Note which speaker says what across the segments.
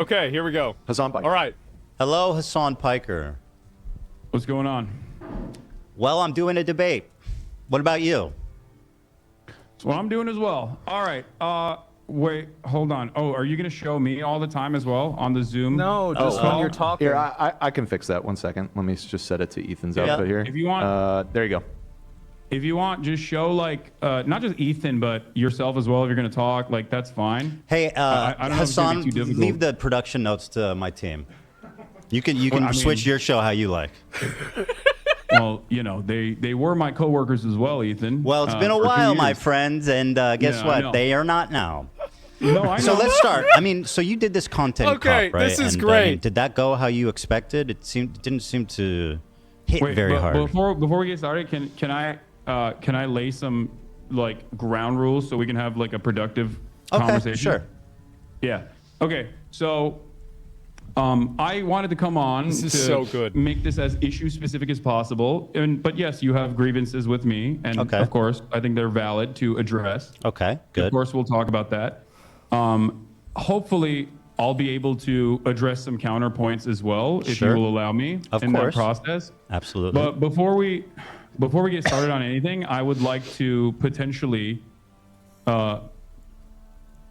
Speaker 1: Okay, here we go.
Speaker 2: Hassan Piker.
Speaker 1: All right.
Speaker 3: Hello, Hassan Piker.
Speaker 4: What's going on?
Speaker 3: Well, I'm doing a debate. What about you?
Speaker 4: That's what I'm doing as well. All right. Wait, hold on. Oh, are you going to show me all the time as well on the Zoom?
Speaker 1: No, just when you're talking.
Speaker 2: Here, I can fix that. 1 second. Let me just set it to Ethan's
Speaker 3: Yeah.
Speaker 2: output here.
Speaker 4: If you want-
Speaker 2: there you go.
Speaker 4: If you want, just show like not just Ethan, but yourself as well. If you're going to talk, like that's fine.
Speaker 3: Hey,
Speaker 4: I don't know if it's gonna
Speaker 3: Hassan,
Speaker 4: be too difficult.
Speaker 3: leave the production notes to my team. You can switch your show how you like.
Speaker 4: Well, you know, they were my coworkers as well, Ethan.
Speaker 3: Well, it's been a
Speaker 4: for 2
Speaker 3: while, my
Speaker 4: years.
Speaker 3: friends, and guess
Speaker 4: Yeah, I
Speaker 3: what?
Speaker 4: know.
Speaker 3: They are not now.
Speaker 4: No, I know.
Speaker 3: So let's start. I mean, so you did this content
Speaker 1: Okay,
Speaker 3: cop, right?
Speaker 1: this is
Speaker 3: And, I
Speaker 1: great.
Speaker 3: mean, did that go how you expected? It didn't seem to hit very
Speaker 4: but
Speaker 3: hard.
Speaker 4: Before we get started, can I lay some like ground rules so we can have like a productive conversation?
Speaker 3: Sure.
Speaker 4: Yeah. Okay. So, I wanted to come on
Speaker 1: This is
Speaker 4: to
Speaker 1: so good.
Speaker 4: make this as issue specific as possible. But yes, you have grievances with me, and
Speaker 3: Okay.
Speaker 4: of course, I think they're valid to address.
Speaker 3: Okay,
Speaker 4: Of
Speaker 3: good.
Speaker 4: course, we'll talk about that. Hopefully, I'll be able to address some counterpoints as well, if
Speaker 3: Sure.
Speaker 4: you will allow me
Speaker 3: Of
Speaker 4: in
Speaker 3: course.
Speaker 4: that process.
Speaker 3: Absolutely.
Speaker 4: But before we get started on anything, I would like to potentially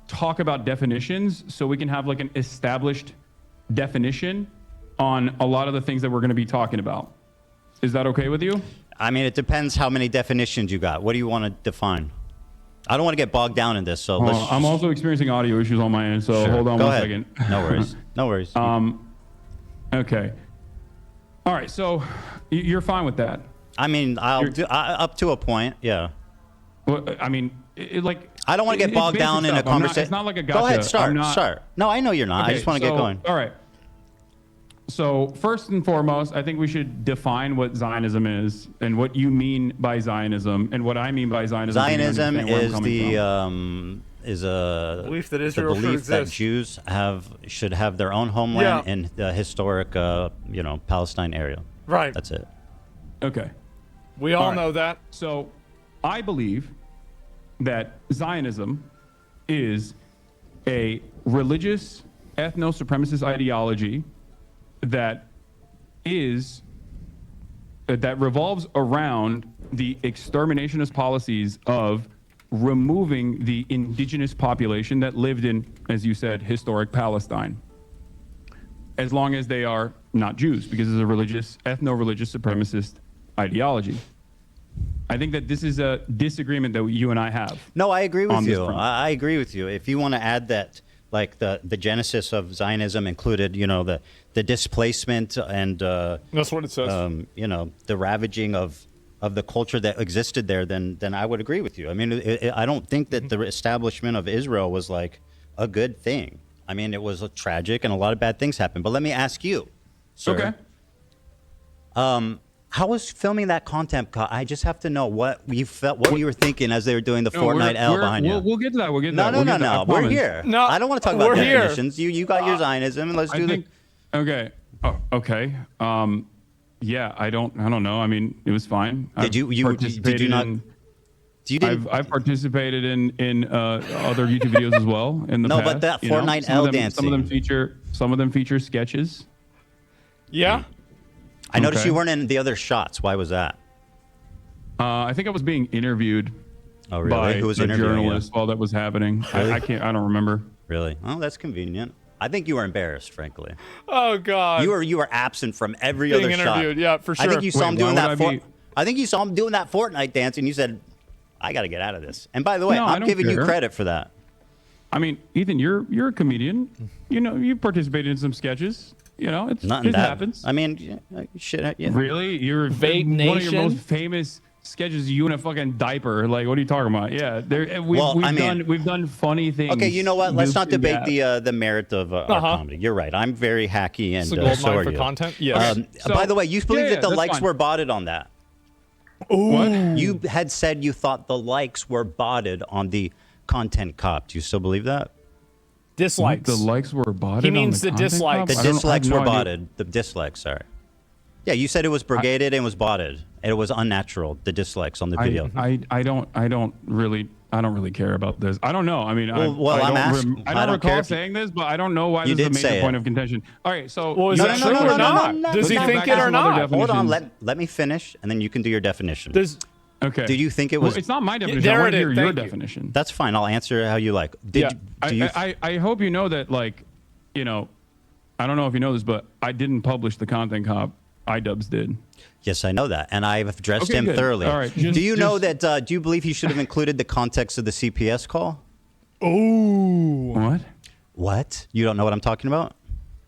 Speaker 4: talk about definitions so we can have like an established definition on a lot of the things that we're going to be talking about. Is that okay with you?
Speaker 3: I mean, it depends how many definitions you got. What do you want to define? I don't want to get bogged down in this, so let's.
Speaker 4: I'm also experiencing audio issues on my end, so
Speaker 3: Sure.
Speaker 4: hold on
Speaker 3: Go
Speaker 4: one
Speaker 3: ahead.
Speaker 4: second.
Speaker 3: No worries. No worries.
Speaker 4: Okay. All right, so you're fine with that.
Speaker 3: I mean, up to a point, yeah.
Speaker 4: Well, I mean, like
Speaker 3: I don't want to get
Speaker 4: it's
Speaker 3: bogged
Speaker 4: basic
Speaker 3: down in a
Speaker 4: stuff. I'm not-
Speaker 3: conversation.
Speaker 4: It's not like a gotcha.
Speaker 3: Go ahead, start.
Speaker 4: I'm not-
Speaker 3: Start. No, I know you're not. I
Speaker 4: Okay,
Speaker 3: just want to get
Speaker 4: so,
Speaker 3: going.
Speaker 4: All right. So first and foremost, I think we should define what Zionism is and what you mean by Zionism and what I mean by Zionism. so you can
Speaker 3: Zionism
Speaker 4: understand where I'm
Speaker 3: is
Speaker 4: coming from.
Speaker 3: is a
Speaker 1: Belief that
Speaker 3: the
Speaker 1: Israel should
Speaker 3: belief that
Speaker 1: exist.
Speaker 3: Jews should have their own homeland
Speaker 1: Yeah.
Speaker 3: in the historic Palestine area.
Speaker 1: Right.
Speaker 3: That's it.
Speaker 4: Okay.
Speaker 1: We all
Speaker 4: All right.
Speaker 1: know that.
Speaker 4: So I believe that Zionism is a religious ethno-supremacist ideology that revolves around the exterminationist policies of removing the indigenous population that lived in, as you said, historic Palestine, as long as they are not Jews, because it's a religious, ethno-religious supremacist ideology. I think that this is a disagreement that you and I have.
Speaker 3: No, I agree with
Speaker 4: on this
Speaker 3: you.
Speaker 4: front.
Speaker 3: I agree with you. If you want to add that, like the genesis of Zionism included, the displacement and
Speaker 1: That's what it says.
Speaker 3: the ravaging of the culture that existed there, then I would agree with you. I mean, I don't think that the establishment of Israel was like a good thing. I mean, it was tragic and a lot of bad things happened. But let me ask you, sir,
Speaker 4: Okay.
Speaker 3: how was filming that content? I just have to know what you felt, what you were thinking as they were doing the
Speaker 4: No,
Speaker 3: Fortnite L behind you.
Speaker 4: We'll get to that. We'll get to
Speaker 3: No,
Speaker 4: that.
Speaker 3: no,
Speaker 4: We'll
Speaker 3: no,
Speaker 4: get to that, I
Speaker 3: no. We're
Speaker 4: promise.
Speaker 3: here.
Speaker 1: No,
Speaker 3: I don't want to talk about
Speaker 1: we're here.
Speaker 3: definitions. You got your Zionism, and let's do
Speaker 4: I think. Okay. Oh, okay. Yeah. I don't know. I mean, it was fine.
Speaker 3: Did you not? You didn't.
Speaker 4: I've participated in other YouTube videos as well in the
Speaker 3: No,
Speaker 4: past.
Speaker 3: but that
Speaker 4: you know?
Speaker 3: Fortnite
Speaker 4: Some of
Speaker 3: L
Speaker 4: them-
Speaker 3: dancing.
Speaker 4: Some of them feature sketches.
Speaker 1: Yeah.
Speaker 3: I noticed
Speaker 4: okay.
Speaker 3: you weren't in the other shots. Why was that?
Speaker 4: I think I was being interviewed
Speaker 3: Oh, really?
Speaker 4: by
Speaker 3: Who was
Speaker 4: the
Speaker 3: interviewing you?
Speaker 4: journalist while that was happening.
Speaker 3: Really?
Speaker 4: I can't. I don't remember.
Speaker 3: Really? Oh, that's convenient. I think you were embarrassed, frankly.
Speaker 1: Oh God.
Speaker 3: You were absent from every
Speaker 1: being
Speaker 3: other shot.
Speaker 1: interviewed. Yeah, for sure.
Speaker 3: I think you saw
Speaker 4: Wait,
Speaker 3: him doing
Speaker 4: why
Speaker 3: that.
Speaker 4: would I be-
Speaker 3: I think you saw him doing that Fortnite dance, and you said, "I got to get out of this." And by the way,
Speaker 4: No, I
Speaker 3: I'm
Speaker 4: don't
Speaker 3: giving you
Speaker 4: care.
Speaker 3: credit for that.
Speaker 4: I mean, Ethan, you're a comedian. You know, you participated in some sketches. You know, it
Speaker 3: Not in that.
Speaker 4: happens.
Speaker 3: I mean, shit. Yeah.
Speaker 4: Really? You're
Speaker 1: Vape
Speaker 4: one of your
Speaker 1: Nation?
Speaker 4: most famous sketches. You in a fucking diaper. Like, what are you talking about? Yeah, we've done funny things.
Speaker 3: Okay, you know what? Let's not debate
Speaker 4: Yeah.
Speaker 3: the merit of our comedy. You're right. I'm very hacky, and
Speaker 1: It's a gold
Speaker 3: so
Speaker 1: mine
Speaker 3: are
Speaker 1: for
Speaker 3: you.
Speaker 1: content. Yes.
Speaker 4: So-
Speaker 3: By the way, you believe
Speaker 4: yeah,
Speaker 3: that the
Speaker 4: that's
Speaker 3: likes
Speaker 4: fine.
Speaker 3: were botted on that.
Speaker 4: What?
Speaker 3: You had said you thought the likes were botted on the content cop. Do you still believe that?
Speaker 1: Dislikes.
Speaker 4: The likes were botted.
Speaker 1: He means
Speaker 4: on
Speaker 1: the
Speaker 4: content
Speaker 1: dislikes.
Speaker 4: cop?
Speaker 3: The
Speaker 4: I don't- I have
Speaker 3: dislikes
Speaker 4: no
Speaker 3: were
Speaker 4: idea.
Speaker 3: botted. The dislikes, sorry. Yeah, you said it was brigaded and was botted. It was unnatural. The dislikes on the video.
Speaker 4: I don't really care about this. I don't know. I mean,
Speaker 3: Well,
Speaker 4: I
Speaker 3: I'm
Speaker 4: don't,
Speaker 3: asking-
Speaker 4: I
Speaker 3: I
Speaker 4: don't
Speaker 3: don't care
Speaker 4: recall
Speaker 3: if you-
Speaker 4: saying this, but I don't know why
Speaker 3: You
Speaker 4: this
Speaker 3: did
Speaker 4: is a
Speaker 3: say
Speaker 4: major point
Speaker 3: it.
Speaker 4: of contention. All right, so
Speaker 1: Well, is
Speaker 3: No,
Speaker 1: that
Speaker 3: no,
Speaker 1: true
Speaker 3: no,
Speaker 1: or
Speaker 3: no, no,
Speaker 1: not?
Speaker 3: no, no,
Speaker 1: Does he
Speaker 3: no,
Speaker 1: think
Speaker 3: no,
Speaker 1: it
Speaker 3: no,
Speaker 1: or
Speaker 3: no,
Speaker 1: not?
Speaker 3: Hold on.
Speaker 4: Definitions.
Speaker 3: Let me finish, and then you can do your definition.
Speaker 1: Does
Speaker 4: Okay.
Speaker 3: Do you think it was?
Speaker 4: Well, it's not my definition.
Speaker 1: there
Speaker 4: I want
Speaker 1: it
Speaker 4: to
Speaker 1: is.
Speaker 4: hear your
Speaker 1: Thank you.
Speaker 4: definition.
Speaker 3: That's fine. I'll answer how you like.
Speaker 1: Yeah.
Speaker 3: Do you?
Speaker 4: I hope you know that, like, you know, I don't know if you know this, but I didn't publish the content cop. iDubbbz did.
Speaker 3: Yes, I know that, and I've addressed
Speaker 4: Okay,
Speaker 3: him
Speaker 4: good.
Speaker 3: thoroughly.
Speaker 4: All right,
Speaker 3: do you know that? Do you believe he should have included the context of the CPS call?
Speaker 1: Ooh.
Speaker 4: What?
Speaker 3: What? You don't know what I'm talking about?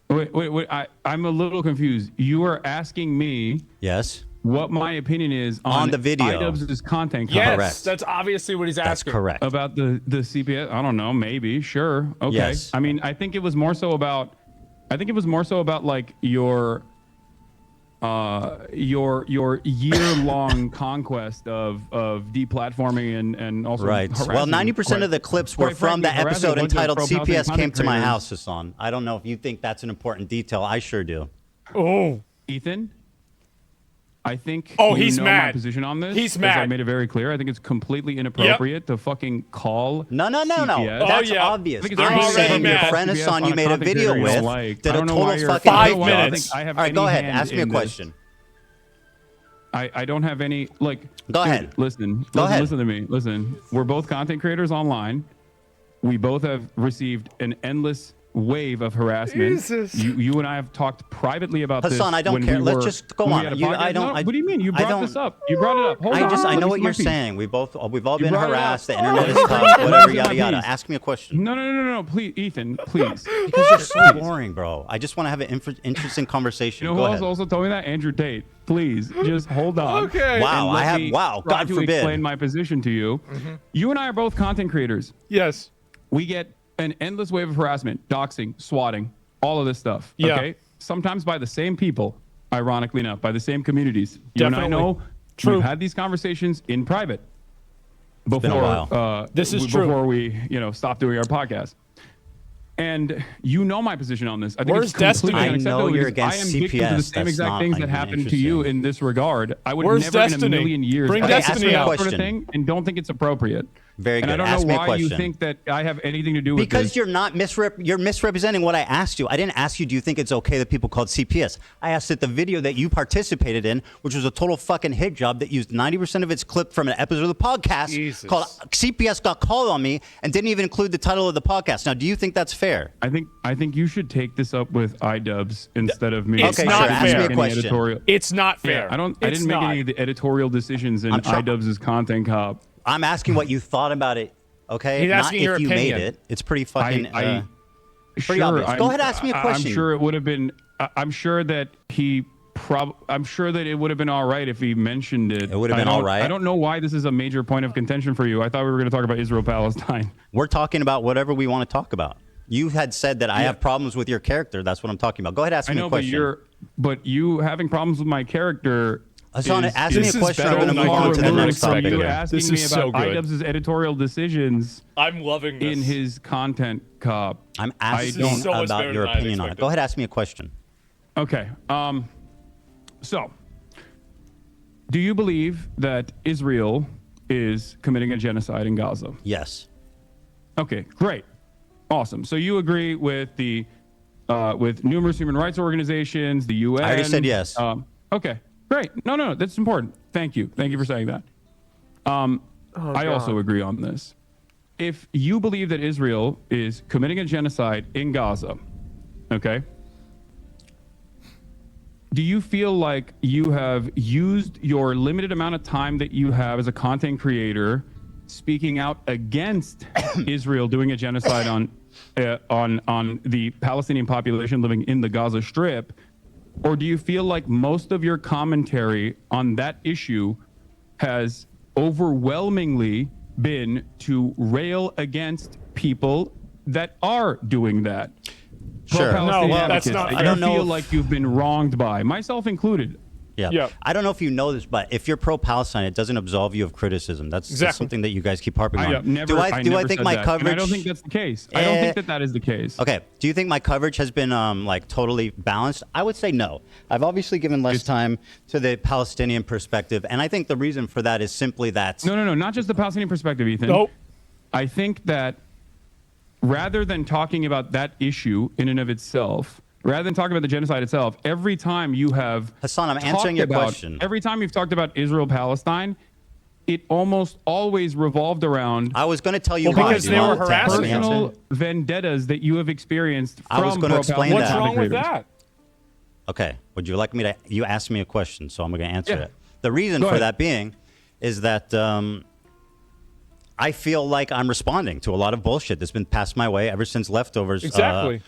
Speaker 4: Wait. I'm a little confused. You are asking me
Speaker 3: Yes.
Speaker 4: what my opinion is
Speaker 3: On the video.
Speaker 4: iDubbbz's content cop.
Speaker 1: Yes,
Speaker 3: Correct.
Speaker 1: that's obviously what he's
Speaker 3: That's
Speaker 1: asking.
Speaker 3: correct.
Speaker 4: About the CPS. I don't know. Maybe. Sure. Okay.
Speaker 3: Yes.
Speaker 4: I mean, I think it was more so about like your year-long conquest of deplatforming and also
Speaker 3: Right. Well,
Speaker 4: harassing
Speaker 3: 90% of the clips were
Speaker 4: quite
Speaker 3: from the
Speaker 4: frankly, harassing
Speaker 3: episode
Speaker 4: a bunch of
Speaker 3: entitled
Speaker 4: pro-Palestinian
Speaker 3: "CPS Came to My
Speaker 4: content
Speaker 3: House," Hassan. I don't know if you think that's an important detail. I sure do.
Speaker 1: Oh.
Speaker 4: Ethan, I think
Speaker 1: Oh,
Speaker 4: you
Speaker 1: he's
Speaker 4: know my
Speaker 1: mad.
Speaker 4: position on this.
Speaker 1: He's
Speaker 4: as I
Speaker 1: mad.
Speaker 4: made it very clear. I think it's completely inappropriate to fucking call
Speaker 3: No.
Speaker 4: CPS.
Speaker 3: That's
Speaker 1: yeah.
Speaker 3: obvious.
Speaker 4: I think it's
Speaker 1: They're
Speaker 3: I'm
Speaker 1: already
Speaker 3: saying your
Speaker 1: mad.
Speaker 3: friend
Speaker 4: CPS
Speaker 3: Hassan
Speaker 4: on
Speaker 3: you
Speaker 4: a
Speaker 3: made a
Speaker 4: content
Speaker 3: video
Speaker 4: creator you don't
Speaker 3: with
Speaker 4: like.
Speaker 3: did
Speaker 4: I
Speaker 3: a
Speaker 4: don't know why
Speaker 3: total
Speaker 4: you're-
Speaker 3: fucking
Speaker 1: Five
Speaker 3: hit job.
Speaker 1: minutes.
Speaker 4: I have
Speaker 3: All right, go
Speaker 4: any
Speaker 3: ahead.
Speaker 4: hand
Speaker 3: Ask me a
Speaker 4: in this.
Speaker 3: question.
Speaker 4: I don't have any like.
Speaker 3: Go
Speaker 4: dude,
Speaker 3: ahead.
Speaker 4: Listen.
Speaker 3: Go ahead.
Speaker 4: Listen to me. Listen. We're both content creators online. We both have received an endless wave of harassment.
Speaker 1: Jesus.
Speaker 4: You and I have talked privately about this.
Speaker 3: Hassan, I don't
Speaker 4: when
Speaker 3: care.
Speaker 4: we
Speaker 3: Let's
Speaker 4: were-
Speaker 3: just go
Speaker 4: when we
Speaker 3: on.
Speaker 4: had a
Speaker 3: You- I
Speaker 4: podcast.
Speaker 3: don't-
Speaker 4: No,
Speaker 3: I-
Speaker 4: what do you mean? You
Speaker 3: I
Speaker 4: brought
Speaker 3: don't-
Speaker 4: this up. You brought it up. Hold on.
Speaker 3: I
Speaker 4: Let
Speaker 3: know
Speaker 4: me
Speaker 3: what
Speaker 4: say
Speaker 3: you're
Speaker 4: my piece.
Speaker 3: saying. We've all been
Speaker 4: brought it up.
Speaker 3: harassed. The internet is
Speaker 4: Let me
Speaker 3: tough.
Speaker 4: say
Speaker 3: Whatever,
Speaker 4: my
Speaker 3: yada yada.
Speaker 4: piece.
Speaker 3: Ask me a question.
Speaker 4: No. Please, Ethan, please.
Speaker 3: Because you're so boring, bro. I just want to have an interesting conversation.
Speaker 4: You know
Speaker 3: Go
Speaker 4: who
Speaker 3: ahead.
Speaker 4: else also told me that? Andrew Tate. Please, just hold on.
Speaker 1: Okay.
Speaker 3: Wow,
Speaker 4: And let
Speaker 3: I have-
Speaker 4: me
Speaker 3: wow,
Speaker 4: try
Speaker 3: God
Speaker 4: to
Speaker 3: forbid.
Speaker 4: explain my position to you. You and I are both content creators.
Speaker 1: Yes.
Speaker 4: We get an endless wave of harassment, doxing, swatting, all of this stuff.
Speaker 1: Yeah.
Speaker 4: Okay. Sometimes by the same people, ironically enough, by the same communities. You and I
Speaker 1: Definitely.
Speaker 4: know
Speaker 1: True.
Speaker 4: we've had these conversations in private before.
Speaker 3: been a while.
Speaker 1: This is true.
Speaker 4: Before we, stop doing our podcast. And you know my position on this. I think
Speaker 1: Where's
Speaker 4: it's completely
Speaker 1: Destiny?
Speaker 3: I know
Speaker 4: unacceptable
Speaker 3: you're
Speaker 4: because
Speaker 3: against
Speaker 4: I am victim to the
Speaker 3: CPS.
Speaker 4: same
Speaker 3: That's
Speaker 4: exact
Speaker 3: not
Speaker 4: things that
Speaker 3: even
Speaker 4: happened to you
Speaker 3: interesting.
Speaker 4: in this regard. I would
Speaker 1: Where's
Speaker 4: never in
Speaker 1: Destiny?
Speaker 4: a million years
Speaker 1: Bring
Speaker 4: ask
Speaker 1: Destiny
Speaker 4: for that
Speaker 1: out.
Speaker 4: sort of
Speaker 3: Question.
Speaker 4: thing and don't think it's appropriate.
Speaker 3: Very
Speaker 4: And I
Speaker 3: good.
Speaker 4: don't
Speaker 3: Ask
Speaker 4: know
Speaker 3: me a
Speaker 4: why you
Speaker 3: question.
Speaker 4: think that I have anything to do with
Speaker 3: Because
Speaker 4: this.
Speaker 3: you're not you're misrepresenting what I asked you. I didn't ask you, do you think it's okay that people called CPS? I asked that the video that you participated in, which was a total fucking hit job that used 90% of its clip from an episode of the podcast
Speaker 1: Jesus.
Speaker 3: called CPS Got Called on Me and didn't even include the title of the podcast. Now, do you think that's fair?
Speaker 4: I think you should take this up with iDubbbz instead of me.
Speaker 1: It's
Speaker 3: Okay,
Speaker 1: not
Speaker 3: sure. Ask me
Speaker 1: fair.
Speaker 3: a question.
Speaker 4: Editorial.
Speaker 1: It's not fair.
Speaker 4: Yeah, I
Speaker 1: It's
Speaker 4: didn't make
Speaker 1: not.
Speaker 4: any of the editorial decisions in
Speaker 3: I'm try-
Speaker 4: iDubbbz's content cop.
Speaker 3: I'm asking what you thought about it, okay?
Speaker 1: He's
Speaker 3: Not
Speaker 1: asking
Speaker 3: if
Speaker 1: your
Speaker 3: you
Speaker 1: opinion.
Speaker 3: made it. It's pretty fucking...
Speaker 4: I
Speaker 3: pretty
Speaker 4: sure.
Speaker 3: obvious. Go ahead, ask me a question.
Speaker 4: I'm sure it would have been. I'm sure that I'm sure that it would have been all right if he mentioned it.
Speaker 3: It would have been
Speaker 4: I don't-
Speaker 3: all right?
Speaker 4: I don't know why this is a major point of contention for you. I thought we were going to talk about Israel Palestine.
Speaker 3: We're talking about whatever we want to talk about. You had said that I have problems with your character. That's what I'm talking about. Go ahead, ask
Speaker 4: I
Speaker 3: me
Speaker 4: know,
Speaker 3: a
Speaker 4: but
Speaker 3: question.
Speaker 4: you having problems with my character.
Speaker 3: Hassan,
Speaker 4: is-
Speaker 3: ask me a
Speaker 1: This is
Speaker 3: question.
Speaker 1: better
Speaker 3: I'm going to
Speaker 1: than
Speaker 3: move
Speaker 1: I
Speaker 3: on to the
Speaker 1: ever
Speaker 3: next topic.
Speaker 1: expected.
Speaker 4: You
Speaker 1: Yeah.
Speaker 4: asking
Speaker 1: This
Speaker 4: me
Speaker 1: is so
Speaker 4: about
Speaker 1: good.
Speaker 4: iDubbbz's editorial decisions
Speaker 1: I'm loving this.
Speaker 4: in his content cop.
Speaker 3: I'm
Speaker 4: I
Speaker 3: asking
Speaker 4: don't.
Speaker 1: so much better
Speaker 3: about your
Speaker 1: than I had
Speaker 3: opinion on it.
Speaker 1: expected.
Speaker 3: Go ahead, ask me a question.
Speaker 4: Okay. So, do you believe that Israel is committing a genocide in Gaza?
Speaker 3: Yes.
Speaker 4: Okay, great, awesome. So you agree with the with numerous human rights organizations, the UN?
Speaker 3: I already said yes.
Speaker 4: Okay, great. No, that's important. Thank you for saying that. I also agree on this. If you believe that Israel is committing a genocide in Gaza, okay, do you feel like you have used your limited amount of time that you have as a content creator speaking out against Israel doing a genocide on the Palestinian population living in the Gaza Strip? Or do you feel like most of your commentary on that issue has overwhelmingly been to rail against people that are doing that?
Speaker 3: Sure.
Speaker 4: Pro-Palestinian
Speaker 1: No, well, that's
Speaker 4: advocates
Speaker 1: not-
Speaker 4: that
Speaker 1: I
Speaker 4: you
Speaker 3: don't know
Speaker 4: feel
Speaker 3: if-
Speaker 4: like you've been wronged by, myself included.
Speaker 3: Yeah.
Speaker 1: Yeah.
Speaker 3: I don't know if you know this, but if you're pro-Palestine, it doesn't absolve you of criticism. That's
Speaker 1: Exactly.
Speaker 3: something that you guys keep harping on.
Speaker 4: Never,
Speaker 3: do I
Speaker 4: never
Speaker 3: think
Speaker 4: said
Speaker 3: my
Speaker 4: that.
Speaker 3: coverage?
Speaker 4: And I don't think that's the case. I don't think that is the case.
Speaker 3: Okay. Do you think my coverage has been like totally balanced? I would say no. I've obviously given less time to the Palestinian perspective, and I think the reason for that is simply that.
Speaker 4: No, not just the Palestinian perspective, Ethan.
Speaker 1: Nope.
Speaker 4: I think that rather than talking about that issue in and of itself, rather than talking about the genocide itself, every time you have
Speaker 3: Hassan, I'm answering your question.
Speaker 4: Every time you've talked about Israel-Palestine, it almost always revolved around
Speaker 3: I was going to tell you
Speaker 1: Well,
Speaker 3: why.
Speaker 1: because
Speaker 3: Do you
Speaker 1: they
Speaker 3: want
Speaker 1: were
Speaker 3: to answer?
Speaker 1: harassing him.
Speaker 4: personal vendettas that you have experienced from
Speaker 3: I was gonna explain
Speaker 4: pro-Palestine
Speaker 3: that.
Speaker 1: What's wrong with
Speaker 4: agreements.
Speaker 1: that?
Speaker 3: Okay. Would you like me to? You asked me a question, so I'm going to answer
Speaker 4: Yeah.
Speaker 3: it. The reason
Speaker 4: Go
Speaker 3: for
Speaker 4: ahead.
Speaker 3: that being is that I feel like I'm responding to a lot of bullshit that's been passed my way ever since leftovers
Speaker 1: Exactly.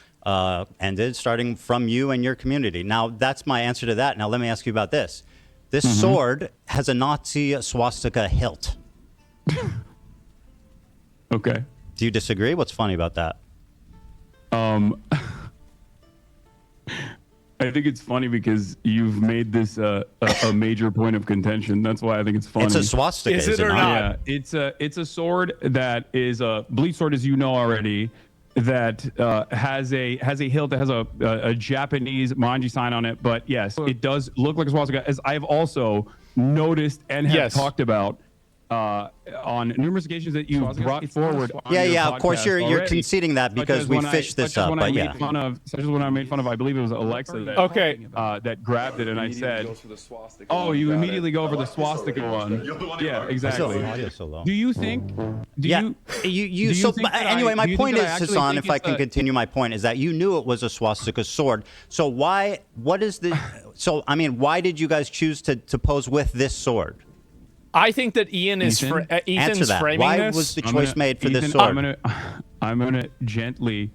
Speaker 3: ended, starting from you and your community. Now, that's my answer to that. Now, let me ask you about this. This
Speaker 4: Mm-hmm.
Speaker 3: sword has a Nazi swastika hilt.
Speaker 4: Okay.
Speaker 3: Do you disagree? What's funny about that?
Speaker 4: I think it's funny because you've made this a major point of contention. That's why I think it's funny.
Speaker 3: It's a swastika,
Speaker 1: Is it or
Speaker 3: not?
Speaker 1: not?
Speaker 4: Yeah, it's a sword that is a bleach sword, as you know already, that has a hilt that has a Japanese manji sign on it. But yes, it does look like a swastika, as I've also noticed and have
Speaker 1: Yes.
Speaker 4: talked about on numerous occasions that you brought forward. on
Speaker 3: Yeah,
Speaker 4: your
Speaker 3: yeah. Of course,
Speaker 4: podcast
Speaker 3: you're
Speaker 4: already.
Speaker 3: conceding that
Speaker 4: Such
Speaker 3: because
Speaker 4: as
Speaker 3: we
Speaker 4: when
Speaker 3: fished this
Speaker 4: such as
Speaker 3: up.
Speaker 4: when
Speaker 3: But
Speaker 4: I
Speaker 3: yeah.
Speaker 4: made fun of, such as when I made fun of, I believe it was Alexa that
Speaker 1: Okay.
Speaker 4: that grabbed it, and I said, "Oh, you immediately go for the swastika one." Yeah, exactly.
Speaker 3: Audio so low.
Speaker 4: Do you think? Do
Speaker 3: Yeah,
Speaker 4: you?
Speaker 3: you
Speaker 4: do you
Speaker 3: so
Speaker 4: think that
Speaker 3: anyway,
Speaker 4: I-
Speaker 3: my
Speaker 4: do you
Speaker 3: point
Speaker 4: think
Speaker 3: is,
Speaker 4: that I actually
Speaker 3: Hassan,
Speaker 4: think
Speaker 3: if I
Speaker 4: it's
Speaker 3: can
Speaker 4: a-
Speaker 3: continue my point, is that you knew it was a swastika sword. So why? What is the? So I mean, why did you guys choose to pose with this sword?
Speaker 1: I think that Ian is
Speaker 4: Ethan?
Speaker 3: Answer
Speaker 1: Ethan's
Speaker 3: that.
Speaker 1: framing
Speaker 3: Why
Speaker 1: this.
Speaker 3: was the
Speaker 4: I'm
Speaker 3: choice
Speaker 4: gonna-
Speaker 3: made for this
Speaker 4: Ethan,
Speaker 3: sword?
Speaker 4: I'm gonna gently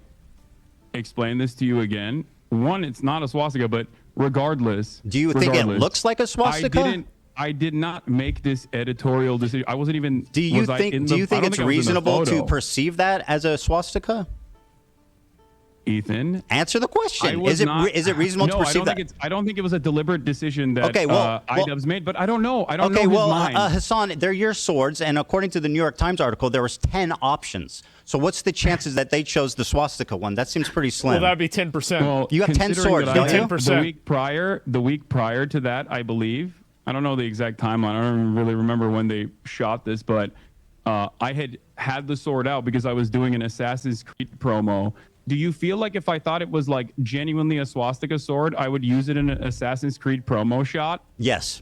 Speaker 4: explain this to you again. One, it's not a swastika, but regardless.
Speaker 3: Do you think it
Speaker 4: regardless,
Speaker 3: looks like a swastika?
Speaker 4: I did not make this editorial decision. I wasn't even.
Speaker 3: Do you
Speaker 4: was I in
Speaker 3: think?
Speaker 4: the-
Speaker 3: Do you
Speaker 4: I
Speaker 3: think
Speaker 4: don't
Speaker 3: it's
Speaker 4: I was in the
Speaker 3: reasonable to
Speaker 4: photo.
Speaker 3: perceive that as a swastika?
Speaker 4: Ethan?
Speaker 3: Answer the
Speaker 4: I
Speaker 3: question.
Speaker 4: was
Speaker 3: Is it
Speaker 4: not-
Speaker 3: is it reasonable
Speaker 4: no,
Speaker 3: to perceive that?
Speaker 4: I don't think it was a deliberate decision that
Speaker 3: Okay, well-
Speaker 4: iDubbbz made, but I don't know. I don't
Speaker 3: Okay,
Speaker 4: know his
Speaker 3: well,
Speaker 4: mind.
Speaker 3: Hassan, they're your swords, and according to the New York Times article, there was 10 options. So what's the chances that they chose the swastika one? That seems pretty slim.
Speaker 1: Well, that'd be 10%.
Speaker 4: Well,
Speaker 3: You have 10
Speaker 4: considering
Speaker 3: swords,
Speaker 4: that
Speaker 3: don't
Speaker 4: I
Speaker 3: you?
Speaker 4: had
Speaker 1: 10%.
Speaker 4: The week prior to that, I believe. I don't know the exact timeline. I don't really remember when they shot this, but I had the sword out because I was doing an Assassin's Creed promo. Do you feel like if I thought it was like genuinely a swastika sword, I would use it in an Assassin's Creed promo shot?
Speaker 3: Yes.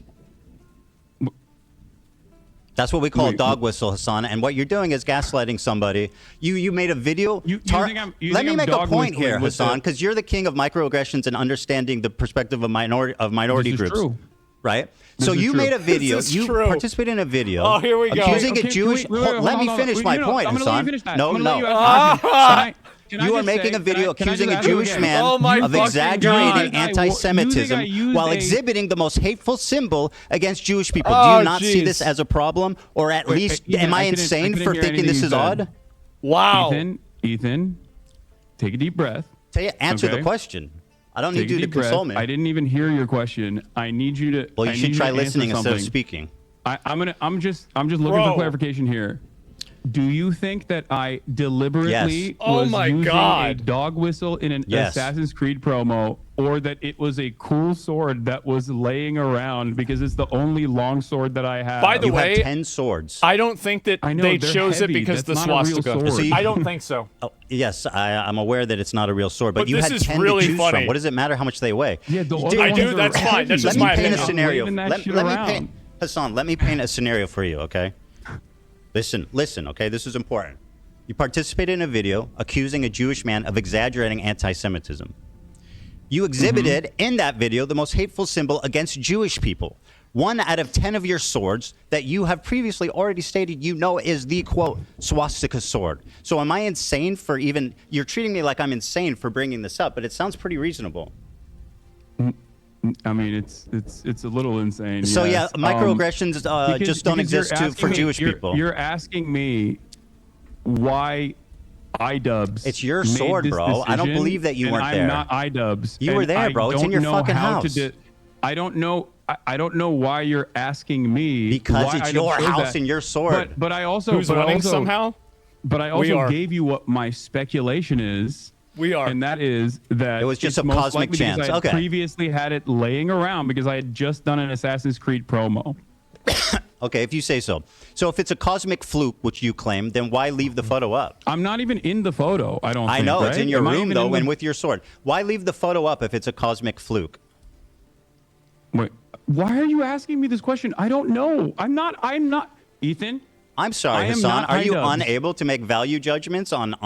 Speaker 3: That's what we call a
Speaker 4: Wait,
Speaker 3: dog whistle, Hassan. And what you're doing is gaslighting somebody. You made a video.
Speaker 4: You think I'm- you
Speaker 3: Let
Speaker 4: think
Speaker 3: me
Speaker 4: I'm
Speaker 3: make a
Speaker 4: dog
Speaker 3: point
Speaker 4: whistling
Speaker 3: here,
Speaker 4: with
Speaker 3: Hassan,
Speaker 4: the-
Speaker 3: because you're the king of microaggressions and understanding the perspective of minority
Speaker 4: This is
Speaker 3: groups.
Speaker 4: true.
Speaker 3: Right? So
Speaker 4: is
Speaker 3: you
Speaker 4: true.
Speaker 3: made a video.
Speaker 1: This is
Speaker 3: You
Speaker 1: true.
Speaker 3: participated in a video.
Speaker 1: Oh, here we go.
Speaker 3: Accusing
Speaker 4: Okay,
Speaker 3: a Jewish.
Speaker 4: wait, hold
Speaker 3: let
Speaker 4: on,
Speaker 3: me
Speaker 4: hold on.
Speaker 3: finish
Speaker 4: Wait,
Speaker 3: my
Speaker 4: no,
Speaker 3: point,
Speaker 4: I'm gonna let you
Speaker 3: Hassan.
Speaker 4: finish that.
Speaker 3: No,
Speaker 4: I'm gonna let
Speaker 3: no.
Speaker 4: you ask me. Can I
Speaker 3: You are
Speaker 4: just
Speaker 3: making
Speaker 4: say-
Speaker 3: a video
Speaker 4: can I
Speaker 3: accusing
Speaker 4: just
Speaker 3: a
Speaker 4: ask you
Speaker 3: Jewish
Speaker 4: again?
Speaker 3: man
Speaker 1: Oh my
Speaker 3: of
Speaker 1: fucking
Speaker 3: exaggerating
Speaker 1: God.
Speaker 3: anti-Semitism
Speaker 4: You think I used
Speaker 3: while
Speaker 4: a-
Speaker 3: exhibiting the most hateful symbol against Jewish people. Do
Speaker 1: Oh,
Speaker 3: you not see
Speaker 1: jeez.
Speaker 3: this as a problem? Or at least,
Speaker 4: Ethan,
Speaker 3: am I
Speaker 4: I couldn't
Speaker 3: insane for
Speaker 4: hear
Speaker 3: thinking this
Speaker 4: anything
Speaker 3: is
Speaker 4: you said.
Speaker 3: odd?
Speaker 1: Wow.
Speaker 4: Ethan, take a deep breath.
Speaker 3: Answer the
Speaker 4: Okay.
Speaker 3: question. I don't
Speaker 4: Take
Speaker 3: need
Speaker 4: a
Speaker 3: you to
Speaker 4: deep breath.
Speaker 3: console me.
Speaker 4: I didn't even hear your question. I need you to.
Speaker 3: Well, you
Speaker 4: I
Speaker 3: should
Speaker 4: need
Speaker 3: try
Speaker 4: to answer
Speaker 3: listening instead of
Speaker 4: something.
Speaker 3: speaking.
Speaker 4: I'm just looking
Speaker 1: Bro.
Speaker 4: for clarification here. Do you think that I deliberately
Speaker 3: Yes.
Speaker 1: Oh
Speaker 4: was
Speaker 1: my
Speaker 4: using
Speaker 1: God.
Speaker 4: a dog whistle in an
Speaker 3: Yes.
Speaker 4: Assassin's Creed promo, or that it was a cool sword that was laying around because it's the only long sword that I have?
Speaker 1: By the
Speaker 3: You
Speaker 1: way,
Speaker 3: have 10 swords.
Speaker 1: I don't think that
Speaker 4: I know,
Speaker 1: they
Speaker 4: they're
Speaker 1: chose
Speaker 4: heavy.
Speaker 1: it because
Speaker 4: That's
Speaker 1: the
Speaker 4: not a real
Speaker 1: swastika.
Speaker 4: sword.
Speaker 3: So you-
Speaker 1: I don't think so.
Speaker 3: Oh, yes, I'm aware that it's not a real sword, but,
Speaker 1: But
Speaker 3: you
Speaker 1: this
Speaker 3: had
Speaker 1: is
Speaker 3: 10
Speaker 1: really
Speaker 3: to choose
Speaker 1: funny.
Speaker 3: from. What does it matter how much they weigh?
Speaker 4: Yeah, the
Speaker 3: Dude,
Speaker 4: other
Speaker 1: I do,
Speaker 4: ones are
Speaker 1: that's fine. That's just
Speaker 3: let
Speaker 1: my
Speaker 3: me paint a
Speaker 1: opinion.
Speaker 3: scenario.
Speaker 4: Waving that
Speaker 3: Let,
Speaker 4: shit
Speaker 3: let me
Speaker 4: around.
Speaker 3: paint, Hassan, let me paint a scenario for you, okay? Listen, okay? This is important. You participated in a video accusing a Jewish man of exaggerating anti-Semitism. You exhibited in that video the most hateful symbol against Jewish people. 1 out of 10 of your swords that you have previously already stated you know is the, quote, swastika sword. So am I insane for even... You're treating me like I'm insane for bringing this up, but it sounds pretty reasonable.
Speaker 4: I mean, it's a little insane.
Speaker 3: So
Speaker 4: yes.
Speaker 3: yeah, microaggressions
Speaker 4: Because-
Speaker 3: just don't
Speaker 4: because you're
Speaker 3: exist for
Speaker 4: asking me-
Speaker 3: Jewish
Speaker 4: you're-
Speaker 3: people.
Speaker 4: You're asking me why iDubbbz.
Speaker 3: It's your
Speaker 4: made
Speaker 3: sword,
Speaker 4: this
Speaker 3: bro. I don't
Speaker 4: decision,
Speaker 3: believe that you
Speaker 4: and
Speaker 3: weren't
Speaker 4: I'm
Speaker 3: there.
Speaker 4: not iDubbbz.
Speaker 3: You were
Speaker 4: and
Speaker 3: there,
Speaker 4: I
Speaker 3: bro. It's in
Speaker 4: don't
Speaker 3: your
Speaker 4: know
Speaker 3: fucking
Speaker 4: how to
Speaker 3: house.
Speaker 4: I don't know. I don't know why you're asking me.
Speaker 3: Because
Speaker 4: why
Speaker 3: it's
Speaker 4: I don't
Speaker 3: your
Speaker 4: show
Speaker 3: house
Speaker 4: that.
Speaker 3: and your sword.
Speaker 4: But I also.
Speaker 1: Who's
Speaker 4: but I
Speaker 1: winning
Speaker 4: also,
Speaker 1: somehow?
Speaker 4: But I
Speaker 1: We
Speaker 4: also
Speaker 1: are.
Speaker 4: gave you what my speculation is.
Speaker 1: We are.
Speaker 4: And that is that
Speaker 3: It was just
Speaker 4: it's
Speaker 3: a
Speaker 4: most
Speaker 3: cosmic
Speaker 4: likely because
Speaker 3: chance.
Speaker 4: I had
Speaker 3: Okay.
Speaker 4: previously had it laying around because I had just done an Assassin's Creed promo.
Speaker 3: Okay, if you say so. So if it's a cosmic fluke, which you claim, then why leave the photo up?
Speaker 4: I'm not even in the photo. I don't.
Speaker 3: I
Speaker 4: think,
Speaker 3: know it's
Speaker 4: right?
Speaker 3: in your
Speaker 4: Am I
Speaker 3: room
Speaker 4: even
Speaker 3: though,
Speaker 4: in the-
Speaker 3: and with your sword. Why leave the photo up if it's a cosmic fluke?
Speaker 4: Wait, why are you asking me this question? I don't know. I'm not. Ethan.
Speaker 3: I'm sorry,
Speaker 4: I am
Speaker 3: Hassan.
Speaker 4: not
Speaker 3: Are you
Speaker 4: iDubbbz.
Speaker 3: unable to make value judgments on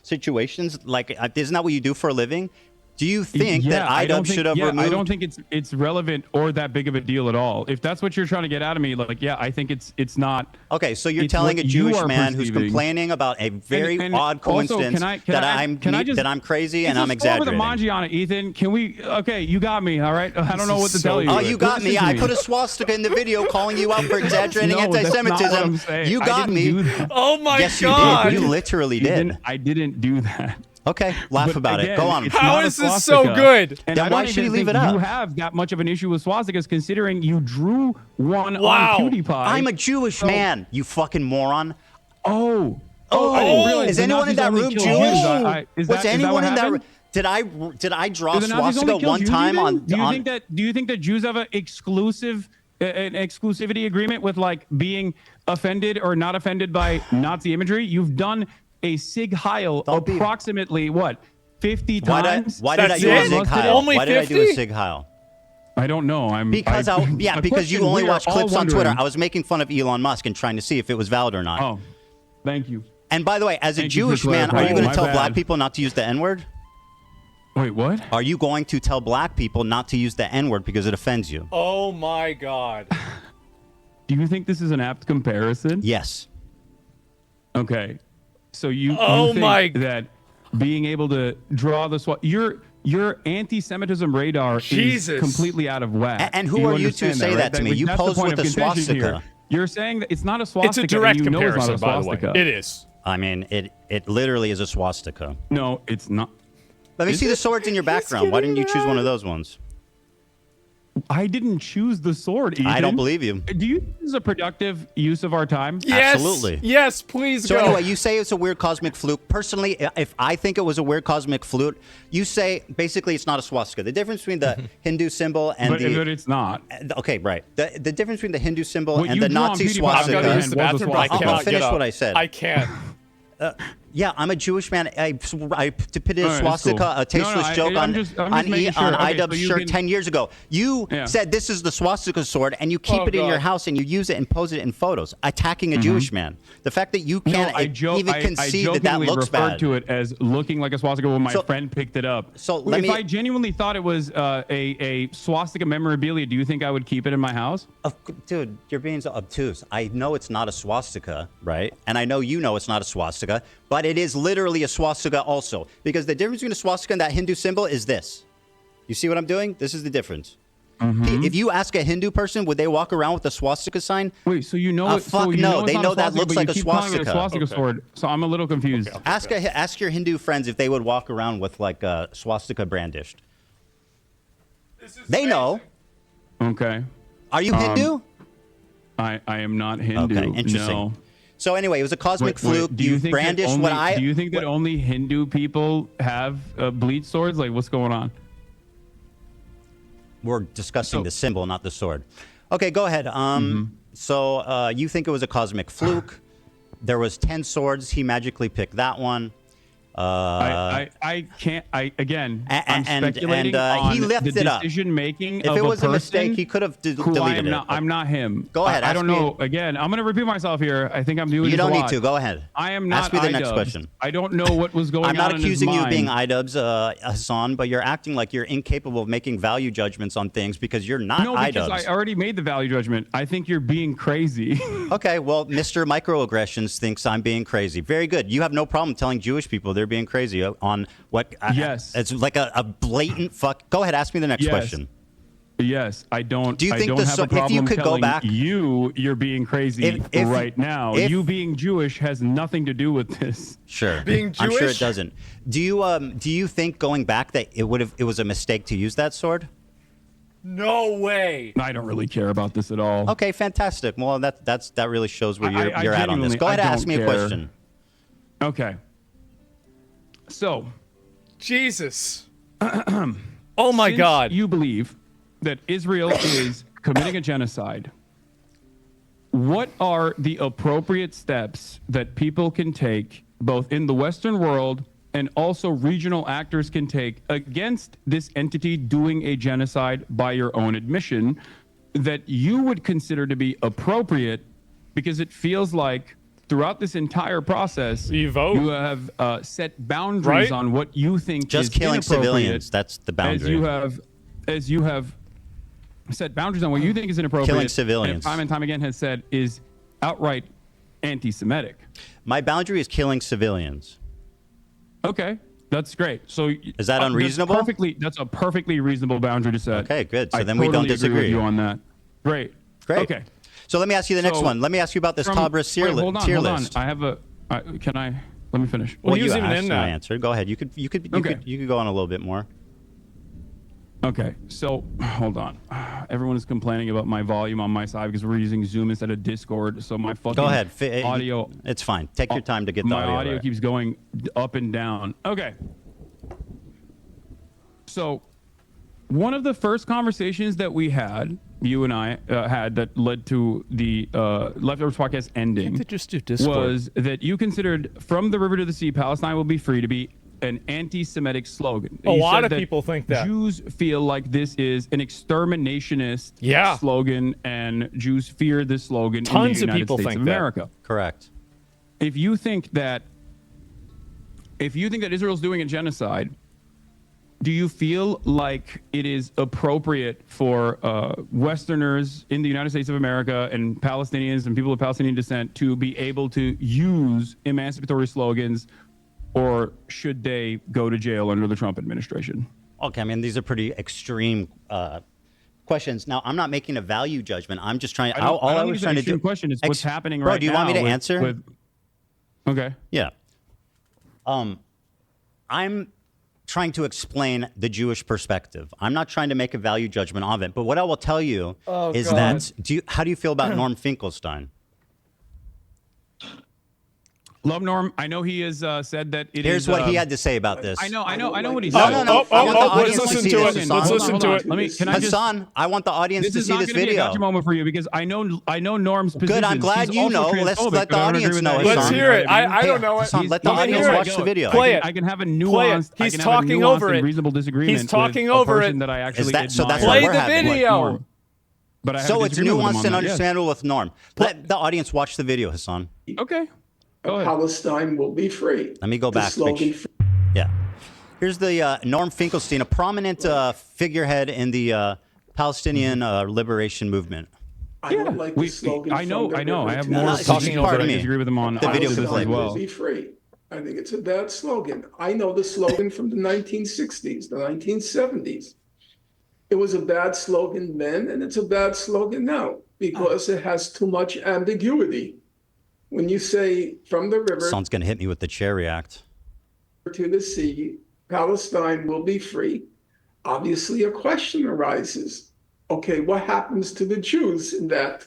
Speaker 3: situations like isn't that what you do for a living? Do you think that
Speaker 4: I don't
Speaker 3: iDubbbz
Speaker 4: think-
Speaker 3: should have
Speaker 4: yeah,
Speaker 3: removed?
Speaker 4: I don't think it's relevant or that big of a deal at all. If that's what you're trying to get out of me, like, yeah, I think it's not.
Speaker 3: Okay, so you're
Speaker 4: It's
Speaker 3: telling a
Speaker 4: what you
Speaker 3: Jewish
Speaker 4: are
Speaker 3: man who's
Speaker 4: perceiving.
Speaker 3: complaining about a very
Speaker 4: And
Speaker 3: odd
Speaker 4: also,
Speaker 3: coincidence that I'm crazy and I'm
Speaker 4: It's a score with a
Speaker 3: exaggerating.
Speaker 4: Manji on it, Ethan. Can we? Okay, you got me. All right. I don't know what to
Speaker 1: so
Speaker 4: tell you.
Speaker 3: Oh, you got
Speaker 4: Listen
Speaker 3: me.
Speaker 4: to
Speaker 3: I put a swastika in the video calling you out for exaggerating
Speaker 4: No, that's not what I'm
Speaker 3: anti-Semitism.
Speaker 4: saying.
Speaker 3: You
Speaker 4: I
Speaker 3: got
Speaker 4: didn't
Speaker 3: me.
Speaker 4: do that.
Speaker 1: Oh my
Speaker 3: Yes, you
Speaker 1: God!
Speaker 3: did. You literally did.
Speaker 4: I didn't do that.
Speaker 3: Okay, laugh
Speaker 4: But
Speaker 3: about it.
Speaker 4: again,
Speaker 3: Go on.
Speaker 4: it's
Speaker 1: How
Speaker 4: not a
Speaker 1: is this so
Speaker 4: swastika.
Speaker 1: good?
Speaker 4: And
Speaker 3: Then
Speaker 4: I
Speaker 3: why
Speaker 4: don't
Speaker 3: should he
Speaker 4: even
Speaker 3: leave
Speaker 4: think
Speaker 3: it up?
Speaker 4: You have that much of an issue with swastikas, considering you drew one
Speaker 1: Wow.
Speaker 4: on PewDiePie.
Speaker 3: I'm a Jewish man, you fucking moron.
Speaker 4: Oh.
Speaker 3: Oh,
Speaker 4: I didn't realize
Speaker 3: is
Speaker 4: the
Speaker 3: anyone in
Speaker 4: Nazis
Speaker 3: that
Speaker 4: only
Speaker 3: room
Speaker 4: killed
Speaker 3: Jewish?
Speaker 4: Jews.
Speaker 3: Was
Speaker 4: Is that
Speaker 3: anyone
Speaker 4: what
Speaker 3: in that room?
Speaker 4: happened?
Speaker 3: Did I draw
Speaker 4: Do the Nazis
Speaker 3: swastika
Speaker 4: only kill
Speaker 3: one
Speaker 4: Jews
Speaker 3: time
Speaker 4: even?
Speaker 3: on?
Speaker 4: Do you think that Jews have an exclusivity agreement with like being offended or not offended by Nazi imagery? You've done a Sig Heil
Speaker 3: Don't be-
Speaker 4: approximately what 50
Speaker 3: Why
Speaker 4: times.
Speaker 3: did I
Speaker 1: That's
Speaker 3: do a
Speaker 1: it?
Speaker 3: Sig Heil?
Speaker 1: Only
Speaker 3: Why did I do a
Speaker 1: 50?
Speaker 3: Sig Heil?
Speaker 4: I don't know.
Speaker 3: Because because you
Speaker 4: question
Speaker 3: only
Speaker 4: we are
Speaker 3: watch
Speaker 4: all
Speaker 3: clips on Twitter.
Speaker 4: wondering-
Speaker 3: I was making fun of Elon Musk and trying to see if it was valid or not.
Speaker 4: Oh, thank you.
Speaker 3: And by the way, as a
Speaker 4: Thank you for
Speaker 3: Jewish man, are you
Speaker 4: clarifying.
Speaker 3: going to
Speaker 4: My
Speaker 3: tell
Speaker 4: bad.
Speaker 3: black people not to use the N-word?
Speaker 4: Wait, what?
Speaker 3: Are you going to tell black people not to use the N-word because it offends you?
Speaker 1: Oh my God!
Speaker 4: Do you think this is an apt comparison?
Speaker 3: Yes.
Speaker 4: Okay. So you
Speaker 1: Oh
Speaker 4: think
Speaker 1: my-
Speaker 4: that being able to draw the SWAT, your anti-Semitism radar
Speaker 1: Jesus.
Speaker 4: is completely out of whack.
Speaker 3: And who
Speaker 4: Do you
Speaker 3: are you to
Speaker 4: understand
Speaker 3: say that to me?
Speaker 4: like,
Speaker 3: You
Speaker 4: that's the
Speaker 3: pose
Speaker 4: point
Speaker 3: with
Speaker 4: of
Speaker 3: a
Speaker 4: contention
Speaker 3: swastika.
Speaker 4: here. You're saying that it's not a
Speaker 1: It's
Speaker 4: swastika.
Speaker 1: a direct
Speaker 4: and you know it's not
Speaker 1: comparison,
Speaker 4: a
Speaker 1: by the way.
Speaker 4: swastika.
Speaker 1: It is.
Speaker 3: I mean, it literally is a swastika.
Speaker 4: No, it's not.
Speaker 3: Let me
Speaker 4: Is
Speaker 3: see the
Speaker 4: it?
Speaker 3: swords in your background. Why didn't you choose one of those ones?
Speaker 4: I didn't choose the sword, Ethan.
Speaker 3: I don't believe you.
Speaker 4: Do you think this is a productive use of our time?
Speaker 1: Yes.
Speaker 3: Absolutely.
Speaker 1: Yes, please
Speaker 3: So
Speaker 1: go.
Speaker 3: anyway, you say it's a weird cosmic fluke. Personally, if I think it was a weird cosmic fluke, you say basically it's not a swastika. The difference between the Hindu symbol and
Speaker 4: But it's not.
Speaker 3: okay, right. The difference between the Hindu symbol
Speaker 4: What
Speaker 3: and
Speaker 4: you
Speaker 3: the
Speaker 4: drew on
Speaker 3: Nazi
Speaker 4: PewDiePie,
Speaker 1: I've
Speaker 3: swastika.
Speaker 1: got to
Speaker 4: Swastika
Speaker 1: use the
Speaker 4: was a
Speaker 1: bathroom, but I
Speaker 4: swastika.
Speaker 1: cannot
Speaker 3: I'll finish
Speaker 1: get up.
Speaker 3: what I said.
Speaker 1: I can't.
Speaker 3: Yeah, I'm a Jewish man. I depicted a
Speaker 4: All right, that's
Speaker 3: swastika,
Speaker 4: cool.
Speaker 3: a tasteless
Speaker 4: No,
Speaker 3: joke
Speaker 4: I'm just making sure.
Speaker 3: on
Speaker 4: Okay,
Speaker 3: iDubbbz
Speaker 4: so you
Speaker 3: shirt
Speaker 4: can-
Speaker 3: 10 years ago. You
Speaker 4: Yeah.
Speaker 3: said this is the swastika sword, and you keep
Speaker 1: Oh,
Speaker 3: it in your
Speaker 1: God.
Speaker 3: house and you use it and pose it in photos, attacking a Jewish man. The fact that you
Speaker 4: No,
Speaker 3: can't
Speaker 4: I
Speaker 3: even concede that
Speaker 4: jokingly
Speaker 3: looks
Speaker 4: referred
Speaker 3: bad.
Speaker 4: to it as looking like a swastika when my
Speaker 3: So-
Speaker 4: friend picked it up.
Speaker 3: so let
Speaker 4: if
Speaker 3: me-
Speaker 4: I genuinely thought it was a swastika memorabilia, do you think I would keep it in my house?
Speaker 3: Dude, you're being so obtuse. I know it's not a swastika, right? And I know you know it's not a swastika, but it is literally a swastika also. Because the difference between a swastika and that Hindu symbol is this. You see what I'm doing? This is the difference.
Speaker 4: Mm-hmm.
Speaker 3: If you ask a Hindu person, would they walk around with a swastika sign?
Speaker 4: Wait, so you know it?
Speaker 3: fuck
Speaker 4: so you
Speaker 3: no,
Speaker 4: know it's
Speaker 3: they
Speaker 4: not
Speaker 3: know
Speaker 4: a
Speaker 3: that
Speaker 4: swastika,
Speaker 3: looks
Speaker 4: but
Speaker 3: like
Speaker 4: you
Speaker 3: a
Speaker 4: keep calling it
Speaker 3: swastika.
Speaker 4: swastika
Speaker 1: Okay.
Speaker 4: sword. So I'm a little confused.
Speaker 3: Ask your Hindu friends if they would walk around with like a swastika brandished. They know.
Speaker 4: Okay.
Speaker 3: Are you Hindu?
Speaker 4: I am not Hindu.
Speaker 3: Okay, interesting.
Speaker 4: No.
Speaker 3: So anyway, it was a cosmic
Speaker 4: Wait,
Speaker 3: fluke.
Speaker 4: do you
Speaker 3: You
Speaker 4: think that
Speaker 3: brandished
Speaker 4: only,
Speaker 3: what I.
Speaker 4: Do you think that only Hindu people have bleach swords? Like, what's going on?
Speaker 3: We're discussing
Speaker 4: So-
Speaker 3: the symbol, not the sword. Okay, go ahead. So you think it was a cosmic fluke? There was 10 swords. He magically picked that one.
Speaker 4: I can't. I'm
Speaker 3: and
Speaker 4: speculating
Speaker 3: he
Speaker 4: on
Speaker 3: left
Speaker 4: the
Speaker 3: it up.
Speaker 4: decision making
Speaker 3: If
Speaker 4: of
Speaker 3: it was a
Speaker 4: person
Speaker 3: mistake, he could have
Speaker 4: who
Speaker 3: deleted it.
Speaker 4: I'm not him.
Speaker 3: Go ahead,
Speaker 4: I
Speaker 3: ask
Speaker 4: don't
Speaker 3: me-
Speaker 4: know. Again, I'm going to repeat myself here. I think I'm doing.
Speaker 3: You
Speaker 4: this
Speaker 3: don't
Speaker 4: a
Speaker 3: need
Speaker 4: lot.
Speaker 3: to. Go ahead.
Speaker 4: I am not.
Speaker 3: Ask me the next
Speaker 4: iDubbbz.
Speaker 3: question.
Speaker 4: I don't know what was going on.
Speaker 3: I'm not
Speaker 4: in his
Speaker 3: accusing you of being
Speaker 4: mind.
Speaker 3: iDubbbz, Hassan, but you're acting like you're incapable of making value judgments on things because you're not
Speaker 4: No, because
Speaker 3: iDubbbz.
Speaker 4: I already made the value judgment. I think you're being crazy.
Speaker 3: Okay, well, Mr. Microaggressions thinks I'm being crazy. Very good. You have no problem telling Jewish people they're being crazy on what?
Speaker 4: Yes.
Speaker 3: It's like a blatant fuck. Go ahead, ask me the next
Speaker 4: Yes.
Speaker 3: question.
Speaker 4: Yes, I don't.
Speaker 3: Do you
Speaker 4: I
Speaker 3: think
Speaker 4: don't
Speaker 3: the
Speaker 4: have
Speaker 3: so-
Speaker 4: a
Speaker 3: if you
Speaker 4: problem
Speaker 3: could go
Speaker 4: telling
Speaker 3: back-
Speaker 4: you're being crazy
Speaker 3: If-
Speaker 4: right now.
Speaker 3: if-
Speaker 4: You being Jewish has nothing to do with this.
Speaker 3: Sure.
Speaker 1: Being
Speaker 3: I'm sure it
Speaker 1: Jewish?
Speaker 3: doesn't. Do you think going back that it was a mistake to use that sword?
Speaker 1: No way.
Speaker 4: I don't really care about this at all.
Speaker 3: Okay, fantastic. Well, that really shows where
Speaker 4: I
Speaker 3: you're at on this.
Speaker 4: genuinely-
Speaker 3: Go ahead and
Speaker 4: I
Speaker 3: ask me
Speaker 4: don't
Speaker 3: a
Speaker 4: care.
Speaker 3: question.
Speaker 4: Okay. So,
Speaker 1: Jesus. Oh my
Speaker 4: since
Speaker 1: God.
Speaker 4: you believe that Israel is committing a genocide, what are the appropriate steps that people can take, both in the Western world and also regional actors can take against this entity doing a genocide by your own admission, that you would consider to be appropriate? Because it feels like throughout this entire process,
Speaker 1: You vote.
Speaker 4: you have set boundaries
Speaker 1: Right?
Speaker 4: on what you think
Speaker 3: Just
Speaker 4: is
Speaker 3: killing
Speaker 4: inappropriate,
Speaker 3: civilians. That's the boundary.
Speaker 4: as you have set boundaries on what you think is inappropriate.
Speaker 3: Killing civilians.
Speaker 4: And time and time again has said is outright anti-Semitic.
Speaker 3: My boundary is killing civilians.
Speaker 4: Okay, that's great. So
Speaker 3: Is that unreasonable?
Speaker 4: That's a perfectly reasonable boundary to set.
Speaker 3: Okay, good. So
Speaker 4: I
Speaker 3: then we don't
Speaker 4: totally agree with
Speaker 3: disagree.
Speaker 4: you on that. Great.
Speaker 3: Great.
Speaker 4: Okay.
Speaker 3: So let me ask you the next
Speaker 4: So,
Speaker 3: one. Let me ask you about this Tabris tier,
Speaker 4: wait, hold on,
Speaker 3: tier
Speaker 4: hold
Speaker 3: list.
Speaker 4: on. I have a. Can I? Let me finish.
Speaker 1: Well, he
Speaker 3: you
Speaker 1: was even
Speaker 3: asked
Speaker 1: in
Speaker 3: and I
Speaker 1: that.
Speaker 3: answered. Go ahead. You could
Speaker 4: Okay.
Speaker 3: go on a little bit more.
Speaker 4: Okay, so hold on. Everyone is complaining about my volume on my side because we're using Zoom instead of Discord. So my fucking
Speaker 3: Go ahead.
Speaker 4: audio.
Speaker 3: It's fine. Take your time to get the
Speaker 4: My
Speaker 3: audio.
Speaker 4: audio
Speaker 3: right.
Speaker 4: keeps going up and down. Okay. So, one of the first conversations that we had, you and I had, that led to the Leftovers podcast ending,
Speaker 1: To just do Discord.
Speaker 4: was that you considered "From the River to the Sea, Palestine will be free" to be an anti-Semitic slogan.
Speaker 1: A
Speaker 4: You
Speaker 1: lot
Speaker 4: said
Speaker 1: of
Speaker 4: that
Speaker 1: people think that.
Speaker 4: Jews feel like this is an exterminationist
Speaker 1: Yeah.
Speaker 4: slogan, and Jews fear this slogan
Speaker 1: Tons
Speaker 4: in
Speaker 1: of
Speaker 4: the United
Speaker 1: people
Speaker 4: States
Speaker 1: think
Speaker 4: of
Speaker 1: that.
Speaker 4: America.
Speaker 3: Correct.
Speaker 4: If you think that Israel's doing a genocide, do you feel like it is appropriate for Westerners in the United States of America and Palestinians and people of Palestinian descent to be able to use emancipatory slogans, or should they go to jail under the Trump administration?
Speaker 3: Okay. I mean, these are pretty extreme questions. Now, I'm not making a value judgment. I'm just trying. All I was trying to do.
Speaker 4: Question is what's happening
Speaker 3: Bro,
Speaker 4: right now.
Speaker 3: do you want me to
Speaker 4: with-
Speaker 3: answer?
Speaker 4: with- okay.
Speaker 3: Yeah. I'm trying to explain the Jewish perspective. I'm not trying to make a value judgment of it. But what I will tell you is
Speaker 1: God.
Speaker 3: that how do you feel about Norm Finkelstein?
Speaker 4: Love Norm. I know he has said that it is.
Speaker 3: Here's what he had to say about this.
Speaker 4: I know what he
Speaker 3: No,
Speaker 4: said.
Speaker 3: no. I want the
Speaker 1: let's
Speaker 3: audience to
Speaker 1: listen
Speaker 3: see
Speaker 1: to
Speaker 3: this,
Speaker 1: it.
Speaker 3: Hassan.
Speaker 1: Let's listen
Speaker 4: Hold
Speaker 1: to
Speaker 4: on.
Speaker 1: it.
Speaker 4: Let me. Can I just?
Speaker 3: Hassan, I want the audience
Speaker 4: This
Speaker 3: to
Speaker 4: is
Speaker 3: see
Speaker 4: not
Speaker 3: this
Speaker 4: going to be a
Speaker 3: video.
Speaker 4: gotcha moment for you because I know Norm's position.
Speaker 3: Good, I'm glad
Speaker 4: He's
Speaker 3: you
Speaker 4: also
Speaker 3: know. Let's
Speaker 4: transphobic,
Speaker 3: let the
Speaker 4: but I don't
Speaker 3: audience
Speaker 4: agree with
Speaker 3: know,
Speaker 4: that.
Speaker 3: Hassan.
Speaker 1: Let's hear it. I don't know it.
Speaker 3: Hassan, let the
Speaker 1: Let me
Speaker 3: audience
Speaker 1: hear it.
Speaker 3: watch the video.
Speaker 1: Play it.
Speaker 4: I can have a
Speaker 1: Play it.
Speaker 4: nuanced.
Speaker 1: He's
Speaker 4: I can
Speaker 1: talking
Speaker 4: have a nuanced
Speaker 1: over
Speaker 4: and
Speaker 1: it.
Speaker 4: reasonable disagreement.
Speaker 1: He's talking
Speaker 4: with
Speaker 1: over
Speaker 4: a person
Speaker 1: it.
Speaker 4: that I actually
Speaker 3: Is that so? That's
Speaker 4: admire.
Speaker 3: what we're
Speaker 1: Play the
Speaker 3: having.
Speaker 4: Like
Speaker 1: video.
Speaker 4: Norm. But I have
Speaker 3: So
Speaker 4: a
Speaker 3: it's
Speaker 4: disagreement with him
Speaker 3: nuanced
Speaker 4: on
Speaker 3: and
Speaker 4: that, yes.
Speaker 3: understandable with Norm. Let the audience watch the video, Hassan.
Speaker 4: Okay. Go ahead.
Speaker 5: Palestine will be free.
Speaker 3: Let me go
Speaker 5: The
Speaker 3: back.
Speaker 5: slogan
Speaker 3: Yeah. Here's the Norm Finkelstein, a prominent figurehead in the Palestinian liberation movement.
Speaker 5: I don't like the slogan.
Speaker 4: I know.
Speaker 5: from the
Speaker 4: I
Speaker 5: river
Speaker 4: have
Speaker 5: to
Speaker 4: more.
Speaker 5: the
Speaker 3: No,
Speaker 5: sea.
Speaker 1: talking over
Speaker 3: pardon
Speaker 1: it.
Speaker 3: me.
Speaker 4: I disagree with him on
Speaker 3: The video
Speaker 4: this
Speaker 3: was
Speaker 4: as
Speaker 3: like-
Speaker 4: well.
Speaker 5: Will be free. I think it's a bad slogan. I know the slogan from the 1960s, the 1970s. It was a bad slogan then, and it's a bad slogan now because it has too much ambiguity. When you say from the river
Speaker 3: Someone's going to hit me with the Cherry Act.
Speaker 5: to the sea, Palestine will be free, obviously a question arises. Okay, what happens to the Jews in that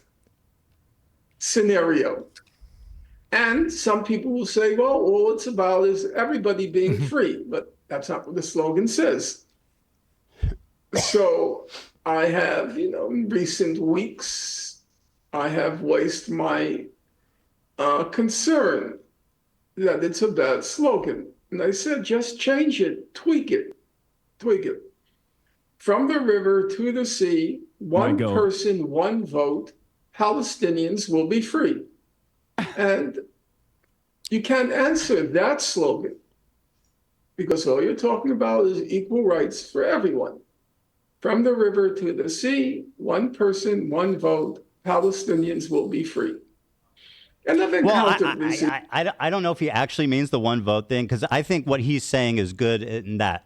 Speaker 5: scenario? And some people will say, well, all it's about is everybody being free, but that's not what the slogan says. So I have, in recent weeks, I have voiced my concern that it's a bad slogan. And I said, just change it, tweak it. From the river to the sea, one
Speaker 4: go.
Speaker 5: person, one vote, Palestinians will be free. And you can't answer that slogan because all you're talking about is equal rights for everyone. From the river to the sea, one person, one vote, Palestinians will be free. And I've
Speaker 3: Well,
Speaker 5: encountered this.
Speaker 3: I don't know if he actually means the one vote thing, because I think what he's saying is good in that.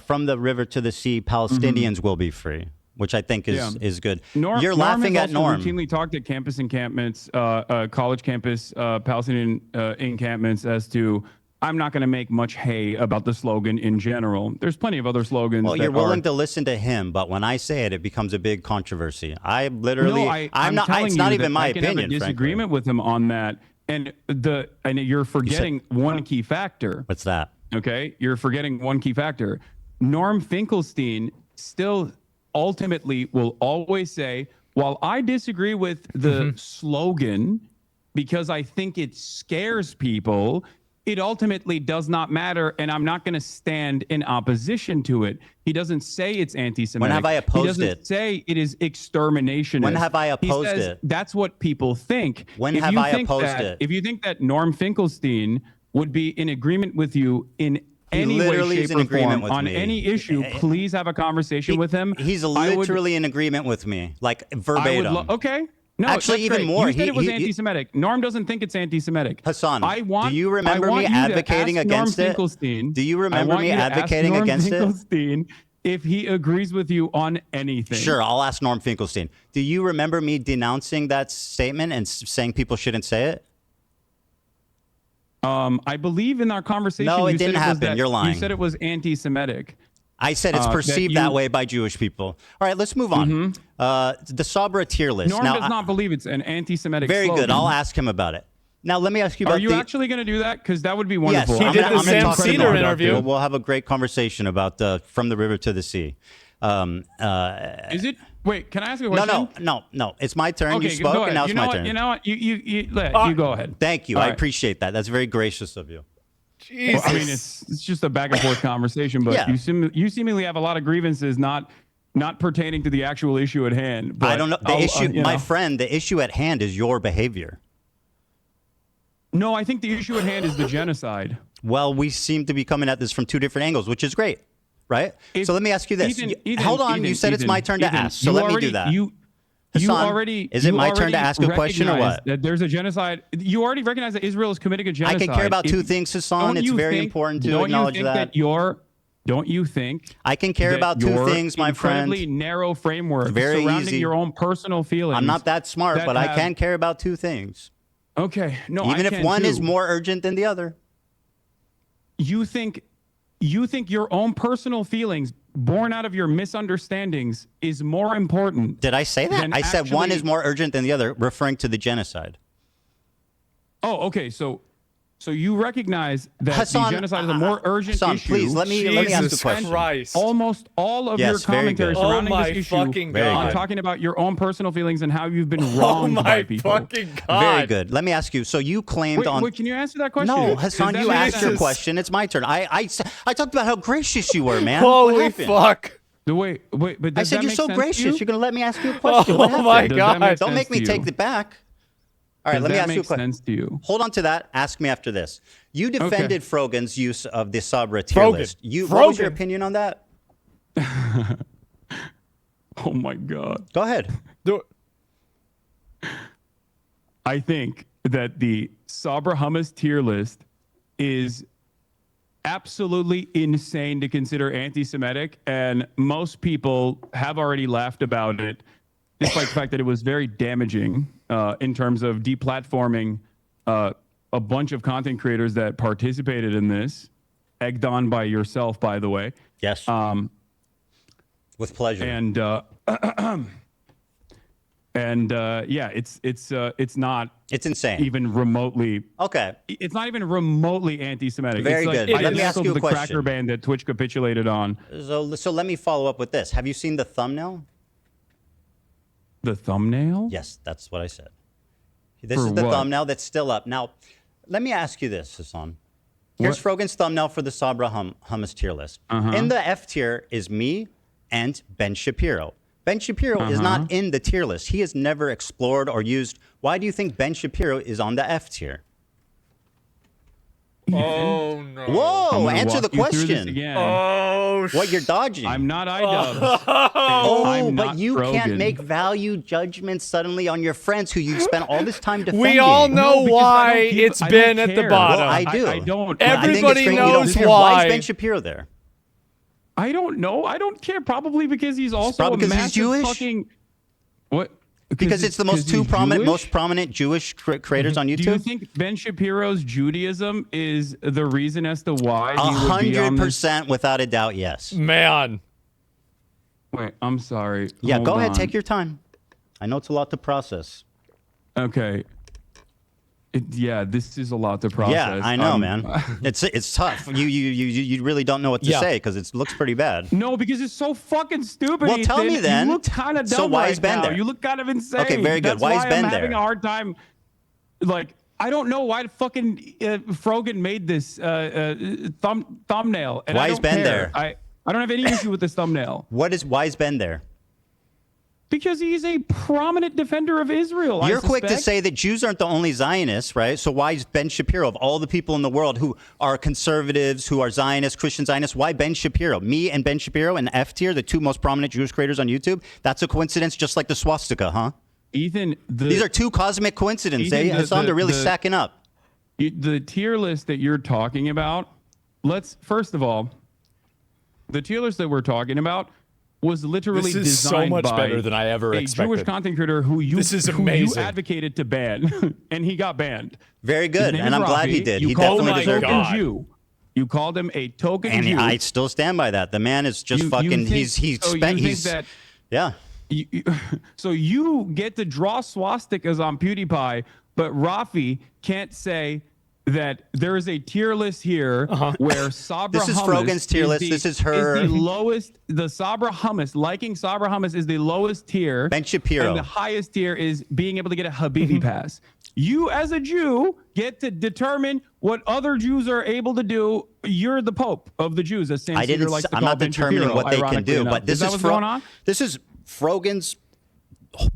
Speaker 3: From the river to the sea, Palestinians will be free, which I think is good. You're laughing at Norm.
Speaker 4: Norm has also routinely talked at campus encampments, college campus, Palestinian encampments as to I'm not going to make much hay about the slogan in general. There's plenty of other slogans.
Speaker 3: Well,
Speaker 4: that
Speaker 3: you're willing
Speaker 4: are,
Speaker 3: to listen to him, but when I say it, it becomes a big controversy. I literally,
Speaker 4: No,
Speaker 3: I'm not.
Speaker 4: telling
Speaker 3: It's not
Speaker 4: you
Speaker 3: even
Speaker 4: that
Speaker 3: my
Speaker 4: I can
Speaker 3: opinion.
Speaker 4: have a disagreement with him on that, and you're forgetting one key factor.
Speaker 3: What's that?
Speaker 4: Okay, you're forgetting one key factor. Norm Finkelstein still ultimately will always say, while I disagree with the slogan because I think it scares people, it ultimately does not matter, and I'm not going to stand in opposition to it. He doesn't say it's anti-Semitic.
Speaker 3: When have I opposed
Speaker 4: He doesn't
Speaker 3: it?
Speaker 4: say it is exterminationist.
Speaker 3: When have I opposed
Speaker 4: he says
Speaker 3: it?
Speaker 4: That's what people think.
Speaker 3: When
Speaker 4: If
Speaker 3: have
Speaker 4: you
Speaker 3: I
Speaker 4: think
Speaker 3: opposed
Speaker 4: that-
Speaker 3: it?
Speaker 4: If you think that Norm Finkelstein would be in agreement with you in any way,
Speaker 3: literally is
Speaker 4: shape,
Speaker 3: in
Speaker 4: or
Speaker 3: agreement
Speaker 4: form
Speaker 3: with
Speaker 4: on
Speaker 3: me.
Speaker 4: any issue, please have a conversation with him.
Speaker 3: He's
Speaker 4: I would-
Speaker 3: literally in agreement with me, like
Speaker 4: I would
Speaker 3: verbatim.
Speaker 4: okay. No,
Speaker 3: Actually,
Speaker 4: that's
Speaker 3: even
Speaker 4: great.
Speaker 3: more.
Speaker 4: You said it was
Speaker 3: He-
Speaker 4: anti-Semitic. Norm doesn't think it's anti-Semitic.
Speaker 3: Hassan,
Speaker 4: do
Speaker 3: you remember me advocating against it? Do you remember me advocating against it?
Speaker 4: Finkelstein if he agrees with you on anything.
Speaker 3: Sure, I'll ask Norm Finkelstein. Do you remember me denouncing that statement and saying people shouldn't say it?
Speaker 4: I believe in our conversation.
Speaker 3: No, it
Speaker 4: you said
Speaker 3: didn't
Speaker 4: was
Speaker 3: happen.
Speaker 4: that-
Speaker 3: You're lying.
Speaker 4: You said it was anti-Semitic.
Speaker 3: I said it's
Speaker 4: that
Speaker 3: perceived
Speaker 4: you-
Speaker 3: that way by Jewish people. All right, let's move on. The Sabra tier list.
Speaker 4: Norm
Speaker 3: now,
Speaker 4: does not believe it's an anti-Semitic.
Speaker 3: very
Speaker 4: slogan.
Speaker 3: good. I'll ask him about it. Now, let me ask you about
Speaker 4: Are you
Speaker 3: the.
Speaker 4: actually going to do that? Because that would be
Speaker 3: Yes,
Speaker 4: wonderful.
Speaker 1: He
Speaker 3: I'm
Speaker 1: did
Speaker 3: gonna-
Speaker 1: the
Speaker 3: I'm gonna
Speaker 1: Sam
Speaker 3: talk to him
Speaker 1: Cedar
Speaker 3: about it.
Speaker 1: interview.
Speaker 3: We'll have a great conversation about From the River to the Sea.
Speaker 4: Is it? Wait, can I ask you a
Speaker 3: No,
Speaker 4: question?
Speaker 3: no. It's my turn.
Speaker 4: Okay,
Speaker 3: You spoke,
Speaker 4: go
Speaker 3: and
Speaker 4: ahead.
Speaker 3: now it's
Speaker 4: You know
Speaker 3: my
Speaker 4: what?
Speaker 3: turn.
Speaker 4: You know what? You go ahead.
Speaker 3: Thank you.
Speaker 4: All
Speaker 3: I
Speaker 4: right.
Speaker 3: appreciate that. That's very gracious of you.
Speaker 1: Jesus.
Speaker 4: Well, I mean, it's just a back and forth conversation, but
Speaker 3: Yeah.
Speaker 4: you seemingly have a lot of grievances not pertaining to the actual issue at hand. But
Speaker 3: I don't know. The
Speaker 4: I'll,
Speaker 3: issue,
Speaker 4: you
Speaker 3: my
Speaker 4: know.
Speaker 3: friend, the issue at hand is your behavior.
Speaker 4: No, I think the issue at hand is the genocide.
Speaker 3: Well, we seem to be coming at this from two different angles, which is great, right?
Speaker 4: If-
Speaker 3: So let me ask you this.
Speaker 4: Ethan,
Speaker 3: Hold on. You said it's my turn to ask, so let me do that. Hassan, is it my turn to ask a question or what?
Speaker 4: That there's a genocide. You already recognize that Israel is committing a
Speaker 3: I
Speaker 4: genocide.
Speaker 3: can care about
Speaker 4: If-
Speaker 3: two things, Hassan.
Speaker 4: don't
Speaker 3: It's
Speaker 4: you
Speaker 3: very
Speaker 4: think-
Speaker 3: important to
Speaker 4: don't you
Speaker 3: acknowledge
Speaker 4: think
Speaker 3: that.
Speaker 4: Don't you think
Speaker 3: I can care
Speaker 4: that
Speaker 3: about two
Speaker 4: your
Speaker 3: things, my friend.
Speaker 4: incredibly narrow framework
Speaker 3: Very
Speaker 4: surrounding
Speaker 3: easy.
Speaker 4: your own personal feelings?
Speaker 3: I'm not that smart,
Speaker 4: that
Speaker 3: but I
Speaker 4: have-
Speaker 3: can care about two things.
Speaker 4: Okay, no,
Speaker 3: Even
Speaker 4: I
Speaker 3: if
Speaker 4: can
Speaker 3: one
Speaker 4: too.
Speaker 3: is more urgent than the other.
Speaker 4: You think your own personal feelings born out of your misunderstandings is more important.
Speaker 3: Did I say that?
Speaker 4: Then
Speaker 3: I said one
Speaker 4: actually-
Speaker 3: is more urgent than the other, referring to the genocide.
Speaker 4: Oh, okay. So you recognize that
Speaker 3: Hassan,
Speaker 4: the genocide is a more urgent
Speaker 3: Hassan,
Speaker 4: issue.
Speaker 3: please let me ask
Speaker 1: Jesus
Speaker 3: a question.
Speaker 1: Christ.
Speaker 4: Almost all of your
Speaker 3: Yes, very
Speaker 4: commentary
Speaker 3: good.
Speaker 4: surrounding
Speaker 1: Oh my
Speaker 4: this issue
Speaker 1: fucking
Speaker 3: Very
Speaker 4: on
Speaker 3: good.
Speaker 4: talking about your own personal feelings and how you've been
Speaker 1: Oh
Speaker 4: wronged by
Speaker 1: my
Speaker 4: people.
Speaker 1: fucking God.
Speaker 3: Very good. Let me ask you. So you claimed on.
Speaker 4: Wait, can you answer that question?
Speaker 3: No,
Speaker 4: 'Cause
Speaker 3: Hassan,
Speaker 4: that
Speaker 3: you
Speaker 4: makes
Speaker 3: asked your
Speaker 4: sense.
Speaker 3: question. It's my turn. I talked about how gracious you were, man. What
Speaker 1: Holy
Speaker 3: happened?
Speaker 1: fuck.
Speaker 4: Wait, but
Speaker 3: I
Speaker 4: does
Speaker 3: said
Speaker 4: that
Speaker 3: you're
Speaker 4: make
Speaker 3: so
Speaker 4: sense to
Speaker 3: gracious.
Speaker 4: you?
Speaker 3: You're going to let me ask you a question. What
Speaker 1: Oh
Speaker 3: happened?
Speaker 1: my
Speaker 4: Does that make
Speaker 1: God.
Speaker 3: Don't
Speaker 4: sense
Speaker 3: make me
Speaker 4: to
Speaker 3: take
Speaker 4: you?
Speaker 3: it back. All right,
Speaker 4: Does
Speaker 3: let me
Speaker 4: that
Speaker 3: ask you a
Speaker 4: make
Speaker 3: question.
Speaker 4: sense to you?
Speaker 3: Hold on to that. Ask me after this. You defended Frogan's use of the Sabra tier
Speaker 1: Frogan.
Speaker 3: list. What was your
Speaker 1: Frogan.
Speaker 3: opinion on that?
Speaker 4: Oh my God.
Speaker 3: Go ahead.
Speaker 1: Do-
Speaker 4: I think that the Sabra hummus tier list is absolutely insane to consider anti-Semitic, and most people have already laughed about it, despite the fact that it was very damaging in terms of deplatforming a bunch of content creators that participated in this, egged on by yourself, by the way.
Speaker 3: Yes. With pleasure.
Speaker 4: And yeah, it's not
Speaker 3: It's insane.
Speaker 4: even remotely.
Speaker 3: Okay.
Speaker 4: It's not even remotely anti-Semitic.
Speaker 3: Very
Speaker 4: it's like
Speaker 3: good. Let me
Speaker 4: identical
Speaker 3: ask you
Speaker 4: to
Speaker 3: a
Speaker 4: the
Speaker 3: question.
Speaker 4: Cracker Band that Twitch capitulated on.
Speaker 3: So let me follow up with this. Have you seen the thumbnail?
Speaker 4: The thumbnail?
Speaker 3: Yes, that's what I said. This
Speaker 4: For
Speaker 3: is the
Speaker 4: what?
Speaker 3: thumbnail that's still up. Now, let me ask you this, Hassan. Here's Frogan's thumbnail for the Sabra hummus tier list. In the F tier is me and Ben Shapiro. Ben Shapiro is not in the tier list. He has never explored or used. Why do you think Ben Shapiro is on the F tier?
Speaker 1: Oh no.
Speaker 4: I'm
Speaker 3: Whoa,
Speaker 4: gonna
Speaker 3: answer the
Speaker 4: walk you through this
Speaker 3: question.
Speaker 4: again.
Speaker 1: Oh
Speaker 3: What, you're dodging?
Speaker 4: I'm not iDubbbz.
Speaker 3: Oh,
Speaker 4: I'm
Speaker 3: but
Speaker 4: not
Speaker 3: you can't
Speaker 4: Rogan.
Speaker 3: make value judgments suddenly on your friends who you've spent all this time defending.
Speaker 1: We all know
Speaker 4: No, because I
Speaker 1: why
Speaker 4: don't give-
Speaker 1: it's
Speaker 4: I
Speaker 1: been
Speaker 4: don't
Speaker 1: at the
Speaker 4: care.
Speaker 1: bottom.
Speaker 3: Well, I do.
Speaker 4: I don't.
Speaker 3: I think it's
Speaker 1: Everybody
Speaker 3: great you don't
Speaker 1: knows
Speaker 3: care. Why
Speaker 1: why.
Speaker 3: is Ben Shapiro there?
Speaker 4: I don't know. I don't care. Probably because he's also
Speaker 3: probably
Speaker 4: a
Speaker 3: because he's
Speaker 4: massive
Speaker 3: Jewish?
Speaker 4: fucking. What?
Speaker 3: Because it's the most
Speaker 4: he's Jewish?
Speaker 3: most prominent Jewish creators on YouTube.
Speaker 4: Do you think Ben Shapiro's Judaism is the reason as to why he would be on this?
Speaker 3: 100% without a doubt, yes.
Speaker 1: Man.
Speaker 4: Wait, I'm sorry.
Speaker 3: Yeah,
Speaker 4: Hold
Speaker 3: go ahead,
Speaker 4: on.
Speaker 3: take your time. I know it's a lot to process.
Speaker 4: Okay. Yeah, this is a lot to process.
Speaker 3: Yeah, I know, man. It's tough. You really don't know what to
Speaker 1: Yeah.
Speaker 3: say because it looks pretty bad.
Speaker 4: No, because it's so fucking stupid.
Speaker 3: Well, tell me
Speaker 4: Ethan.
Speaker 3: then.
Speaker 4: You look kind of dumb
Speaker 3: So why
Speaker 4: right
Speaker 3: is Ben
Speaker 4: now.
Speaker 3: there?
Speaker 4: You look kind of insane.
Speaker 3: Okay, very good.
Speaker 4: That's
Speaker 3: Why is Ben
Speaker 4: I'm having
Speaker 3: there?
Speaker 4: a hard time. Like, I don't know why fucking Frogan made this thumbnail. And
Speaker 3: Why
Speaker 4: I
Speaker 3: is
Speaker 4: don't
Speaker 3: Ben
Speaker 4: care.
Speaker 3: there?
Speaker 4: I don't have any issue with this thumbnail
Speaker 3: Why is Ben there?
Speaker 4: because he's a prominent defender of Israel.
Speaker 3: You're
Speaker 4: I
Speaker 3: quick to
Speaker 4: suspect.
Speaker 3: say that Jews aren't the only Zionists, right? So why is Ben Shapiro, of all the people in the world who are conservatives, who are Zionists, Christian Zionists, why Ben Shapiro? Me and Ben Shapiro and F Tier, the two most prominent Jewish creators on YouTube? That's a coincidence, just like the swastika, huh?
Speaker 4: Ethan,
Speaker 3: These are two cosmic coincidences.
Speaker 4: Ethan,
Speaker 3: Eh? Hassan, they're really stacking up.
Speaker 4: the tier list that you're talking about. Let's first of all, the tier list that we're talking about was literally
Speaker 1: This is so
Speaker 4: designed
Speaker 1: much
Speaker 4: by
Speaker 1: better than I ever
Speaker 4: a
Speaker 1: expected.
Speaker 4: Jewish content creator who you
Speaker 1: This is
Speaker 4: who you
Speaker 1: amazing.
Speaker 4: advocated to ban, and he got banned.
Speaker 3: Very
Speaker 4: His
Speaker 3: good,
Speaker 4: name
Speaker 3: and
Speaker 4: is
Speaker 3: I'm glad he
Speaker 4: Rafi.
Speaker 3: did.
Speaker 4: You
Speaker 3: He
Speaker 4: called
Speaker 3: definitely
Speaker 4: him a
Speaker 3: deserved
Speaker 4: token
Speaker 3: it.
Speaker 1: God.
Speaker 4: Jew. You called him a token
Speaker 3: And
Speaker 4: Jew.
Speaker 3: I still stand by that. The man is just
Speaker 4: You
Speaker 3: fucking.
Speaker 4: think-
Speaker 3: He's
Speaker 4: so you
Speaker 3: spent.
Speaker 4: think
Speaker 3: He's
Speaker 4: that
Speaker 3: yeah.
Speaker 4: so you get to draw swastikas on PewDiePie, but Rafi can't say that there is a tier list here where Sabra
Speaker 3: This is
Speaker 4: hummus
Speaker 3: Frogan's tier list. This is her-
Speaker 4: the lowest. The Sabra hummus, liking Sabra hummus is the lowest tier.
Speaker 3: Ben Shapiro.
Speaker 4: And the highest tier is being able to get a Habibi pass. You, as a Jew, get to determine what other Jews are able to do. You're the Pope of the Jews, as Sam
Speaker 3: I
Speaker 4: Cedar
Speaker 3: didn't.
Speaker 4: likes to
Speaker 3: I'm
Speaker 4: call
Speaker 3: not
Speaker 4: Ben
Speaker 3: determining
Speaker 4: Shapiro,
Speaker 3: what they can
Speaker 4: ironically
Speaker 3: do,
Speaker 4: enough.
Speaker 3: but this
Speaker 4: is that
Speaker 3: is
Speaker 4: what's going on?
Speaker 3: This is Frogan's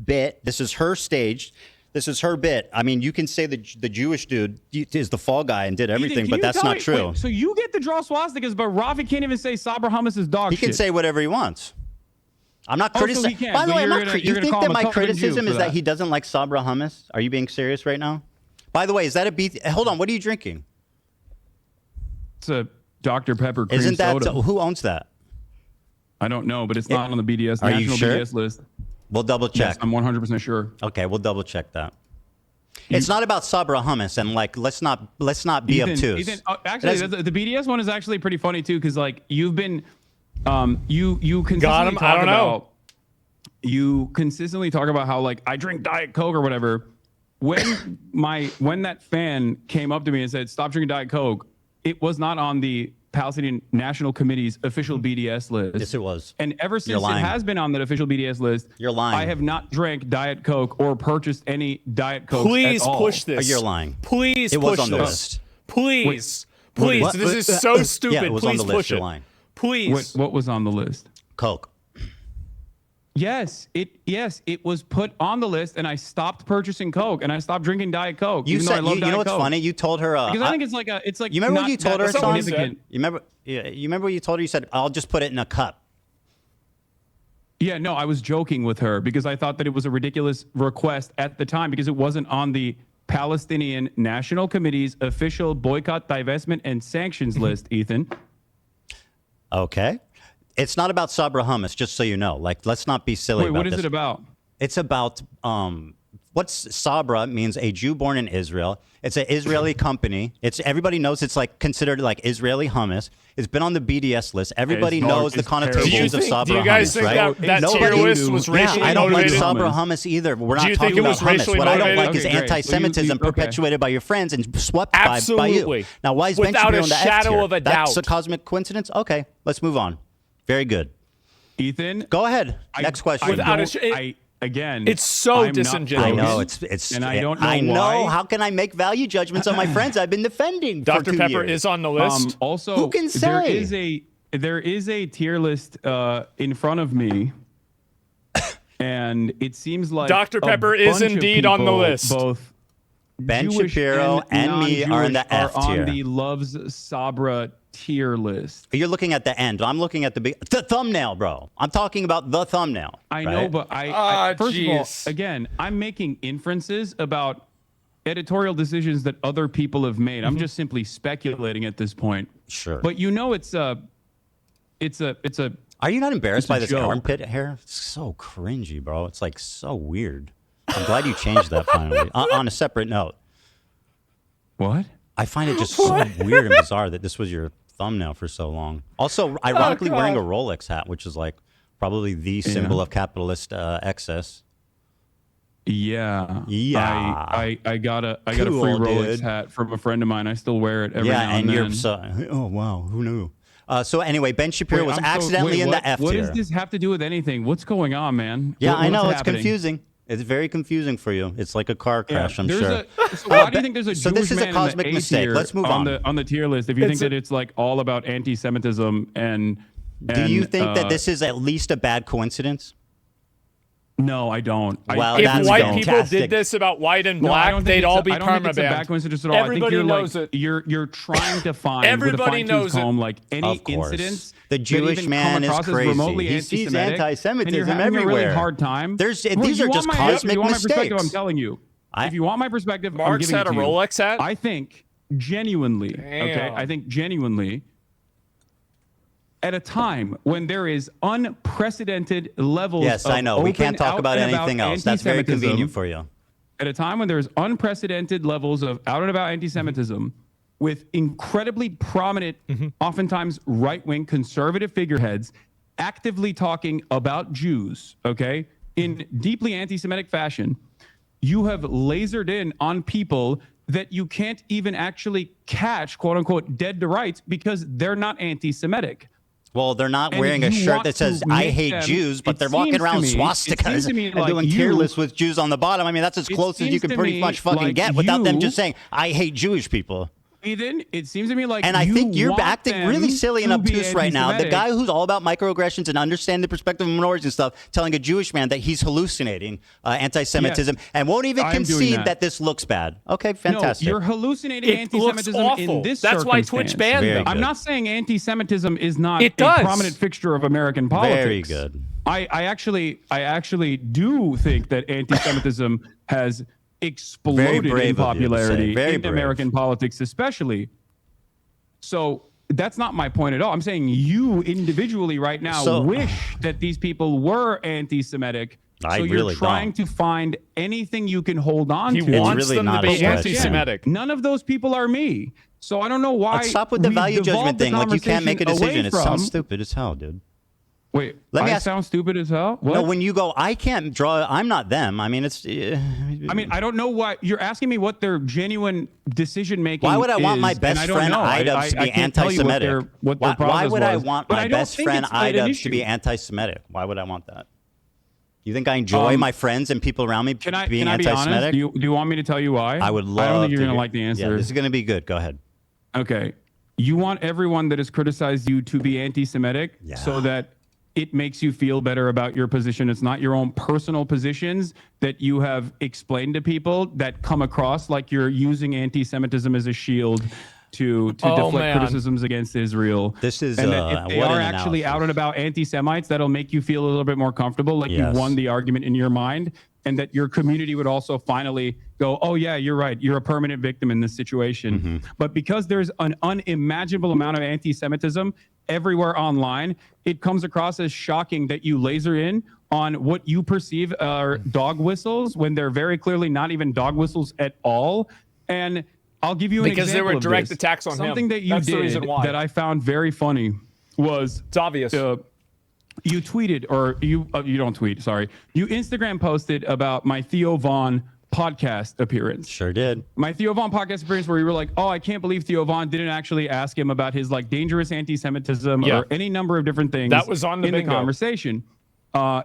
Speaker 3: bit. This is her stage. This is her bit. I mean, you can say the Jewish dude is the fall guy and did everything,
Speaker 4: Ethan,
Speaker 3: but
Speaker 4: can you
Speaker 3: that's
Speaker 4: tell
Speaker 3: not
Speaker 4: me-
Speaker 3: true.
Speaker 4: wait, so you get to draw swastikas, but Rafi can't even say Sabra hummus is dog
Speaker 3: He
Speaker 4: shit.
Speaker 3: can say whatever he wants. I'm not
Speaker 4: Oh, so
Speaker 3: criticizing.
Speaker 4: he can,
Speaker 3: By the
Speaker 4: but
Speaker 3: way, I'm
Speaker 4: you're
Speaker 3: not.
Speaker 4: gonna-
Speaker 3: You
Speaker 4: you're gonna
Speaker 3: think
Speaker 4: call
Speaker 3: that
Speaker 4: him a
Speaker 3: my
Speaker 4: covenant Jew
Speaker 3: criticism
Speaker 4: for
Speaker 3: is that
Speaker 4: that.
Speaker 3: he doesn't like Sabra hummus? Are you being serious right now? By the way, is that a beef? Hold on. What are you drinking?
Speaker 4: It's a Dr. Pepper cream
Speaker 3: Isn't that
Speaker 4: soda.
Speaker 3: who owns that?
Speaker 4: I don't know, but it's not on the BDS
Speaker 3: Are you
Speaker 4: national
Speaker 3: sure?
Speaker 4: BDS list.
Speaker 3: We'll double check.
Speaker 4: Yes, I'm 100% sure.
Speaker 3: Okay, we'll double check that. It's not about Sabra hummus, and like let's not be obtuse.
Speaker 4: Ethan, actually,
Speaker 3: That's-
Speaker 4: the BDS one is actually pretty funny too, because like you've been, you consistently
Speaker 1: Got him? I
Speaker 4: talk
Speaker 1: don't know.
Speaker 4: about, you consistently talk about how like I drink Diet Coke or whatever. When that fan came up to me and said stop drinking Diet Coke, it was not on the Palestinian National Committee's official BDS list.
Speaker 3: Yes, it was.
Speaker 4: And ever since it
Speaker 3: lying.
Speaker 4: has been on that official BDS list,
Speaker 3: You're lying.
Speaker 4: I have not drank Diet Coke or purchased any Diet Coke.
Speaker 1: Please
Speaker 4: at all.
Speaker 1: push this.
Speaker 3: You're lying.
Speaker 1: Please
Speaker 3: It was
Speaker 1: push
Speaker 3: on the
Speaker 1: this.
Speaker 3: list.
Speaker 1: Please.
Speaker 4: What
Speaker 1: Please.
Speaker 3: is-
Speaker 1: This is so stupid.
Speaker 3: Yeah, it was on
Speaker 1: Please
Speaker 3: the list.
Speaker 1: push
Speaker 3: You're
Speaker 1: it.
Speaker 3: lying.
Speaker 1: Please.
Speaker 4: What was on the list?
Speaker 3: Coke.
Speaker 4: Yes, it was put on the list, and I stopped purchasing Coke, and I stopped drinking Diet Coke.
Speaker 3: You
Speaker 4: even though I
Speaker 3: said
Speaker 4: love
Speaker 3: you
Speaker 4: Diet
Speaker 3: know what's
Speaker 4: Coke.
Speaker 3: funny? You told her.
Speaker 4: Because I think it's like
Speaker 3: You remember
Speaker 4: not
Speaker 3: what you told
Speaker 4: that
Speaker 3: her, Hassan?
Speaker 4: significant.
Speaker 3: You remember? Yeah, you remember what you told her? You said, "I'll just put it in a cup."
Speaker 4: Yeah, no, I was joking with her because I thought that it was a ridiculous request at the time because it wasn't on the Palestinian National Committee's official boycott, divestment, and sanctions list, Ethan.
Speaker 3: Okay. It's not about Sabra hummus, just so you know. Like, let's not be silly
Speaker 4: Wait,
Speaker 3: about
Speaker 4: what is
Speaker 3: this.
Speaker 4: it about?
Speaker 3: It's about what's Sabra means a Jew born in Israel. It's an Israeli company. It's everybody knows it's like considered like Israeli hummus. It's been on the BDS list. Everybody
Speaker 4: It's
Speaker 3: knows the
Speaker 4: terrible.
Speaker 3: connotations of Sabra
Speaker 1: do you guys
Speaker 3: hummus,
Speaker 1: think
Speaker 3: right?
Speaker 1: that
Speaker 4: Nobody
Speaker 1: tier list
Speaker 4: knew-
Speaker 1: was
Speaker 4: Yeah,
Speaker 1: racially
Speaker 3: I don't like
Speaker 1: motivated?
Speaker 3: Sabra hummus either. We're
Speaker 1: Do
Speaker 3: not
Speaker 1: you
Speaker 3: talking
Speaker 1: think it was
Speaker 3: about hummus.
Speaker 1: racially
Speaker 3: What I don't
Speaker 1: motivated?
Speaker 3: like is
Speaker 4: Okay, great. So
Speaker 3: anti-Semitism
Speaker 4: okay.
Speaker 3: perpetuated by your friends and swept by you.
Speaker 1: Absolutely.
Speaker 3: Now, why is Ben
Speaker 1: Without
Speaker 3: Shapiro
Speaker 1: a
Speaker 3: on the F
Speaker 1: shadow
Speaker 3: tier?
Speaker 1: of a
Speaker 3: That's a
Speaker 1: doubt.
Speaker 3: cosmic coincidence? Okay, let's move on. Very good.
Speaker 4: Ethan,
Speaker 3: Go ahead. Next question.
Speaker 1: Without a
Speaker 4: again,
Speaker 1: it's so
Speaker 4: I'm not
Speaker 1: disingenuous.
Speaker 3: I know
Speaker 4: focused,
Speaker 3: it's
Speaker 4: and I don't know
Speaker 3: I know.
Speaker 4: why.
Speaker 3: How can I make value judgments on my friends I've been defending for
Speaker 1: Dr.
Speaker 3: 2
Speaker 1: Pepper
Speaker 3: years?
Speaker 1: is on the list.
Speaker 4: Also,
Speaker 3: Who can say?
Speaker 4: there is a tier list in front of me, and it seems like
Speaker 1: Dr.
Speaker 4: a
Speaker 1: Pepper is
Speaker 4: bunch of
Speaker 1: indeed on the
Speaker 4: people,
Speaker 1: list.
Speaker 4: Both
Speaker 3: Ben
Speaker 4: Jewish
Speaker 3: Shapiro and me are in the
Speaker 4: non-Jewish
Speaker 3: F tier.
Speaker 4: on the Loves Sabra tier list.
Speaker 3: You're looking at the end. I'm looking at the thumbnail, bro. I'm talking about the thumbnail.
Speaker 4: I
Speaker 3: right?
Speaker 4: know, but
Speaker 1: Ah,
Speaker 4: first of all,
Speaker 1: jeez.
Speaker 4: again, I'm making inferences about editorial decisions that other people have made. I'm just simply speculating at this point.
Speaker 3: Sure.
Speaker 4: But you know, it's a.
Speaker 3: Are you not embarrassed
Speaker 4: It's a
Speaker 3: by this
Speaker 4: joke.
Speaker 3: armpit hair? It's so cringy, bro. It's like so weird. I'm glad you changed that finally. On a separate note,
Speaker 4: What?
Speaker 3: I find it just so weird and bizarre that this was your thumbnail for so long. Also, ironically, wearing a Rolex hat, which is like probably the symbol of capitalist excess.
Speaker 4: Yeah.
Speaker 3: Yeah.
Speaker 4: I got a free
Speaker 3: Cool,
Speaker 4: Rolex
Speaker 3: dude.
Speaker 4: hat from a friend of mine. I still wear it every now
Speaker 3: Yeah,
Speaker 4: and
Speaker 3: and
Speaker 4: then.
Speaker 3: you're so, oh wow, who knew? So anyway, Ben Shapiro was
Speaker 4: Wait, I'm so-
Speaker 3: accidentally
Speaker 4: wait,
Speaker 3: in
Speaker 4: what-
Speaker 3: the F
Speaker 4: What
Speaker 3: tier.
Speaker 4: does this have to do with anything? What's going on, man?
Speaker 3: Yeah,
Speaker 4: What-
Speaker 3: I know
Speaker 4: what's
Speaker 3: it's
Speaker 4: happening?
Speaker 3: confusing. It's very confusing for you. It's like a car
Speaker 4: Yeah,
Speaker 3: crash, I'm
Speaker 4: there's
Speaker 3: sure.
Speaker 4: So why do you think there's a
Speaker 3: so
Speaker 4: Jewish
Speaker 3: this is a
Speaker 4: man in the
Speaker 3: cosmic
Speaker 4: A
Speaker 3: mistake.
Speaker 4: tier
Speaker 3: Let's move on.
Speaker 4: on the tier list. If you think that it's like all about anti-Semitism and
Speaker 3: Do you think that this is at least a bad coincidence?
Speaker 4: No, I don't.
Speaker 3: Well,
Speaker 1: If
Speaker 3: that's
Speaker 1: white
Speaker 3: fantastic.
Speaker 1: people did this about white and
Speaker 4: No, I
Speaker 1: black,
Speaker 4: don't think
Speaker 1: they'd
Speaker 4: it's
Speaker 1: all
Speaker 4: a-
Speaker 1: be
Speaker 4: I don't think it's a bad
Speaker 1: permabanned.
Speaker 4: coincidence at all. I
Speaker 1: Everybody
Speaker 4: think
Speaker 1: knows it.
Speaker 4: You're trying to find
Speaker 1: Everybody
Speaker 4: with a fine-tooth
Speaker 1: knows it.
Speaker 4: comb like any
Speaker 3: Of course.
Speaker 4: incidents
Speaker 3: The
Speaker 4: that
Speaker 3: Jewish
Speaker 4: even
Speaker 3: man
Speaker 4: come
Speaker 3: is
Speaker 4: across as
Speaker 3: crazy.
Speaker 4: remotely
Speaker 3: He sees
Speaker 4: anti-Semitic,
Speaker 3: anti-Semitism
Speaker 4: and you're having a
Speaker 3: everywhere.
Speaker 4: really hard time.
Speaker 3: These
Speaker 4: you
Speaker 3: are
Speaker 4: want
Speaker 3: just
Speaker 4: my-
Speaker 3: cosmic
Speaker 4: if you want my perspective,
Speaker 3: mistakes.
Speaker 4: I'm telling you.
Speaker 3: I-
Speaker 4: If you want my perspective, I'm
Speaker 1: Mark's
Speaker 4: giving
Speaker 1: had
Speaker 4: it
Speaker 1: a
Speaker 4: to you.
Speaker 1: Rolex hat?
Speaker 4: I think genuinely, okay,
Speaker 1: Damn.
Speaker 4: I think genuinely, at a time when there is unprecedented levels
Speaker 3: Yes,
Speaker 4: of
Speaker 3: I know. We can't
Speaker 4: open,
Speaker 3: talk
Speaker 4: out
Speaker 3: about
Speaker 4: and
Speaker 3: anything else. That's very
Speaker 4: anti-Semitism,
Speaker 3: convenient for you.
Speaker 4: at a time when there's unprecedented levels of out and about anti-Semitism with incredibly prominent, oftentimes right-wing conservative figureheads actively talking about Jews, okay, in deeply anti-Semitic fashion, you have lasered in on people that you can't even actually catch, quote unquote, dead to rights because they're not anti-Semitic.
Speaker 3: Well, they're not
Speaker 4: And
Speaker 3: wearing a
Speaker 4: you
Speaker 3: shirt
Speaker 4: want
Speaker 3: that says
Speaker 4: to
Speaker 3: "I
Speaker 4: make
Speaker 3: hate
Speaker 4: them-
Speaker 3: Jews," but
Speaker 4: it
Speaker 3: they're walking
Speaker 4: seems to
Speaker 3: around
Speaker 4: me- it seems
Speaker 3: swastikas
Speaker 4: to me
Speaker 3: and
Speaker 4: like
Speaker 3: doing
Speaker 4: you-
Speaker 3: tier lists with Jews on the bottom. I mean, that's as
Speaker 4: It
Speaker 3: close as you
Speaker 4: seems
Speaker 3: can
Speaker 4: to
Speaker 3: pretty
Speaker 4: me
Speaker 3: much fucking
Speaker 4: like
Speaker 3: get without them
Speaker 4: you-
Speaker 3: just saying "I hate Jewish people."
Speaker 4: Ethan, it seems to me like
Speaker 3: And I
Speaker 4: you
Speaker 3: think you're
Speaker 4: want
Speaker 3: acting
Speaker 4: them
Speaker 3: really silly and
Speaker 4: to be
Speaker 3: obtuse right now. The
Speaker 4: anti-Semitic.
Speaker 3: guy who's all about microaggressions and understand the perspective of minorities and stuff, telling a Jewish man that he's hallucinating anti-Semitism and won't even
Speaker 4: I'm doing
Speaker 3: concede
Speaker 4: that.
Speaker 3: that this looks bad. Okay, fantastic.
Speaker 4: No, you're hallucinating
Speaker 1: It looks
Speaker 4: anti-Semitism
Speaker 1: awful.
Speaker 4: in this
Speaker 1: That's why Twitch
Speaker 4: circumstance.
Speaker 1: banned
Speaker 3: Very
Speaker 1: them.
Speaker 3: good.
Speaker 4: I'm not saying anti-Semitism is not
Speaker 1: It
Speaker 4: a
Speaker 1: does.
Speaker 4: prominent fixture of American politics.
Speaker 3: Very good.
Speaker 4: I actually do think that anti-Semitism has exploded
Speaker 3: brave of you
Speaker 4: in
Speaker 3: to say.
Speaker 4: popularity
Speaker 3: Very
Speaker 4: in
Speaker 3: brave.
Speaker 4: American politics, especially. So that's not my point at all. I'm saying you individually right now
Speaker 3: So-
Speaker 4: wish that these people were anti-Semitic.
Speaker 3: I
Speaker 4: so you're
Speaker 3: really
Speaker 4: trying
Speaker 3: don't.
Speaker 4: to find anything you can hold on
Speaker 1: He
Speaker 4: to.
Speaker 1: wants
Speaker 3: really
Speaker 1: them to
Speaker 3: not a
Speaker 1: be
Speaker 3: stretch.
Speaker 1: anti-Semitic.
Speaker 4: None of those people are me. So I don't know why.
Speaker 3: Let's stop with the
Speaker 4: we've
Speaker 3: value judgment
Speaker 4: devolved the
Speaker 3: thing. Like you can't make a
Speaker 4: conversation
Speaker 3: decision. It
Speaker 4: away
Speaker 3: sounds
Speaker 4: from-
Speaker 3: stupid as hell, dude.
Speaker 4: Wait,
Speaker 3: Let me
Speaker 4: I
Speaker 3: ask-
Speaker 4: sound stupid as hell? What?
Speaker 3: No, when you go, I can't draw. I'm not them. I mean, it's.
Speaker 4: I mean, I don't know why you're asking me what their genuine decision making.
Speaker 3: Why would I want my
Speaker 4: is, and
Speaker 3: best
Speaker 4: I don't
Speaker 3: friend
Speaker 4: know.
Speaker 3: Idubbbs to be
Speaker 4: I can't tell you what
Speaker 3: anti-Semitic?
Speaker 4: their
Speaker 3: Why
Speaker 4: process
Speaker 3: would I
Speaker 4: was.
Speaker 3: want
Speaker 4: But
Speaker 3: my
Speaker 4: I don't
Speaker 3: best
Speaker 4: think
Speaker 3: friend
Speaker 4: it's an
Speaker 3: Idubbbs to be
Speaker 4: issue.
Speaker 3: anti-Semitic? Why would I want that? You think I enjoy my friends and people around me
Speaker 4: Can I
Speaker 3: being
Speaker 4: be honest?
Speaker 3: anti-Semitic?
Speaker 4: Do you want me to tell you why?
Speaker 3: I would love.
Speaker 4: I don't think you're
Speaker 3: to
Speaker 4: gonna
Speaker 3: hear-
Speaker 4: like the answer.
Speaker 3: Yeah, this is gonna be good. Go ahead.
Speaker 4: Okay. You want everyone that has criticized you to be anti-Semitic
Speaker 3: Yeah.
Speaker 4: so that it makes you feel better about your position. It's not your own personal positions that you have explained to people that come across like you're using anti-Semitism as a shield to
Speaker 1: Oh,
Speaker 4: deflect
Speaker 1: man.
Speaker 4: criticisms against Israel.
Speaker 3: This is,
Speaker 4: and that if they
Speaker 3: what
Speaker 4: are
Speaker 3: an
Speaker 4: actually
Speaker 3: analysis.
Speaker 4: out and about anti-Semites, that'll make you feel a little bit more comfortable, like
Speaker 3: Yes.
Speaker 4: you won the argument in your mind, and that your community would also finally go, oh yeah, you're right, you're a permanent victim in this situation.
Speaker 3: Mm-hmm.
Speaker 4: But because there's an unimaginable amount of anti-Semitism everywhere online, it comes across as shocking that you laser in on what you perceive are dog whistles when they're very clearly not even dog whistles at all. And I'll give you an
Speaker 1: Because there
Speaker 4: example
Speaker 1: were
Speaker 4: of
Speaker 1: direct
Speaker 4: this.
Speaker 1: attacks on him.
Speaker 4: Something that you
Speaker 1: That's the
Speaker 4: did
Speaker 1: reason why.
Speaker 4: that I found very funny was
Speaker 1: It's obvious.
Speaker 4: you tweeted, or you don't tweet, sorry. You Instagram posted about my Theo Vaughn podcast appearance.
Speaker 3: Sure did.
Speaker 4: My Theo Vaughn podcast appearance where you were like, oh, I can't believe Theo Vaughn didn't actually ask him about his like dangerous anti-Semitism
Speaker 1: Yeah.
Speaker 4: or any number of different things.
Speaker 1: That was on the
Speaker 4: in
Speaker 1: bingo.
Speaker 4: the conversation,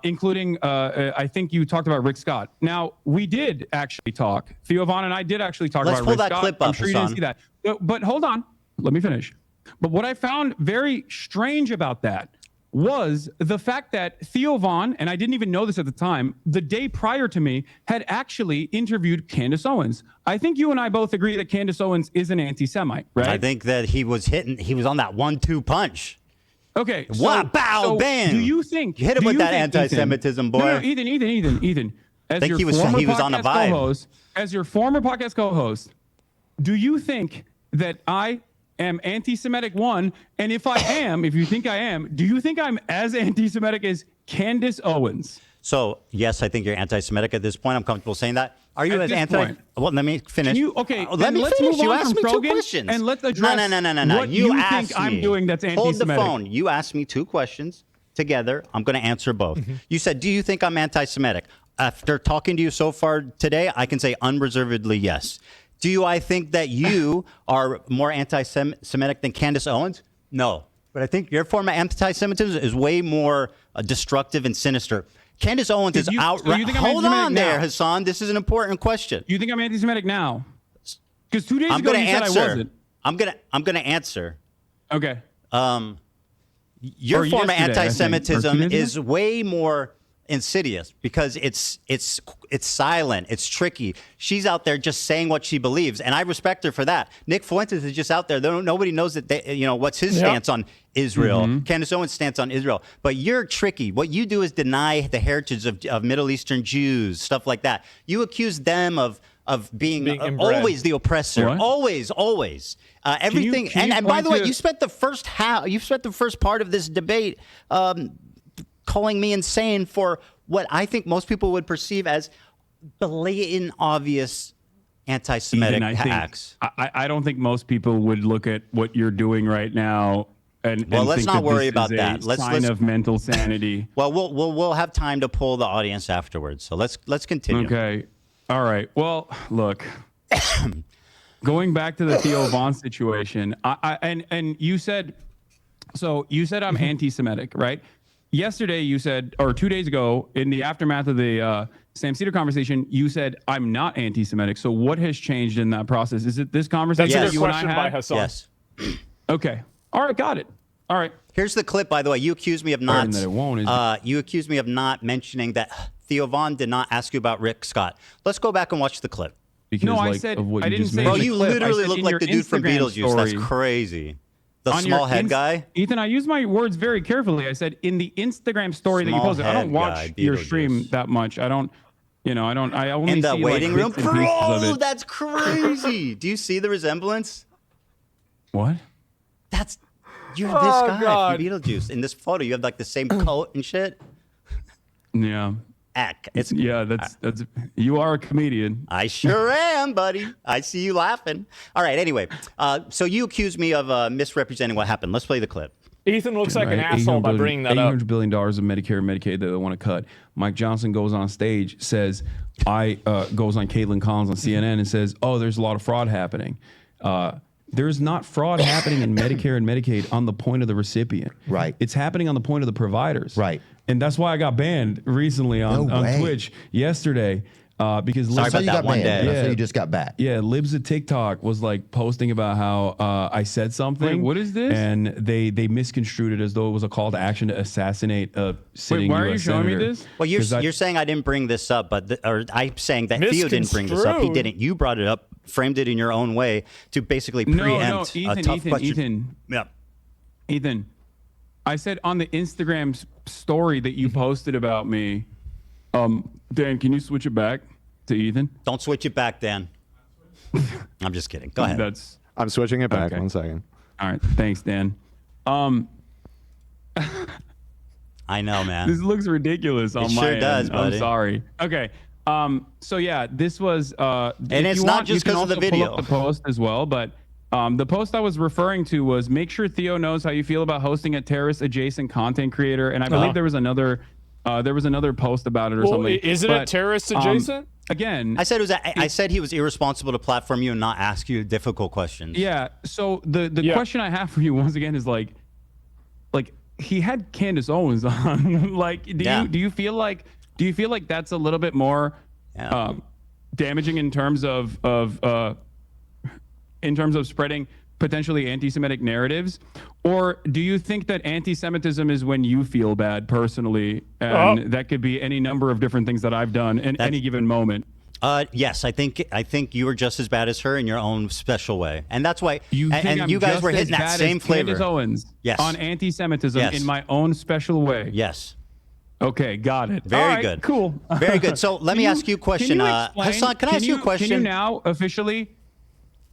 Speaker 4: including I think you talked about Rick Scott. Now we did actually talk. Theo Vaughn and I did actually talk
Speaker 3: Let's
Speaker 4: about
Speaker 3: pull
Speaker 4: Rick
Speaker 3: that
Speaker 4: Scott.
Speaker 3: clip
Speaker 4: I'm
Speaker 3: up,
Speaker 4: sure you didn't
Speaker 3: Hassan.
Speaker 4: see that. But hold on, let me finish. But what I found very strange about that was the fact that Theo Vaughn, and I didn't even know this at the time, the day prior to me, had actually interviewed Candace Owens. I think you and I both agree that Candace Owens is an anti-Semite, right?
Speaker 3: I think that he was on that 1-2 punch.
Speaker 4: Okay.
Speaker 3: Wow, bow, bang.
Speaker 4: Do you think
Speaker 3: You hit him
Speaker 4: do
Speaker 3: with
Speaker 4: you
Speaker 3: that
Speaker 4: think,
Speaker 3: anti-Semitism,
Speaker 4: Ethan,
Speaker 3: boy.
Speaker 4: No, Ethan. As
Speaker 3: Think
Speaker 4: your
Speaker 3: he was
Speaker 4: former
Speaker 3: on a
Speaker 4: podcast
Speaker 3: vibe.
Speaker 4: co-host, as your former podcast co-host, do you think that I am anti-Semitic? One, and if I am, if you think I am, do you think I'm as anti-Semitic as Candace Owens?
Speaker 3: So yes, I think you're anti-Semitic at this point. I'm comfortable saying that. Are you
Speaker 4: At
Speaker 3: as
Speaker 4: this
Speaker 3: anti?
Speaker 4: point.
Speaker 3: Well, let me finish.
Speaker 4: Can you, okay,
Speaker 3: Let
Speaker 4: then
Speaker 3: me
Speaker 4: let's
Speaker 3: finish.
Speaker 4: move
Speaker 3: You
Speaker 4: on
Speaker 3: asked
Speaker 4: from
Speaker 3: me two
Speaker 4: Krogan,
Speaker 3: questions.
Speaker 4: and let's address
Speaker 3: No.
Speaker 4: what
Speaker 3: You
Speaker 4: you
Speaker 3: asked
Speaker 4: think I'm
Speaker 3: me.
Speaker 4: doing that's
Speaker 3: Hold the
Speaker 4: anti-Semitic.
Speaker 3: phone. You asked me two questions together. I'm going to answer both.
Speaker 4: Mm-hmm.
Speaker 3: You said, "Do you think I'm anti-Semitic?" After talking to you so far today, I can say unreservedly yes. I think that you are more anti-Semitic than Candace Owens? No. But I think your form of anti-Semitism is way more destructive and sinister. Candace Owens is
Speaker 4: So
Speaker 3: outright.
Speaker 4: you think I'm
Speaker 3: Hold
Speaker 4: anti-Semitic
Speaker 3: on there,
Speaker 4: now?
Speaker 3: Hassan. This is an important question.
Speaker 4: You think I'm anti-Semitic now? Because 2 days
Speaker 3: I'm
Speaker 4: ago
Speaker 3: going
Speaker 4: you
Speaker 3: to
Speaker 4: said I
Speaker 3: answer.
Speaker 4: wasn't.
Speaker 3: I'm going to answer.
Speaker 4: Okay.
Speaker 3: Your
Speaker 4: Or
Speaker 3: form of
Speaker 4: yesterday, I think, or 2
Speaker 3: anti-Semitism
Speaker 4: days ago?
Speaker 3: is way more insidious because it's silent, it's tricky. She's out there just saying what she believes, and I respect her for that. Nick Fuentes is just out there. Nobody knows that what's his stance on Israel.
Speaker 4: Mm-hmm.
Speaker 3: Candace Owens' stance on Israel. But you're tricky. What you do is deny the heritage of Middle Eastern Jews, stuff like that. You accuse them of being
Speaker 1: inbred.
Speaker 3: always the oppressor,
Speaker 4: What?
Speaker 3: always. Everything.
Speaker 4: can you
Speaker 3: And by the way,
Speaker 4: point to-
Speaker 3: you spent the first part of this debate calling me insane for what I think most people would perceive as blatant, obvious anti-Semitic
Speaker 4: Ethan, I think-
Speaker 3: acts.
Speaker 4: I don't think most people would look at what you're doing right now and
Speaker 3: Well, let's
Speaker 4: think
Speaker 3: not
Speaker 4: that
Speaker 3: worry
Speaker 4: this
Speaker 3: about
Speaker 4: is
Speaker 3: that.
Speaker 4: a
Speaker 3: Let's-
Speaker 4: sign of mental sanity.
Speaker 3: Well, we'll have time to pull the audience afterwards. So let's continue.
Speaker 4: Okay. All right. Well, look. Going back to the Theo Vaughn situation, and you said I'm anti-Semitic, right? Yesterday you said, or 2 days ago, in the aftermath of the Sam Cedar conversation, you said I'm not anti-Semitic. So what has changed in that process? Is it this conversation
Speaker 1: That's
Speaker 3: Yes.
Speaker 1: a
Speaker 4: that
Speaker 1: good
Speaker 4: you and
Speaker 1: question
Speaker 4: I
Speaker 1: by
Speaker 4: had?
Speaker 1: Hassan.
Speaker 3: Yes.
Speaker 4: Okay. All right. Got it. All right.
Speaker 3: Here's the clip, by the way. You accused me of not.
Speaker 4: that it won't, is it?
Speaker 3: You accused me of not mentioning that Theo Vaughn did not ask you about Rick Scott. Let's go back and watch the clip.
Speaker 4: Because
Speaker 1: No, I
Speaker 4: like,
Speaker 1: said-
Speaker 4: of what
Speaker 1: I
Speaker 4: you
Speaker 1: didn't
Speaker 4: just
Speaker 1: say
Speaker 4: made.
Speaker 3: Bro,
Speaker 1: in the
Speaker 3: you
Speaker 1: clip.
Speaker 3: literally
Speaker 4: I said
Speaker 3: look
Speaker 4: in
Speaker 3: like
Speaker 4: your
Speaker 3: the dude from
Speaker 4: Instagram
Speaker 3: Beetlejuice. That's
Speaker 4: story-
Speaker 3: crazy. The
Speaker 4: on your
Speaker 3: small head guy.
Speaker 4: Ethan, I use my words very carefully. I said in the Instagram story that you
Speaker 3: Small
Speaker 4: posted. I
Speaker 3: head
Speaker 4: don't watch
Speaker 3: guy,
Speaker 4: your
Speaker 3: Beetlejuice.
Speaker 4: stream that much. I don't. I only
Speaker 3: In the
Speaker 4: see
Speaker 3: waiting
Speaker 4: like
Speaker 3: room.
Speaker 4: bits and pieces of
Speaker 3: Bro,
Speaker 4: it.
Speaker 3: that's crazy. Do you see the resemblance?
Speaker 4: What?
Speaker 3: That's you're this
Speaker 1: Oh,
Speaker 3: guy
Speaker 1: God.
Speaker 3: from Beetlejuice. In this photo, you have like the same coat and shit.
Speaker 4: Yeah.
Speaker 3: It's
Speaker 4: Yeah. That's. You are a comedian.
Speaker 3: I sure am, buddy. I see you laughing. All right. Anyway, so you accused me of misrepresenting what happened. Let's play the clip.
Speaker 1: Ethan looks like an
Speaker 4: Right?
Speaker 1: asshole by bringing that up.
Speaker 4: $800 billion of Medicare and Medicaid that they want to cut. Mike Johnson goes on stage, says, goes on Caitlin Collins on CNN and says, "Oh, there's a lot of fraud happening." There's not fraud happening in Medicare and Medicaid on the point of the recipient.
Speaker 6: Right.
Speaker 4: It's happening on the point of the providers.
Speaker 6: Right.
Speaker 4: And that's why I got banned recently on
Speaker 6: No way.
Speaker 4: Twitch yesterday because
Speaker 3: Sorry
Speaker 6: So
Speaker 3: about
Speaker 6: you
Speaker 3: that
Speaker 6: got
Speaker 3: one
Speaker 6: banned.
Speaker 3: day.
Speaker 6: So you just got back.
Speaker 4: Yeah, Libs of TikTok was like posting about how I said something.
Speaker 1: Wait, what is this?
Speaker 4: And they misconstrued it as though it was a call to action to assassinate a sitting
Speaker 1: why are you
Speaker 4: US
Speaker 1: showing me
Speaker 4: senator.
Speaker 1: this?
Speaker 3: Well,
Speaker 4: 'Cause
Speaker 3: you're saying I didn't bring this up, but or I'm saying that Theo didn't bring this up. He
Speaker 1: Misconstrued.
Speaker 3: didn't. You brought it up, framed it in your own way to basically
Speaker 4: No,
Speaker 3: preempt a tough question.
Speaker 4: Ethan. I said on the Instagram story that you posted about me, Dan, can you switch it back to Ethan?
Speaker 3: Don't switch it back, Dan. I'm just kidding. Go ahead.
Speaker 4: That's
Speaker 2: I'm switching it back.
Speaker 4: Okay.
Speaker 2: 1 second.
Speaker 4: all right. Thanks, Dan.
Speaker 3: I know, man.
Speaker 4: This looks ridiculous on
Speaker 3: It
Speaker 4: my
Speaker 3: sure
Speaker 4: end.
Speaker 3: does, buddy.
Speaker 4: I'm sorry. Okay. So yeah, this was and
Speaker 3: it's not just 'cause of the video.
Speaker 4: The post as well, but the post I was referring to was make sure Theo knows how you feel about hosting a terrorist adjacent content creator, and I believe there was another post about it or
Speaker 1: Well,
Speaker 4: something.
Speaker 1: isn't it
Speaker 4: But,
Speaker 1: terrorist adjacent?
Speaker 4: Again,
Speaker 3: I said it was. I said he was irresponsible to platform you and not ask you difficult questions.
Speaker 4: yeah. So the
Speaker 1: Yeah.
Speaker 4: question I have for you once again is like he had Candace Owens on. Like,
Speaker 3: Yeah.
Speaker 4: do you feel like that's a little bit more
Speaker 3: Yeah.
Speaker 4: damaging in terms of spreading potentially anti-Semitic narratives, or do you think that anti-Semitism is when you feel bad personally, and that could be any number of different things that I've done in any given moment?
Speaker 3: Yes, I think you were just as bad as her in your own special way, and that's why.
Speaker 4: You think
Speaker 3: and
Speaker 4: I'm
Speaker 3: you guys
Speaker 4: just
Speaker 3: were
Speaker 4: as
Speaker 3: hitting that
Speaker 4: bad
Speaker 3: same
Speaker 4: as Candace
Speaker 3: flavor.
Speaker 4: Owens
Speaker 3: Yes.
Speaker 4: on anti-Semitism
Speaker 3: Yes.
Speaker 4: in my own special way?
Speaker 3: Yes.
Speaker 4: Okay, got it.
Speaker 3: Very
Speaker 4: All right,
Speaker 3: good.
Speaker 4: Cool.
Speaker 3: Very good. So let me ask you a question.
Speaker 4: Can you explain-
Speaker 3: Hassan, can I ask you a question?
Speaker 4: Can you now officially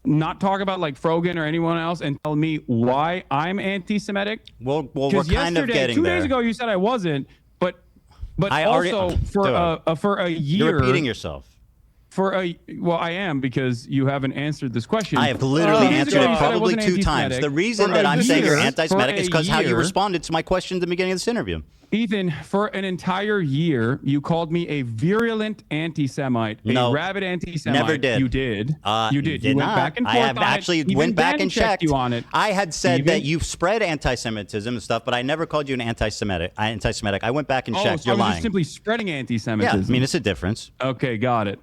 Speaker 4: not talk about like Frogan or anyone else and tell me why I'm anti-Semitic?
Speaker 3: Well, we're
Speaker 4: Because
Speaker 3: kind of
Speaker 4: yesterday,
Speaker 3: getting
Speaker 4: 2
Speaker 3: there.
Speaker 4: days ago, you said I wasn't, but But
Speaker 3: I already-
Speaker 4: also for a year,
Speaker 3: You're repeating yourself.
Speaker 4: Well, I am, because you haven't answered this question.
Speaker 3: I have literally
Speaker 1: Oh,
Speaker 3: answered
Speaker 1: God.
Speaker 3: it
Speaker 1: I
Speaker 3: probably
Speaker 4: wasn't
Speaker 3: 2 times.
Speaker 4: anti-Semitic.
Speaker 3: The reason
Speaker 4: For
Speaker 3: that
Speaker 4: a
Speaker 3: I'm saying you're
Speaker 4: year-
Speaker 3: anti-Semitic
Speaker 4: for
Speaker 3: is
Speaker 4: a
Speaker 3: because how you
Speaker 4: year-
Speaker 3: responded to my question at the beginning of this interview.
Speaker 4: Ethan, for an entire year, you called me a virulent anti-Semite,
Speaker 3: No.
Speaker 4: a rabid anti-Semite.
Speaker 3: Never did.
Speaker 4: You did. You did.
Speaker 3: Did
Speaker 4: You went
Speaker 3: not.
Speaker 4: back and forth
Speaker 3: I have
Speaker 4: on
Speaker 3: actually
Speaker 4: it. Even
Speaker 3: went back
Speaker 4: Ben
Speaker 3: and
Speaker 4: checked
Speaker 3: checked
Speaker 4: you on it.
Speaker 3: I had said that
Speaker 4: Even-
Speaker 3: you've spread anti-Semitism and stuff, but I never called you an anti-Semitic. I went back and checked.
Speaker 4: So
Speaker 3: You're
Speaker 4: I was
Speaker 3: lying.
Speaker 4: just simply spreading
Speaker 3: Yeah,
Speaker 4: anti-Semitism.
Speaker 3: I mean it's a difference.
Speaker 4: Okay, got it.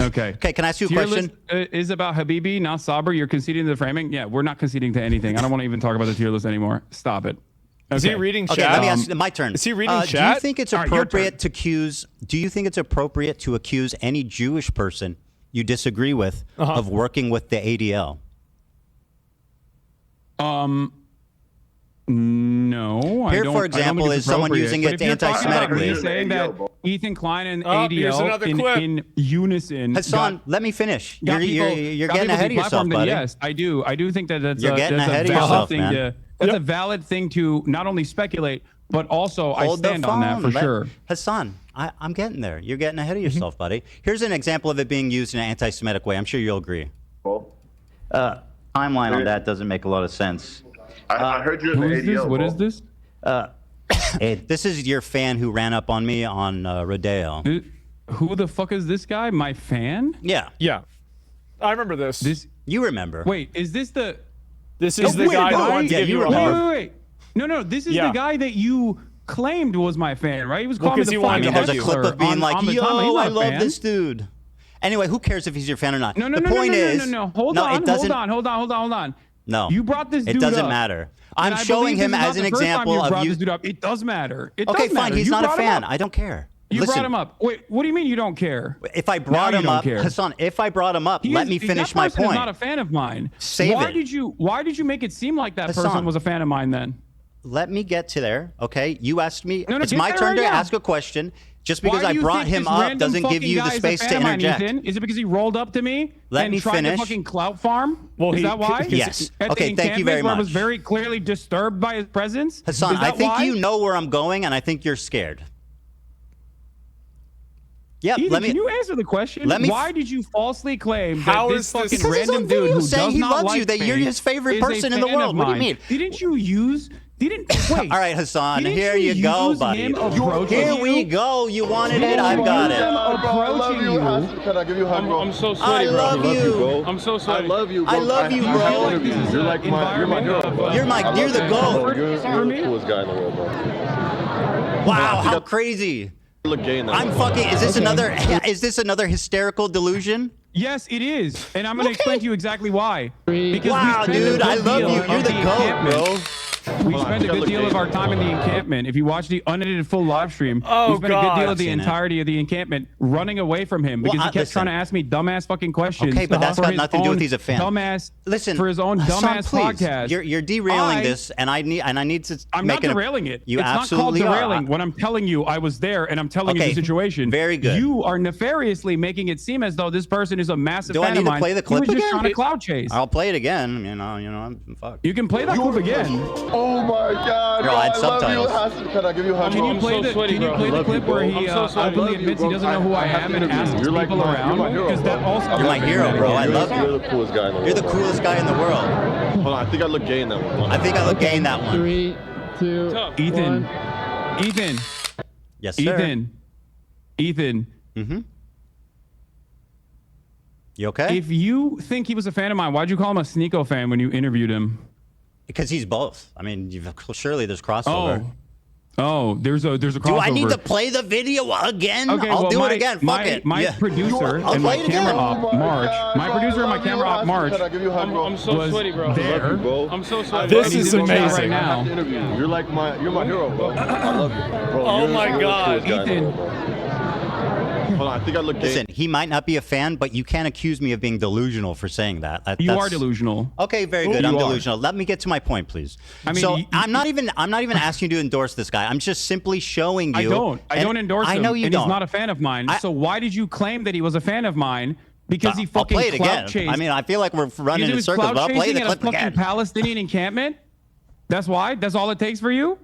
Speaker 4: Okay.
Speaker 3: Okay, can I ask you a
Speaker 4: Tier
Speaker 3: question?
Speaker 4: list is about Habibi, not Sabr. You're conceding to the framing. Yeah, we're not conceding to anything. I don't want to even talk about the tier list anymore. Stop it.
Speaker 1: Is he
Speaker 4: Okay.
Speaker 1: reading
Speaker 3: Okay,
Speaker 1: chat?
Speaker 3: let me ask my turn.
Speaker 1: Is he reading
Speaker 3: Do you
Speaker 1: chat?
Speaker 3: think it's
Speaker 4: All right, your
Speaker 3: appropriate
Speaker 4: turn.
Speaker 3: to accuse? Do you think it's appropriate to accuse any Jewish person you disagree with of working with the ADL?
Speaker 4: No, I
Speaker 3: Here,
Speaker 4: don't.
Speaker 3: for
Speaker 4: I don't think
Speaker 3: example,
Speaker 4: it's
Speaker 3: is someone
Speaker 4: appropriate.
Speaker 3: using
Speaker 4: But
Speaker 3: it
Speaker 4: if you're talking about
Speaker 3: anti-Semitically.
Speaker 4: me saying that Ethan Klein and
Speaker 1: Oh, here's
Speaker 4: ADL
Speaker 1: another clip.
Speaker 4: in unison.
Speaker 3: Hassan, let me finish.
Speaker 4: got
Speaker 3: You're
Speaker 4: people- got
Speaker 3: getting
Speaker 4: people
Speaker 3: ahead of yourself,
Speaker 4: deplatformed, then
Speaker 3: buddy.
Speaker 4: Yes, I do. I do think that that's
Speaker 3: You're getting
Speaker 4: that's
Speaker 3: ahead of
Speaker 4: a valid
Speaker 3: yourself,
Speaker 4: thing
Speaker 3: man.
Speaker 4: to. That's a valid thing to not only speculate, but also I
Speaker 3: Hold the
Speaker 4: stand on that for
Speaker 3: phone.
Speaker 4: sure.
Speaker 3: Hassan, I'm getting there. You're getting ahead of
Speaker 4: Mm-hmm.
Speaker 3: yourself, buddy. Here's an example of it being used in an anti-Semitic way. I'm sure you'll agree. Timeline on that doesn't make a lot of sense.
Speaker 6: I heard you in
Speaker 4: Who
Speaker 6: the
Speaker 4: is this?
Speaker 6: ADL.
Speaker 4: What
Speaker 6: bro.
Speaker 4: is this?
Speaker 3: This is your fan who ran up on me on Rodeo.
Speaker 4: Who the fuck is this guy? My fan?
Speaker 3: Yeah,
Speaker 1: Yeah. I remember this.
Speaker 4: This?
Speaker 3: you remember.
Speaker 4: Wait, is this the?
Speaker 1: This is
Speaker 4: Oh,
Speaker 1: the
Speaker 4: wait,
Speaker 1: guy that
Speaker 4: wait,
Speaker 1: wanted to
Speaker 3: yeah,
Speaker 1: give
Speaker 3: you
Speaker 1: you a
Speaker 3: remember.
Speaker 1: hug.
Speaker 4: Wait. No. This is
Speaker 1: Yeah.
Speaker 4: the guy that you claimed was my fan, right? He was calling me
Speaker 1: because
Speaker 4: the
Speaker 1: he wanted
Speaker 3: I mean,
Speaker 1: to
Speaker 3: there's a
Speaker 1: hug you.
Speaker 3: clip of being
Speaker 4: on
Speaker 3: like,
Speaker 4: the
Speaker 3: yo,
Speaker 4: timeline. He's not
Speaker 3: I
Speaker 4: a
Speaker 3: love
Speaker 4: fan.
Speaker 3: this dude. Anyway, who cares if he's your fan or not?
Speaker 4: No.
Speaker 3: The point is,
Speaker 4: No. Hold
Speaker 3: it
Speaker 4: on.
Speaker 3: doesn't,
Speaker 4: Hold on.
Speaker 3: No,
Speaker 4: You brought this dude
Speaker 3: It doesn't
Speaker 4: up.
Speaker 3: matter.
Speaker 4: And
Speaker 3: I'm
Speaker 4: I
Speaker 3: showing
Speaker 4: believe this
Speaker 3: him
Speaker 4: is not
Speaker 3: as an
Speaker 4: the first time
Speaker 3: example
Speaker 4: you
Speaker 3: of
Speaker 4: brought
Speaker 3: you.
Speaker 4: this dude up. It does matter. It
Speaker 3: Okay,
Speaker 4: does
Speaker 3: fine.
Speaker 4: matter.
Speaker 3: He's
Speaker 4: You
Speaker 3: not a
Speaker 4: brought him
Speaker 3: fan.
Speaker 4: up.
Speaker 3: I don't care.
Speaker 4: You
Speaker 3: Listen,
Speaker 4: brought him up. Wait, what do you mean you don't care?
Speaker 3: If I brought
Speaker 4: Now
Speaker 3: him
Speaker 4: you don't
Speaker 3: up,
Speaker 4: care.
Speaker 3: Hassan, if I brought him up, let me finish
Speaker 4: that
Speaker 3: my
Speaker 4: person
Speaker 3: point.
Speaker 4: Is not a fan of mine.
Speaker 3: Save
Speaker 4: why
Speaker 3: it.
Speaker 4: did you make it seem like that
Speaker 3: Hassan.
Speaker 4: person was a fan of mine then?
Speaker 3: Let me get to there, okay? You asked me.
Speaker 4: No,
Speaker 3: it's
Speaker 4: get
Speaker 3: my
Speaker 4: there
Speaker 3: turn
Speaker 4: right
Speaker 3: to
Speaker 4: now.
Speaker 3: ask a question. Just because
Speaker 4: Why
Speaker 3: I
Speaker 4: do you
Speaker 3: brought
Speaker 4: think
Speaker 3: him
Speaker 4: this
Speaker 3: up
Speaker 4: random
Speaker 3: doesn't give
Speaker 4: fucking
Speaker 3: you the
Speaker 4: guy is a
Speaker 3: space
Speaker 4: fan
Speaker 3: to
Speaker 4: of mine,
Speaker 3: interject.
Speaker 4: Ethan? Is it because he rolled up to me
Speaker 3: Let
Speaker 4: and
Speaker 3: me
Speaker 4: tried
Speaker 3: finish.
Speaker 4: to fucking clout farm?
Speaker 1: Well,
Speaker 4: is
Speaker 1: he-
Speaker 4: that why?
Speaker 3: Yes.
Speaker 4: At the
Speaker 3: Okay, thank you very
Speaker 4: encampment where I was
Speaker 3: much.
Speaker 4: very clearly disturbed by his presence.
Speaker 3: Hassan,
Speaker 4: Is
Speaker 3: I
Speaker 4: that
Speaker 3: think
Speaker 4: why?
Speaker 3: you know where I'm going, and I think you're scared. Yep,
Speaker 4: Ethan,
Speaker 3: let me.
Speaker 4: can you answer the question?
Speaker 3: let me-
Speaker 4: Why did you falsely claim
Speaker 1: How
Speaker 4: that
Speaker 1: is
Speaker 4: this
Speaker 1: this-
Speaker 4: fucking
Speaker 3: Because he's
Speaker 4: random
Speaker 3: on
Speaker 4: dude
Speaker 3: video
Speaker 4: who
Speaker 3: saying
Speaker 4: does
Speaker 3: he
Speaker 4: not
Speaker 3: loves
Speaker 4: like
Speaker 3: you, that you're
Speaker 4: me
Speaker 3: his favorite
Speaker 4: is a
Speaker 3: person in the
Speaker 4: fan of
Speaker 3: world. What do you
Speaker 4: mine?
Speaker 3: mean?
Speaker 4: Didn't you use? Didn't wait?
Speaker 3: All right, Hassan,
Speaker 4: Didn't
Speaker 3: here you go,
Speaker 4: use
Speaker 3: buddy.
Speaker 4: him approaching
Speaker 3: Here we
Speaker 4: you?
Speaker 3: go. You wanted it,
Speaker 4: Didn't
Speaker 3: I've
Speaker 4: you
Speaker 3: got
Speaker 4: use
Speaker 3: it.
Speaker 4: him
Speaker 6: Bro, I love
Speaker 4: approaching
Speaker 6: you.
Speaker 4: you?
Speaker 6: Hassan, can I give you a hug, bro?
Speaker 1: I'm so
Speaker 3: I
Speaker 1: sweaty, bro.
Speaker 3: love you.
Speaker 6: bro.
Speaker 1: I'm so
Speaker 6: I
Speaker 1: sweaty.
Speaker 6: love you, bro.
Speaker 3: I love you,
Speaker 6: I
Speaker 3: bro.
Speaker 6: feel
Speaker 4: like this is
Speaker 6: you're
Speaker 4: an
Speaker 6: like my
Speaker 4: environment
Speaker 6: hero,
Speaker 4: of,
Speaker 6: bro.
Speaker 3: You're my-
Speaker 6: I love
Speaker 3: you're the
Speaker 6: you,
Speaker 3: GOAT.
Speaker 6: bro. You're
Speaker 4: For me?
Speaker 6: the coolest guy in the world, bro.
Speaker 3: Wow, how crazy.
Speaker 6: You look gay in that.
Speaker 3: I'm
Speaker 6: one.
Speaker 3: fucking. Is this another hysterical delusion?
Speaker 4: Yes, it is, and I'm going to explain to you exactly why. Because
Speaker 3: Wow,
Speaker 4: we spent a
Speaker 3: dude, I
Speaker 4: good
Speaker 3: love
Speaker 4: deal
Speaker 3: you.
Speaker 4: of
Speaker 3: You're the GOAT,
Speaker 4: encampment.
Speaker 3: bro.
Speaker 4: We
Speaker 6: Hold on,
Speaker 4: spent
Speaker 6: I
Speaker 4: a
Speaker 6: think I
Speaker 4: good
Speaker 6: look
Speaker 4: deal
Speaker 6: gay
Speaker 4: of our
Speaker 6: in
Speaker 4: time in the encampment. If you watch the unedited full live stream,
Speaker 1: Oh,
Speaker 4: we spent a good
Speaker 1: God.
Speaker 4: deal of
Speaker 3: I've
Speaker 4: the
Speaker 3: seen it.
Speaker 4: entirety of the encampment running away from him because he kept
Speaker 3: listen.
Speaker 4: trying to ask me dumbass fucking questions.
Speaker 3: Okay, but that's
Speaker 4: for
Speaker 3: got
Speaker 4: his
Speaker 3: nothing to do with
Speaker 4: own
Speaker 3: he's a fan.
Speaker 4: Dumbass.
Speaker 3: Listen,
Speaker 4: for his own
Speaker 3: Hassan,
Speaker 4: dumbass
Speaker 3: please.
Speaker 4: podcast.
Speaker 3: You're derailing
Speaker 4: I-
Speaker 3: this, and I need to.
Speaker 4: I'm
Speaker 3: make
Speaker 4: not derailing it.
Speaker 3: You
Speaker 4: It's not called
Speaker 3: absolutely are.
Speaker 4: derailing when I'm telling you I was there and I'm telling you
Speaker 3: Okay,
Speaker 4: the situation.
Speaker 3: very good.
Speaker 4: You are nefariously making it seem as though this person is a massive
Speaker 3: Do I
Speaker 4: fan
Speaker 3: need
Speaker 4: of
Speaker 3: to
Speaker 4: mine.
Speaker 3: play the clip
Speaker 4: He was just
Speaker 3: again?
Speaker 4: trying to cloud chase.
Speaker 3: I'll play it again. I'm fucked.
Speaker 4: You can play that clip again.
Speaker 6: Oh my God,
Speaker 3: Bro,
Speaker 6: bro,
Speaker 3: I had
Speaker 6: I love you,
Speaker 3: subtitles.
Speaker 6: Hassan. Can I give you a hug,
Speaker 4: Can
Speaker 6: bro?
Speaker 4: you play
Speaker 1: so
Speaker 4: the
Speaker 1: sweaty,
Speaker 4: Can you
Speaker 1: bro.
Speaker 4: play
Speaker 6: I
Speaker 4: the
Speaker 6: love
Speaker 4: clip
Speaker 6: you,
Speaker 4: where
Speaker 6: bro.
Speaker 4: he
Speaker 1: I'm so sweaty.
Speaker 4: openly admits he doesn't know who I am and asks
Speaker 6: You're like
Speaker 4: people
Speaker 6: my-
Speaker 4: around?
Speaker 6: you're my hero,
Speaker 4: Because that
Speaker 6: bro.
Speaker 4: also
Speaker 3: You're my hero, bro. I love you.
Speaker 6: You're the coolest guy in the world.
Speaker 3: You're the
Speaker 6: bro.
Speaker 3: coolest guy in the world.
Speaker 6: Hold on, I think I look gay in that one.
Speaker 3: I think I look gay in that one.
Speaker 7: 3, 2,
Speaker 1: Tough.
Speaker 4: Ethan.
Speaker 7: 1.
Speaker 4: Ethan.
Speaker 3: Yes, sir.
Speaker 4: Ethan.
Speaker 3: You okay?
Speaker 4: If you think he was a fan of mine, why'd you call him a Sneeko fan when you interviewed him?
Speaker 3: Because he's both. I mean, surely there's crossover.
Speaker 4: Oh, there's a crossover.
Speaker 3: Do I need to play the video again?
Speaker 4: Okay,
Speaker 3: I'll
Speaker 4: well,
Speaker 3: do
Speaker 4: my,
Speaker 3: it again. Fuck
Speaker 4: my,
Speaker 3: it.
Speaker 4: My
Speaker 3: Yeah.
Speaker 4: producer
Speaker 3: I'll
Speaker 4: and my
Speaker 3: play it
Speaker 4: camera
Speaker 3: again.
Speaker 4: op,
Speaker 6: Oh my
Speaker 4: March.
Speaker 6: God,
Speaker 4: My
Speaker 6: bro,
Speaker 4: producer
Speaker 6: I
Speaker 4: and my
Speaker 6: love you,
Speaker 4: camera op,
Speaker 6: Hassan.
Speaker 4: March,
Speaker 6: Can I give you a hug, bro?
Speaker 1: I'm so
Speaker 4: was
Speaker 1: sweaty, bro.
Speaker 4: there.
Speaker 6: Bro.
Speaker 1: I'm so
Speaker 6: I
Speaker 1: sweaty.
Speaker 6: love
Speaker 1: This
Speaker 6: you,
Speaker 1: is
Speaker 6: bro.
Speaker 1: amazing.
Speaker 4: Right
Speaker 6: I have
Speaker 4: now.
Speaker 6: to interview you. You're like you're my hero, bro. I love you, bro.
Speaker 1: Oh
Speaker 6: You're
Speaker 1: my
Speaker 6: the
Speaker 1: God.
Speaker 6: coolest guy in the
Speaker 4: Ethan.
Speaker 6: world, bro. Hold on, I think I look gay.
Speaker 3: Listen, he might not be a fan, but you can't accuse me of being delusional for saying that.
Speaker 4: You
Speaker 3: That's-
Speaker 4: are delusional.
Speaker 3: Okay, very good.
Speaker 4: You
Speaker 3: I'm
Speaker 4: are.
Speaker 3: delusional. Let me get to my point, please.
Speaker 4: I mean,
Speaker 3: so
Speaker 4: you-
Speaker 3: I'm not even asking you to endorse this guy. I'm just simply showing you.
Speaker 4: I don't
Speaker 3: and
Speaker 4: endorse him.
Speaker 3: I know you
Speaker 4: and
Speaker 3: don't.
Speaker 4: He's not a fan of mine. So why did you claim that he was a fan of mine? Because he
Speaker 3: I'll
Speaker 4: fucking
Speaker 3: play it
Speaker 4: clout
Speaker 3: again.
Speaker 4: chased.
Speaker 3: I mean, I feel like we're running
Speaker 4: Because he
Speaker 3: in
Speaker 4: was
Speaker 3: circles,
Speaker 4: clout
Speaker 3: but I'll play
Speaker 4: chasing
Speaker 3: the
Speaker 4: at a
Speaker 3: clip
Speaker 4: fucking
Speaker 3: again.
Speaker 4: Palestinian encampment. That's why. That's all it takes for you.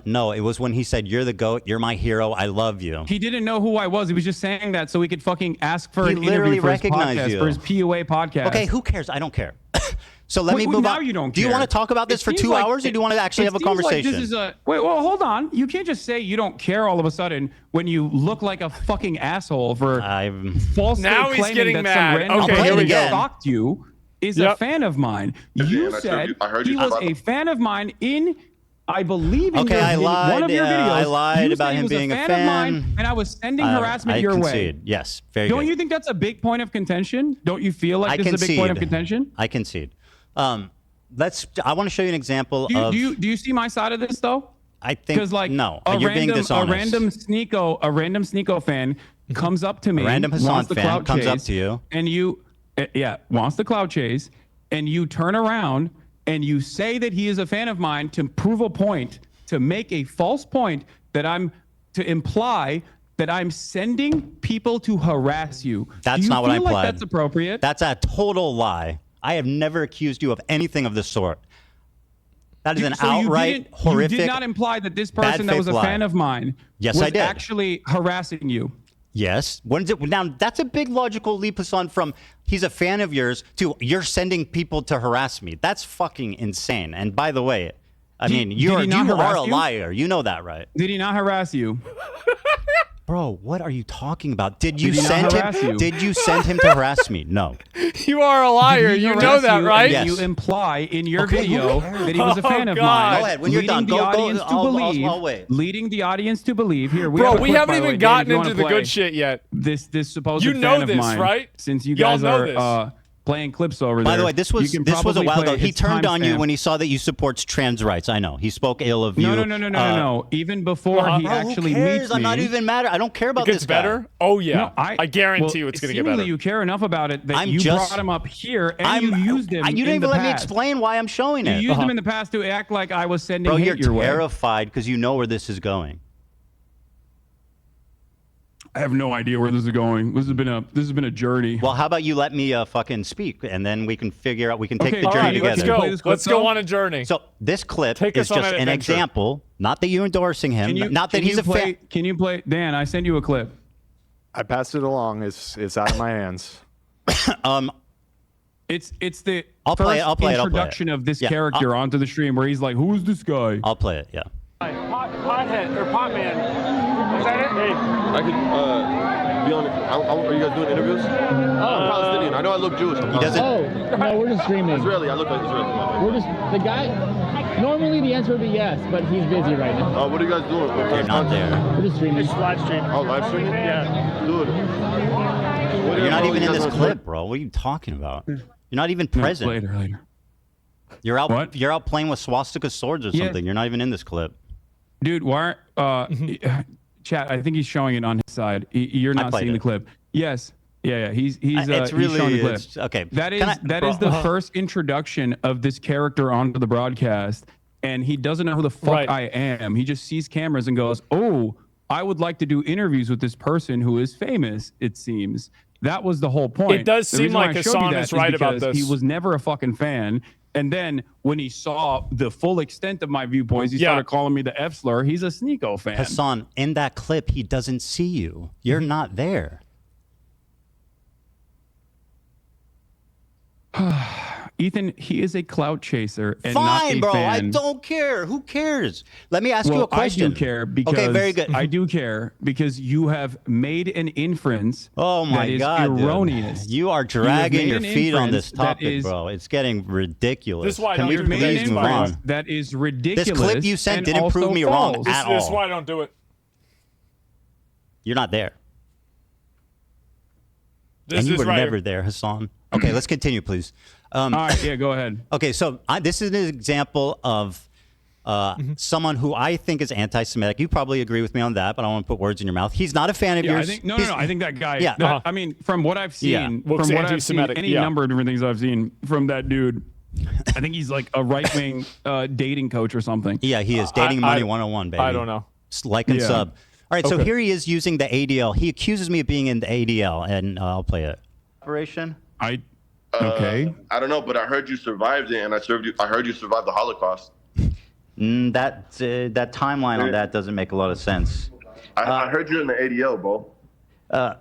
Speaker 3: No, it was when he said, "You're the GOAT. You're my hero. I love you."
Speaker 4: He didn't know who I was. He was just saying that so he could fucking ask for
Speaker 3: He
Speaker 4: an
Speaker 3: literally
Speaker 4: interview for his
Speaker 3: recognized
Speaker 4: podcast,
Speaker 3: you.
Speaker 4: for his PUA podcast.
Speaker 3: Okay, who cares? I don't care. So let me
Speaker 4: Wait,
Speaker 3: move
Speaker 4: now
Speaker 3: on.
Speaker 4: you don't
Speaker 3: Do you
Speaker 4: care.
Speaker 3: want to talk about this
Speaker 4: It
Speaker 3: for
Speaker 4: seems
Speaker 3: 2
Speaker 4: like-
Speaker 3: hours, or do you want to actually have a
Speaker 4: it seems like
Speaker 3: conversation?
Speaker 4: this is a wait. Well, hold on. You can't just say you don't care all of a sudden when you look like a fucking asshole for falsely
Speaker 1: Now he's
Speaker 4: claiming
Speaker 1: getting
Speaker 4: that
Speaker 1: mad.
Speaker 4: some random
Speaker 1: Okay,
Speaker 3: here
Speaker 4: person
Speaker 3: we
Speaker 4: who
Speaker 3: go.
Speaker 4: stalked you is a
Speaker 1: Yep.
Speaker 4: fan of mine. You
Speaker 7: and
Speaker 4: said
Speaker 7: I heard
Speaker 4: he
Speaker 7: you
Speaker 4: was
Speaker 7: talk
Speaker 4: a
Speaker 7: about-
Speaker 4: fan of mine in. I believe in,
Speaker 3: Okay,
Speaker 4: your,
Speaker 3: I
Speaker 4: in one of your
Speaker 3: lied,
Speaker 4: videos.
Speaker 3: I lied
Speaker 4: you
Speaker 3: about
Speaker 4: said he
Speaker 3: him
Speaker 4: was
Speaker 3: being a
Speaker 4: a fan,
Speaker 3: fan.
Speaker 4: of mine, and I was sending harassment
Speaker 3: I
Speaker 4: your
Speaker 3: concede.
Speaker 4: way.
Speaker 3: Yes, very
Speaker 4: Don't
Speaker 3: good.
Speaker 4: you think that's a big point of contention? Don't you feel like
Speaker 3: I
Speaker 4: this is a big point of
Speaker 3: concede.
Speaker 4: contention?
Speaker 3: I concede. I want to show you an example of.
Speaker 4: Do you see my side of this though?
Speaker 3: I think
Speaker 4: Because like
Speaker 3: no,
Speaker 4: a
Speaker 3: you're being
Speaker 4: random
Speaker 3: dishonest.
Speaker 4: a random Sneeko fan comes up to me,
Speaker 3: random Hassan
Speaker 4: wants the
Speaker 3: fan
Speaker 4: clout
Speaker 3: comes up
Speaker 4: chase,
Speaker 3: to you.
Speaker 4: and you wants the clout chase, and you turn around and you say that he is a fan of mine to prove a point, to make a false point that to imply that I'm sending people to harass you.
Speaker 3: That's
Speaker 4: Do you
Speaker 3: not what I
Speaker 4: feel like
Speaker 3: implied.
Speaker 4: that's appropriate?
Speaker 3: That's a total lie. I have never accused you of anything of the sort. That is an
Speaker 4: So you
Speaker 3: outright
Speaker 4: didn't-
Speaker 3: horrific.
Speaker 4: You did not imply that this
Speaker 3: bad
Speaker 4: person that was a
Speaker 3: faith lie.
Speaker 4: fan of mine
Speaker 3: Yes,
Speaker 4: was
Speaker 3: I did.
Speaker 4: actually harassing you.
Speaker 3: Yes. When's it, now that's a big logical leap, Hassan, from he's a fan of yours to you're sending people to harass me. That's fucking insane. And by the way, I mean
Speaker 4: did
Speaker 3: you
Speaker 4: he not
Speaker 3: are
Speaker 4: harass
Speaker 3: a
Speaker 4: you?
Speaker 3: liar. You know that, right?
Speaker 4: Did he not harass you?
Speaker 3: Bro, what are you talking about? Did you
Speaker 4: Did he not
Speaker 3: send
Speaker 4: harass
Speaker 3: him?
Speaker 4: you?
Speaker 3: Did you send him to harass me? No.
Speaker 1: You are a liar.
Speaker 4: Did he
Speaker 1: You know
Speaker 4: harass
Speaker 1: that,
Speaker 4: you,
Speaker 1: right?
Speaker 4: and
Speaker 3: Yes.
Speaker 4: You imply in your
Speaker 3: Okay, who
Speaker 4: video
Speaker 3: cares?
Speaker 4: that he was a fan
Speaker 1: Oh,
Speaker 4: of
Speaker 1: God.
Speaker 4: mine.
Speaker 3: Go ahead. When you're done,
Speaker 4: leading the
Speaker 3: go.
Speaker 4: audience to
Speaker 3: I'll
Speaker 4: believe.
Speaker 3: wait.
Speaker 4: Leading the audience to believe. Here,
Speaker 1: Bro,
Speaker 4: have a
Speaker 1: we
Speaker 4: clip,
Speaker 1: haven't
Speaker 4: by the
Speaker 1: even
Speaker 4: way, Dan,
Speaker 1: gotten
Speaker 4: if you wanna
Speaker 1: into the
Speaker 4: play
Speaker 1: good shit yet.
Speaker 4: This supposed
Speaker 1: You know
Speaker 4: fan
Speaker 1: this,
Speaker 4: of mine,
Speaker 1: right?
Speaker 4: Since you
Speaker 1: Y'all
Speaker 4: guys
Speaker 1: know
Speaker 4: are
Speaker 1: this.
Speaker 4: playing clips over
Speaker 3: By
Speaker 4: there.
Speaker 3: the way, this was
Speaker 4: you can
Speaker 3: a
Speaker 4: probably
Speaker 3: while
Speaker 4: play
Speaker 3: ago. He
Speaker 4: its
Speaker 3: turned on you
Speaker 4: timestamp.
Speaker 3: when he saw that you support trans rights. I know. He spoke ill of you.
Speaker 4: No. Even before he
Speaker 3: Bro,
Speaker 4: actually
Speaker 3: who cares?
Speaker 4: meets
Speaker 3: I'm
Speaker 4: me.
Speaker 3: not even mad. I don't care about
Speaker 1: It gets
Speaker 3: this guy.
Speaker 1: better? Oh, yeah.
Speaker 4: No,
Speaker 1: I guarantee you
Speaker 4: well,
Speaker 1: it's going to get
Speaker 4: seemingly
Speaker 1: better.
Speaker 4: you care enough about it that
Speaker 3: I'm
Speaker 4: you
Speaker 3: just-
Speaker 4: brought him up here and you used him.
Speaker 3: You didn't
Speaker 4: in
Speaker 3: even
Speaker 4: the
Speaker 3: let me
Speaker 4: past.
Speaker 3: explain why I'm showing
Speaker 4: You
Speaker 3: it.
Speaker 4: used him in the past to act like I was sending
Speaker 3: Bro,
Speaker 4: hate
Speaker 3: you're
Speaker 4: your way.
Speaker 3: terrified because you know where this is going.
Speaker 4: I have no idea where this is going. This has been a journey.
Speaker 3: Well, how about you let me fucking speak, and then we can figure out. We can take
Speaker 4: Okay,
Speaker 3: the
Speaker 1: All
Speaker 3: journey
Speaker 1: right, let's
Speaker 3: together.
Speaker 1: go.
Speaker 4: Play this clip,
Speaker 1: Let's go
Speaker 4: though?
Speaker 1: on a journey.
Speaker 3: So this clip
Speaker 1: Take
Speaker 3: is
Speaker 1: us on
Speaker 3: just
Speaker 1: an
Speaker 3: an
Speaker 1: adventure.
Speaker 3: example. Not that you're endorsing him. Not that he's a fan.
Speaker 4: Can you play? Dan, I sent you a clip.
Speaker 2: I passed it along. It's out of my hands.
Speaker 4: It's the
Speaker 3: I'll play it,
Speaker 4: first
Speaker 3: I'll play it, I'll play it.
Speaker 4: introduction of this
Speaker 3: Yeah,
Speaker 4: character onto the stream where he's like, "Who is this guy?"
Speaker 3: I'll play it. Yeah.
Speaker 1: Pothead or pot man. Is that it? Hey.
Speaker 6: I could be on. Are you guys doing interviews? I'm Palestinian. I know I look Jewish.
Speaker 3: He doesn't.
Speaker 8: Oh, no, we're just streaming.
Speaker 6: Israeli. I look like Israeli.
Speaker 8: We're just, the guy, normally the answer would be yes, but he's busy right now.
Speaker 6: What are you guys doing? What kind
Speaker 3: You're
Speaker 6: of
Speaker 3: not
Speaker 6: content?
Speaker 3: there.
Speaker 8: We're just streaming.
Speaker 1: Live stream.
Speaker 6: Oh, live streaming?
Speaker 1: Yeah.
Speaker 6: Dude.
Speaker 3: You're not even in this clip, bro. What are you talking about? You're not even present.
Speaker 4: Later.
Speaker 3: You're out.
Speaker 4: What?
Speaker 3: You're out playing with swastika swords or
Speaker 4: Yeah.
Speaker 3: something. You're not even in this clip.
Speaker 4: Dude, why? Chat. I think he's showing it on his side. You're not
Speaker 3: played
Speaker 4: seeing
Speaker 3: it.
Speaker 4: the clip. Yes. Yeah. He's
Speaker 3: It's really
Speaker 4: he's showing the clip.
Speaker 3: okay.
Speaker 4: That is
Speaker 3: Can I-
Speaker 4: that is the first introduction of this character onto the broadcast, and he doesn't know who the fuck
Speaker 1: Right.
Speaker 4: I am. He just sees cameras and goes, "Oh, I would like to do interviews with this person who is famous." It seems that was the whole point.
Speaker 1: It does
Speaker 4: The
Speaker 1: seem
Speaker 4: reason why
Speaker 1: like
Speaker 4: I showed you
Speaker 1: Hassan
Speaker 4: that
Speaker 1: is right about
Speaker 4: because
Speaker 1: this.
Speaker 4: He was never a fucking fan. And then when he saw the full extent of my viewpoints, he
Speaker 1: Yeah.
Speaker 4: started calling me the F slur. He's a Sneeko fan.
Speaker 3: Hassan, in that clip, he doesn't see you. You're not there.
Speaker 4: Ethan, he is a clout chaser and not
Speaker 3: Fine,
Speaker 4: a
Speaker 3: bro.
Speaker 4: fan.
Speaker 3: I don't care. Who cares? Let me ask you
Speaker 4: Well,
Speaker 3: a question.
Speaker 4: I do care because
Speaker 3: okay, very good.
Speaker 4: I do care because you have made an inference
Speaker 3: Oh my
Speaker 4: that is
Speaker 3: God, dude.
Speaker 4: erroneous.
Speaker 3: You are dragging
Speaker 4: made
Speaker 3: your
Speaker 4: an
Speaker 3: feet on
Speaker 4: inference
Speaker 3: this
Speaker 4: that
Speaker 3: topic,
Speaker 4: is-
Speaker 3: bro. It's getting ridiculous.
Speaker 1: This is why I
Speaker 3: Can
Speaker 1: don't
Speaker 3: we
Speaker 1: do
Speaker 4: You've made an
Speaker 3: please move
Speaker 4: inference
Speaker 3: on?
Speaker 4: that is ridiculous.
Speaker 3: clip you sent
Speaker 4: and
Speaker 3: didn't prove
Speaker 4: also
Speaker 3: me wrong
Speaker 4: false.
Speaker 3: at
Speaker 1: This is
Speaker 3: all.
Speaker 1: why I don't do it.
Speaker 3: You're not there.
Speaker 1: This
Speaker 3: And you
Speaker 1: is
Speaker 3: were
Speaker 1: right.
Speaker 3: never there, Hassan. Okay, let's continue, please.
Speaker 4: All right, yeah, go ahead.
Speaker 3: Okay, so this is an example of someone who I think is anti-Semitic. You probably agree with me on that, but I don't want to put words in your mouth. He's not a fan of
Speaker 4: Yeah, I
Speaker 3: yours.
Speaker 4: think no.
Speaker 3: He's-
Speaker 4: I think that guy.
Speaker 3: Yeah.
Speaker 4: I mean, from what I've
Speaker 3: Yeah.
Speaker 4: seen,
Speaker 1: Looks
Speaker 4: from what I've seen,
Speaker 1: anti-Semitic,
Speaker 4: any
Speaker 1: yeah.
Speaker 4: number of different things I've seen from that dude, I think he's like a right-wing dating coach or something.
Speaker 3: Yeah, he is. Dating Money 101, baby.
Speaker 1: I don't know.
Speaker 3: Like and
Speaker 4: Yeah.
Speaker 3: sub. All right, so
Speaker 1: Okay.
Speaker 3: here he is using the ADL. He accuses me of being in the ADL, and I'll play it. Operation?
Speaker 4: Okay.
Speaker 7: I don't know, but I heard you survived it, and I heard you survived the Holocaust.
Speaker 3: That timeline on that doesn't make a lot of sense.
Speaker 7: I heard you're in the ADL, bro.
Speaker 3: The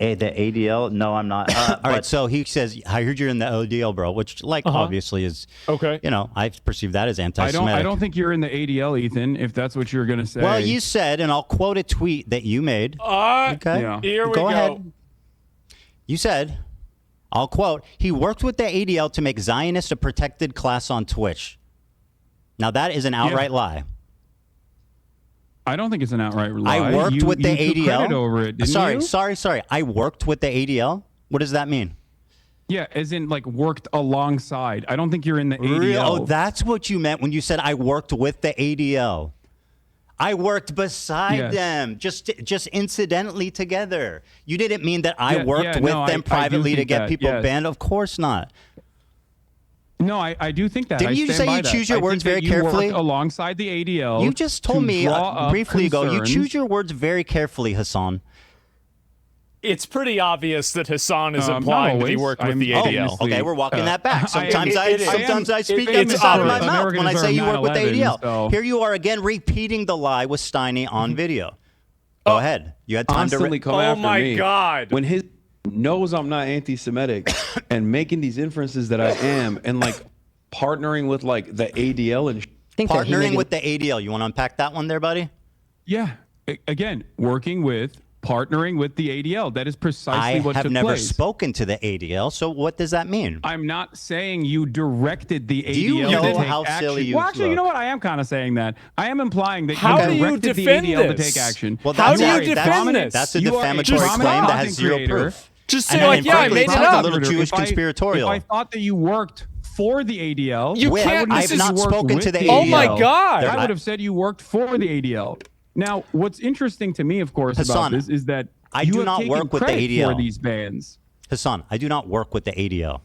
Speaker 3: ADL? No, I'm not. All right, so he says, I heard you're in the ADL, bro, which, like, obviously is,
Speaker 1: Okay.
Speaker 3: you know, I perceive that as anti-Semitic.
Speaker 4: I don't think you're in the ADL, Ethan, if that's what you're going to say.
Speaker 3: Well, you said, and I'll quote a tweet that you made. Okay.
Speaker 4: Yeah.
Speaker 1: Here we
Speaker 3: Go
Speaker 1: go.
Speaker 3: ahead. You said, I'll quote, he worked with the ADL to make Zionist a protected class on Twitch. Now, that is an outright lie.
Speaker 4: I don't think it's an outright lie.
Speaker 3: I worked with the
Speaker 4: you took
Speaker 3: ADL.
Speaker 4: credit over it, didn't you?
Speaker 3: Sorry. I worked with the ADL. What does that mean?
Speaker 4: Yeah, as in like worked alongside. I don't think you're in the ADL.
Speaker 3: Real? Oh, that's what you meant when you said I worked with the ADL. I worked beside them, just incidentally together. You didn't mean that I worked with them privately to get people banned. Of course not.
Speaker 4: No, I do think that.
Speaker 3: Didn't you say you choose your words very carefully?
Speaker 4: You worked alongside the ADL.
Speaker 3: You just told me briefly ago. You
Speaker 4: concerns.
Speaker 3: choose your words very carefully, Hassan.
Speaker 1: It's pretty obvious that Hassan is implying that he worked with the ADL.
Speaker 3: Okay, we're walking that back. Sometimes I speak
Speaker 1: it's
Speaker 3: out of my
Speaker 1: obvious.
Speaker 3: mouth when I say you work with the
Speaker 4: 9/11,
Speaker 3: ADL.
Speaker 4: so-
Speaker 3: Here you are again repeating the lie with Steiny on video. Go ahead. You had time
Speaker 9: Constantly
Speaker 3: to.
Speaker 9: come
Speaker 1: Oh
Speaker 9: after
Speaker 1: my
Speaker 9: me.
Speaker 1: God.
Speaker 9: When his knows I'm not anti-Semitic and making these inferences that I am, and like partnering with like the ADL and
Speaker 3: Partnering with the ADL. You want to unpack that one there, buddy?
Speaker 4: Yeah. Again, partnering with the ADL. That is precisely what took place.
Speaker 3: I have never spoken to the ADL, so what does that mean?
Speaker 4: I'm not saying you directed the ADL
Speaker 3: Do you know
Speaker 4: to take
Speaker 3: how
Speaker 4: action.
Speaker 3: silly you
Speaker 4: Well, actually,
Speaker 3: look?
Speaker 4: you know what? I am kind of saying that. I am implying that
Speaker 1: How do
Speaker 4: you
Speaker 1: you
Speaker 4: directed the
Speaker 1: defend
Speaker 4: ADL to
Speaker 1: this?
Speaker 4: take action.
Speaker 3: Well,
Speaker 1: How
Speaker 3: that's
Speaker 1: do you
Speaker 3: a-
Speaker 1: defend this?
Speaker 3: That's a
Speaker 4: You are a
Speaker 3: defamatory claim
Speaker 4: prominent
Speaker 3: that has
Speaker 4: content
Speaker 3: zero
Speaker 4: creator.
Speaker 3: proof.
Speaker 1: Just
Speaker 3: And
Speaker 1: say, like,
Speaker 3: then,
Speaker 1: yeah, I
Speaker 3: frankly,
Speaker 1: made
Speaker 3: it
Speaker 1: it
Speaker 3: sounds
Speaker 1: up.
Speaker 3: a little Jewish conspiratorial.
Speaker 4: If I thought that you worked for the ADL,
Speaker 1: You
Speaker 3: With-
Speaker 1: can't.
Speaker 3: I
Speaker 1: This
Speaker 3: have
Speaker 1: is
Speaker 3: not
Speaker 4: worked
Speaker 3: spoken
Speaker 4: with
Speaker 3: to the
Speaker 4: the
Speaker 3: ADL.
Speaker 1: Oh my God.
Speaker 4: I would have said you worked for the ADL. Now, what's interesting to me, of course,
Speaker 3: Hassan,
Speaker 4: about this is that
Speaker 3: I
Speaker 4: you
Speaker 3: do
Speaker 4: have
Speaker 3: not
Speaker 4: taken
Speaker 3: work with the
Speaker 4: credit
Speaker 3: ADL.
Speaker 4: for these bans.
Speaker 3: Hassan, I do not work with the ADL.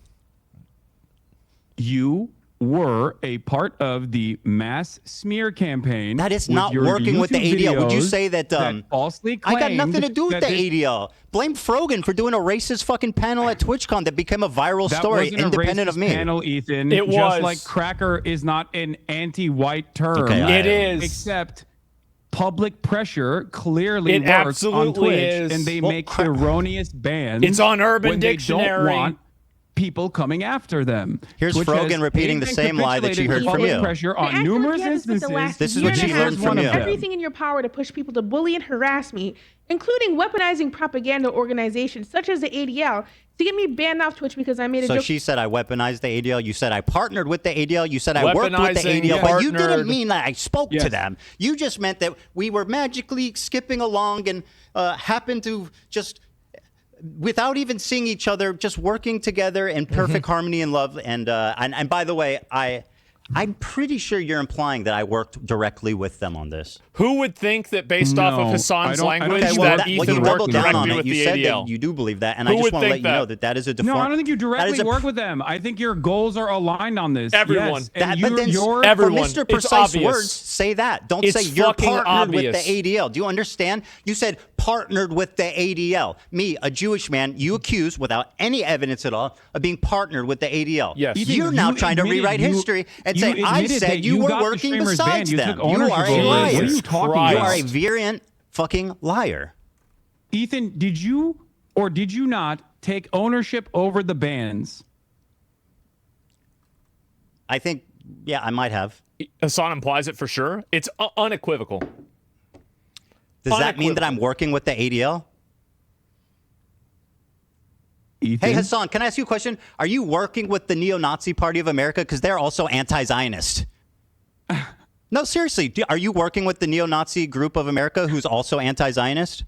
Speaker 4: You were a part of the mass smear campaign.
Speaker 3: That is
Speaker 4: with
Speaker 3: not
Speaker 4: your
Speaker 3: working with the
Speaker 4: YouTube
Speaker 3: ADL. Would you
Speaker 4: videos
Speaker 3: say that
Speaker 4: falsely
Speaker 3: I got
Speaker 4: claimed
Speaker 3: nothing to do with
Speaker 4: that
Speaker 3: the
Speaker 4: this-
Speaker 3: ADL? Blame Frogan for doing a racist fucking panel at TwitchCon that became a viral
Speaker 4: That
Speaker 3: story
Speaker 4: wasn't a
Speaker 3: independent of
Speaker 4: racist
Speaker 3: me.
Speaker 4: panel, Ethan.
Speaker 1: It
Speaker 4: Just
Speaker 1: was.
Speaker 4: like cracker is not an anti-white term.
Speaker 3: Okay,
Speaker 1: It is.
Speaker 4: Except public pressure clearly
Speaker 1: It
Speaker 4: works on
Speaker 1: absolutely
Speaker 4: Twitch,
Speaker 1: is.
Speaker 4: and they
Speaker 3: Well,
Speaker 4: make erroneous bans.
Speaker 1: It's on Urban
Speaker 4: when they
Speaker 1: Dictionary.
Speaker 4: don't want people coming after them.
Speaker 3: Here's
Speaker 4: Twitch
Speaker 3: Frogan
Speaker 4: has
Speaker 3: repeating the
Speaker 4: paid and
Speaker 3: same lie that you
Speaker 4: capitulated
Speaker 3: heard
Speaker 4: to
Speaker 3: from
Speaker 4: public
Speaker 3: you.
Speaker 4: pressure
Speaker 10: I
Speaker 4: on
Speaker 10: feel like
Speaker 4: numerous
Speaker 10: you have this for the
Speaker 4: instances.
Speaker 10: last
Speaker 3: This is
Speaker 10: year
Speaker 3: what
Speaker 10: and
Speaker 3: she
Speaker 10: a half.
Speaker 3: learned from
Speaker 10: You
Speaker 3: you.
Speaker 10: do everything in your power to push people to bully and harass me, including weaponizing propaganda organizations such as the ADL to get me banned off Twitch because I made a
Speaker 3: So
Speaker 10: joke.
Speaker 3: she said I weaponized the ADL. You said I partnered with the ADL. You said I worked with the
Speaker 1: Weaponizing,
Speaker 3: ADL. But you
Speaker 1: partnered.
Speaker 3: didn't mean that I spoke to
Speaker 4: Yes.
Speaker 3: them. You just meant that we were magically skipping along and happened to just, without even seeing each other, just working together in perfect harmony and love. And by the way, I'm pretty sure you're implying that I worked directly with them on this.
Speaker 1: Who would think that based off of
Speaker 4: No,
Speaker 1: Hassan's
Speaker 4: I don't
Speaker 1: language
Speaker 4: think
Speaker 1: that
Speaker 4: you
Speaker 3: well,
Speaker 1: Ethan
Speaker 3: you
Speaker 1: worked
Speaker 3: doubled down on
Speaker 1: directly
Speaker 3: it.
Speaker 1: with
Speaker 3: You
Speaker 1: the
Speaker 3: said
Speaker 1: ADL?
Speaker 3: that you do believe that, and
Speaker 1: Who
Speaker 3: I just
Speaker 1: would
Speaker 3: want to let
Speaker 1: think
Speaker 3: you know
Speaker 1: that?
Speaker 3: that is a
Speaker 4: No,
Speaker 3: deform.
Speaker 4: I don't think you
Speaker 3: that
Speaker 4: directly
Speaker 3: is a-
Speaker 4: work with them. I think your goals are aligned on this.
Speaker 1: Everyone.
Speaker 4: Yes,
Speaker 3: That,
Speaker 4: and
Speaker 3: but then
Speaker 4: you're
Speaker 3: for
Speaker 1: Everyone.
Speaker 3: Mr.
Speaker 1: It's
Speaker 3: Precise
Speaker 1: obvious.
Speaker 3: words, say that. Don't
Speaker 1: It's
Speaker 3: say you're
Speaker 1: fucking
Speaker 3: partnered
Speaker 1: obvious.
Speaker 3: with the ADL. Do you understand? You said partnered with the ADL. Me, a Jewish man, you accuse without any evidence at all of being partnered with the ADL.
Speaker 1: Yes.
Speaker 4: Ethan,
Speaker 3: You're now
Speaker 4: you
Speaker 3: trying to
Speaker 4: admitted
Speaker 3: rewrite
Speaker 4: you-
Speaker 3: history and
Speaker 4: you
Speaker 3: say I
Speaker 4: admitted
Speaker 3: said
Speaker 4: that
Speaker 3: you were
Speaker 4: got the
Speaker 3: working
Speaker 4: streamers
Speaker 3: besides
Speaker 4: banned. You
Speaker 3: them.
Speaker 4: took
Speaker 3: You
Speaker 4: ownership
Speaker 3: are a
Speaker 4: over it.
Speaker 3: liar.
Speaker 4: What are you talking
Speaker 1: Christ.
Speaker 3: You
Speaker 4: about?
Speaker 3: are a virulent fucking liar.
Speaker 4: Ethan, did you or did you not take ownership over the bans?
Speaker 3: I think, yeah, I might have.
Speaker 1: Hassan implies it for sure. It's unequivocal.
Speaker 3: Does that mean that I'm working with the ADL?
Speaker 4: Ethan?
Speaker 3: Hey, Hassan, can I ask you a question? Are you working with the Neo-Nazi Party of America? Because they're also anti-Zionist. No, seriously. Are you working with the Neo-Nazi Group of America who's also anti-Zionist?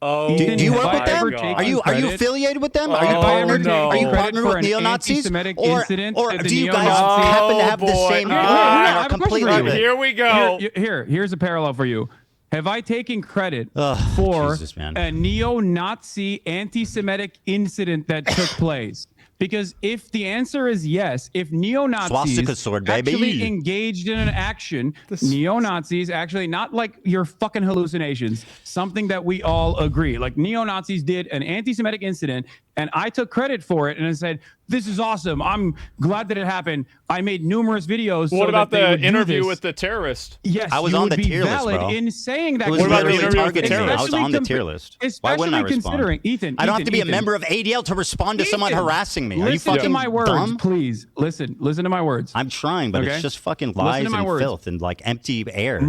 Speaker 1: Oh,
Speaker 3: Do you work
Speaker 4: have
Speaker 3: with
Speaker 4: I
Speaker 3: them?
Speaker 4: ever
Speaker 3: Are
Speaker 4: taken
Speaker 3: you
Speaker 4: credit?
Speaker 3: affiliated with them? Are you
Speaker 1: Oh,
Speaker 3: partnered?
Speaker 1: no.
Speaker 3: Are you
Speaker 1: Credit
Speaker 3: partnered
Speaker 4: for
Speaker 3: with
Speaker 4: an
Speaker 3: neo-Nazis?
Speaker 4: anti-Semitic
Speaker 3: Or
Speaker 4: incident
Speaker 3: or
Speaker 4: that the
Speaker 3: do you guys
Speaker 4: neo-Nazis-
Speaker 3: happen to have the
Speaker 1: Oh,
Speaker 3: same
Speaker 1: boy.
Speaker 3: view?
Speaker 1: No, no, no,
Speaker 3: Or
Speaker 4: I have a
Speaker 3: completely
Speaker 4: question for you.
Speaker 1: Here we go.
Speaker 4: Here's a parallel for you. Have I taken credit
Speaker 3: Ugh,
Speaker 4: for
Speaker 3: Jesus, man.
Speaker 4: a neo-Nazi anti-Semitic incident that took place? Because if the answer is yes, if neo-Nazis
Speaker 3: Swastika sword, baby.
Speaker 4: actually engaged in an action, neo-Nazis actually, not like your fucking hallucinations, something that we all agree, like neo-Nazis did an anti-Semitic incident and I took credit for it, and I said, "This is awesome. I'm glad that it happened. I made numerous videos."
Speaker 1: What
Speaker 4: so
Speaker 1: about
Speaker 4: that they
Speaker 1: the
Speaker 4: would do
Speaker 1: interview
Speaker 4: this.
Speaker 1: with the terrorist?
Speaker 4: Yes,
Speaker 3: I was
Speaker 4: you
Speaker 3: on
Speaker 4: would
Speaker 3: the
Speaker 4: be
Speaker 3: tier list,
Speaker 4: valid
Speaker 3: bro.
Speaker 4: in saying that.
Speaker 3: It was
Speaker 1: What about the
Speaker 3: literally
Speaker 1: interview with the
Speaker 3: targeting me. I was
Speaker 1: terrorist?
Speaker 3: on the tier list. Why wouldn't I respond?
Speaker 4: Considering, Ethan,
Speaker 3: I don't have
Speaker 4: Ethan,
Speaker 3: to be
Speaker 4: Ethan.
Speaker 3: a member of ADL to respond to someone
Speaker 4: Ethan,
Speaker 3: harassing me. Are you
Speaker 4: listen
Speaker 3: fucking
Speaker 4: to my words,
Speaker 3: dumb?
Speaker 4: please. Listen to my words.
Speaker 3: I'm trying, but
Speaker 4: Okay?
Speaker 3: it's just fucking
Speaker 4: Listen
Speaker 3: lies
Speaker 4: to my
Speaker 3: and
Speaker 4: words.
Speaker 3: filth and like empty air.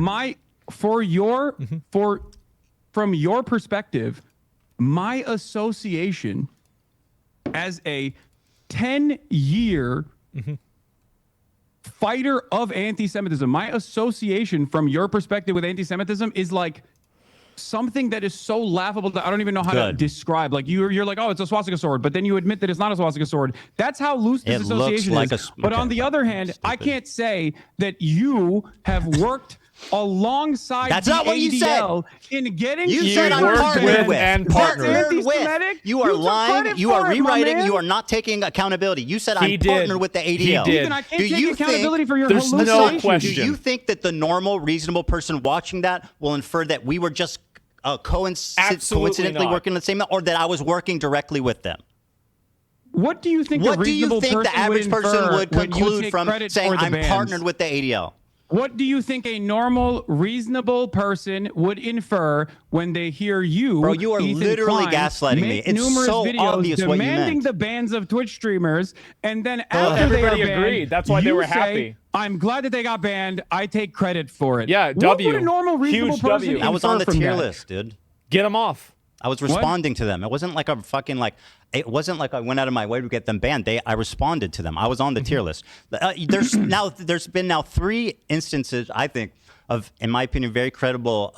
Speaker 4: From your perspective, my association as a 10-year fighter of anti-Semitism, my association from your perspective with anti-Semitism is like something that is so laughable that I don't even know how to describe. Like you're like, oh, it's a swastika sword, but then you admit that it's not a swastika sword. That's how loose this
Speaker 3: It
Speaker 4: association
Speaker 3: looks like
Speaker 4: is.
Speaker 3: a-
Speaker 4: But
Speaker 3: okay.
Speaker 4: on the other hand, I can't say that you have worked alongside
Speaker 3: That's
Speaker 4: the
Speaker 3: not what you said.
Speaker 4: ADL in getting
Speaker 3: You
Speaker 1: You
Speaker 3: said I'm
Speaker 1: worked
Speaker 3: partnered
Speaker 1: with
Speaker 3: with.
Speaker 1: and
Speaker 3: Partnered
Speaker 4: anti-Semitic?
Speaker 3: with. You are
Speaker 4: You took
Speaker 3: lying.
Speaker 4: credit
Speaker 3: You are
Speaker 4: for it, my
Speaker 3: rewriting.
Speaker 4: man.
Speaker 3: You are not taking accountability. You said
Speaker 1: He
Speaker 3: I'm
Speaker 1: did.
Speaker 3: partnered with the
Speaker 1: He
Speaker 3: ADL.
Speaker 1: did.
Speaker 4: Ethan, I can't
Speaker 3: Do
Speaker 4: take
Speaker 3: you
Speaker 4: accountability for your
Speaker 1: there's no
Speaker 4: hallucination.
Speaker 1: question.
Speaker 3: Do you think that the normal, reasonable person watching that will infer that we were just
Speaker 1: Absolutely
Speaker 3: coincidentally
Speaker 1: not.
Speaker 3: working the same, or that I was working directly with them?
Speaker 4: What do you think
Speaker 3: What
Speaker 4: a
Speaker 3: do you
Speaker 4: reasonable
Speaker 3: think the
Speaker 4: person
Speaker 3: average
Speaker 4: would
Speaker 3: person
Speaker 4: infer
Speaker 3: would
Speaker 4: when you
Speaker 3: conclude
Speaker 4: take
Speaker 3: from
Speaker 4: credit
Speaker 3: saying
Speaker 4: for the
Speaker 3: I'm
Speaker 4: bands?
Speaker 3: partnered with the ADL?
Speaker 4: What do you think a normal, reasonable person would infer when they hear you,
Speaker 3: Bro, you are
Speaker 4: Ethan
Speaker 3: literally
Speaker 4: Klein,
Speaker 3: gaslighting me.
Speaker 4: make
Speaker 3: It's
Speaker 4: numerous
Speaker 3: so
Speaker 4: videos
Speaker 3: obvious what you
Speaker 4: demanding
Speaker 3: meant.
Speaker 4: the bans of Twitch streamers, and then after
Speaker 1: everybody
Speaker 4: they are banned,
Speaker 1: agreed. That's why they
Speaker 4: you
Speaker 1: were
Speaker 4: say,
Speaker 1: happy.
Speaker 4: I'm glad that they got banned. I take credit for it.
Speaker 1: Yeah,
Speaker 4: What
Speaker 1: W.
Speaker 4: would a normal, reasonable
Speaker 1: Huge
Speaker 4: person
Speaker 1: W.
Speaker 3: I was on the
Speaker 4: infer from
Speaker 3: tier
Speaker 4: that?
Speaker 3: list, dude.
Speaker 1: Get him off.
Speaker 3: I was responding to them. It wasn't like a fucking like. It wasn't like I went out of my way to get them banned. I responded to them. I was on the tier list. There's been 3 instances, I think, of, in my opinion, very credible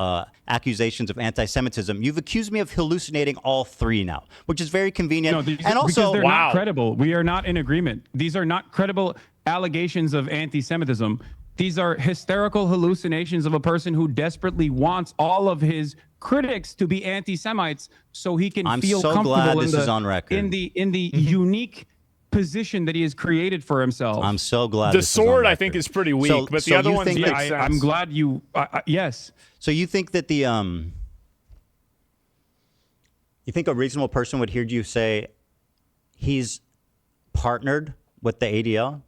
Speaker 3: accusations of anti-Semitism. You've accused me of hallucinating all 3 now, which is very convenient.
Speaker 4: No,
Speaker 3: and also,
Speaker 4: because they're
Speaker 1: Wow.
Speaker 4: not credible. We are not in agreement. These are not credible allegations of anti-Semitism. These are hysterical hallucinations of a person who desperately wants all of his critics to be anti-Semites so he can
Speaker 3: I'm
Speaker 4: feel
Speaker 3: so
Speaker 4: comfortable
Speaker 3: glad
Speaker 4: in
Speaker 3: this
Speaker 4: the,
Speaker 3: is on record.
Speaker 4: in the unique position that he has created for himself.
Speaker 3: I'm so glad.
Speaker 1: The
Speaker 3: this is on
Speaker 1: sword, I
Speaker 3: record.
Speaker 1: think, is pretty weak,
Speaker 3: So-
Speaker 1: but
Speaker 3: so
Speaker 1: the other
Speaker 3: you
Speaker 1: ones
Speaker 3: think
Speaker 1: make
Speaker 3: that-
Speaker 1: sense.
Speaker 4: I'm glad you. Yes.
Speaker 3: So you think that you think a reasonable person would hear you say he's partnered with the ADL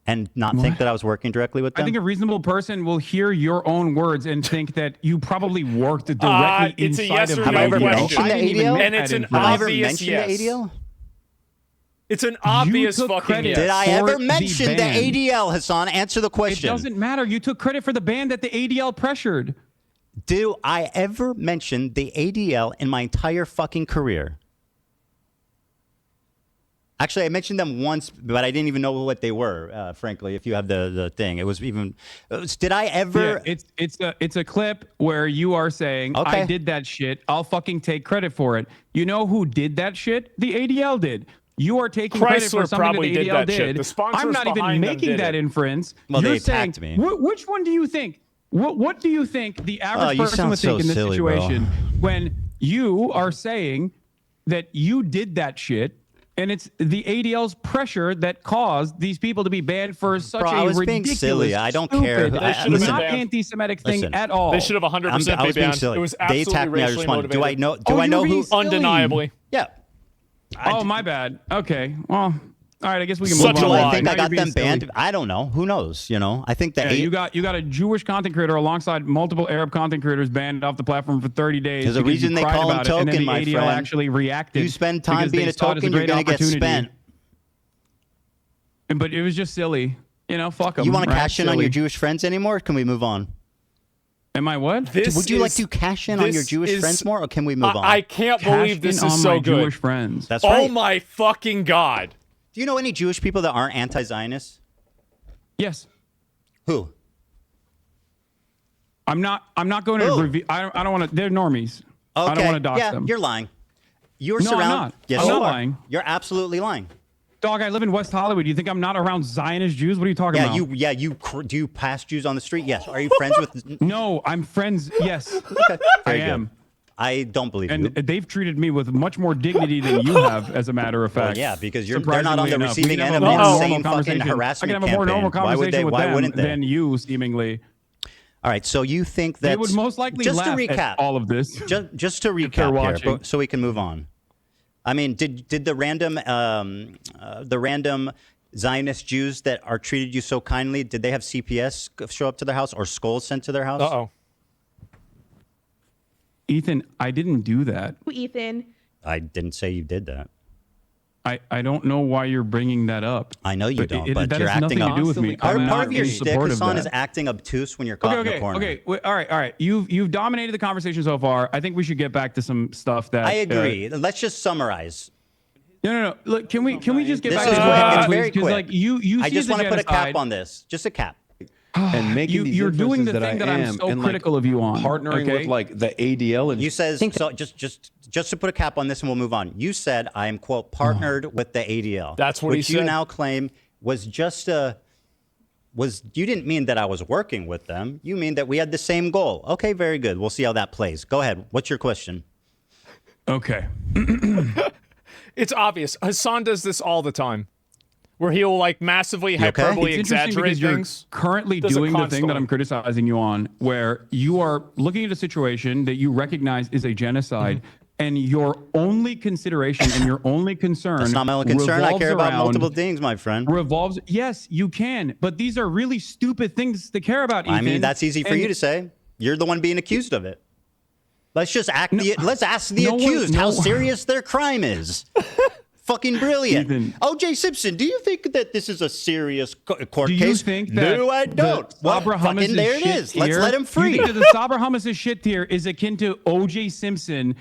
Speaker 3: and not think that I was working directly with them?
Speaker 4: I think a reasonable person will hear your own words and think that you probably worked directly
Speaker 1: it's a
Speaker 4: inside
Speaker 1: yes
Speaker 4: of
Speaker 1: or
Speaker 3: Have
Speaker 1: no
Speaker 3: I ever
Speaker 1: question.
Speaker 3: mentioned the
Speaker 4: I didn't even
Speaker 3: ADL?
Speaker 4: make
Speaker 1: And it's
Speaker 4: that
Speaker 1: an
Speaker 4: inference.
Speaker 3: Have I ever
Speaker 1: obvious
Speaker 3: mentioned
Speaker 1: yes.
Speaker 3: the ADL?
Speaker 1: It's an obvious
Speaker 4: took
Speaker 1: fucking
Speaker 4: credit.
Speaker 1: yes.
Speaker 3: Did I
Speaker 4: For
Speaker 3: ever
Speaker 4: the
Speaker 3: mention the
Speaker 4: ban.
Speaker 3: ADL, Hassan? Answer the
Speaker 4: It
Speaker 3: question.
Speaker 4: doesn't matter. You took credit for the ban that the ADL pressured.
Speaker 3: Do I ever mention the ADL in my entire fucking career? Actually, I mentioned them once, but I didn't even know what they were. Frankly, if you have the thing, it was even. Did I ever?
Speaker 4: Yeah, it's a clip where you are saying,
Speaker 3: Okay.
Speaker 4: I did that shit. I'll fucking take credit for it. You know who did that shit? The ADL did. You are taking credit for
Speaker 1: Chrysler
Speaker 4: something
Speaker 1: probably
Speaker 4: that the
Speaker 1: did
Speaker 4: ADL
Speaker 1: that shit.
Speaker 4: did.
Speaker 1: The sponsors
Speaker 4: I'm not even
Speaker 1: behind them
Speaker 4: making
Speaker 1: did
Speaker 4: that
Speaker 1: it.
Speaker 4: inference.
Speaker 3: Well,
Speaker 4: You're
Speaker 3: they
Speaker 4: saying,
Speaker 3: attacked me.
Speaker 4: Which one do you think? What do you think the average
Speaker 3: you
Speaker 4: person
Speaker 3: sound
Speaker 4: would think
Speaker 3: so
Speaker 4: in this
Speaker 3: silly, bro.
Speaker 4: situation when you are saying that you did that shit? And it's the ADL's pressure that caused these people to be banned for such
Speaker 3: Bro, I
Speaker 4: a
Speaker 3: was being
Speaker 4: ridiculous,
Speaker 3: silly. I don't care.
Speaker 4: stupid,
Speaker 3: They
Speaker 1: should've been
Speaker 4: not
Speaker 1: banned.
Speaker 4: anti-Semitic thing
Speaker 3: Listen,
Speaker 4: at all.
Speaker 1: They should have 100%
Speaker 3: I
Speaker 1: be
Speaker 3: was being
Speaker 1: banned.
Speaker 3: silly.
Speaker 1: It was
Speaker 3: They
Speaker 1: absolutely
Speaker 3: attacked me. I
Speaker 1: racially
Speaker 3: responded. Do I
Speaker 1: motivated.
Speaker 3: know? Do
Speaker 4: Oh,
Speaker 3: I
Speaker 4: you're
Speaker 3: know
Speaker 4: being
Speaker 3: who?
Speaker 4: silly.
Speaker 1: Undeniably.
Speaker 3: Yeah.
Speaker 4: Oh, my bad. Okay. Well, all right. I guess we can
Speaker 1: Such
Speaker 4: move
Speaker 1: a
Speaker 4: on.
Speaker 1: lie.
Speaker 3: I think
Speaker 4: Now
Speaker 3: I got
Speaker 4: you're being
Speaker 3: them banned.
Speaker 4: silly.
Speaker 3: I don't know. Who knows? You know. I think that
Speaker 4: Yeah, you got a Jewish content creator alongside multiple Arab content creators banned off the platform for 30 days.
Speaker 3: There's a
Speaker 4: because
Speaker 3: reason
Speaker 4: you
Speaker 3: they
Speaker 4: cried
Speaker 3: call him
Speaker 4: about it, and then
Speaker 3: token,
Speaker 4: the
Speaker 3: my
Speaker 4: ADL
Speaker 3: friend.
Speaker 4: actually reacted.
Speaker 3: You spend time
Speaker 4: because
Speaker 3: being
Speaker 4: they
Speaker 3: a
Speaker 4: saw it as
Speaker 3: token, you're
Speaker 4: great
Speaker 3: gonna get
Speaker 4: opportunity.
Speaker 3: spent.
Speaker 4: But it was just silly. You know, fuck them.
Speaker 3: You want to
Speaker 4: right?
Speaker 3: cash in on
Speaker 4: Silly.
Speaker 3: your Jewish friends anymore? Or can we move on?
Speaker 4: Am I what?
Speaker 1: This
Speaker 3: Would you like
Speaker 1: is-
Speaker 3: to cash in on your
Speaker 1: this
Speaker 3: Jewish
Speaker 1: is-
Speaker 3: friends more, or can we move on?
Speaker 1: I can't
Speaker 4: Cash
Speaker 1: believe this
Speaker 4: in
Speaker 1: is
Speaker 4: on
Speaker 1: so
Speaker 4: my
Speaker 1: good.
Speaker 4: Jewish friends.
Speaker 3: That's
Speaker 1: Oh
Speaker 3: right.
Speaker 1: my fucking god.
Speaker 3: Do you know any Jewish people that aren't anti-Zionists?
Speaker 4: Yes.
Speaker 3: Who?
Speaker 4: I'm not going to
Speaker 3: Who?
Speaker 4: review. I don't want to. They're normies.
Speaker 3: Okay.
Speaker 4: I don't want to dox
Speaker 3: yeah,
Speaker 4: them.
Speaker 3: you're lying. You're
Speaker 4: No, I'm
Speaker 3: surrounded.
Speaker 4: not.
Speaker 3: Yes,
Speaker 4: I'm
Speaker 3: you
Speaker 4: not
Speaker 3: are.
Speaker 4: lying.
Speaker 3: You're absolutely lying.
Speaker 4: Dog, I live in West Hollywood. Do you think I'm not around Zionist Jews? What are you talking about?
Speaker 3: Do you pass Jews on the street? Yes. Are you friends with?
Speaker 4: No, I'm friends. Yes, I
Speaker 3: Very good.
Speaker 4: am.
Speaker 3: I don't believe
Speaker 4: And
Speaker 3: you.
Speaker 4: they've treated me with much more dignity than you have, as a matter of fact.
Speaker 3: Yeah, because they're not on
Speaker 4: Surprisingly
Speaker 3: the
Speaker 4: enough.
Speaker 3: receiving
Speaker 4: We can
Speaker 3: end
Speaker 4: have
Speaker 3: of
Speaker 4: a
Speaker 3: an
Speaker 4: more
Speaker 3: insane
Speaker 4: normal
Speaker 3: fucking
Speaker 4: conversation.
Speaker 3: harassment
Speaker 4: I can have a more normal
Speaker 3: campaign. Why would
Speaker 4: conversation
Speaker 3: they?
Speaker 4: with
Speaker 3: Why
Speaker 4: them
Speaker 3: wouldn't they?
Speaker 4: than you, seemingly.
Speaker 3: All right. So you think that
Speaker 4: They would most likely
Speaker 3: just
Speaker 4: laugh
Speaker 3: to recap
Speaker 4: at all of this.
Speaker 3: Just to
Speaker 4: they're
Speaker 3: recap here,
Speaker 4: watching.
Speaker 3: so we can move on. I mean, did the random Zionist Jews that are treated you so kindly, did they have CPS show up to their house or skulls sent to their house?
Speaker 1: Uh-oh.
Speaker 4: Ethan, I didn't do that.
Speaker 10: Ethan.
Speaker 3: I didn't say you did that.
Speaker 4: I don't know why you're bringing that up.
Speaker 3: I know you don't, but
Speaker 4: that
Speaker 3: you're
Speaker 4: has
Speaker 3: acting
Speaker 4: nothing to do with me.
Speaker 3: Part
Speaker 4: I'm not
Speaker 3: of your
Speaker 4: in
Speaker 3: shtick,
Speaker 4: support of
Speaker 3: Hassan, is
Speaker 4: that.
Speaker 3: acting obtuse when you're caught in the corner.
Speaker 4: Okay. All right. You've dominated the conversation so far. I think we should get back to some stuff that
Speaker 3: I agree. Let's just summarize.
Speaker 4: No. Look, can we just get
Speaker 3: This
Speaker 4: back
Speaker 3: is
Speaker 4: to
Speaker 3: quick. It's very
Speaker 4: because
Speaker 3: quick.
Speaker 4: like you
Speaker 3: I
Speaker 4: see
Speaker 3: just
Speaker 4: the
Speaker 3: want to put a
Speaker 4: genocide.
Speaker 3: cap on this. Just a cap.
Speaker 9: And making these
Speaker 4: you're doing
Speaker 9: inferences
Speaker 4: the
Speaker 9: that
Speaker 4: thing that
Speaker 9: I
Speaker 4: I'm
Speaker 9: am,
Speaker 4: so
Speaker 9: and,
Speaker 4: critical of you on.
Speaker 9: Partnering
Speaker 4: okay?
Speaker 9: with like the ADL and
Speaker 3: You says so. Just to put a cap on this, and we'll move on. You said I am quote partnered with the ADL.
Speaker 1: That's what
Speaker 3: which
Speaker 1: he
Speaker 3: you
Speaker 1: said.
Speaker 3: now claim was just a was. You didn't mean that I was working with them. You mean that we had the same goal. Okay, very good. We'll see how that plays. Go ahead. What's your question?
Speaker 4: Okay.
Speaker 1: It's obvious. Hassan does this all the time, where he'll like massively hyperbole
Speaker 4: It's interesting
Speaker 1: exaggerate
Speaker 4: because you're
Speaker 1: things.
Speaker 4: currently
Speaker 1: Does it
Speaker 4: doing the thing
Speaker 1: constantly.
Speaker 4: that I'm criticizing you on, where you are looking at a situation that you recognize is a genocide, and your only consideration and your only concern.
Speaker 3: That's not my only concern. I
Speaker 4: revolves
Speaker 3: care about
Speaker 4: around-
Speaker 3: multiple things, my friend.
Speaker 4: Revolves. Yes, you can, but these are really stupid things to care about.
Speaker 3: I mean,
Speaker 4: Ethan.
Speaker 3: that's easy for
Speaker 4: And
Speaker 3: you to say. You're the one being accused of it. Let's just let's ask the
Speaker 4: no one-
Speaker 3: accused how
Speaker 4: no-
Speaker 3: serious their crime is. Fucking brilliant.
Speaker 4: Ethan.
Speaker 3: O.J. Simpson, do you think that this is a serious court
Speaker 4: Do you
Speaker 3: case?
Speaker 4: think that
Speaker 3: no, I don't.
Speaker 4: the
Speaker 3: Well,
Speaker 4: Sabra
Speaker 3: fucking
Speaker 4: Hummus's
Speaker 3: there it
Speaker 4: shit
Speaker 3: is. Let's
Speaker 4: tier-
Speaker 3: let him free.
Speaker 4: You think that the Sabra Hummus's shit tier is akin to O.J. Simpson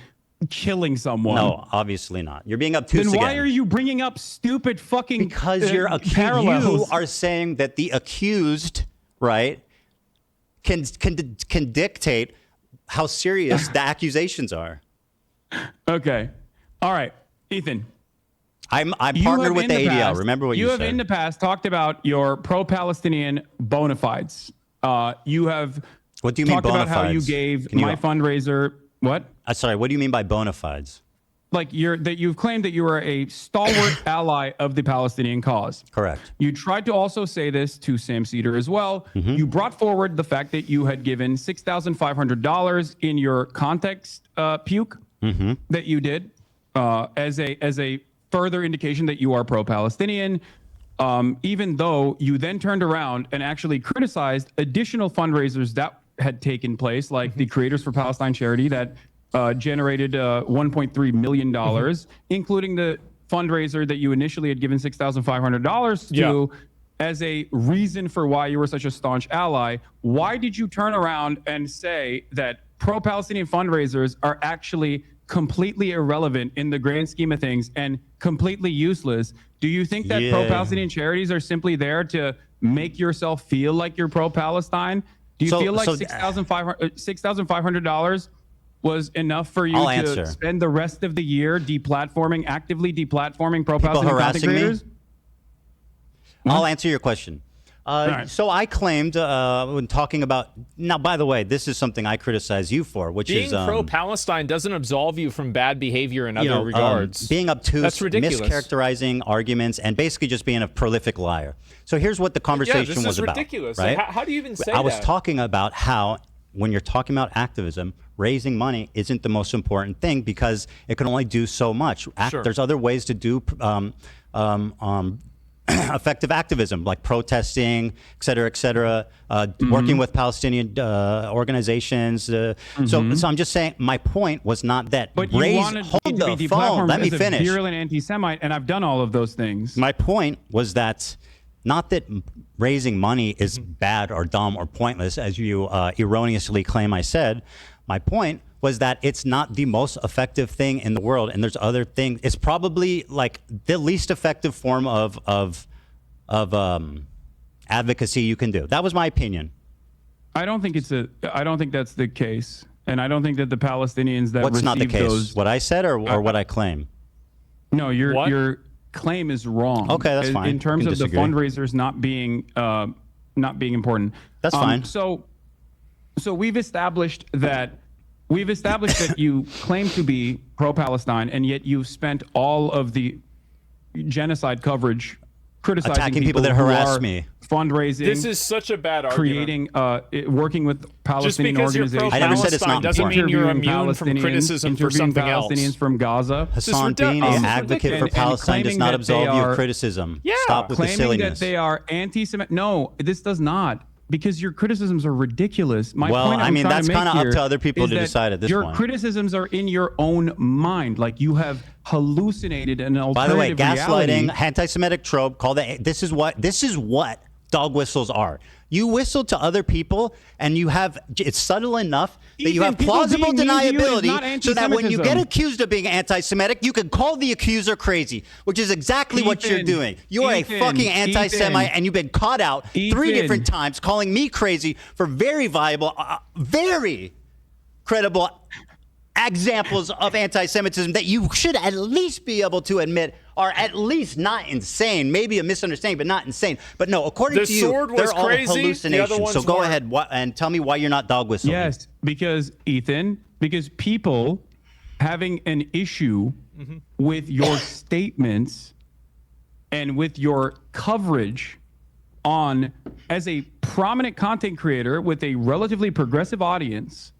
Speaker 4: killing someone?
Speaker 3: No, obviously not. You're being obtuse
Speaker 4: Then
Speaker 3: again.
Speaker 4: why are you bringing up stupid fucking
Speaker 3: Because you're accused.
Speaker 4: parallels?
Speaker 3: You are saying that the accused, right, can dictate how serious the accusations are.
Speaker 4: Okay. All right, Ethan.
Speaker 3: I'm
Speaker 4: you
Speaker 3: partnered
Speaker 4: have
Speaker 3: with
Speaker 4: in
Speaker 3: the ADL.
Speaker 4: past-
Speaker 3: Remember what you
Speaker 4: have
Speaker 3: said.
Speaker 4: in the past talked about your pro-Palestinian bona fides. You have
Speaker 3: What do you mean
Speaker 4: talked about how you
Speaker 3: bona fides?
Speaker 4: gave
Speaker 3: Can you-
Speaker 4: my fundraiser. What?
Speaker 3: Sorry, what do you mean by bona fides?
Speaker 4: Like you've claimed that you are a stalwart ally of the Palestinian cause.
Speaker 3: Correct.
Speaker 4: You tried to also say this to Sam Cedar as well.
Speaker 3: Mm-hmm.
Speaker 4: You brought forward the fact that you had given $6,500 in your context puke
Speaker 3: Mm-hmm.
Speaker 4: that you did as a further indication that you are pro-Palestinian. Even though you then turned around and actually criticized additional fundraisers that had taken place, like the Creators for Palestine charity that generated $1.3 million, including the fundraiser that you initially had given $6,500 to as a reason for why you were such a staunch ally. Why did you turn around and say that pro-Palestinian fundraisers are actually completely irrelevant in the grand scheme of things and completely useless? Do you think that pro-Palestinian charities are simply there to make yourself feel like you're pro-Palestine? Do you feel like $6,500 was enough for you to spend the rest of the year actively deplatforming pro-Palestinian content creators?
Speaker 3: I'll answer your question. So I claimed when talking about now, by the way, this is something I criticize you for, which
Speaker 1: being
Speaker 3: is
Speaker 1: pro-Palestine doesn't absolve you from bad behavior in other regards.
Speaker 3: Being obtuse,
Speaker 1: That's ridiculous.
Speaker 3: mischaracterizing arguments, and basically just being a prolific liar. So here's what the conversation was about.
Speaker 1: Ridiculous.
Speaker 3: Right?
Speaker 1: Like, how do you even say
Speaker 3: I was
Speaker 1: that?
Speaker 3: talking about how when you're talking about activism, raising money isn't the most important thing because it can only do so much. There's other ways to do effective activism, like protesting, et cetera, working with Palestinian organizations. So I'm just saying, my point was not that.
Speaker 4: But you wanted me to be deplatformed
Speaker 3: Let me
Speaker 4: as
Speaker 3: finish.
Speaker 4: a virulent anti-Semite, and I've done all of those things.
Speaker 3: My point was that not that raising money is bad or dumb or pointless, as you erroneously claim I said. My point was that it's not the most effective thing in the world, and there's other things. It's probably like the least effective form of advocacy you can do. That was my opinion.
Speaker 4: I don't think that's the case, and I don't think that the Palestinians that
Speaker 3: What's not the case?
Speaker 4: those,
Speaker 3: what I said or what I claim?
Speaker 4: No, your claim is wrong.
Speaker 3: Okay, that's fine.
Speaker 4: In terms
Speaker 3: We
Speaker 4: of
Speaker 3: can
Speaker 4: the fundraisers not being important.
Speaker 3: That's fine.
Speaker 4: So we've established that you claim to be pro-Palestine, and yet you've spent all of the genocide coverage criticizing
Speaker 3: attacking people that
Speaker 4: who
Speaker 3: harass
Speaker 4: are
Speaker 3: me.
Speaker 4: fundraising.
Speaker 1: This is such a bad argument.
Speaker 4: Creating, working with Palestinian
Speaker 1: because you're
Speaker 4: organizations.
Speaker 3: I never said it's not
Speaker 1: doesn't mean you're
Speaker 4: interviewing
Speaker 1: immune from
Speaker 4: Palestinians,
Speaker 1: criticism for
Speaker 4: interviewing
Speaker 1: something else.
Speaker 4: Palestinians from Gaza.
Speaker 3: Hassan,
Speaker 1: ridiculous.
Speaker 3: being
Speaker 1: This
Speaker 3: an
Speaker 1: is
Speaker 3: advocate for
Speaker 4: ridiculous.
Speaker 3: Palestine does
Speaker 4: And
Speaker 3: not
Speaker 4: claiming that
Speaker 3: absolve
Speaker 4: they
Speaker 3: you
Speaker 4: are-
Speaker 3: of criticism.
Speaker 1: Yeah.
Speaker 3: Stop with the
Speaker 4: Claiming
Speaker 3: silliness.
Speaker 4: that they are anti-Semitic. No, this does not. Because your criticisms are ridiculous. My
Speaker 3: Well,
Speaker 4: point
Speaker 3: I
Speaker 4: I'm
Speaker 3: mean,
Speaker 4: trying
Speaker 3: that's
Speaker 4: to make
Speaker 3: kinda up
Speaker 4: here
Speaker 3: to other people
Speaker 4: is
Speaker 3: to
Speaker 4: that
Speaker 3: decide at this
Speaker 4: your
Speaker 3: point.
Speaker 4: criticisms are in your own mind. Like you have hallucinated an
Speaker 3: By the way,
Speaker 4: alternative
Speaker 3: gaslighting,
Speaker 4: reality.
Speaker 3: anti-Semitic trope. This is what dog whistles are. You whistle to other people, and it's subtle enough that you
Speaker 4: Ethan,
Speaker 3: have
Speaker 4: people
Speaker 3: plausible
Speaker 4: being mean to you is
Speaker 3: deniability,
Speaker 4: not
Speaker 3: so that when you get
Speaker 4: anti-Semitism.
Speaker 3: accused of being anti-Semitic, you can call the accuser crazy, which is exactly what you're
Speaker 4: Ethan,
Speaker 3: doing. You are a
Speaker 4: Ethan,
Speaker 3: fucking anti-Semite,
Speaker 4: Ethan.
Speaker 3: and you've been caught out 3
Speaker 4: Ethan.
Speaker 3: different times, calling me crazy for very viable, very credible examples of anti-Semitism that you should at least be able to admit are at least not insane. Maybe a misunderstanding, but not insane. But no, according
Speaker 1: The
Speaker 3: to you,
Speaker 1: sword was
Speaker 3: they're all
Speaker 1: crazy, the other
Speaker 3: hallucinations.
Speaker 1: ones
Speaker 3: So go
Speaker 1: weren't.
Speaker 3: ahead and tell me why you're not dog whistling.
Speaker 4: Yes, because people having an issue with your statements and with your coverage on as a prominent content creator with a relatively progressive audience,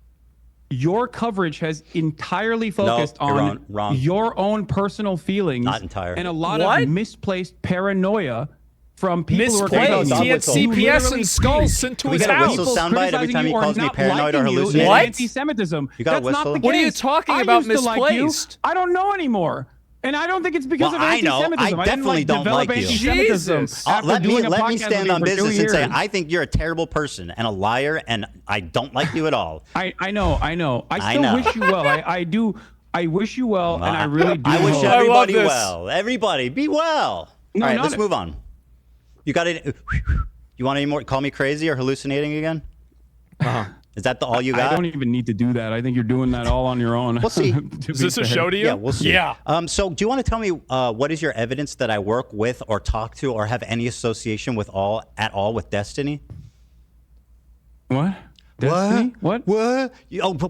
Speaker 4: your coverage has entirely focused
Speaker 3: you're
Speaker 4: on
Speaker 3: wrong.
Speaker 4: your own personal feelings
Speaker 3: Not entirely.
Speaker 4: and a lot
Speaker 1: What?
Speaker 4: of misplaced paranoia from people who are
Speaker 1: Misplaced.
Speaker 3: Dog
Speaker 1: He had
Speaker 3: whistle.
Speaker 1: CPS and skulls sent to
Speaker 3: We
Speaker 1: his
Speaker 3: got a
Speaker 1: house.
Speaker 3: whistle soundbite every time he calls me paranoid or hallucinating.
Speaker 1: What?
Speaker 4: Anti-Semitism.
Speaker 3: You got a
Speaker 4: That's not
Speaker 3: whistle?
Speaker 4: the
Speaker 1: What are you
Speaker 4: case.
Speaker 1: talking
Speaker 4: I
Speaker 1: about
Speaker 4: used to like you.
Speaker 1: misplaced?
Speaker 4: I don't know anymore. And I don't think it's because
Speaker 3: Well,
Speaker 4: of
Speaker 3: I know. I
Speaker 4: anti-Semitism. didn't
Speaker 3: definitely don't
Speaker 4: develop
Speaker 3: like you.
Speaker 4: anti-Semitism
Speaker 1: Jesus.
Speaker 4: after
Speaker 3: Let
Speaker 4: doing
Speaker 3: me
Speaker 4: a
Speaker 3: let me
Speaker 4: podcast with
Speaker 3: stand
Speaker 4: you
Speaker 3: on
Speaker 4: for 2
Speaker 3: business and say
Speaker 4: years.
Speaker 3: I think you're a terrible person and a liar, and I don't like you at all.
Speaker 4: I know. I
Speaker 3: I
Speaker 4: still
Speaker 3: know.
Speaker 4: wish you well. I do. I wish you well, and I really do.
Speaker 3: I wish
Speaker 4: hope-
Speaker 3: everybody
Speaker 1: this.
Speaker 3: well. Everybody, be well.
Speaker 4: No,
Speaker 3: All right,
Speaker 4: not
Speaker 3: let's
Speaker 4: it.
Speaker 3: move on. You got it. You want any more? Call me crazy or hallucinating again? Is that all you
Speaker 4: I
Speaker 3: got?
Speaker 4: don't even need to do that. I think you're doing that all on your own.
Speaker 3: We'll see.
Speaker 1: Is this a show to you?
Speaker 3: Yeah, we'll see.
Speaker 1: Yeah.
Speaker 3: So, do you want to tell me what is your evidence that I work with, or talk to, or have any association with at all with Destiny?
Speaker 4: What? Destiny? What?
Speaker 3: What?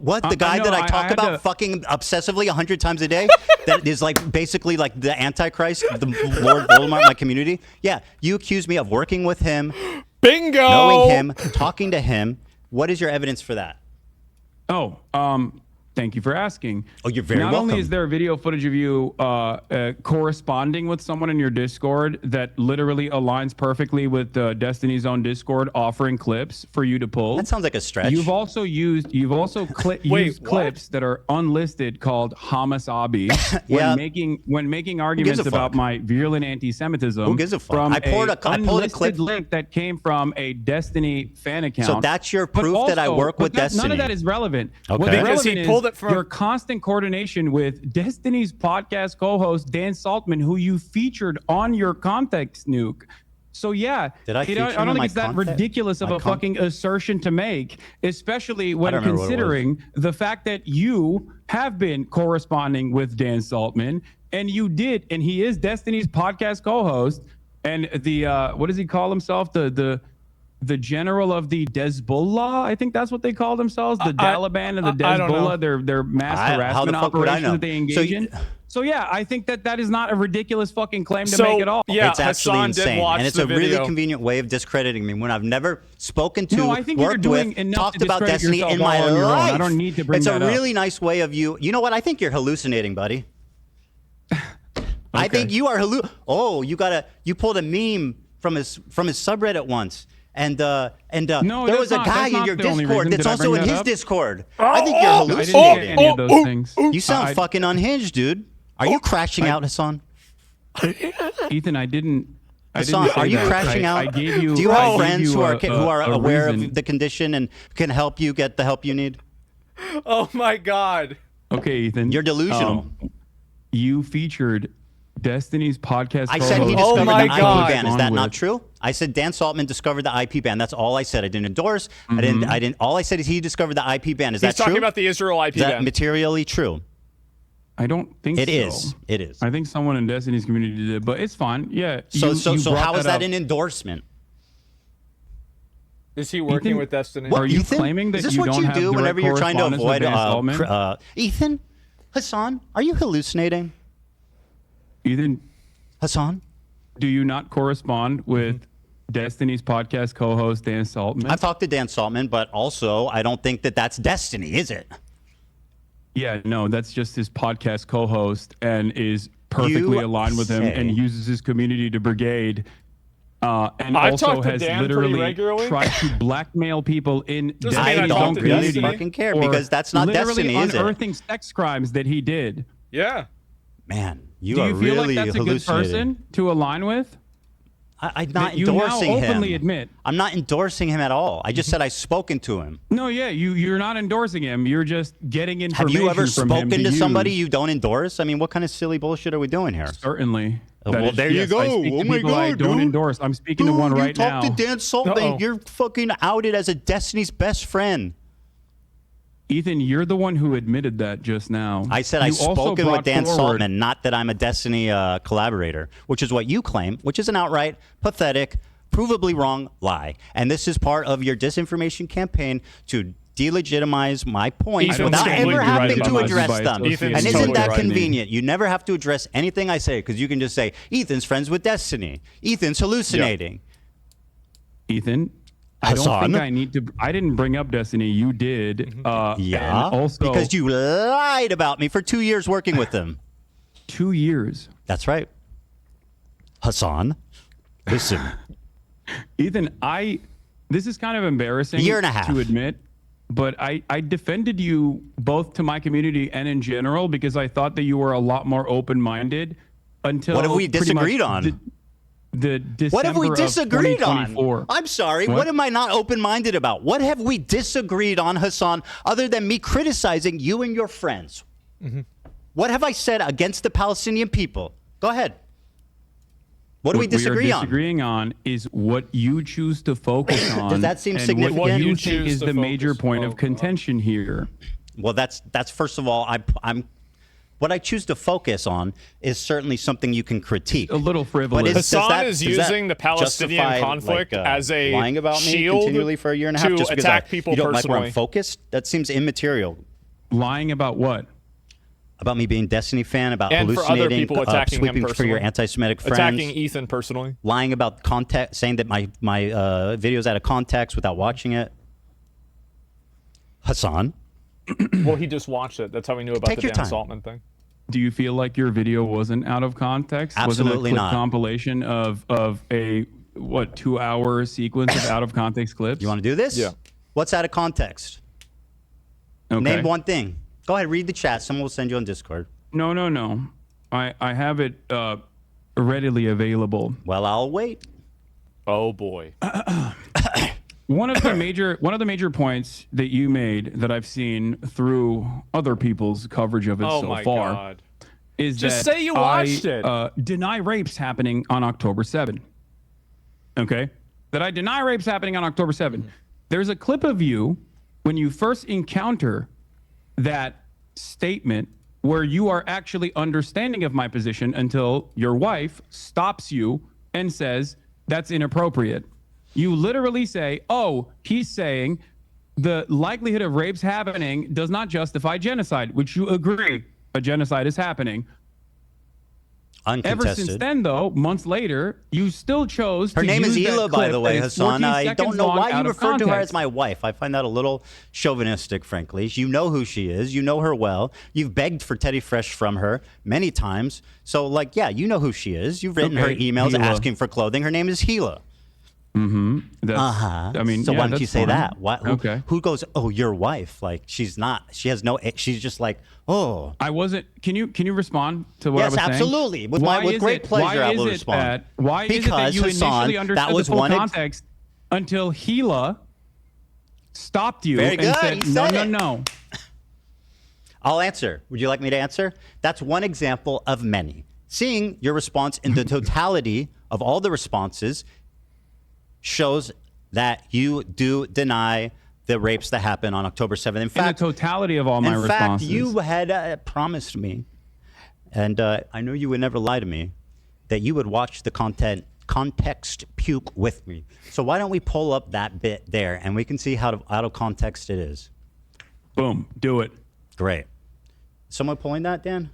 Speaker 3: What? The
Speaker 4: I
Speaker 3: guy
Speaker 4: know,
Speaker 3: that I
Speaker 4: I
Speaker 3: talk
Speaker 4: had
Speaker 3: about
Speaker 4: to-
Speaker 3: fucking obsessively 100 times a day? That is like basically like the Antichrist, the Lord Voldemort in my community? Yeah. You accuse me of working with him,
Speaker 1: Bingo.
Speaker 3: knowing him, talking to him. What is your evidence for that?
Speaker 4: Oh, thank you for asking.
Speaker 3: Oh, you're very
Speaker 4: Not only
Speaker 3: welcome.
Speaker 4: is there video footage of you corresponding with someone in your Discord that literally aligns perfectly with Destiny's own Discord, offering clips for you to pull.
Speaker 3: That sounds like a stretch.
Speaker 4: You've also used
Speaker 1: Wait,
Speaker 4: used
Speaker 1: what?
Speaker 4: clips that are unlisted called Hamasabi
Speaker 3: Yeah.
Speaker 4: when making arguments
Speaker 3: a
Speaker 4: about
Speaker 3: fuck?
Speaker 4: my virulent anti-Semitism.
Speaker 3: Who gives a fuck?
Speaker 4: From
Speaker 3: I pulled a clip.
Speaker 4: unlisted link that came from a Destiny fan account.
Speaker 3: So that's your
Speaker 4: But
Speaker 3: proof that I work
Speaker 4: but
Speaker 3: with
Speaker 4: None
Speaker 3: Destiny.
Speaker 4: of that is relevant.
Speaker 3: Okay.
Speaker 4: What's
Speaker 1: Because he
Speaker 4: relevant
Speaker 1: pulled
Speaker 4: is
Speaker 1: it from-
Speaker 4: your constant coordination with Destiny's podcast co-host Dan Saltman, who you featured on your Context Nuke. So yeah,
Speaker 3: Did I feature him
Speaker 4: I
Speaker 3: in
Speaker 4: don't
Speaker 3: my
Speaker 4: think it's that
Speaker 3: content?
Speaker 4: ridiculous of
Speaker 3: My
Speaker 4: a fucking assertion to make, especially when
Speaker 3: don't remember what it was.
Speaker 4: considering the fact that you have been corresponding with Dan Saltman, and you did, and he is Destiny's podcast co-host, and the what does he call himself? The general of the Hezbollah, I think that's what they call themselves, the Taliban and the
Speaker 1: I don't know.
Speaker 4: Hezbollah, their mass
Speaker 3: How the
Speaker 4: harassment
Speaker 3: fuck would I
Speaker 4: operation
Speaker 3: know?
Speaker 4: that they engage
Speaker 3: So
Speaker 4: in. So yeah, I think that is not a ridiculous fucking claim to
Speaker 1: So,
Speaker 4: make at all.
Speaker 1: yeah,
Speaker 3: It's actually
Speaker 1: Hassan did
Speaker 3: insane,
Speaker 1: watch
Speaker 3: and it's
Speaker 1: the
Speaker 3: a really
Speaker 1: video.
Speaker 3: convenient way of discrediting me when I've never spoken to,
Speaker 4: No, I think you're
Speaker 3: worked
Speaker 4: doing
Speaker 3: with,
Speaker 4: enough
Speaker 3: talked
Speaker 4: to
Speaker 3: about
Speaker 4: discredit
Speaker 3: Destiny
Speaker 4: yourself
Speaker 3: in my
Speaker 4: all on your own.
Speaker 3: life.
Speaker 4: I don't need to bring
Speaker 3: It's
Speaker 4: that
Speaker 3: a
Speaker 4: up.
Speaker 3: really nice way of you. You know what? I think you're hallucinating, buddy. I think you are you pulled a meme from his subreddit once. And there
Speaker 4: No,
Speaker 3: was a
Speaker 4: that's
Speaker 3: guy
Speaker 4: not
Speaker 3: in your
Speaker 4: the only
Speaker 3: Discord
Speaker 4: reason.
Speaker 3: that's
Speaker 4: Did I
Speaker 3: also
Speaker 4: bring
Speaker 3: in
Speaker 4: that
Speaker 3: his
Speaker 4: up?
Speaker 3: Discord. I think you're
Speaker 4: I didn't
Speaker 3: hallucinating.
Speaker 4: say any of those things.
Speaker 3: You sound
Speaker 4: I-
Speaker 3: fucking unhinged, dude. Are you crashing out, Hassan?
Speaker 4: Ethan, I didn't.
Speaker 3: Hassan,
Speaker 4: say
Speaker 3: are you
Speaker 4: that.
Speaker 3: crashing out?
Speaker 4: I gave you.
Speaker 3: Do you
Speaker 4: I
Speaker 3: have
Speaker 4: gave
Speaker 3: friends
Speaker 4: you
Speaker 3: who are
Speaker 4: a
Speaker 3: aware
Speaker 4: reason.
Speaker 3: of the condition and can help you get the help you need?
Speaker 1: Oh my God.
Speaker 4: Okay, Ethan.
Speaker 3: You're delusional.
Speaker 4: You featured Destiny's podcast.
Speaker 3: I said he
Speaker 4: co-host
Speaker 3: discovered
Speaker 1: Oh my
Speaker 3: the
Speaker 1: God.
Speaker 3: IP ban. Is that
Speaker 4: on
Speaker 3: not
Speaker 4: with-
Speaker 3: true? I said Dan Saltman discovered the IP ban. That's all I said. I didn't endorse.
Speaker 4: Mm-hmm.
Speaker 3: I didn't. All I said is he discovered the IP ban. Is
Speaker 1: He's
Speaker 3: that true?
Speaker 1: talking about the Israel IP
Speaker 3: is that
Speaker 1: ban.
Speaker 3: materially true?
Speaker 4: I don't think
Speaker 3: It
Speaker 4: so.
Speaker 3: is. It is.
Speaker 4: I think someone in Destiny's community did, but it's fine. Yeah.
Speaker 3: So
Speaker 4: you
Speaker 3: so
Speaker 4: brought
Speaker 3: how is that
Speaker 4: up.
Speaker 3: an endorsement?
Speaker 1: Is he working
Speaker 4: Ethan,
Speaker 1: with Destiny?
Speaker 4: Are you
Speaker 3: Ethan?
Speaker 4: claiming that
Speaker 3: is this
Speaker 4: you
Speaker 3: what
Speaker 4: don't
Speaker 3: you
Speaker 4: have
Speaker 3: do
Speaker 4: direct
Speaker 3: whenever you're trying to
Speaker 4: correspondence with
Speaker 3: avoid
Speaker 4: Dan Saltman?
Speaker 3: Ethan? Hassan, are you hallucinating?
Speaker 4: Ethan,
Speaker 3: Hassan?
Speaker 4: do you not correspond with Destiny's podcast co-host Dan Saltman?
Speaker 3: I've talked to Dan Saltman, but also I don't think that that's Destiny, is it?
Speaker 4: Yeah, no, that's just his podcast co-host and is perfectly aligned with him and uses his community to brigade. And
Speaker 1: I've
Speaker 4: also
Speaker 1: talked to
Speaker 4: has
Speaker 1: Dan pretty
Speaker 4: literally
Speaker 1: regularly.
Speaker 4: tried to blackmail people in
Speaker 3: I don't really
Speaker 4: community
Speaker 3: fucking care
Speaker 4: for
Speaker 3: because that's not
Speaker 4: literally
Speaker 3: Destiny, is it?
Speaker 4: unearthing sex crimes that he did.
Speaker 1: Yeah.
Speaker 3: Man, you
Speaker 4: Do
Speaker 3: are
Speaker 4: you feel
Speaker 3: really
Speaker 4: like that's a good
Speaker 3: hallucinating.
Speaker 4: person to align with?
Speaker 3: I'm not
Speaker 4: you now
Speaker 3: endorsing him.
Speaker 4: openly admit.
Speaker 3: I'm not endorsing him at all. I just said I've spoken to him.
Speaker 4: No, yeah, you're not endorsing him. You're just getting
Speaker 3: Have
Speaker 4: information
Speaker 3: you ever
Speaker 4: from him
Speaker 3: spoken to somebody
Speaker 4: use.
Speaker 3: you don't endorse? I mean, what kind of silly bullshit are we doing here?
Speaker 4: Certainly.
Speaker 3: Well,
Speaker 4: That is-
Speaker 3: there you
Speaker 4: yes,
Speaker 3: go.
Speaker 4: I speak
Speaker 3: Oh
Speaker 4: to
Speaker 3: my
Speaker 4: people I
Speaker 3: God,
Speaker 4: don't
Speaker 3: dude.
Speaker 4: endorse. I'm speaking to one
Speaker 3: you
Speaker 4: right now.
Speaker 3: talk to Dan Saltman. You're fucking outed as a Destiny's best friend.
Speaker 4: Ethan, you're the one who admitted that just now.
Speaker 3: I said
Speaker 4: You
Speaker 3: I've
Speaker 4: also
Speaker 3: spoken with
Speaker 4: brought
Speaker 3: Dan
Speaker 4: forward-
Speaker 3: Saltman, not that I'm a Destiny collaborator, which is what you claim, which is an outright, pathetic, provably wrong lie. And this is part of your disinformation campaign to delegitimize my points
Speaker 1: Ethan's
Speaker 3: without
Speaker 1: completely
Speaker 3: ever
Speaker 1: right
Speaker 3: having
Speaker 1: about
Speaker 3: to
Speaker 1: my
Speaker 3: address
Speaker 4: advice.
Speaker 3: them.
Speaker 4: Ethan's
Speaker 3: And isn't
Speaker 4: totally
Speaker 3: that
Speaker 4: right.
Speaker 3: convenient? You never have to address anything I say because you can just say, Ethan's friends with Destiny. Ethan's hallucinating.
Speaker 4: Ethan, I don't
Speaker 3: Hassan?
Speaker 4: think I need to. I didn't bring up Destiny. You did.
Speaker 3: Yeah,
Speaker 4: and also,
Speaker 3: because you lied about me for 2 years working with them.
Speaker 4: 2 years.
Speaker 3: That's right. Hassan, listen.
Speaker 4: Ethan, this is kind of embarrassing
Speaker 3: Year and a half.
Speaker 4: to admit, but I defended you both to my community and in general because I thought that you were a lot more open-minded until
Speaker 3: What have we
Speaker 4: pretty much
Speaker 3: disagreed on?
Speaker 4: The December
Speaker 3: What have we
Speaker 4: of
Speaker 3: disagreed on?
Speaker 4: 2024.
Speaker 3: I'm sorry. What am I not open-minded about? What have we disagreed on, Hassan, other than me criticizing you and your friends? What have I said against the Palestinian people? Go ahead. What do we disagree
Speaker 4: we are
Speaker 3: on?
Speaker 4: disagreeing on is what you choose to focus on.
Speaker 3: Does that seem
Speaker 4: and
Speaker 3: significant?
Speaker 4: What you
Speaker 1: You
Speaker 4: think
Speaker 1: choose
Speaker 4: is
Speaker 1: to
Speaker 4: the major
Speaker 1: focus
Speaker 4: point of contention here.
Speaker 3: Well, that's first of all, I'm what I choose to focus on is certainly something you can critique.
Speaker 4: A little frivolous.
Speaker 3: But
Speaker 1: Hassan is using the Palestinian
Speaker 3: justify,
Speaker 1: conflict
Speaker 3: like,
Speaker 1: as a
Speaker 3: lying about me
Speaker 1: shield
Speaker 3: continually for a year and a half
Speaker 1: to
Speaker 3: just because
Speaker 1: attack people
Speaker 3: you don't like where
Speaker 1: personally.
Speaker 3: I'm focused? That seems immaterial.
Speaker 4: Lying about what?
Speaker 3: About me being Destiny fan, about
Speaker 1: And for other
Speaker 3: hallucinating,
Speaker 1: people attacking him
Speaker 3: sweeping for your
Speaker 1: personally.
Speaker 3: anti-Semitic friends,
Speaker 1: Attacking Ethan personally.
Speaker 3: lying about context, saying that my video's out of context without watching it. Hassan,
Speaker 1: Well, he just watched it. That's how he knew about
Speaker 3: Take
Speaker 1: the
Speaker 3: your
Speaker 1: Dan
Speaker 3: time.
Speaker 1: Saltman thing.
Speaker 4: Do you feel like your video wasn't out of context?
Speaker 3: Absolutely
Speaker 4: wasn't a clip
Speaker 3: not.
Speaker 4: compilation of a 2-hour sequence of out of context clips?
Speaker 3: you want to do this?
Speaker 1: Yeah.
Speaker 3: What's out of context?
Speaker 4: Okay.
Speaker 3: Name one thing. Go ahead, read the chat. Someone will send you on Discord.
Speaker 4: No. I have it readily available.
Speaker 3: Well, I'll wait.
Speaker 1: Oh boy.
Speaker 4: One of the major points that you made that I've seen through other people's coverage of it
Speaker 1: Oh
Speaker 4: so
Speaker 1: my
Speaker 4: far
Speaker 1: God.
Speaker 4: is
Speaker 1: Just
Speaker 4: that
Speaker 1: say you watched it.
Speaker 4: Deny rapes happening on October 7. Okay? That I deny rapes happening on October 7. There's a clip of you when you first encounter that statement where you are actually understanding of my position until your wife stops you and says, that's inappropriate. You literally say, oh, he's saying the likelihood of rapes happening does not justify genocide, which you agree a genocide is happening.
Speaker 3: Uncontested.
Speaker 4: Ever since then, though, months later, you still chose
Speaker 3: Her
Speaker 4: to
Speaker 3: name
Speaker 4: use
Speaker 3: is
Speaker 4: that
Speaker 3: Hila, by
Speaker 4: clip
Speaker 3: the way,
Speaker 4: that is
Speaker 3: Hassan.
Speaker 4: 14
Speaker 3: I don't
Speaker 4: seconds
Speaker 3: know
Speaker 4: long
Speaker 3: why
Speaker 4: out
Speaker 3: you
Speaker 4: of
Speaker 3: referred to her
Speaker 4: context.
Speaker 3: as my wife. I find that a little chauvinistic, frankly. You know who she is. You know her well. You've begged for Teddy Fresh from her many times. So, like, yeah, you know who she is. You've written her
Speaker 4: Okay,
Speaker 3: emails
Speaker 4: Hila.
Speaker 3: asking for clothing. Her name is Hila.
Speaker 4: I mean,
Speaker 3: So
Speaker 4: yeah,
Speaker 3: why don't you
Speaker 4: that's
Speaker 3: say
Speaker 4: fine.
Speaker 3: that?
Speaker 4: Okay.
Speaker 3: Who goes, oh, your wife? Like, she's not. She has no. She's just like, oh.
Speaker 4: I wasn't. Can you respond to what
Speaker 3: Yes,
Speaker 4: I was saying?
Speaker 3: absolutely. With great pleasure, I will respond.
Speaker 4: Why is it that
Speaker 3: Because,
Speaker 4: you
Speaker 3: Hassan,
Speaker 4: initially understood
Speaker 3: that was
Speaker 4: the full
Speaker 3: one
Speaker 4: context until Hila stopped you
Speaker 3: Very
Speaker 4: and
Speaker 3: good,
Speaker 4: said,
Speaker 3: he
Speaker 4: no,
Speaker 3: said
Speaker 4: no,
Speaker 3: it.
Speaker 4: no.
Speaker 3: I'll answer. Would you like me to answer? That's one example of many. Seeing your response in the totality of all the responses shows that you do deny the rapes that happened on October 7th. In
Speaker 4: In
Speaker 3: fact,
Speaker 4: the totality of all my
Speaker 3: in fact,
Speaker 4: responses.
Speaker 3: you had promised me, and I know you would never lie to me, that you would watch the context puke with me. So why don't we pull up that bit there, and we can see how out of context it is.
Speaker 4: Boom. Do it.
Speaker 3: Great. Someone pulling that, Dan?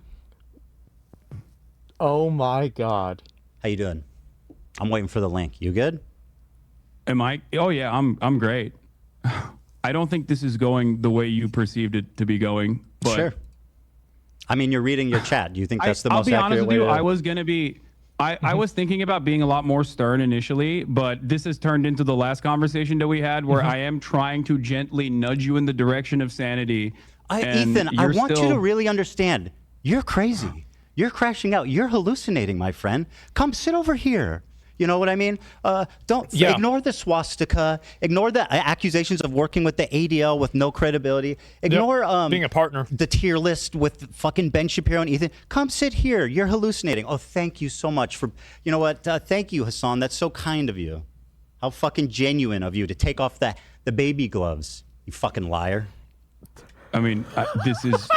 Speaker 2: Oh my God.
Speaker 3: How you doing? I'm waiting for the link. You good?
Speaker 4: Am I? Oh yeah, I'm great. I don't think this is going the way you perceived it to be going. But
Speaker 3: Sure. I mean, you're reading your chat. Do you think that's the
Speaker 4: I'll
Speaker 3: most
Speaker 4: be
Speaker 3: accurate
Speaker 4: honest with
Speaker 3: way
Speaker 4: you.
Speaker 3: to...
Speaker 4: I was gonna be. I was thinking about being a lot more stern initially, but this has turned into the last conversation that we had, where I am trying to gently nudge you in the direction of sanity. and
Speaker 3: Ethan, I
Speaker 4: you're
Speaker 3: want you
Speaker 4: still-
Speaker 3: to really understand. You're crazy. You're crashing out. You're hallucinating, my friend. Come sit over here. You know what I mean? Don't ignore the swastika. Ignore the accusations of working with the ADL with no credibility. Ignore
Speaker 1: being a partner.
Speaker 3: The tier list with fucking Ben Shapiro and Ethan. Come sit here. You're hallucinating. Oh, thank you so much for. You know what? Thank you, Hassan. That's so kind of you. How fucking genuine of you to take off the baby gloves. You fucking liar.
Speaker 4: I mean, this is.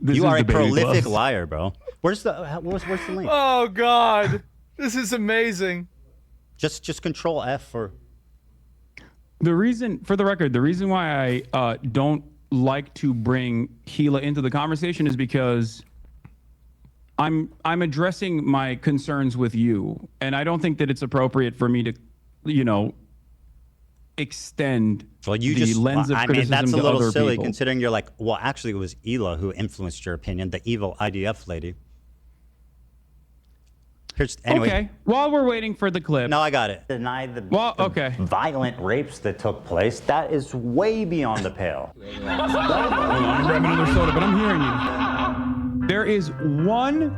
Speaker 3: You are a prolific liar, bro. Where's the link?
Speaker 1: Oh God, this is amazing.
Speaker 3: Just control F for.
Speaker 4: The reason, for the record, the reason why I don't like to bring Gila into the conversation is because I'm addressing my concerns with you, and I don't think that it's appropriate for me to, extend the lens of criticism
Speaker 3: I mean, that's a
Speaker 4: to
Speaker 3: little
Speaker 4: other
Speaker 3: silly
Speaker 4: people.
Speaker 3: considering you're like, well, actually, it was Hila who influenced your opinion, the evil IDF lady. Anyway.
Speaker 4: Okay. While we're waiting for the clip.
Speaker 3: No, I got it.
Speaker 11: Deny the
Speaker 3: violent rapes that took place. That is way beyond the pale.
Speaker 4: Hold on, I'm grabbing another soda, but I'm hearing you. There is one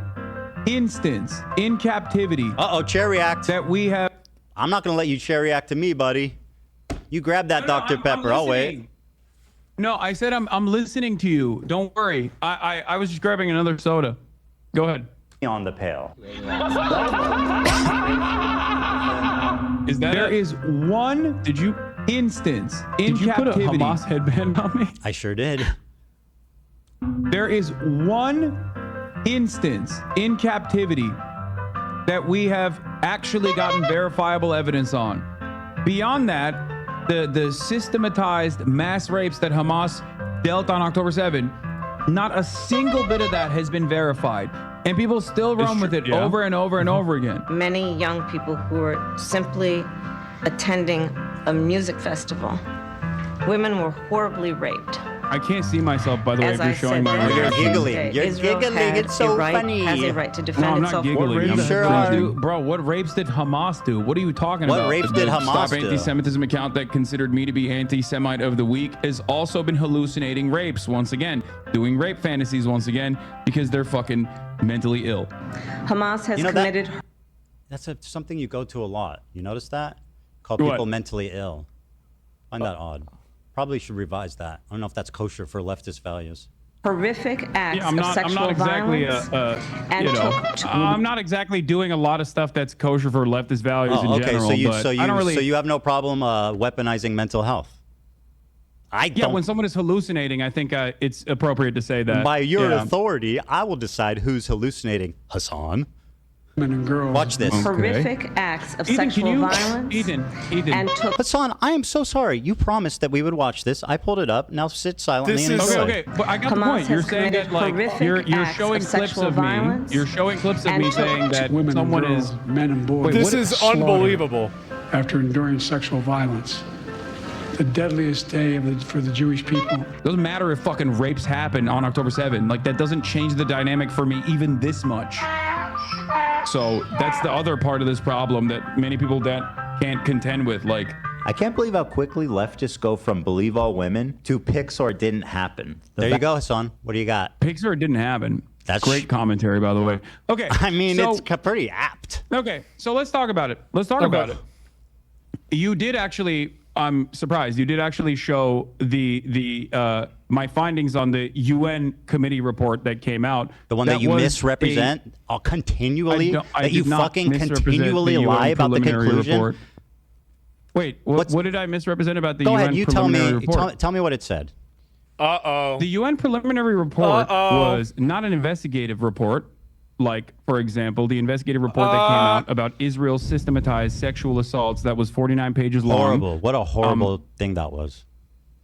Speaker 4: instance in captivity.
Speaker 3: Chair react.
Speaker 4: That we have.
Speaker 3: I'm not going to let you chair react to me, buddy. You grab that Dr. Pepper. I'll wait.
Speaker 4: No, I said I'm listening to you. Don't worry. I was just grabbing another soda. Go ahead.
Speaker 11: On the pale.
Speaker 4: Is that there is one instance in captivity. Did you put a Hamas headband on me?
Speaker 3: I sure did.
Speaker 4: There is one instance in captivity that we have actually gotten verifiable evidence on. Beyond that, the systematized mass rapes that Hamas dealt on October 7, not a single bit of that has been verified. And people still run with it over and over and over again.
Speaker 12: Many young people who were simply attending a music festival. Women were horribly raped.
Speaker 4: I can't see myself, by the way,
Speaker 12: As
Speaker 4: if you're
Speaker 12: I
Speaker 4: showing
Speaker 12: said,
Speaker 4: my
Speaker 3: You're
Speaker 4: reaction.
Speaker 3: giggling. You're
Speaker 12: Israel
Speaker 3: giggling.
Speaker 12: had
Speaker 3: It's so
Speaker 12: a right,
Speaker 3: funny.
Speaker 12: has a right to defend
Speaker 4: No, I'm not
Speaker 12: itself.
Speaker 4: giggling. I'm
Speaker 3: sure are.
Speaker 4: Bro, what rapes did Hamas do? What are you talking
Speaker 3: What
Speaker 4: about?
Speaker 3: rapes
Speaker 4: The
Speaker 3: did Hamas
Speaker 4: Stop
Speaker 3: do?
Speaker 4: Anti-Semitism account that considered me to be anti-Semite of the week has also been hallucinating rapes once again, doing rape fantasies once again because they're fucking mentally ill.
Speaker 12: Hamas has
Speaker 3: You know,
Speaker 12: committed.
Speaker 3: That's something you go to a lot. You notice that? Call
Speaker 4: What?
Speaker 3: people mentally ill. I find that odd. Probably should revise that. I don't know if that's kosher for leftist values.
Speaker 12: Horrific acts
Speaker 4: Yeah, I'm
Speaker 12: of
Speaker 4: not
Speaker 12: sexual
Speaker 4: exactly
Speaker 12: violence. And
Speaker 4: I'm not exactly doing a lot of stuff that's kosher for leftist values in
Speaker 3: okay.
Speaker 4: general.
Speaker 3: So
Speaker 4: but I don't really.
Speaker 3: so you have no problem weaponizing mental health. I
Speaker 4: Yeah,
Speaker 3: don't.
Speaker 4: when someone is hallucinating, I think it's appropriate to say that.
Speaker 3: By your
Speaker 4: Yeah.
Speaker 3: authority, I will decide who's hallucinating. Hassan.
Speaker 13: Women and girls.
Speaker 3: Watch this.
Speaker 12: horrific acts of
Speaker 4: Ethan,
Speaker 12: sexual
Speaker 4: can you,
Speaker 12: violence.
Speaker 4: Ethan,
Speaker 12: And took
Speaker 3: Hassan, I am so sorry. You promised that we would watch this. I pulled it up. Now sit silently
Speaker 1: This
Speaker 3: and
Speaker 1: is-
Speaker 3: enjoy.
Speaker 4: Okay, but I got the
Speaker 12: Hamas
Speaker 4: point. You're
Speaker 12: has
Speaker 4: saying that
Speaker 12: committed
Speaker 4: like
Speaker 12: horrific
Speaker 4: you're
Speaker 12: acts
Speaker 4: showing
Speaker 12: of
Speaker 4: clips
Speaker 12: sexual
Speaker 4: of me.
Speaker 12: violence
Speaker 4: You're showing clips of
Speaker 12: and
Speaker 4: me
Speaker 12: took
Speaker 4: saying that
Speaker 13: Women
Speaker 4: someone
Speaker 13: and
Speaker 4: is.
Speaker 13: girls, men and boys.
Speaker 4: Wait,
Speaker 1: This
Speaker 4: what-
Speaker 1: is
Speaker 13: slaughtered
Speaker 1: unbelievable.
Speaker 13: After enduring sexual violence. The deadliest day for the Jewish people.
Speaker 4: Doesn't matter if fucking rapes happen on October 7. Like that doesn't change the dynamic for me even this much. So that's the other part of this problem that many people that can't contend with. Like,
Speaker 11: I can't believe how quickly leftists go from believe all women to Pixar didn't happen.
Speaker 3: There you go, Hassan. What do you got?
Speaker 4: Pixar didn't happen.
Speaker 3: That's
Speaker 4: great commentary, by the way. Okay.
Speaker 3: I mean,
Speaker 4: so-
Speaker 3: it's pretty apt.
Speaker 4: Okay, so let's talk about it. Let's talk about it. You did actually. I'm surprised. You did actually show the my findings on the UN committee report that came out.
Speaker 3: The one that you misrepresent continually. That you fucking continually lie about the conclusion.
Speaker 4: Report. Wait, what did I misrepresent about the
Speaker 3: Go
Speaker 4: UN
Speaker 3: ahead. You tell
Speaker 4: preliminary
Speaker 3: me.
Speaker 4: report?
Speaker 3: Tell me what it said.
Speaker 4: The UN preliminary report was not an investigative report. Like, for example, the investigative report that came out about Israel's systematized sexual assaults that was 49 pages long.
Speaker 3: Horrible. What a horrible thing that was.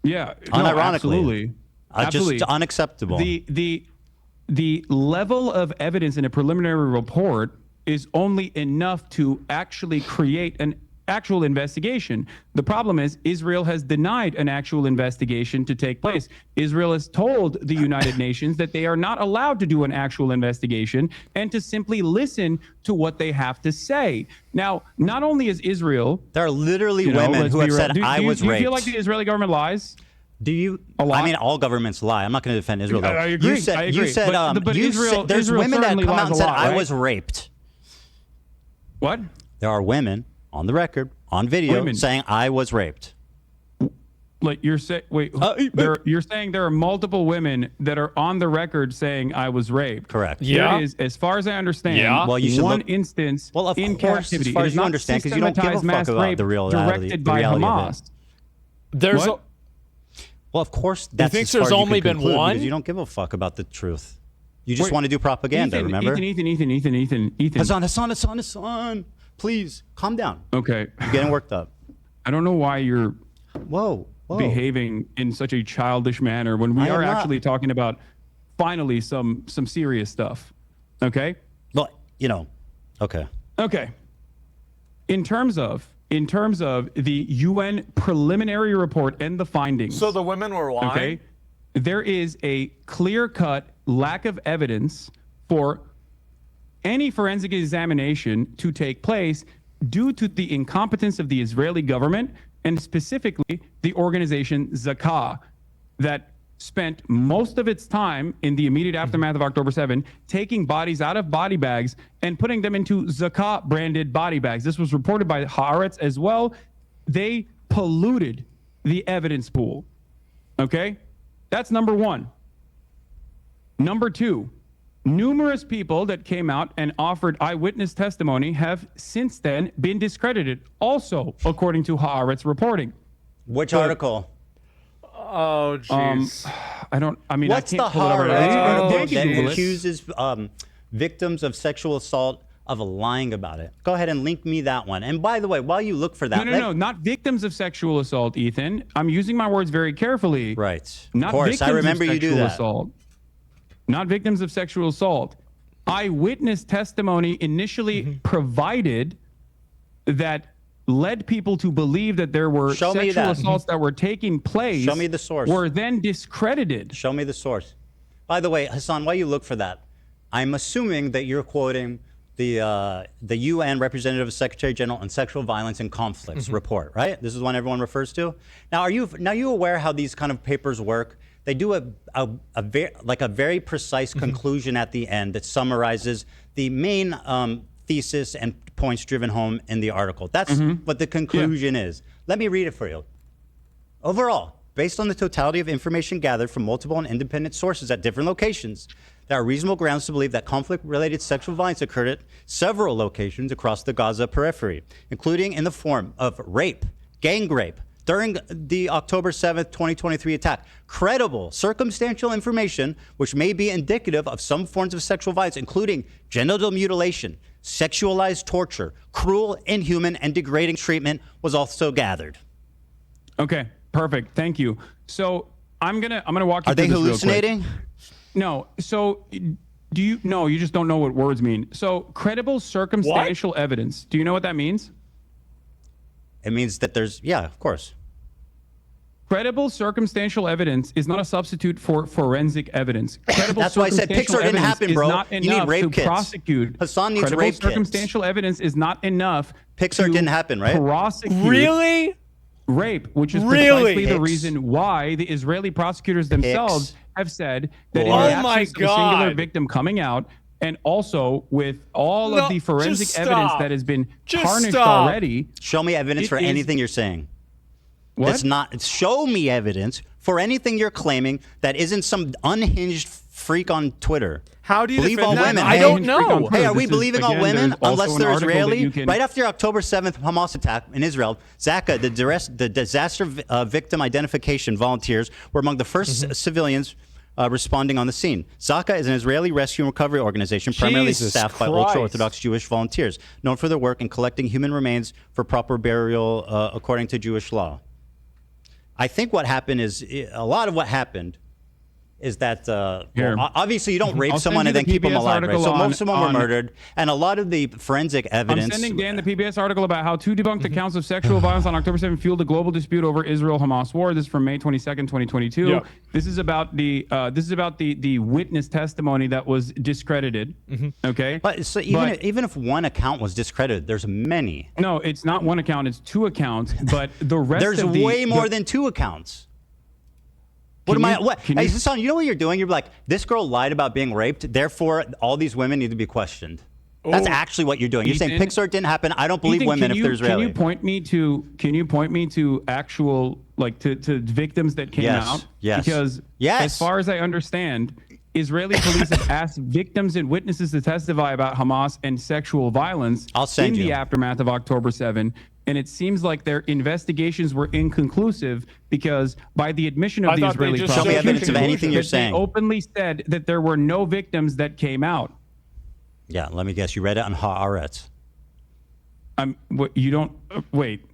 Speaker 4: Yeah.
Speaker 3: Unironically.
Speaker 4: No, absolutely. Absolutely.
Speaker 3: Just unacceptable.
Speaker 4: The level of evidence in a preliminary report is only enough to actually create an actual investigation. The problem is Israel has denied an actual investigation to take place. Israel has told the United Nations that they are not allowed to do an actual investigation and to simply listen to what they have to say. Now, not only is Israel...
Speaker 3: There are literally women who have said, I was raped.
Speaker 4: Do you feel like the Israeli government lies?
Speaker 3: Do you?
Speaker 4: A lot?
Speaker 3: I mean, all governments lie. I'm not going to defend Israel. Though.
Speaker 4: I agree.
Speaker 3: You said,
Speaker 4: I agree.
Speaker 3: You said,
Speaker 4: but Israel,
Speaker 3: there's
Speaker 4: Israel
Speaker 3: women that
Speaker 4: certainly
Speaker 3: come out
Speaker 4: lies
Speaker 3: and
Speaker 4: a
Speaker 3: said,
Speaker 4: lot,
Speaker 3: I
Speaker 4: right?
Speaker 3: was raped.
Speaker 4: What?
Speaker 3: There are women on the record, on video, saying I was raped.
Speaker 4: Like you're saying, wait, you're saying there are multiple women that are on the record saying I was raped.
Speaker 3: Correct.
Speaker 4: Yeah. There is, as far as I understand,
Speaker 3: well, you should
Speaker 4: one
Speaker 3: look,
Speaker 4: instance
Speaker 3: well, of
Speaker 4: in
Speaker 3: course,
Speaker 4: captivity.
Speaker 3: as far
Speaker 4: It
Speaker 3: as
Speaker 4: is
Speaker 3: you
Speaker 4: not
Speaker 3: understand, because you don't give a
Speaker 4: systematized
Speaker 3: fuck
Speaker 4: mass
Speaker 3: about
Speaker 4: rape
Speaker 3: the
Speaker 4: directed by
Speaker 3: reality of
Speaker 4: Hamas.
Speaker 3: it.
Speaker 1: There's
Speaker 4: What?
Speaker 3: Well, of course, that's
Speaker 1: think
Speaker 3: as far
Speaker 1: there's
Speaker 3: as you
Speaker 1: only
Speaker 3: can
Speaker 1: been
Speaker 3: conclude,
Speaker 1: one?
Speaker 3: because you don't give a fuck about the truth. You just
Speaker 4: Wait,
Speaker 3: want to do propaganda,
Speaker 4: Ethan,
Speaker 3: remember?
Speaker 4: Ethan.
Speaker 3: Hassan, please, calm down.
Speaker 4: Okay.
Speaker 3: You're getting worked up.
Speaker 4: I don't know why you're
Speaker 3: whoa.
Speaker 4: behaving in such a childish manner when we are actually talking about finally some serious stuff. Okay?
Speaker 3: Well, okay.
Speaker 4: Okay. In terms of the UN preliminary report and the findings.
Speaker 1: So the women were lying?
Speaker 4: Okay. There is a clear-cut lack of evidence for any forensic examination to take place due to the incompetence of the Israeli government and specifically the organization Zakah that spent most of its time in the immediate aftermath of October 7 taking bodies out of body bags and putting them into Zakah branded body bags. This was reported by Haaretz as well. They polluted the evidence pool. Okay? That's number one. Number two, numerous people that came out and offered eyewitness testimony have since then been discredited, also according to Haaretz reporting.
Speaker 3: Which article?
Speaker 1: Oh, jeez.
Speaker 3: What's
Speaker 4: I
Speaker 3: the
Speaker 4: can't pull it up right
Speaker 3: Haaretz
Speaker 4: now.
Speaker 3: article
Speaker 4: They can
Speaker 3: that
Speaker 4: Google it.
Speaker 3: accuses victims of sexual assault of lying about it? Go ahead and link me that one. And by the way, while you look for that,
Speaker 4: No, not victims of sexual assault, Ethan. I'm using my words very carefully.
Speaker 3: Right.
Speaker 4: Not
Speaker 3: Of course,
Speaker 4: victims
Speaker 3: I remember
Speaker 4: of
Speaker 3: you do
Speaker 4: sexual
Speaker 3: that.
Speaker 4: assault. Not victims of sexual assault. Eyewitness testimony initially provided that led people to believe that there were
Speaker 3: Show me
Speaker 4: sexual
Speaker 3: that.
Speaker 4: assaults that were taking place.
Speaker 3: Show me the source.
Speaker 4: Were then discredited.
Speaker 3: Show me the source. By the way, Hassan, while you look for that, I'm assuming that you're quoting the UN Representative Secretary General on Sexual Violence and Conflicts report, right? This is one everyone refers to. Now, are you aware how these kind of papers work? They do a very precise conclusion at the end that summarizes the main thesis and points driven home in the article. That's what the conclusion is. Let me read it for you. Overall, based on the totality of information gathered from multiple and independent sources at different locations, there are reasonable grounds to believe that conflict-related sexual violence occurred at several locations across the Gaza periphery, including in the form of rape, gang rape, during the October 7th, 2023 attack. Credible, circumstantial information which may be indicative of some forms of sexual violence, including genital mutilation, sexualized torture, cruel, inhuman, and degrading treatment was also gathered.
Speaker 4: Okay, perfect. Thank you. So I'm gonna walk you
Speaker 3: Are
Speaker 4: through
Speaker 3: they
Speaker 4: this real quick.
Speaker 3: hallucinating?
Speaker 4: No. So no, you just don't know what words mean. So credible circumstantial evidence. Do you know what that means?
Speaker 3: It means that of course.
Speaker 4: Credible circumstantial evidence is not a substitute for forensic evidence. Credible
Speaker 3: That's why I said
Speaker 4: circumstantial
Speaker 3: Pixar didn't
Speaker 4: evidence
Speaker 3: happen,
Speaker 4: is
Speaker 3: bro.
Speaker 4: not
Speaker 3: You need
Speaker 4: enough
Speaker 3: rape
Speaker 4: to
Speaker 3: kits.
Speaker 4: prosecute.
Speaker 3: Hassan needs
Speaker 4: Credible
Speaker 3: rape kits.
Speaker 4: circumstantial evidence is not enough.
Speaker 3: Pixar
Speaker 4: to
Speaker 3: didn't happen, right?
Speaker 4: Prosecute
Speaker 1: Really?
Speaker 4: rape, which is
Speaker 1: Really?
Speaker 4: precisely the
Speaker 3: Hicks.
Speaker 4: reason why the Israeli prosecutors themselves have said that in
Speaker 3: Oh
Speaker 4: the
Speaker 1: my
Speaker 4: absence of a singular
Speaker 1: God.
Speaker 4: victim coming out, and also with all
Speaker 1: No,
Speaker 4: of the forensic
Speaker 1: just
Speaker 4: evidence
Speaker 1: stop.
Speaker 4: that has been
Speaker 1: Just
Speaker 4: tarnished
Speaker 1: stop.
Speaker 4: already.
Speaker 3: Show me evidence
Speaker 4: It
Speaker 3: for
Speaker 4: is-
Speaker 3: anything you're saying.
Speaker 4: What?
Speaker 3: That's not. Show me evidence for anything you're claiming that isn't some unhinged freak on Twitter.
Speaker 1: How do you
Speaker 3: believe
Speaker 1: defend
Speaker 3: all
Speaker 1: that?
Speaker 3: women?
Speaker 1: I
Speaker 3: Hey,
Speaker 1: don't know.
Speaker 3: Hey, are we
Speaker 4: This is,
Speaker 3: believing all
Speaker 4: again,
Speaker 3: women
Speaker 4: there's also
Speaker 3: unless
Speaker 4: an
Speaker 3: they're
Speaker 4: article that
Speaker 3: Israeli?
Speaker 4: you can-
Speaker 3: Right after October 7th Hamas attack in Israel, Zaka, the disaster victim identification volunteers, were among the first civilians responding on the scene. Zaka is an Israeli rescue and recovery organization primarily
Speaker 1: Jesus
Speaker 3: staffed by
Speaker 1: Christ.
Speaker 3: ultra-Orthodox Jewish volunteers, known for their work in collecting human remains for proper burial according to Jewish law. I think what happened is a lot of what happened is that
Speaker 4: Here.
Speaker 3: obviously you don't rape
Speaker 4: I'll
Speaker 3: someone
Speaker 4: send
Speaker 3: and
Speaker 4: you
Speaker 3: then
Speaker 4: the
Speaker 3: keep them
Speaker 4: PBS
Speaker 3: alive, right? So
Speaker 4: article
Speaker 3: most of them were
Speaker 4: on-
Speaker 3: murdered, and a lot of the forensic evidence.
Speaker 4: I'm sending Dan the PBS article about how 2 debunked accounts of sexual violence on October 7 fueled a global dispute over Israel-Hamas war. This is from May 22nd, 2022.
Speaker 1: Yeah.
Speaker 4: This is about the witness testimony that was discredited. Okay,
Speaker 3: But so even if one account was discredited, there's many.
Speaker 4: no, it's not one account; it's 2 accounts. But the rest
Speaker 3: There's
Speaker 4: of the
Speaker 3: way more
Speaker 4: the-
Speaker 3: than 2 accounts. What
Speaker 4: Can
Speaker 3: am
Speaker 4: you-
Speaker 3: I? What?
Speaker 4: can
Speaker 3: Hey,
Speaker 4: you-
Speaker 3: Hassan, you know what you're doing? You're like, this girl lied about being raped, therefore all these women need to be questioned. That's
Speaker 1: Oh.
Speaker 3: actually what you're doing. You're saying
Speaker 4: Ethan-
Speaker 3: Pixar didn't happen. I don't believe
Speaker 4: Ethan,
Speaker 3: women
Speaker 4: can
Speaker 3: if
Speaker 4: you-
Speaker 3: they're Israeli.
Speaker 4: Can you point me to actual to victims that came
Speaker 3: Yes,
Speaker 4: out?
Speaker 3: yes,
Speaker 4: Because
Speaker 3: yes.
Speaker 4: as far as I understand, Israeli police have asked victims and witnesses to testify about Hamas and sexual violence
Speaker 3: I'll send
Speaker 4: in
Speaker 3: you.
Speaker 4: the aftermath of October 7. And it seems like their investigations were inconclusive because by the admission of
Speaker 1: I
Speaker 4: the
Speaker 1: thought they
Speaker 4: Israeli
Speaker 1: just
Speaker 3: Show me
Speaker 1: showed
Speaker 3: evidence of anything you're
Speaker 4: that
Speaker 3: saying.
Speaker 4: they openly said that there were no victims that came out.
Speaker 3: Yeah, let me guess. You read it on Haaretz.
Speaker 4: You don't wait.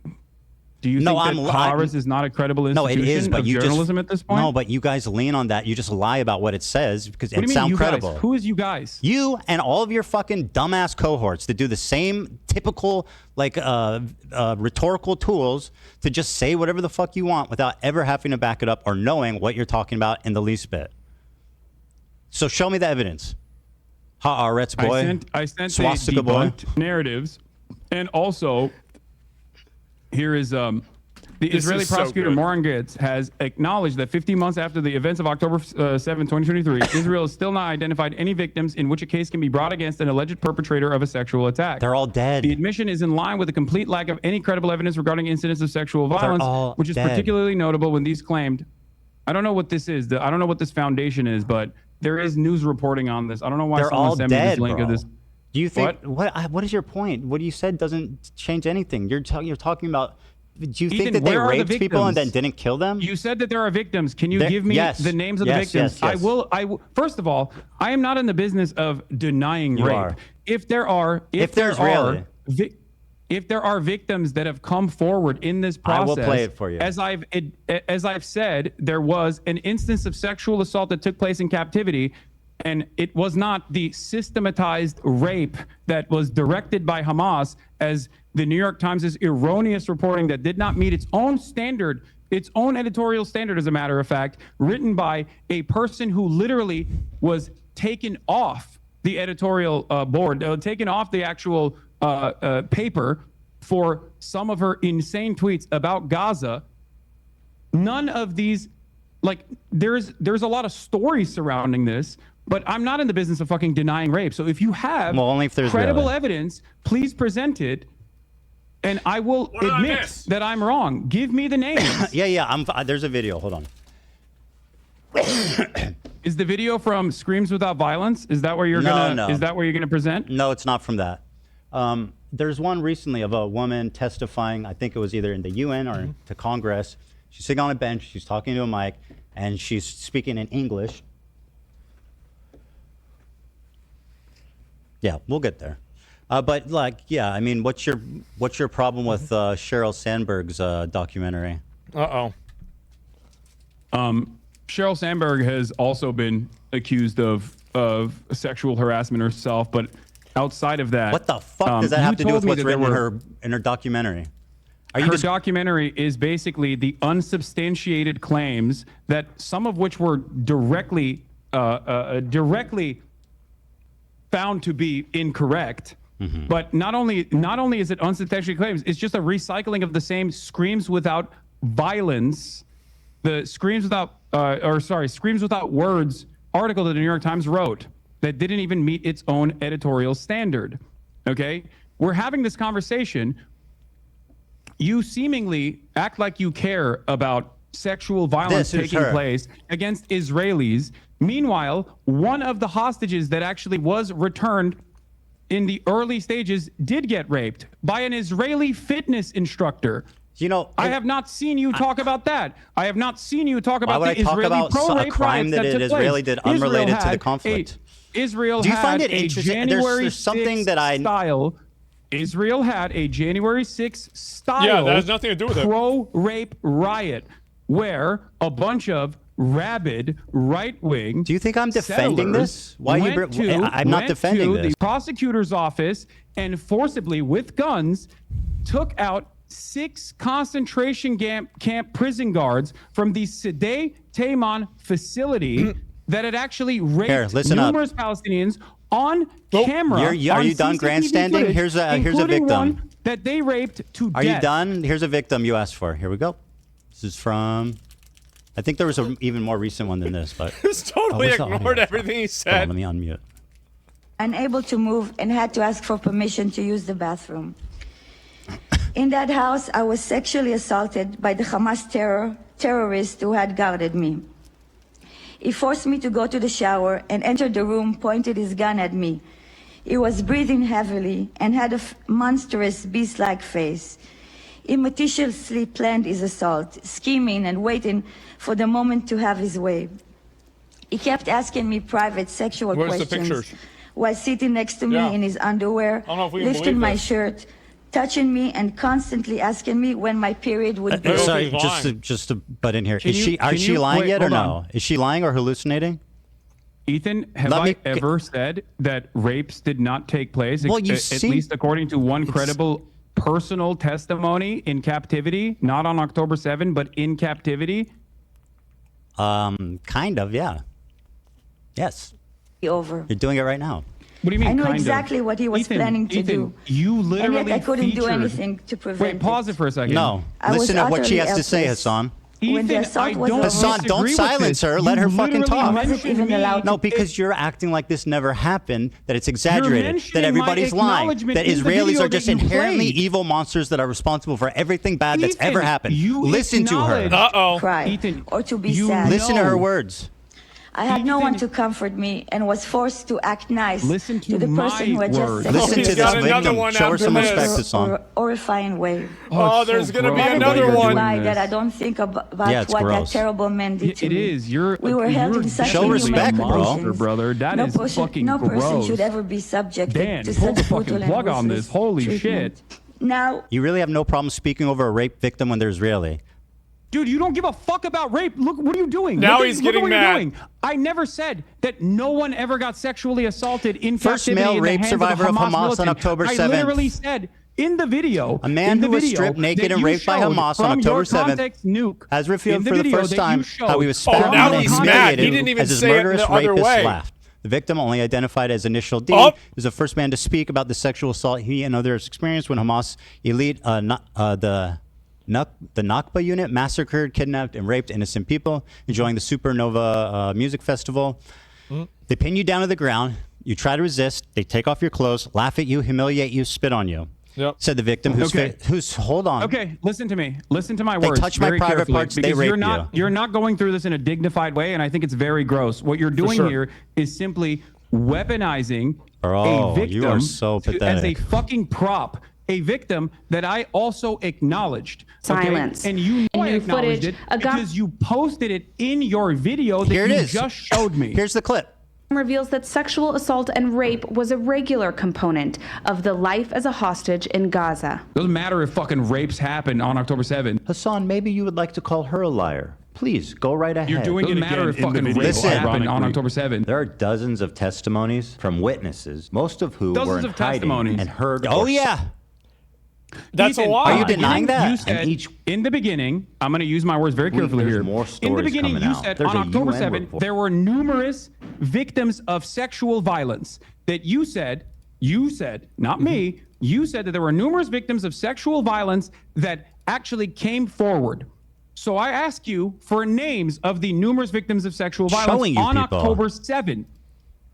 Speaker 4: Do you
Speaker 3: No,
Speaker 4: think
Speaker 3: I'm
Speaker 4: that Haaretz is not a credible
Speaker 3: No,
Speaker 4: institution
Speaker 3: it is, but
Speaker 4: of
Speaker 3: you
Speaker 4: journalism
Speaker 3: just
Speaker 4: at this point?
Speaker 3: no, but you guys lean on that. You just lie about what it says because
Speaker 4: What do
Speaker 3: it
Speaker 4: you mean,
Speaker 3: sounds
Speaker 4: you
Speaker 3: credible.
Speaker 4: guys? Who is you guys?
Speaker 3: You and all of your fucking dumbass cohorts that do the same typical rhetorical tools to just say whatever the fuck you want without ever having to back it up or knowing what you're talking about in the least bit. So show me the evidence. Haaretz boy.
Speaker 4: I sent the
Speaker 3: Swastika boy.
Speaker 4: debunked narratives, and also here is the
Speaker 1: This
Speaker 4: Israeli
Speaker 1: is so
Speaker 4: prosecutor
Speaker 1: good.
Speaker 4: Moran Gitz has acknowledged that 15 months after the events of October 7, 2023, Israel has still not identified any victims in which a case can be brought against an alleged perpetrator of a sexual attack.
Speaker 3: They're all dead.
Speaker 4: The admission is in line with a complete lack of any credible evidence regarding incidents of sexual violence,
Speaker 3: all
Speaker 4: which is
Speaker 3: dead.
Speaker 4: particularly notable when these claimed. I don't know what this is. I don't know what this foundation is, but there is news reporting on this. I don't know why
Speaker 3: They're
Speaker 4: someone
Speaker 3: all
Speaker 4: sent me this
Speaker 3: dead,
Speaker 4: link
Speaker 3: bro.
Speaker 4: of this.
Speaker 3: Do you think what is your point? What you said doesn't change anything. You're talking about. Do you think
Speaker 4: Ethan,
Speaker 3: that they
Speaker 4: where are the
Speaker 3: raped people and then
Speaker 4: victims?
Speaker 3: didn't kill them?
Speaker 4: You said that there are victims. Can you
Speaker 3: There-
Speaker 4: give me
Speaker 3: yes.
Speaker 4: the names of the
Speaker 3: Yes,
Speaker 4: victims?
Speaker 3: yes, yes.
Speaker 4: I will. First of all, I am not in the business of denying
Speaker 3: You
Speaker 4: rape.
Speaker 3: are.
Speaker 4: If there are,
Speaker 3: If there's really.
Speaker 4: if there are victims that have come forward in this
Speaker 3: I
Speaker 4: process,
Speaker 3: will play it for you.
Speaker 4: As I've said, there was an instance of sexual assault that took place in captivity. And it was not the systematized rape that was directed by Hamas, as the New York Times' erroneous reporting that did not meet its own standard, its own editorial standard, as a matter of fact, written by a person who literally was taken off the editorial board, taken off the actual paper for some of her insane tweets about Gaza. None of these, there's a lot of stories surrounding this. But I'm not in the business of fucking denying rape. So if you have
Speaker 3: only if there's
Speaker 4: credible
Speaker 3: really.
Speaker 4: evidence, please present it, and I will admit that I'm wrong. Give me the names.
Speaker 3: Yeah. There's a video. Hold on.
Speaker 4: Is the video from Screams Without Violence? Is that where you're
Speaker 3: No.
Speaker 4: Is that where you're gonna present?
Speaker 3: No, it's not from that. There's one recently of a woman testifying. I think it was either in the UN or to Congress. She's sitting on a bench. She's talking to a mic, and she's speaking in English. Yeah, we'll get there. But I mean, what's your problem with Sheryl Sandberg's documentary?
Speaker 1: Uh-oh.
Speaker 4: Sheryl Sandberg has also been accused of sexual harassment herself, but outside of that,
Speaker 3: What the fuck does that
Speaker 4: you
Speaker 3: have to do
Speaker 4: told
Speaker 3: with
Speaker 4: me
Speaker 3: what's
Speaker 4: that there
Speaker 3: written in her documentary?
Speaker 4: Her documentary is basically the unsubstantiated claims that some of which were directly found to be incorrect.
Speaker 3: Mm-hmm.
Speaker 4: But not only is it unsubstantiated claims, it's just a recycling of the same Screams Without Violence, the Screams Without Words article that the New York Times wrote that didn't even meet its own editorial standard. Okay? We're having this conversation. You seemingly act like you care about sexual violence
Speaker 3: This is
Speaker 4: taking
Speaker 3: her.
Speaker 4: place against Israelis. Meanwhile, one of the hostages that actually was returned in the early stages did get raped by an Israeli fitness instructor.
Speaker 3: You know,
Speaker 4: I have not seen you talk about that. I have not seen you talk about
Speaker 3: would
Speaker 4: the
Speaker 3: I talk
Speaker 4: Israeli
Speaker 3: about
Speaker 4: pro-rape
Speaker 3: a crime
Speaker 4: riots
Speaker 3: that
Speaker 4: took
Speaker 3: an Israeli
Speaker 4: place.
Speaker 3: did unrelated
Speaker 4: Israel
Speaker 3: to the
Speaker 4: had
Speaker 3: conflict?
Speaker 4: Israel
Speaker 3: Do you
Speaker 4: had
Speaker 3: find it
Speaker 4: a
Speaker 3: interesting?
Speaker 4: January
Speaker 3: There's something
Speaker 4: 6th
Speaker 3: that I
Speaker 4: style. Israel had a January 6th style
Speaker 1: Yeah, that has nothing to do with it.
Speaker 4: pro-rape riot where a bunch of rabid right-wing.
Speaker 3: Do you think I'm defending this? Why I'm not defending this.
Speaker 4: The prosecutor's office and forcibly, with guns, took out 6 concentration camp prison guards from the Sde Taman facility that had actually raped numerous Palestinians on camera.
Speaker 3: Are you done grandstanding?
Speaker 4: Footage,
Speaker 3: here's a victim
Speaker 4: one that they raped to death.
Speaker 3: Are you done? Here's a victim you asked for. Here we go. This is from. I think there was an even more recent one than this, but
Speaker 1: just totally ignored everything he said.
Speaker 3: Let me unmute.
Speaker 14: Unable to move and had to ask for permission to use the bathroom. In that house, I was sexually assaulted by the Hamas terrorist who had guarded me. He forced me to go to the shower and entered the room, pointed his gun at me. He was breathing heavily and had a monstrous beast-like face. He meticulously planned his assault, scheming and waiting for the moment to have his way. He kept asking me private sexual questions while sitting next to me in his underwear, lifting my shirt, touching me, and constantly asking me when my period would be over.
Speaker 3: Sorry, just to butt in here. Is she lying yet or no? Is she lying or hallucinating?
Speaker 4: Ethan, have I ever said that rapes did not take place?
Speaker 3: Well,
Speaker 4: at least according to one credible personal testimony in captivity, not on October 7, but in captivity?
Speaker 3: Kind of, yeah. Yes.
Speaker 14: Over.
Speaker 3: You're doing it right now.
Speaker 4: What do you mean?
Speaker 14: I know exactly what he was planning to do.
Speaker 4: You literally
Speaker 14: and yet I couldn't do
Speaker 4: featured...
Speaker 14: anything to prevent
Speaker 4: Wait, pause it for a second.
Speaker 3: No. Listen to what she has to say, Hassan.
Speaker 4: Ethan,
Speaker 3: Hassan, don't silence her. Let her fucking talk. No, because you're acting like this never happened, that it's exaggerated, that everybody's lying, that Israelis are just inherently evil monsters that are responsible for everything bad that's ever happened. Listen to her.
Speaker 14: Cry
Speaker 4: Ethan,
Speaker 14: or to be sad.
Speaker 3: Listen to her words.
Speaker 14: I had no one to comfort me and was forced to act nice to the person who had just said
Speaker 3: Listen to this victim. Show her some respect, Hassan.
Speaker 14: Horrifying way.
Speaker 1: Oh, there's going to be another one.
Speaker 14: That I don't think about what that terrible man did to me.
Speaker 4: It is.
Speaker 14: We were having such
Speaker 3: show respect,
Speaker 4: brother. That is fucking gross.
Speaker 14: No person should ever be subjected
Speaker 4: Dan,
Speaker 14: to
Speaker 4: pull the
Speaker 14: such
Speaker 4: fucking
Speaker 14: brutal
Speaker 4: plug on this. Holy shit.
Speaker 14: Now,
Speaker 3: you really have no problem speaking over a rape victim when they're Israeli.
Speaker 4: Dude, you don't give a fuck about rape. Look, what are you doing?
Speaker 1: Now he's getting mad.
Speaker 4: I never said that no one ever got sexually assaulted in
Speaker 3: First
Speaker 4: captivity
Speaker 3: male rape survivor of Hamas on October 7th.
Speaker 4: I literally said in the video,
Speaker 3: a man who was stripped naked and raped by Hamas on October 7th has revealed for the first time how he was spat on and humiliated as his murderous rapist laughed. The victim, only identified as Initial D, is the first man to speak about the sexual assault he and others experienced when Hamas elite the Nakba unit massacred, kidnapped, and raped innocent people enjoying the Supernova music festival. They pin you down to the ground. You try to resist. They take off your clothes, laugh at you, humiliate you, spit on you. Said the victim who's hold on.
Speaker 4: Okay, listen to me. Listen to my words.
Speaker 3: They touch my private parts. They rape you.
Speaker 4: You're not going through this in a dignified way, and I think it's very gross. What you're doing here is simply weaponizing a victim
Speaker 3: you are so pathetic.
Speaker 4: as a fucking prop. A victim that I also acknowledged.
Speaker 15: Silence.
Speaker 4: And you know I acknowledged
Speaker 15: footage,
Speaker 4: it because you posted it in your video that you just showed me.
Speaker 3: Here's the clip.
Speaker 15: Reveals that sexual assault and rape was a regular component of the life as a hostage in Gaza.
Speaker 4: Doesn't matter if fucking rapes happen on October 7th.
Speaker 11: Hassan, maybe you would like to call her a liar. Please, go right ahead.
Speaker 4: You're doing it matter if fucking rapes happen on October 7th.
Speaker 11: There are dozens of testimonies from witnesses, most of who were in hiding and heard.
Speaker 3: Oh, yeah.
Speaker 1: That's
Speaker 4: Ethan,
Speaker 1: a lie.
Speaker 3: Are you denying that?
Speaker 4: You said, in the beginning, I'm going to use my words very carefully here. In the beginning, you said on October 7th, there were numerous victims of sexual violence. That you said, not me, you said that there were numerous victims of sexual violence that actually came forward. So I ask you for names of the numerous victims of sexual violence on October 7th.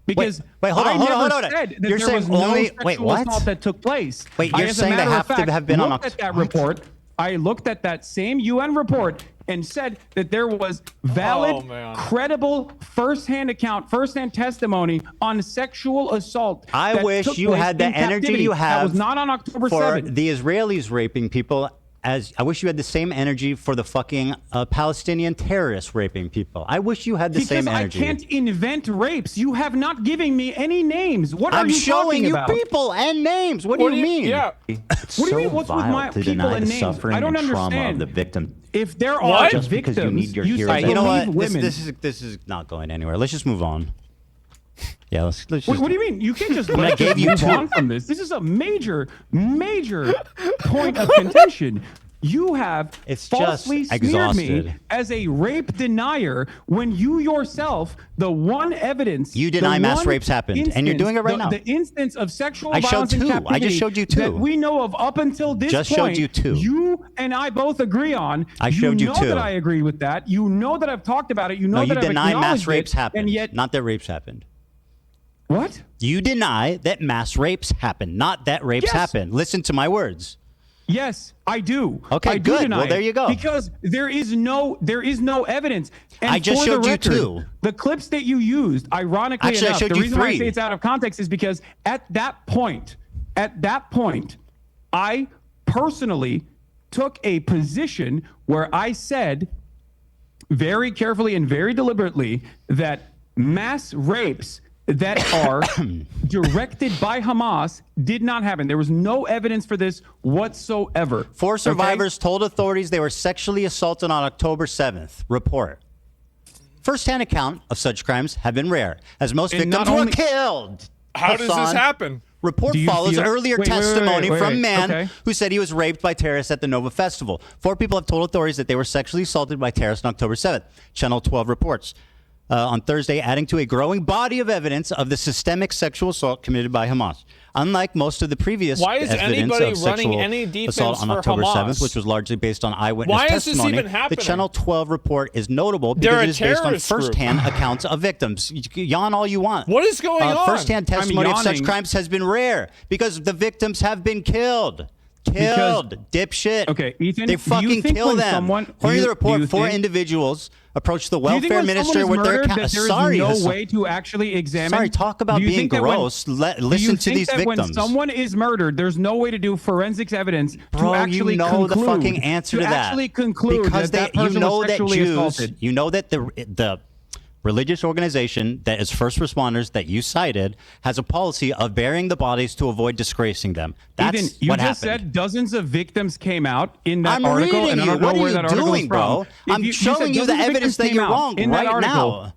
Speaker 4: Because
Speaker 3: wait, hold on,
Speaker 4: hold on. Said that
Speaker 3: you're
Speaker 4: there
Speaker 3: saying
Speaker 4: was no
Speaker 3: only
Speaker 4: sexual assault that took place.
Speaker 3: Wait, you're saying they have to have been on
Speaker 4: October. That report. I looked at that same UN report and said that there was valid, credible, firsthand testimony on sexual assault.
Speaker 3: I wish you had the energy you have
Speaker 4: that was not on October 7th.
Speaker 3: For the Israelis raping people as I wish you had the same energy for the fucking Palestinian terrorists raping people. I wish you had the same energy.
Speaker 4: Because I can't invent rapes. You have not given me any names. What are you
Speaker 3: showing
Speaker 4: talking
Speaker 3: you
Speaker 4: about?
Speaker 3: people and names. What do you mean?
Speaker 1: Yeah.
Speaker 11: It's
Speaker 4: What do you
Speaker 11: so
Speaker 4: mean, what's with
Speaker 11: vile
Speaker 4: my
Speaker 11: to
Speaker 4: people
Speaker 11: deny
Speaker 4: and
Speaker 11: the
Speaker 4: names?
Speaker 11: suffering
Speaker 4: I don't
Speaker 11: and trauma of
Speaker 4: understand.
Speaker 11: the victim.
Speaker 4: If there
Speaker 1: What?
Speaker 4: are
Speaker 11: Just because you
Speaker 4: victims,
Speaker 11: need your
Speaker 4: you
Speaker 11: heroes.
Speaker 4: say
Speaker 3: You know what?
Speaker 4: believe women.
Speaker 3: This is not going anywhere. Let's just move on. Yeah, let's just.
Speaker 4: What do you mean? You can't just
Speaker 3: I
Speaker 4: let
Speaker 3: gave
Speaker 4: us
Speaker 3: you
Speaker 4: move
Speaker 3: two.
Speaker 4: on from this. This is a major point of contention. You have
Speaker 3: It's
Speaker 4: falsely
Speaker 3: just
Speaker 4: smeared me
Speaker 3: exhausted.
Speaker 4: as a rape denier when you yourself, the one evidence,
Speaker 3: You deny
Speaker 4: the
Speaker 3: mass
Speaker 4: one
Speaker 3: rapes happened, and you're doing it right now.
Speaker 4: The instance of sexual
Speaker 3: I showed
Speaker 4: violence in
Speaker 3: two. I
Speaker 4: captivity
Speaker 3: just showed you two.
Speaker 4: that we know of up until this
Speaker 3: Just
Speaker 4: point.
Speaker 3: showed you two.
Speaker 4: You and I both agree on.
Speaker 3: I showed you
Speaker 4: know
Speaker 3: two.
Speaker 4: that I agree with that. You know that I've talked about it. You know
Speaker 3: No, you
Speaker 4: that I've
Speaker 3: deny mass
Speaker 4: acknowledged
Speaker 3: rapes
Speaker 4: it,
Speaker 3: happened,
Speaker 4: and yet
Speaker 3: not that rapes happened.
Speaker 4: what?
Speaker 3: You deny that mass rapes happened, not that rapes
Speaker 4: Yes.
Speaker 3: happened. Listen to my words.
Speaker 4: Yes, I do.
Speaker 3: Okay,
Speaker 4: I do
Speaker 3: good.
Speaker 4: deny
Speaker 3: Well, there
Speaker 4: it
Speaker 3: you go.
Speaker 4: Because there is no evidence. And
Speaker 3: I just
Speaker 4: for the
Speaker 3: showed you
Speaker 4: record,
Speaker 3: two.
Speaker 4: The clips that you used, ironically
Speaker 3: Actually, I
Speaker 4: enough,
Speaker 3: showed
Speaker 4: the
Speaker 3: you
Speaker 4: reason why I
Speaker 3: three.
Speaker 4: say it's out of context is because at that point, I personally took a position where I said very carefully and very deliberately that mass rapes that are directed by Hamas did not happen. There was no evidence for this whatsoever.
Speaker 3: Four
Speaker 4: Okay?
Speaker 3: survivors told authorities they were sexually assaulted on October 7th. Report. First-hand account of such crimes have been rare, as most
Speaker 4: And
Speaker 3: victims
Speaker 4: not
Speaker 3: were
Speaker 4: only-
Speaker 3: killed.
Speaker 1: How does this
Speaker 3: Hassan.
Speaker 1: happen?
Speaker 3: Report
Speaker 4: Do you
Speaker 3: follows
Speaker 4: feel-
Speaker 3: earlier
Speaker 4: Wait, wait, wait,
Speaker 3: testimony
Speaker 4: wait,
Speaker 3: from
Speaker 4: wait.
Speaker 3: a man
Speaker 4: Okay.
Speaker 3: who said he was raped by terrorists at the Nova Festival. 4 people have told authorities that they were sexually assaulted by terrorists on October 7th. Channel 12 reports. On Thursday, adding to a growing body of evidence of the systemic sexual assault committed by Hamas. Unlike most of the previous
Speaker 1: Why is
Speaker 3: evidence
Speaker 1: anybody
Speaker 3: of
Speaker 1: running
Speaker 3: sexual
Speaker 1: any defense
Speaker 3: assault on
Speaker 1: for
Speaker 3: October
Speaker 1: Hamas?
Speaker 3: 7th, which was largely based on eyewitness
Speaker 1: Why is this
Speaker 3: testimony,
Speaker 1: even happening?
Speaker 3: the Channel 12 report is notable
Speaker 1: They're
Speaker 3: because
Speaker 1: a
Speaker 3: it is based on
Speaker 1: terrorist group.
Speaker 3: first-hand accounts of victims. You can yawn all you want.
Speaker 1: What is going on?
Speaker 3: First-hand testimony of such
Speaker 4: yawning.
Speaker 3: crimes has been rare because the victims have been killed. Killed, dipshit.
Speaker 4: Okay, Ethan,
Speaker 3: They
Speaker 4: do you
Speaker 3: fucking
Speaker 4: think
Speaker 3: kill
Speaker 4: when
Speaker 3: them.
Speaker 4: someone-
Speaker 3: According to
Speaker 4: do
Speaker 3: the report,
Speaker 4: you
Speaker 3: 4
Speaker 4: think-
Speaker 3: individuals approached the
Speaker 4: Do you think
Speaker 3: welfare
Speaker 4: when
Speaker 3: minister
Speaker 4: someone is
Speaker 3: with their
Speaker 4: murdered,
Speaker 3: account.
Speaker 4: that there is
Speaker 3: Sorry,
Speaker 4: no
Speaker 3: Hassan.
Speaker 4: way to actually examine?
Speaker 3: Sorry, talk about
Speaker 4: Do you
Speaker 3: being
Speaker 4: think that when-
Speaker 3: gross.
Speaker 4: do
Speaker 3: Listen
Speaker 4: you
Speaker 3: to
Speaker 4: think
Speaker 3: these
Speaker 4: that
Speaker 3: victims.
Speaker 4: when someone is murdered, there's no way to do forensics evidence
Speaker 3: Bro,
Speaker 4: to actually
Speaker 3: you know
Speaker 4: conclude,
Speaker 3: the fucking answer to that.
Speaker 4: actually conclude
Speaker 3: because
Speaker 4: that person
Speaker 3: you know
Speaker 4: was
Speaker 3: that
Speaker 4: sexually
Speaker 3: Jews,
Speaker 4: assaulted.
Speaker 3: you know that the religious organization that is first responders that you cited has a policy of burying the bodies to avoid disgracing them. That's
Speaker 4: Ethan, you
Speaker 3: what
Speaker 4: just
Speaker 3: happened.
Speaker 4: said dozens of victims came out in that
Speaker 3: I'm
Speaker 4: article,
Speaker 3: reading
Speaker 4: and I
Speaker 3: you.
Speaker 4: don't know
Speaker 3: What are
Speaker 4: where
Speaker 3: you
Speaker 4: that article
Speaker 3: doing,
Speaker 4: is
Speaker 3: bro?
Speaker 4: from.
Speaker 3: I'm
Speaker 4: You said
Speaker 3: showing you the
Speaker 4: dozens of
Speaker 3: evidence
Speaker 4: victims
Speaker 3: that
Speaker 4: came
Speaker 3: you're
Speaker 4: out
Speaker 3: wrong
Speaker 4: in that
Speaker 3: right
Speaker 4: article.
Speaker 3: now.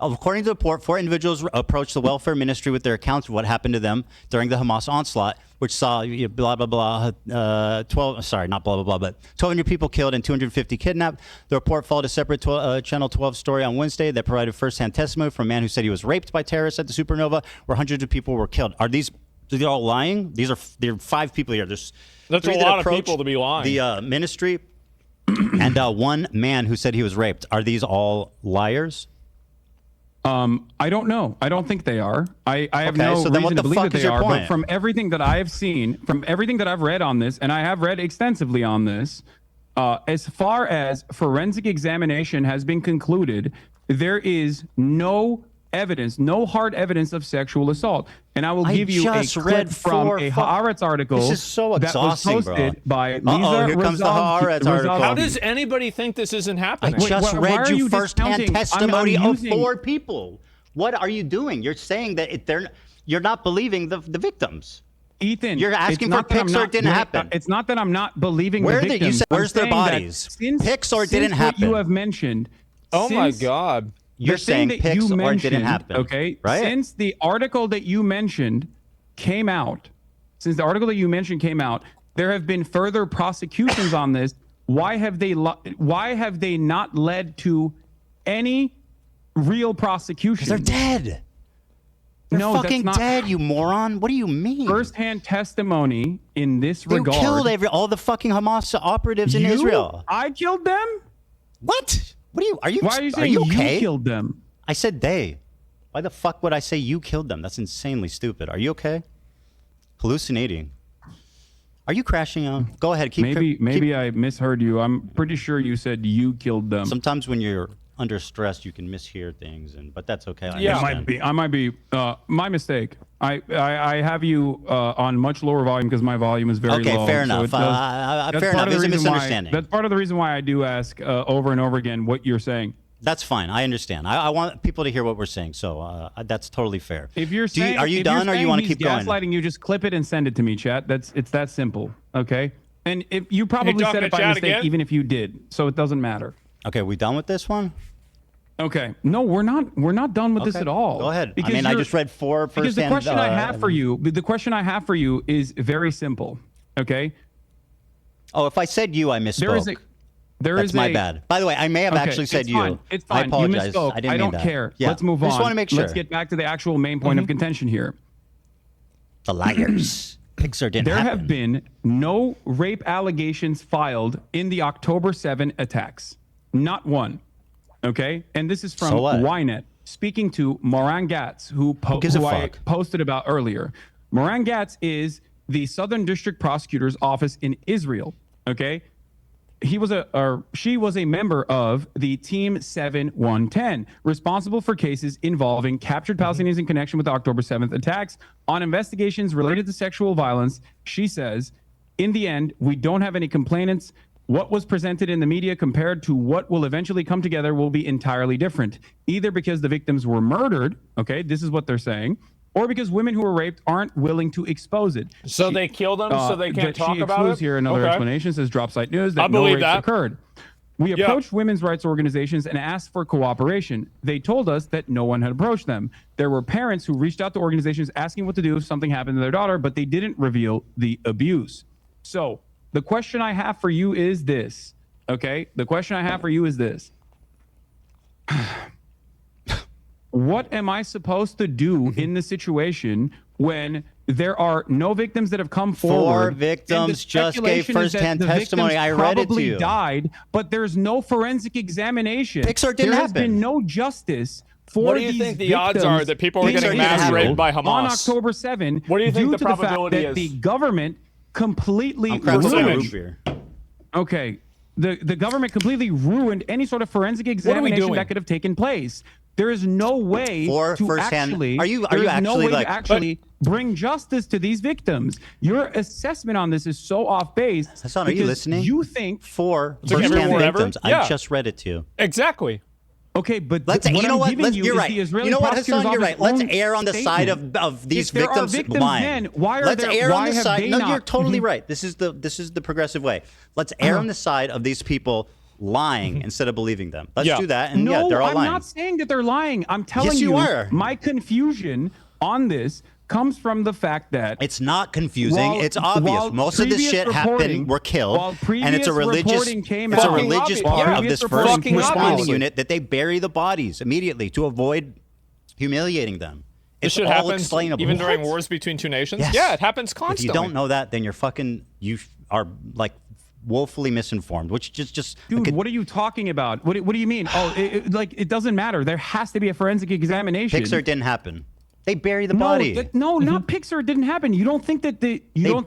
Speaker 3: According to the report, 4 individuals approached the welfare ministry with their accounts of what happened to them during the Hamas onslaught, which saw blah, blah, blah, 1,200 people killed and 250 kidnapped. The report followed a separate Channel 12 story on Wednesday that provided first-hand testimony from a man who said he was raped by terrorists at the Supernova, where hundreds of people were killed. Are these all lying? There are 5 people here. There's
Speaker 1: That's
Speaker 3: 3
Speaker 1: a
Speaker 3: that
Speaker 1: lot of
Speaker 3: approached
Speaker 1: people to be lying.
Speaker 3: The ministry and 1 man who said he was raped. Are these all liars?
Speaker 4: I don't know. I don't think they are. I have
Speaker 3: Okay,
Speaker 4: no
Speaker 3: so then what
Speaker 4: reason
Speaker 3: the
Speaker 4: to believe
Speaker 3: fuck
Speaker 4: that
Speaker 3: is
Speaker 4: they
Speaker 3: your
Speaker 4: are.
Speaker 3: point?
Speaker 4: But from everything that I have seen, from everything that I've read on this, and I have read extensively on this, as far as forensic examination has been concluded, there is no evidence, no hard evidence of sexual assault. And I will give you a
Speaker 3: just
Speaker 4: clip
Speaker 3: read
Speaker 4: from
Speaker 3: 4
Speaker 4: a Haaretz article
Speaker 3: This is so
Speaker 4: that was
Speaker 3: exhausting, bro.
Speaker 4: posted by
Speaker 3: Uh-oh,
Speaker 4: Lisa
Speaker 3: here comes the Haaretz article.
Speaker 1: How does anybody think this isn't
Speaker 3: I
Speaker 1: happening?
Speaker 3: just
Speaker 4: why
Speaker 3: read
Speaker 4: are
Speaker 3: you
Speaker 4: you
Speaker 3: first-hand
Speaker 4: discounting?
Speaker 3: testimony
Speaker 4: I'm
Speaker 3: of
Speaker 4: using-
Speaker 3: 4 people. What are you doing? You're saying that you're not believing the victims.
Speaker 4: Ethan,
Speaker 3: You're asking
Speaker 4: it's
Speaker 3: for
Speaker 4: not that I'm
Speaker 3: pics or
Speaker 4: not-
Speaker 3: it didn't happen.
Speaker 4: It's not that I'm not believing
Speaker 3: Where
Speaker 4: the
Speaker 3: did you
Speaker 4: victims.
Speaker 3: say-
Speaker 4: I'm
Speaker 3: where's their
Speaker 4: saying that
Speaker 3: bodies?
Speaker 4: since-
Speaker 3: Pics or it
Speaker 4: since
Speaker 3: didn't
Speaker 4: what
Speaker 3: happen?
Speaker 4: you have mentioned.
Speaker 1: Oh my
Speaker 4: since
Speaker 1: God.
Speaker 3: You're
Speaker 4: the thing
Speaker 3: saying
Speaker 4: that
Speaker 3: pics
Speaker 4: you
Speaker 3: or it didn't
Speaker 4: mentioned,
Speaker 3: happen.
Speaker 4: Okay,
Speaker 3: right?
Speaker 4: Since the article that you mentioned came out, there have been further prosecutions on this. Why have they not led to any real prosecution?
Speaker 3: They're dead. They're
Speaker 4: No, that's
Speaker 3: fucking
Speaker 4: not-
Speaker 3: dead, you moron. What do you mean?
Speaker 4: First-hand testimony in this
Speaker 3: they
Speaker 4: regard.
Speaker 3: killed all the fucking Hamas operatives in
Speaker 4: You?
Speaker 3: Israel.
Speaker 4: I killed them?
Speaker 3: What? What are you?
Speaker 4: Why are you saying
Speaker 3: okay?
Speaker 4: you killed them?
Speaker 3: I said they. Why the fuck would I say you killed them? That's insanely stupid. Are you okay? Hallucinating. Are you crashing out? Go ahead.
Speaker 4: Maybe I misheard you. I'm pretty sure you said you killed them.
Speaker 3: Sometimes when you're under stress, you can mishear things, but that's okay.
Speaker 4: I might be my mistake. I have you on much lower volume because my volume is very low.
Speaker 3: Okay, fair enough. Fair enough. It's a misunderstanding.
Speaker 4: That's part of the reason why I do ask over and over again what you're saying.
Speaker 3: That's fine. I understand. I want people to hear what we're saying, so that's totally fair.
Speaker 4: If you're saying,
Speaker 3: are you done, or you want to keep going?
Speaker 4: Gaslighting you, just clip it and send it to me, chat. It's that simple. Okay. And if you probably said it by mistake, again? Even if you did, so it doesn't matter.
Speaker 3: Okay, we done with this one?
Speaker 4: Okay. No, we're not. We're not done with this at all.
Speaker 3: Go ahead. Because I just read 4 first.
Speaker 4: Because the question I have for you, is very simple. Okay.
Speaker 3: Oh, if I said you, I misspoke. That's my bad. By the way, I may have actually said you.
Speaker 4: It's fine.
Speaker 3: I apologize.
Speaker 4: You misspoke.
Speaker 3: I didn't
Speaker 4: don't
Speaker 3: mean that.
Speaker 4: care.
Speaker 3: Yeah.
Speaker 4: Let's move on.
Speaker 3: I just want to make sure.
Speaker 4: Let's get back to the actual main point of contention here.
Speaker 3: The liars. Pixar didn't
Speaker 4: There
Speaker 3: happen.
Speaker 4: have been no rape allegations filed in the October 7 attacks. Not one. Okay? And this is from Ynet, speaking to Moran Gatz, who I posted about earlier. Moran Gatz is the Southern District Prosecutor's Office in Israel. Okay? She was a member of the Team 7110, responsible for cases involving captured Palestinians in connection with the October 7th attacks. On investigations related to sexual violence, she says, in the end, we don't have any complainants. What was presented in the media compared to what will eventually come together will be entirely different, either because the victims were murdered, okay, this is what they're saying, or because women who were raped aren't willing to expose it.
Speaker 1: So they killed them, so they can't talk about it?
Speaker 4: She excludes here another explanation, says Drop Site News, that
Speaker 1: I
Speaker 4: no
Speaker 1: believe
Speaker 4: rapes
Speaker 1: that.
Speaker 4: occurred. We approached women's rights organizations and asked for cooperation. They told us that no one had approached them. There were parents who reached out to organizations asking what to do if something happened to their daughter, but they didn't reveal the abuse. So the question I have for you is this, okay? The question I have for you is this. What am I supposed to do in the situation when there are no victims that have come forward?
Speaker 3: 4 victims just gave first-hand testimony. I read it to you.
Speaker 4: Probably died, but there's no forensic examination.
Speaker 3: Pixar didn't
Speaker 4: There has
Speaker 3: happen.
Speaker 4: been no justice for
Speaker 1: What do you
Speaker 4: these
Speaker 1: think the odds are
Speaker 4: victims
Speaker 1: that people are getting mass raped by Hamas?
Speaker 4: on October 7?
Speaker 1: What do you think
Speaker 4: due
Speaker 1: the
Speaker 4: to fact
Speaker 1: probability
Speaker 4: that
Speaker 1: is?
Speaker 4: The government completely ruined. Okay, the government completely ruined any sort of forensic examination
Speaker 1: doing?
Speaker 4: that could have taken place. There is no way
Speaker 3: For
Speaker 4: to
Speaker 3: firsthand-
Speaker 4: actually.
Speaker 3: are you
Speaker 4: there is no
Speaker 3: actually
Speaker 4: way
Speaker 3: like-
Speaker 4: to actually bring justice to these victims? Your assessment on this is so off base.
Speaker 3: Hassan, are you
Speaker 4: because
Speaker 3: listening?
Speaker 4: You think
Speaker 3: 4
Speaker 1: It's like
Speaker 3: first-hand
Speaker 1: everywhere ever?
Speaker 3: victims.
Speaker 1: Yeah.
Speaker 3: I just read it to you.
Speaker 1: Exactly.
Speaker 4: Okay, but
Speaker 3: Let's.
Speaker 4: what
Speaker 3: You know
Speaker 4: I'm
Speaker 3: what?
Speaker 4: giving
Speaker 3: Let's,
Speaker 4: you
Speaker 3: you're
Speaker 4: is
Speaker 3: right.
Speaker 4: the Israeli
Speaker 3: You know what,
Speaker 4: prosecutor's
Speaker 3: Hassan? You're
Speaker 4: office
Speaker 3: right. Let's
Speaker 4: own
Speaker 3: err on the side
Speaker 4: statement.
Speaker 3: of these
Speaker 4: If there are
Speaker 3: victims
Speaker 4: victims
Speaker 3: lying.
Speaker 4: then, why are
Speaker 3: Let's
Speaker 4: there-
Speaker 3: err
Speaker 4: why
Speaker 3: on the
Speaker 4: have
Speaker 3: side.
Speaker 4: they
Speaker 3: No,
Speaker 4: not-
Speaker 3: you're totally right. This is the progressive way. Let's err on the side of these people lying instead of believing them. Let's do that. And
Speaker 4: no,
Speaker 3: they're all
Speaker 4: I'm
Speaker 3: lying.
Speaker 4: not saying that they're lying. I'm telling
Speaker 3: Yes, you are.
Speaker 4: My confusion on this comes from the fact that
Speaker 3: it's not confusing.
Speaker 4: while-
Speaker 3: It's obvious.
Speaker 4: while
Speaker 3: Most of this
Speaker 4: previous
Speaker 3: shit
Speaker 4: reporting-
Speaker 3: happened. Were killed,
Speaker 4: while
Speaker 3: and it's
Speaker 4: previous
Speaker 3: a religious.
Speaker 4: reporting came
Speaker 3: It's a
Speaker 4: out-
Speaker 3: religious
Speaker 4: While
Speaker 3: part of
Speaker 4: previous
Speaker 3: this
Speaker 4: reporting
Speaker 3: first
Speaker 4: came out-
Speaker 3: responding unit that they bury the bodies immediately to avoid humiliating them.
Speaker 1: This
Speaker 3: It's
Speaker 1: shit
Speaker 3: all
Speaker 1: happens
Speaker 3: explainable.
Speaker 1: even during wars between two nations?
Speaker 3: Yes.
Speaker 1: Yeah, it happens
Speaker 3: If
Speaker 1: constantly.
Speaker 3: you don't know that, then you are like woefully misinformed. Which just
Speaker 4: Dude, what are you talking about? What do you mean? Oh, it doesn't matter. There has to be a forensic examination.
Speaker 3: Pixar didn't happen. They bury the
Speaker 4: No,
Speaker 3: body.
Speaker 4: not Pixar. It didn't happen. You don't think that the
Speaker 3: buried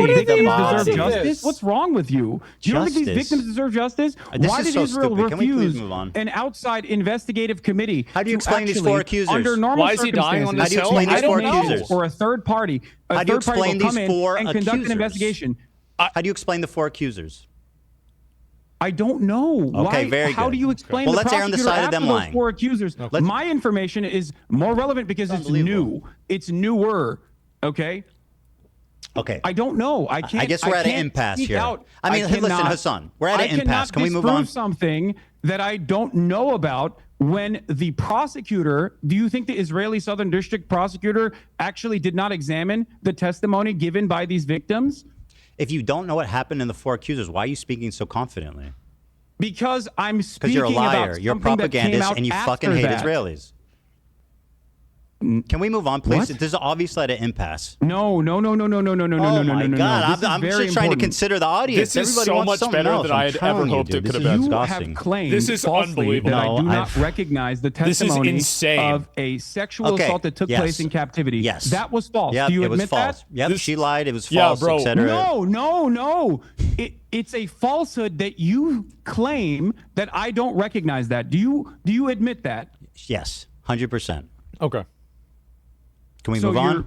Speaker 4: victims
Speaker 3: the
Speaker 4: deserve
Speaker 3: body.
Speaker 4: justice? What's wrong with you? You don't think these
Speaker 3: Justice.
Speaker 4: victims deserve justice?
Speaker 3: This
Speaker 4: Why
Speaker 3: is
Speaker 4: did
Speaker 3: so
Speaker 4: Israel
Speaker 3: stupid. Can we please
Speaker 4: refuse
Speaker 3: move on?
Speaker 4: an outside investigative committee?
Speaker 3: How do you
Speaker 4: to
Speaker 3: explain these
Speaker 4: actually,
Speaker 3: 4 accusers?
Speaker 4: Under normal
Speaker 1: Why is he dying on
Speaker 4: circumstances,
Speaker 1: this
Speaker 3: How do you
Speaker 1: hill?
Speaker 3: explain
Speaker 1: I
Speaker 3: these
Speaker 1: don't
Speaker 3: 4
Speaker 1: know.
Speaker 3: accusers?
Speaker 4: or a third party?
Speaker 3: How do you explain
Speaker 4: will come
Speaker 3: these
Speaker 4: in
Speaker 3: 4
Speaker 4: and conduct an
Speaker 3: accusers?
Speaker 4: investigation?
Speaker 3: How do you explain the 4 accusers?
Speaker 4: I don't know.
Speaker 3: Okay,
Speaker 4: Why,
Speaker 3: very
Speaker 4: How
Speaker 3: good.
Speaker 4: do you explain
Speaker 3: Well,
Speaker 4: the
Speaker 3: let's err on the
Speaker 4: prosecutor
Speaker 3: side of them
Speaker 4: after those
Speaker 3: lying.
Speaker 4: 4 accusers? My information is more relevant because it's new. It's newer. Okay.
Speaker 3: Okay.
Speaker 4: I don't know. I can't.
Speaker 3: I guess we're at an
Speaker 4: can't
Speaker 3: impasse
Speaker 4: speak
Speaker 3: here.
Speaker 4: Out.
Speaker 3: I mean, listen,
Speaker 4: cannot-
Speaker 3: Hassan, we're at an
Speaker 4: I cannot
Speaker 3: impasse. Can we move
Speaker 4: disprove
Speaker 3: on?
Speaker 4: something that I don't know about when the prosecutor, do you think the Israeli Southern District prosecutor actually did not examine the testimony given by these victims?
Speaker 3: If you don't know what happened in the 4 accusers, why are you speaking so confidently?
Speaker 4: Because I'm
Speaker 3: Because
Speaker 4: speaking
Speaker 3: you're a liar.
Speaker 4: about
Speaker 3: You're a
Speaker 4: something that came
Speaker 3: propagandist
Speaker 4: out
Speaker 3: and you
Speaker 4: after
Speaker 3: fucking hate
Speaker 4: that.
Speaker 3: Israelis. Can we move on, please?
Speaker 4: What?
Speaker 3: This is obviously at an impasse.
Speaker 4: No.
Speaker 3: Oh my God! I'm just trying to consider the audience.
Speaker 1: This is
Speaker 3: Everybody
Speaker 1: so
Speaker 3: wants
Speaker 1: much
Speaker 3: something
Speaker 1: better
Speaker 3: else.
Speaker 1: than
Speaker 3: I'm
Speaker 1: I had
Speaker 3: telling
Speaker 1: ever
Speaker 3: you,
Speaker 1: hoped
Speaker 3: dude,
Speaker 1: it could
Speaker 3: this
Speaker 1: have
Speaker 3: is
Speaker 1: been.
Speaker 4: You
Speaker 3: disgusting.
Speaker 4: have claimed
Speaker 1: This is
Speaker 4: falsely
Speaker 1: unbelievable.
Speaker 4: that I do
Speaker 3: No,
Speaker 4: not recognize the
Speaker 1: This is
Speaker 4: testimony
Speaker 1: insane.
Speaker 4: of a sexual
Speaker 3: Okay,
Speaker 4: assault that took
Speaker 3: yes.
Speaker 4: place in captivity.
Speaker 3: Yes.
Speaker 4: That was false.
Speaker 3: Yep,
Speaker 4: Do you
Speaker 3: it was
Speaker 4: admit
Speaker 3: false.
Speaker 4: that?
Speaker 3: Yep, she lied. It was
Speaker 1: Yeah,
Speaker 3: false,
Speaker 1: bro.
Speaker 3: etc.
Speaker 4: No. It's a falsehood that you claim that I don't recognize that. Do you admit that?
Speaker 3: Yes, 100%.
Speaker 1: Okay.
Speaker 3: Can we move on?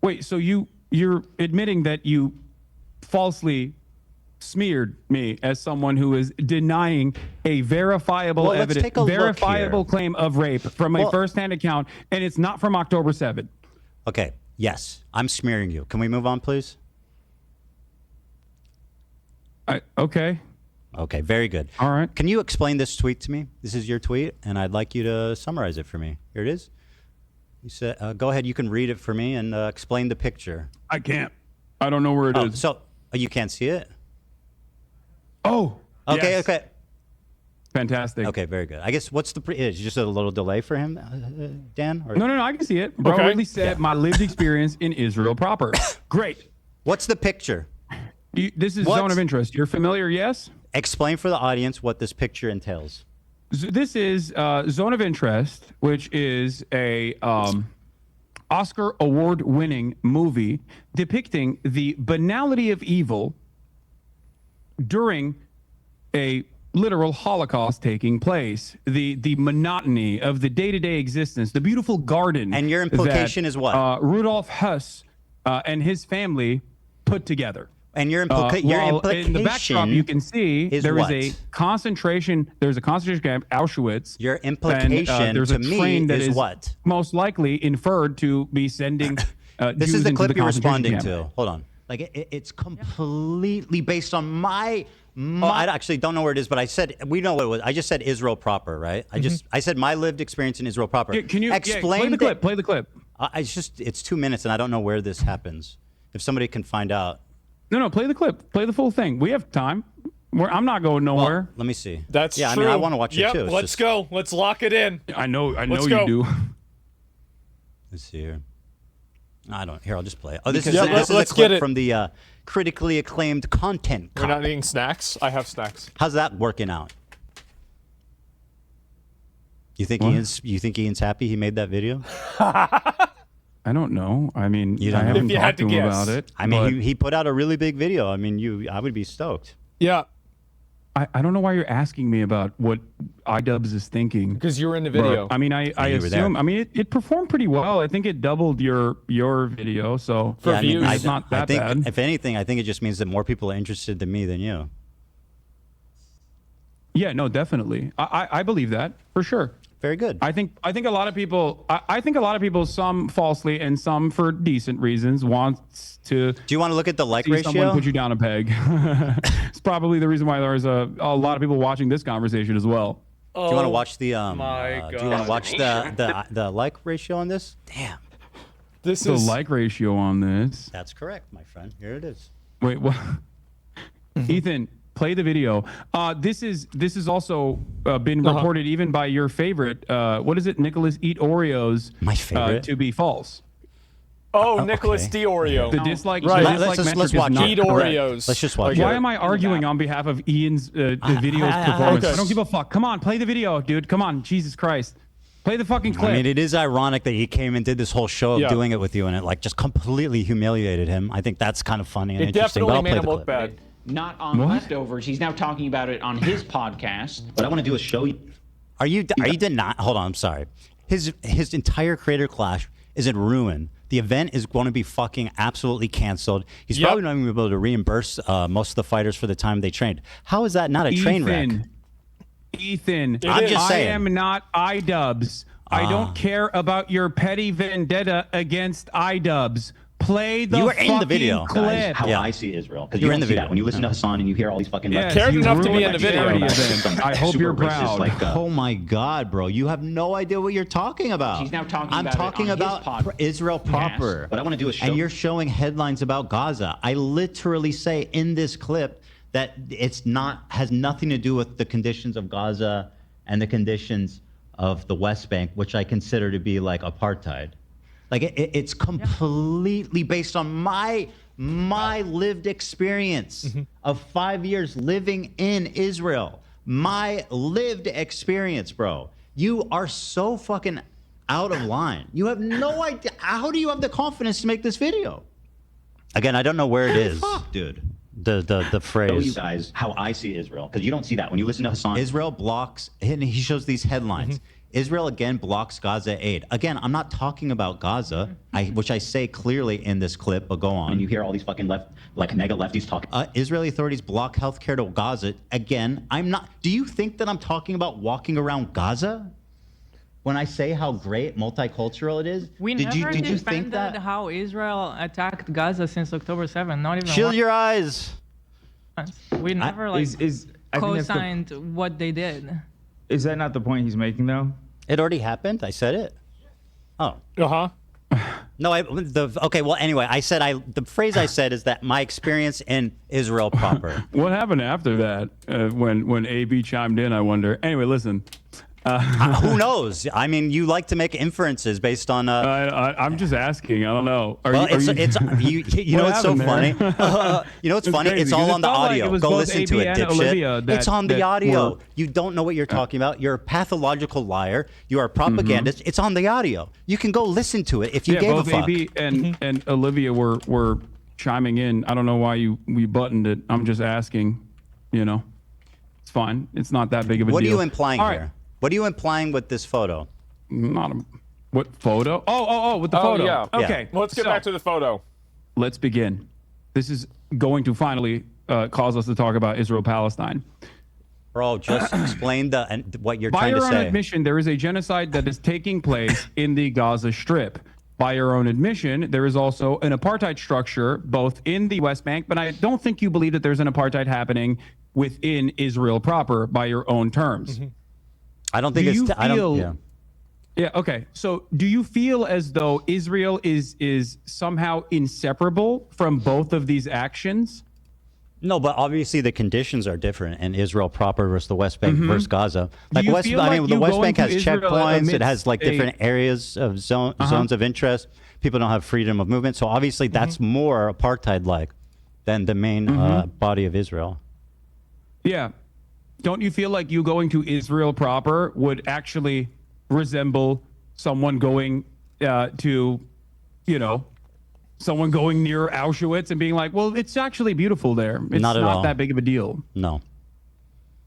Speaker 4: Wait, so you're admitting that you falsely smeared me as someone who is denying a verifiable
Speaker 3: Well, let's take a look
Speaker 4: verifiable
Speaker 3: here.
Speaker 4: claim of rape from a first-hand account, and it's not from October 7th.
Speaker 3: Okay. Yes, I'm smearing you. Can we move on, please?
Speaker 4: Okay.
Speaker 3: Okay, very good.
Speaker 4: All right.
Speaker 3: Can you explain this tweet to me? This is your tweet, and I'd like you to summarize it for me. Here it is. You said, go ahead. You can read it for me and explain the picture.
Speaker 4: I can't. I don't know where it is.
Speaker 3: So you can't see it?
Speaker 4: Oh.
Speaker 3: Okay.
Speaker 4: yes.
Speaker 3: Okay.
Speaker 4: Fantastic.
Speaker 3: Okay. Very good. I guess what's the is just a little delay for him, Dan? Or?
Speaker 4: No. I can see it. Bro really said my lived experience in Israel proper. Great.
Speaker 3: What's the picture?
Speaker 4: This is zone of interest. You're familiar, yes?
Speaker 3: Explain for the audience what this picture entails.
Speaker 4: This is Zone of Interest, which is a Oscar award-winning movie depicting the banality of evil during a literal Holocaust taking place, the monotony of the day-to-day existence, the beautiful garden.
Speaker 3: And your implication is what?
Speaker 4: Rudolf Huss and his family put together.
Speaker 3: And your
Speaker 4: in the backdrop, you can see
Speaker 3: is
Speaker 4: there
Speaker 3: what?
Speaker 4: is a concentration. There's a concentration camp, Auschwitz.
Speaker 3: Your implication
Speaker 4: there's
Speaker 3: to
Speaker 4: a train
Speaker 3: me
Speaker 4: that
Speaker 3: is what?
Speaker 4: Most likely inferred to be sending.
Speaker 3: This
Speaker 4: Jews
Speaker 3: is the
Speaker 4: into
Speaker 3: clip you're
Speaker 4: concentration
Speaker 3: responding
Speaker 4: camp.
Speaker 3: to. Hold on. Like it's completely based on my. I actually don't know where it is, but I said we know what it was. I just said Israel proper, right? I said my lived experience in Israel proper.
Speaker 4: Yeah, can you
Speaker 3: explain
Speaker 4: play the clip? Play the clip.
Speaker 3: It's 2 minutes, and I don't know where this happens. If somebody can find out.
Speaker 4: No, play the clip. Play the full thing. We have time. I'm not going nowhere.
Speaker 3: Well, let me see.
Speaker 1: That's
Speaker 3: true. I
Speaker 1: true.
Speaker 3: mean, I want to watch it too. It's
Speaker 1: Let's go. Let's lock it in.
Speaker 4: I know
Speaker 1: Let's
Speaker 4: you
Speaker 1: go.
Speaker 4: do.
Speaker 3: Let's see here. I don't. Here, I'll just play it. Oh, this is
Speaker 1: let's
Speaker 3: a
Speaker 1: get
Speaker 3: clip
Speaker 1: it.
Speaker 3: from the critically acclaimed Content
Speaker 1: We're
Speaker 3: Cop.
Speaker 1: not eating snacks. I have snacks.
Speaker 3: How's that working out? You think Ian's happy he made that video?
Speaker 4: I don't know. I mean,
Speaker 3: You don't
Speaker 4: I
Speaker 3: know.
Speaker 4: haven't
Speaker 1: If you
Speaker 4: talked
Speaker 1: had
Speaker 4: to
Speaker 1: to
Speaker 4: him
Speaker 1: guess.
Speaker 4: about it.
Speaker 3: I mean,
Speaker 4: but
Speaker 3: he put out a really big video. I mean, I would be stoked.
Speaker 1: Yeah,
Speaker 4: I don't know why you're asking me about what iDubbbz is thinking.
Speaker 1: because you were in the video.
Speaker 4: I mean, I
Speaker 3: you were there.
Speaker 4: assume. I mean, it performed pretty well. I think it doubled your video. So
Speaker 1: For
Speaker 3: I mean,
Speaker 1: views.
Speaker 4: it's not that
Speaker 3: I think,
Speaker 4: bad.
Speaker 3: if anything, I think it just means that more people are interested in me than you.
Speaker 4: Yeah, no, definitely. I believe that for sure.
Speaker 3: Very good.
Speaker 4: I think a lot of people. I think a lot of people, some falsely and some for decent reasons, wants to.
Speaker 3: Do you want to look at the like
Speaker 4: see
Speaker 3: ratio?
Speaker 4: someone put you down a peg. It's probably the reason why there's a lot of people watching this conversation as well.
Speaker 3: Do you want to watch the
Speaker 1: my
Speaker 3: Do you want to watch the like ratio on this? Damn.
Speaker 1: This
Speaker 4: The
Speaker 1: is
Speaker 4: like ratio on this.
Speaker 3: That's correct, my friend. Here it is.
Speaker 4: Wait, what? Ethan, play the video. This is also been reported even by your favorite. What is it? Nicholas Eat Oreos.
Speaker 3: My favorite?
Speaker 4: To be false.
Speaker 1: Nicholas
Speaker 3: okay.
Speaker 1: D. Oreo.
Speaker 4: The dislike.
Speaker 1: Right.
Speaker 4: The dislike
Speaker 3: Let's
Speaker 4: metric
Speaker 3: watch
Speaker 4: is not
Speaker 3: it.
Speaker 1: Eat
Speaker 4: correct.
Speaker 1: Oreos.
Speaker 3: Let's just watch
Speaker 4: Why
Speaker 3: it.
Speaker 4: am I arguing on behalf of Ian's video's performance?
Speaker 1: okay.
Speaker 4: I don't give a fuck. Come on, play the video, dude. Come on, Jesus Christ. Play the fucking clip.
Speaker 3: I mean, it is ironic that he came and did this whole show of
Speaker 1: Yeah.
Speaker 3: doing it with you, and it like just completely humiliated him. I think that's kind of funny and
Speaker 1: It
Speaker 3: interesting. But
Speaker 1: definitely
Speaker 3: I'll
Speaker 1: made
Speaker 3: play
Speaker 1: him
Speaker 3: the
Speaker 1: look
Speaker 3: clip.
Speaker 1: bad.
Speaker 8: Not on Leftovers. He's now talking about it on his podcast.
Speaker 11: What I want to do is show you.
Speaker 3: Are you denying? Hold on, I'm sorry. His entire creator clash is in ruin. The event is going to be fucking absolutely canceled. He's
Speaker 1: Yep.
Speaker 3: probably not even able to reimburse most of the fighters for the time they trained. How is that not a train wreck?
Speaker 4: Ethan,
Speaker 3: I'm just saying.
Speaker 4: I am not iDubbbz. I don't care about your petty vendetta against iDubbbz. Play the
Speaker 3: You were in the
Speaker 4: fucking
Speaker 3: video.
Speaker 4: clip.
Speaker 11: Guys, how
Speaker 3: Yeah.
Speaker 11: I see Israel. Because
Speaker 3: You're
Speaker 11: you
Speaker 3: in
Speaker 11: don't
Speaker 3: the
Speaker 11: see
Speaker 3: video.
Speaker 11: that when you listen to Hassan and you hear all these fucking.
Speaker 4: Yes,
Speaker 1: Cared
Speaker 4: you
Speaker 1: enough to be
Speaker 4: ruined
Speaker 1: in the video.
Speaker 4: charity
Speaker 11: About
Speaker 4: event.
Speaker 11: some
Speaker 4: I hope
Speaker 11: super
Speaker 4: you're
Speaker 11: racist,
Speaker 4: proud.
Speaker 11: like,
Speaker 3: Oh my God, bro! You have no idea what you're talking about.
Speaker 8: He's now talking
Speaker 3: I'm
Speaker 8: about it
Speaker 3: talking
Speaker 8: on his
Speaker 3: about
Speaker 8: podcast.
Speaker 3: Israel proper.
Speaker 11: What I want to do is show.
Speaker 3: And you're showing headlines about Gaza. I literally say in this clip that it's not has nothing to do with the conditions of Gaza and the conditions of the West Bank, which I consider to be like apartheid. Like it's completely based on my lived experience of 5 years living in Israel. My lived experience, bro. You are so fucking out of line. You have no idea. How do you have the confidence to make this video? Again, I don't know where it is, dude. The phrase.
Speaker 16: Show you guys how I see Israel, because you don't see that when you listen to Hassan.
Speaker 3: Israel blocks, and he shows these headlines. Israel again blocks Gaza aid. Again, I'm not talking about Gaza, which I say clearly in this clip, but go on.
Speaker 16: And you hear all these fucking mega lefties talking.
Speaker 3: Israeli authorities block healthcare to Gaza. Again, I'm not. Do you think that I'm talking about walking around Gaza? When I say how great multicultural it is,
Speaker 17: We
Speaker 3: did
Speaker 17: never
Speaker 3: you think
Speaker 17: defended
Speaker 3: that?
Speaker 17: how Israel attacked Gaza since October 7th. Not even
Speaker 3: Shield your eyes.
Speaker 17: We never
Speaker 18: I think that's the-
Speaker 17: co-signed what they did.
Speaker 18: Is that not the point he's making, though?
Speaker 3: It already happened. I said it. Oh.
Speaker 1: Uh-huh.
Speaker 3: No, okay, well, anyway, the phrase I said is that my experience in Israel proper.
Speaker 4: What happened after that when AB chimed in, I wonder. Anyway, listen.
Speaker 3: Who knows? I mean, you like to make inferences based on.
Speaker 4: I'm just asking. I don't know.
Speaker 3: You know what's so funny? You know what's funny?
Speaker 4: crazy,
Speaker 3: It's all
Speaker 4: 'cause
Speaker 3: on the
Speaker 4: it felt like
Speaker 3: audio.
Speaker 4: it was
Speaker 3: Go
Speaker 4: both
Speaker 3: listen to
Speaker 4: AB
Speaker 3: it,
Speaker 4: and Olivia
Speaker 3: dipshit. It's on the
Speaker 4: that
Speaker 3: audio.
Speaker 4: were-
Speaker 3: You don't know what you're talking about. You're a pathological liar. You are a propagandist. It's on the audio. You can go listen to it if you gave
Speaker 4: both
Speaker 3: a fuck.
Speaker 4: AB and Olivia were chiming in. I don't know why we buttoned it. I'm just asking. You know, it's fine. It's not that big of a
Speaker 3: What are
Speaker 4: deal.
Speaker 3: you implying
Speaker 4: All
Speaker 3: here?
Speaker 4: right.
Speaker 3: What are you implying with this photo?
Speaker 4: What photo? Oh, with the photo.
Speaker 1: Yeah.
Speaker 4: Okay.
Speaker 1: Let's get back to the photo.
Speaker 4: Let's begin. This is going to finally cause us to talk about Israel-Palestine.
Speaker 3: Bro, just explain what you're
Speaker 4: By
Speaker 3: trying
Speaker 4: your
Speaker 3: to
Speaker 4: own
Speaker 3: say.
Speaker 4: admission, there is a genocide that is taking place in the Gaza Strip. By your own admission, there is also an apartheid structure both in the West Bank, but I don't think you believe that there's an apartheid happening within Israel proper by your own terms.
Speaker 3: I don't think
Speaker 4: Do
Speaker 3: it's.
Speaker 4: you
Speaker 3: I don't.
Speaker 4: feel-
Speaker 3: Yeah.
Speaker 4: Yeah, okay. So do you feel as though Israel is somehow inseparable from both of these actions?
Speaker 3: No, but obviously the conditions are different in Israel proper versus the West Bank versus Gaza.
Speaker 4: Do you feel like
Speaker 3: the
Speaker 4: you
Speaker 3: West
Speaker 4: go
Speaker 3: Bank
Speaker 4: into
Speaker 3: has
Speaker 4: Israel
Speaker 3: checkpoints. It has
Speaker 4: amidst
Speaker 3: like different areas of zones of interest. People don't have freedom of movement. So obviously that's more apartheid-like than the main body of Israel.
Speaker 4: Yeah. Don't you feel like you going to Israel proper would actually resemble someone going to, someone going near Auschwitz and being like, well, it's actually beautiful there. It's
Speaker 3: Not at all.
Speaker 4: that big of a deal.
Speaker 3: No.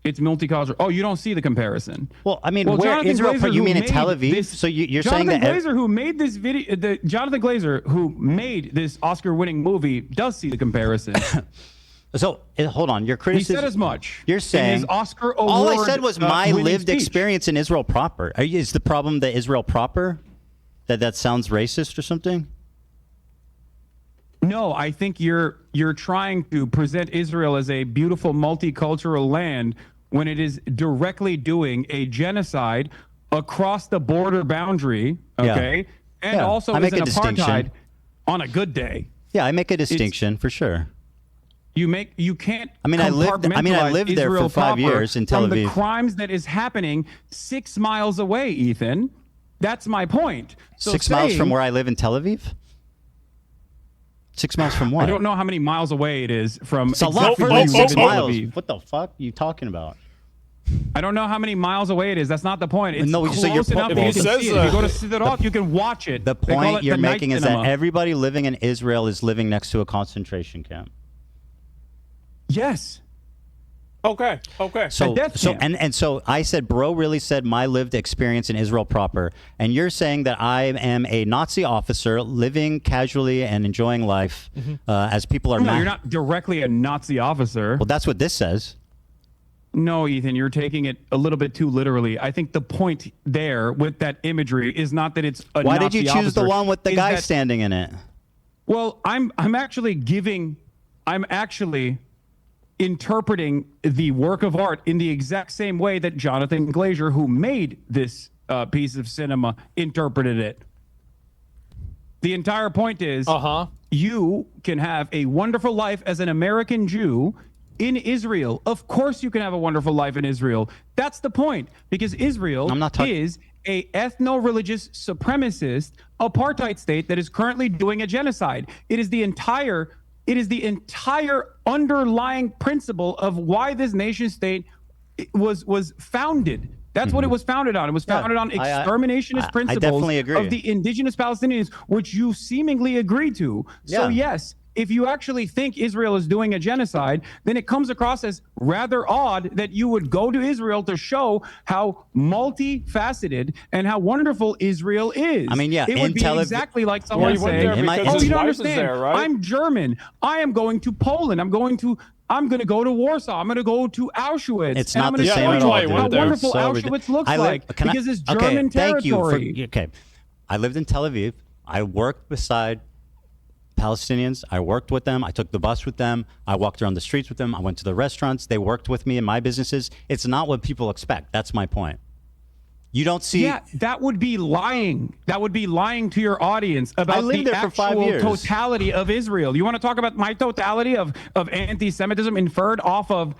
Speaker 4: It's multicultural. Oh, you don't see the comparison.
Speaker 3: Well, I mean, where
Speaker 4: Jonathan
Speaker 3: Israel?
Speaker 4: Glazer,
Speaker 3: You
Speaker 4: who
Speaker 3: mean in
Speaker 4: made
Speaker 3: Tel Aviv?
Speaker 4: this-
Speaker 3: So you're saying
Speaker 4: Jonathan
Speaker 3: that
Speaker 4: Glazer, who made this video, Jonathan Glazer, who made this Oscar-winning movie, does see the comparison.
Speaker 3: So hold on, your criticism.
Speaker 4: He said as much.
Speaker 3: You're
Speaker 4: in
Speaker 3: saying
Speaker 4: his Oscar
Speaker 3: all I
Speaker 4: award,
Speaker 3: said was my
Speaker 4: winning
Speaker 3: lived
Speaker 4: speech.
Speaker 3: experience in Israel proper. Is the problem that Israel proper? That sounds racist or something?
Speaker 4: No, I think you're trying to present Israel as a beautiful multicultural land when it is directly doing a genocide across the border boundary, okay? And
Speaker 3: Yeah,
Speaker 4: also
Speaker 3: I
Speaker 4: is
Speaker 3: make
Speaker 4: an
Speaker 3: a distinction.
Speaker 4: apartheid on a good day.
Speaker 3: Yeah, I make a distinction for sure.
Speaker 4: You can't.
Speaker 3: I mean, I lived
Speaker 4: compartmentalize
Speaker 3: there for
Speaker 4: Israel
Speaker 3: 5
Speaker 4: proper
Speaker 3: years in Tel
Speaker 4: from
Speaker 3: Aviv.
Speaker 4: the crimes that is happening 6 miles away, Ethan. That's my point. So
Speaker 3: 6 miles from
Speaker 4: saying-
Speaker 3: where I live in Tel Aviv? 6 miles from what?
Speaker 4: I don't know how many miles away it is from.
Speaker 3: It's a lot
Speaker 4: exactly
Speaker 3: further
Speaker 4: where
Speaker 3: than
Speaker 4: you live
Speaker 3: 6
Speaker 4: in Tel
Speaker 3: miles.
Speaker 4: Aviv.
Speaker 3: What the fuck are you talking about?
Speaker 4: I don't know how many miles away it is. That's not the point. It's
Speaker 3: No,
Speaker 4: close
Speaker 3: so you're
Speaker 4: enough that you can see it. If you go to Sderot, you can watch it.
Speaker 3: The
Speaker 4: They call
Speaker 3: point
Speaker 4: it
Speaker 3: you're
Speaker 4: the night
Speaker 3: making is
Speaker 4: cinema.
Speaker 3: that everybody living in Israel is living next to a concentration camp.
Speaker 4: Yes.
Speaker 1: Okay.
Speaker 3: So I said, bro really said my lived experience in Israel proper, and you're saying that I am a Nazi officer living casually and enjoying life as people are.
Speaker 4: No, you're not directly a Nazi officer.
Speaker 3: Well, that's what this says.
Speaker 4: No, Ethan, you're taking it a little bit too literally. I think the point there with that imagery is not that it's a
Speaker 3: Why
Speaker 4: Nazi
Speaker 3: did you choose the
Speaker 4: officer,
Speaker 3: one with the
Speaker 4: is
Speaker 3: guy
Speaker 4: that-
Speaker 3: standing in it?
Speaker 4: Well, I'm actually interpreting the work of art in the exact same way that Jonathan Glazer, who made this piece of cinema, interpreted it. The entire point is, you can have a wonderful life as an American Jew in Israel. Of course you can have a wonderful life in Israel. That's the point, because Israel is a ethno-religious supremacist apartheid state that is currently doing a genocide. It is the entire underlying principle of why this nation state was founded. That's what it was founded on. It was founded on exterminationist principles of the indigenous Palestinians, which you seemingly agree to. So yes, if you actually think Israel is doing a genocide, then it comes across as rather odd that you would go to Israel to show how multifaceted and how wonderful Israel is.
Speaker 3: I mean, yeah,
Speaker 4: it would be exactly like someone saying, "Oh, you don't understand? I'm German. I am going to Poland. I'm going to go to Warsaw. I'm going to go to Auschwitz.
Speaker 3: It's not the same at all, dude.
Speaker 4: How wonderful Auschwitz looks like because it's German territory."
Speaker 3: I lived in Tel Aviv. I worked beside Palestinians. I worked with them. I took the bus with them. I walked around the streets with them. I went to the restaurants. They worked with me in my businesses. It's not what people expect. That's my point. You don't see.
Speaker 4: Yeah, that would be lying. That would be lying to your audience about the actual totality of Israel. You want to talk about my totality of anti-Semitism inferred off of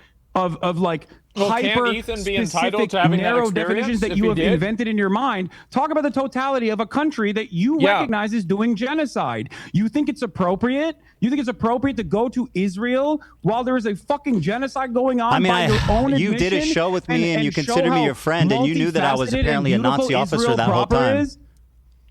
Speaker 4: like hyper
Speaker 1: Ethan be entitled to having
Speaker 4: narrow
Speaker 1: that
Speaker 4: definitions that you have invented in your mind? Talk about the totality of a country that you recognize is doing genocide. You think it's appropriate? You think it's appropriate to go to Israel while there is a fucking genocide going on?
Speaker 3: I mean,
Speaker 4: by your own
Speaker 3: you did a show with me and you consider me your friend, and you knew that I was apparently a Nazi officer that whole time.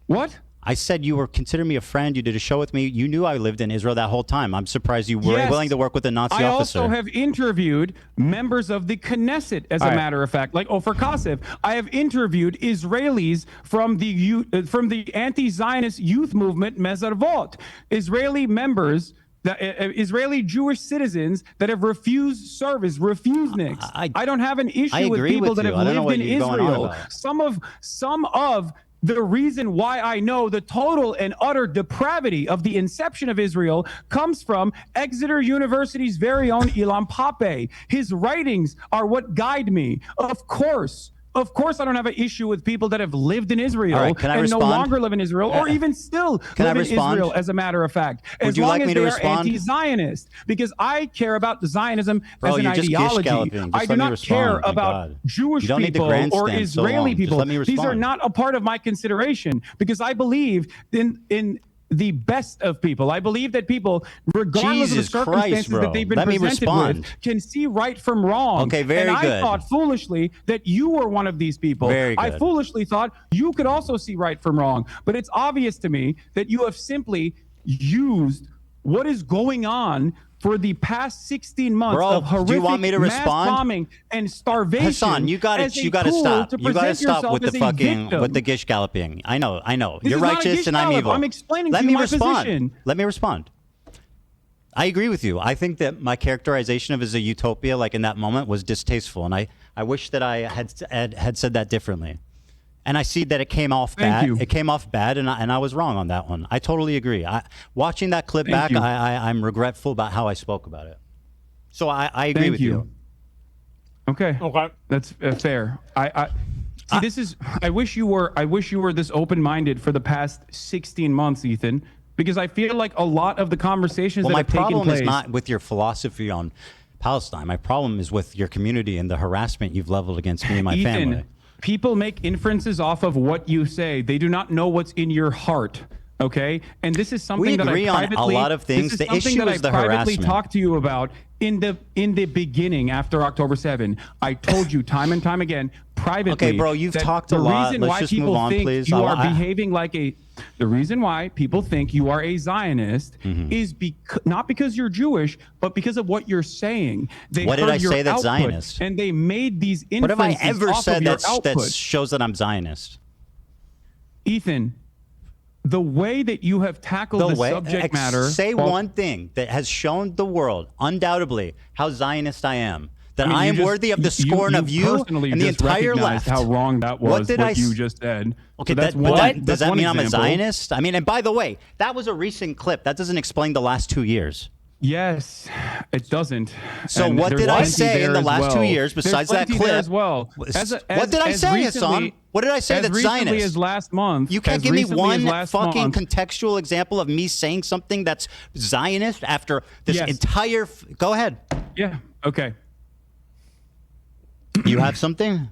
Speaker 4: What?
Speaker 3: I said you were considering me a friend. You did a show with me. You knew I lived in Israel that whole time. I'm surprised you were willing to work with a Nazi officer.
Speaker 4: I also have interviewed members of the Knesset, as a matter of fact, like Ofer Kasef. I have interviewed Israelis from the anti-Zionist youth movement Mezarvot, Israeli members. Israeli Jewish citizens that have refused service, refuseniks. I don't have an issue with people that have lived in Israel. Some of the reason why I know the total and utter depravity of the inception of Israel comes from Exeter University's very own Ilan Pappé. His writings are what guide me. Of course, I don't have an issue with people that have lived in Israel and no longer live in Israel, or even still live in Israel, as a matter of fact. As long as they are anti-Zionist, because I care about Zionism as an ideology. I do not care about Jewish people or Israeli people. These are not a part of my consideration, because I believe in the best of people. I believe that people, regardless of the circumstances that they've been presented with, can see right from wrong.
Speaker 3: Okay, very good.
Speaker 4: And I thought foolishly that you were one of these people.
Speaker 3: Very good.
Speaker 4: I foolishly thought you could also see right from wrong. But it's obvious to me that you have simply used what is going on for the past 16 months of horrific mass bombing and starvation.
Speaker 3: Hassan, you got to stop. You got to stop with the gish galloping. I know. You're righteous and I'm evil.
Speaker 4: I'm explaining to you my position.
Speaker 3: Let me respond. I agree with you. I think that my characterization of it as a utopia, like in that moment, was distasteful, and I wish that I had said that differently. And I see that it came off bad. It came off bad, and I was wrong on that one. I totally agree. Watching that clip back, I'm regretful about how I spoke about it. So I agree with you.
Speaker 4: Okay. That's fair. See, this is. I wish you were this open-minded for the past 16 months, Ethan, because I feel like a lot of the conversations that have taken place.
Speaker 3: My problem is not with your philosophy on Palestine. My problem is with your community and the harassment you've leveled against me and my family.
Speaker 4: People make inferences off of what you say. They do not know what's in your heart. Okay, and this is something that I privately.
Speaker 3: We agree on a lot of things. The issue is the harassment.
Speaker 4: Talked to you about in the beginning after October 7. I told you time and time again privately.
Speaker 3: Okay, bro, you've talked a lot. Let's just move on, please.
Speaker 4: The reason why people think you are a Zionist is not because you're Jewish, but because of what you're saying.
Speaker 3: What did I say that's Zionist?
Speaker 4: And they made these inferences.
Speaker 3: What have I ever said that shows that I'm Zionist?
Speaker 4: Ethan, the way that you have tackled the subject matter.
Speaker 3: Say one thing that has shown the world, undoubtedly, how Zionist I am. That I am worthy of the scorn of you and the entire left.
Speaker 4: How wrong that was. What you just said.
Speaker 3: Okay,
Speaker 4: so
Speaker 3: does that mean I'm a Zionist? I mean, and by the way, that was a recent clip. That doesn't explain the last 2 years.
Speaker 4: Yes, it doesn't.
Speaker 3: So what did I say in the last 2 years besides that clip?
Speaker 4: As well.
Speaker 3: What did I say, Hassan? What did I say that's Zionist?
Speaker 4: As last month.
Speaker 3: You can't give me one fucking contextual example of me saying something that's Zionist after this entire. Go ahead.
Speaker 4: Yeah. Okay.
Speaker 3: You have something?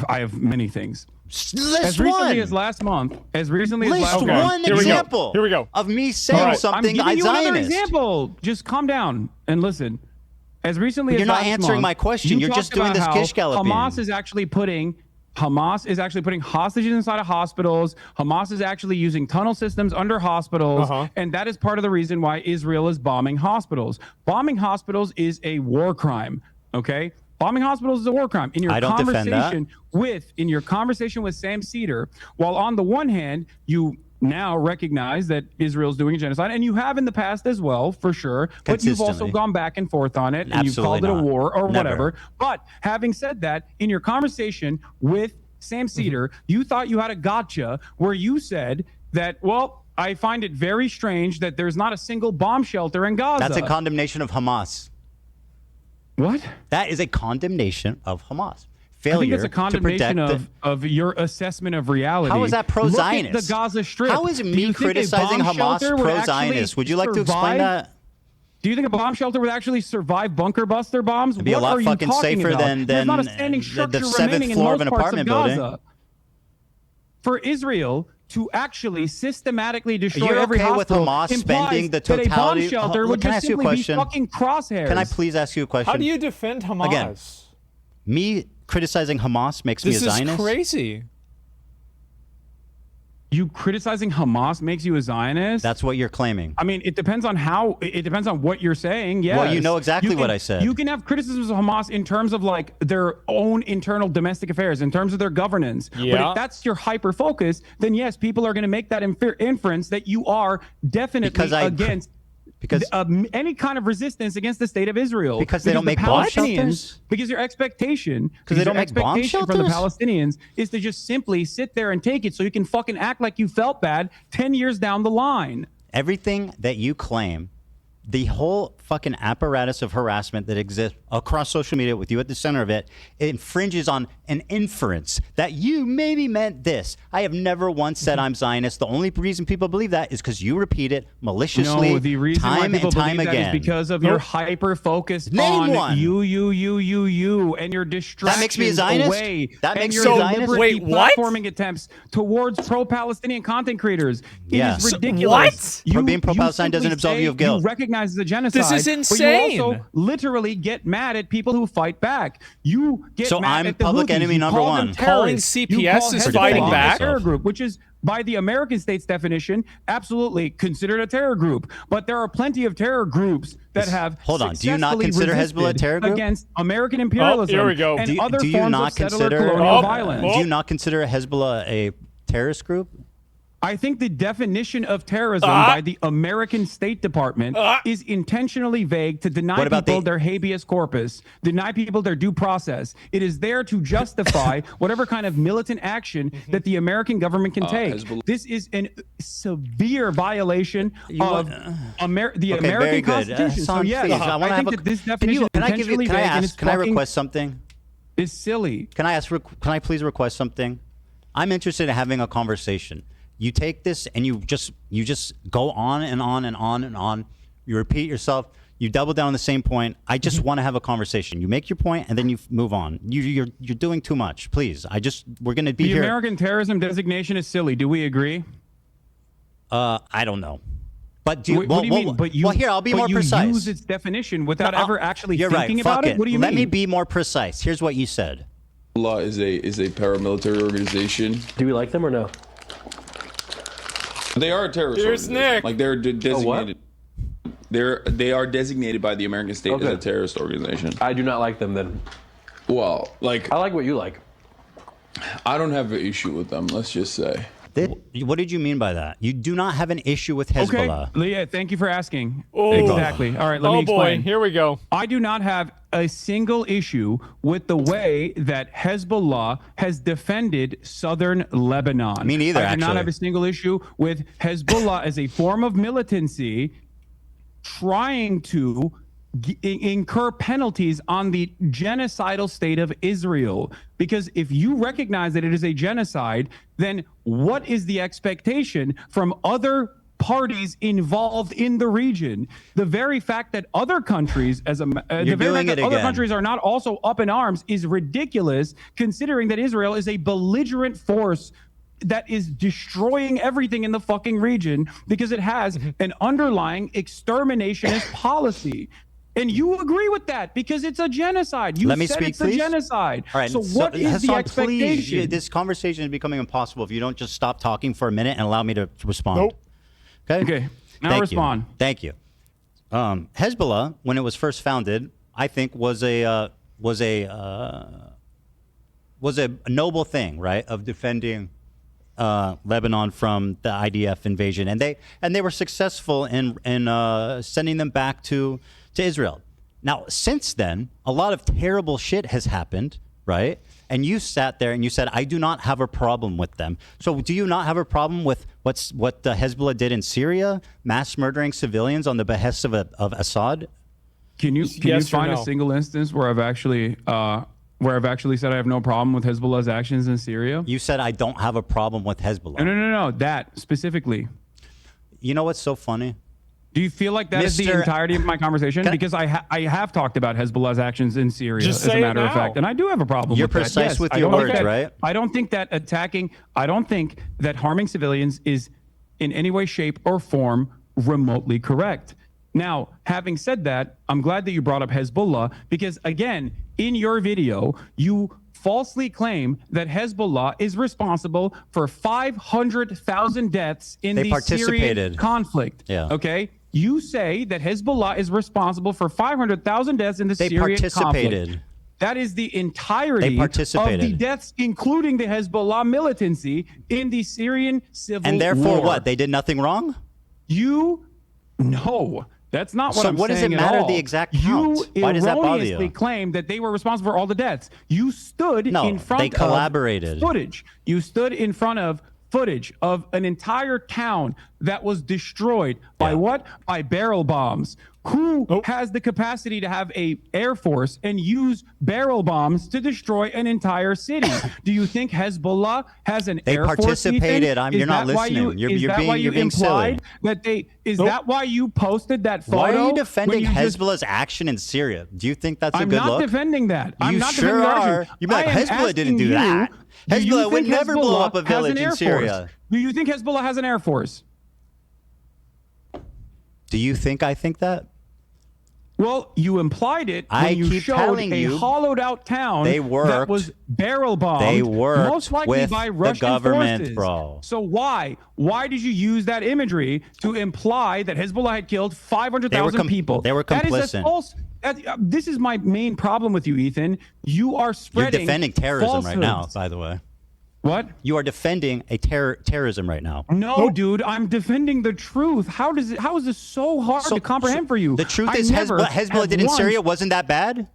Speaker 4: I have many things.
Speaker 3: List
Speaker 4: as recently
Speaker 3: one.
Speaker 4: as last month. As recently as
Speaker 3: List
Speaker 4: last month.
Speaker 3: one example.
Speaker 1: Here we go.
Speaker 3: Of me saying something
Speaker 4: I'm giving you another
Speaker 3: Zionist.
Speaker 4: example. Just calm down and listen. As recently
Speaker 3: But
Speaker 4: as
Speaker 3: you're not
Speaker 4: last
Speaker 3: answering
Speaker 4: month,
Speaker 3: my question.
Speaker 4: you
Speaker 3: You're just
Speaker 4: talked
Speaker 3: doing
Speaker 4: about
Speaker 3: this
Speaker 4: how
Speaker 3: gish galloping.
Speaker 4: Hamas is actually putting hostages inside of hospitals. Hamas is actually using tunnel systems under hospitals, and that is part of the reason why Israel is bombing hospitals. Bombing hospitals is a war crime. Okay, bombing hospitals is a war crime. In your
Speaker 3: I don't defend that.
Speaker 4: conversation with Sam Cedar, while on the one hand you now recognize that Israel's doing a genocide, and you have in the past as well, for sure, but you've also
Speaker 3: Consistently.
Speaker 4: gone back and forth on it, and you've
Speaker 3: Absolutely
Speaker 4: called it a
Speaker 3: not.
Speaker 4: war or
Speaker 3: Never.
Speaker 4: whatever. But having said that, in your conversation with Sam Cedar, you thought you had a gotcha where you said that, well, I find it very strange that there's not a single bomb shelter in Gaza.
Speaker 3: That's a condemnation of Hamas.
Speaker 4: What?
Speaker 3: That is a condemnation of Hamas.
Speaker 4: I think
Speaker 3: Failure
Speaker 4: it's a condemnation
Speaker 3: to protect
Speaker 4: of your assessment of reality.
Speaker 3: How is that pro-Zionist?
Speaker 4: Look at the Gaza Strip.
Speaker 3: How is
Speaker 4: Do
Speaker 3: me
Speaker 4: you think a
Speaker 3: criticizing
Speaker 4: bomb
Speaker 3: Hamas
Speaker 4: shelter would
Speaker 3: pro-Zionist?
Speaker 4: actually
Speaker 3: Would you like to explain
Speaker 4: survive?
Speaker 3: that?
Speaker 4: Do you think a bomb shelter would actually survive bunker buster bombs?
Speaker 3: It'd be a
Speaker 4: What
Speaker 3: lot
Speaker 4: are you
Speaker 3: fucking
Speaker 4: talking
Speaker 3: safer
Speaker 4: about?
Speaker 3: than
Speaker 4: There's not a
Speaker 3: the
Speaker 4: standing structure
Speaker 3: seventh
Speaker 4: remaining in
Speaker 3: floor
Speaker 4: most
Speaker 3: of an
Speaker 4: parts
Speaker 3: apartment
Speaker 4: Gaza.
Speaker 3: building.
Speaker 4: For Israel to actually systematically destroy
Speaker 3: You're
Speaker 4: every
Speaker 3: okay with
Speaker 4: hospital
Speaker 3: Hamas
Speaker 4: implies
Speaker 3: spending the
Speaker 4: that a bomb
Speaker 3: totality-
Speaker 4: shelter
Speaker 3: Look,
Speaker 4: would
Speaker 3: can I
Speaker 4: just
Speaker 3: ask you a
Speaker 4: simply be
Speaker 3: question?
Speaker 4: fucking crosshairs.
Speaker 3: Can I please ask you a question?
Speaker 1: How do you defend Hamas?
Speaker 3: Again, me criticizing Hamas makes me a
Speaker 1: This is
Speaker 3: Zionist?
Speaker 1: crazy.
Speaker 4: You criticizing Hamas makes you a Zionist?
Speaker 3: That's what you're claiming.
Speaker 4: I mean, it depends on what you're saying. Yes.
Speaker 3: Well, you know exactly
Speaker 4: You can-
Speaker 3: what I said.
Speaker 4: You can have criticisms of Hamas in terms of like their own internal domestic affairs, in terms of their governance. But
Speaker 1: Yeah.
Speaker 4: if that's your hyper focus, then yes, people are going to make that inference that you are definitely against any kind of resistance against the state of Israel.
Speaker 3: Because they don't make bomb shelters?
Speaker 4: Because your expectation,
Speaker 3: Because they don't make bomb
Speaker 4: expectation from the
Speaker 3: shelters?
Speaker 4: Palestinians is to just simply sit there and take it so you can fucking act like you felt bad 10 years down the line.
Speaker 3: Everything that you claim, the whole fucking apparatus of harassment that exists across social media with you at the center of it, it infringes on an inference that you maybe meant this. I have never once said I'm Zionist. The only reason people believe that is because you repeat it maliciously
Speaker 4: No, the reason why
Speaker 3: time
Speaker 4: people
Speaker 3: and time
Speaker 4: believe that
Speaker 3: again.
Speaker 4: is because of your hyper focus
Speaker 3: Name
Speaker 4: on
Speaker 3: one.
Speaker 4: you, and your distractions
Speaker 3: That makes me a Zionist?
Speaker 4: away.
Speaker 3: That
Speaker 4: and
Speaker 3: makes
Speaker 4: your
Speaker 3: you a Zionist?
Speaker 4: deliberate
Speaker 3: Wait, what?
Speaker 4: Platforming attempts towards pro-Palestinian content creators.
Speaker 3: Yeah.
Speaker 4: It is
Speaker 3: So-
Speaker 4: ridiculous.
Speaker 3: what? Being pro-Palestine
Speaker 4: simply
Speaker 3: doesn't absolve
Speaker 4: say
Speaker 3: you of guilt.
Speaker 4: You recognize the genocide.
Speaker 1: This is
Speaker 4: But
Speaker 1: insane.
Speaker 4: you also literally get mad at people who fight back. You get
Speaker 3: So
Speaker 4: mad
Speaker 3: I'm
Speaker 4: at the
Speaker 3: public
Speaker 4: Houthis.
Speaker 3: enemy
Speaker 4: You
Speaker 3: number
Speaker 4: call them
Speaker 3: one.
Speaker 1: Calling
Speaker 4: terrorists. You
Speaker 1: CPS
Speaker 4: call
Speaker 1: is
Speaker 4: Hezbollah
Speaker 1: fighting
Speaker 4: a
Speaker 1: back?
Speaker 4: terror group, which is by the American state's definition, absolutely considered a terror group. But there are plenty of terror groups that have
Speaker 3: Hold on. Do you not
Speaker 4: successfully
Speaker 3: consider Hezbollah a
Speaker 4: resisted
Speaker 3: terror group?
Speaker 4: against American imperialism
Speaker 1: here we go.
Speaker 4: and
Speaker 3: Do you,
Speaker 4: other
Speaker 3: do you
Speaker 4: forms
Speaker 3: not
Speaker 4: of settler
Speaker 3: consider
Speaker 4: colonial violence.
Speaker 3: Do you not consider Hezbollah a terrorist group?
Speaker 4: I think the definition of terrorism by the American State Department is intentionally vague to deny
Speaker 3: What about
Speaker 4: people
Speaker 3: the-
Speaker 4: their habeas corpus, deny people their due process. It is there to justify whatever kind of militant action that the American government can take. This is a severe violation of the
Speaker 3: Okay,
Speaker 4: American
Speaker 3: very good.
Speaker 4: Constitution. So
Speaker 3: Hassan,
Speaker 4: yes,
Speaker 3: please, I wanna
Speaker 4: I
Speaker 3: have
Speaker 4: think
Speaker 3: a-
Speaker 4: that this
Speaker 3: Can you-
Speaker 4: definition
Speaker 3: can
Speaker 4: is
Speaker 3: I give you-
Speaker 4: intentionally
Speaker 3: can I
Speaker 4: vague and
Speaker 3: ask-
Speaker 4: it's
Speaker 3: can I
Speaker 4: fucking-
Speaker 3: request something?
Speaker 4: It's silly.
Speaker 3: Can I please request something? I'm interested in having a conversation. You take this and you just go on and on and on and on. You repeat yourself. You double down on the same point. I just want to have a conversation. You make your point and then you move on. You're doing too much. Please. We're going to be
Speaker 4: The
Speaker 3: here.
Speaker 4: American terrorism designation is silly. Do we agree?
Speaker 3: I don't know. But do you,
Speaker 4: What do you mean? But you,
Speaker 3: well, here, I'll be
Speaker 4: but
Speaker 3: more
Speaker 4: you
Speaker 3: precise.
Speaker 4: use its definition without ever actually
Speaker 3: You're
Speaker 4: thinking
Speaker 3: right.
Speaker 4: about
Speaker 3: Fuck
Speaker 4: it. What do you mean?
Speaker 3: Let me be more precise. Here's what you said.
Speaker 9: Allah is a paramilitary organization.
Speaker 19: Do we like them or no?
Speaker 9: They are a terrorist
Speaker 1: Here's
Speaker 9: organization.
Speaker 1: Nick.
Speaker 9: Like they're designated. They are designated by the American state as a terrorist organization.
Speaker 19: I do not like them then.
Speaker 9: Well, like
Speaker 19: I like what you like.
Speaker 9: I don't have an issue with them. Let's just say.
Speaker 3: What did you mean by that? You do not have an issue with Hezbollah.
Speaker 4: Okay, Leah, thank you for asking.
Speaker 1: Oh.
Speaker 4: Exactly. All right, let me explain.
Speaker 1: Boy, here we go.
Speaker 4: I do not have a single issue with the way that Hezbollah has defended southern Lebanon.
Speaker 3: Me neither,
Speaker 4: I do not
Speaker 3: actually.
Speaker 4: have a single issue with Hezbollah as a form of militancy trying to incur penalties on the genocidal state of Israel. Because if you recognize that it is a genocide, then what is the expectation from other parties involved in the region. The very fact that other countries, other countries are not also up in arms is ridiculous, considering that Israel is a belligerent force that is destroying everything in the fucking region because it has an underlying exterminationist policy. And you agree with that because it's a genocide. You
Speaker 3: Let me
Speaker 4: said
Speaker 3: speak,
Speaker 4: it's
Speaker 3: please.
Speaker 4: a genocide.
Speaker 3: All right.
Speaker 4: So what is the
Speaker 3: Hassan,
Speaker 4: expectation?
Speaker 3: please, this conversation is becoming impossible if you don't just stop talking for a minute and allow me to respond.
Speaker 4: Nope.
Speaker 3: Okay.
Speaker 4: Okay. Now
Speaker 3: Thank
Speaker 4: respond.
Speaker 3: You. Thank you. Hezbollah, when it was first founded, I think was a noble thing, right, of defending Lebanon from the IDF invasion, and they were successful in sending them back to Israel. Now, since then, a lot of terrible shit has happened, right? And you sat there and you said, "I do not have a problem with them." So, do you not have a problem with what Hezbollah did in Syria, mass murdering civilians on the behest of Assad?
Speaker 4: Can you find a single instance where I've actually said I have no problem with Hezbollah's actions in Syria?
Speaker 3: You said I don't have a problem with Hezbollah.
Speaker 4: No. That specifically.
Speaker 3: You know what's so funny?
Speaker 4: Do you feel like that is the entirety of my conversation? Because I have talked about Hezbollah's actions in Syria, as a matter of fact, and I do have a problem
Speaker 3: You're
Speaker 4: with that.
Speaker 3: precise
Speaker 4: Yes,
Speaker 3: with your words, right?
Speaker 4: I don't think that harming civilians is in any way, shape, or form remotely correct. Now, having said that, I'm glad that you brought up Hezbollah because, again, in your video, you falsely claim that Hezbollah is responsible for 500,000 deaths in the Syrian conflict.
Speaker 3: Yeah.
Speaker 4: Okay? You say that Hezbollah is responsible for 500,000 deaths in the Syrian conflict. That is the entirety of the deaths, including the Hezbollah militancy in the Syrian civil war.
Speaker 3: And therefore what? They did nothing wrong?
Speaker 4: No. That's not what I'm saying.
Speaker 3: So what does it matter the exact count? Why does that bother you?
Speaker 4: You erroneously claimed that they were responsible for all the deaths. You stood in front
Speaker 3: they collaborated.
Speaker 4: of footage. You stood in front of footage of an entire town that was destroyed by what? By barrel bombs. Who has the capacity to have a air force and use barrel bombs to destroy an entire city? Do you think Hezbollah has an air force? They
Speaker 3: participated. You're not listening. You're being silly.
Speaker 4: That why you posted that photo?
Speaker 3: Why are you defending Hezbollah's action in Syria? Do you think that's a good look?
Speaker 4: I'm not defending that.
Speaker 3: You sure are. You're like, Hezbollah didn't do that. Hezbollah would never blow up a village in Syria.
Speaker 4: Do you think Hezbollah has an air force?
Speaker 3: Do you think I think that?
Speaker 4: Well, you implied it when you showed a hollowed-out town that was barrel bombed.
Speaker 3: They worked
Speaker 4: most likely
Speaker 3: with
Speaker 4: by Russian
Speaker 3: the government,
Speaker 4: forces.
Speaker 3: bro.
Speaker 4: So why did you use that imagery to imply that Hezbollah had killed 500,000 people?
Speaker 3: They were complicit.
Speaker 4: That is a false. This is my main problem with you, Ethan. You are spreading.
Speaker 3: You're defending terrorism
Speaker 4: falsehoods.
Speaker 3: right now, by the way.
Speaker 4: What?
Speaker 3: You are defending a terrorism right now.
Speaker 4: No, dude, I'm defending the truth. How is this so hard to comprehend for you?
Speaker 3: The truth is Hezbollah did in Syria wasn't that bad?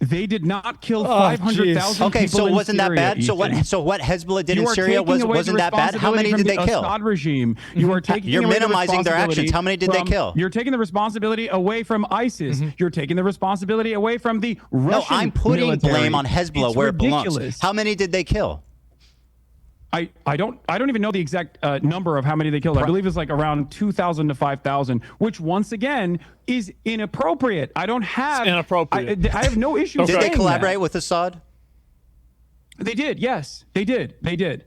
Speaker 4: They did not kill 500,000 people.
Speaker 3: Okay, so it wasn't that bad? So what Hezbollah did in Syria wasn't that bad? How many did they kill?
Speaker 4: Assad regime. You are taking
Speaker 3: You're minimizing their actions. How many did they kill?
Speaker 4: You're taking the responsibility away from ISIS. You're taking the responsibility away from the Russian
Speaker 3: I'm putting
Speaker 4: military.
Speaker 3: blame on Hezbollah where it belongs.
Speaker 4: Ridiculous.
Speaker 3: How many did they kill?
Speaker 4: I don't even know the exact number of how many they killed. I believe it's like around 2,000 to 5,000, which once again is inappropriate. I don't have
Speaker 1: inappropriate.
Speaker 4: I have no issue.
Speaker 3: Did they collaborate with Assad?
Speaker 4: They did. Yes, they did. They did.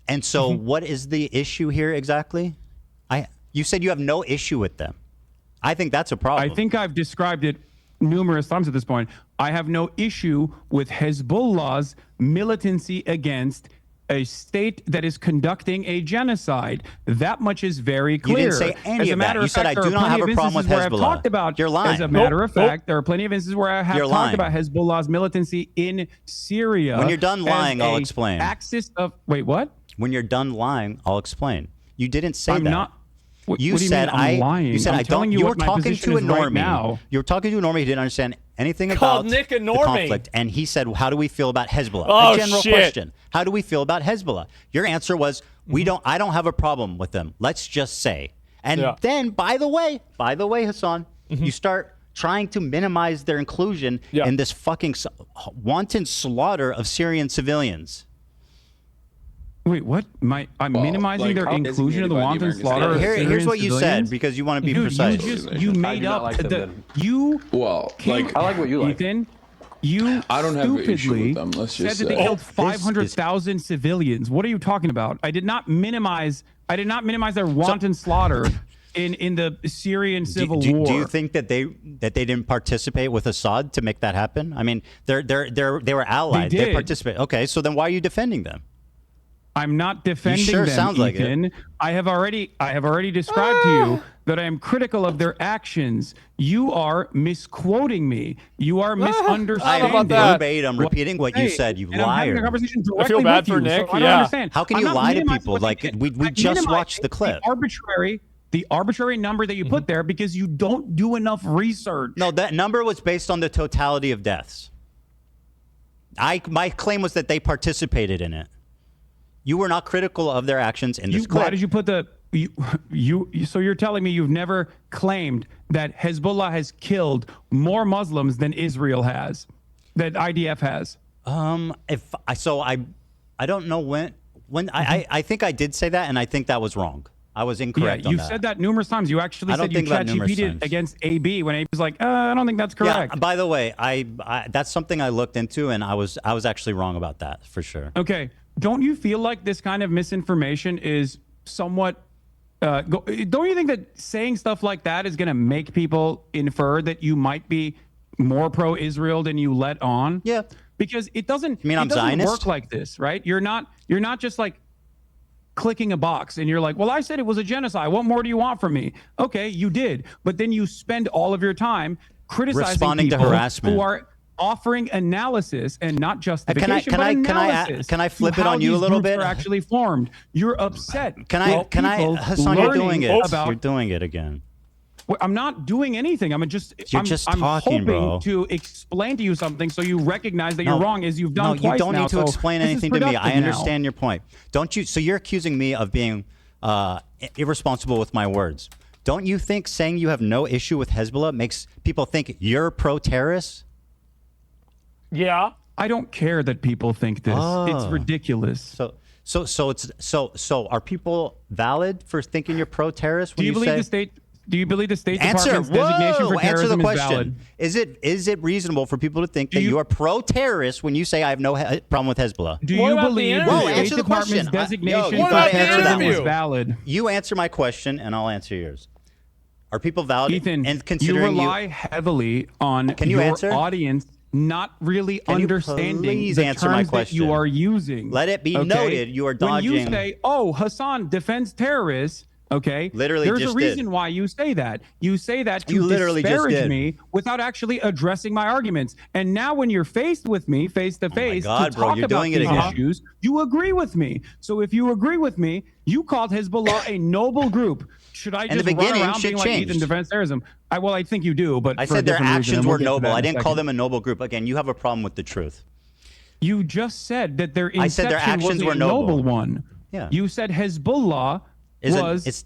Speaker 3: And so, what is the issue here exactly? You said you have no issue with them. I think that's a problem.
Speaker 4: I think I've described it numerous times at this point. I have no issue with Hezbollah's militancy against a state that is conducting a genocide. That much is very clear.
Speaker 3: You didn't say any of that. You said I do not have a problem with Hezbollah. You're lying.
Speaker 4: As a matter of fact, there are plenty of instances where I have talked about Hezbollah's militancy in Syria.
Speaker 3: When you're done lying, I'll explain.
Speaker 4: Axis of wait, what?
Speaker 3: When you're done lying, I'll explain. You didn't say
Speaker 4: I'm
Speaker 3: that.
Speaker 4: not.
Speaker 3: You
Speaker 4: what do you
Speaker 3: said
Speaker 4: mean I'm lying?
Speaker 3: You said
Speaker 4: I'm
Speaker 3: I
Speaker 4: telling
Speaker 3: don't.
Speaker 4: you
Speaker 3: were
Speaker 4: what my
Speaker 3: talking
Speaker 4: position
Speaker 3: to a
Speaker 4: is right
Speaker 3: normie.
Speaker 4: now.
Speaker 3: You were talking to a normie who didn't understand anything
Speaker 1: Called
Speaker 3: about
Speaker 1: Nick a
Speaker 3: the
Speaker 1: normie.
Speaker 3: conflict, and he said, "How do we feel about Hezbollah?"
Speaker 1: Oh,
Speaker 3: a general
Speaker 1: shit.
Speaker 3: question. How do we feel about Hezbollah? Your answer was, "We don't. I don't have a problem with them. Let's just say." And then, by the way, Hassan, you start trying to minimize their inclusion in this fucking wanton slaughter of Syrian civilians.
Speaker 4: Wait, what? I'm minimizing their inclusion of the wanton slaughter of Syrian
Speaker 3: Here's what you said
Speaker 4: civilians?
Speaker 3: because you want to be
Speaker 4: Dude,
Speaker 3: precise.
Speaker 4: You made up
Speaker 19: I like what you like.
Speaker 4: Ethan, you
Speaker 19: I don't have an issue
Speaker 4: stupidly
Speaker 19: with them. Let's
Speaker 4: said
Speaker 19: just
Speaker 4: that they
Speaker 19: say.
Speaker 4: killed 500,000 civilians. What are you talking about? I did not minimize their wanton slaughter in the Syrian civil war.
Speaker 3: Do you think that they didn't participate with Assad to make that happen? I mean, they were allied.
Speaker 4: They
Speaker 3: They
Speaker 4: did.
Speaker 3: participated. Okay, so then why are you defending them?
Speaker 4: I'm not defending
Speaker 3: sure
Speaker 4: them,
Speaker 3: sounds like
Speaker 4: Ethan.
Speaker 3: it.
Speaker 4: I have already described to you that I am critical of their actions. You are misquoting me. You are misunderstanding.
Speaker 3: I'm verbatim repeating what you said, you
Speaker 4: and I'm having a
Speaker 3: liar.
Speaker 4: conversation
Speaker 1: I feel
Speaker 4: directly
Speaker 1: bad
Speaker 4: with
Speaker 1: for
Speaker 4: you,
Speaker 1: Nick,
Speaker 4: so I don't
Speaker 1: yeah.
Speaker 4: understand.
Speaker 3: How can
Speaker 4: I'm
Speaker 3: you
Speaker 4: not
Speaker 3: lie to
Speaker 4: minimizing
Speaker 3: people?
Speaker 4: what you
Speaker 3: Like,
Speaker 4: did.
Speaker 3: we
Speaker 4: I'm
Speaker 3: just
Speaker 4: minimizing
Speaker 3: watched the clip.
Speaker 4: The arbitrary number that you put there because you don't do enough research.
Speaker 3: No, that number was based on the totality of deaths. My claim was that they participated in it. You were not critical of their actions in this clip.
Speaker 4: Why did you put the so you're telling me you've never claimed that Hezbollah has killed more Muslims than Israel has, that IDF has?
Speaker 3: I don't know when I think I did say that, and I think that was wrong. I was incorrect on
Speaker 4: you've
Speaker 3: that.
Speaker 4: said that numerous times. You actually
Speaker 3: I don't
Speaker 4: said you
Speaker 3: think about numerous
Speaker 4: ChatGPT'd
Speaker 3: times.
Speaker 4: against AB when AB was like, I don't think that's correct.
Speaker 3: Yeah, by the way, I that's something I looked into, and I was actually wrong about that for sure.
Speaker 4: Okay. Don't you feel like this kind of misinformation is somewhat don't you think that saying stuff like that is going to make people infer that you might be more pro-Israel than you let on?
Speaker 3: Yeah.
Speaker 4: Because it doesn't,
Speaker 3: You mean
Speaker 4: it
Speaker 3: I'm
Speaker 4: doesn't
Speaker 3: Zionist?
Speaker 4: work like this, right? You're not just like clicking a box and you're like, well, I said it was a genocide. What more do you want from me? Okay, you did. But then you spend all of your time criticizing
Speaker 3: Responding to
Speaker 4: people
Speaker 3: harassment.
Speaker 4: who are offering analysis and not justification, but
Speaker 3: can
Speaker 4: analysis
Speaker 3: I flip
Speaker 4: to
Speaker 3: it
Speaker 4: how
Speaker 3: on you a
Speaker 4: these
Speaker 3: little
Speaker 4: groups
Speaker 3: bit?
Speaker 4: Are actually formed. You're upset.
Speaker 3: Hassan, you're doing it.
Speaker 4: About,
Speaker 3: You're doing it again.
Speaker 4: Well, I'm not doing anything. I'm just
Speaker 3: talking,
Speaker 4: hoping
Speaker 3: bro.
Speaker 4: to explain to you something so you recognize that
Speaker 3: No,
Speaker 4: you're wrong, as you've done
Speaker 3: no,
Speaker 4: twice
Speaker 3: you don't
Speaker 4: now.
Speaker 3: need to
Speaker 4: So
Speaker 3: explain
Speaker 4: this is
Speaker 3: anything to me. I
Speaker 4: productive now.
Speaker 3: understand your point. Don't you? So you're accusing me of being irresponsible with my words. Don't you think saying you have no issue with Hezbollah makes people think you're pro-terrorist?
Speaker 1: Yeah.
Speaker 4: I don't care that people think this. It's ridiculous.
Speaker 3: So are people valid for thinking you're pro-terrorist?
Speaker 4: Do
Speaker 3: When
Speaker 4: you believe
Speaker 3: say,
Speaker 4: the state? Do you believe the State
Speaker 3: Answer.
Speaker 4: Department's designation for
Speaker 3: Answer the
Speaker 4: terrorism is
Speaker 3: question.
Speaker 4: valid?
Speaker 3: Is it reasonable for people to think that you are pro-terrorist when you say I have no problem with Hezbollah?
Speaker 4: Do you believe the State Department's designation for terrorism is valid?
Speaker 3: You answer my question, and I'll answer yours. Are people valid?
Speaker 4: Ethan,
Speaker 3: and
Speaker 4: you
Speaker 3: considering
Speaker 4: rely heavily on
Speaker 3: Can you
Speaker 4: your
Speaker 3: answer?
Speaker 4: audience not really
Speaker 3: Can you
Speaker 4: understanding
Speaker 3: please
Speaker 4: the
Speaker 3: answer my
Speaker 4: terms that you
Speaker 3: question?
Speaker 4: are using.
Speaker 3: Let it be
Speaker 4: okay?
Speaker 3: noted you are
Speaker 4: When you
Speaker 3: dodging-
Speaker 4: say, "Oh, Hassan defends terrorists," okay,
Speaker 3: Literally
Speaker 4: there's
Speaker 3: just
Speaker 4: a reason
Speaker 3: did.
Speaker 4: why you say that. You say that to
Speaker 3: You literally just
Speaker 4: disparage
Speaker 3: did.
Speaker 4: me without actually addressing my arguments. And now, when you're faced with me, face to face,
Speaker 3: God,
Speaker 4: to
Speaker 3: bro,
Speaker 4: talk
Speaker 3: you're
Speaker 4: about
Speaker 3: doing it
Speaker 4: these
Speaker 3: again.
Speaker 4: issues, you agree with me. So if you agree with me, you called Hezbollah a noble group. Should I
Speaker 3: In the
Speaker 4: just
Speaker 3: beginning,
Speaker 4: run around
Speaker 3: shit
Speaker 4: being like
Speaker 3: changed.
Speaker 4: Ethan defends terrorism? I think you do, but
Speaker 3: I
Speaker 4: for a
Speaker 3: said their
Speaker 4: different reason,
Speaker 3: actions
Speaker 4: and we'll
Speaker 3: were
Speaker 4: get to
Speaker 3: noble.
Speaker 4: that
Speaker 3: I
Speaker 4: in a
Speaker 3: didn't call
Speaker 4: second.
Speaker 3: them a noble group. Again, you have a problem with the truth.
Speaker 4: You just said that their
Speaker 3: I
Speaker 4: inception
Speaker 3: said their actions
Speaker 4: was a
Speaker 3: were noble.
Speaker 4: noble one.
Speaker 3: Yeah.
Speaker 4: You said Hezbollah was.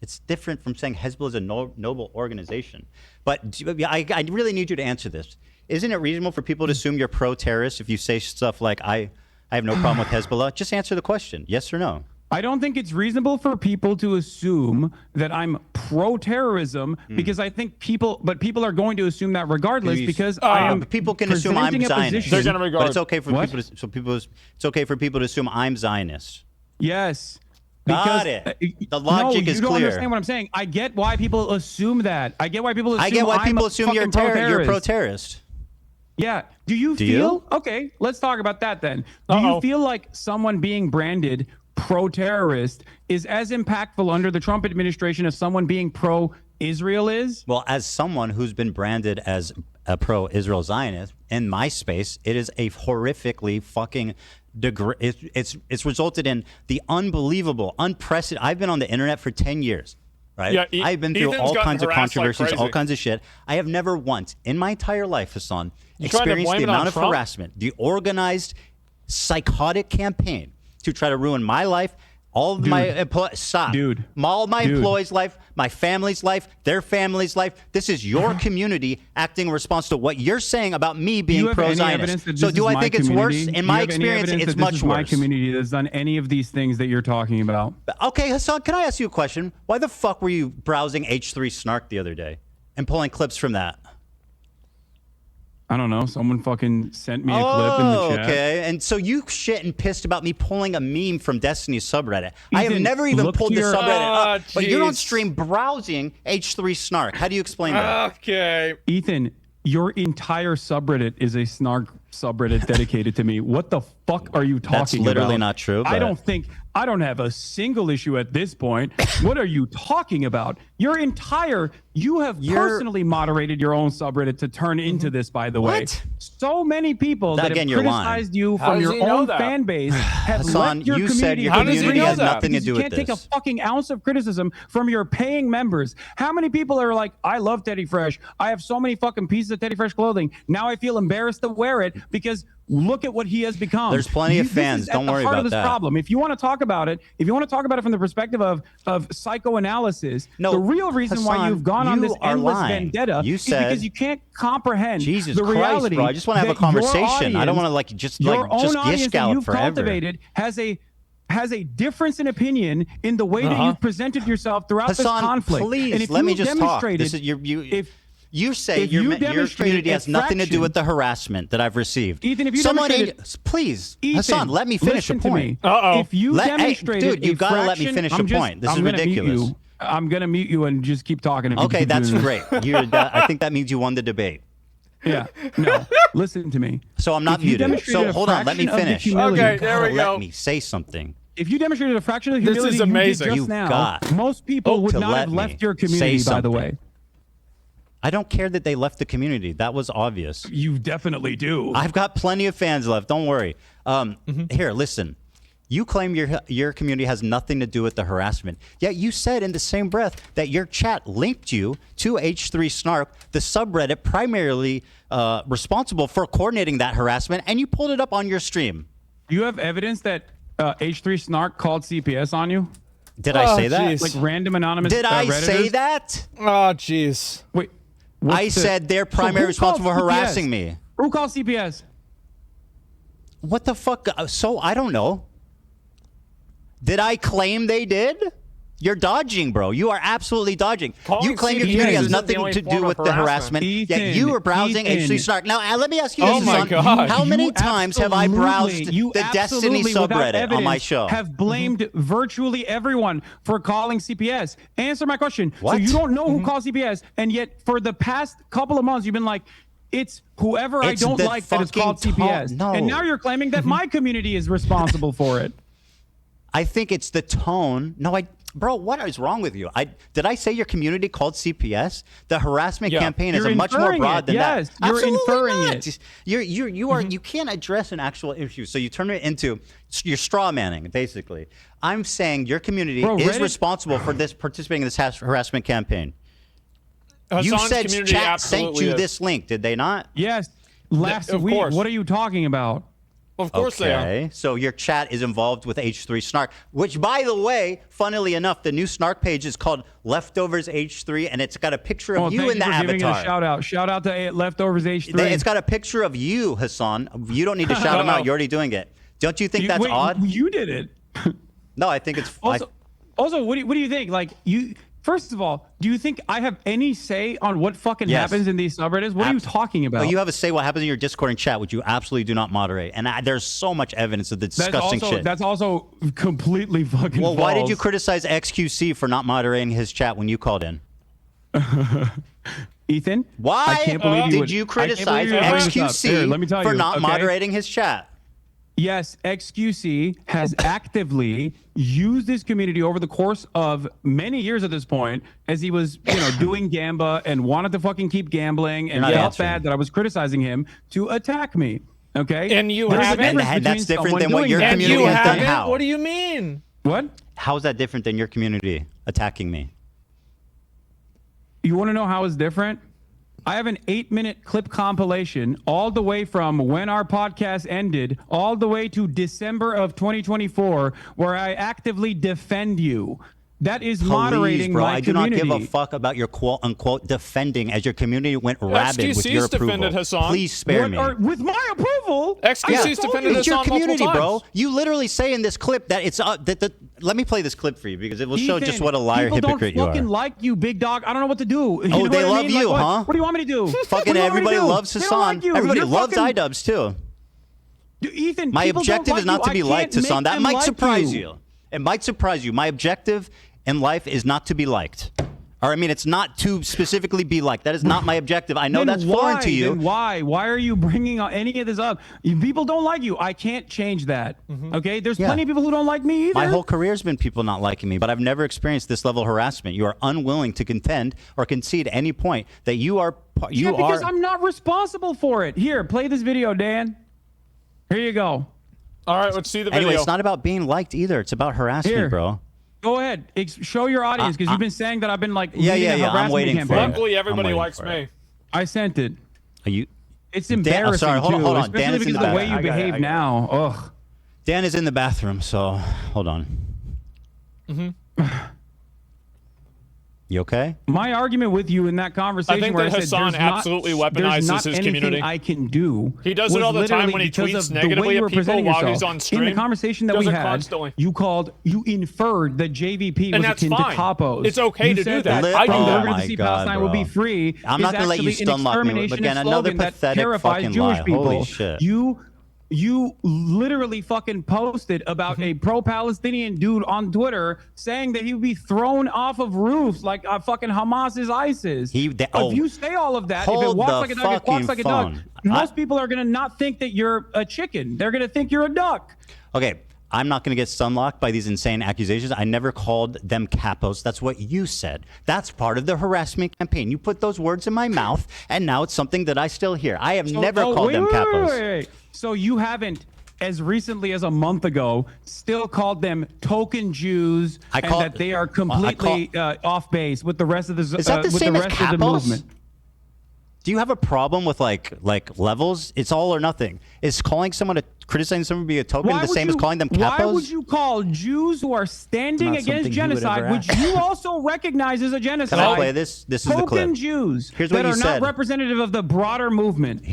Speaker 3: It's different from saying Hezbollah is a noble organization. But I really need you to answer this. Isn't it reasonable for people to assume you're pro-terrorist if you say stuff like, I have no problem with Hezbollah? Just answer the question, yes or no.
Speaker 4: I don't think it's reasonable for people to assume that I'm pro-terrorism because I think people are going to assume that regardless because I am.
Speaker 3: People can assume I'm
Speaker 4: presenting a
Speaker 3: Zionist.
Speaker 4: position-
Speaker 3: But it's okay for it's okay for people to assume I'm Zionist.
Speaker 4: Yes.
Speaker 3: Got
Speaker 4: Because,
Speaker 3: it. The logic
Speaker 4: no,
Speaker 3: is
Speaker 4: you don't
Speaker 3: clear.
Speaker 4: understand what I'm saying. I get why people assume that. I get why people assume
Speaker 3: I get why
Speaker 4: I'm
Speaker 3: people
Speaker 4: a
Speaker 3: assume you're
Speaker 4: fucking
Speaker 3: you're pro-terrorist.
Speaker 4: Yeah. Do you
Speaker 3: Do
Speaker 4: feel
Speaker 3: you?
Speaker 4: okay? Let's talk about that then. Do you feel like someone being branded pro-terrorist is as impactful under the Trump administration as someone being pro-Israel is?
Speaker 3: Well, as someone who's been branded as a pro-Israel Zionist in my space, it is a horrifically fucking it's resulted in the unbelievable, unprecedented. I've been on the internet for 10 years. Right?
Speaker 1: Yeah,
Speaker 3: I've been through
Speaker 1: Ethan's
Speaker 3: all
Speaker 1: gotten
Speaker 3: kinds of
Speaker 1: harassed like
Speaker 3: controversies, all
Speaker 1: crazy.
Speaker 3: kinds of shit. I have never once in my entire life, Hassan,
Speaker 1: You trying to
Speaker 3: experienced
Speaker 1: blame
Speaker 3: the
Speaker 1: it on
Speaker 3: amount of
Speaker 1: Trump?
Speaker 3: harassment, the organized, psychotic campaign to try to ruin my life All of my employees, all my employees' life, my family's life, their family's life. This is your community acting in response to what you're saying about me being pro-Zionist. So do I think it's worse? In my experience, it's much worse.
Speaker 4: My community that's done any of these things that you're talking about.
Speaker 3: Okay, Hassan, can I ask you a question? Why the fuck were you browsing H3 Snark the other day and pulling clips from that?
Speaker 4: I don't know. Someone fucking sent me a clip in the chat.
Speaker 3: Okay. And so you shit and pissed about me pulling a meme from Destiny's subreddit. I have never even pulled the subreddit up, but you're on stream browsing H3 Snark. How do you explain that?
Speaker 1: Okay.
Speaker 4: Ethan, your entire subreddit is a Snark subreddit dedicated to me. What the fuck are you talking about?
Speaker 3: That's literally not true.
Speaker 4: I don't have a single issue at this point. What are you talking about? You have personally moderated your own subreddit to turn into this, by the way. So many people that have criticized you from your own fan base have
Speaker 3: Hassan,
Speaker 4: left your
Speaker 3: you
Speaker 4: community.
Speaker 3: said your community has nothing to do with
Speaker 4: You can't take a
Speaker 3: this.
Speaker 4: fucking ounce of criticism from your paying members. How many people are like, I love Teddy Fresh. I have so many fucking pieces of Teddy Fresh clothing. Now I feel embarrassed to wear it because look at what he has become.
Speaker 3: There's plenty of fans. Don't worry about that.
Speaker 4: Problem. If you want to talk about it, from the perspective of psychoanalysis, the real reason why you've gone on this endless vendetta is because you can't comprehend
Speaker 3: Jesus
Speaker 4: the
Speaker 3: Christ,
Speaker 4: reality.
Speaker 3: bro. I just want to have a conversation. I don't want to just gish gallop forever.
Speaker 4: Cultivated has a difference in opinion in the way that you've presented yourself throughout this conflict.
Speaker 3: Please,
Speaker 4: and if
Speaker 3: let me
Speaker 4: you
Speaker 3: just talk.
Speaker 4: demonstrated-
Speaker 3: You say your community has nothing to do with the harassment that I've received.
Speaker 4: Ethan, if you
Speaker 3: please,
Speaker 4: Ethan,
Speaker 3: Hassan, let me finish a
Speaker 4: listen to
Speaker 3: point.
Speaker 4: me. If you demonstrated
Speaker 3: dude, you gotta let me finish a point. This is ridiculous.
Speaker 4: I'm gonna mute you and just keep talking.
Speaker 3: Okay, that's great. I think that means you won the debate.
Speaker 4: Yeah. No. Listen to me.
Speaker 3: So I'm not muted. So hold on, let me finish.
Speaker 1: Okay, there we go.
Speaker 3: Let me say something.
Speaker 4: If you demonstrated a fraction of the humility
Speaker 1: This is amazing.
Speaker 4: you did just now, most people would not have left your community, by the way.
Speaker 3: I don't care that they left the community. That was obvious.
Speaker 4: You definitely do.
Speaker 3: I've got plenty of fans left. Don't worry. Here, listen. You claim your community has nothing to do with the harassment. Yet you said in the same breath that your chat linked you to H3 Snark, the subreddit primarily responsible for coordinating that harassment, and you pulled it up on your stream.
Speaker 4: You have evidence that H3 Snark called CPS on you?
Speaker 3: Did I say that?
Speaker 4: Like random anonymous
Speaker 3: Did I
Speaker 4: Redditors?
Speaker 3: say that?
Speaker 1: Oh, jeez.
Speaker 4: Wait.
Speaker 3: I said they're primarily responsible for harassing me.
Speaker 4: Who called CPS?
Speaker 3: What the fuck? So I don't know. Did I claim they did? You're dodging, bro. You are absolutely dodging. You claim your community has nothing to do with the harassment, yet you were browsing H3 Snark. Now, let me ask you this, Hassan. How many times have I browsed the Destiny subreddit on my show?
Speaker 4: Have blamed virtually everyone for calling CPS. Answer my question.
Speaker 3: What?
Speaker 4: So you don't know who called CPS, and yet for the past couple of months, you've been like, it's whoever I don't like that is called CPS.
Speaker 3: No.
Speaker 4: And now you're claiming that my community is responsible for it.
Speaker 3: I think it's the tone. No, bro, what is wrong with you? Did I say your community called CPS? The harassment campaign is much more broad than that.
Speaker 4: You're inferring it.
Speaker 3: You can't address an actual issue, so you turn it into you're straw manning, basically. I'm saying your community is responsible for participating in this harassment campaign. You said chat sent you this link, did they not?
Speaker 4: Yes, last week. What are you talking about?
Speaker 1: Of course they are.
Speaker 3: So your chat is involved with H3 Snark, which, by the way, funnily enough, the new Snark page is called Leftovers H3, and it's got a picture of you in the avatar.
Speaker 4: Giving it a shout out. Shout out to Leftovers H3.
Speaker 3: It's got a picture of you, Hassan. You don't need to shout him out. You're already doing it. Don't you think that's odd?
Speaker 4: You did it.
Speaker 3: No, I think it's.
Speaker 4: Also, what do you think? Like you. First of all, do you think I have any say on what fucking happens in these subreddits? What are you talking about?
Speaker 3: Well, you have a say what happens in your Discord and chat, which you absolutely do not moderate. And there's so much evidence of the disgusting shit.
Speaker 4: That's also completely fucking false.
Speaker 3: Why did you criticize XQC for not moderating his chat when you called in?
Speaker 4: Ethan?
Speaker 3: Why
Speaker 4: I can't believe
Speaker 3: did you criticize XQC for not moderating his chat?
Speaker 4: Yes, XQC has actively used this community over the course of many years at this point, as he was, doing Gamba and wanted to fucking keep gambling and felt bad that I was criticizing him to attack me. Okay,
Speaker 1: and you haven't.
Speaker 3: And that's different than what your community has done. How?
Speaker 1: What do you mean?
Speaker 4: What?
Speaker 3: How is that different than your community attacking me?
Speaker 4: You want to know how it's different? I have an 8-minute clip compilation all the way from when our podcast ended all the way to December of 2024 where I actively defend you. That is moderating
Speaker 3: bro,
Speaker 4: my
Speaker 3: I do
Speaker 4: community.
Speaker 3: not give a fuck about your quote-unquote defending as your community went rabid with your
Speaker 1: XQC's
Speaker 3: approval.
Speaker 1: defended Hassan.
Speaker 3: Please spare me.
Speaker 4: With my approval?
Speaker 1: XQC's defended
Speaker 3: It's your
Speaker 1: Hassan
Speaker 3: community,
Speaker 1: multiple
Speaker 3: bro.
Speaker 1: times.
Speaker 3: You literally say in this clip that it's let me play this clip for you because it will show just
Speaker 4: Ethan,
Speaker 3: what a liar
Speaker 4: people
Speaker 3: hypocrite you
Speaker 4: don't
Speaker 3: are.
Speaker 4: fucking like you, big dog. I don't know what to do. You
Speaker 3: Oh,
Speaker 4: know
Speaker 3: they
Speaker 4: what I
Speaker 3: love
Speaker 4: mean?
Speaker 3: you,
Speaker 4: Like, what?
Speaker 3: huh?
Speaker 4: What do you want me to do?
Speaker 3: Fucking everybody loves
Speaker 4: They don't
Speaker 3: Hassan.
Speaker 4: like you.
Speaker 3: Everybody
Speaker 4: You're
Speaker 3: loves
Speaker 4: fucking-
Speaker 3: iDubbbz too.
Speaker 4: Ethan,
Speaker 3: My
Speaker 4: people don't
Speaker 3: objective
Speaker 4: like
Speaker 3: is not
Speaker 4: you.
Speaker 3: to
Speaker 4: I
Speaker 3: be
Speaker 4: can't
Speaker 3: liked, Hassan.
Speaker 4: make
Speaker 3: That
Speaker 4: them
Speaker 3: might
Speaker 4: like
Speaker 3: surprise you. It might surprise you. My objective in life is not to be liked. Or I mean, it's not to specifically be liked. That is not my objective. I know
Speaker 4: Then
Speaker 3: that's
Speaker 4: why?
Speaker 3: foreign to you.
Speaker 4: Then why? Why are you bringing any of this up? People don't like you. I can't change that. Okay? There's
Speaker 3: Yeah.
Speaker 4: plenty of people who don't like me either.
Speaker 3: My whole career's been people not liking me, but I've never experienced this level of harassment. You are unwilling to contend or concede at any point that you are.
Speaker 4: Yeah, because I'm not responsible for it. Here, play this video, Dan. Here you go.
Speaker 1: All right, let's see the video.
Speaker 3: Anyway, it's not about being liked either. It's about harassment,
Speaker 4: Here.
Speaker 3: bro.
Speaker 4: Go ahead. Show your audience because you've been saying that I've been like
Speaker 3: Yeah,
Speaker 4: leading
Speaker 3: yeah,
Speaker 4: a
Speaker 3: yeah. I'm
Speaker 4: harassment
Speaker 3: waiting for
Speaker 4: campaign.
Speaker 3: it.
Speaker 1: Luckily, everybody
Speaker 3: waiting
Speaker 1: likes
Speaker 3: for
Speaker 1: me.
Speaker 3: it.
Speaker 4: I sent it.
Speaker 3: Are you?
Speaker 4: It's
Speaker 3: Dan-
Speaker 4: embarrassing
Speaker 3: sorry, hold on,
Speaker 4: too,
Speaker 3: hold on.
Speaker 4: especially
Speaker 3: Dan is in
Speaker 4: because
Speaker 3: the
Speaker 4: of the way
Speaker 3: back.
Speaker 4: you behave now. Ugh.
Speaker 3: Dan is in the bathroom, so hold on. You okay?
Speaker 4: My argument with you in that conversation
Speaker 1: I think
Speaker 4: where
Speaker 1: that
Speaker 4: I said
Speaker 1: Hassan
Speaker 4: there's not,
Speaker 1: absolutely
Speaker 4: there's
Speaker 1: weaponizes
Speaker 4: not
Speaker 1: his
Speaker 4: anything
Speaker 1: community.
Speaker 4: I can do.
Speaker 1: He does it
Speaker 4: was
Speaker 1: all the time
Speaker 4: literally
Speaker 1: when he
Speaker 4: because
Speaker 1: tweets
Speaker 4: of the
Speaker 1: negatively
Speaker 4: way you
Speaker 1: at
Speaker 4: were
Speaker 1: people
Speaker 4: presenting
Speaker 1: while
Speaker 4: yourself.
Speaker 1: he's on stream.
Speaker 4: In the conversation that
Speaker 1: Does
Speaker 4: we
Speaker 1: it
Speaker 4: had,
Speaker 1: constantly.
Speaker 4: you inferred that JVP
Speaker 1: And
Speaker 4: was
Speaker 1: that's
Speaker 4: akin
Speaker 1: fine.
Speaker 4: to capos.
Speaker 1: It's okay
Speaker 4: You
Speaker 1: to do
Speaker 4: said
Speaker 1: that.
Speaker 4: that
Speaker 1: I do
Speaker 4: saying
Speaker 1: that.
Speaker 4: the urgency Palestine will be free.
Speaker 3: I'm not
Speaker 4: is
Speaker 3: gonna let you
Speaker 4: actually an
Speaker 3: stunlock me, but
Speaker 4: exterminationist
Speaker 3: again, another
Speaker 4: slogan that
Speaker 3: pathetic
Speaker 4: terrifies
Speaker 3: fucking
Speaker 4: Jewish
Speaker 3: lie.
Speaker 4: people.
Speaker 3: Holy shit.
Speaker 4: You literally fucking posted about a pro-Palestinian dude on Twitter saying that he would be thrown off of roofs like fucking Hamas is ISIS. If you say all of that, if it
Speaker 3: hold
Speaker 4: walks
Speaker 3: the
Speaker 4: like a duck, it quacks like a duck.
Speaker 3: phone.
Speaker 4: Most people are gonna not think that you're a chicken. They're gonna think you're a duck.
Speaker 3: Okay, I'm not going to get stunlocked by these insane accusations. I never called them capos. That's what you said. That's part of the harassment campaign. You put those words in my mouth, and now it's something that I still hear. I have never called them capos.
Speaker 4: Wait. So you haven't, as recently as a month ago, still called them token Jews and that they are completely off base with the rest of the
Speaker 3: Is that the
Speaker 4: with
Speaker 3: same
Speaker 4: the
Speaker 3: as
Speaker 4: rest of the
Speaker 3: capos?
Speaker 4: movement.
Speaker 3: Do you have a problem with like levels? It's all or nothing. Is criticizing someone be a token the same as calling them capos?
Speaker 4: Why would you call Jews who are standing
Speaker 3: Not
Speaker 4: against
Speaker 3: something you would
Speaker 4: genocide,
Speaker 3: ever
Speaker 4: which
Speaker 3: ask.
Speaker 4: you also recognize as a genocide?
Speaker 3: Can I play this? This is the clip.
Speaker 4: Token Jews
Speaker 3: Here's what
Speaker 4: that
Speaker 3: you
Speaker 4: are
Speaker 3: said.
Speaker 4: not representative of the broader movement.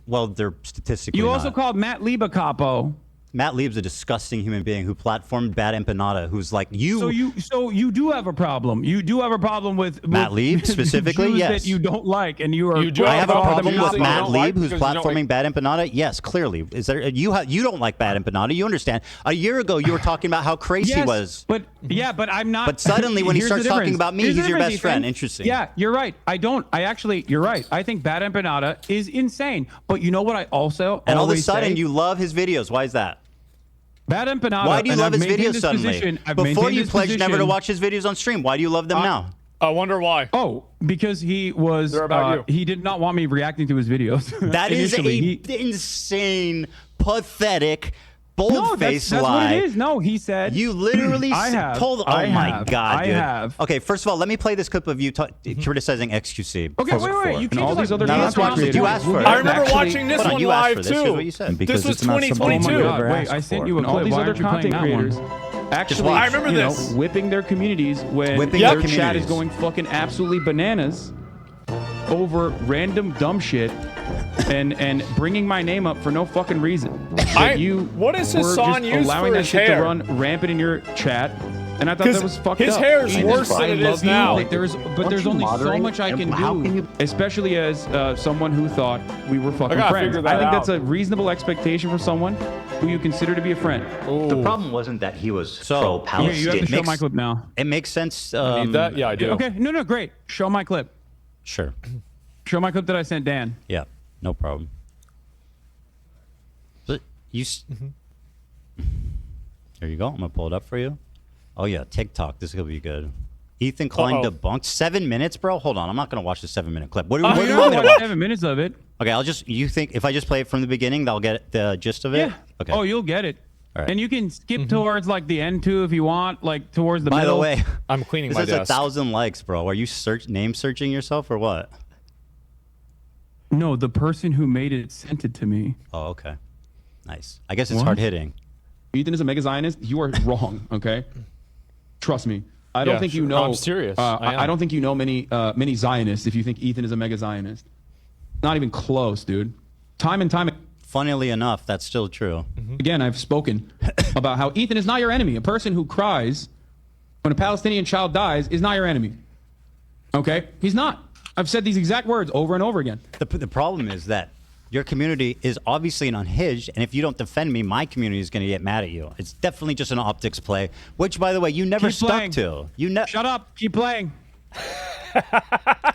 Speaker 3: Well, they're statistically
Speaker 4: You also
Speaker 3: not.
Speaker 4: called Matt Lieb a capo.
Speaker 3: Matt Lieb's a disgusting human being who platformed Bad Empanada, who's like you.
Speaker 4: So you do have a problem. You do have a problem with
Speaker 3: Matt Lieb specifically,
Speaker 4: Jews
Speaker 3: yes.
Speaker 4: that you don't like, and you are.
Speaker 3: I have a problem with
Speaker 1: you
Speaker 3: Matt
Speaker 1: don't like
Speaker 3: Lieb, who's
Speaker 1: because you don't
Speaker 3: platforming
Speaker 1: like-
Speaker 3: Bad Empanada. Yes, clearly. Is there? You don't like Bad Empanada. You understand? A year ago, you were talking about how crazy he
Speaker 4: Yes,
Speaker 3: was.
Speaker 4: But I'm not.
Speaker 3: But suddenly, when he
Speaker 4: Here's the
Speaker 3: starts talking
Speaker 4: difference.
Speaker 3: about me,
Speaker 4: Here's the
Speaker 3: he's your
Speaker 4: difference,
Speaker 3: best friend.
Speaker 4: Ethan.
Speaker 3: Interesting.
Speaker 4: Yeah, you're right. You're right. I think Bad Empanada is insane. But you know what? I also
Speaker 3: And all of a
Speaker 4: always
Speaker 3: sudden,
Speaker 4: say?
Speaker 3: you love his videos. Why is that?
Speaker 4: Bad Empanada.
Speaker 3: Why do you
Speaker 4: and
Speaker 3: love
Speaker 4: I've
Speaker 3: his
Speaker 4: maintained
Speaker 3: videos
Speaker 4: this
Speaker 3: suddenly?
Speaker 4: position- I've
Speaker 3: Before
Speaker 4: maintained
Speaker 3: you
Speaker 4: this
Speaker 3: pledged never to
Speaker 4: position-
Speaker 3: watch his videos on stream. Why do you love them now?
Speaker 1: I wonder why.
Speaker 4: Oh, because he was.
Speaker 1: They're about
Speaker 4: He did not want me reacting to his videos.
Speaker 3: That is
Speaker 4: Initially,
Speaker 3: insane, pathetic,
Speaker 4: No,
Speaker 3: bold-faced
Speaker 4: that's
Speaker 3: lie.
Speaker 4: what it is. No, he said.
Speaker 3: You literally
Speaker 4: I have.
Speaker 3: told. Oh
Speaker 4: I
Speaker 3: my
Speaker 4: have.
Speaker 3: god,
Speaker 4: I
Speaker 3: dude.
Speaker 4: have.
Speaker 3: Okay, first of all, let me play this clip of you criticizing XQC.
Speaker 4: Okay, wait. You can't
Speaker 9: all
Speaker 4: just,
Speaker 9: these other
Speaker 3: No, let's watch
Speaker 9: content
Speaker 3: it. You
Speaker 9: creators.
Speaker 3: asked for it.
Speaker 1: I remember watching this
Speaker 3: Hold on,
Speaker 1: one
Speaker 3: you asked
Speaker 1: live
Speaker 3: for this. Here's
Speaker 1: too.
Speaker 3: what you said.
Speaker 1: This was
Speaker 9: it's not something
Speaker 1: 2022.
Speaker 9: you
Speaker 4: God,
Speaker 9: ever
Speaker 4: wait,
Speaker 9: asked
Speaker 4: I sent
Speaker 9: for.
Speaker 4: you a
Speaker 9: And all
Speaker 4: clip.
Speaker 9: these
Speaker 4: Why
Speaker 9: other
Speaker 4: aren't you playing
Speaker 9: content
Speaker 4: that
Speaker 9: creators
Speaker 4: one?
Speaker 9: actually,
Speaker 1: I remember
Speaker 9: you know,
Speaker 1: this.
Speaker 4: whipping their communities when
Speaker 3: Whipping
Speaker 4: their
Speaker 3: their
Speaker 4: chat is
Speaker 3: communities.
Speaker 4: going fucking absolutely bananas over random dumb shit and bringing my name up for no fucking reason.
Speaker 1: What is
Speaker 4: were
Speaker 1: Hassan
Speaker 4: just
Speaker 1: used
Speaker 4: allowing
Speaker 1: for
Speaker 4: that
Speaker 1: his
Speaker 4: shit
Speaker 1: hair?
Speaker 4: to run rampant in your chat, and I thought that was fucked
Speaker 1: his
Speaker 4: up.
Speaker 1: hair is
Speaker 4: Ethan,
Speaker 1: worse than
Speaker 4: I
Speaker 1: it
Speaker 4: love
Speaker 1: is
Speaker 4: you,
Speaker 1: now.
Speaker 4: but there's only so much I can do, especially as someone who thought we were fucking
Speaker 1: gotta
Speaker 4: friends.
Speaker 1: figure that
Speaker 4: I think
Speaker 1: out.
Speaker 4: that's a reasonable expectation for someone who you consider to be a friend.
Speaker 16: The problem wasn't that he was
Speaker 4: Here,
Speaker 16: pro-Palestine.
Speaker 4: you have to show my clip now.
Speaker 3: It makes sense.
Speaker 1: I need that? Yeah, I do.
Speaker 4: Okay, no, great. Show my clip.
Speaker 3: Sure.
Speaker 4: Show my clip that I sent Dan.
Speaker 3: Yeah, no problem. But you. There you go. I'm gonna pull it up for you. Oh yeah, TikTok. This is gonna be good. Ethan Klein debunked 7 minutes, bro. Hold on, I'm not gonna watch the 7 minute clip. What do you want me to watch?
Speaker 4: 7 minutes of it.
Speaker 3: Okay, I'll just. You think if I just play it from the beginning, they'll get the gist of it?
Speaker 4: Yeah.
Speaker 3: Okay.
Speaker 4: Oh, you'll get it.
Speaker 3: All right.
Speaker 4: And you can skip towards like the end too if you want, like towards the
Speaker 3: By
Speaker 4: middle.
Speaker 3: the way,
Speaker 1: I'm cleaning
Speaker 3: this
Speaker 1: my
Speaker 3: has
Speaker 1: desk.
Speaker 3: 1,000 likes, bro. Are you name searching yourself or what?
Speaker 4: No, the person who made it sent it to me.
Speaker 3: Oh, okay. Nice. I guess it's
Speaker 4: What?
Speaker 3: hard hitting.
Speaker 9: Ethan is a mega Zionist. You are wrong. Okay, trust me. I don't
Speaker 1: Yeah,
Speaker 9: think you
Speaker 1: sure.
Speaker 9: know.
Speaker 1: I'm serious.
Speaker 9: I don't think you know many Zionists if you think Ethan is a mega Zionist. Not even close, dude. Time and time.
Speaker 3: Funnily enough, that's still true.
Speaker 9: Again, I've spoken about how Ethan is not your enemy. A person who cries when a Palestinian child dies is not your enemy. Okay? He's not. I've said these exact words over and over again.
Speaker 3: The problem is that your community is obviously an unhinged, and if you don't defend me, my community is going to get mad at you. It's definitely just an optics play, which, by the way, you never
Speaker 4: Keep
Speaker 3: stuck
Speaker 4: playing.
Speaker 3: to.
Speaker 4: Shut up. Keep playing.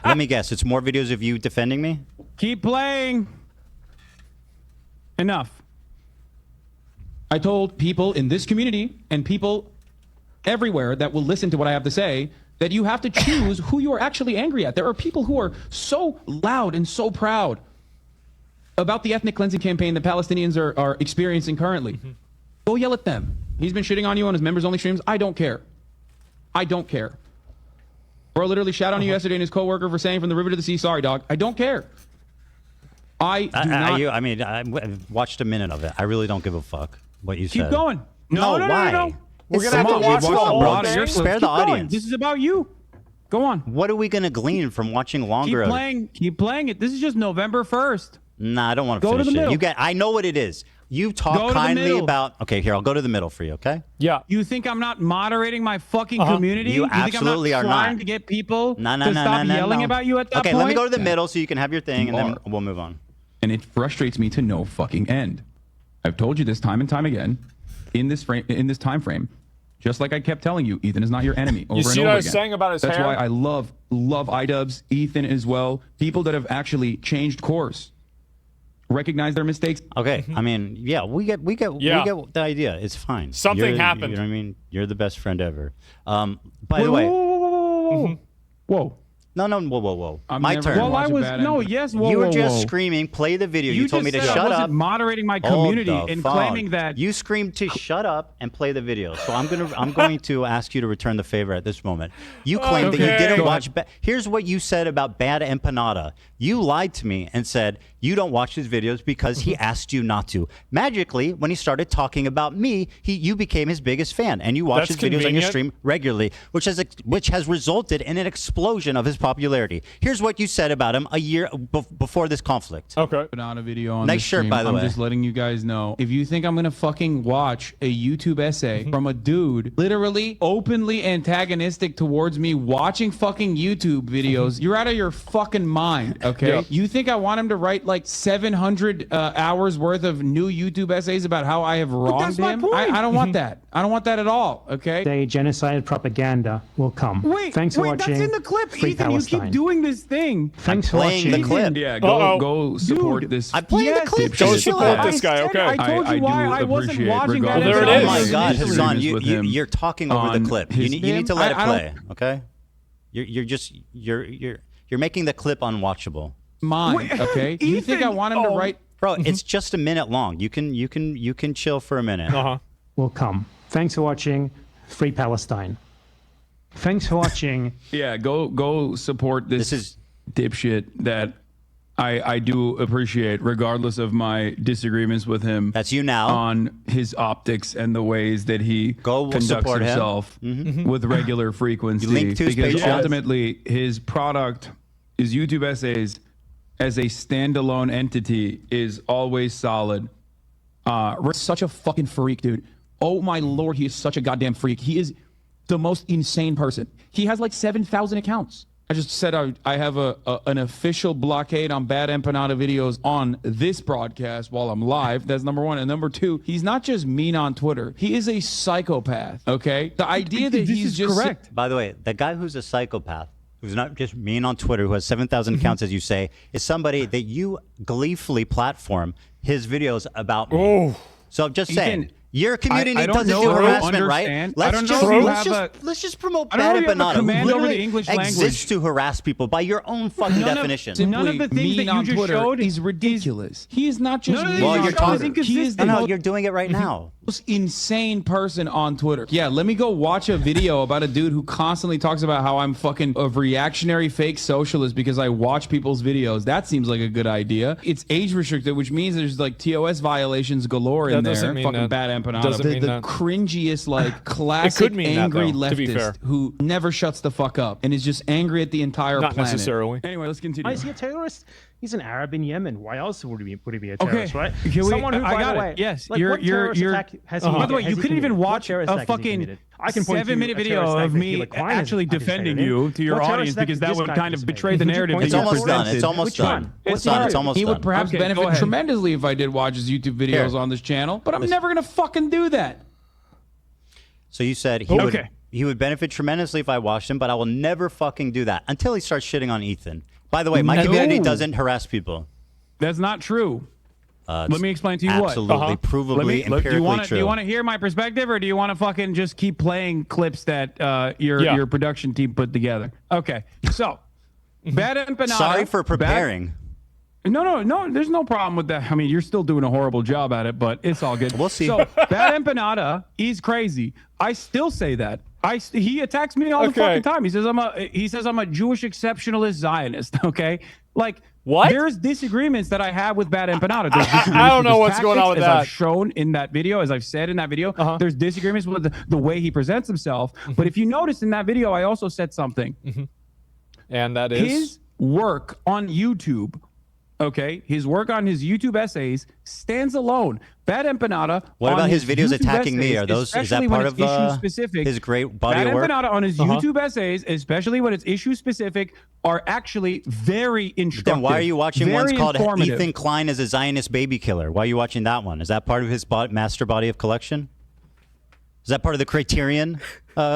Speaker 3: Let me guess. It's more videos of you defending me?
Speaker 4: Keep playing. Enough.
Speaker 9: I told people in this community and people everywhere that will listen to what I have to say that you have to choose who you are actually angry at. There are people who are so loud and so proud about the ethnic cleansing campaign that Palestinians are experiencing currently. Go yell at them. He's been shitting on you on his members-only streams. I don't care. I don't care. Bro literally shot on you yesterday and his coworker for saying from the river to the sea, sorry, dog. I don't care. I
Speaker 3: watched a minute of it. I really don't give a fuck what you said.
Speaker 4: Keep going. No.
Speaker 3: Why?
Speaker 1: We're going to have to watch the whole thing.
Speaker 3: Spare the audience.
Speaker 4: This is about you. Go on.
Speaker 3: What are we going to glean from watching longer?
Speaker 4: Keep playing it. This is just November 1st.
Speaker 3: Nah, I don't want to
Speaker 4: Go to
Speaker 3: finish
Speaker 4: the
Speaker 3: it.
Speaker 4: middle.
Speaker 3: I know what it is. You
Speaker 4: Go
Speaker 3: talk
Speaker 4: to the
Speaker 3: kindly
Speaker 4: middle.
Speaker 3: about. Okay, here, I'll go to the middle for you, okay?
Speaker 1: Yeah.
Speaker 4: You think I'm not moderating my fucking community?
Speaker 3: You
Speaker 4: think I'm
Speaker 3: absolutely
Speaker 4: not
Speaker 3: are
Speaker 4: trying
Speaker 3: not.
Speaker 4: to get people
Speaker 3: No,
Speaker 4: to stop yelling about you at that
Speaker 3: okay,
Speaker 4: point?
Speaker 3: let me go to the middle so you can have your thing, and then we'll move on.
Speaker 9: And it frustrates me to no fucking end. I've told you this time and time again in this time frame. Just like I kept telling you, Ethan is not your enemy. Over
Speaker 1: see
Speaker 9: and
Speaker 1: what
Speaker 9: over
Speaker 1: I was
Speaker 9: again.
Speaker 1: saying about his
Speaker 9: That's
Speaker 1: hair?
Speaker 9: why I love iDubbbz, Ethan as well. People that have actually changed course, recognize their mistakes.
Speaker 3: Okay, I mean, yeah, we get the idea. It's fine.
Speaker 1: Something happened.
Speaker 3: You know what I mean? You're the best friend ever. By the way,
Speaker 4: whoa.
Speaker 3: No, whoa.
Speaker 9: I'm
Speaker 3: My
Speaker 9: never
Speaker 3: turn.
Speaker 9: gonna watch a bad ending.
Speaker 3: You were just screaming, play the video. You told me to
Speaker 4: just said
Speaker 3: shut
Speaker 4: I wasn't
Speaker 3: up.
Speaker 4: moderating my
Speaker 3: Hold
Speaker 4: community
Speaker 3: the
Speaker 4: and
Speaker 3: phone.
Speaker 4: claiming that
Speaker 3: You screamed to shut up and play the video. So I'm going to ask you to return the favor at this moment. You claimed that you
Speaker 4: Okay.
Speaker 3: didn't
Speaker 4: Go
Speaker 3: watch. Here's what you said about Bad Empanada. You lied to me and said you don't watch his videos because he asked you not to. Magically, when he started talking about me, you became his biggest fan, and you watch
Speaker 1: That's
Speaker 3: his videos on your
Speaker 1: convenient.
Speaker 3: stream regularly, which has resulted in an explosion of his popularity. Here's what you said about him a year before this conflict.
Speaker 1: Okay.
Speaker 9: Put out a video on
Speaker 3: Nice
Speaker 9: the
Speaker 3: shirt,
Speaker 9: stream.
Speaker 3: by the way.
Speaker 9: I'm just letting you guys know. If you think I'm gonna fucking watch a YouTube essay from a dude literally openly antagonistic towards me watching fucking YouTube videos, you're out of your fucking mind, okay?
Speaker 1: Yeah.
Speaker 9: You think I want him to write like 700 hours worth of new YouTube essays about how I have wronged
Speaker 4: that's my
Speaker 9: him?
Speaker 4: point.
Speaker 9: I don't want that. I don't want that at all, okay?
Speaker 8: Day genocide propaganda will come.
Speaker 4: Wait,
Speaker 8: Thanks for watching.
Speaker 4: that's in the clip,
Speaker 8: Free
Speaker 4: Ethan. You
Speaker 8: Palestine.
Speaker 4: keep doing this thing.
Speaker 8: Thanks for
Speaker 3: playing
Speaker 8: watching.
Speaker 3: the clip.
Speaker 9: Yeah,
Speaker 1: Uh-oh.
Speaker 9: go support this.
Speaker 3: I'm playing the clip.
Speaker 1: Go
Speaker 3: Just
Speaker 1: support
Speaker 3: chill out.
Speaker 1: this guy, okay?
Speaker 4: I told you
Speaker 9: I
Speaker 4: why
Speaker 9: do
Speaker 4: I wasn't
Speaker 9: appreciate,
Speaker 4: watching that.
Speaker 9: regardless
Speaker 1: There
Speaker 9: of
Speaker 1: it is.
Speaker 3: Oh
Speaker 9: my
Speaker 3: my God,
Speaker 9: disagreements
Speaker 3: Hassan,
Speaker 9: with him
Speaker 3: you're talking over the
Speaker 9: on
Speaker 3: clip.
Speaker 9: his-
Speaker 3: You need to let it
Speaker 9: I don't-
Speaker 3: play, okay? You're making the clip unwatchable.
Speaker 9: Mine, okay? You think I want him to write?
Speaker 3: Bro, it's just a minute long. You can chill for a minute.
Speaker 1: Uh-huh.
Speaker 8: Will come. Thanks for watching. Free Palestine. Thanks for watching.
Speaker 9: Yeah, go support this dipshit that I do appreciate, regardless of my disagreements with him.
Speaker 3: That's you now.
Speaker 9: On his optics and the ways that he conducts
Speaker 3: support him.
Speaker 9: himself with regular frequency.
Speaker 3: You link to his
Speaker 9: because
Speaker 3: page.
Speaker 9: ultimately, his product, his YouTube essays, as a standalone entity, is always solid. Rick's such a fucking freak, dude. Oh my lord, he is such a goddamn freak. He is the most insane person. He has like 7,000 accounts. I just said I have an official blockade on Bad Empanada videos on this broadcast while I'm live. That's number one. And number two, he's not just mean on Twitter. He is a psychopath, okay? The idea that he's just...
Speaker 4: correct.
Speaker 3: By the way, the guy who's a psychopath, who's not just mean on Twitter, who has 7,000 accounts, as you say, is somebody that you gleefully platform his videos about me.
Speaker 1: Oh.
Speaker 3: So I'm just
Speaker 9: Ethan,
Speaker 3: saying, your community
Speaker 9: I don't
Speaker 3: doesn't
Speaker 9: know
Speaker 3: do
Speaker 9: if you
Speaker 3: harassment, right?
Speaker 9: understand. I don't know if you
Speaker 3: Let's just promote
Speaker 4: I don't know
Speaker 3: Bad
Speaker 4: if you have a
Speaker 3: Empanada,
Speaker 4: command
Speaker 3: who
Speaker 4: over the
Speaker 3: literally
Speaker 4: English
Speaker 3: exists
Speaker 4: language.
Speaker 3: to harass people by your own fucking definition.
Speaker 4: None of the things that
Speaker 9: mean
Speaker 4: you
Speaker 9: on
Speaker 4: just
Speaker 9: Twitter
Speaker 4: showed
Speaker 9: is ridiculous. He is not just
Speaker 4: None of
Speaker 9: mean
Speaker 4: the
Speaker 3: Well,
Speaker 9: on
Speaker 3: you're
Speaker 4: things you showed
Speaker 9: Twitter.
Speaker 4: is
Speaker 3: talking.
Speaker 9: He is the
Speaker 3: No,
Speaker 9: most...
Speaker 3: you're doing it right now.
Speaker 9: most insane person on Twitter. Yeah, let me go watch a video about a dude who constantly talks about how I'm fucking a reactionary fake socialist because I watch people's videos. That seems like a good idea. It's age restricted, which means there's like TOS violations galore in there. Fucking bad empanada. The cringiest, like classic angry leftist who never shuts the fuck up and is just angry at the entire
Speaker 1: Not
Speaker 9: planet.
Speaker 1: necessarily.
Speaker 9: Anyway, let's continue.
Speaker 8: Why is he a terrorist? He's an Arab in Yemen. Why else would he be a terrorist, right?
Speaker 9: Someone
Speaker 8: who, by the way,
Speaker 9: yes,
Speaker 8: like, what terrorist attack has he
Speaker 9: by the way,
Speaker 8: has
Speaker 9: you
Speaker 8: he
Speaker 9: couldn't even
Speaker 8: committed?
Speaker 9: watch
Speaker 8: What terrorist
Speaker 9: a
Speaker 8: attack has he
Speaker 9: fucking
Speaker 8: committed? I can point to
Speaker 9: 7-minute
Speaker 8: a
Speaker 9: video
Speaker 8: terrorist
Speaker 9: of
Speaker 8: attack that
Speaker 9: me
Speaker 8: Hillary Clinton has
Speaker 9: actually defending
Speaker 8: participated in.
Speaker 9: you to your
Speaker 8: What terrorist
Speaker 9: audience
Speaker 8: attack
Speaker 9: because
Speaker 8: did
Speaker 9: that
Speaker 8: this
Speaker 9: would
Speaker 8: guy
Speaker 9: kind of
Speaker 8: participate
Speaker 9: betray
Speaker 8: in?
Speaker 9: the
Speaker 8: Would you
Speaker 9: narrative
Speaker 8: point
Speaker 9: that
Speaker 8: to
Speaker 9: you're
Speaker 8: Which one?
Speaker 9: presented.
Speaker 8: It's almost
Speaker 9: Which
Speaker 8: done.
Speaker 9: one?
Speaker 8: It's done. It's
Speaker 9: He would perhaps
Speaker 8: Okay,
Speaker 9: benefit
Speaker 8: go ahead.
Speaker 9: tremendously if I did watch his YouTube videos on this channel, but I'm never gonna fucking do that.
Speaker 3: So you said he would benefit tremendously if I watched him, but I will never fucking do that until he starts shitting on Ethan. By the way, my community doesn't harass people.
Speaker 4: That's not true. Let me explain to you
Speaker 3: absolutely,
Speaker 4: what.
Speaker 3: provably, empirically
Speaker 4: do you wanna,
Speaker 3: true.
Speaker 4: Do you want to hear my perspective, or do you want to fucking just keep playing clips that your production team put together? Okay, so Bad Empanada.
Speaker 3: Sorry for preparing.
Speaker 4: No. There's no problem with that. I mean, you're still doing a horrible job at it, but it's all good.
Speaker 3: We'll see.
Speaker 4: So Bad Empanada, he's crazy. I still say that. He attacks me all the fucking time. He says I'm a Jewish exceptionalist Zionist. Okay, like
Speaker 1: what?
Speaker 4: There's disagreements that I have with Bad Empanada.
Speaker 1: I don't know what's going on with
Speaker 4: as
Speaker 1: that.
Speaker 4: I've shown in that video, as I've said in that video, there's disagreements with the way he presents himself. But if you notice in that video, I also said something.
Speaker 1: And that is
Speaker 4: his work on YouTube. Okay, his work on his YouTube essays stands alone. Bad Empanada.
Speaker 3: What about his videos
Speaker 4: YouTube
Speaker 3: attacking me?
Speaker 4: essays,
Speaker 3: Are those is that
Speaker 4: especially
Speaker 3: part
Speaker 4: when
Speaker 3: of
Speaker 4: it's issue-specific,
Speaker 3: his great body
Speaker 4: Bad
Speaker 3: of work?
Speaker 4: Empanada on his YouTube essays, especially when it's issue specific, are actually very instructive.
Speaker 3: Then why are you watching ones called
Speaker 4: informative.
Speaker 3: Ethan Klein as a Zionist baby killer? Why are you watching that one? Is that part of his master body of collection? Is that part of the Criterion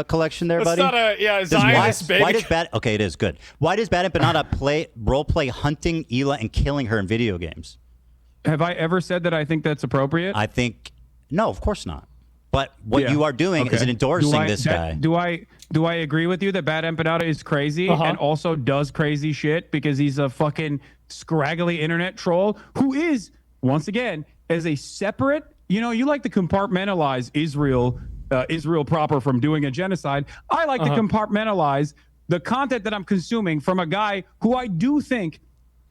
Speaker 3: collection there,
Speaker 1: That's
Speaker 3: buddy?
Speaker 1: not a Zionist baby.
Speaker 3: Why does okay, it is good. Why does Bad Empanada role play hunting Hila and killing her in video games?
Speaker 4: Have I ever said that I think that's appropriate?
Speaker 3: I think no, of course not. But what you are doing is endorsing this guy.
Speaker 4: Do I agree with you that Bad Empanada is crazy and also does crazy shit because he's a fucking scraggly internet troll who is, once again, as a separate, you like to compartmentalize Israel proper from doing a genocide. I like to compartmentalize the content that I'm consuming from a guy who I do think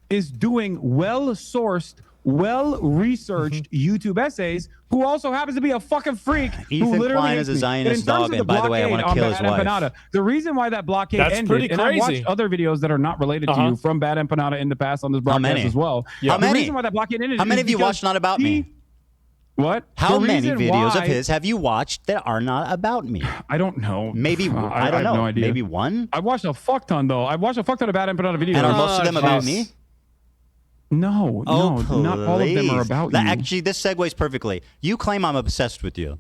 Speaker 4: is doing well-sourced, well-researched YouTube essays, who also happens to be a fucking freak.
Speaker 3: Ethan
Speaker 4: who literally
Speaker 3: Klein
Speaker 4: hates
Speaker 3: is a
Speaker 4: me.
Speaker 3: Zionist
Speaker 4: In terms
Speaker 3: dog,
Speaker 4: of
Speaker 3: and by the way, I
Speaker 4: blockade
Speaker 3: want to kill
Speaker 4: on
Speaker 3: his
Speaker 4: Bad
Speaker 3: wife.
Speaker 4: Empanada, the reason why that blockade
Speaker 1: That's
Speaker 4: ended,
Speaker 1: pretty
Speaker 4: and I watched
Speaker 1: crazy.
Speaker 4: other videos that are not related to you from Bad Empanada in the past on this broadcast
Speaker 3: many?
Speaker 4: as well.
Speaker 3: How
Speaker 4: The
Speaker 3: many?
Speaker 4: reason why that blockade ended
Speaker 3: How many
Speaker 4: is
Speaker 3: have you
Speaker 4: because
Speaker 3: watched not about me?
Speaker 4: What?
Speaker 3: How
Speaker 4: The
Speaker 3: many
Speaker 4: reason
Speaker 3: videos of
Speaker 4: why-
Speaker 3: his have you watched that are not about me?
Speaker 4: I don't know.
Speaker 3: Maybe I don't
Speaker 4: have
Speaker 3: know.
Speaker 4: no idea.
Speaker 3: Maybe one.
Speaker 4: I watched a fuck ton though. I watched a fuck ton of Bad Empanada videos.
Speaker 3: And are most of them about me?
Speaker 4: No,
Speaker 3: Oh,
Speaker 4: not all of them are
Speaker 3: please.
Speaker 4: about you.
Speaker 3: Actually, this segues perfectly. You claim I'm obsessed with you.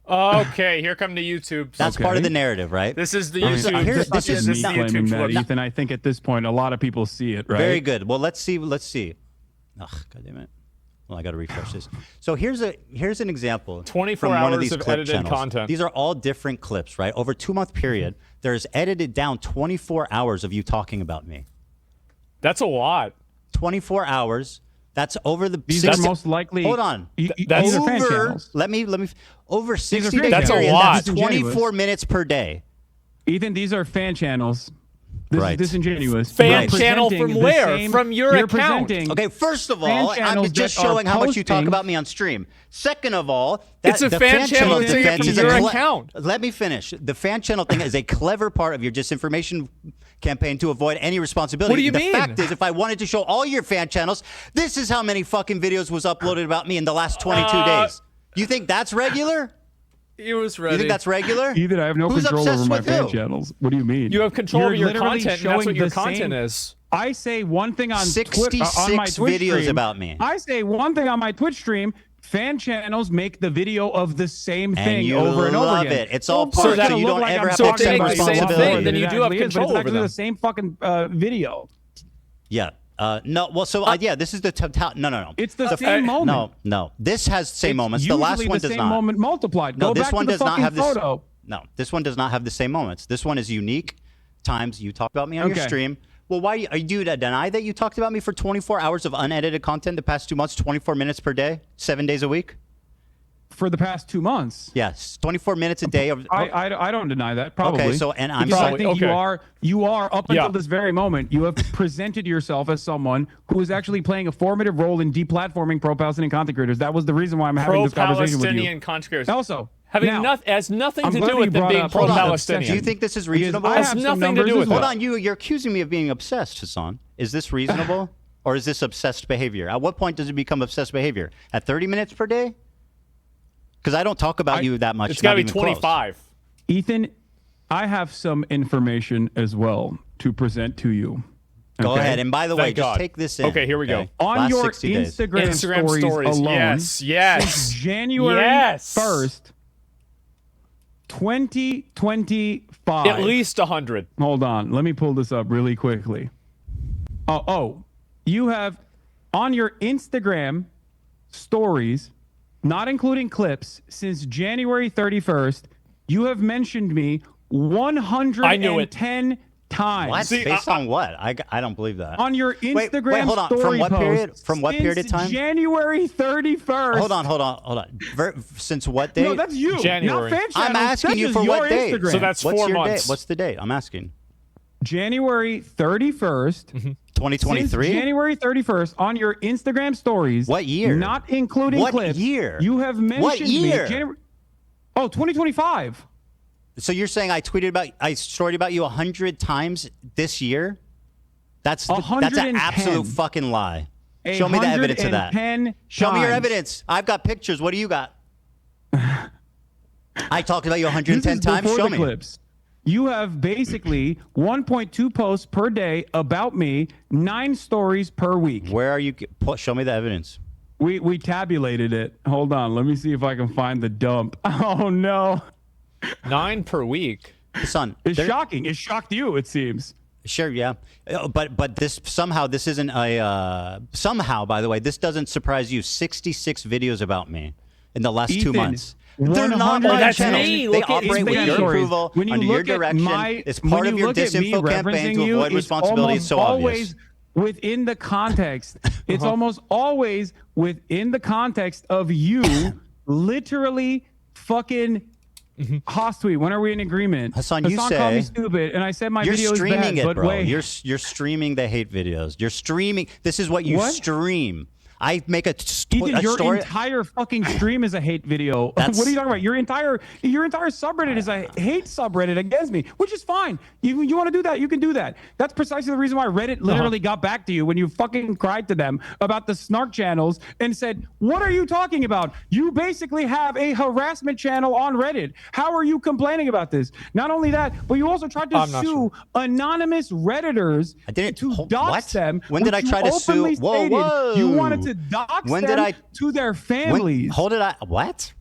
Speaker 1: Okay, here come the YouTube.
Speaker 3: That's part of the narrative, right?
Speaker 1: This is the
Speaker 4: I mean,
Speaker 1: YouTube.
Speaker 4: this
Speaker 3: this
Speaker 4: is
Speaker 3: is
Speaker 4: me
Speaker 3: not-
Speaker 4: claiming that,
Speaker 1: footage.
Speaker 4: Ethan. I think at this point, a lot of people see it, right?
Speaker 3: Very good. Well, let's see. Ugh, God damn it. Well, I got to refresh this. So here's an example
Speaker 1: 24
Speaker 3: from one of
Speaker 1: hours
Speaker 3: these
Speaker 1: of
Speaker 3: clip
Speaker 1: edited
Speaker 3: channels.
Speaker 1: content.
Speaker 3: These are all different clips, right? Over a 2-month period, there's edited down 24 hours of you talking about me.
Speaker 1: That's a lot.
Speaker 3: 24 hours. That's over the.
Speaker 4: These are most likely.
Speaker 3: Hold on.
Speaker 4: These are fan channels.
Speaker 3: Let me. Over 60
Speaker 4: fan
Speaker 3: days.
Speaker 1: That's a
Speaker 3: period,
Speaker 1: lot.
Speaker 3: That's 24 minutes per day.
Speaker 4: Ethan, these are fan channels. This
Speaker 3: Right.
Speaker 4: is disingenuous.
Speaker 1: Fan
Speaker 4: You're
Speaker 1: channel
Speaker 4: presenting
Speaker 1: from
Speaker 4: the
Speaker 1: where?
Speaker 4: same-
Speaker 1: From your
Speaker 4: you're
Speaker 1: account.
Speaker 4: presenting
Speaker 3: Okay, first of
Speaker 4: fan
Speaker 3: all, I'm
Speaker 4: channels
Speaker 3: just
Speaker 4: that are
Speaker 3: showing how much you talk
Speaker 4: posting-
Speaker 3: about me on stream. Second of all,
Speaker 1: It's a
Speaker 3: the
Speaker 1: fan channel
Speaker 3: defense
Speaker 1: thing from
Speaker 3: is a
Speaker 1: your account.
Speaker 3: Let me finish. The fan channel thing is a clever part of your disinformation campaign to avoid any responsibility.
Speaker 1: What do you
Speaker 3: the
Speaker 1: mean?
Speaker 3: fact is, if I wanted to show all your fan channels, this is how many fucking videos was uploaded about me in the last 22 days. You think that's regular?
Speaker 1: It was ready.
Speaker 3: You think that's regular?
Speaker 4: Ethan, I have no
Speaker 3: Who's
Speaker 4: control over
Speaker 3: obsessed
Speaker 4: my
Speaker 3: with
Speaker 4: fan
Speaker 3: who?
Speaker 4: channels. What do you mean?
Speaker 1: You have control
Speaker 4: You're
Speaker 1: over your
Speaker 4: literally
Speaker 1: content, and that's
Speaker 4: showing
Speaker 1: what your
Speaker 4: the
Speaker 1: content
Speaker 4: same-
Speaker 1: is.
Speaker 4: I say one thing on
Speaker 3: 66
Speaker 4: on my Twitch
Speaker 3: videos
Speaker 4: stream.
Speaker 3: about me.
Speaker 4: I say one thing on my Twitch stream. Fan channels make the video of the same
Speaker 3: And
Speaker 4: thing
Speaker 3: you
Speaker 4: over and over
Speaker 3: love
Speaker 4: again.
Speaker 3: it. It's all
Speaker 4: Of course
Speaker 3: part
Speaker 4: it's
Speaker 3: so
Speaker 4: gonna
Speaker 3: you
Speaker 4: look
Speaker 3: don't
Speaker 4: like
Speaker 3: ever
Speaker 4: I'm
Speaker 3: have to
Speaker 4: talking
Speaker 3: accept
Speaker 4: about
Speaker 3: responsibility.
Speaker 4: something
Speaker 1: Then you
Speaker 4: that
Speaker 1: do have
Speaker 4: actually is,
Speaker 1: control
Speaker 4: but it's
Speaker 1: over
Speaker 4: actually
Speaker 1: them.
Speaker 4: the same fucking video.
Speaker 3: Yeah. No. Well, so yeah, this is the no.
Speaker 4: It's the same moment.
Speaker 3: No. This has same
Speaker 4: It's
Speaker 3: moments. The last
Speaker 4: usually
Speaker 3: one
Speaker 4: the
Speaker 3: does
Speaker 4: same
Speaker 3: not.
Speaker 4: moment multiplied.
Speaker 3: No,
Speaker 4: Go
Speaker 3: this
Speaker 4: back
Speaker 3: one
Speaker 4: to the
Speaker 3: does not
Speaker 4: fucking
Speaker 3: have this.
Speaker 4: photo.
Speaker 3: No, this one does not have the same moments. This one is unique times you talk about me on your
Speaker 4: Okay.
Speaker 3: stream. Well, why are you to deny that you talked about me for 24 hours of unedited content the past 2 months, 24 minutes per day, 7 days a week?
Speaker 4: for the past 2 months.
Speaker 3: Yes, 24 minutes a day of.
Speaker 4: I don't deny that. Probably.
Speaker 3: Okay, so and I'm
Speaker 4: because I
Speaker 3: saying
Speaker 4: think you are up until this very moment. You have presented yourself as someone who is actually playing a formative role in deplatforming pro-Palestinian content creators. That was the reason why I'm having this conversation with you.
Speaker 1: Pro-Palestinian content creators.
Speaker 4: Also,
Speaker 1: has nothing to
Speaker 4: glad
Speaker 1: do with
Speaker 4: you
Speaker 1: them
Speaker 4: brought
Speaker 1: being
Speaker 4: up
Speaker 1: pro-Palestinian.
Speaker 3: Do you think this is reasonable?
Speaker 1: It has nothing to do with
Speaker 3: Hold
Speaker 1: it.
Speaker 3: on, you're accusing me of being obsessed, Hassan. Is this reasonable, or is this obsessed behavior? At what point does it become obsessed behavior? At 30 minutes per day? Because I don't talk about you that much.
Speaker 1: It's got to be
Speaker 3: not even
Speaker 1: 25.
Speaker 3: Close.
Speaker 4: Ethan, I have some information as well to present to you.
Speaker 3: Go
Speaker 4: Okay?
Speaker 3: ahead. And by the way,
Speaker 1: Thank
Speaker 3: just
Speaker 1: God.
Speaker 3: take this in.
Speaker 1: Okay, here we go.
Speaker 4: On
Speaker 3: Last
Speaker 4: your
Speaker 3: 60 days.
Speaker 4: Instagram stories alone,
Speaker 1: yes.
Speaker 4: January 1st, 2025.
Speaker 1: At least 100.
Speaker 4: Hold on. Let me pull this up really quickly. You have on your Instagram stories, not including clips, since January 31st, you have mentioned me 110 times.
Speaker 3: What? Based on what? I don't believe that.
Speaker 4: On your Instagram
Speaker 3: wait, hold on.
Speaker 4: story
Speaker 3: From what period?
Speaker 4: posts
Speaker 3: From what period of
Speaker 4: since
Speaker 3: time?
Speaker 4: January 31st.
Speaker 3: Hold on. Since what date?
Speaker 4: No, that's you.
Speaker 1: January.
Speaker 4: Not fan
Speaker 3: I'm
Speaker 4: channels.
Speaker 3: asking
Speaker 4: That's
Speaker 3: you
Speaker 4: just
Speaker 3: for
Speaker 4: your
Speaker 3: what date?
Speaker 4: Instagram.
Speaker 1: So that's
Speaker 3: What's
Speaker 1: 4
Speaker 3: your
Speaker 1: months.
Speaker 3: date? What's the date? I'm asking.
Speaker 4: January 31st.
Speaker 3: 2023?
Speaker 4: Since January 31st on your Instagram stories.
Speaker 3: What year?
Speaker 4: Not including
Speaker 3: What
Speaker 4: clips.
Speaker 3: year?
Speaker 4: You have mentioned
Speaker 3: What year?
Speaker 4: me. January, 2025.
Speaker 3: So you're saying I storied about you 100 times this year? That's an
Speaker 4: 110.
Speaker 3: absolute fucking lie. Show me the evidence of that.
Speaker 4: 110
Speaker 3: Show me your
Speaker 4: times.
Speaker 3: evidence. I've got pictures. What do you got? I talked about you 110
Speaker 4: This is
Speaker 3: times.
Speaker 4: before
Speaker 3: Show
Speaker 4: the
Speaker 3: me.
Speaker 4: clips. You have basically 1.2 posts per day about me, 9 stories per week.
Speaker 3: Where are you? Show me the evidence.
Speaker 4: We tabulated it. Hold on. Let me see if I can find the dump. Oh, no.
Speaker 1: 9 per week.
Speaker 3: Son,
Speaker 4: It's shocking. It shocked you, it seems.
Speaker 3: Sure, yeah, but this isn't a somehow. By the way, this doesn't surprise you. 66 videos about me in the last 2
Speaker 4: Ethan,
Speaker 3: months. They're not my
Speaker 1: that's
Speaker 3: channels.
Speaker 1: me.
Speaker 3: They
Speaker 1: Look at
Speaker 3: operate with
Speaker 1: Instagram
Speaker 3: your
Speaker 4: stories.
Speaker 3: approval,
Speaker 4: When you
Speaker 3: under your
Speaker 4: look at
Speaker 3: direction. It's part of your disinfo campaign to avoid responsibility. It's so obvious.
Speaker 4: Always within the context. It's almost always within the context of you literally fucking Haas tweet. When are we in agreement?
Speaker 3: Hassan, you
Speaker 4: called
Speaker 3: say
Speaker 4: me stupid, and I said my
Speaker 3: you're
Speaker 4: video is
Speaker 3: streaming
Speaker 4: bad.
Speaker 3: it,
Speaker 4: But
Speaker 3: bro.
Speaker 4: wait,
Speaker 3: You're streaming the hate videos. You're streaming. This is what you stream. I make a
Speaker 4: Ethan, your
Speaker 3: story.
Speaker 4: entire fucking stream is a hate video. What are you talking about? Your entire subreddit is a hate subreddit against me, which is fine. You want to do that? You can do that. That's precisely the reason why Reddit literally got back to you when you fucking cried to them about the snark channels and said, "What are you talking about? You basically have a harassment channel on Reddit. How are you complaining about this?" Not only that, but you also tried to sue anonymous Redditors to dox them.
Speaker 3: When did I
Speaker 4: which
Speaker 3: try
Speaker 4: you
Speaker 3: to sue?
Speaker 4: openly
Speaker 3: Whoa,
Speaker 4: stated
Speaker 3: whoa.
Speaker 4: You wanted to dox
Speaker 3: When
Speaker 4: them
Speaker 3: did I
Speaker 4: to their families.
Speaker 3: What?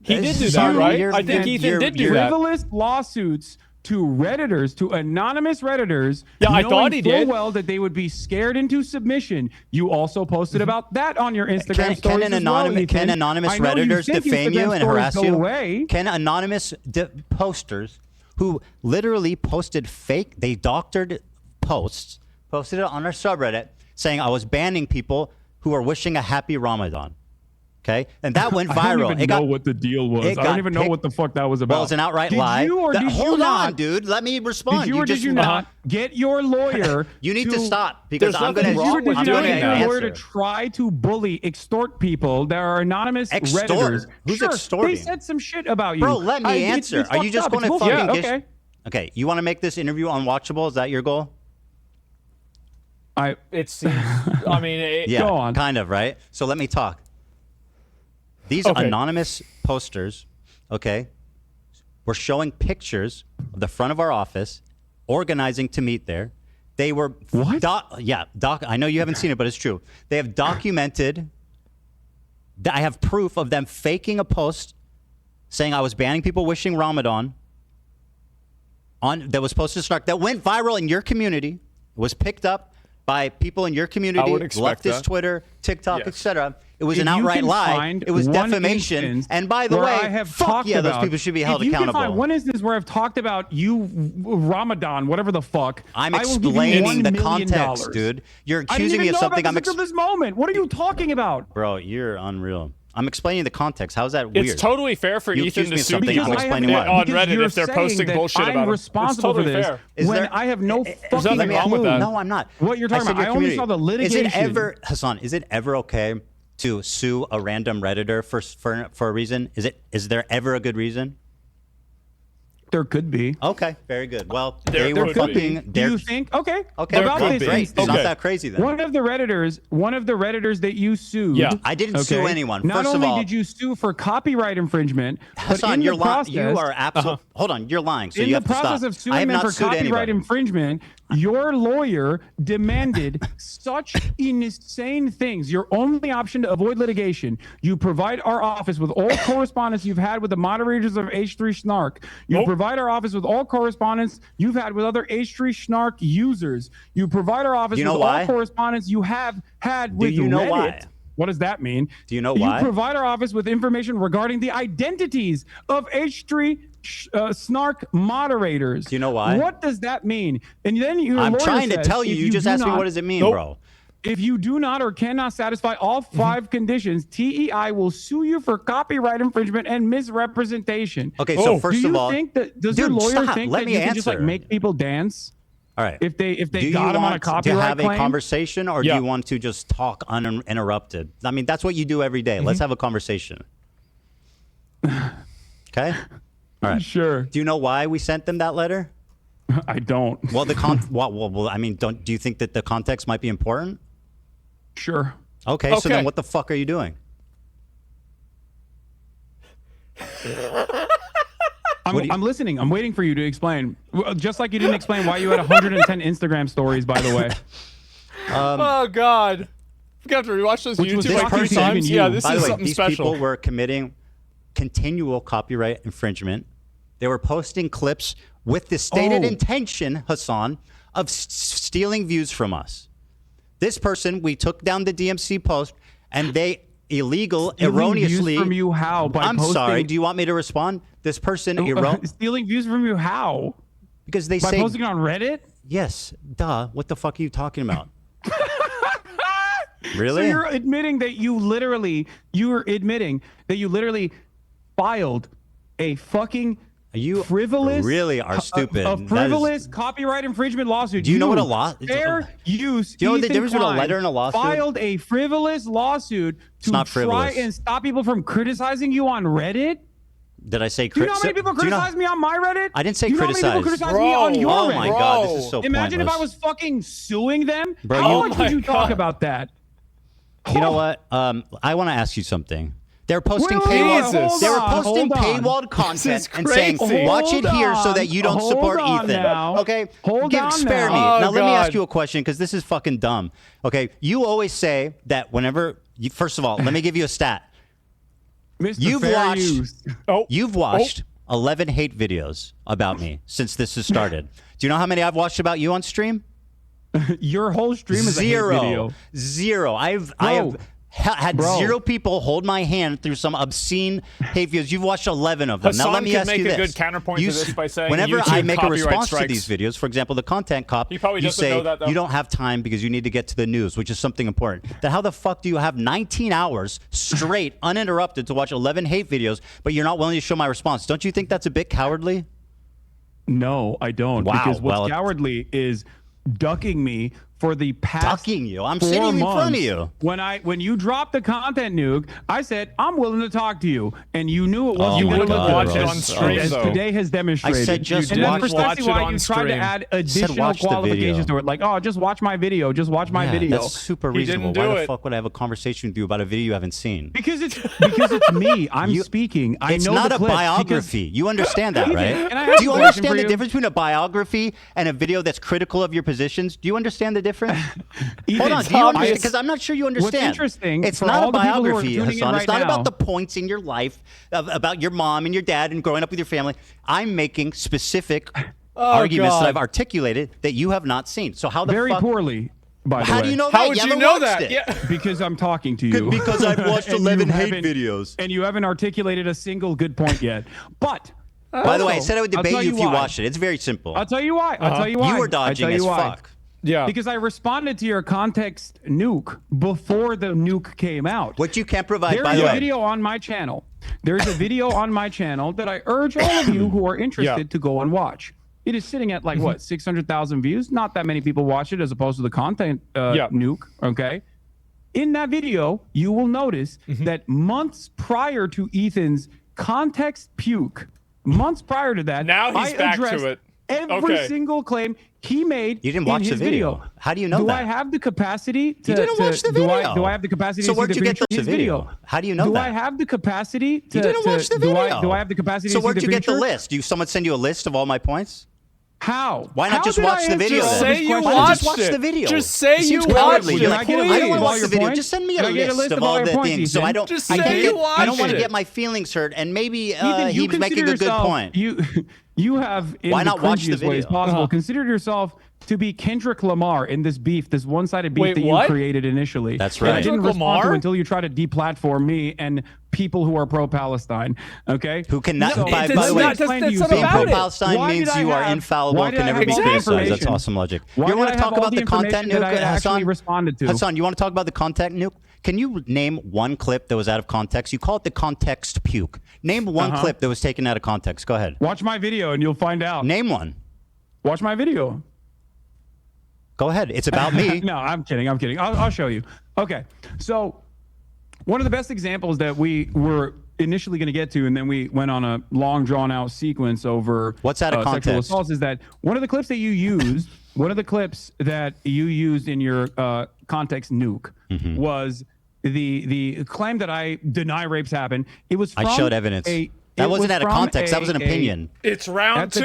Speaker 1: He did do that, right? I think Ethan did do that.
Speaker 4: Frivolous lawsuits to Redditors, to anonymous Redditors.
Speaker 1: Yeah, I
Speaker 4: knowing
Speaker 1: thought he
Speaker 4: full
Speaker 1: did.
Speaker 4: well that they would be scared into submission. You also posted about that on your Instagram
Speaker 3: Can
Speaker 4: stories
Speaker 3: anonymous
Speaker 4: I know
Speaker 3: Redditors
Speaker 4: think
Speaker 3: defame you
Speaker 4: Instagram
Speaker 3: and
Speaker 4: stories
Speaker 3: harass
Speaker 4: go
Speaker 3: you?
Speaker 4: away.
Speaker 3: Can anonymous posters who literally posted they doctored posts, posted it on our subreddit saying I was banning people who are wishing a happy Ramadan. Okay, and that went viral.
Speaker 4: I don't even know what the deal was. I don't even know what the fuck that was about.
Speaker 3: Well, it's an outright
Speaker 4: did
Speaker 3: lie.
Speaker 4: You or did
Speaker 3: Hold
Speaker 4: you
Speaker 3: on,
Speaker 4: not?
Speaker 3: dude. Let me respond.
Speaker 4: Did you or did you not get your lawyer?
Speaker 3: You need to stop because I'm going
Speaker 4: Did you or did you not get your
Speaker 3: answer.
Speaker 4: lawyer to try to bully, extort people that are anonymous
Speaker 3: Extort?
Speaker 4: Redditors?
Speaker 3: Who's
Speaker 4: sure,
Speaker 3: extorting?
Speaker 4: They said some shit about you.
Speaker 3: Bro, let me answer.
Speaker 4: It's
Speaker 3: Are you
Speaker 4: fucked
Speaker 3: just
Speaker 4: up.
Speaker 3: going to
Speaker 4: It's
Speaker 3: fucking
Speaker 4: bullshit.
Speaker 3: get? Okay, you want to make this interview unwatchable? Is that your goal?
Speaker 1: It seems. I mean,
Speaker 3: yeah,
Speaker 1: go on.
Speaker 3: Kind of, right? So let me talk. These anonymous posters, okay, were showing pictures of the front of our office, organizing to meet there. They were what? I know you haven't seen it, but it's true. They have documented. I have proof of them faking a post saying I was banning people wishing Ramadan. That was posted to start. That went viral in your community. Was picked up by people in your community, leftist Twitter, TikTok, etc. It was an outright lie. It was defamation. And by the way, fuck yeah, those people should be held accountable.
Speaker 4: Can find one instance where I've talked about you, Ramadan, whatever the fuck.
Speaker 3: I'm explaining the context, dude. You're accusing me of something.
Speaker 4: Until this moment. What are you talking about,
Speaker 3: bro? You're unreal. I'm explaining the context. How's that weird?
Speaker 1: It's totally fair for
Speaker 3: You
Speaker 1: Ethan
Speaker 3: accused me
Speaker 1: to
Speaker 3: of
Speaker 1: sue
Speaker 3: something,
Speaker 1: people
Speaker 3: I'm explaining why.
Speaker 1: on
Speaker 4: Because
Speaker 1: Reddit
Speaker 4: you're
Speaker 1: if they're
Speaker 4: saying
Speaker 1: posting
Speaker 4: that
Speaker 1: bullshit
Speaker 4: I'm
Speaker 1: about it. It's
Speaker 4: responsible
Speaker 1: totally
Speaker 4: for this
Speaker 1: fair.
Speaker 4: when I have no fucking
Speaker 1: nothing wrong with
Speaker 4: clue.
Speaker 1: that.
Speaker 3: No, I'm not.
Speaker 4: What you're talking
Speaker 3: I
Speaker 4: about?
Speaker 3: said
Speaker 4: I
Speaker 3: your
Speaker 4: only
Speaker 3: community.
Speaker 4: saw the litigation.
Speaker 3: Is it ever, Hassan? Is it ever okay to sue a random Redditor for a reason? Is there ever a good reason?
Speaker 4: There could be.
Speaker 3: Okay, very good. Well,
Speaker 1: There
Speaker 3: they were
Speaker 1: could be.
Speaker 3: fucking.
Speaker 4: Do you think? Okay.
Speaker 3: Okay,
Speaker 4: About
Speaker 1: could
Speaker 4: this
Speaker 1: be.
Speaker 3: great.
Speaker 4: instance,
Speaker 3: It's not that crazy then.
Speaker 4: One of the Redditors that you sued.
Speaker 1: Yeah.
Speaker 3: I didn't sue anyone.
Speaker 4: Not
Speaker 3: First of
Speaker 4: only
Speaker 3: all-
Speaker 4: did you sue for copyright infringement, but
Speaker 3: Hassan,
Speaker 4: in
Speaker 3: you're
Speaker 4: the process,
Speaker 3: lying. You are absolutely. Hold on, you're lying. So
Speaker 4: in
Speaker 3: you
Speaker 4: the
Speaker 3: have to
Speaker 4: process
Speaker 3: stop.
Speaker 4: of
Speaker 3: I
Speaker 4: suing
Speaker 3: have
Speaker 4: them
Speaker 3: not
Speaker 4: for
Speaker 3: sued
Speaker 4: copyright
Speaker 3: anybody.
Speaker 4: infringement, your lawyer demanded such insane things. Your only option to avoid litigation, you provide our office with all correspondence you've had with the moderators of H3 Snark. You provide our office with all correspondence you've had with other H3 Snark users. You provide our office
Speaker 3: You know
Speaker 4: with
Speaker 3: why?
Speaker 4: all correspondence you have had with
Speaker 3: you know
Speaker 4: Reddit.
Speaker 3: why?
Speaker 4: What does that mean?
Speaker 3: Do you know why?
Speaker 4: You provide our office with information regarding the identities of H3 Snark moderators.
Speaker 3: Do you know why?
Speaker 4: What does that mean? And then your
Speaker 3: I'm
Speaker 4: lawyer
Speaker 3: trying to
Speaker 4: says,
Speaker 3: tell you.
Speaker 4: if
Speaker 3: You just
Speaker 4: do
Speaker 3: asked me
Speaker 4: not-
Speaker 3: what does it mean,
Speaker 1: Nope.
Speaker 3: bro.
Speaker 4: If you do not or cannot satisfy all 5 conditions, TEI will sue you for copyright infringement and misrepresentation.
Speaker 3: Okay, so
Speaker 4: Do
Speaker 3: first
Speaker 4: you
Speaker 3: of all,
Speaker 4: think that does
Speaker 3: dude,
Speaker 4: your lawyer
Speaker 3: stop.
Speaker 4: think
Speaker 3: Let
Speaker 4: that
Speaker 3: me
Speaker 4: you can just like
Speaker 3: answer.
Speaker 4: make people dance
Speaker 3: All right.
Speaker 4: if they
Speaker 3: Do you
Speaker 4: got them on a
Speaker 3: want
Speaker 4: copyright
Speaker 3: to have
Speaker 4: claim?
Speaker 3: a conversation, or
Speaker 1: Yeah.
Speaker 3: do you want to just talk uninterrupted? I mean, that's what you do every day. Let's have a conversation. Okay. All right.
Speaker 4: Sure.
Speaker 3: Do you know why we sent them that letter?
Speaker 4: I don't.
Speaker 3: Well, well, I mean, do you think that the context might be important?
Speaker 4: Sure.
Speaker 3: Okay, so
Speaker 1: Okay.
Speaker 3: then what the fuck are you doing?
Speaker 4: I'm listening. I'm waiting for you to explain. Just like you didn't explain why you had 110 Instagram stories, by the way.
Speaker 1: Oh God, we got to rewatch those
Speaker 4: Which was
Speaker 1: YouTube like
Speaker 4: shocking
Speaker 1: 3
Speaker 4: to even
Speaker 1: times.
Speaker 4: you.
Speaker 1: Yeah, this
Speaker 3: By
Speaker 1: is
Speaker 3: the way,
Speaker 1: something
Speaker 3: these
Speaker 1: special.
Speaker 3: people were committing continual copyright infringement. They were posting clips with the stated intention, Hassan, of stealing views from us. This person, we took down the DMC post, and they erroneously.
Speaker 4: Views from you how? By
Speaker 3: I'm
Speaker 4: posting,
Speaker 3: sorry. Do you want me to respond? This person
Speaker 4: stealing views from you how?
Speaker 3: Because they
Speaker 4: by
Speaker 3: say
Speaker 4: posting it on Reddit.
Speaker 3: Yes, duh. What the fuck are you talking about?
Speaker 4: So
Speaker 3: Really?
Speaker 4: you're admitting that you literally filed a fucking frivolous,
Speaker 3: really are stupid.
Speaker 4: A
Speaker 3: That is-
Speaker 4: frivolous copyright infringement lawsuit.
Speaker 3: Do you know what a law-
Speaker 4: Fair use.
Speaker 3: Do you know the
Speaker 4: Ethan
Speaker 3: difference between a
Speaker 4: Klein
Speaker 3: letter and a lawsuit?
Speaker 4: Filed a frivolous lawsuit to
Speaker 3: not
Speaker 4: try
Speaker 3: frivolous.
Speaker 4: and stop people from criticizing you on Reddit.
Speaker 3: Did I say?
Speaker 4: Do you know how many people criticize me on my Reddit?
Speaker 3: I didn't say
Speaker 4: Do you know how many people
Speaker 3: criticize.
Speaker 4: criticize me on your
Speaker 3: Oh
Speaker 4: Reddit?
Speaker 3: my God, this is so
Speaker 4: Imagine if I
Speaker 3: pointless.
Speaker 4: was fucking suing them.
Speaker 3: Bro,
Speaker 4: How
Speaker 3: you-
Speaker 4: much would you talk about that?
Speaker 3: You know what? I want to ask you something. They're posting
Speaker 4: Wait, wait, wait,
Speaker 3: paywall.
Speaker 4: hold
Speaker 3: They were
Speaker 4: on,
Speaker 3: posting
Speaker 4: hold on.
Speaker 3: paywalled content
Speaker 4: This is
Speaker 3: and saying,
Speaker 4: crazy.
Speaker 3: "Watch it here so that you don't
Speaker 4: Hold
Speaker 3: support
Speaker 4: on
Speaker 3: Ethan."
Speaker 4: now.
Speaker 3: Okay,
Speaker 4: Hold on
Speaker 3: spare
Speaker 4: now.
Speaker 3: me.
Speaker 1: Oh,
Speaker 3: Now let me ask
Speaker 1: God.
Speaker 3: you a question because this is fucking dumb. Okay, you always say that whenever. First of all, let me give you a stat.
Speaker 4: Mr.
Speaker 3: You've
Speaker 4: Fair
Speaker 3: watched.
Speaker 4: Use.
Speaker 3: You've watched 11 hate videos about me since this has started. Do you know how many I've watched about you on stream?
Speaker 4: Your whole stream is a hate video.
Speaker 3: Zero. I've had
Speaker 4: Bro.
Speaker 3: 0 people hold my hand through some obscene hate videos. You've watched 11 of them.
Speaker 1: Hassan
Speaker 3: Now let me
Speaker 1: could
Speaker 3: ask
Speaker 1: make
Speaker 3: you
Speaker 1: a
Speaker 3: this.
Speaker 1: good counterpoint
Speaker 3: You
Speaker 1: to this by saying
Speaker 3: whenever
Speaker 1: YouTube
Speaker 3: I make a
Speaker 1: copyright
Speaker 3: response
Speaker 1: strikes.
Speaker 3: to these videos, for example, the content cop,
Speaker 1: He probably
Speaker 3: you
Speaker 1: doesn't
Speaker 3: say
Speaker 1: know that, though.
Speaker 3: you don't have time because you need to get to the news, which is something important. Then how the fuck do you have 19 hours straight, uninterrupted, to watch 11 hate videos, but you're not willing to show my response? Don't you think that's a bit cowardly?
Speaker 4: No, I don't.
Speaker 3: Wow,
Speaker 4: Because what's
Speaker 3: well-
Speaker 4: cowardly is ducking me for the past
Speaker 3: Ducking you? I'm
Speaker 4: 4
Speaker 3: sitting in front of
Speaker 4: months.
Speaker 3: you.
Speaker 4: When you dropped the content nuke, I said I'm willing to talk to you, and you knew it
Speaker 3: Oh
Speaker 4: wasn't
Speaker 3: my
Speaker 4: going to
Speaker 3: God,
Speaker 4: look
Speaker 1: watch
Speaker 4: good,
Speaker 1: it on stream,
Speaker 4: as
Speaker 1: though.
Speaker 4: today has demonstrated.
Speaker 3: I said just
Speaker 4: and that's
Speaker 3: watch
Speaker 4: precisely
Speaker 1: it
Speaker 4: why
Speaker 1: on
Speaker 4: you tried to
Speaker 1: stream.
Speaker 4: add
Speaker 3: said
Speaker 4: additional
Speaker 3: watch the
Speaker 4: qualifications
Speaker 3: video.
Speaker 4: to it, like just watch my video, just watch my
Speaker 3: Yeah,
Speaker 4: video.
Speaker 3: That's super
Speaker 1: He
Speaker 3: reasonable.
Speaker 1: didn't
Speaker 3: Why
Speaker 1: do
Speaker 3: the
Speaker 1: it.
Speaker 3: fuck would I have a conversation with you about a video you haven't seen?
Speaker 4: Because it's me. I'm speaking. I
Speaker 3: It's
Speaker 4: know
Speaker 3: not
Speaker 4: the
Speaker 3: a
Speaker 4: clip
Speaker 3: biography. You understand that,
Speaker 4: Ethan,
Speaker 3: right?
Speaker 4: can I ask
Speaker 3: Do you
Speaker 4: a question
Speaker 3: understand
Speaker 4: for
Speaker 3: the
Speaker 4: you?
Speaker 3: difference between a biography and a video that's critical of your positions? Do you understand the difference?
Speaker 4: Ethan,
Speaker 3: Hold on. Do you
Speaker 4: I-
Speaker 3: understand? Because I'm not sure you understand.
Speaker 4: interesting
Speaker 3: It's
Speaker 4: for
Speaker 3: not
Speaker 4: all
Speaker 3: a
Speaker 4: the people who are
Speaker 3: biography,
Speaker 4: tuning in
Speaker 3: Hassan. It's
Speaker 4: right
Speaker 3: not
Speaker 4: now.
Speaker 3: about the points in your life about your mom and your dad and growing up with your family. I'm making specific arguments
Speaker 1: God.
Speaker 3: that I've articulated that you have not seen. So how the
Speaker 4: very
Speaker 3: fuck?
Speaker 4: poorly. By the
Speaker 3: How
Speaker 4: way.
Speaker 3: do you know
Speaker 1: How
Speaker 3: that?
Speaker 1: would you
Speaker 3: haven't
Speaker 1: know
Speaker 3: watched
Speaker 1: that?
Speaker 3: it.
Speaker 1: Yeah.
Speaker 4: Because I'm talking to you.
Speaker 3: Because I've watched
Speaker 4: And
Speaker 3: 11
Speaker 4: you
Speaker 3: hate
Speaker 4: haven't-
Speaker 3: videos.
Speaker 4: And you haven't articulated a single good point yet. But
Speaker 3: By the way, I
Speaker 4: also,
Speaker 3: said I would
Speaker 4: I'll
Speaker 3: debate
Speaker 4: tell
Speaker 3: you if you
Speaker 4: why.
Speaker 3: watched it. It's very simple.
Speaker 4: I'll tell you why. I'll tell you why.
Speaker 3: You were
Speaker 4: I'll
Speaker 3: dodging
Speaker 4: tell you
Speaker 3: as
Speaker 4: why.
Speaker 3: fuck.
Speaker 1: Yeah.
Speaker 4: Because I responded to your context nuke before the nuke came out.
Speaker 3: Which you can't provide, by
Speaker 4: There
Speaker 3: the
Speaker 4: is a
Speaker 3: way.
Speaker 4: video on my channel. There's a video on my channel that I urge all of you who are interested to go and watch. It is sitting at like what, 600,000 views? Not that many people watch it as opposed to the content nuke. Okay. In that video, you will notice that months prior to Ethan's context puke, months prior to that,
Speaker 1: Now he's
Speaker 4: I
Speaker 1: back to
Speaker 4: addressed
Speaker 1: it.
Speaker 4: every
Speaker 1: Okay.
Speaker 4: single claim he made.
Speaker 3: You didn't
Speaker 4: in
Speaker 3: watch the
Speaker 4: his
Speaker 3: video. How do you know
Speaker 4: do
Speaker 3: that?
Speaker 4: I have the capacity to?
Speaker 3: You didn't watch the video.
Speaker 4: Do I have the capacity
Speaker 3: So
Speaker 4: to
Speaker 3: where'd
Speaker 4: see
Speaker 3: you
Speaker 4: the
Speaker 3: get the
Speaker 4: his
Speaker 3: video? How do you know
Speaker 4: do
Speaker 3: that?
Speaker 4: I have the capacity to?
Speaker 3: You didn't watch the
Speaker 4: do
Speaker 3: video.
Speaker 4: do I have the capacity
Speaker 3: So
Speaker 4: to see
Speaker 3: where'd
Speaker 4: the
Speaker 3: you get the
Speaker 4: feature?
Speaker 3: list? Do someone send you a list of all my points?
Speaker 4: How?
Speaker 3: Why not
Speaker 4: How
Speaker 3: just
Speaker 4: did
Speaker 3: watch
Speaker 4: I
Speaker 3: the
Speaker 4: answer
Speaker 3: video?
Speaker 4: all
Speaker 3: then?
Speaker 4: these
Speaker 1: you
Speaker 3: Why not
Speaker 1: watched
Speaker 3: just watch
Speaker 1: it.
Speaker 3: the video?
Speaker 1: Just say
Speaker 3: It seems
Speaker 1: you
Speaker 3: cowardly.
Speaker 1: watched
Speaker 3: You're
Speaker 1: it,
Speaker 3: like,
Speaker 1: please.
Speaker 3: I don't want to
Speaker 4: All
Speaker 3: watch
Speaker 4: your
Speaker 3: the video.
Speaker 4: points?
Speaker 3: Just send me a
Speaker 4: Can I get a
Speaker 3: list
Speaker 4: list
Speaker 3: of
Speaker 4: of all
Speaker 3: all
Speaker 4: your
Speaker 3: the
Speaker 4: points,
Speaker 3: things. So
Speaker 4: Ethan?
Speaker 3: I don't.
Speaker 1: Just
Speaker 3: I
Speaker 1: say
Speaker 3: can't
Speaker 1: you
Speaker 3: get. I don't
Speaker 1: watched
Speaker 3: want to
Speaker 1: it.
Speaker 3: get my feelings hurt. And maybe
Speaker 4: Ethan, you
Speaker 3: he's making
Speaker 4: consider
Speaker 3: a good
Speaker 4: yourself-
Speaker 3: point.
Speaker 4: You have, in
Speaker 3: Why
Speaker 4: the
Speaker 3: not watch the
Speaker 4: cringiest ways
Speaker 3: video?
Speaker 4: possible, considered yourself to be Kendrick Lamar in this beef, this one-sided beef
Speaker 1: Wait,
Speaker 4: that
Speaker 1: what?
Speaker 4: you created initially.
Speaker 3: That's
Speaker 4: that I
Speaker 3: right.
Speaker 4: didn't
Speaker 1: Kendrick
Speaker 4: respond to
Speaker 1: Lamar?
Speaker 4: until you try to deplatform me and people who are pro-Palestine. Okay.
Speaker 3: Who cannot?
Speaker 1: No,
Speaker 3: by
Speaker 1: that's
Speaker 3: the way,
Speaker 1: not- that's
Speaker 3: being
Speaker 1: not about it.
Speaker 3: pro-Palestine
Speaker 4: Why
Speaker 3: means
Speaker 4: did I
Speaker 3: you are
Speaker 4: have-
Speaker 3: infallible
Speaker 4: why
Speaker 3: and
Speaker 4: did
Speaker 3: can
Speaker 4: I
Speaker 3: never
Speaker 4: have
Speaker 3: be
Speaker 4: all the
Speaker 3: criticized. That's
Speaker 4: information?
Speaker 3: awesome logic.
Speaker 4: Why
Speaker 3: You
Speaker 4: did
Speaker 3: want
Speaker 4: I
Speaker 3: to
Speaker 4: have
Speaker 3: talk
Speaker 4: all
Speaker 3: about
Speaker 4: the
Speaker 3: the content
Speaker 4: information that
Speaker 3: nuke,
Speaker 4: I actually
Speaker 3: Hassan?
Speaker 4: responded to?
Speaker 3: Hassan, you want to talk about the content nuke? Can you name one clip that was out of context? You call it the context puke. Name one clip that was taken out of context. Go ahead.
Speaker 4: Watch my video and you'll find out.
Speaker 3: Name one.
Speaker 4: Watch my video.
Speaker 3: Go ahead. It's about me.
Speaker 4: No, I'm kidding. I'm kidding. I'll show you. Okay. So one of the best examples that we were initially going to get to, and then we went on a long drawn out sequence over
Speaker 3: What's out of
Speaker 4: sexual
Speaker 3: context?
Speaker 4: assaults, is that one of the clips that you used, one of the clips that you used in your context nuke was the claim that I deny rapes happen. It was from
Speaker 3: I showed evidence. That wasn't out of context. That was an opinion.
Speaker 1: It's round
Speaker 4: at
Speaker 1: two.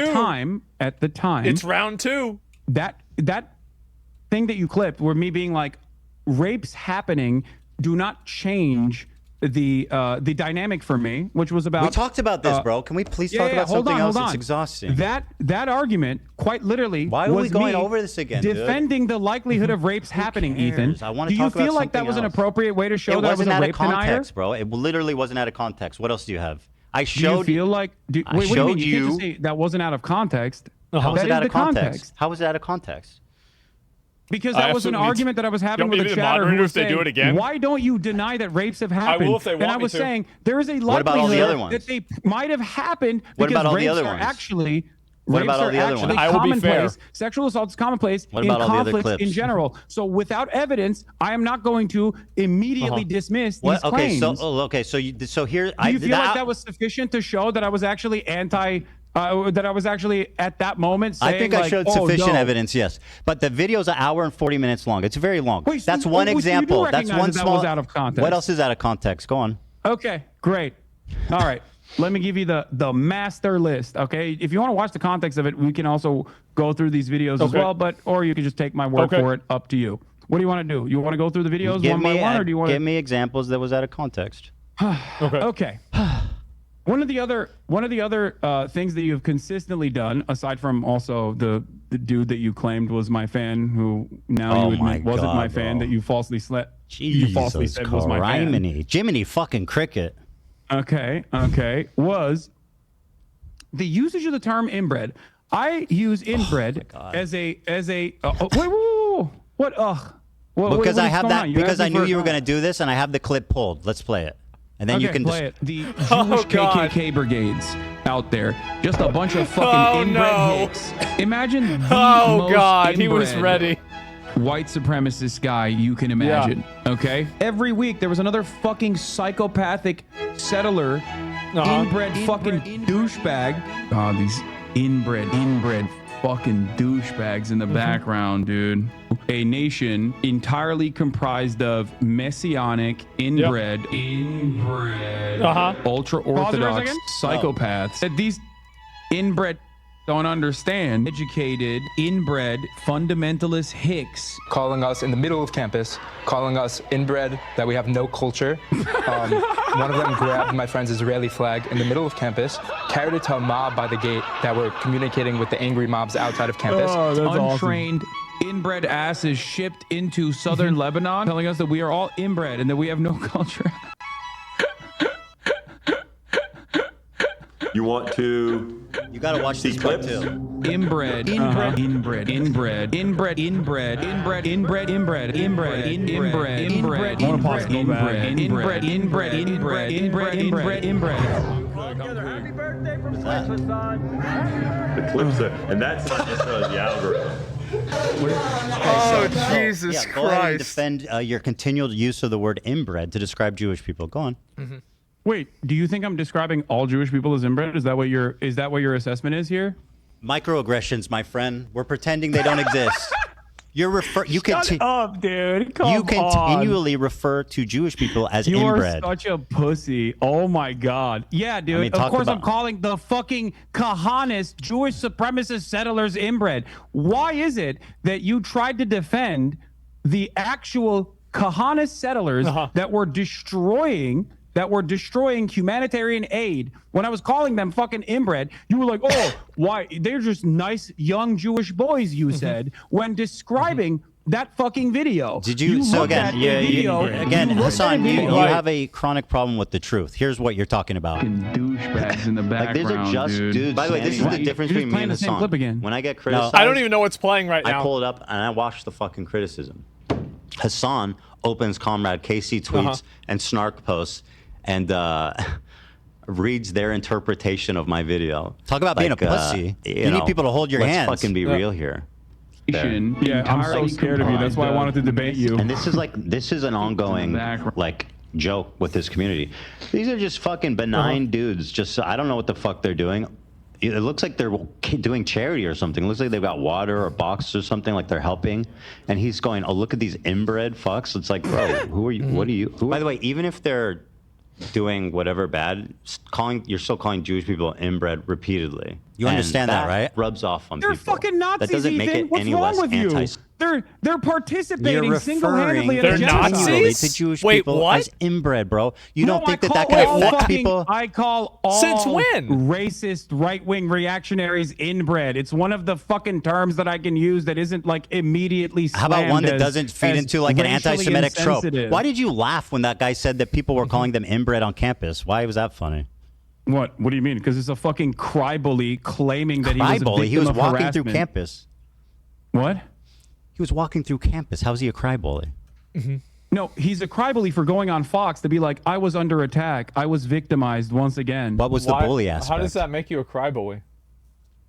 Speaker 4: At the time,
Speaker 1: It's round two.
Speaker 4: that thing that you clipped where me being like, rapes happening do not change the dynamic for me, which was about.
Speaker 3: We talked about this, bro. Can we please talk about
Speaker 4: hold
Speaker 3: something
Speaker 4: on,
Speaker 3: else?
Speaker 4: hold
Speaker 3: It's
Speaker 4: on.
Speaker 3: exhausting.
Speaker 4: That argument, quite literally,
Speaker 3: Why are we
Speaker 4: was
Speaker 3: going
Speaker 4: me
Speaker 3: over this again, dude?
Speaker 4: defending the likelihood of rapes happening, Ethan.
Speaker 3: I want
Speaker 4: Do
Speaker 3: to
Speaker 4: you
Speaker 3: talk about
Speaker 4: feel like that
Speaker 3: something
Speaker 4: was an
Speaker 3: else.
Speaker 4: appropriate way to show
Speaker 3: It
Speaker 4: that I was
Speaker 3: wasn't
Speaker 4: a
Speaker 3: out of
Speaker 4: rape denier?
Speaker 3: context, bro. It literally wasn't out of context. What else do you have? I
Speaker 4: Do you
Speaker 3: showed
Speaker 4: feel like? Wait, what do you mean? You can't just say that wasn't out of context.
Speaker 3: How was
Speaker 4: That
Speaker 3: it
Speaker 4: is
Speaker 3: out of
Speaker 4: the
Speaker 3: context? How was it out of context?
Speaker 4: Because
Speaker 1: I
Speaker 4: that was an
Speaker 1: absolutely-
Speaker 4: argument that I was having
Speaker 1: You want
Speaker 4: with
Speaker 1: me
Speaker 4: a
Speaker 1: to be the
Speaker 4: chatter who
Speaker 1: moderator
Speaker 4: was
Speaker 1: if they do
Speaker 4: saying,
Speaker 1: it again?
Speaker 4: why don't you deny that rapes have happened?
Speaker 1: will if they
Speaker 4: and I
Speaker 1: want me
Speaker 4: was
Speaker 1: to.
Speaker 4: saying there is a
Speaker 3: What about all the
Speaker 4: likelihood
Speaker 3: other ones?
Speaker 4: that they might have happened
Speaker 3: What
Speaker 4: because
Speaker 3: about all the
Speaker 4: rapes
Speaker 3: other
Speaker 4: are
Speaker 3: ones?
Speaker 4: actually
Speaker 3: What
Speaker 4: rapes
Speaker 3: about all
Speaker 4: are
Speaker 3: the other
Speaker 4: actually
Speaker 3: ones?
Speaker 1: I will be
Speaker 4: commonplace.
Speaker 1: fair.
Speaker 4: Sexual assault is commonplace
Speaker 3: What
Speaker 4: in
Speaker 3: about all the other
Speaker 4: conflicts in
Speaker 3: clips?
Speaker 4: general. So without evidence, I am not going to immediately dismiss these
Speaker 3: What? Okay,
Speaker 4: claims.
Speaker 3: so here.
Speaker 4: Do you feel like that was sufficient to show that I was actually that I was actually at that moment saying
Speaker 3: I think I
Speaker 4: like,
Speaker 3: showed
Speaker 4: oh,
Speaker 3: sufficient
Speaker 4: no.
Speaker 3: evidence, yes. But the video's an hour and 40 minutes long. It's very long.
Speaker 4: Wait,
Speaker 3: That's
Speaker 4: so-
Speaker 3: one
Speaker 4: so you do
Speaker 3: example. That's
Speaker 4: recognize
Speaker 3: one
Speaker 4: that that
Speaker 3: small.
Speaker 4: was out of context.
Speaker 3: What else is out of context? Go on.
Speaker 4: Okay, great. All right. Let me give you the master list. Okay. If you want to watch the context of it, we can also go through these videos as
Speaker 1: Okay.
Speaker 4: well, or you can just take my word
Speaker 1: Okay.
Speaker 4: for it. Up to you. What do you want to do? You want to go through the videos
Speaker 3: Give
Speaker 4: one by
Speaker 3: me,
Speaker 4: one, or do you want
Speaker 3: give
Speaker 4: to?
Speaker 3: me examples that was out of context.
Speaker 4: Okay. One of the other things that you've consistently done, aside from also the dude that you claimed was my fan, who now you admit wasn't my fan, that you falsely you falsely said was my fan.
Speaker 3: Jiminy fucking cricket.
Speaker 4: Okay, was the usage of the term inbred. I use inbred as a wait, what?
Speaker 3: Because I have
Speaker 4: going
Speaker 3: that.
Speaker 4: on? You
Speaker 3: Because
Speaker 4: asked
Speaker 3: I
Speaker 4: me
Speaker 3: knew
Speaker 4: for-
Speaker 3: you were going to do this, and I have the clip pulled. Let's play it, and then you
Speaker 4: Okay,
Speaker 3: can
Speaker 4: play it. The Jewish
Speaker 1: Oh, God.
Speaker 4: KKK brigades out there, just a bunch of fucking
Speaker 1: Oh,
Speaker 4: inbred
Speaker 1: no.
Speaker 4: hicks. Imagine the
Speaker 1: Oh,
Speaker 4: most
Speaker 1: God. He was
Speaker 4: inbred
Speaker 1: ready.
Speaker 4: white supremacist guy you can imagine. Okay, every week there was another fucking psychopathic settler, inbred fucking douchebag. Oh, these inbred fucking douchebags in the background, dude. A nation entirely comprised of messianic, inbred, ultra-orthodox psychopaths. That these inbred don't understand. Educated, inbred, fundamentalist hicks.
Speaker 20: Calling us in the middle of campus, calling us inbred, that we have no culture. One of them grabbed my friend's Israeli flag in the middle of campus, carried it to a mob by the gate that were communicating with the angry mobs outside of campus.
Speaker 4: Oh, that's untrained, inbred asses shipped into southern Lebanon, telling us that we are all inbred and that we have no culture.
Speaker 3: You want to? You got to watch this clip too.
Speaker 9: Inbred.
Speaker 11: The clips are, and that's not necessarily the algorithm.
Speaker 1: Oh, Jesus
Speaker 3: Go ahead and
Speaker 1: Christ.
Speaker 3: defend your continual use of the word inbred to describe Jewish people. Go on.
Speaker 4: Wait, do you think I'm describing all Jewish people as inbred? Is that what your assessment is here?
Speaker 3: Microaggressions, my friend. We're pretending they don't exist.
Speaker 4: Shut up, dude. Come
Speaker 3: You
Speaker 4: on.
Speaker 3: continually refer to Jewish people as
Speaker 4: You
Speaker 3: inbred.
Speaker 4: are such a pussy. Oh my god. Yeah, dude.
Speaker 3: I mean,
Speaker 4: of
Speaker 3: talk
Speaker 4: course I'm
Speaker 3: about-
Speaker 4: calling the fucking Kahanis Jewish supremacist settlers inbred. Why is it that you tried to defend the actual Kahanis settlers that were destroying humanitarian aid? When I was calling them fucking inbred, you were like, oh, why? They're just nice young Jewish boys, you said, when describing that fucking video.
Speaker 3: Did you? So
Speaker 4: looked at
Speaker 3: again,
Speaker 4: a video,
Speaker 3: again,
Speaker 4: you looked
Speaker 3: Hassan,
Speaker 4: at a
Speaker 3: you
Speaker 4: video.
Speaker 3: have a chronic problem with the truth. Here's what you're talking about.
Speaker 4: Douchebags in the
Speaker 11: Like these are just dudes. By the way, this is the difference
Speaker 4: You're
Speaker 11: between
Speaker 4: just
Speaker 11: me
Speaker 4: playing
Speaker 11: and
Speaker 4: the same
Speaker 11: Hassan.
Speaker 4: clip again.
Speaker 11: When I get criticized,
Speaker 1: I don't even know what's playing right
Speaker 11: I
Speaker 1: now.
Speaker 11: pull it up and I watch the fucking criticism. Hassan opens Comrade KC tweets and Snark posts and reads their interpretation of my video.
Speaker 3: Talk about being a pussy. You need people to hold your
Speaker 11: let's
Speaker 3: hands.
Speaker 11: Fucking be real here.
Speaker 4: Yeah, I'm so scared of you. That's why I wanted to debate you.
Speaker 11: And this is an ongoing like joke with this community. These are just fucking benign dudes. Just I don't know what the fuck they're doing. It looks like they're doing charity or something. It looks like they've got water or boxes or something, like they're helping. And he's going, "Oh, look at these inbred fucks." It's like, bro, who are you? What are you? By the way, even if they're doing whatever bad, you're still calling Jewish people inbred repeatedly.
Speaker 3: You understand that, right?
Speaker 11: Rubs off on
Speaker 4: They're
Speaker 11: people.
Speaker 4: fucking Nazis,
Speaker 11: That doesn't make
Speaker 4: Ethan.
Speaker 11: it
Speaker 4: What's
Speaker 11: any
Speaker 4: wrong
Speaker 11: less
Speaker 4: with you?
Speaker 11: anti.
Speaker 4: They're participating
Speaker 3: You're
Speaker 4: single-handedly in
Speaker 3: referring
Speaker 4: a genocide.
Speaker 3: continually to Jewish people as inbred, bro. You don't think that
Speaker 4: I
Speaker 3: can
Speaker 4: call
Speaker 3: affect
Speaker 4: fucking-
Speaker 3: people?
Speaker 4: I call all
Speaker 1: Since when?
Speaker 4: racist right-wing reactionaries inbred. It's one of the fucking terms that I can use that isn't like immediately
Speaker 3: How about one that
Speaker 4: slammed
Speaker 3: doesn't
Speaker 4: as
Speaker 3: feed into like an
Speaker 4: racially
Speaker 3: anti-Semitic trope?
Speaker 4: insensitive.
Speaker 3: Why did you laugh when that guy said that people were calling them inbred on campus? Why was that funny?
Speaker 4: What do you mean? Because it's a fucking cry-bully claiming that he was a
Speaker 3: Cry-bully?
Speaker 4: victim
Speaker 3: He was
Speaker 4: of
Speaker 3: walking
Speaker 4: harassment.
Speaker 3: through campus.
Speaker 4: What?
Speaker 3: He was walking through campus. How's he a cry-bully?
Speaker 4: No, he's a cry-bully for going on Fox to be like, I was under attack. I was victimized once again.
Speaker 3: What was the bully aspect?
Speaker 1: How does that make you a cryboy?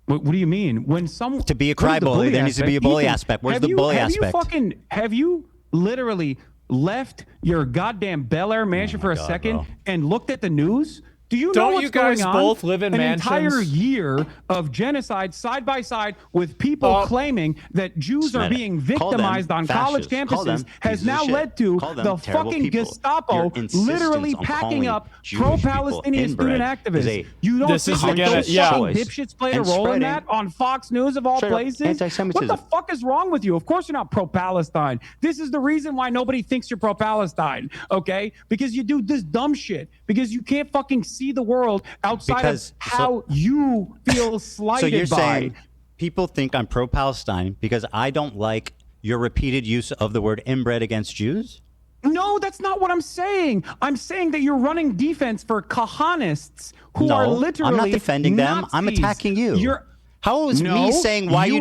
Speaker 4: What do you mean? When someone
Speaker 3: To be a
Speaker 4: What is the
Speaker 3: cry-bully,
Speaker 4: bully
Speaker 3: there needs to be a
Speaker 4: aspect?
Speaker 3: bully
Speaker 4: Ethan,
Speaker 3: aspect. Where's
Speaker 4: have
Speaker 3: the
Speaker 4: you-
Speaker 3: bully
Speaker 4: have
Speaker 3: aspect?
Speaker 4: Have you literally left your goddamn Bel Air mansion for a
Speaker 3: God,
Speaker 4: second
Speaker 3: bro.
Speaker 4: and looked at the news? Do you know
Speaker 1: Don't
Speaker 4: what's
Speaker 1: you guys
Speaker 4: going on?
Speaker 1: both live in
Speaker 4: An
Speaker 1: mansions?
Speaker 4: entire year of genocide side by side with people claiming that Jews are
Speaker 11: Smetic.
Speaker 4: being
Speaker 11: Call them
Speaker 4: victimized on college
Speaker 11: fascists. Call them
Speaker 4: campuses has
Speaker 11: pieces of
Speaker 4: now
Speaker 11: shit.
Speaker 4: led to
Speaker 11: Call them
Speaker 4: the
Speaker 11: terrible
Speaker 4: fucking
Speaker 11: people.
Speaker 4: Gestapo
Speaker 11: Your insistence
Speaker 4: literally
Speaker 11: on
Speaker 4: packing
Speaker 11: calling
Speaker 4: up
Speaker 11: Jewish
Speaker 4: pro-Palestinian
Speaker 11: people
Speaker 4: student
Speaker 11: inbred is
Speaker 4: activists.
Speaker 11: a
Speaker 4: You don't
Speaker 1: This
Speaker 4: think
Speaker 1: is
Speaker 4: that
Speaker 1: again
Speaker 4: those
Speaker 1: a- yeah.
Speaker 4: fucking dipshits played a
Speaker 11: And
Speaker 4: role in
Speaker 11: spreading
Speaker 4: that on Fox News of all
Speaker 11: straight up
Speaker 4: places?
Speaker 11: anti-Semitism.
Speaker 4: What the fuck is wrong with you? Of course you're not pro-Palestine. This is the reason why nobody thinks you're pro-Palestine, okay? Because you do this dumb shit. Because you can't fucking see the world outside
Speaker 3: Because-
Speaker 4: of how you feel slighted
Speaker 3: So you're
Speaker 4: by.
Speaker 3: saying people think I'm pro-Palestine because I don't like your repeated use of the word inbred against Jews?
Speaker 4: No, that's not what I'm saying. I'm saying that you're running defense for Kahanists who
Speaker 3: No,
Speaker 4: are
Speaker 3: I'm
Speaker 4: literally
Speaker 3: not defending them. I'm
Speaker 4: Nazis.
Speaker 3: attacking you.
Speaker 4: You're
Speaker 3: How is
Speaker 4: no,
Speaker 3: me saying why you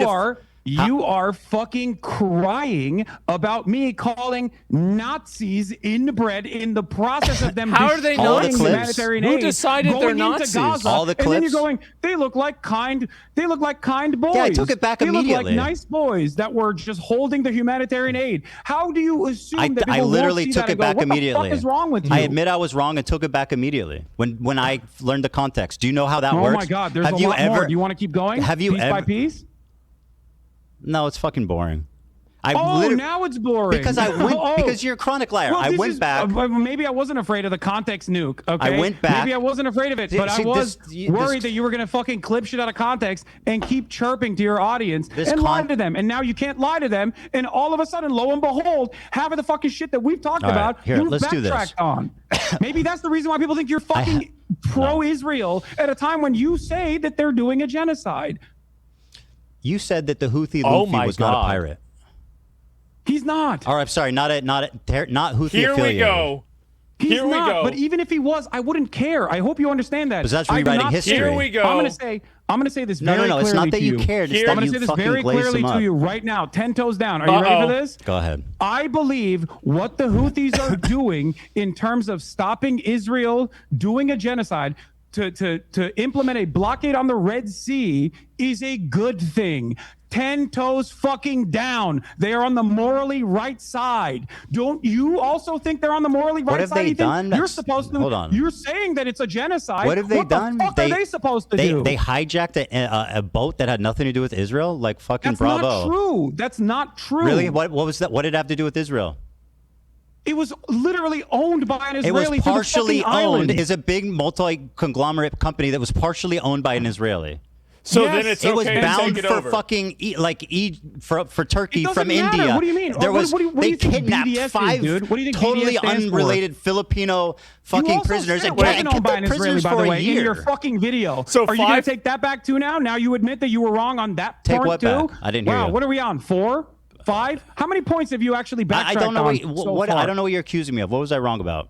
Speaker 4: you are fucking crying about me calling Nazis inbred in the process of them
Speaker 1: How are they
Speaker 4: destroying
Speaker 1: Nazis?
Speaker 4: humanitarian
Speaker 1: Who
Speaker 4: aid,
Speaker 1: decided they're
Speaker 4: going into
Speaker 1: Nazis?
Speaker 4: Gaza,
Speaker 3: All the
Speaker 4: and then you're
Speaker 3: clips?
Speaker 4: going, they look like kind boys.
Speaker 3: Yeah, I took it back
Speaker 4: they look
Speaker 3: immediately.
Speaker 4: like nice boys that were just holding the humanitarian aid. How do you assume that people
Speaker 3: I literally
Speaker 4: won't see
Speaker 3: took
Speaker 4: that
Speaker 3: it
Speaker 4: and go,
Speaker 3: back
Speaker 4: what
Speaker 3: immediately.
Speaker 4: The fuck is wrong with you?
Speaker 3: I admit I was wrong and took it back immediately when I learned the context. Do you know how that
Speaker 4: Oh
Speaker 3: works?
Speaker 4: my God, there's
Speaker 3: Have
Speaker 4: a
Speaker 3: you
Speaker 4: lot
Speaker 3: ever,
Speaker 4: more. Do you want to keep going?
Speaker 3: Have you
Speaker 4: piece
Speaker 3: ever?
Speaker 4: by piece?
Speaker 3: No, it's fucking boring.
Speaker 4: Now it's boring.
Speaker 3: Because I went
Speaker 4: Oh.
Speaker 3: because you're a chronic liar.
Speaker 4: Well,
Speaker 3: I
Speaker 4: this
Speaker 3: went
Speaker 4: is-
Speaker 3: back.
Speaker 4: Maybe I wasn't afraid of the context nuke. Okay,
Speaker 3: I went back.
Speaker 4: Maybe I wasn't afraid of it,
Speaker 3: See-
Speaker 4: but I
Speaker 3: see,
Speaker 4: was
Speaker 3: this-
Speaker 4: worried
Speaker 3: this-
Speaker 4: that you were gonna fucking clip shit out of context and keep chirping to your audience and lie to them. And now you can't lie to them. And all of a sudden, lo and behold, half of the fucking shit that we've talked
Speaker 3: All right,
Speaker 4: about,
Speaker 3: here,
Speaker 4: you've
Speaker 3: let's do this.
Speaker 4: backtracked on. Maybe that's the reason why people think you're fucking pro-Israel at a time when you say that they're doing a genocide.
Speaker 3: You said that the Houthi
Speaker 1: Oh
Speaker 3: Luffy
Speaker 1: my
Speaker 3: was not a
Speaker 1: God.
Speaker 3: pirate.
Speaker 4: He's not.
Speaker 3: All right, I'm sorry, not Houthi
Speaker 1: Here we
Speaker 3: affiliated.
Speaker 1: go.
Speaker 4: He's
Speaker 1: Here we
Speaker 4: not,
Speaker 1: go.
Speaker 4: but even if he was, I wouldn't care. I hope you understand that.
Speaker 3: Because that's
Speaker 4: I do
Speaker 3: rewriting
Speaker 4: not
Speaker 3: history.
Speaker 1: Here we go.
Speaker 4: I'm gonna say I'm going to say this
Speaker 3: No,
Speaker 4: very
Speaker 3: no, no.
Speaker 4: clearly
Speaker 3: It's not that
Speaker 4: to
Speaker 3: you cared. It's
Speaker 4: I'm
Speaker 3: that
Speaker 4: going to
Speaker 3: you
Speaker 4: say this
Speaker 3: fucking
Speaker 4: very
Speaker 3: glazed
Speaker 4: clearly
Speaker 3: them
Speaker 4: to
Speaker 3: up.
Speaker 4: you right now. 10 toes down. Are you ready for this?
Speaker 3: Go ahead.
Speaker 4: I believe what the Houthis are doing in terms of stopping Israel doing a genocide to implement a blockade on the Red Sea is a good thing. 10 toes fucking down. They are on the morally right side. Don't you also think they're on the morally right
Speaker 3: What have
Speaker 4: side?
Speaker 3: they
Speaker 4: Ethan?
Speaker 3: done?
Speaker 4: You're supposed to.
Speaker 3: Hold on.
Speaker 4: You're saying that it's a genocide.
Speaker 3: What have they done?
Speaker 4: What the fuck are they supposed to do?
Speaker 3: They hijacked a boat that had nothing to do with Israel. Like fucking
Speaker 4: That's
Speaker 3: bravo.
Speaker 4: not true. That's not true.
Speaker 3: Really? What was that? What did it have to do with Israel?
Speaker 4: It was literally owned by an
Speaker 3: It
Speaker 4: Israeli.
Speaker 3: was
Speaker 4: for the
Speaker 3: partially
Speaker 4: fucking island.
Speaker 3: owned. Is a big multi-conglomerate company that was partially owned by an Israeli.
Speaker 1: So then it's
Speaker 3: it was
Speaker 1: okay to
Speaker 3: bound
Speaker 1: take it
Speaker 3: for
Speaker 1: over.
Speaker 3: fucking for Turkey
Speaker 4: It
Speaker 3: from
Speaker 4: doesn't matter.
Speaker 3: India.
Speaker 4: What do you mean?
Speaker 3: There
Speaker 4: What
Speaker 3: was
Speaker 4: do you
Speaker 3: they
Speaker 4: think
Speaker 3: kidnapped
Speaker 4: BDS is,
Speaker 3: 5
Speaker 4: dude? What do you think
Speaker 3: totally
Speaker 4: BDS stands for?
Speaker 3: unrelated Filipino fucking
Speaker 4: You also
Speaker 3: prisoners
Speaker 4: said
Speaker 3: and
Speaker 4: it wasn't
Speaker 3: kept
Speaker 4: owned by
Speaker 3: them
Speaker 4: an Israeli,
Speaker 3: prisoners
Speaker 4: by
Speaker 3: for
Speaker 4: the
Speaker 3: a
Speaker 4: way, in
Speaker 3: year.
Speaker 4: your fucking video.
Speaker 1: So
Speaker 4: are you going to
Speaker 1: 5
Speaker 4: take that back too now? Now you admit that you were wrong on that
Speaker 3: Take
Speaker 4: part
Speaker 3: what
Speaker 4: too?
Speaker 3: back? I didn't hear
Speaker 4: Wow,
Speaker 3: you.
Speaker 4: what are we on? 4? 5? How many points have you actually backtracked
Speaker 3: I don't know
Speaker 4: on so
Speaker 3: what
Speaker 4: far?
Speaker 3: I don't know what you're accusing me of. What was I wrong about?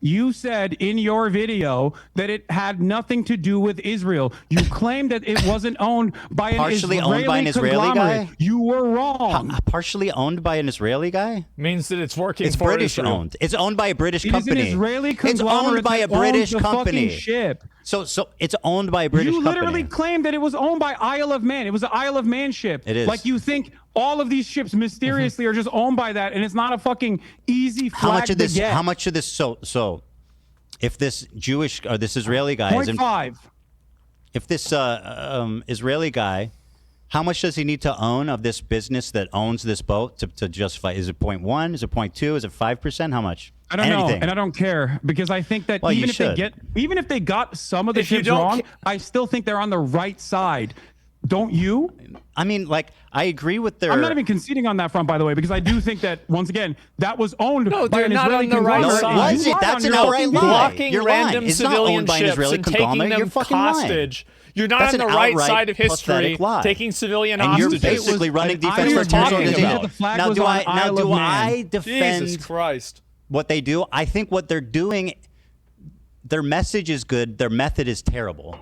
Speaker 4: You said in your video that it had nothing to do with Israel. You claimed that it wasn't owned by an
Speaker 3: Partially
Speaker 4: Israeli
Speaker 3: owned by an Israeli
Speaker 4: conglomerate.
Speaker 3: guy?
Speaker 4: You were wrong.
Speaker 3: Partially owned by an Israeli guy?
Speaker 1: Means that it's working
Speaker 3: It's
Speaker 1: for
Speaker 3: British
Speaker 1: Israel.
Speaker 3: owned. It's owned by a British
Speaker 4: It is an
Speaker 3: company.
Speaker 4: Israeli
Speaker 3: It's owned
Speaker 4: conglomerate
Speaker 3: by a
Speaker 4: that owns
Speaker 3: British
Speaker 4: the fucking
Speaker 3: company.
Speaker 4: ship.
Speaker 3: So it's owned by a British
Speaker 4: You literally
Speaker 3: company.
Speaker 4: claimed that it was owned by Isle of Man. It was an Isle of Man ship.
Speaker 3: It is.
Speaker 4: Like you think all of these ships mysteriously are just owned by that, and it's not a fucking easy flag
Speaker 3: How much of this?
Speaker 4: to get.
Speaker 3: How much of this? So, if this Jewish or this Israeli guy is
Speaker 4: 0.5.
Speaker 3: if this Israeli guy, how much does he need to own of this business that owns this boat to justify? Is it 0.1? Is it 0.2? Is it 5%? How much?
Speaker 4: I don't know, and I don't care because I think that
Speaker 3: Well, you
Speaker 4: even
Speaker 3: should.
Speaker 4: if they got some of the
Speaker 1: If you
Speaker 4: ships
Speaker 1: don't
Speaker 4: wrong,
Speaker 1: ca-
Speaker 4: I still think they're on the right side. Don't you?
Speaker 3: I mean, like, I agree with their.
Speaker 4: I'm not even conceding on that front, by the way, because I do think that once again that was owned
Speaker 1: No,
Speaker 4: by
Speaker 1: they're
Speaker 4: an
Speaker 1: not
Speaker 4: Israeli
Speaker 1: on the right
Speaker 4: conglomerate.
Speaker 1: side.
Speaker 3: No, it
Speaker 4: You
Speaker 3: wasn't.
Speaker 4: lied
Speaker 3: That's
Speaker 4: on
Speaker 3: an
Speaker 4: your
Speaker 3: outright
Speaker 4: fucking
Speaker 3: lie.
Speaker 4: video.
Speaker 1: Blocking
Speaker 3: You're lying.
Speaker 1: random
Speaker 3: It's not
Speaker 1: civilian
Speaker 3: owned by an
Speaker 1: ships
Speaker 3: Israeli
Speaker 1: and taking
Speaker 3: conglomerate.
Speaker 1: them
Speaker 3: You're fucking lying.
Speaker 1: hostage. You're not
Speaker 3: That's
Speaker 1: on the
Speaker 3: an
Speaker 1: right
Speaker 3: outright
Speaker 1: side of history,
Speaker 3: pathetic lie.
Speaker 1: taking civilian
Speaker 3: And you're
Speaker 1: hostages.
Speaker 3: basically running
Speaker 4: an
Speaker 3: defense
Speaker 4: Isle
Speaker 3: for
Speaker 4: of
Speaker 3: a terrorist
Speaker 4: Man.
Speaker 3: organization.
Speaker 4: The flag
Speaker 3: Now,
Speaker 4: was
Speaker 3: do
Speaker 4: on
Speaker 3: I
Speaker 4: Isle of Man.
Speaker 3: defend
Speaker 1: Jesus Christ.
Speaker 3: what they do? I think what they're doing, their message is good. Their method is terrible.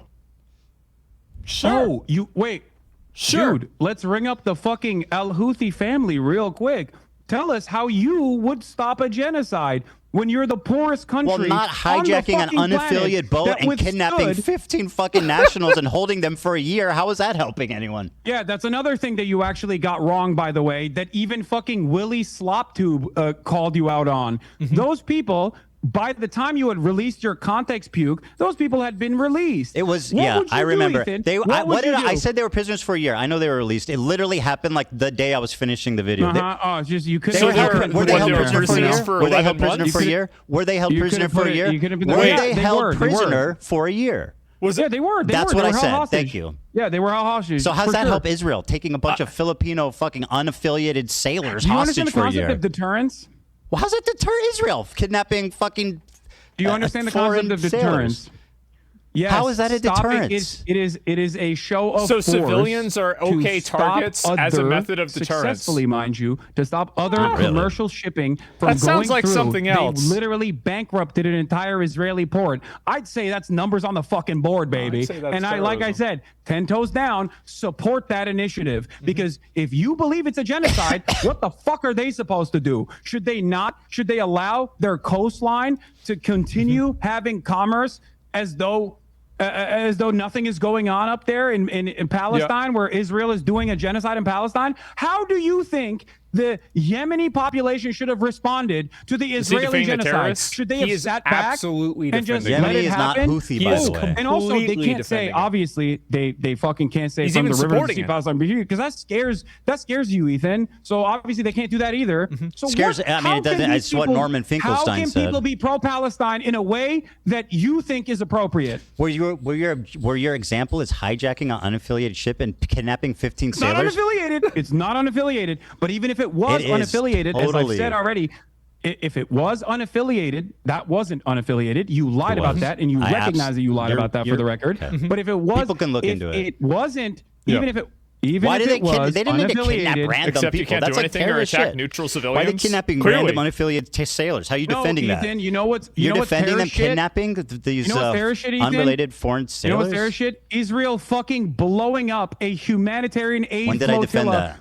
Speaker 1: Sure.
Speaker 4: Oh, you wait.
Speaker 1: Sure.
Speaker 4: Dude, let's ring up the fucking Al Houthi family real quick. Tell us how you would stop a genocide when you're the poorest country.
Speaker 3: Well, not
Speaker 4: on the
Speaker 3: hijacking an
Speaker 4: fucking planet
Speaker 3: unaffiliated boat
Speaker 4: that
Speaker 3: and kidnapping
Speaker 4: withstood-
Speaker 3: 15 fucking nationals and holding them for a year. How is that helping anyone?
Speaker 4: Yeah, that's another thing that you actually got wrong, by the way, that even fucking Willie Sloptube called you out on.
Speaker 3: Mm-hmm.
Speaker 4: Those people, by the time you had released your context puke, those people had been released.
Speaker 3: It was,
Speaker 4: What
Speaker 3: yeah,
Speaker 4: would you
Speaker 3: I
Speaker 4: do,
Speaker 3: remember.
Speaker 4: Ethan?
Speaker 3: They,
Speaker 4: What
Speaker 3: I,
Speaker 4: would
Speaker 3: what
Speaker 4: you
Speaker 3: did I
Speaker 4: do?
Speaker 3: said they were prisoners for a year. I know they were released. It literally happened like the day I was finishing the video.
Speaker 4: Uh-huh. Oh, it's just you couldn't.
Speaker 3: They were
Speaker 1: they're-
Speaker 3: held, were they
Speaker 1: what,
Speaker 3: held
Speaker 1: they were
Speaker 3: prisoner for a
Speaker 1: prisoners
Speaker 3: year?
Speaker 1: for
Speaker 3: Were they
Speaker 1: 11
Speaker 3: held prisoner
Speaker 1: months?
Speaker 3: for a year? Were they held
Speaker 4: You
Speaker 3: prisoner
Speaker 4: could've
Speaker 3: for
Speaker 4: put
Speaker 3: a
Speaker 4: it-
Speaker 3: year?
Speaker 4: you could've been-
Speaker 3: Were
Speaker 4: Yeah,
Speaker 3: they
Speaker 4: they
Speaker 3: held
Speaker 4: were, they were.
Speaker 3: prisoner for a year?
Speaker 1: Was
Speaker 4: Yeah, they were.
Speaker 3: That's
Speaker 4: were.
Speaker 3: what
Speaker 4: They
Speaker 3: I
Speaker 4: were held
Speaker 3: said.
Speaker 4: hostage.
Speaker 3: Thank you.
Speaker 4: Yeah, they were held hostage.
Speaker 3: So how's
Speaker 4: for
Speaker 3: that
Speaker 4: sure.
Speaker 3: help Israel? Taking a bunch of Filipino fucking unaffiliated sailors
Speaker 4: Do you
Speaker 3: hostage
Speaker 4: understand the
Speaker 3: for a
Speaker 4: concept
Speaker 3: year?
Speaker 4: of deterrence?
Speaker 3: Well, how's that deter Israel? Kidnapping fucking
Speaker 4: Do you understand the
Speaker 3: foreign
Speaker 4: concept of
Speaker 3: sailors.
Speaker 4: deterrence? Yes.
Speaker 3: How is that a
Speaker 4: stopping
Speaker 3: deterrence?
Speaker 4: It is a show of
Speaker 1: So
Speaker 4: force
Speaker 1: civilians are
Speaker 4: to
Speaker 1: okay
Speaker 4: stop
Speaker 1: targets as a
Speaker 4: other-
Speaker 1: method of deterrence.
Speaker 4: Successfully, mind you, to stop other
Speaker 3: Not really.
Speaker 4: commercial shipping from
Speaker 1: That sounds
Speaker 4: going
Speaker 1: like
Speaker 4: through.
Speaker 1: something else.
Speaker 4: They literally bankrupted an entire Israeli port. I'd say that's numbers on the fucking board, baby.
Speaker 1: say that's
Speaker 4: And like I
Speaker 1: terrorism.
Speaker 4: said, 10 toes down, support that initiative. Because if you believe it's a genocide, what the fuck are they supposed to do? Should they not? Should they allow their coastline to continue having commerce as though nothing is going on up there in Palestine, where Israel is doing a genocide in Palestine? How do you think the Yemeni population should have responded to the
Speaker 1: Is he
Speaker 4: Israeli
Speaker 1: defending the
Speaker 4: genocide?
Speaker 1: terrorists?
Speaker 4: Should they
Speaker 1: He
Speaker 4: have
Speaker 1: is
Speaker 4: sat back
Speaker 1: absolutely
Speaker 4: and just
Speaker 1: defending
Speaker 4: let
Speaker 3: Yemeni
Speaker 4: it
Speaker 3: is not
Speaker 4: happen?
Speaker 3: Houthi,
Speaker 1: He
Speaker 3: by
Speaker 1: is
Speaker 3: the way.
Speaker 4: And also, they
Speaker 1: completely
Speaker 4: can't say,
Speaker 1: defending it.
Speaker 4: obviously, they fucking can't say
Speaker 1: He's
Speaker 4: from
Speaker 1: even
Speaker 4: the river to
Speaker 1: supporting
Speaker 4: sea
Speaker 1: it.
Speaker 4: Palestine, because that scares you, Ethan. So obviously they can't do that either. So
Speaker 3: Scares- I mean,
Speaker 4: how
Speaker 3: it doesn't-
Speaker 4: can
Speaker 3: it's
Speaker 4: these
Speaker 3: what
Speaker 4: people-
Speaker 3: Norman
Speaker 4: How
Speaker 3: Finkelstein
Speaker 4: can
Speaker 3: said.
Speaker 4: people be pro-Palestine in a way that you think is appropriate?
Speaker 3: Were your example is hijacking an unaffiliated ship and kidnapping 15
Speaker 4: It's not
Speaker 3: sailors?
Speaker 4: unaffiliated. It's not unaffiliated. But even if it was
Speaker 3: It is
Speaker 4: unaffiliated, as I've
Speaker 3: totally.
Speaker 4: said already, if it was unaffiliated, that wasn't unaffiliated. You lied
Speaker 3: It
Speaker 4: about
Speaker 3: was.
Speaker 4: that, and you
Speaker 3: I
Speaker 4: recognize that you lied
Speaker 3: you're-
Speaker 4: about that for
Speaker 3: you're-
Speaker 4: the record.
Speaker 3: okay.
Speaker 4: But if it was,
Speaker 3: People can look
Speaker 4: if
Speaker 3: into it.
Speaker 4: It wasn't.
Speaker 1: Yeah.
Speaker 4: Even if it. Even
Speaker 3: Why
Speaker 4: if
Speaker 3: did they
Speaker 4: it was
Speaker 3: they didn't need to kidnap
Speaker 4: unaffiliated-
Speaker 3: random
Speaker 1: Except you
Speaker 3: people.
Speaker 1: can't
Speaker 3: That's
Speaker 1: do
Speaker 3: like
Speaker 1: anything or
Speaker 3: terrorist
Speaker 1: attack
Speaker 3: shit.
Speaker 1: neutral
Speaker 3: Why are
Speaker 1: civilians.
Speaker 3: they kidnapping
Speaker 1: Clearly.
Speaker 3: random unaffiliated sailors? How are you
Speaker 4: No,
Speaker 3: defending that?
Speaker 4: Ethan, you know what's
Speaker 3: You're defending them
Speaker 4: terrorist shit?
Speaker 3: kidnapping these
Speaker 4: You know what's terrorist shit, Ethan?
Speaker 3: unrelated foreign
Speaker 4: You know
Speaker 3: sailors?
Speaker 4: what's terrorist shit? Israel fucking blowing up a humanitarian aid
Speaker 3: When did I defend
Speaker 4: flotilla.
Speaker 3: that?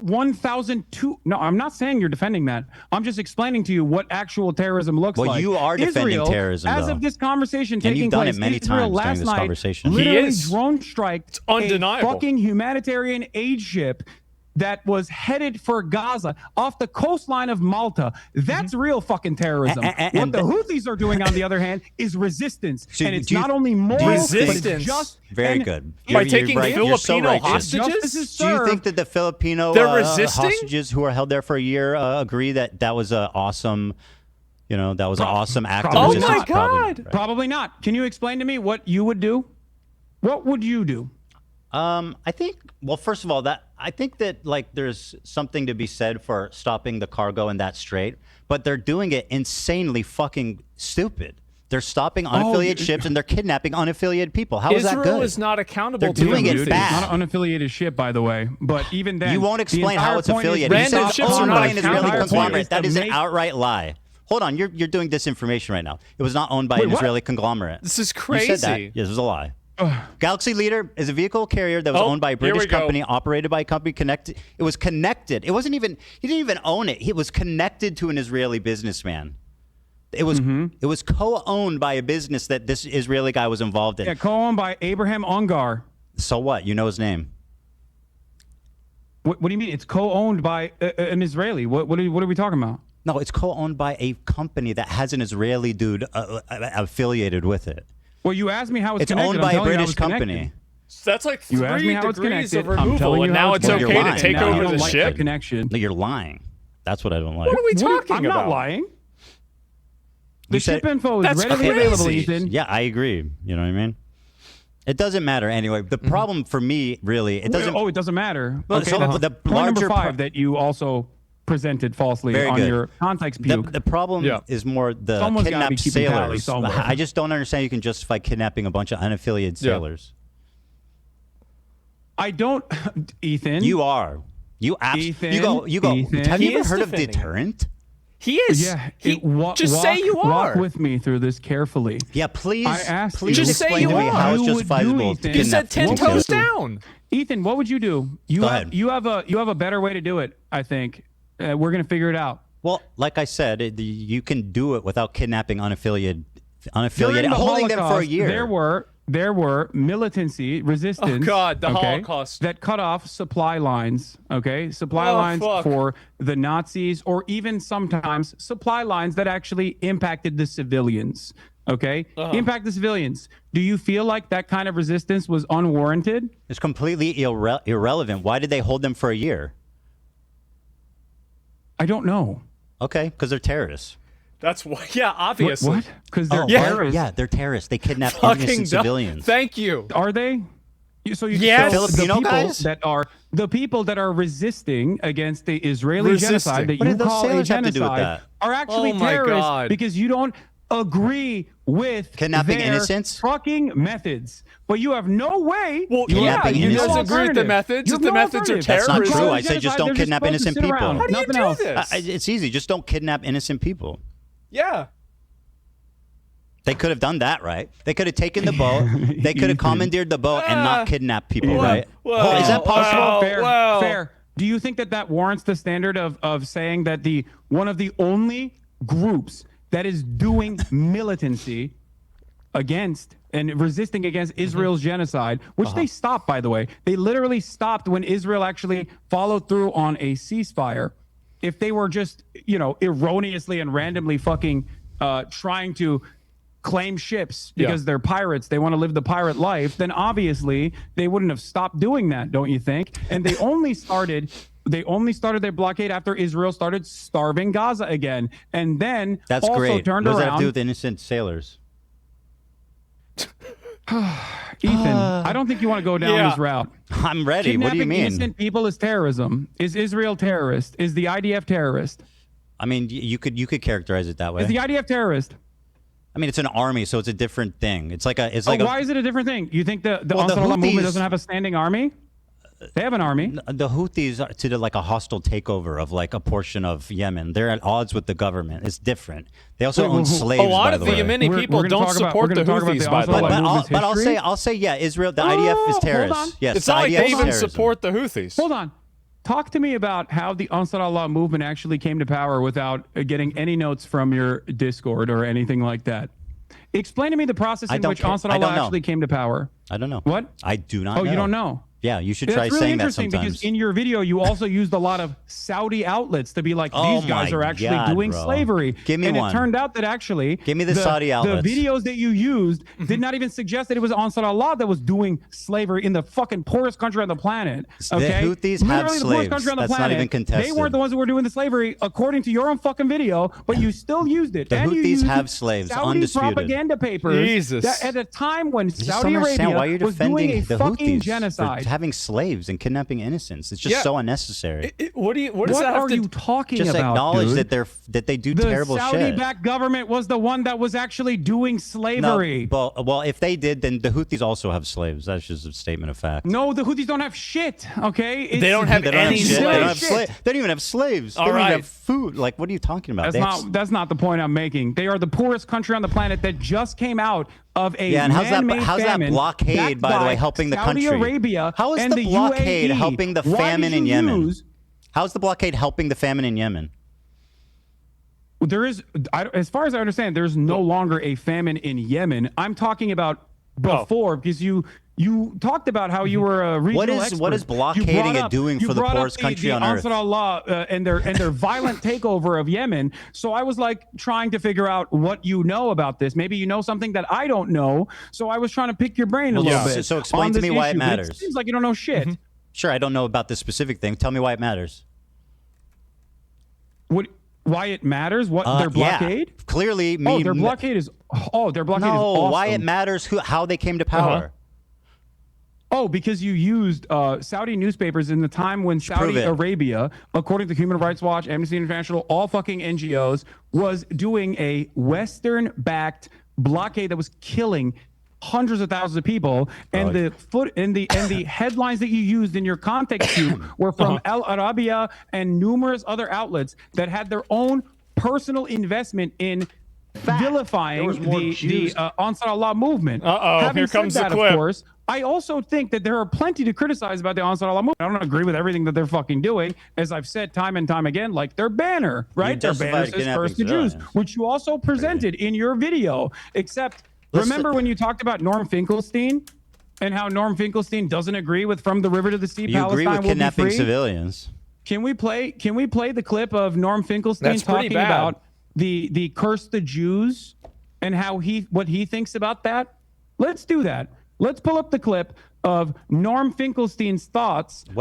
Speaker 4: 1,002. No, I'm not saying you're defending that. I'm just explaining to you what actual terrorism looks
Speaker 3: Well,
Speaker 4: like.
Speaker 3: you are defending
Speaker 4: Israel,
Speaker 3: terrorism,
Speaker 4: as
Speaker 3: though.
Speaker 4: of this conversation
Speaker 3: And
Speaker 4: taking
Speaker 3: you've done
Speaker 4: place,
Speaker 3: it many
Speaker 4: Israel
Speaker 3: times
Speaker 4: last
Speaker 3: during this
Speaker 4: night
Speaker 3: conversation.
Speaker 1: He
Speaker 4: literally
Speaker 1: is.
Speaker 4: drone striked
Speaker 1: undeniable.
Speaker 4: a fucking humanitarian aid ship that was headed for Gaza off the coastline of Malta. That's real fucking terrorism. What the Houthis are doing, on the other hand, is resistance.
Speaker 3: So
Speaker 4: and it's
Speaker 3: do you-
Speaker 4: not only moral, but it's
Speaker 1: Resistance.
Speaker 4: just
Speaker 3: Very
Speaker 4: and
Speaker 3: good.
Speaker 1: By
Speaker 3: You're
Speaker 1: taking
Speaker 3: right. You're so
Speaker 1: Filipino
Speaker 3: righteous.
Speaker 1: hostages?
Speaker 4: Justice is
Speaker 3: Do you
Speaker 4: served.
Speaker 3: think that the Filipino
Speaker 1: They're resisting?
Speaker 3: hostages who were held there for a year agree that that was an awesome, that was an awesome act of
Speaker 4: Probably
Speaker 3: resistance?
Speaker 1: Oh my God.
Speaker 4: Probably not. Can you explain to me what you would do? What would you do?
Speaker 3: I think. Well, first of all, I think that like there's something to be said for stopping the cargo in that strait, but they're doing it insanely fucking stupid. They're stopping unaffiliated ships and they're kidnapping unaffiliated people. How is that
Speaker 1: Israel
Speaker 3: good?
Speaker 1: is not accountable
Speaker 3: They're
Speaker 1: to
Speaker 3: doing
Speaker 1: the
Speaker 3: it
Speaker 1: Houthis.
Speaker 3: bad.
Speaker 4: It's not an unaffiliated ship, by the way. But even then,
Speaker 3: You won't
Speaker 4: the
Speaker 3: explain
Speaker 4: entire
Speaker 3: how it's
Speaker 4: point is
Speaker 3: affiliated.
Speaker 1: Random
Speaker 3: You said
Speaker 1: ships
Speaker 3: it's
Speaker 1: are
Speaker 3: owned
Speaker 1: not
Speaker 3: by an Israeli
Speaker 1: accountable.
Speaker 3: conglomerate. That
Speaker 4: To
Speaker 3: is an
Speaker 4: make-
Speaker 3: outright lie. Hold on, you're doing disinformation right now. It was not owned by
Speaker 4: Wait,
Speaker 3: an
Speaker 4: what?
Speaker 3: Israeli conglomerate.
Speaker 1: This is
Speaker 3: You said that.
Speaker 1: crazy.
Speaker 3: Yes, it was a lie. Galaxy Leader is a vehicle carrier that was
Speaker 1: Oh,
Speaker 3: owned by a
Speaker 1: here
Speaker 3: British
Speaker 1: we go.
Speaker 3: company, operated by a company connected. It was connected. It wasn't even. He didn't even own it. It was connected to an Israeli businessman. It was. It was co-owned by a business that this Israeli guy was involved in.
Speaker 4: Yeah, co-owned by Abraham Ungar.
Speaker 3: So what? You know his name.
Speaker 4: What do you mean? It's co-owned by an Israeli. What are we talking about?
Speaker 3: No, it's co-owned by a company that has an Israeli dude affiliated with it.
Speaker 4: Well, you asked me how it's
Speaker 3: It's
Speaker 4: connected.
Speaker 3: owned
Speaker 4: I'm
Speaker 3: by a
Speaker 4: telling you how
Speaker 3: British
Speaker 4: it's connected.
Speaker 3: company.
Speaker 1: So that's like
Speaker 4: You asked me
Speaker 1: 3
Speaker 4: how it's
Speaker 1: degrees
Speaker 4: connected.
Speaker 1: of
Speaker 4: I'm
Speaker 1: removal,
Speaker 4: telling you
Speaker 1: and
Speaker 4: how
Speaker 1: now
Speaker 4: it's
Speaker 1: it's
Speaker 3: Well, you're
Speaker 1: okay to
Speaker 3: lying
Speaker 1: take
Speaker 3: now.
Speaker 4: You
Speaker 1: over
Speaker 4: don't
Speaker 1: the
Speaker 4: like
Speaker 1: ship.
Speaker 4: the connection.
Speaker 3: You're lying. That's what I don't like.
Speaker 1: What are we talking
Speaker 4: I'm
Speaker 1: about?
Speaker 4: not lying.
Speaker 3: You
Speaker 4: The
Speaker 3: said-
Speaker 4: ship info is
Speaker 1: That's
Speaker 4: readily
Speaker 1: crazy.
Speaker 4: available, Ethan.
Speaker 3: Yeah, I agree. You know what I mean? It doesn't matter anyway. The problem for me, really, it doesn't.
Speaker 4: Oh, it doesn't matter.
Speaker 3: Well,
Speaker 4: Okay,
Speaker 3: so
Speaker 4: that's
Speaker 3: the
Speaker 4: point number
Speaker 3: larger
Speaker 4: 5 that you also presented falsely
Speaker 3: Very
Speaker 4: on
Speaker 3: good.
Speaker 4: your context
Speaker 3: The,
Speaker 4: puke.
Speaker 3: the problem
Speaker 1: Yeah.
Speaker 3: is more the
Speaker 4: Someone's gotta be
Speaker 3: kidnapped
Speaker 4: keeping tally
Speaker 3: sailors.
Speaker 4: somewhere.
Speaker 3: I just don't understand you can justify kidnapping a bunch of unaffiliated
Speaker 1: Yeah.
Speaker 3: sailors.
Speaker 4: I don't, Ethan.
Speaker 3: You are. You
Speaker 4: Ethan,
Speaker 3: You go.
Speaker 4: Ethan.
Speaker 3: Have you
Speaker 1: He
Speaker 3: ever
Speaker 1: is
Speaker 3: heard of
Speaker 1: defending it.
Speaker 3: deterrent?
Speaker 1: He is.
Speaker 4: Yeah.
Speaker 1: Just say you
Speaker 4: Walk
Speaker 1: are.
Speaker 4: with me through this carefully.
Speaker 3: Yeah, please.
Speaker 4: I asked
Speaker 3: please
Speaker 4: you.
Speaker 1: Just say
Speaker 3: explain
Speaker 1: you
Speaker 3: to me
Speaker 1: are.
Speaker 3: how it's
Speaker 4: You would
Speaker 3: justifiable
Speaker 4: do,
Speaker 3: to
Speaker 4: Ethan.
Speaker 1: You
Speaker 3: kidnap
Speaker 1: said 10
Speaker 3: people.
Speaker 1: toes down.
Speaker 4: Ethan, what would you do?
Speaker 3: Go ahead.
Speaker 4: You have a better way to do it. I think we're gonna figure it out.
Speaker 3: Well, like I said, you can do it without kidnapping unaffiliated,
Speaker 4: During the
Speaker 3: holding them for a
Speaker 4: Holocaust,
Speaker 3: year.
Speaker 4: There were militancy resistance.
Speaker 1: Oh, God, the
Speaker 4: okay,
Speaker 1: Holocaust.
Speaker 4: that cut off supply lines. Okay, supply
Speaker 1: Oh,
Speaker 4: lines
Speaker 1: fuck.
Speaker 4: for the Nazis, or even sometimes supply lines that actually impacted the civilians. Okay, impact the civilians. Do you feel like that kind of resistance was unwarranted?
Speaker 3: It's completely irrelevant. Why did they hold them for a year?
Speaker 4: I don't know.
Speaker 3: Okay, because they're terrorists.
Speaker 1: That's why. Yeah, obviously.
Speaker 4: What? Because they're
Speaker 1: Yeah.
Speaker 4: terrorists.
Speaker 3: Yeah, they're terrorists. They kidnap
Speaker 1: Fucking
Speaker 3: innocent
Speaker 1: dumb.
Speaker 3: civilians.
Speaker 1: Thank you.
Speaker 4: Are they? So you
Speaker 1: Yes.
Speaker 4: so
Speaker 3: Filipino
Speaker 4: the people
Speaker 3: guys?
Speaker 4: the people that are resisting against the Israeli
Speaker 1: Resisting.
Speaker 4: genocide that
Speaker 3: What
Speaker 4: you
Speaker 3: did those
Speaker 4: call a
Speaker 3: sailors have to do with
Speaker 4: genocide
Speaker 3: that?
Speaker 4: are actually
Speaker 1: Oh my
Speaker 4: terrorists
Speaker 1: God.
Speaker 4: because you don't agree with
Speaker 3: Kidnapping
Speaker 4: their
Speaker 3: innocents?
Speaker 4: fucking methods. But you have no way.
Speaker 1: Well,
Speaker 4: you
Speaker 1: yeah,
Speaker 4: have
Speaker 3: you
Speaker 1: you
Speaker 4: no
Speaker 1: guys agree with the
Speaker 4: alternative.
Speaker 1: methods.
Speaker 4: You
Speaker 1: If
Speaker 4: have
Speaker 1: the
Speaker 4: no
Speaker 1: methods are
Speaker 4: alternative.
Speaker 3: That's not
Speaker 1: terrorism.
Speaker 3: true.
Speaker 4: You
Speaker 3: I said just
Speaker 4: genocide,
Speaker 3: don't
Speaker 4: they're
Speaker 3: kidnap
Speaker 4: supposed to
Speaker 3: innocent
Speaker 4: sit
Speaker 3: people.
Speaker 4: around.
Speaker 1: How do you
Speaker 4: Nothing
Speaker 1: do
Speaker 4: else.
Speaker 1: this?
Speaker 3: It's easy. Just don't kidnap innocent people.
Speaker 1: Yeah.
Speaker 3: They could have done that, right? They could have taken the boat. They could have commandeered the boat and not kidnapped people, right?
Speaker 1: well,
Speaker 3: Is that possible?
Speaker 1: well,
Speaker 4: Fair.
Speaker 1: well.
Speaker 4: Fair. Do you think that warrants the standard of saying that one of the only groups that is doing militancy against and resisting against Israel's genocide, which they stopped, by the way. They literally stopped when Israel actually followed through on a ceasefire. If they were just, erroneously and randomly fucking trying to claim ships because they're pirates, they want to live the pirate life, then obviously they wouldn't have stopped doing that, don't you think? And they only started their blockade after Israel started starving Gaza again, and then
Speaker 3: That's
Speaker 4: also
Speaker 3: great.
Speaker 4: turned
Speaker 3: What does that
Speaker 4: around.
Speaker 3: have to do with innocent sailors?
Speaker 4: Ethan, I don't think you want to go down this route.
Speaker 3: I'm ready. What do you
Speaker 4: Kidnapping
Speaker 3: mean?
Speaker 4: innocent people is terrorism. Is Israel terrorist? Is the IDF terrorist?
Speaker 3: I mean, you could characterize it that way.
Speaker 4: Is the IDF terrorist?
Speaker 3: I mean, it's an army, so it's a different thing. It's like a.
Speaker 4: Why is it a different thing? You think the
Speaker 3: Well, the
Speaker 4: Ansarullah movement
Speaker 3: Houthis-
Speaker 4: doesn't have a standing army? They have an army.
Speaker 3: The Houthis are to like a hostile takeover of like a portion of Yemen. They're at odds with the government. It's different. They also own slaves.
Speaker 1: A lot of the
Speaker 3: way.
Speaker 1: Yemeni people don't support the Houthis, by the way.
Speaker 3: But I'll say, yeah, Israel, the IDF is terrorists. Yes,
Speaker 1: it's not like
Speaker 3: IDF
Speaker 1: they even
Speaker 3: terrorism.
Speaker 1: support the Houthis.
Speaker 4: Hold on. Talk to me about how the Ansar Allah movement actually came to power without getting any notes from your Discord or anything like that. Explain to me the process in which Ansar Allah actually came to power.
Speaker 3: I don't know.
Speaker 4: What?
Speaker 3: I do not know.
Speaker 4: Oh, you don't know?
Speaker 3: Yeah, you should
Speaker 4: That's
Speaker 3: try
Speaker 4: really
Speaker 3: saying that
Speaker 4: interesting
Speaker 3: sometimes.
Speaker 4: because in your video you also used a lot of Saudi outlets to be like, these guys are actually doing slavery.
Speaker 3: Give me
Speaker 4: and
Speaker 3: one.
Speaker 4: it turned out that actually
Speaker 3: Give me the Saudi outlets.
Speaker 4: The videos that you used did not even suggest that it was Ansar Allah that was doing slavery in the fucking poorest country on the planet. Okay?
Speaker 3: The Houthis have
Speaker 4: Literally the poorest
Speaker 3: slaves.
Speaker 4: country on the
Speaker 3: That's not
Speaker 4: planet.
Speaker 3: even contested.
Speaker 4: They weren't the ones who were doing the slavery according to your own fucking video, but you still used it.
Speaker 3: The
Speaker 4: and you
Speaker 3: Houthis
Speaker 4: used
Speaker 3: have slaves,
Speaker 4: Saudi
Speaker 3: undisputed.
Speaker 4: propaganda papers
Speaker 1: Jesus.
Speaker 4: that at a time when
Speaker 3: I just
Speaker 4: Saudi
Speaker 3: don't understand why
Speaker 4: Arabia
Speaker 3: you're
Speaker 4: was doing
Speaker 3: defending
Speaker 4: a
Speaker 3: the
Speaker 4: fucking
Speaker 3: Houthis
Speaker 4: genocide.
Speaker 3: for having slaves and kidnapping innocents. It's just so unnecessary.
Speaker 1: What does that have
Speaker 4: are
Speaker 1: to
Speaker 4: you talking
Speaker 3: just
Speaker 4: about?
Speaker 3: acknowledge
Speaker 4: dude?
Speaker 3: that they do
Speaker 4: the
Speaker 3: terrible shit.
Speaker 4: Saudi-backed government was the one that was actually doing slavery.
Speaker 3: No, well, if they did, then the Houthis also have slaves. That's just a statement of fact.
Speaker 4: No, the Houthis don't have shit. Okay,
Speaker 1: They don't have any
Speaker 3: shit. They don't have
Speaker 1: slaves.
Speaker 3: They don't even have slaves.
Speaker 1: All
Speaker 3: they don't even
Speaker 1: right.
Speaker 3: have food. Like, what are you talking about?
Speaker 4: That's not the point I'm making. They are the poorest country on the planet that just came out of a
Speaker 3: and how's
Speaker 4: man-made
Speaker 3: that
Speaker 4: famine
Speaker 3: blockade, by the way, helping the
Speaker 4: Saudi
Speaker 3: country?
Speaker 4: Arabia
Speaker 3: How is
Speaker 4: and
Speaker 3: the blockade
Speaker 4: UAE.
Speaker 3: helping the
Speaker 4: Why
Speaker 3: famine
Speaker 4: did
Speaker 3: in
Speaker 4: you
Speaker 3: Yemen?
Speaker 4: use-
Speaker 3: How's the blockade helping the famine in Yemen?
Speaker 4: There is, as far as I understand, there's no longer a famine in Yemen. I'm talking about before because you talked about how you were a regional expert.
Speaker 3: What is blockading it doing for the poorest country on earth?
Speaker 4: Ansar Allah and their violent takeover of Yemen. So I was like trying to figure out what you know about this. Maybe you know something that I don't know. So I was trying to pick your brain a little bit.
Speaker 3: So explain
Speaker 4: on
Speaker 3: to
Speaker 4: this
Speaker 3: me why it
Speaker 4: issue, but
Speaker 3: matters.
Speaker 4: It seems like you don't know shit.
Speaker 3: Sure, I don't know about this specific thing. Tell me why it matters.
Speaker 4: Why it matters? What their blockade?
Speaker 3: Yeah. Clearly,
Speaker 4: their blockade is. Their blockade is
Speaker 3: no,
Speaker 4: awesome.
Speaker 3: why it matters? How they came to power?
Speaker 4: Oh, because you used Saudi newspapers in the time when Saudi
Speaker 3: it.
Speaker 4: Arabia, according to Human Rights Watch, Amnesty International, all fucking NGOs, was doing a Western-backed blockade that was killing hundreds of thousands of people, and the headlines that you used in your context cube were from Al Arabiya and numerous other outlets that had their own personal investment in vilifying the Ansar Allah movement. Having
Speaker 1: here
Speaker 4: said
Speaker 1: comes the
Speaker 4: that,
Speaker 1: clip.
Speaker 4: Of course, I also think that there are plenty to criticize about the Ansar Allah movement. I don't agree with everything that they're fucking doing, as I've said time and time again, like their banner, right? Their banner says "First the Jews," which you also presented in your video. Except, remember when you talked about Norm Finkelstein and how Norm Finkelstein doesn't agree with "From the River to the Sea"?
Speaker 3: You
Speaker 4: Palestine
Speaker 3: agree with
Speaker 4: will be
Speaker 3: kidnapping
Speaker 4: free?
Speaker 3: civilians?
Speaker 4: Can we play the clip of Norm Finkelstein
Speaker 1: That's pretty
Speaker 4: talking
Speaker 1: bad.
Speaker 4: about the curse the Jews and what he thinks about that? Let's do that. Let's pull up the clip of Norm Finkelstein's thoughts.
Speaker 3: How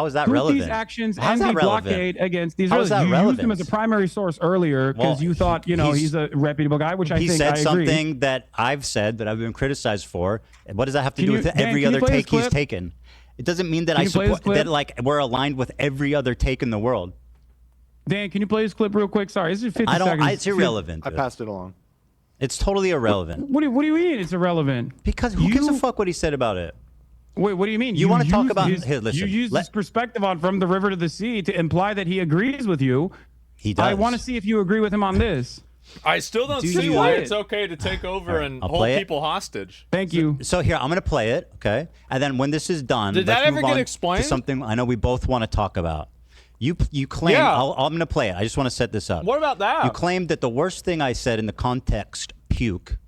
Speaker 3: is that
Speaker 4: Houthis'
Speaker 3: relevant?
Speaker 4: actions
Speaker 3: How's
Speaker 4: and
Speaker 3: that
Speaker 4: the
Speaker 3: relevant?
Speaker 4: blockade against the
Speaker 3: How
Speaker 4: Israelis.
Speaker 3: is that
Speaker 4: You used him
Speaker 3: relevant?
Speaker 4: as a primary source earlier because you thought he's a reputable guy, which I
Speaker 3: he
Speaker 4: think
Speaker 3: said
Speaker 4: I agree.
Speaker 3: something that I've said that I've been criticized for. What does that have to
Speaker 4: Can
Speaker 3: do
Speaker 4: you-
Speaker 3: with
Speaker 4: Dan,
Speaker 3: every
Speaker 4: can you
Speaker 3: other
Speaker 4: play this
Speaker 3: take he's
Speaker 4: clip?
Speaker 3: taken? It doesn't mean that
Speaker 4: Can
Speaker 3: I
Speaker 4: you play this
Speaker 3: support
Speaker 4: clip?
Speaker 3: that like we're aligned with every other take in the world.
Speaker 4: Dan, can you play this clip real quick? Sorry, this is 50 seconds.
Speaker 3: It's irrelevant.
Speaker 2: I
Speaker 3: dude.
Speaker 2: passed it along.
Speaker 3: It's totally irrelevant.
Speaker 4: What do you mean it's irrelevant?
Speaker 3: Because who gives a fuck what he said about it?
Speaker 4: Wait, what do you mean?
Speaker 3: You wanna talk
Speaker 4: used
Speaker 3: about-
Speaker 4: his-
Speaker 3: here, listen,
Speaker 4: You use
Speaker 3: let-
Speaker 4: this perspective on From the River to the Sea to imply that he agrees with you.
Speaker 3: He does.
Speaker 4: I want to see if you agree with him on this.
Speaker 1: I still don't
Speaker 3: Do
Speaker 1: see
Speaker 3: you-
Speaker 1: why it's okay to take over and
Speaker 3: I'll
Speaker 1: hold
Speaker 3: play it.
Speaker 1: people hostage.
Speaker 4: Thank you.
Speaker 3: So here, I'm going to play it, okay? And then when this is done,
Speaker 1: Did
Speaker 3: let's
Speaker 1: that ever
Speaker 3: move
Speaker 1: get
Speaker 3: on
Speaker 1: explained?
Speaker 3: to something I know we both want to talk about. You claim,
Speaker 1: Yeah.
Speaker 3: I'm going to play it. I just want to set this up.
Speaker 1: What about that?
Speaker 3: You claimed that the worst thing I said in the context, puke,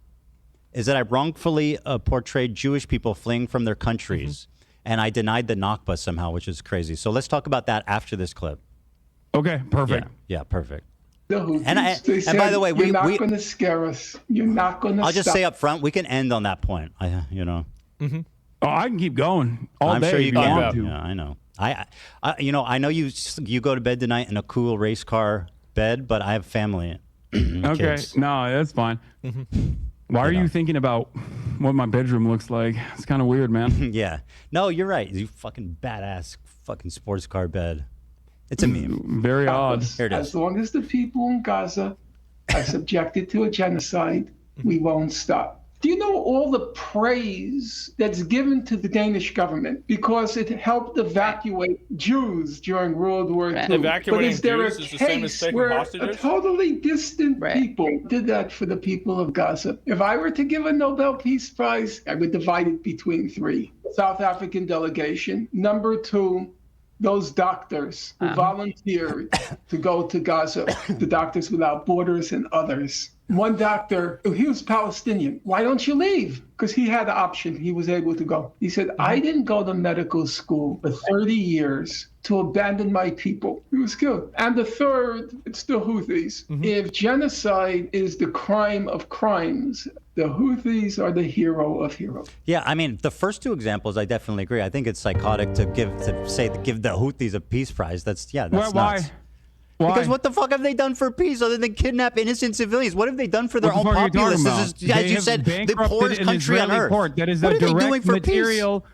Speaker 3: is that I wrongfully portrayed Jewish people fleeing from their countries. And I denied the Nakba somehow, which is crazy. So let's talk about that after this clip.
Speaker 4: Okay, perfect.
Speaker 3: Yeah, perfect.
Speaker 5: The Houthis,
Speaker 3: And
Speaker 5: they
Speaker 3: by
Speaker 5: said,
Speaker 3: the way,
Speaker 5: you're not going to scare us. You're not going to
Speaker 3: I'll just say up front, we can end on that point.
Speaker 4: Oh, I can keep going all
Speaker 3: I'm
Speaker 4: day.
Speaker 3: sure you
Speaker 4: if
Speaker 3: can.
Speaker 4: want to.
Speaker 3: Yeah, I know. I know you go to bed tonight in a cool race car bed, but I have family.
Speaker 4: Okay,
Speaker 3: kids.
Speaker 4: no, that's fine. Why are you thinking about what my bedroom looks like? It's kind of weird, man.
Speaker 3: Yeah. No, you're right. You fucking badass fucking sports car bed. It's a meme.
Speaker 4: Very odd.
Speaker 3: Here it is.
Speaker 5: As long as the people in Gaza are subjected to a genocide, we won't stop. Do you know all the praise that's given to the Danish government because it helped evacuate Jews during World War II?
Speaker 1: Evacuating
Speaker 5: but is there
Speaker 1: Jews
Speaker 5: a
Speaker 1: is the same as
Speaker 5: case
Speaker 1: taking
Speaker 5: where
Speaker 1: hostages?
Speaker 5: a totally distant people did that for the people of Gaza? If I were to give a Nobel Peace Prize, I would divide it between three. South African delegation. Number two, those doctors who volunteered to go to Gaza, the Doctors Without Borders and others. One doctor, he was Palestinian. Why don't you leave? Because he had the option. He was able to go. He said, I didn't go to medical school for 30 years to abandon my people. He was killed. And the third, it's the Houthis. If genocide is the crime of crimes, the Houthis are the hero of heroes.
Speaker 3: Yeah, I mean, the first two examples, I definitely agree. I think it's psychotic to give the Houthis a peace prize. That's nuts.
Speaker 4: Why?
Speaker 3: Because what the fuck have they done for peace other than kidnap innocent civilians? What have they done for their own populace? This is, as you said, the poorest country on earth.
Speaker 4: That is
Speaker 3: what
Speaker 4: a
Speaker 3: are they doing
Speaker 4: direct
Speaker 3: for
Speaker 4: material.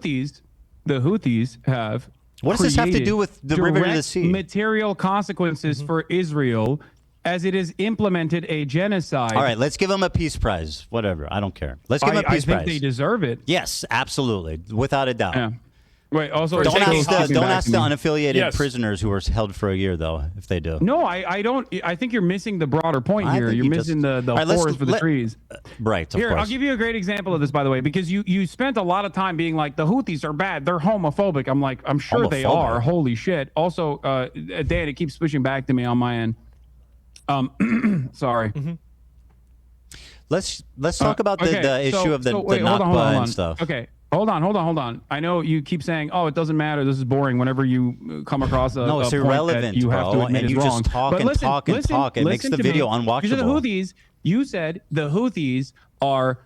Speaker 3: peace?
Speaker 4: The Houthis have.
Speaker 3: What does this have to do with the river to the
Speaker 4: direct
Speaker 3: sea?
Speaker 4: Material consequences for Israel as it has implemented a genocide.
Speaker 3: All right, let's give them a peace prize. Whatever, I don't care. Let's give them a peace prize.
Speaker 4: I think they deserve it.
Speaker 3: Yes, absolutely, without a doubt.
Speaker 4: Yeah. Wait, also
Speaker 3: don't ask the
Speaker 4: me.
Speaker 3: unaffiliated prisoners who were held for a year, though, if they do.
Speaker 4: No, I don't. I think you're missing the broader point here. You're missing the forest for the trees.
Speaker 3: Right, of
Speaker 4: Here,
Speaker 3: course.
Speaker 4: I'll give you a great example of this, by the way, because you spent a lot of time being like, the Houthis are bad. They're homophobic. I'm like, I'm sure they are. Holy shit. Also, Dan, it keeps pushing back to me on my end. Sorry.
Speaker 3: Let's talk about the issue of the Nakba and stuff.
Speaker 4: Okay. Hold on. I know you keep saying, "Oh, it doesn't matter. This is boring." Whenever you come across a
Speaker 3: it's
Speaker 4: point
Speaker 3: irrelevant,
Speaker 4: that you have to admit
Speaker 3: and
Speaker 4: is
Speaker 3: you
Speaker 4: wrong.
Speaker 3: just talk
Speaker 4: But
Speaker 3: and
Speaker 4: listen,
Speaker 3: talk and
Speaker 4: listen,
Speaker 3: talk. It makes
Speaker 4: listen
Speaker 3: the
Speaker 4: to
Speaker 3: video
Speaker 4: me.
Speaker 3: unwatchable.
Speaker 4: You said the Houthis are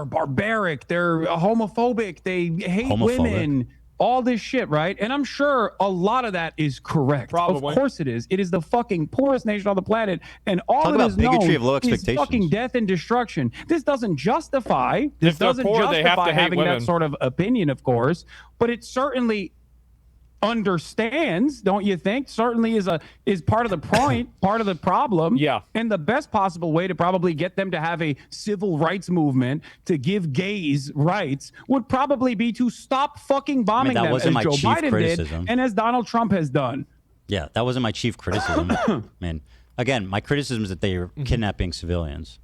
Speaker 4: barbaric. They're homophobic. They hate women. All this shit, right? And I'm sure a lot of that is correct.
Speaker 1: Probably.
Speaker 4: Of course it is. It is the fucking poorest nation on the planet, and all
Speaker 3: Talk
Speaker 4: it
Speaker 3: about
Speaker 4: is
Speaker 3: bigotry
Speaker 4: known
Speaker 3: of low
Speaker 4: is
Speaker 3: expectations.
Speaker 4: fucking death and destruction. This doesn't justify.
Speaker 1: If they're poor, they have to hate
Speaker 4: having
Speaker 1: women.
Speaker 4: that sort of opinion, of course, but it certainly understands, don't you think? Certainly is part of the point, part of the problem.
Speaker 1: Yeah.
Speaker 4: And the best possible way to probably get them to have a civil rights movement to give gays rights would probably be to stop fucking bombing
Speaker 3: that
Speaker 4: them,
Speaker 3: wasn't
Speaker 4: as
Speaker 3: my
Speaker 4: Joe
Speaker 3: chief
Speaker 4: Biden
Speaker 3: criticism.
Speaker 4: did, and as Donald Trump has done.
Speaker 3: Yeah, that wasn't my chief criticism. Man, again, my criticism is that they are kidnapping civilians.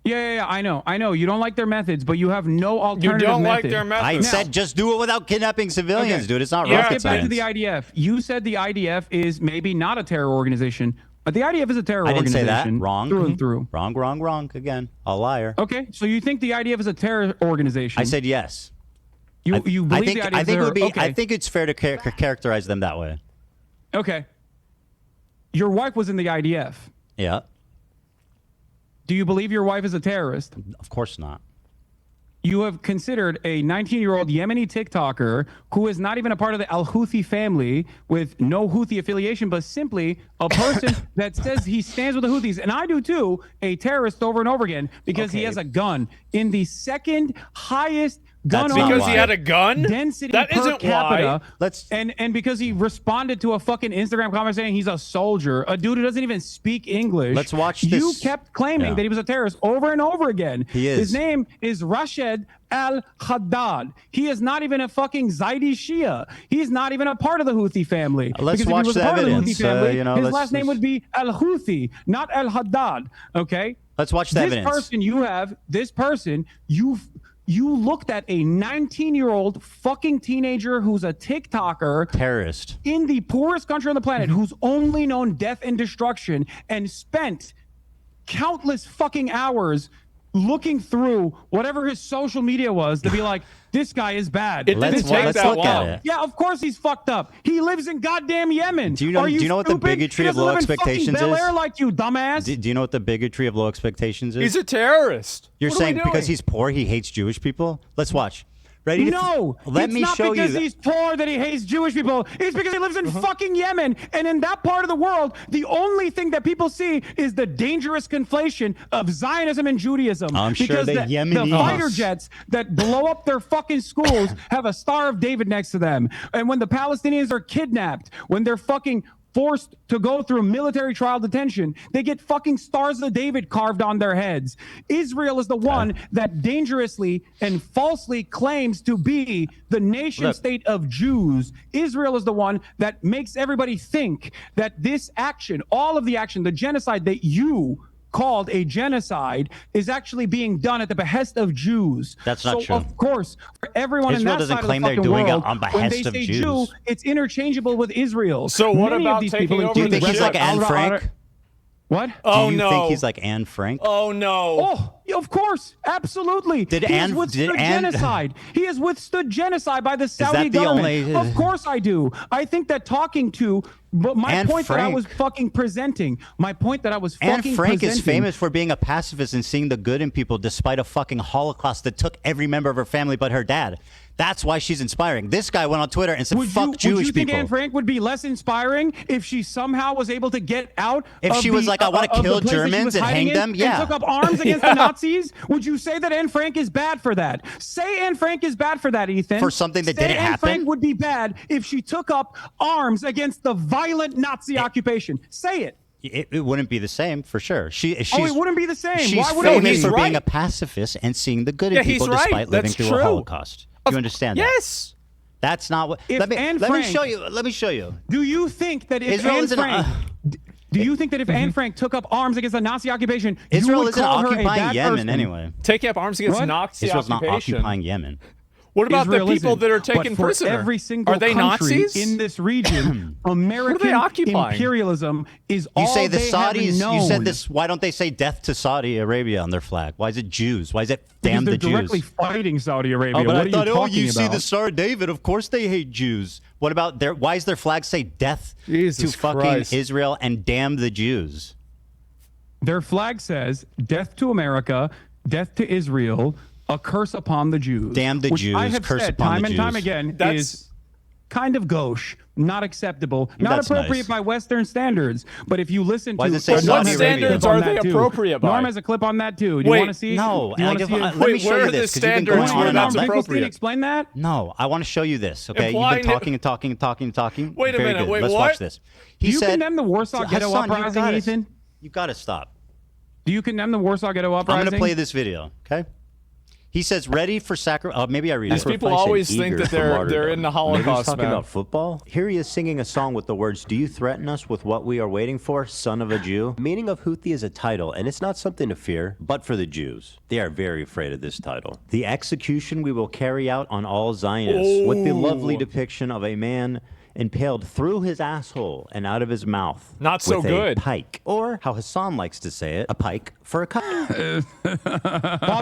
Speaker 4: Yeah, I know. You don't like their methods, but you have no alternative
Speaker 1: You don't
Speaker 4: method.
Speaker 1: like their methods.
Speaker 3: I said just do it without kidnapping civilians, dude. It's not rocket
Speaker 4: Let's get back to
Speaker 3: science.
Speaker 4: the IDF. You said the IDF is maybe not a terror organization, but the IDF is a terror
Speaker 3: I didn't say
Speaker 4: organization.
Speaker 3: that. Wrong.
Speaker 4: Through and through.
Speaker 3: Wrong. Again, a liar.
Speaker 4: Okay, so you think the IDF is a terror organization?
Speaker 3: I said yes.
Speaker 4: You believe
Speaker 3: I think
Speaker 4: the IDF
Speaker 3: I think it would be.
Speaker 4: okay.
Speaker 3: I think it's fair to characterize them that way.
Speaker 4: Okay. Your wife was in the IDF.
Speaker 3: Yeah.
Speaker 4: Do you believe your wife is a terrorist?
Speaker 3: Of course not.
Speaker 4: You have considered a 19-year-old Yemeni TikToker who is not even a part of the Al-Houthi family with no Houthi affiliation, but simply a person that says he stands with the Houthis, and I do too, a terrorist over and over again because he has a gun in the second highest gun
Speaker 1: because he had a gun?
Speaker 4: density
Speaker 1: That
Speaker 4: per
Speaker 1: isn't
Speaker 4: capita.
Speaker 1: why.
Speaker 4: And because he responded to a fucking Instagram comment saying he's a soldier, a dude who doesn't even speak English.
Speaker 3: Let's watch
Speaker 4: You
Speaker 3: this.
Speaker 4: kept claiming that he was a terrorist over and over again.
Speaker 3: He is.
Speaker 4: His name is Rashid al-Haddad. He is not even a fucking Zaidi Shia. He's not even a part of the Houthi family.
Speaker 3: Let's
Speaker 4: because
Speaker 3: watch
Speaker 4: if he was
Speaker 3: the
Speaker 4: a part
Speaker 3: evidence.
Speaker 4: of the Houthi family, his
Speaker 3: let's
Speaker 4: last name would be al-Houthi, not al-Haddad. Okay?
Speaker 3: Let's watch the evidence.
Speaker 4: This person, you looked at a 19-year-old fucking teenager who's a TikToker.
Speaker 3: Terrorist.
Speaker 4: In the poorest country on the planet, who's only known death and destruction, and spent countless fucking hours looking through whatever his social media was to be like, this guy is bad.
Speaker 1: It didn't take that long.
Speaker 4: Yeah, of course he's fucked up. He lives in goddamn Yemen.
Speaker 3: Do you know?
Speaker 4: Are
Speaker 3: Do you know what the
Speaker 4: stupid?
Speaker 3: bigotry
Speaker 4: He
Speaker 3: of
Speaker 4: doesn't
Speaker 3: low
Speaker 4: live in fucking
Speaker 3: expectations
Speaker 4: Bel
Speaker 3: is?
Speaker 4: Air like you, dumbass.
Speaker 3: Do you know what the bigotry of low expectations is?
Speaker 1: He's a terrorist.
Speaker 3: You're
Speaker 1: What are we
Speaker 3: saying because
Speaker 1: doing?
Speaker 3: he's poor, he hates Jewish people? Let's watch. Ready?
Speaker 4: No,
Speaker 3: Let
Speaker 4: it's
Speaker 3: me
Speaker 4: not
Speaker 3: show
Speaker 4: because
Speaker 3: you.
Speaker 4: he's poor that he hates Jewish people. It's because he lives in fucking Yemen. And in that part of the world, the only thing that people see is the dangerous conflation of Zionism and Judaism.
Speaker 3: I'm sure
Speaker 4: because
Speaker 3: the
Speaker 4: the
Speaker 3: Yemenis.
Speaker 4: fighter jets that blow up their fucking schools have a Star of David next to them. And when the Palestinians are kidnapped, when they're fucking forced to go through military trial detention. They get fucking Stars of David carved on their heads. Israel is the one that dangerously and falsely claims to be the nation state of Jews. Israel is the one that makes everybody think that this action, all of the action, the genocide that you called a genocide, is actually being done at the behest of Jews.
Speaker 3: That's not true.
Speaker 4: Of course, for everyone
Speaker 3: Israel
Speaker 4: in that
Speaker 3: doesn't
Speaker 4: side
Speaker 3: claim
Speaker 4: of the
Speaker 3: they're
Speaker 4: fucking
Speaker 3: doing it
Speaker 4: world,
Speaker 3: on
Speaker 4: when
Speaker 3: behest
Speaker 4: they
Speaker 3: of
Speaker 4: say
Speaker 3: Jews.
Speaker 4: Jew, it's interchangeable with Israel.
Speaker 1: So what
Speaker 4: Many
Speaker 1: about
Speaker 4: of these
Speaker 1: taking
Speaker 4: people,
Speaker 1: over
Speaker 3: Do you think
Speaker 1: the
Speaker 3: he's like Anne Frank?
Speaker 4: What?
Speaker 1: Oh
Speaker 3: Do you
Speaker 1: no!
Speaker 3: think he's like Anne Frank?
Speaker 1: Oh no!
Speaker 4: Oh, of course, absolutely.
Speaker 3: Did
Speaker 4: he
Speaker 3: Anne-
Speaker 4: has withstood
Speaker 3: did Anne-
Speaker 4: genocide? He has withstood genocide by the Saudi
Speaker 3: that the
Speaker 4: government.
Speaker 3: only-
Speaker 4: Of course I do. I think that talking to, but my
Speaker 3: Anne
Speaker 4: point that I
Speaker 3: Frank-
Speaker 4: was fucking presenting, my point that I was
Speaker 3: Anne
Speaker 4: fucking
Speaker 3: Frank
Speaker 4: presenting.
Speaker 3: is famous for being a pacifist and seeing the good in people despite a fucking Holocaust that took every member of her family but her dad. That's why she's inspiring. This guy went on Twitter and said, fuck Jewish
Speaker 4: would you think
Speaker 3: people.
Speaker 4: Anne Frank would be less inspiring if she somehow was able to get out?
Speaker 3: If
Speaker 4: of
Speaker 3: she was
Speaker 4: the-
Speaker 3: like, I wanna
Speaker 4: of the
Speaker 3: kill
Speaker 4: place that she
Speaker 3: Germans
Speaker 4: was
Speaker 3: and
Speaker 4: hiding
Speaker 3: hang
Speaker 4: in
Speaker 3: them, yeah.
Speaker 4: and took up arms against the Nazis? Would you say that Anne Frank is bad for that? Say Anne Frank is bad for that, Ethan.
Speaker 3: For something that
Speaker 4: Say
Speaker 3: didn't
Speaker 4: Anne
Speaker 3: happen?
Speaker 4: Frank would be bad if she took up arms against the violent Nazi occupation. Say it.
Speaker 3: It wouldn't be the same for sure. She's,
Speaker 4: Oh, it wouldn't be the same.
Speaker 3: She's
Speaker 4: Why would it
Speaker 3: famous
Speaker 4: be?
Speaker 3: for
Speaker 1: right.
Speaker 3: being a pacifist and seeing the good in
Speaker 1: Yeah, he's
Speaker 3: people
Speaker 1: right.
Speaker 3: despite living
Speaker 1: That's
Speaker 3: through
Speaker 1: true.
Speaker 3: a Holocaust. You understand that?
Speaker 1: Yes.
Speaker 3: That's not what.
Speaker 4: If
Speaker 3: Let me
Speaker 4: Anne
Speaker 3: let me
Speaker 4: Frank-
Speaker 3: show you. Let me show you.
Speaker 4: Do you think that if
Speaker 3: Israel
Speaker 4: Anne
Speaker 3: isn't
Speaker 4: Frank, do you think that if Anne Frank took up arms against the Nazi occupation, you
Speaker 3: Israel
Speaker 4: would
Speaker 3: isn't
Speaker 4: call her a
Speaker 3: occupying
Speaker 4: bad
Speaker 3: Yemen
Speaker 4: person?
Speaker 3: anyway.
Speaker 1: Taking up arms against
Speaker 4: What?
Speaker 1: Nazi
Speaker 3: Israel's not
Speaker 1: occupation.
Speaker 3: occupying Yemen.
Speaker 1: What about
Speaker 4: Israel
Speaker 1: the people
Speaker 4: isn't,
Speaker 1: that are
Speaker 4: but
Speaker 1: taken
Speaker 4: for
Speaker 1: prisoner?
Speaker 4: every single
Speaker 1: Are they
Speaker 4: country
Speaker 1: Nazis?
Speaker 4: in this region? American
Speaker 1: occupying?
Speaker 4: imperialism is
Speaker 3: You
Speaker 4: all
Speaker 3: say the
Speaker 4: they have
Speaker 3: Saudis.
Speaker 4: known.
Speaker 3: You said this. Why don't they say death to Saudi Arabia on their flag? Why is it Jews? Why is it
Speaker 4: because
Speaker 3: damn
Speaker 4: they're
Speaker 3: the Jews?
Speaker 4: directly fighting Saudi Arabia.
Speaker 3: Oh, but
Speaker 4: what
Speaker 3: I
Speaker 4: are
Speaker 3: thought,
Speaker 4: you talking
Speaker 3: you see
Speaker 4: about?
Speaker 3: the Star of David. Of course they hate Jews. What about their? Why does their flag say death
Speaker 1: Jesus
Speaker 3: to fucking
Speaker 1: Christ.
Speaker 3: Israel and damn the Jews?
Speaker 4: Their flag says death to America, death to Israel, a curse upon the Jews.
Speaker 3: Damn the
Speaker 4: which
Speaker 3: Jews,
Speaker 4: I have
Speaker 3: curse
Speaker 4: said
Speaker 3: upon
Speaker 4: time
Speaker 3: the
Speaker 4: and time
Speaker 3: Jews.
Speaker 4: again
Speaker 1: That's-
Speaker 4: is kind of gauche, not acceptable, not
Speaker 3: That's
Speaker 4: appropriate
Speaker 3: nice.
Speaker 4: by Western standards. But if you listen
Speaker 3: Why
Speaker 4: to
Speaker 3: does it say
Speaker 4: Norm
Speaker 3: Saudi
Speaker 4: has a
Speaker 3: Arabia?
Speaker 4: clip
Speaker 1: standards
Speaker 4: on
Speaker 1: are
Speaker 4: that
Speaker 1: they
Speaker 4: too.
Speaker 1: appropriate by?
Speaker 4: Norm has a clip on that too. Do you
Speaker 1: Wait,
Speaker 4: want to see?
Speaker 3: No,
Speaker 4: Do you want to see it?
Speaker 3: let
Speaker 1: Wait,
Speaker 3: me show
Speaker 1: where
Speaker 3: you
Speaker 1: are the
Speaker 3: this. 'Cause you've been
Speaker 1: standards
Speaker 3: going
Speaker 1: where
Speaker 3: on and
Speaker 1: that's
Speaker 3: on.
Speaker 1: appropriate?
Speaker 4: Finkelstein explain that?
Speaker 3: No, I want to show you this. Okay, you've
Speaker 1: Implying
Speaker 3: been
Speaker 1: it-
Speaker 3: talking and talking and talking and talking.
Speaker 1: Wait a
Speaker 3: Very
Speaker 1: minute,
Speaker 3: good.
Speaker 1: wait,
Speaker 3: Let's
Speaker 1: what?
Speaker 3: watch this. He
Speaker 4: Do you
Speaker 3: said,
Speaker 4: condemn the Warsaw Ghetto
Speaker 3: Hassan,
Speaker 4: Uprising, Ethan?
Speaker 3: You got to stop.
Speaker 4: Do you condemn the Warsaw Ghetto Uprising?
Speaker 3: I'm going to play this video. Okay. He says, "Ready for sacrifice." Maybe I read
Speaker 1: These
Speaker 3: it.
Speaker 1: people always think that they're in the
Speaker 16: Maybe he's
Speaker 1: Holocaust,
Speaker 16: talking
Speaker 1: man.
Speaker 16: about football. Here he is singing a song with the words, "Do you threaten us with what we are waiting for, son of a Jew?" Meaning of Houthi is a title, and it's not something to fear, but for the Jews. They are very afraid of this title. The execution we will carry out on all Zionists with the lovely depiction of a man impaled through his asshole and out of his mouth.
Speaker 1: Not so
Speaker 16: with
Speaker 1: good.
Speaker 16: A pike. Or, how Hassan likes to say it, a pike for a cut.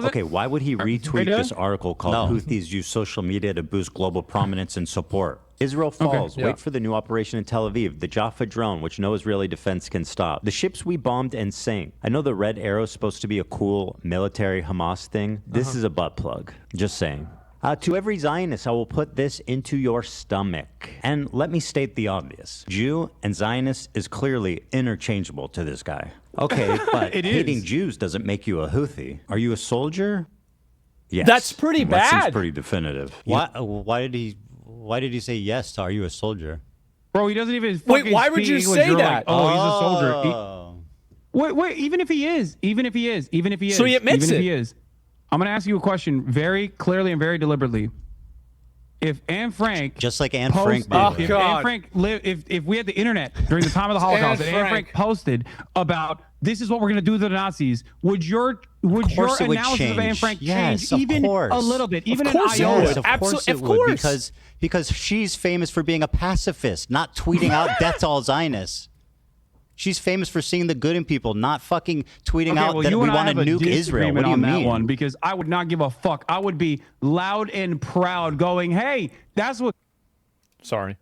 Speaker 16: Okay, why would he retweet this article called Houthis use social media to boost global prominence and support? Israel falls.
Speaker 1: yeah.
Speaker 16: Wait for the new operation in Tel Aviv. The Jaffa drone, which no Israeli defense can stop. The ships we bombed and sank. I know the Red Arrow is supposed to be a cool military Hamas thing. This is a butt plug. Just saying. To every Zionist, I will put this into your stomach. And let me state the obvious. Jew and Zionist is clearly interchangeable to this guy. Okay, but
Speaker 4: It
Speaker 16: hating
Speaker 4: is.
Speaker 16: Jews doesn't make you a Houthi. Are you a soldier? Yes.
Speaker 1: That's pretty
Speaker 16: That
Speaker 1: bad.
Speaker 16: seems pretty definitive.
Speaker 3: Why did he say yes to "Are you a soldier"?
Speaker 4: Bro, he doesn't even
Speaker 1: Wait,
Speaker 4: fucking
Speaker 1: why would
Speaker 4: speak
Speaker 1: you
Speaker 4: English.
Speaker 1: say
Speaker 4: You're
Speaker 1: that?
Speaker 4: like, oh, he's a soldier.
Speaker 3: Oh.
Speaker 4: Wait, even if he is,
Speaker 1: So he admits
Speaker 4: even if
Speaker 1: it.
Speaker 4: he is, I'm going to ask you a question very clearly and very deliberately. If Anne Frank,
Speaker 3: Just like Anne
Speaker 4: posted-
Speaker 3: Frank did.
Speaker 4: if
Speaker 1: God.
Speaker 4: Anne Frank if we had the internet during the time of the Holocaust, and Anne Frank posted about this is what we're going to do to the Nazis, would your
Speaker 3: course it would
Speaker 4: analysis of Anne
Speaker 3: change.
Speaker 4: Frank
Speaker 3: Yes,
Speaker 4: change
Speaker 3: of
Speaker 4: even
Speaker 3: course.
Speaker 4: a little bit, even
Speaker 1: Of
Speaker 4: an
Speaker 1: course it
Speaker 4: iota?
Speaker 1: would.
Speaker 3: Of course
Speaker 1: Absolutely,
Speaker 3: it
Speaker 1: of
Speaker 3: would,
Speaker 1: course.
Speaker 3: because she's famous for being a pacifist, not tweeting out death to all Zionists. She's famous for seeing the good in people, not fucking tweeting
Speaker 4: Okay,
Speaker 3: out
Speaker 4: well,
Speaker 3: that
Speaker 4: you
Speaker 3: we
Speaker 4: and I
Speaker 3: want to
Speaker 4: have a
Speaker 3: nuke Israel. What
Speaker 4: disagreement
Speaker 3: do you
Speaker 4: on
Speaker 3: mean?
Speaker 4: that one? Because I would not give a fuck. I would be loud and proud, going, "Hey, that's what
Speaker 1: Sorry.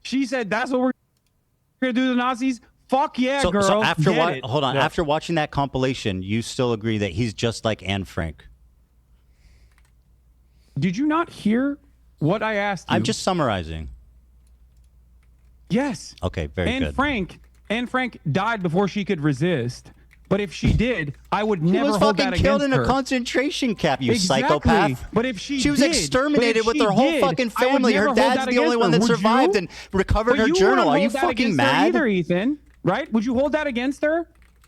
Speaker 4: she said. That's what we're gonna do to the Nazis." Fuck yeah,
Speaker 3: So,
Speaker 4: girl.
Speaker 3: so after
Speaker 4: Get it.
Speaker 3: hold on,
Speaker 1: Yeah.
Speaker 3: after watching that compilation, you still agree that he's just like Anne Frank?
Speaker 4: Did you not hear what I asked you?
Speaker 3: I'm just summarizing.
Speaker 4: Yes.
Speaker 3: Okay, very
Speaker 4: Anne
Speaker 3: good.
Speaker 4: Frank died before she could resist. But if she did, I would
Speaker 3: She
Speaker 4: never
Speaker 3: was
Speaker 4: hold that
Speaker 3: fucking
Speaker 4: against
Speaker 3: killed in
Speaker 4: her.
Speaker 3: a concentration camp, you
Speaker 4: Exactly.
Speaker 3: psychopath.
Speaker 4: But if she
Speaker 3: was
Speaker 4: did,
Speaker 3: exterminated
Speaker 4: but
Speaker 3: with
Speaker 4: if
Speaker 3: her
Speaker 4: she
Speaker 3: whole
Speaker 4: did,
Speaker 3: fucking
Speaker 4: I would
Speaker 3: family.
Speaker 4: never
Speaker 3: Her
Speaker 4: hold
Speaker 3: dad's
Speaker 4: that
Speaker 3: the only
Speaker 4: against
Speaker 3: one
Speaker 4: her.
Speaker 3: that
Speaker 4: Would
Speaker 3: survived
Speaker 4: you?
Speaker 3: and recovered
Speaker 4: But
Speaker 3: her
Speaker 4: you
Speaker 3: journal.
Speaker 4: wouldn't
Speaker 3: Are you
Speaker 4: hold that
Speaker 3: fucking
Speaker 4: against her
Speaker 3: mad?
Speaker 4: either, Ethan? Right? Would you hold that against her?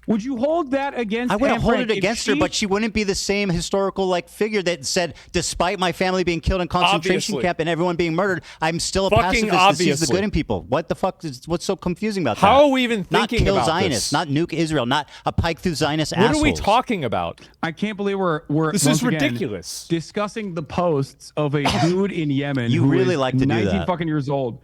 Speaker 4: Would you hold that against?
Speaker 3: I wouldn't
Speaker 4: Anne
Speaker 3: hold
Speaker 4: Frank
Speaker 3: it
Speaker 4: if
Speaker 3: against her, but she wouldn't be the same historical like figure that said, despite my family being killed in concentration
Speaker 1: Obviously.
Speaker 3: camp and everyone being murdered, I'm still a
Speaker 1: Fucking
Speaker 3: pacifist that sees the
Speaker 1: obviously.
Speaker 3: good in people. What the fuck is what's so confusing about
Speaker 1: How
Speaker 3: that?
Speaker 1: are we even
Speaker 3: not
Speaker 1: thinking
Speaker 3: kill
Speaker 1: about
Speaker 3: Zionists,
Speaker 1: this?
Speaker 3: not nuke Israel, not a pike through Zionist
Speaker 1: What
Speaker 3: assholes.
Speaker 1: are we talking about?
Speaker 4: I can't believe we're
Speaker 1: This
Speaker 4: once
Speaker 1: is
Speaker 4: again
Speaker 1: ridiculous.
Speaker 4: discussing the posts of a dude in Yemen
Speaker 3: You
Speaker 4: who
Speaker 3: really
Speaker 4: is
Speaker 3: like to do
Speaker 4: 19
Speaker 3: that.
Speaker 4: fucking years old.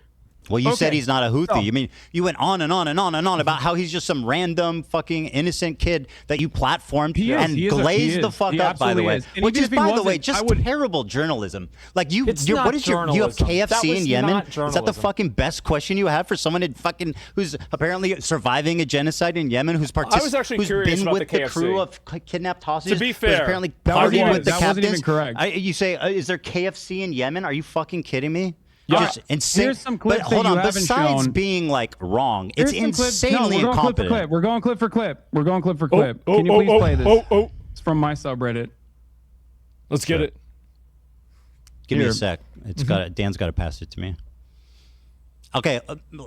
Speaker 3: Well, you said
Speaker 4: Okay,
Speaker 3: he's not a Houthi.
Speaker 4: so-
Speaker 3: You mean you went on and on and on and on about how he's just some random fucking innocent kid that you platformed
Speaker 4: He is.
Speaker 3: and
Speaker 4: He is
Speaker 3: glazed
Speaker 4: he
Speaker 3: the
Speaker 4: is.
Speaker 3: fuck
Speaker 4: He
Speaker 3: up, by the
Speaker 4: absolutely
Speaker 3: way.
Speaker 4: is. And
Speaker 3: Which
Speaker 4: even
Speaker 3: is,
Speaker 4: if he
Speaker 3: by the
Speaker 4: wasn't,
Speaker 3: way,
Speaker 4: I
Speaker 3: just
Speaker 4: would-
Speaker 3: terrible journalism. Like you,
Speaker 1: It's
Speaker 3: you're,
Speaker 1: not
Speaker 3: what is your? You have
Speaker 1: journalism. That
Speaker 3: KFC
Speaker 1: was
Speaker 3: in Yemen.
Speaker 1: not
Speaker 3: Is that the
Speaker 1: journalism.
Speaker 3: fucking best question you have for someone in fucking who's apparently surviving a genocide in Yemen? Who's
Speaker 1: I was actually
Speaker 3: who's
Speaker 1: curious
Speaker 3: been
Speaker 1: about
Speaker 3: with
Speaker 1: the
Speaker 3: the crew
Speaker 1: KFC.
Speaker 3: of kidnapped hostages?
Speaker 1: To be
Speaker 3: who's
Speaker 1: fair,
Speaker 3: apparently
Speaker 4: That
Speaker 3: partying
Speaker 4: wasn't-
Speaker 3: with the
Speaker 4: that wasn't
Speaker 3: captains.
Speaker 4: even correct.
Speaker 3: You say, is there KFC in Yemen? Are you fucking kidding me?
Speaker 1: Yeah.
Speaker 3: Just insane.
Speaker 4: Here's some
Speaker 3: But
Speaker 4: clips that
Speaker 3: hold
Speaker 4: you
Speaker 3: on.
Speaker 4: haven't
Speaker 3: Besides
Speaker 4: shown.
Speaker 3: being like wrong, it's
Speaker 4: Here's some clips. No,
Speaker 3: insanely
Speaker 4: we're going clip for
Speaker 3: incompetent.
Speaker 4: clip. We're going clip for clip. We're going clip for
Speaker 1: Oh,
Speaker 4: clip.
Speaker 1: oh,
Speaker 4: Can you
Speaker 1: oh,
Speaker 4: please
Speaker 1: oh,
Speaker 4: play this?
Speaker 1: oh.
Speaker 4: It's from my subreddit.
Speaker 1: Let's get it.
Speaker 3: Give me
Speaker 4: Here.
Speaker 3: a sec. It's got Dan's got to pass it to me. Okay,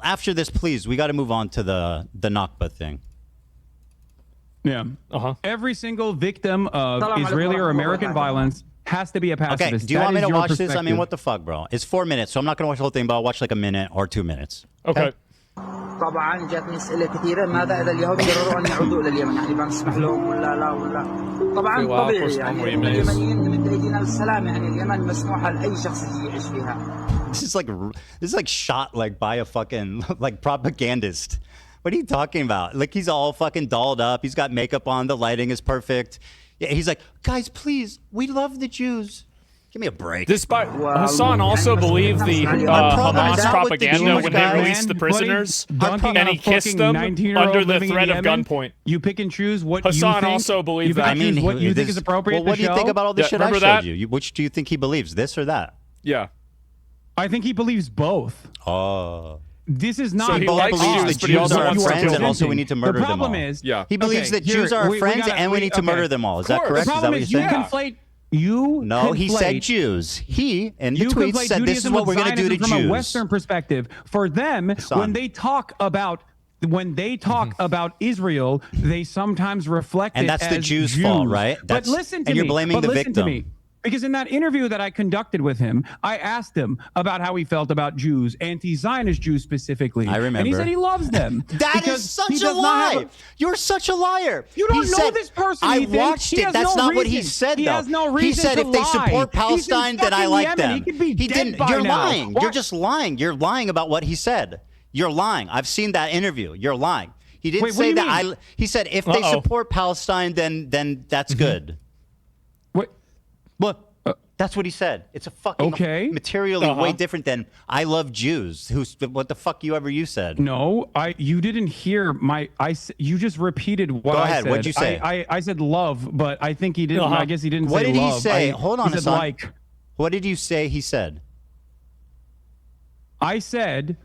Speaker 3: after this, please, we got to move on to the Nakba thing.
Speaker 4: Yeah. Every single victim of
Speaker 3: Salam
Speaker 4: Israeli
Speaker 3: alaikum
Speaker 4: or
Speaker 3: wa
Speaker 4: American
Speaker 3: rahmatullahi.
Speaker 4: violence has to be a pacifist.
Speaker 3: Okay, do you
Speaker 4: That
Speaker 3: want me
Speaker 4: is
Speaker 3: to
Speaker 4: your
Speaker 3: watch this? I mean,
Speaker 4: perspective.
Speaker 3: what the fuck, bro? It's 4 minutes, so I'm not going to watch the whole thing, but I'll watch like a minute or 2 minutes.
Speaker 1: Okay.
Speaker 21: طبعا جاتني اسئله كثيره ماذا اذا اليهود قرروا ان يعودوا الى اليمن يعني بنسمح لهم ولا لا ولا طبعا طبيعي يعني اليمنيين متأيدين للسلام يعني اليمن مسموحه لاي شخص يعيش فيها.
Speaker 3: This is like shot like by a fucking like propagandist. What are you talking about? Like he's all fucking dolled up. He's got makeup on. The lighting is perfect. Yeah, he's like, guys, please, we love the Jews. Give me a break.
Speaker 1: Despite Hassan also believed the Hamas propaganda when they released the prisoners, and he kissed them under the threat of gunpoint.
Speaker 4: You pick and choose what
Speaker 1: Hassan
Speaker 4: you think.
Speaker 1: also believed
Speaker 4: you pick
Speaker 1: that.
Speaker 4: and choose what you think is appropriate.
Speaker 3: Well, what
Speaker 4: to
Speaker 3: do you
Speaker 4: show.
Speaker 3: think about all the
Speaker 1: Yeah,
Speaker 3: shit I
Speaker 1: remember
Speaker 3: showed
Speaker 1: that?
Speaker 3: you? Which do you think he believes, this or that?
Speaker 1: Yeah.
Speaker 4: I think he believes both.
Speaker 3: Oh.
Speaker 4: This is
Speaker 3: So
Speaker 4: not.
Speaker 3: he believes that Jews are our friends and also we need to murder
Speaker 4: the
Speaker 3: them
Speaker 4: problem
Speaker 3: all.
Speaker 4: is,
Speaker 3: He believes that Jews are our friends and we need to murder them all. Is that correct?
Speaker 4: The
Speaker 3: Is that
Speaker 4: problem
Speaker 3: what
Speaker 4: is
Speaker 3: you're
Speaker 4: you
Speaker 3: saying?
Speaker 4: conflate. You
Speaker 3: No, he said
Speaker 4: conflate-
Speaker 3: Jews. He, in the
Speaker 4: You
Speaker 3: tweet,
Speaker 4: conflate
Speaker 3: said this is
Speaker 4: Judaism
Speaker 3: what we're
Speaker 4: with
Speaker 3: going to do to
Speaker 4: Zionism from
Speaker 3: Jews.
Speaker 4: a Western perspective. For them, when they talk about Israel, they sometimes reflect
Speaker 3: And
Speaker 4: it
Speaker 3: that's the
Speaker 4: as
Speaker 3: Jews' fault, right?
Speaker 4: But
Speaker 3: That's-
Speaker 4: listen to
Speaker 3: and
Speaker 4: me.
Speaker 3: you're blaming
Speaker 4: but
Speaker 3: the
Speaker 4: listen to
Speaker 3: victim.
Speaker 4: me. Because in that interview that I conducted with him, I asked him about how he felt about Jews, anti-Zionist Jews specifically.
Speaker 3: I remember.
Speaker 4: And he said he loves them.
Speaker 3: That
Speaker 4: because
Speaker 3: is such
Speaker 4: he
Speaker 3: a
Speaker 4: does not have
Speaker 3: lie. You're such a liar.
Speaker 4: You don't
Speaker 3: He
Speaker 4: know
Speaker 3: said-
Speaker 4: this person.
Speaker 3: I
Speaker 4: Ethan.
Speaker 3: watched
Speaker 4: He
Speaker 3: it.
Speaker 4: has
Speaker 3: That's
Speaker 4: no
Speaker 3: not what he
Speaker 4: reason.
Speaker 3: said,
Speaker 4: He
Speaker 3: though.
Speaker 4: has no
Speaker 3: He
Speaker 4: reason
Speaker 3: said
Speaker 4: to
Speaker 3: if they
Speaker 4: lie.
Speaker 3: support
Speaker 4: He's in
Speaker 3: Palestine, then I
Speaker 4: fucking
Speaker 3: like
Speaker 4: Yemen.
Speaker 3: them.
Speaker 4: He could be dead
Speaker 3: didn't.
Speaker 4: by
Speaker 3: You're
Speaker 4: now.
Speaker 3: lying.
Speaker 4: Why-
Speaker 3: You're just lying. You're lying about what he said. You're lying. I've seen that interview. You're lying. He didn't
Speaker 4: Wait, what
Speaker 3: say
Speaker 4: do you
Speaker 3: that.
Speaker 4: mean?
Speaker 3: He said if they
Speaker 4: Uh-oh.
Speaker 3: support Palestine, then that's good.
Speaker 4: What?
Speaker 3: What? That's what he said. It's a fucking materially way different than I love Jews. What the fuck you said?
Speaker 4: No, you didn't hear you just repeated what
Speaker 3: Go
Speaker 4: I
Speaker 3: ahead.
Speaker 4: said.
Speaker 3: What'd you say?
Speaker 4: I said love, but I think he didn't. I guess he didn't
Speaker 3: What
Speaker 4: say
Speaker 3: did
Speaker 4: love.
Speaker 3: he say?
Speaker 4: Hold
Speaker 3: on
Speaker 4: he
Speaker 3: a
Speaker 4: said
Speaker 3: second.
Speaker 4: like.
Speaker 3: What did you say he said?
Speaker 4: I said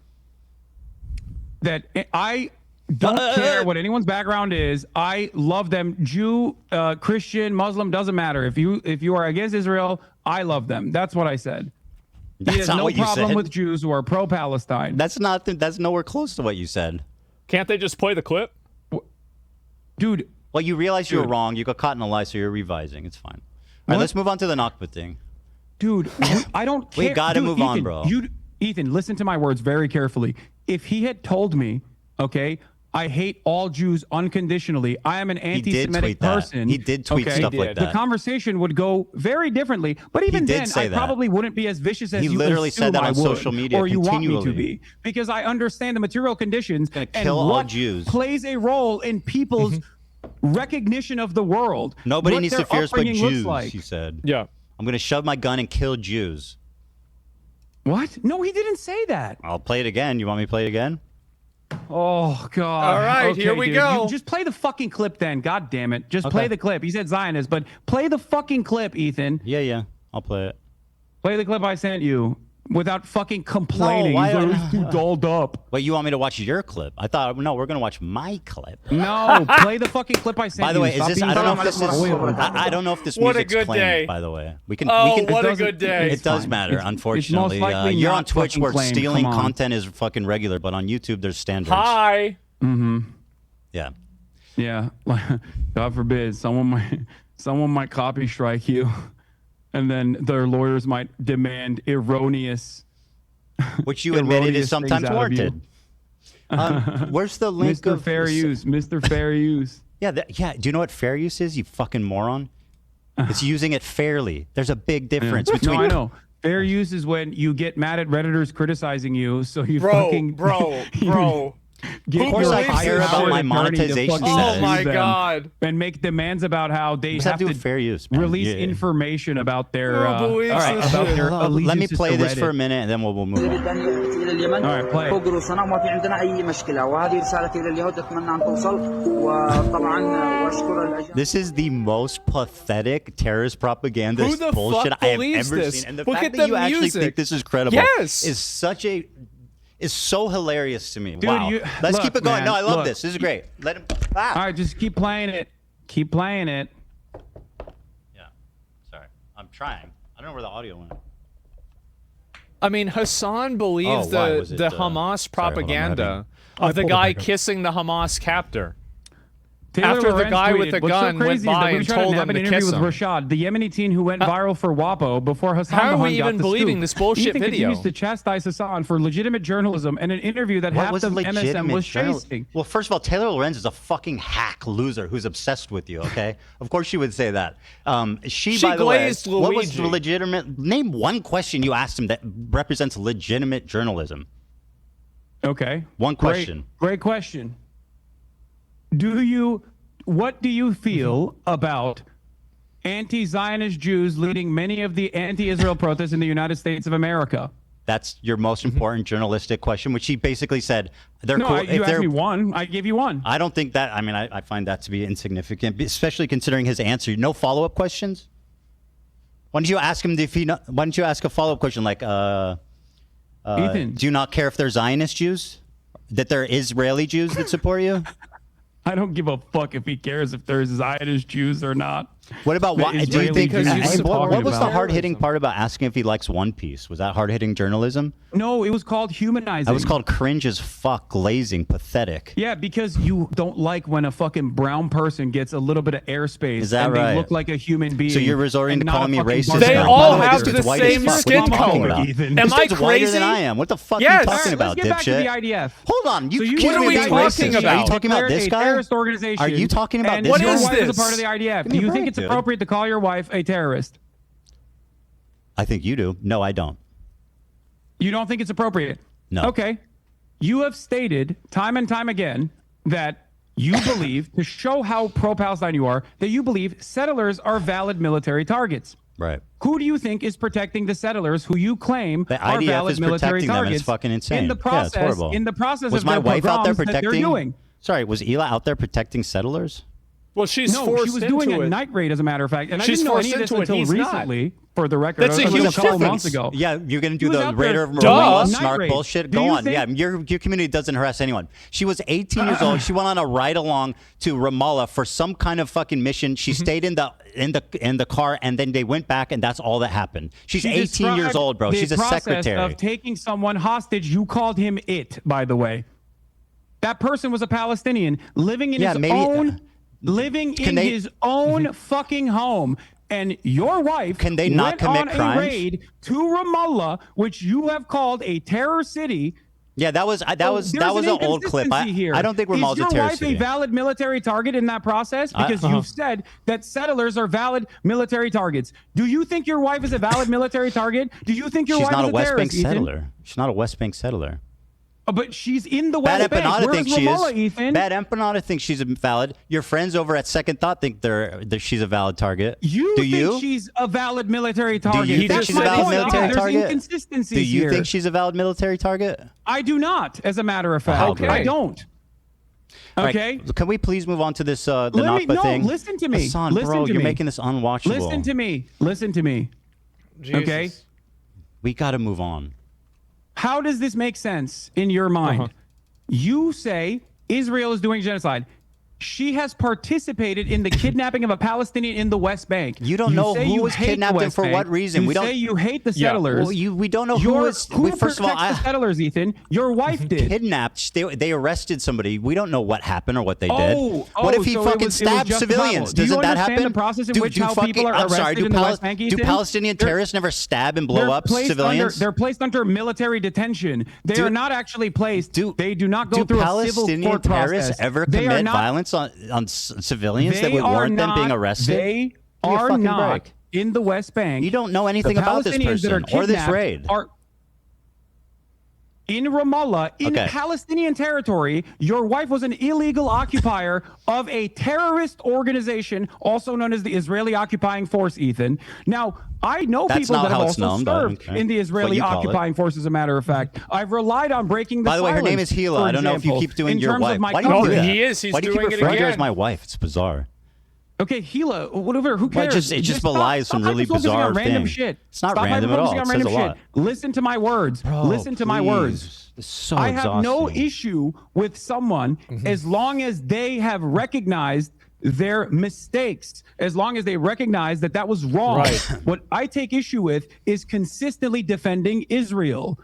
Speaker 4: that I don't care what anyone's background is. I love them. Jew, Christian, Muslim, doesn't matter. If you are against Israel, I love them. That's what I said. He has
Speaker 3: not
Speaker 4: no
Speaker 3: what you
Speaker 4: problem
Speaker 3: said.
Speaker 4: with Jews who are pro-Palestine.
Speaker 3: That's nowhere close to what you said.
Speaker 1: Can't they just play the clip?
Speaker 4: Dude.
Speaker 3: Well, you realize you were
Speaker 4: Dude.
Speaker 3: wrong. You got caught in a lie, so you're revising. It's fine. All right, let's move on to the Nakba thing.
Speaker 4: Dude, I don't care.
Speaker 3: We gotta
Speaker 4: Dude,
Speaker 3: move on,
Speaker 4: Ethan,
Speaker 3: bro.
Speaker 4: Ethan, listen to my words very carefully. If he had told me, okay, I hate all Jews unconditionally, I am an anti-Semitic
Speaker 3: tweet that.
Speaker 4: person.
Speaker 3: He did tweet
Speaker 4: okay,
Speaker 3: stuff like
Speaker 4: The
Speaker 3: that.
Speaker 4: conversation would go very differently. But even
Speaker 3: did
Speaker 4: then,
Speaker 3: say
Speaker 4: I
Speaker 3: that.
Speaker 4: probably wouldn't be as vicious as
Speaker 3: He
Speaker 4: you
Speaker 3: literally
Speaker 4: assume
Speaker 3: said that
Speaker 4: I
Speaker 3: on
Speaker 4: would,
Speaker 3: social media
Speaker 4: or you want me to
Speaker 3: continually.
Speaker 4: be, because I understand the material conditions and
Speaker 3: kill all
Speaker 4: what
Speaker 3: Jews.
Speaker 4: plays a role in people's recognition of the world.
Speaker 3: Nobody
Speaker 4: what
Speaker 3: needs
Speaker 4: their
Speaker 3: to fear us but
Speaker 4: upbringing looks
Speaker 3: Jews,
Speaker 4: like.
Speaker 3: he said.
Speaker 1: Yeah.
Speaker 3: I'm going to shove my gun and kill Jews.
Speaker 4: What? No, he didn't say that.
Speaker 3: I'll play it again. You want me to play it again?
Speaker 4: Oh God!
Speaker 1: All right,
Speaker 4: Okay,
Speaker 1: here we
Speaker 4: dude.
Speaker 1: go.
Speaker 4: You just play the fucking clip, then. God damn it! Just
Speaker 3: Okay.
Speaker 4: play the clip. He said Zionist, but play the fucking clip, Ethan.
Speaker 3: Yeah. I'll play it.
Speaker 4: Play the clip I sent you. without fucking complaining.
Speaker 3: why-
Speaker 4: He's too dolled up.
Speaker 3: Wait, you want me to watch your clip? I thought, no, we're going to watch my clip.
Speaker 4: No, play the fucking clip I sent
Speaker 3: By the
Speaker 4: you.
Speaker 3: way, is
Speaker 4: Stop
Speaker 3: this?
Speaker 4: being
Speaker 3: I don't know if
Speaker 4: so
Speaker 3: this is.
Speaker 4: spoiled.
Speaker 3: I don't know if this
Speaker 1: What a
Speaker 3: music's
Speaker 1: good
Speaker 3: claimed.
Speaker 1: day.
Speaker 3: By the way, we can.
Speaker 1: Oh,
Speaker 3: we can
Speaker 1: what a good day.
Speaker 3: It does
Speaker 4: fine.
Speaker 3: matter,
Speaker 4: It's
Speaker 3: unfortunately.
Speaker 4: most likely
Speaker 3: You're
Speaker 4: not
Speaker 3: on Twitch
Speaker 4: fucking
Speaker 3: where
Speaker 4: claimed.
Speaker 3: stealing
Speaker 4: Come on.
Speaker 3: content is fucking regular, but on YouTube there's standards.
Speaker 1: Hi.
Speaker 4: Mm-hmm.
Speaker 3: Yeah.
Speaker 4: Yeah. God forbid someone might copy strike you, and then their lawyers might demand erroneous.
Speaker 3: Which you admitted
Speaker 4: erroneous
Speaker 3: is sometimes
Speaker 4: things out of you.
Speaker 3: warranted. Where's the link
Speaker 4: Mr.
Speaker 3: of
Speaker 4: Fair Use? Mr. Fair Use.
Speaker 3: Yeah, yeah. Do you know what fair use is? You fucking moron. It's using it fairly. There's a big difference between.
Speaker 4: No, I know. Fair use is when you get mad at Redditors criticizing you, so you
Speaker 1: Bro,
Speaker 4: fucking
Speaker 1: bro.
Speaker 4: Get
Speaker 3: Of course
Speaker 4: your
Speaker 3: I care about
Speaker 4: high-powered
Speaker 3: my
Speaker 4: attorney to
Speaker 3: monetization
Speaker 4: fucking
Speaker 3: status.
Speaker 1: Oh my
Speaker 4: sue them
Speaker 1: God.
Speaker 4: And make demands about how they
Speaker 3: What's that
Speaker 4: have
Speaker 3: do
Speaker 4: to
Speaker 3: with fair use, man?
Speaker 4: release
Speaker 3: Yeah.
Speaker 4: information about their
Speaker 1: Who believes
Speaker 3: All right,
Speaker 1: this
Speaker 4: about
Speaker 1: shit?
Speaker 4: their
Speaker 3: let me
Speaker 4: allegiances
Speaker 3: play
Speaker 4: to
Speaker 3: this for a
Speaker 4: Reddit.
Speaker 3: minute and then we'll move
Speaker 21: نريد
Speaker 3: on.
Speaker 21: أن يأتي إلى اليمن
Speaker 4: All right, play it.
Speaker 21: فوق رؤوسنا وما في عندنا أي مشكلة وهذه رسالتي إلى اليهود أتمنى أن توصل وطبعا وأشكر
Speaker 3: This is the most pathetic terrorist propaganda
Speaker 1: Who the
Speaker 3: bullshit
Speaker 1: fuck
Speaker 3: I have
Speaker 1: believes
Speaker 3: ever
Speaker 1: this?
Speaker 3: seen. And the
Speaker 1: Look
Speaker 3: fact
Speaker 1: at
Speaker 3: that
Speaker 1: the
Speaker 3: you actually
Speaker 1: music.
Speaker 3: think this is credible
Speaker 1: Yes.
Speaker 3: is so hilarious to me.
Speaker 4: Dude,
Speaker 3: wow. Let's
Speaker 4: look,
Speaker 3: keep it going.
Speaker 4: man,
Speaker 3: No, I love
Speaker 4: look.
Speaker 3: this. This is great. Let him.
Speaker 4: All right, just keep playing it. Keep playing it.
Speaker 3: Yeah. Sorry. I'm trying. I don't know where the audio went.
Speaker 1: I mean, Hassan believes
Speaker 3: Oh, why? Was it,
Speaker 1: the
Speaker 3: Sorry,
Speaker 1: Hamas
Speaker 3: hold on, I'm
Speaker 1: propaganda
Speaker 3: having-
Speaker 1: of the
Speaker 4: pulled it
Speaker 1: guy
Speaker 4: back up.
Speaker 1: kissing the Hamas captor.
Speaker 4: Taylor
Speaker 1: After the
Speaker 4: Lorenz
Speaker 1: guy with
Speaker 4: tweeted,
Speaker 1: the
Speaker 4: "What's
Speaker 1: gun
Speaker 4: so
Speaker 1: went
Speaker 4: crazy is that
Speaker 1: by
Speaker 4: we
Speaker 1: and
Speaker 4: tried to
Speaker 1: told
Speaker 4: have
Speaker 1: him
Speaker 4: an
Speaker 1: to
Speaker 4: interview
Speaker 1: kiss
Speaker 4: with
Speaker 1: him."
Speaker 4: Rashad, the Yemeni teen who went viral for WAPO before Hassan
Speaker 1: How are we
Speaker 4: Dahan got
Speaker 1: even
Speaker 4: the
Speaker 1: believing
Speaker 4: scoop.
Speaker 1: this bullshit
Speaker 4: Ethan
Speaker 1: video?
Speaker 4: continues to chastise Hassan for legitimate journalism and an interview that
Speaker 3: What
Speaker 4: half
Speaker 3: was
Speaker 4: of MSM
Speaker 3: legitimate
Speaker 4: was
Speaker 3: journal-
Speaker 4: chasing.
Speaker 3: Well, first of all, Taylor Lorenz is a fucking hack loser who's obsessed with you. Okay, of course she would say that. She by the way,
Speaker 1: glazed
Speaker 3: what was
Speaker 1: Luigi.
Speaker 3: legitimate? Name one question you asked him that represents legitimate journalism.
Speaker 4: Okay.
Speaker 3: One question.
Speaker 4: Great question. What do you feel about anti-Zionist Jews leading many of the anti-Israel protests in the United States of America?
Speaker 3: That's your most important journalistic question, which she basically said they're
Speaker 4: No,
Speaker 3: cool.
Speaker 4: you asked me one. I gave you one.
Speaker 3: I don't think that. I mean, I find that to be insignificant, especially considering his answer. No follow-up questions. Why don't you ask him if he? Why don't you ask a follow-up question like,
Speaker 4: Ethan,
Speaker 3: do you not care if they're Zionist Jews? That they're Israeli Jews that support you?
Speaker 4: I don't give a fuck if he cares if there's Zionist Jews or not.
Speaker 3: What about
Speaker 4: The
Speaker 3: why? Do you
Speaker 4: Israeli
Speaker 3: think?
Speaker 4: Jews he's
Speaker 3: What
Speaker 4: talking
Speaker 3: was the
Speaker 4: about.
Speaker 3: hard-hitting part about asking if he likes One Piece? Was that hard-hitting journalism?
Speaker 4: No, it was called humanizing.
Speaker 3: That was called cringe as fuck, glazing, pathetic.
Speaker 4: Yeah, because you don't like when a fucking brown person gets a little bit of airspace
Speaker 3: Is that
Speaker 4: and
Speaker 3: right?
Speaker 4: they look like a human being.
Speaker 3: So you're resorting
Speaker 4: and
Speaker 3: to
Speaker 4: not
Speaker 3: calling me
Speaker 4: a fucking
Speaker 3: racist?
Speaker 4: barbarian.
Speaker 1: They
Speaker 3: now?
Speaker 1: all
Speaker 3: By the way,
Speaker 1: have
Speaker 3: this
Speaker 1: the
Speaker 3: dude's white as
Speaker 1: same
Speaker 3: fuck. What are
Speaker 1: skin
Speaker 3: you talking
Speaker 1: color.
Speaker 3: about?
Speaker 4: Ethan.
Speaker 3: This
Speaker 1: Am I
Speaker 3: dude's whiter
Speaker 1: crazy?
Speaker 3: than I am. What the fuck
Speaker 1: Yes.
Speaker 3: are you
Speaker 1: All
Speaker 3: talking
Speaker 1: right,
Speaker 3: about,
Speaker 4: Let's get back to
Speaker 3: dipshit?
Speaker 4: the IDF.
Speaker 3: Hold on. You
Speaker 4: So
Speaker 3: accused
Speaker 1: what are
Speaker 3: me
Speaker 1: we
Speaker 3: of being
Speaker 1: talking
Speaker 3: racist.
Speaker 1: about?
Speaker 3: Are you talking about
Speaker 4: Declared
Speaker 3: this
Speaker 4: a
Speaker 3: guy?
Speaker 4: terrorist organization.
Speaker 3: Are you talking about
Speaker 4: and
Speaker 3: this
Speaker 1: What
Speaker 4: your
Speaker 1: is
Speaker 3: guy?
Speaker 4: wife is
Speaker 1: this?
Speaker 4: a part of the IDF.
Speaker 3: Give
Speaker 4: Do
Speaker 3: me a
Speaker 4: you think
Speaker 3: break,
Speaker 4: it's
Speaker 3: dude.
Speaker 4: appropriate to call your wife a terrorist?
Speaker 3: I think you do. No, I don't.
Speaker 4: You don't think it's appropriate?
Speaker 3: No.
Speaker 4: Okay. You have stated time and time again that you believe, to show how pro-Palestine you are, that you believe settlers are valid military targets.
Speaker 3: Right.
Speaker 4: Who do you think is protecting the settlers who you claim
Speaker 3: The
Speaker 4: are
Speaker 3: IDF
Speaker 4: valid
Speaker 3: is
Speaker 4: military
Speaker 3: protecting them, and
Speaker 4: targets?
Speaker 3: it's fucking insane.
Speaker 4: In the process,
Speaker 3: yeah, it's horrible.
Speaker 4: in the process
Speaker 3: was
Speaker 4: of
Speaker 3: my
Speaker 4: their
Speaker 3: wife out there
Speaker 4: pogroms that they're
Speaker 3: protecting?
Speaker 4: doing.
Speaker 3: Sorry, was Ela out there protecting settlers?
Speaker 1: Well, she's
Speaker 4: No,
Speaker 1: forced
Speaker 4: she was doing
Speaker 1: into
Speaker 4: a
Speaker 1: it.
Speaker 4: night raid, as a matter of fact. And
Speaker 1: She's
Speaker 4: I didn't know
Speaker 1: forced
Speaker 4: any of this
Speaker 1: into it.
Speaker 4: until
Speaker 1: He's not.
Speaker 4: recently, for the record.
Speaker 1: That's a
Speaker 4: It was
Speaker 1: huge
Speaker 4: couple
Speaker 1: difference.
Speaker 4: months ago.
Speaker 3: Yeah, you're going to do
Speaker 4: He was
Speaker 3: the
Speaker 4: out there.
Speaker 3: Raider of
Speaker 4: Duh.
Speaker 3: Ramallah
Speaker 4: Night
Speaker 3: snark
Speaker 4: raid.
Speaker 3: bullshit.
Speaker 4: Do
Speaker 3: Go
Speaker 4: you
Speaker 3: on.
Speaker 4: think-
Speaker 3: Yeah, your community doesn't harass anyone. She was 18 years old. She went on a ride along to Ramallah for some kind of fucking mission. She stayed in the car, and then they went back, and that's all that happened. She's
Speaker 4: She
Speaker 3: 18 years
Speaker 4: described
Speaker 3: old, bro.
Speaker 4: the
Speaker 3: She's a
Speaker 4: process
Speaker 3: secretary.
Speaker 4: of taking someone hostage. You called him it, by the way. That person was a Palestinian living in
Speaker 3: Yeah,
Speaker 4: his
Speaker 3: maybe-
Speaker 4: own, living
Speaker 3: Can
Speaker 4: in
Speaker 3: they-
Speaker 4: his own fucking home. And your wife
Speaker 3: Can they not
Speaker 4: went
Speaker 3: commit
Speaker 4: on
Speaker 3: crimes?
Speaker 4: a raid to Ramallah, which you have called a terror city.
Speaker 3: Yeah, that was
Speaker 4: There's
Speaker 3: an old clip.
Speaker 4: inconsistency here.
Speaker 3: I don't think Ramallah's a
Speaker 4: Is your
Speaker 3: terror
Speaker 4: wife
Speaker 3: city.
Speaker 4: a valid military target in that process?
Speaker 3: I-
Speaker 4: Because you've said that settlers are valid military targets. Do you think your wife is a valid military target? Do you think your
Speaker 3: She's
Speaker 4: wife
Speaker 3: not
Speaker 4: is
Speaker 3: a West Bank
Speaker 4: terrorist, Ethan?
Speaker 3: settler. She's not a West Bank settler.
Speaker 4: But she's in the
Speaker 3: Bad
Speaker 4: West Bank.
Speaker 3: Empanada
Speaker 4: Where's
Speaker 3: thinks she
Speaker 4: Ramallah,
Speaker 3: is.
Speaker 4: Ethan?
Speaker 3: Bad Empanada thinks she's valid. Your friends over at Second Thought think that she's a valid target.
Speaker 4: You
Speaker 3: Do
Speaker 4: think
Speaker 3: you?
Speaker 4: she's a valid military
Speaker 3: Do
Speaker 4: target?
Speaker 3: you think
Speaker 4: That's
Speaker 3: she's a
Speaker 4: my
Speaker 3: valid
Speaker 4: point.
Speaker 3: military
Speaker 4: There's
Speaker 3: target?
Speaker 4: inconsistencies
Speaker 3: Do you
Speaker 4: here.
Speaker 3: think she's a valid military target?
Speaker 4: I do not, as a matter of fact.
Speaker 3: Okay.
Speaker 4: I don't.
Speaker 3: All right,
Speaker 4: Okay?
Speaker 3: can we please move on to this the
Speaker 4: Let me-
Speaker 3: Nakba
Speaker 4: no,
Speaker 3: thing?
Speaker 4: listen to me.
Speaker 3: Hassan,
Speaker 4: Listen
Speaker 3: bro,
Speaker 4: to
Speaker 3: you're
Speaker 4: me.
Speaker 3: making this unwatchable.
Speaker 4: Listen to me. Listen to me.
Speaker 1: Jesus.
Speaker 4: Okay?
Speaker 3: We got to move on.
Speaker 4: How does this make sense in your mind? You say Israel is doing genocide. She has participated in the kidnapping of a Palestinian in the West Bank.
Speaker 3: You don't know
Speaker 4: say
Speaker 3: who
Speaker 4: you
Speaker 3: was
Speaker 4: hate
Speaker 3: kidnapped
Speaker 4: the
Speaker 3: and
Speaker 4: West
Speaker 3: for
Speaker 4: Bank.
Speaker 3: what reason.
Speaker 4: You
Speaker 3: We don't
Speaker 4: say you hate the settlers.
Speaker 3: Well, we don't know who was.
Speaker 4: First of all, the settlers, Ethan. Your wife did.
Speaker 3: Kidnapped. They arrested somebody. We don't know what happened or what they did.
Speaker 4: Oh,
Speaker 3: what if he
Speaker 4: so
Speaker 3: fucking
Speaker 4: it was
Speaker 3: stabbed
Speaker 4: justifiable.
Speaker 3: civilians?
Speaker 4: Do you
Speaker 3: Doesn't that
Speaker 4: understand
Speaker 3: happen?
Speaker 4: the process in which how people are
Speaker 3: I'm
Speaker 4: arrested
Speaker 3: sorry,
Speaker 4: in the West Bank,
Speaker 3: do
Speaker 4: Ethan?
Speaker 3: Palestinian terrorists never stab and blow up civilians?
Speaker 4: They're placed under military detention. They are not actually placed. They do not go through a civil court process.
Speaker 3: Do Palestinian terrorists ever commit violence on civilians that would warrant them being arrested?
Speaker 4: They are not in the West Bank.
Speaker 3: You don't know anything about this person or this raid.
Speaker 4: In Ramallah, in Palestinian territory, your wife was an illegal occupier of a terrorist organization, also known as the Israeli Occupying Force, Ethan. Now, I know people that have also served in the Israeli Occupying Force, as a matter of fact. I've relied on breaking the
Speaker 3: silence. By the way, her name is Hila. I don't know if you keep doing your wife. Why do you do that?
Speaker 1: He is. He's
Speaker 3: Why do you
Speaker 1: doing
Speaker 3: keep
Speaker 1: it
Speaker 3: referring to her
Speaker 1: again.
Speaker 3: as my wife? It's bizarre.
Speaker 4: Okay, Gila, whatever, who cares?
Speaker 3: It just belies some really bizarre
Speaker 4: random
Speaker 3: thing.
Speaker 4: shit.
Speaker 3: It's not
Speaker 4: Stop
Speaker 3: random at all. It says a lot.
Speaker 4: Listen to my words. Listen to my words.
Speaker 3: It's so
Speaker 4: I have no
Speaker 3: exhausting.
Speaker 4: issue with someone as long as they have recognized their mistakes, as long as they recognize that that was wrong.
Speaker 1: Right.
Speaker 4: What I take issue with is consistently defending Israel.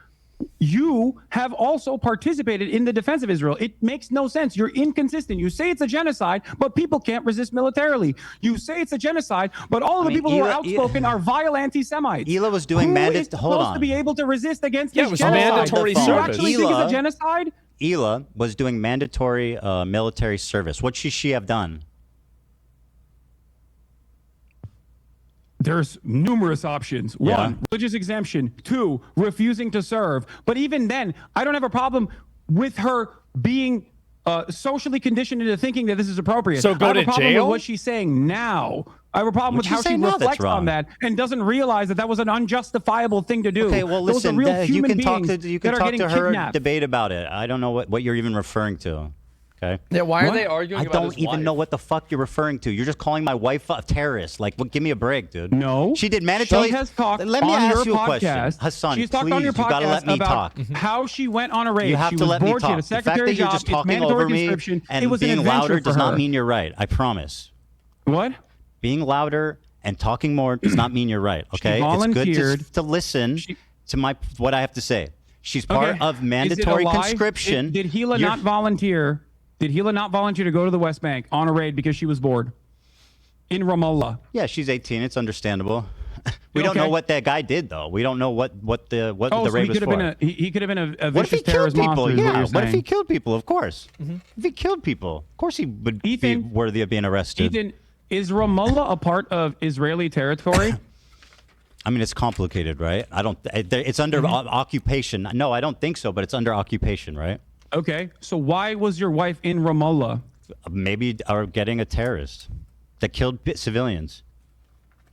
Speaker 4: You have also participated in the defense of Israel. It makes no sense. You're inconsistent. You say it's a genocide, but people can't resist militarily. You say it's a genocide, but all of the people who are outspoken are vile anti-Semites.
Speaker 3: Hila was doing
Speaker 4: Who is supposed to be able to resist against
Speaker 1: Yeah,
Speaker 4: this
Speaker 1: it was
Speaker 4: genocide?
Speaker 1: mandatory
Speaker 4: Do you
Speaker 1: service.
Speaker 4: actually think it's a genocide?
Speaker 3: Hila was doing mandatory military service. What should she have done?
Speaker 4: There's numerous options. One, religious exemption. Two, refusing to serve. But even then, I don't have a problem with her being socially conditioned into thinking that this is appropriate.
Speaker 1: So go
Speaker 4: I have
Speaker 1: to
Speaker 4: a problem
Speaker 1: jail?
Speaker 4: with what she's saying now. I have a problem with
Speaker 3: What'd
Speaker 4: how
Speaker 3: she
Speaker 4: she
Speaker 3: say now that's
Speaker 4: reflects
Speaker 3: wrong?
Speaker 4: on that and doesn't realize that that was an unjustifiable thing to do.
Speaker 3: Okay, well,
Speaker 4: Those are
Speaker 3: listen.
Speaker 4: real
Speaker 3: You
Speaker 4: human
Speaker 3: can talk
Speaker 4: beings
Speaker 3: to you
Speaker 4: that
Speaker 3: can
Speaker 4: are
Speaker 3: talk
Speaker 4: getting
Speaker 3: to her.
Speaker 4: kidnapped.
Speaker 3: Debate about it. I don't know what you're even referring to. Okay.
Speaker 19: Yeah, why are they arguing
Speaker 3: I
Speaker 19: about
Speaker 3: don't
Speaker 19: his
Speaker 3: even
Speaker 19: wife?
Speaker 3: know what the fuck you're referring to. You're just calling my wife a terrorist. Like, give me a break, dude.
Speaker 4: No.
Speaker 3: She did mandatory.
Speaker 4: She has talked
Speaker 3: Let me
Speaker 4: on
Speaker 3: ask
Speaker 4: your
Speaker 3: you a question.
Speaker 4: podcast.
Speaker 3: Hassan,
Speaker 4: She's talked
Speaker 3: please,
Speaker 4: on your
Speaker 3: you gotta
Speaker 4: podcast
Speaker 3: let me
Speaker 4: about
Speaker 3: talk.
Speaker 4: how she went on a raid.
Speaker 3: You have
Speaker 4: She
Speaker 3: to
Speaker 4: was
Speaker 3: let me
Speaker 4: bored. She had
Speaker 3: talk.
Speaker 4: a
Speaker 3: The fact
Speaker 4: secretary
Speaker 3: that you're
Speaker 4: job.
Speaker 3: just
Speaker 4: It's
Speaker 3: talking
Speaker 4: mandatory
Speaker 3: over me
Speaker 4: conscription.
Speaker 3: and
Speaker 4: It was
Speaker 3: being
Speaker 4: an adventure
Speaker 3: louder
Speaker 4: for
Speaker 3: does not
Speaker 4: her.
Speaker 3: mean you're right. I promise.
Speaker 4: What?
Speaker 3: Being louder and talking more does not mean you're right. Okay. It's
Speaker 4: volunteered.
Speaker 3: good to listen to what I have to say. She's part
Speaker 4: Okay.
Speaker 3: of
Speaker 4: Is it a
Speaker 3: mandatory
Speaker 4: lie?
Speaker 3: conscription.
Speaker 4: Did Hila
Speaker 3: You're-
Speaker 4: not volunteer? Did Hila not volunteer to go to the West Bank on a raid because she was bored? In Ramallah.
Speaker 3: Yeah, she's 18. It's understandable. We don't know what that guy did, though. We don't know what the
Speaker 4: So
Speaker 3: raid
Speaker 4: he
Speaker 3: was
Speaker 4: could have
Speaker 3: for.
Speaker 4: been he could have been a
Speaker 3: What if he
Speaker 4: vicious
Speaker 3: killed
Speaker 4: terrorist
Speaker 3: people?
Speaker 4: monster. Is
Speaker 3: Yeah.
Speaker 4: what, you're
Speaker 3: What if he
Speaker 4: saying.
Speaker 3: killed people? Of course. If he killed people, of course he would be
Speaker 4: Ethan-
Speaker 3: worthy of being arrested.
Speaker 4: Ethan, is Ramallah a part of Israeli territory?
Speaker 3: I mean, it's complicated, right? It's under occupation. No, I don't think so, but it's under occupation, right?
Speaker 4: Okay. So why was your wife in Ramallah?
Speaker 3: Maybe are getting a terrorist that killed civilians.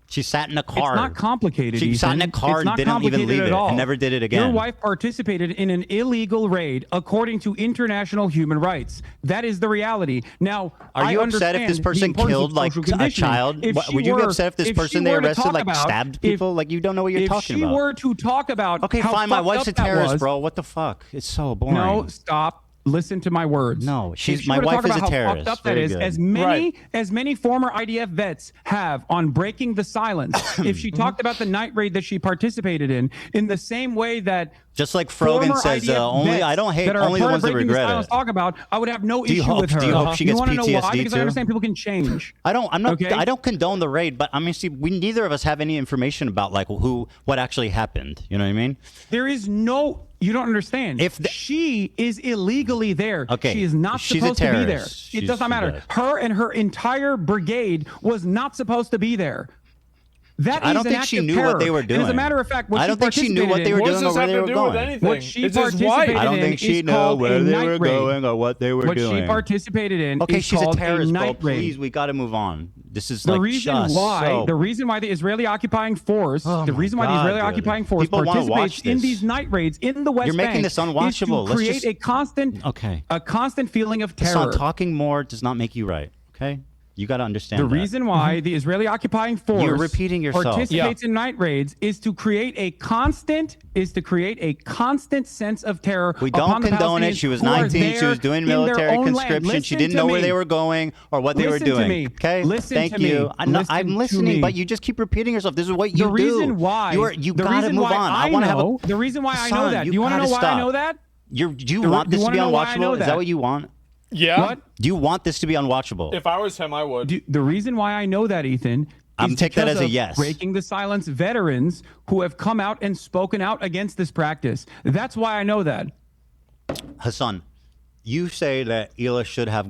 Speaker 3: She sat in a car.
Speaker 4: It's not complicated.
Speaker 3: She sat in a
Speaker 4: Ethan.
Speaker 3: car
Speaker 4: It's
Speaker 3: and
Speaker 4: not
Speaker 3: didn't even
Speaker 4: complicated
Speaker 3: leave
Speaker 4: at
Speaker 3: it
Speaker 4: all.
Speaker 3: and never did it again.
Speaker 4: Your wife participated in an illegal raid according to international human rights. That is the reality. Now,
Speaker 3: Are you
Speaker 4: I
Speaker 3: upset if this
Speaker 4: understand the
Speaker 3: person
Speaker 4: importance of
Speaker 3: killed like
Speaker 4: social
Speaker 3: a
Speaker 4: conditioning.
Speaker 3: child?
Speaker 4: If she
Speaker 3: Would you be
Speaker 4: were-
Speaker 3: upset if this
Speaker 4: if
Speaker 3: person
Speaker 4: she
Speaker 3: they
Speaker 4: were to
Speaker 3: arrested
Speaker 4: talk
Speaker 3: like
Speaker 4: about-
Speaker 3: stabbed people? Like you don't know what you're talking
Speaker 4: If
Speaker 3: about.
Speaker 4: she were to talk about
Speaker 3: Okay,
Speaker 4: how
Speaker 3: fine. My
Speaker 4: fucked
Speaker 3: wife's a
Speaker 4: up that
Speaker 3: terrorist,
Speaker 4: was-
Speaker 3: bro. What the fuck? It's so boring.
Speaker 4: No, stop. Listen to my words.
Speaker 3: No,
Speaker 4: If
Speaker 3: she's
Speaker 4: she
Speaker 3: my
Speaker 4: were to
Speaker 3: wife
Speaker 4: talk
Speaker 3: is
Speaker 4: about
Speaker 3: a
Speaker 4: how
Speaker 3: terrorist.
Speaker 4: fucked up that
Speaker 3: Very
Speaker 4: is,
Speaker 3: good.
Speaker 4: as many former IDF vets have on breaking the silence. If she talked about the night raid that she participated in the same way that
Speaker 3: Just like Frogan
Speaker 4: former
Speaker 3: says,
Speaker 4: IDF
Speaker 3: only
Speaker 4: vets
Speaker 3: I don't hate
Speaker 4: that are
Speaker 3: only the
Speaker 4: part
Speaker 3: ones
Speaker 4: of
Speaker 3: that
Speaker 4: breaking the
Speaker 3: regret
Speaker 4: silence
Speaker 3: it.
Speaker 4: talk about, I would have no
Speaker 3: Do you
Speaker 4: issue
Speaker 3: hope-
Speaker 4: with her.
Speaker 3: do you hope she
Speaker 4: You
Speaker 3: gets
Speaker 4: wanna know why?
Speaker 3: PTSD
Speaker 4: Because I
Speaker 3: too?
Speaker 4: understand people can change.
Speaker 3: I'm not.
Speaker 4: Okay?
Speaker 3: I don't condone the raid, but I mean, see, we neither of us have any information about like what actually happened. You know what I mean?
Speaker 4: There is no. You don't understand. If she is illegally there,
Speaker 3: Okay,
Speaker 4: she is not
Speaker 3: she's a
Speaker 4: supposed to be there.
Speaker 3: terrorist.
Speaker 4: It does not matter.
Speaker 3: She's-
Speaker 4: Her and her entire brigade was not supposed to be there. That
Speaker 3: I
Speaker 4: is
Speaker 3: don't
Speaker 4: an
Speaker 3: think
Speaker 4: act
Speaker 3: she
Speaker 4: of
Speaker 3: knew what
Speaker 4: terror.
Speaker 3: they were
Speaker 4: And as a
Speaker 3: doing.
Speaker 4: matter of fact, what
Speaker 3: I don't think she knew what they were doing or where they were going.
Speaker 4: What she
Speaker 1: It's his wife.
Speaker 4: participated
Speaker 3: I don't
Speaker 4: in
Speaker 3: think she
Speaker 4: is
Speaker 3: knew
Speaker 4: called
Speaker 3: where
Speaker 4: a
Speaker 3: they
Speaker 4: night
Speaker 3: were
Speaker 4: raid.
Speaker 3: going or what they were
Speaker 4: What
Speaker 3: doing.
Speaker 4: she participated in
Speaker 3: Okay,
Speaker 4: is
Speaker 3: she's a
Speaker 4: called
Speaker 3: terrorist, bro.
Speaker 4: night raid.
Speaker 3: Please, we got to move on. This is
Speaker 4: The
Speaker 3: like
Speaker 4: reason
Speaker 3: just
Speaker 4: why
Speaker 3: so-
Speaker 4: the reason why the Israeli occupying force,
Speaker 3: Oh
Speaker 4: the
Speaker 3: my
Speaker 4: reason why the
Speaker 3: God,
Speaker 4: Israeli
Speaker 3: dude.
Speaker 4: occupying force
Speaker 3: People wanna watch
Speaker 4: participates in
Speaker 3: this.
Speaker 4: these night raids in the West
Speaker 3: You're making
Speaker 4: Bank
Speaker 3: this unwatchable.
Speaker 4: is
Speaker 3: Let's
Speaker 4: to create
Speaker 3: just-
Speaker 4: a constant
Speaker 3: Okay.
Speaker 4: feeling of
Speaker 3: It's
Speaker 4: terror.
Speaker 3: not talking more does not make you right. Okay. You got to understand
Speaker 4: The
Speaker 3: that.
Speaker 4: reason why the Israeli occupying force
Speaker 3: You're repeating yourself.
Speaker 4: participates in night raids is to create a constant sense of terror.
Speaker 3: We don't
Speaker 4: upon the
Speaker 3: condone it.
Speaker 4: Palestinians
Speaker 3: She was
Speaker 4: who are
Speaker 3: 19. She
Speaker 4: there
Speaker 3: was doing
Speaker 4: in their
Speaker 3: military
Speaker 4: own land.
Speaker 3: conscription. She
Speaker 4: Listen
Speaker 3: didn't
Speaker 4: to
Speaker 3: know where
Speaker 4: me.
Speaker 3: they were going or what they were
Speaker 4: Listen to
Speaker 3: doing.
Speaker 4: me.
Speaker 3: Okay?
Speaker 4: Listen
Speaker 3: Thank
Speaker 4: to me.
Speaker 3: you. I'm
Speaker 4: Listen to
Speaker 3: listening,
Speaker 4: me.
Speaker 3: but you just keep repeating yourself. This is what you
Speaker 4: The
Speaker 3: do.
Speaker 4: reason why
Speaker 3: You
Speaker 4: the
Speaker 3: got to
Speaker 4: reason
Speaker 3: move
Speaker 4: why
Speaker 3: on.
Speaker 4: I
Speaker 3: want to have
Speaker 4: know
Speaker 3: a
Speaker 4: the reason why I
Speaker 3: Son,
Speaker 4: know that. Do you want to know why I know that?
Speaker 3: Do you
Speaker 4: The-
Speaker 3: want
Speaker 4: do
Speaker 3: this
Speaker 4: you
Speaker 3: to be
Speaker 4: wanna know why I know
Speaker 3: unwatchable? Is that
Speaker 4: that?
Speaker 3: what you want?
Speaker 1: Yeah.
Speaker 4: What?
Speaker 3: Do you want this to be unwatchable?
Speaker 1: If I was him, I would.
Speaker 4: The reason why I know that, Ethan,
Speaker 3: I'm
Speaker 4: is
Speaker 3: take that
Speaker 4: because
Speaker 3: as a
Speaker 4: of
Speaker 3: yes.
Speaker 4: Breaking the silence veterans who have come out and spoken out against this practice. That's why I know that.
Speaker 3: Hassan, you say that Hila could have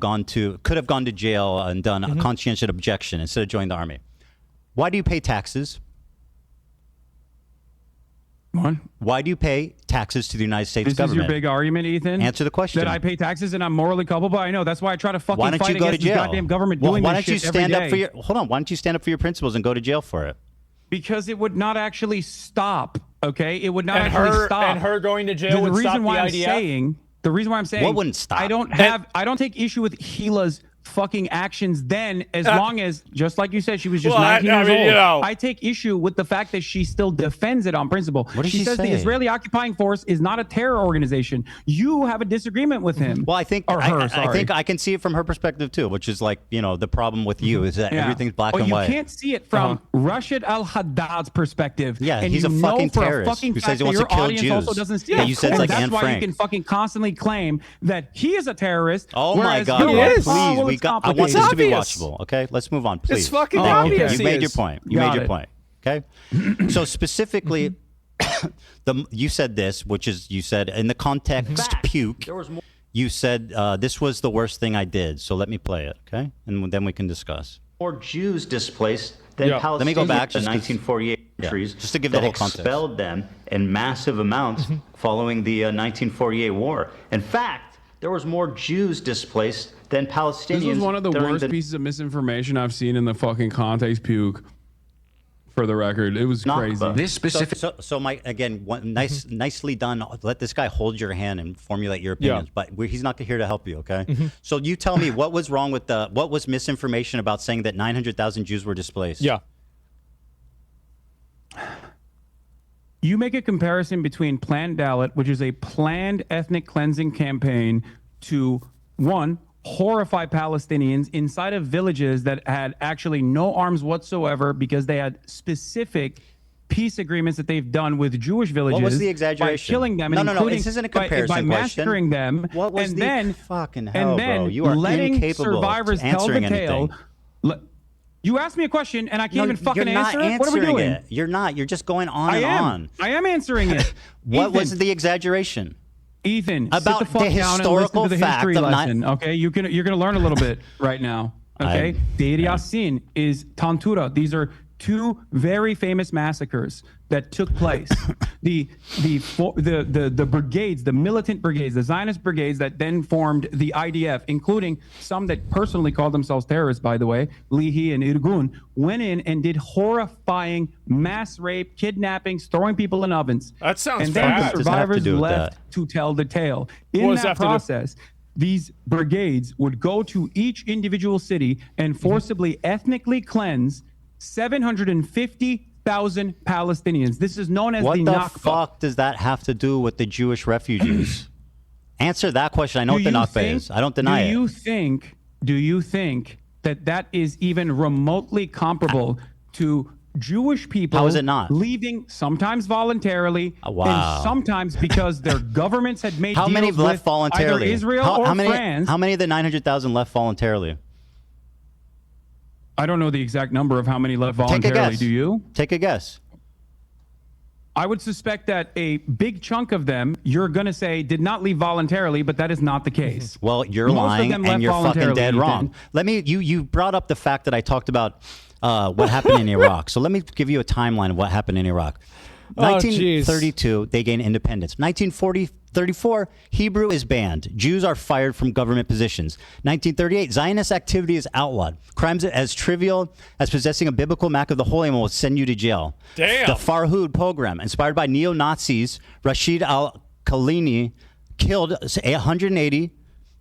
Speaker 3: gone to jail and done a conscientious objection instead of joining the army. Why do you pay taxes?
Speaker 4: What?
Speaker 3: Why do you pay taxes to the United States
Speaker 4: This
Speaker 3: government?
Speaker 4: is your big argument, Ethan?
Speaker 3: Answer the question.
Speaker 4: That I pay taxes and I'm morally culpable? I know. That's why I try to fucking
Speaker 3: Why don't
Speaker 4: fight
Speaker 3: you go to
Speaker 4: against this
Speaker 3: jail?
Speaker 4: goddamn government
Speaker 3: Well,
Speaker 4: doing
Speaker 3: why
Speaker 4: this
Speaker 3: don't you
Speaker 4: shit
Speaker 3: stand
Speaker 4: every
Speaker 3: up for
Speaker 4: day.
Speaker 3: your hold on? Why don't you stand up for your principles and go to jail for it?
Speaker 4: Because it would not actually stop. Okay, it would not
Speaker 1: And
Speaker 4: actually
Speaker 1: her-
Speaker 4: stop.
Speaker 1: and her going to jail
Speaker 4: the
Speaker 1: would
Speaker 4: reason
Speaker 1: stop
Speaker 4: why
Speaker 1: the
Speaker 4: I'm
Speaker 1: IDF?
Speaker 4: saying the reason why I'm saying
Speaker 3: What wouldn't stop?
Speaker 4: I don't take issue with Hila's fucking actions then, as long as, just like you said, she was just
Speaker 1: Well,
Speaker 4: 19 years
Speaker 1: mean,
Speaker 4: old.
Speaker 1: you know.
Speaker 4: I take issue with the fact that she still defends it on principle.
Speaker 3: What did
Speaker 4: she
Speaker 3: she
Speaker 4: says
Speaker 3: say?
Speaker 4: the Israeli occupying force is not a terror organization. You have a disagreement with him.
Speaker 3: Well, I think
Speaker 4: or her.
Speaker 3: I
Speaker 4: Sorry.
Speaker 3: think I can see it from her perspective too, which is like the problem with you is that
Speaker 4: Yeah.
Speaker 3: everything's black
Speaker 4: But
Speaker 3: and white.
Speaker 4: you can't see it from Rashid al-Haddad's perspective.
Speaker 3: Yeah,
Speaker 4: and
Speaker 3: he's
Speaker 4: you
Speaker 3: a
Speaker 4: know
Speaker 3: fucking
Speaker 4: for a
Speaker 3: terrorist
Speaker 4: fucking
Speaker 3: who
Speaker 4: fact
Speaker 3: says he
Speaker 4: that
Speaker 3: wants to
Speaker 4: your
Speaker 3: kill
Speaker 4: audience
Speaker 3: Jews.
Speaker 4: also doesn't see
Speaker 3: Yeah,
Speaker 4: it.
Speaker 3: you said it's
Speaker 4: And
Speaker 3: like
Speaker 4: that's
Speaker 3: Anne
Speaker 4: why
Speaker 3: Frank.
Speaker 4: you can fucking constantly claim that he is a terrorist.
Speaker 3: Oh my
Speaker 4: whereas
Speaker 3: God!
Speaker 4: you're
Speaker 3: Bro,
Speaker 4: like,
Speaker 3: please,
Speaker 4: oh, well,
Speaker 3: we
Speaker 4: it's
Speaker 3: got. I want this
Speaker 4: complicated.
Speaker 3: to be
Speaker 1: obvious.
Speaker 3: watchable. Okay, let's move on, please.
Speaker 1: It's fucking
Speaker 3: Thank you.
Speaker 1: obvious.
Speaker 3: You made your
Speaker 1: It
Speaker 3: point.
Speaker 1: is.
Speaker 3: You made
Speaker 4: Got
Speaker 3: your
Speaker 4: it.
Speaker 3: point. Okay. So specifically, you said this, which is you said in the context puke. You said this was the worst thing I did. So let me play it, okay, and then we can discuss.
Speaker 11: More Jews displaced than
Speaker 3: Yeah.
Speaker 11: Palestinians.
Speaker 3: Let me go back
Speaker 11: to
Speaker 3: just 'cause-
Speaker 11: 1948 countries
Speaker 3: just to give the
Speaker 11: that
Speaker 3: whole context.
Speaker 11: expelled them in massive amounts following the 1948 war. In fact, there was more Jews displaced than Palestinians.
Speaker 4: This was one of the
Speaker 11: during
Speaker 4: worst pieces of misinformation I've seen in the fucking context puke. For the record, it was crazy.
Speaker 3: So Mike, again, nicely done. Let this guy hold your hand and formulate your opinions, but he's not here to help you, okay? So you tell me what was wrong with what was misinformation about saying that 900,000 Jews were displaced?
Speaker 1: Yeah.
Speaker 4: You make a comparison between Planned Dalit, which is a planned ethnic cleansing campaign, to one, horrify Palestinians inside of villages that had actually no arms whatsoever because they had specific peace agreements that they've done with Jewish villages.
Speaker 3: What was the exaggeration?
Speaker 4: By killing them
Speaker 3: No,
Speaker 4: and
Speaker 3: no,
Speaker 4: including,
Speaker 3: this isn't a
Speaker 4: by
Speaker 3: comparison
Speaker 4: massacring
Speaker 3: question.
Speaker 4: them.
Speaker 3: What was
Speaker 4: and
Speaker 3: the
Speaker 4: then,
Speaker 3: fucking hell,
Speaker 4: and then
Speaker 3: bro? You are
Speaker 4: letting
Speaker 3: incapable of
Speaker 4: survivors tell the
Speaker 3: answering
Speaker 4: tale.
Speaker 3: anything.
Speaker 4: You asked me a question and I can't
Speaker 3: No,
Speaker 4: even fucking
Speaker 3: you're not
Speaker 4: answer it. What are we
Speaker 3: answering
Speaker 4: doing?
Speaker 3: it. You're not. You're just going on
Speaker 4: I
Speaker 3: and
Speaker 4: am.
Speaker 3: on.
Speaker 4: I am answering it.
Speaker 3: What was
Speaker 4: Ethan.
Speaker 3: the exaggeration?
Speaker 4: Ethan,
Speaker 3: About
Speaker 4: sit the fuck
Speaker 3: the
Speaker 4: down
Speaker 3: historical
Speaker 4: and listen to the
Speaker 3: fact
Speaker 4: history
Speaker 3: of
Speaker 4: lesson. Okay, you're gonna learn a little bit right now. Okay, Deir Yassin is Tantura. These are two very famous massacres that took place. the brigades, the militant brigades, the Zionist brigades that then formed the IDF, including some that personally called themselves terrorists, by the way, Lihi and Irgun, went in and did horrifying mass rape, kidnappings, throwing people in ovens.
Speaker 1: That sounds
Speaker 4: And then
Speaker 1: bad.
Speaker 4: the
Speaker 3: Doesn't have to
Speaker 4: survivors
Speaker 3: do with
Speaker 4: left
Speaker 3: that.
Speaker 4: to tell the tale.
Speaker 1: What
Speaker 4: In
Speaker 1: does that
Speaker 4: that
Speaker 1: have to do-
Speaker 4: process, these brigades would go to each individual city and forcibly ethnically cleanse 750,000 Palestinians. This is known as
Speaker 3: What
Speaker 4: the
Speaker 3: the
Speaker 4: Nakba.
Speaker 3: fuck does that have to do with the Jewish refugees? Answer that question. I know what the Nakba is. I don't deny it.
Speaker 4: Do you think that is even remotely comparable to Jewish people
Speaker 3: How is it not?
Speaker 4: leaving sometimes voluntarily
Speaker 3: Wow.
Speaker 4: and sometimes because their governments had made
Speaker 3: How many
Speaker 4: deals
Speaker 3: left
Speaker 4: with
Speaker 3: voluntarily?
Speaker 4: either Israel
Speaker 3: how
Speaker 4: or
Speaker 3: many,
Speaker 4: France?
Speaker 3: How many of the 900,000 left voluntarily?
Speaker 4: I don't know the exact number of how many left
Speaker 3: Take a
Speaker 4: voluntarily.
Speaker 3: guess.
Speaker 4: Do you?
Speaker 3: Take a guess.
Speaker 4: I would suspect that a big chunk of them, you're going to say, did not leave voluntarily, but that is not the case.
Speaker 3: Well, you're
Speaker 4: Most of
Speaker 3: lying
Speaker 4: them
Speaker 3: and
Speaker 4: left
Speaker 3: you're fucking
Speaker 4: voluntarily,
Speaker 3: dead
Speaker 4: Ethan.
Speaker 3: wrong. Let me. You brought up the fact that I talked about what happened in Iraq. So let me give you a timeline of what happened in Iraq.
Speaker 1: Oh,
Speaker 3: 1932, they gain independence. 1934, Hebrew is banned. Jews are fired from government positions. 1938, Zionist activity is outlawed. Crimes as trivial as possessing a biblical map of the Holy Land will send you to jail.
Speaker 1: Damn.
Speaker 3: The Farhud pogrom, inspired by neo-Nazis, Rashid al-Khalini killed 180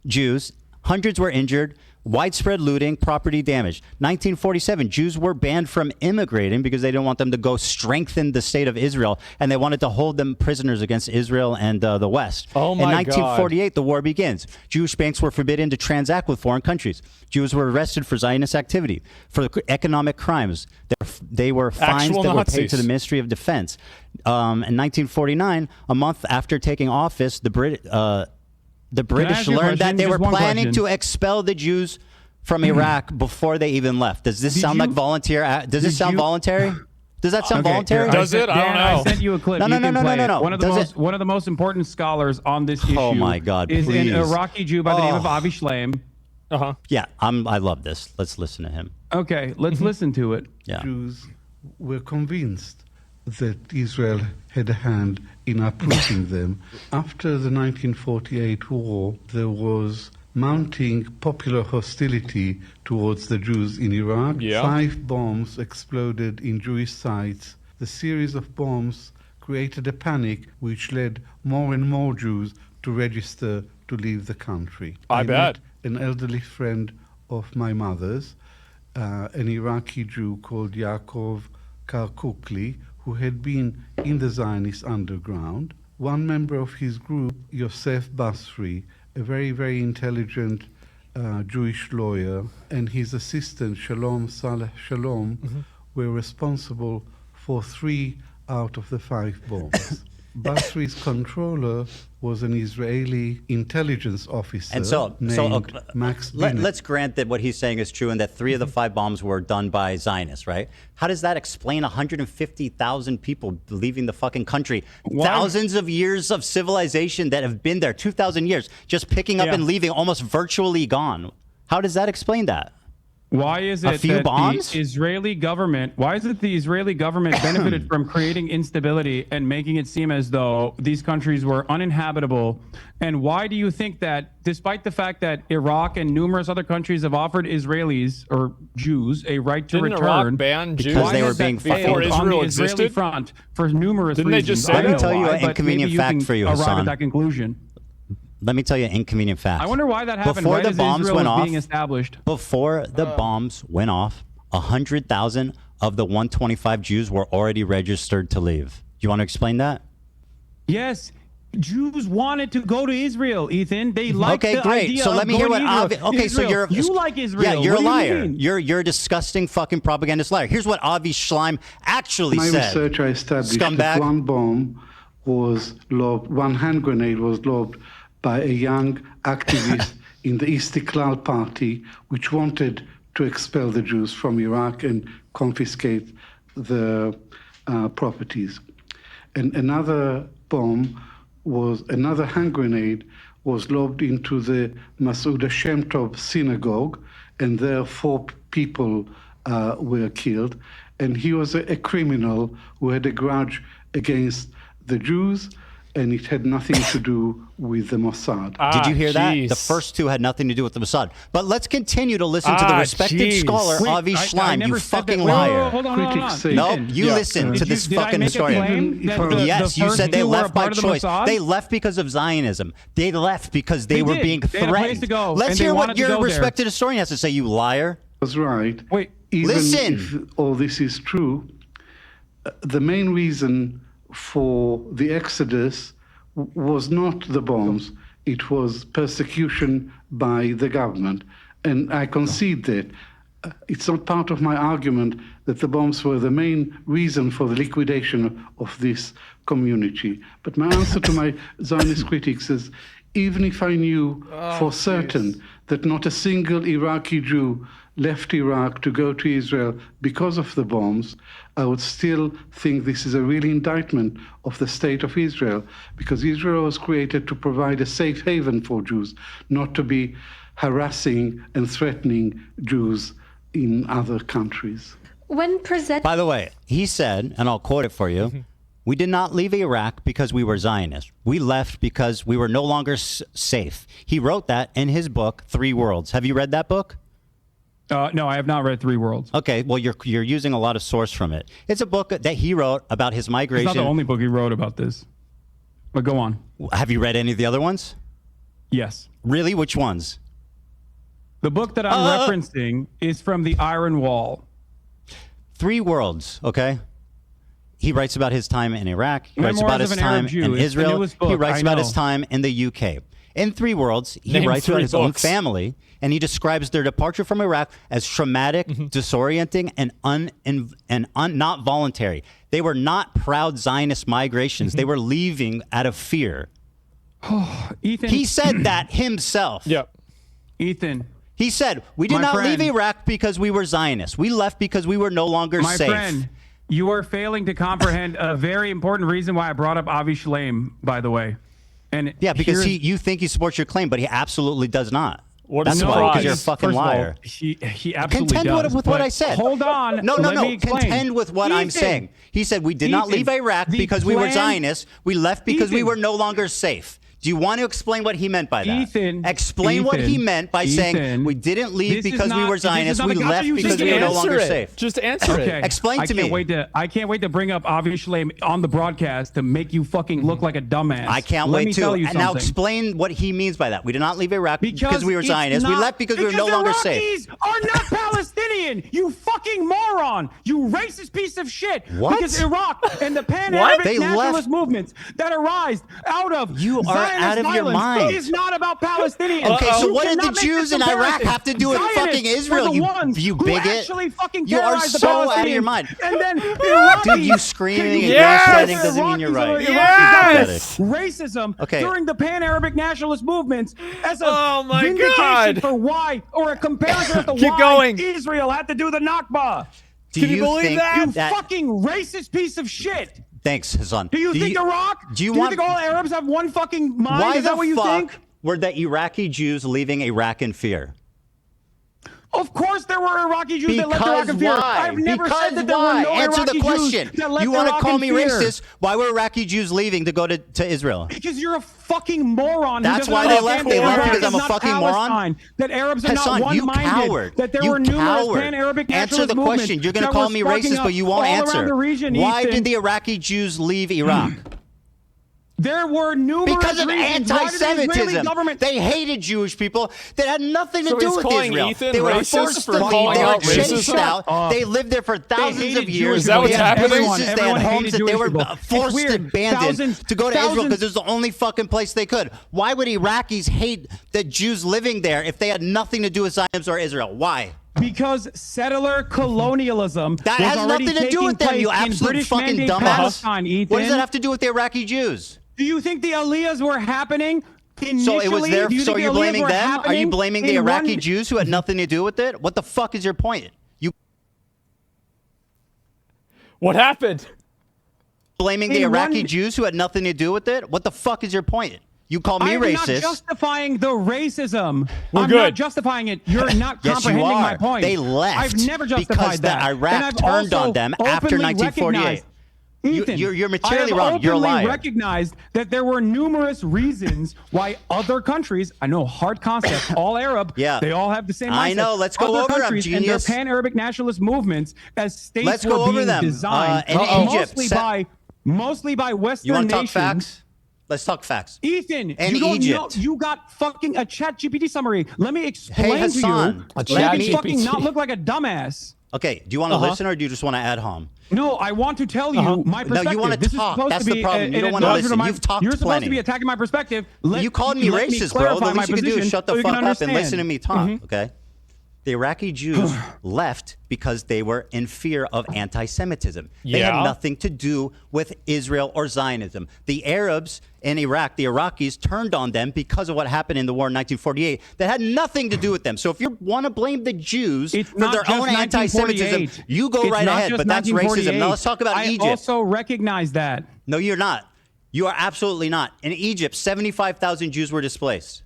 Speaker 3: Jews. Hundreds were injured. Widespread looting, property damage. 1947, Jews were banned from immigrating because they didn't want them to go strengthen the state of Israel, and they wanted to hold them prisoners against Israel and the West.
Speaker 1: Oh, my
Speaker 3: In 1948, the war begins. Jewish banks were forbidden to transact with foreign countries. Jews were arrested for Zionist activity, for economic crimes. They were fines
Speaker 1: Actual
Speaker 3: that were
Speaker 1: Nazis.
Speaker 3: paid to the Ministry of Defense. In 1949, a month after taking office, the British
Speaker 4: ask you a
Speaker 3: learned that
Speaker 4: question?
Speaker 3: they were
Speaker 4: Just one
Speaker 3: planning
Speaker 4: question.
Speaker 3: to expel the Jews from Iraq before they even left. Does this sound like volunteer? Does this sound voluntary? Does that sound voluntary?
Speaker 1: Does it? I don't
Speaker 4: Dan,
Speaker 1: know.
Speaker 4: I sent you a clip.
Speaker 3: No,
Speaker 4: You
Speaker 3: no, no,
Speaker 4: can
Speaker 3: no,
Speaker 4: play
Speaker 3: no,
Speaker 4: it.
Speaker 3: no.
Speaker 4: One of the most important scholars on this issue.
Speaker 3: Oh, my God,
Speaker 4: is
Speaker 3: please.
Speaker 4: an Iraqi Jew by the name of
Speaker 3: Oh.
Speaker 4: Avi Shlaim.
Speaker 3: Yeah, I love this. Let's listen to him.
Speaker 4: Okay, let's listen to it.
Speaker 3: Yeah.
Speaker 6: Jews were convinced that Israel had a hand in uprooting them. After the 1948 war, there was mounting popular hostility towards the Jews in Iraq.
Speaker 1: Yeah.
Speaker 6: 5 bombs exploded in Jewish sites. The series of bombs created a panic which led more and more Jews to register to leave the country.
Speaker 1: I bet.
Speaker 6: met an elderly friend of my mother's, an Iraqi Jew called Yaakov Karkukli, who had been in the Zionist underground. One member of his group, Yosef Basri, a very, very intelligent Jewish lawyer, and his assistant, Shalom Saleh Shalom, were responsible for 3 out of the 5 bombs. Basri's controller was an Israeli intelligence officer
Speaker 3: And so
Speaker 6: named Max Binet.
Speaker 3: let's grant that what he's saying is true and that 3 of the 5 bombs were done by Zionists, right? How does that explain 150,000 people leaving the fucking country? Thousands of years of civilization that have been there, 2,000 years, just picking up and leaving, almost virtually gone. How does that explain that?
Speaker 4: Why is it
Speaker 3: few
Speaker 4: that
Speaker 3: bombs?
Speaker 4: the Israeli government benefited from creating instability and making it seem as though these countries were uninhabitable? And why do you think that, despite the fact that Iraq and numerous other countries have offered Israelis or Jews a right to
Speaker 1: Didn't
Speaker 4: return,
Speaker 1: Iraq ban Jews
Speaker 3: Because they were
Speaker 4: has that
Speaker 3: being
Speaker 4: failed
Speaker 1: before
Speaker 4: on
Speaker 1: Israel
Speaker 4: the Israeli
Speaker 1: existed?
Speaker 4: front for numerous
Speaker 1: Didn't they
Speaker 4: reasons?
Speaker 1: just say
Speaker 4: I
Speaker 1: that?
Speaker 4: don't
Speaker 3: Let me tell
Speaker 4: know
Speaker 3: you
Speaker 4: why,
Speaker 3: an
Speaker 4: but
Speaker 3: inconvenient
Speaker 4: maybe
Speaker 3: fact
Speaker 4: can
Speaker 3: for you,
Speaker 4: arrive
Speaker 3: Hassan.
Speaker 4: at that conclusion.
Speaker 3: Let me tell you an inconvenient fact.
Speaker 4: I wonder why that happened.
Speaker 3: Before
Speaker 4: right
Speaker 3: the
Speaker 4: as
Speaker 3: bombs
Speaker 4: Israel
Speaker 3: went
Speaker 4: was
Speaker 3: off,
Speaker 4: being established.
Speaker 3: Before the bombs went off, 100,000 of the 125 Jews were already registered to leave. You want to explain that?
Speaker 4: Yes. Jews wanted to go to Israel, Ethan. They liked
Speaker 3: Okay,
Speaker 4: the
Speaker 3: great.
Speaker 4: idea
Speaker 3: So
Speaker 4: of
Speaker 3: let me hear
Speaker 4: going
Speaker 3: what
Speaker 4: to
Speaker 3: Avi. Okay, so
Speaker 4: Israel.
Speaker 3: you're
Speaker 4: You like Israel.
Speaker 3: Yeah, you're
Speaker 4: What
Speaker 3: a
Speaker 4: do you
Speaker 3: liar.
Speaker 4: mean?
Speaker 3: You're a disgusting fucking propagandist liar. Here's what Avi Schleim actually
Speaker 6: My
Speaker 3: said.
Speaker 6: research, I established
Speaker 3: Scumbag.
Speaker 6: that one bomb was lobbed, one hand grenade was lobbed by a young activist in the Istiklal Party, which wanted to expel the Jews from Iraq and confiscate the properties. And another bomb another hand grenade was lobbed into the Masouda Shem Tov synagogue, and there 4 people were killed. And he was a criminal who had a grudge against the Jews, and it had nothing to do with the Mossad.
Speaker 3: Did you hear that?
Speaker 1: jeez.
Speaker 3: The first 2 had nothing to do with the Mossad. But let's continue to listen to the respected
Speaker 1: jeez.
Speaker 3: scholar
Speaker 4: Wait,
Speaker 3: Avi
Speaker 4: I
Speaker 3: Schleim,
Speaker 4: never
Speaker 3: you
Speaker 4: said
Speaker 3: fucking
Speaker 4: that. Wait,
Speaker 3: liar.
Speaker 4: hold on.
Speaker 6: Critics say-
Speaker 3: Nope,
Speaker 4: Ethan,
Speaker 3: you listen to this
Speaker 4: did I
Speaker 3: fucking
Speaker 4: make a
Speaker 3: historian.
Speaker 4: claim that
Speaker 3: Yes,
Speaker 4: the
Speaker 3: you
Speaker 4: first
Speaker 3: said they
Speaker 4: 2 were
Speaker 3: left
Speaker 4: a
Speaker 3: by
Speaker 4: part of the
Speaker 3: choice.
Speaker 4: Mossad?
Speaker 3: They left because of Zionism. They left because they were
Speaker 4: did.
Speaker 3: being
Speaker 4: They had a place
Speaker 3: threatened.
Speaker 4: to go,
Speaker 3: Let's
Speaker 4: and they
Speaker 3: hear what
Speaker 4: wanted to
Speaker 3: your
Speaker 4: go there.
Speaker 3: respected historian has to say, you liar.
Speaker 6: Was right.
Speaker 4: Wait,
Speaker 6: Even
Speaker 3: listen.
Speaker 6: if all this is true, the main reason for the exodus was not the bombs, it was persecution by the government. And I concede that. It's not part of my argument that the bombs were the main reason for the liquidation of this community. But my answer to my Zionist critics is, even if I knew for certain that not a single Iraqi Jew left Iraq to go to Israel because of the bombs, I would still think this is a real indictment of the state of Israel, because Israel was created to provide a safe haven for Jews, not to be harassing and threatening Jews in other countries.
Speaker 15: When present,
Speaker 3: By the way, he said, and I'll quote it for you, we did not leave Iraq because we were Zionists. We left because we were no longer safe. He wrote that in his book, 3 Worlds. Have you read that book?
Speaker 4: No, I have not read 3 Worlds.
Speaker 3: Okay, well, you're using a lot of source from it. It's a book that he wrote about his migration.
Speaker 4: It's not the only book he wrote about this. But go on.
Speaker 3: Have you read any of the other ones?
Speaker 4: Yes.
Speaker 3: Really? Which ones?
Speaker 4: The book that I'm referencing is from the Iron Wall.
Speaker 3: 3 Worlds, okay? He writes about his time in Iraq. He writes about
Speaker 4: Memoirs
Speaker 3: his
Speaker 4: of an Arab
Speaker 3: time
Speaker 4: Jew.
Speaker 3: in
Speaker 4: It's the
Speaker 3: Israel.
Speaker 4: newest book,
Speaker 3: He writes
Speaker 4: I
Speaker 3: about
Speaker 4: know.
Speaker 3: his time in the UK. In 3 Worlds, he
Speaker 1: Name
Speaker 3: writes about
Speaker 1: 3
Speaker 3: his own
Speaker 1: books.
Speaker 3: family, and he describes their departure from Iraq as traumatic, disorienting, and not voluntary. They were not proud Zionist migrations. They were leaving out of fear.
Speaker 4: Ethan,
Speaker 3: He said that himself.
Speaker 1: Yep.
Speaker 4: Ethan,
Speaker 3: He said, we did
Speaker 4: My
Speaker 3: not
Speaker 4: friend.
Speaker 3: leave Iraq because we were Zionists. We left because we were no longer
Speaker 4: my
Speaker 3: safe.
Speaker 4: friend, you are failing to comprehend a very important reason why I brought up Avi Shlaim, by the way. And
Speaker 3: Yeah, because
Speaker 4: here's-
Speaker 3: you think he supports your claim, but he absolutely does not.
Speaker 1: What
Speaker 3: That's
Speaker 1: a
Speaker 3: why,
Speaker 1: surprise.
Speaker 3: because you're a fucking
Speaker 4: First of all,
Speaker 3: liar.
Speaker 4: he absolutely
Speaker 3: Contend
Speaker 4: does.
Speaker 3: with what
Speaker 4: but
Speaker 3: I said.
Speaker 4: Hold on.
Speaker 3: No,
Speaker 4: let me explain.
Speaker 3: contend with what I'm
Speaker 4: Ethan,
Speaker 3: saying. He said we did not
Speaker 4: Ethan,
Speaker 3: leave Iraq
Speaker 4: the
Speaker 3: because we were
Speaker 4: plan-
Speaker 3: Zionists. We left because we
Speaker 4: Ethan.
Speaker 3: were no longer safe. Do you want to explain what he meant by that?
Speaker 4: Ethan,
Speaker 3: Explain what he meant by saying
Speaker 4: Ethan,
Speaker 3: we didn't leave
Speaker 4: this is
Speaker 3: because we
Speaker 4: not-
Speaker 3: were
Speaker 4: this is
Speaker 3: Zionists.
Speaker 4: not
Speaker 3: We
Speaker 4: a gotcha,
Speaker 3: left
Speaker 4: you
Speaker 3: because
Speaker 4: just
Speaker 3: we were no
Speaker 1: answer
Speaker 3: longer
Speaker 1: it.
Speaker 3: safe.
Speaker 1: Just answer
Speaker 4: Okay.
Speaker 1: it.
Speaker 3: Explain
Speaker 4: I
Speaker 3: to
Speaker 4: can't
Speaker 3: me.
Speaker 4: Wait to, I can't wait to bring up Avi Shlaim on the broadcast to make you fucking look like a dumbass.
Speaker 3: I can't
Speaker 4: Let
Speaker 3: wait
Speaker 4: me
Speaker 3: to.
Speaker 4: tell you
Speaker 3: And now
Speaker 4: something.
Speaker 3: explain what he means by that. We did not leave Iraq because we were
Speaker 4: it's
Speaker 3: Zionists. We
Speaker 4: not-
Speaker 3: left because we were no longer safe.
Speaker 4: Iraqis are not Palestinian. You fucking moron. You racist piece of shit.
Speaker 3: What?
Speaker 4: Because Iraq and the pan-Arabic
Speaker 3: They
Speaker 4: nationalist
Speaker 3: left-
Speaker 4: movements that arise out of
Speaker 3: You are
Speaker 4: Zionist
Speaker 3: out of your
Speaker 4: violence
Speaker 3: mind.
Speaker 4: is not about Palestinians.
Speaker 3: Okay, so
Speaker 4: You
Speaker 3: what did
Speaker 4: cannot
Speaker 3: the
Speaker 4: make
Speaker 3: Jews
Speaker 4: this
Speaker 3: in Iraq
Speaker 4: comparison.
Speaker 3: have to do with
Speaker 4: Zionists
Speaker 3: fucking
Speaker 4: were
Speaker 3: Israel,
Speaker 4: the
Speaker 3: you
Speaker 4: ones
Speaker 3: bigot?
Speaker 4: Who actually fucking
Speaker 3: You are
Speaker 4: terrorized the
Speaker 3: so out of
Speaker 4: Palestinians.
Speaker 3: your mind.
Speaker 4: And then Iraqis,
Speaker 3: Dude, you screaming and
Speaker 1: Yes!
Speaker 3: grandstanding doesn't mean you're
Speaker 4: Iraqis
Speaker 3: right.
Speaker 4: are
Speaker 1: Yes!
Speaker 4: racism
Speaker 3: Okay.
Speaker 4: during the pan-Arabic nationalist movements as a
Speaker 1: Oh my
Speaker 4: vindication
Speaker 1: God.
Speaker 4: for why, or a comparison as to
Speaker 1: Keep
Speaker 4: why
Speaker 1: going.
Speaker 4: Israel had to do the Nakba.
Speaker 3: Do
Speaker 1: Can you believe
Speaker 3: think
Speaker 1: that?
Speaker 4: You fucking racist piece of shit.
Speaker 3: Thanks, Hassan.
Speaker 4: Do you think Iraq?
Speaker 3: Do you
Speaker 4: do
Speaker 3: want?
Speaker 4: you think all Arabs have one fucking mind?
Speaker 3: Why
Speaker 4: Is that
Speaker 3: the
Speaker 4: what you
Speaker 3: fuck
Speaker 4: think?
Speaker 3: were the Iraqi Jews leaving Iraq in fear?
Speaker 4: Of course there were Iraqi Jews that left Iraq in
Speaker 3: Because
Speaker 4: fear.
Speaker 3: why?
Speaker 4: I've never
Speaker 3: Because
Speaker 4: said that there
Speaker 3: why?
Speaker 4: were no
Speaker 3: Answer
Speaker 4: Iraqi
Speaker 3: the question.
Speaker 4: Jews that left
Speaker 3: You want to
Speaker 4: Iraq
Speaker 3: call
Speaker 4: in
Speaker 3: me
Speaker 4: fear.
Speaker 3: racist? Why were Iraqi Jews leaving to go to Israel?
Speaker 4: Because you're a fucking moron. who
Speaker 3: That's
Speaker 4: doesn't
Speaker 3: why they
Speaker 4: understand
Speaker 3: left.
Speaker 4: that
Speaker 3: They left
Speaker 4: Iraq
Speaker 3: because
Speaker 4: is
Speaker 3: I'm a
Speaker 4: not
Speaker 3: fucking moron?
Speaker 4: Palestine, that Arabs are
Speaker 3: Hassan,
Speaker 4: not
Speaker 3: you
Speaker 4: one-minded.
Speaker 3: coward.
Speaker 4: That there
Speaker 3: You
Speaker 4: were numerous
Speaker 3: coward.
Speaker 4: pan-Arabic
Speaker 3: Answer
Speaker 4: nationalist
Speaker 3: the
Speaker 4: movements
Speaker 3: question. You're going to
Speaker 4: that
Speaker 3: call
Speaker 4: were
Speaker 3: me
Speaker 4: sparking
Speaker 3: racist,
Speaker 4: up
Speaker 3: but you won't
Speaker 4: all
Speaker 3: answer.
Speaker 4: around the region,
Speaker 3: Why
Speaker 4: Ethan.
Speaker 3: did the Iraqi Jews leave Iraq?
Speaker 4: There were numerous
Speaker 3: Because of
Speaker 4: reasons. Why did the Israeli
Speaker 3: anti-Semitism.
Speaker 4: government?
Speaker 3: They hated Jewish people that had nothing to
Speaker 1: So
Speaker 3: do
Speaker 1: he's
Speaker 3: with
Speaker 1: calling
Speaker 3: Israel.
Speaker 1: Ethan
Speaker 3: They were
Speaker 1: racist
Speaker 3: forced
Speaker 1: for
Speaker 3: to leave.
Speaker 1: calling
Speaker 3: They were
Speaker 1: out
Speaker 3: chased
Speaker 1: racism?
Speaker 3: out. They lived there for thousands
Speaker 4: hated
Speaker 3: of years.
Speaker 4: Jewish
Speaker 1: Is that what's
Speaker 3: They had
Speaker 1: happening?
Speaker 3: businesses, they had
Speaker 4: Everyone
Speaker 3: homes
Speaker 4: hated
Speaker 3: that they
Speaker 4: Jewish
Speaker 3: were
Speaker 4: people. It's
Speaker 3: forced
Speaker 4: weird.
Speaker 3: and abandoned
Speaker 4: Thousands-
Speaker 3: to go to Israel
Speaker 4: thousands-
Speaker 3: because it was the only fucking place they could. Why would Iraqis hate the Jews living there if they had nothing to do with Zionists or Israel? Why?
Speaker 4: Because settler colonialism
Speaker 3: That
Speaker 4: was
Speaker 3: has
Speaker 4: already
Speaker 3: nothing to do
Speaker 4: taking
Speaker 3: with them,
Speaker 4: place
Speaker 3: you
Speaker 4: in
Speaker 3: absolute
Speaker 4: British
Speaker 3: fucking
Speaker 4: Mandate
Speaker 3: dumbass.
Speaker 4: Palestine, Ethan.
Speaker 3: What does that have to do with the Iraqi Jews?
Speaker 4: Do you think the Aliyahs were happening initially?
Speaker 3: So it was there.
Speaker 4: Do you
Speaker 3: So
Speaker 4: think
Speaker 3: are you
Speaker 4: the Aliyahs
Speaker 3: blaming
Speaker 4: were
Speaker 3: them? Are you
Speaker 4: happening
Speaker 3: blaming the
Speaker 4: in
Speaker 3: Iraqi
Speaker 4: one-
Speaker 3: Jews who had nothing to do with it? What the fuck is your point? You
Speaker 1: What happened?
Speaker 3: blaming the
Speaker 4: In
Speaker 3: Iraqi
Speaker 4: one-
Speaker 3: Jews who had nothing to do with it? What the fuck is your point? You call me
Speaker 4: I'm
Speaker 3: racist.
Speaker 4: not justifying the racism.
Speaker 1: We're
Speaker 4: I'm
Speaker 1: good.
Speaker 4: not justifying it. You're not
Speaker 3: Yes, you
Speaker 4: comprehending my
Speaker 3: are.
Speaker 4: point.
Speaker 3: They left
Speaker 4: I've never justified
Speaker 3: because
Speaker 4: that.
Speaker 3: the Iraq
Speaker 4: And I've
Speaker 3: turned
Speaker 4: also
Speaker 3: on them after
Speaker 4: openly
Speaker 3: 1948.
Speaker 4: recognized- Ethan,
Speaker 3: You're materially
Speaker 4: I have
Speaker 3: wrong. You're a
Speaker 4: openly
Speaker 3: liar.
Speaker 4: recognized that there were numerous reasons why other countries, I know, hard concept, all Arab,
Speaker 3: Yeah.
Speaker 4: they all have the same mindset.
Speaker 3: I know. Let's go
Speaker 4: other
Speaker 3: over them,
Speaker 4: countries and their
Speaker 3: genius.
Speaker 4: pan-Arabic nationalist movements as states
Speaker 3: Let's
Speaker 4: were
Speaker 3: go over
Speaker 4: being
Speaker 3: them.
Speaker 4: designed
Speaker 3: In Egypt,
Speaker 4: mostly by Western
Speaker 3: You want to talk
Speaker 4: nations.
Speaker 3: facts? Let's talk facts.
Speaker 4: Ethan,
Speaker 3: In
Speaker 4: you don't
Speaker 3: Egypt.
Speaker 4: know. You got fucking a chat GPT summary. Let me explain
Speaker 3: Hey, Hassan.
Speaker 4: to
Speaker 3: A
Speaker 4: you. Let me
Speaker 1: ChatGPT.
Speaker 4: fucking not look like a dumbass.
Speaker 3: Okay. Do you want to listen or do you just want to add home?
Speaker 4: No, I want to tell you my
Speaker 3: No,
Speaker 4: perspective.
Speaker 3: you wanna
Speaker 4: This
Speaker 3: talk.
Speaker 4: Is supposed
Speaker 3: That's
Speaker 4: to
Speaker 3: the
Speaker 4: be
Speaker 3: problem. You
Speaker 4: an
Speaker 3: don't wanna
Speaker 4: endorsement
Speaker 3: listen.
Speaker 4: of my-
Speaker 3: You've talked
Speaker 4: You're supposed
Speaker 3: plenty.
Speaker 4: to be attacking my perspective.
Speaker 3: You called me
Speaker 4: let
Speaker 3: racist, bro.
Speaker 4: clarify
Speaker 3: The
Speaker 4: my
Speaker 3: least you can do is
Speaker 4: position
Speaker 3: shut the
Speaker 4: so you
Speaker 3: fuck
Speaker 4: can
Speaker 3: up and
Speaker 4: understand.
Speaker 3: listen to me talk, okay? The Iraqi Jews left because they were in fear of anti-Semitism. They had
Speaker 1: Yeah.
Speaker 3: nothing to do with Israel or Zionism. The Arabs in Iraq, the Iraqis, turned on them because of what happened in the war in 1948. That had nothing to do with them. So if you want to blame the Jews for
Speaker 4: not
Speaker 3: their
Speaker 4: just
Speaker 3: own anti-Semitism,
Speaker 4: 1948.
Speaker 3: you go
Speaker 4: It's
Speaker 3: right
Speaker 4: not
Speaker 3: ahead.
Speaker 4: just
Speaker 3: But that's racism.
Speaker 4: 1948.
Speaker 3: Now let's talk about
Speaker 4: I
Speaker 3: Egypt.
Speaker 4: also recognize that.
Speaker 3: No, you're not. You are absolutely not. In Egypt, 75,000 Jews were displaced.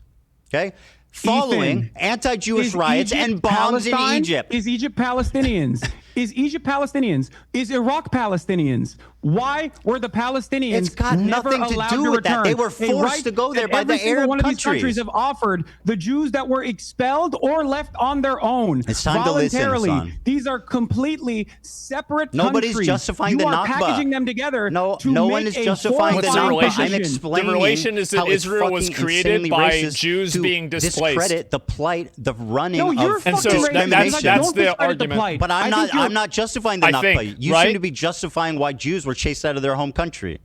Speaker 3: Okay? Following
Speaker 4: Ethan,
Speaker 3: anti-Jewish
Speaker 4: is
Speaker 3: riots
Speaker 4: Egypt
Speaker 3: and bombs
Speaker 4: Palestine?
Speaker 3: in Egypt.
Speaker 4: Is Egypt Palestinians? Is Egypt Palestinians? Is Iraq Palestinians? Why were the Palestinians
Speaker 3: It's got
Speaker 4: never
Speaker 3: nothing to
Speaker 4: allowed
Speaker 3: do
Speaker 4: to
Speaker 3: with that.
Speaker 4: return?
Speaker 3: They were
Speaker 4: A
Speaker 3: forced
Speaker 4: right
Speaker 3: to go there
Speaker 4: that
Speaker 3: by
Speaker 4: every
Speaker 3: the
Speaker 4: single
Speaker 3: Arab
Speaker 4: one of these
Speaker 3: countries.
Speaker 4: countries have offered the Jews that were expelled or left on their own
Speaker 3: It's time to listen,
Speaker 4: voluntarily.
Speaker 3: Hassan.
Speaker 4: These are completely separate
Speaker 3: Nobody's
Speaker 4: countries.
Speaker 3: justifying
Speaker 4: you
Speaker 3: the
Speaker 4: are
Speaker 3: Nakba.
Speaker 4: packaging them together.
Speaker 3: No
Speaker 4: to
Speaker 3: one
Speaker 4: make
Speaker 3: is
Speaker 4: a
Speaker 3: justifying the
Speaker 4: fortified
Speaker 3: Nakba. I'm
Speaker 4: position.
Speaker 3: explaining
Speaker 1: The relation is that
Speaker 3: how it's
Speaker 1: Israel was
Speaker 3: fucking
Speaker 1: created
Speaker 3: insanely
Speaker 1: by
Speaker 3: racist
Speaker 1: Jews
Speaker 3: to
Speaker 1: being displaced.
Speaker 3: discredit the plight, the running
Speaker 4: No, you're
Speaker 3: of
Speaker 1: And so
Speaker 4: fucking
Speaker 1: that's
Speaker 4: racist.
Speaker 1: that's
Speaker 4: Don't
Speaker 1: the
Speaker 4: discredit the
Speaker 1: argument.
Speaker 4: plight.
Speaker 3: But
Speaker 4: I think you're-
Speaker 3: I'm not justifying the
Speaker 1: I
Speaker 3: Nakba.
Speaker 1: think,
Speaker 3: You
Speaker 1: right?
Speaker 3: seem to be justifying why Jews were chased out of their home country.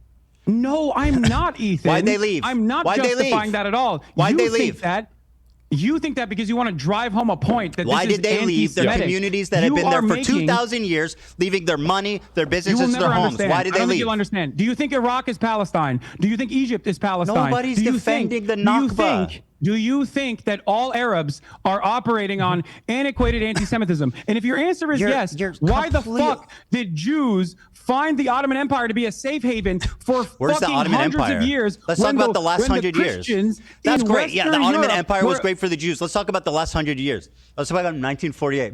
Speaker 4: No, I'm not, Ethan.
Speaker 3: Why'd they leave?
Speaker 4: I'm not
Speaker 3: Why'd they
Speaker 4: justifying
Speaker 3: leave?
Speaker 4: that at all.
Speaker 3: Why'd
Speaker 4: you
Speaker 3: they
Speaker 4: think
Speaker 3: leave?
Speaker 4: that? You think that because you want to drive home a point that
Speaker 3: Why
Speaker 4: this
Speaker 3: did
Speaker 4: is
Speaker 3: they leave their
Speaker 4: anti-Semitic.
Speaker 3: communities that have
Speaker 4: You
Speaker 3: been there
Speaker 4: are
Speaker 3: for
Speaker 4: making-
Speaker 3: 2,000 years, leaving their money, their
Speaker 4: You will
Speaker 3: businesses,
Speaker 4: never
Speaker 3: their homes?
Speaker 4: understand.
Speaker 3: Why did
Speaker 4: I
Speaker 3: they
Speaker 4: don't think
Speaker 3: leave?
Speaker 4: you'll understand. Do you think Iraq is Palestine? Do you think Egypt is Palestine?
Speaker 3: Nobody's
Speaker 4: Do you
Speaker 3: defending the
Speaker 4: think, do you
Speaker 3: Nakba.
Speaker 4: think- Do you think that all Arabs are operating on antiquated anti-Semitism? And if your answer is yes, why the fuck did Jews find the Ottoman Empire to be a safe haven for
Speaker 3: Where's the
Speaker 4: fucking
Speaker 3: Ottoman
Speaker 4: hundreds
Speaker 3: Empire?
Speaker 4: of years?
Speaker 3: Let's talk
Speaker 4: when
Speaker 3: about the last
Speaker 4: when
Speaker 3: 100 years.
Speaker 4: Christians
Speaker 3: That's
Speaker 4: in
Speaker 3: great. Yeah, the
Speaker 4: Western
Speaker 3: Ottoman
Speaker 4: Europe
Speaker 3: Empire was
Speaker 4: were-
Speaker 3: great for the Jews. Let's talk about the last 100 years. Let's talk about 1948.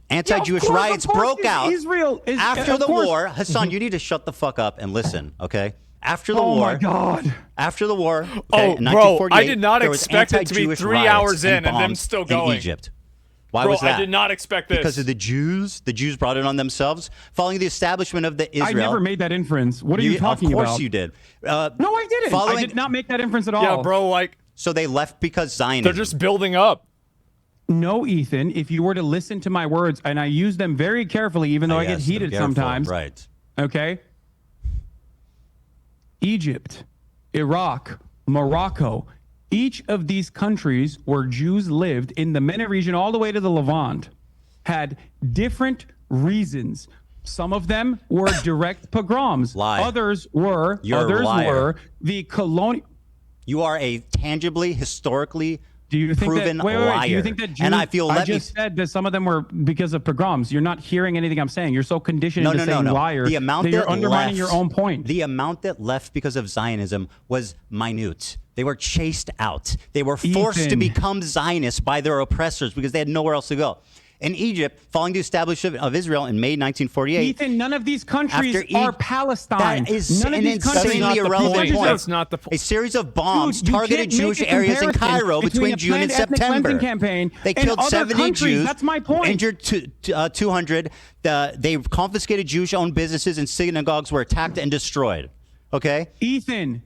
Speaker 3: Anti-Jewish
Speaker 4: Yeah, of course,
Speaker 3: riots
Speaker 4: of course,
Speaker 3: broke out
Speaker 4: Israel is
Speaker 3: after
Speaker 4: of
Speaker 3: the
Speaker 4: course.
Speaker 3: war. Hassan, you need to shut the fuck up and listen, okay? After the
Speaker 4: Oh
Speaker 3: war.
Speaker 4: my God.
Speaker 3: After the war. Okay,
Speaker 1: Oh,
Speaker 3: in
Speaker 1: bro,
Speaker 3: 1948,
Speaker 1: I did not
Speaker 3: there was
Speaker 1: expect it to be
Speaker 3: anti-Jewish
Speaker 1: 3
Speaker 3: riots
Speaker 1: hours in and them
Speaker 3: bombs
Speaker 1: still
Speaker 3: in
Speaker 1: going.
Speaker 3: Egypt. Why
Speaker 1: Bro,
Speaker 3: was that?
Speaker 1: I did not expect this.
Speaker 3: Because of the Jews. The Jews brought it on themselves, following the establishment of the Israel.
Speaker 4: I never made that inference. What are you talking about?
Speaker 3: Of course you did.
Speaker 4: No, I didn't. I did not make that inference at all.
Speaker 1: Yeah, bro, like
Speaker 3: So they left because Zionism.
Speaker 1: they're just building up.
Speaker 4: No, Ethan, if you were to listen to my words, and I use them very carefully, even though I get
Speaker 3: Yes, they're
Speaker 4: heated
Speaker 3: careful,
Speaker 4: sometimes.
Speaker 3: Right.
Speaker 4: Okay. Egypt, Iraq, Morocco, each of these countries where Jews lived in the MENA region all the way to the Levant had different reasons. Some of them were direct pogroms.
Speaker 3: Lie.
Speaker 4: Others were
Speaker 3: You're a liar.
Speaker 4: were the colonial.
Speaker 3: You are a tangibly, historically
Speaker 4: Do you think
Speaker 3: proven
Speaker 4: that, wait,
Speaker 3: liar.
Speaker 4: do you think that Jews,
Speaker 3: and I feel
Speaker 4: I
Speaker 3: let me
Speaker 4: just said that some of them were because of pogroms. You're not hearing anything I'm saying. You're so conditioned into saying liar
Speaker 3: The amount
Speaker 4: that you're
Speaker 3: that
Speaker 4: undermining
Speaker 3: left,
Speaker 4: your own point.
Speaker 3: The amount that left because of Zionism was minute. They were chased out. They were forced to
Speaker 4: Ethan.
Speaker 3: become Zionists by their oppressors because they had nowhere else to go. In Egypt, following the establishment of Israel in May 1948,
Speaker 4: Ethan, none of these countries
Speaker 3: after
Speaker 4: are Palestine.
Speaker 3: That is
Speaker 4: None of
Speaker 3: an
Speaker 4: these countries
Speaker 3: insanely irrelevant point.
Speaker 1: That's not the point.
Speaker 3: A series of bombs
Speaker 4: Dude, you
Speaker 3: targeted
Speaker 4: can't make
Speaker 3: Jewish
Speaker 4: a
Speaker 3: areas in
Speaker 4: comparison
Speaker 3: Cairo between
Speaker 4: a
Speaker 3: June and
Speaker 4: planned ethnic
Speaker 3: September.
Speaker 4: cleansing campaign
Speaker 3: They
Speaker 4: and
Speaker 3: killed
Speaker 4: other
Speaker 3: 70
Speaker 4: countries.
Speaker 3: Jews.
Speaker 4: That's my point.
Speaker 3: Injured 200. They confiscated Jewish-owned businesses and synagogues were attacked and destroyed. Okay?
Speaker 4: Ethan.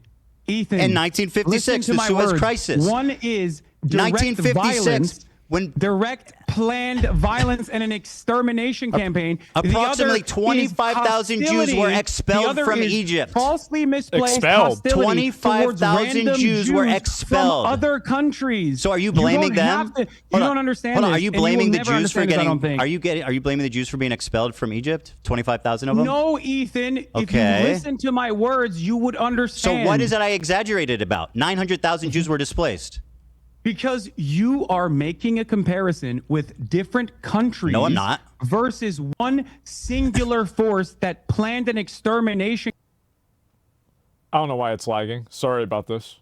Speaker 3: In 1956,
Speaker 4: listen to
Speaker 3: the
Speaker 4: my
Speaker 3: Suez
Speaker 4: words.
Speaker 3: Crisis.
Speaker 4: One is direct
Speaker 3: 1956,
Speaker 4: violence.
Speaker 3: when
Speaker 4: Direct planned violence and an extermination campaign.
Speaker 3: Approximately
Speaker 4: The other is
Speaker 3: 25,000 Jews
Speaker 4: hostility.
Speaker 3: were
Speaker 4: The
Speaker 3: expelled
Speaker 4: other
Speaker 3: from
Speaker 4: is
Speaker 3: Egypt.
Speaker 4: Falsely misplaced
Speaker 1: Expelled.
Speaker 4: hostility
Speaker 3: 25,000
Speaker 4: towards random
Speaker 3: Jews were
Speaker 4: from
Speaker 3: expelled.
Speaker 4: other countries.
Speaker 3: So are you blaming them?
Speaker 4: You
Speaker 3: Hold on.
Speaker 4: don't understand
Speaker 3: Hold on.
Speaker 4: this,
Speaker 3: Are you
Speaker 4: and will
Speaker 3: blaming the
Speaker 4: never
Speaker 3: Jews for
Speaker 4: understand this, I don't
Speaker 3: getting?
Speaker 4: think.
Speaker 3: Are you blaming the Jews for being expelled from Egypt? 25,000 of them.
Speaker 4: No, Ethan. If
Speaker 3: Okay.
Speaker 4: you listen to my words, you would
Speaker 3: So
Speaker 4: understand.
Speaker 3: what is it I exaggerated about? 900,000 Jews were displaced.
Speaker 4: Because you are making a comparison with different countries.
Speaker 3: No, I'm not.
Speaker 4: Versus one singular force that planned an extermination.
Speaker 1: I don't know why it's lagging. Sorry about this.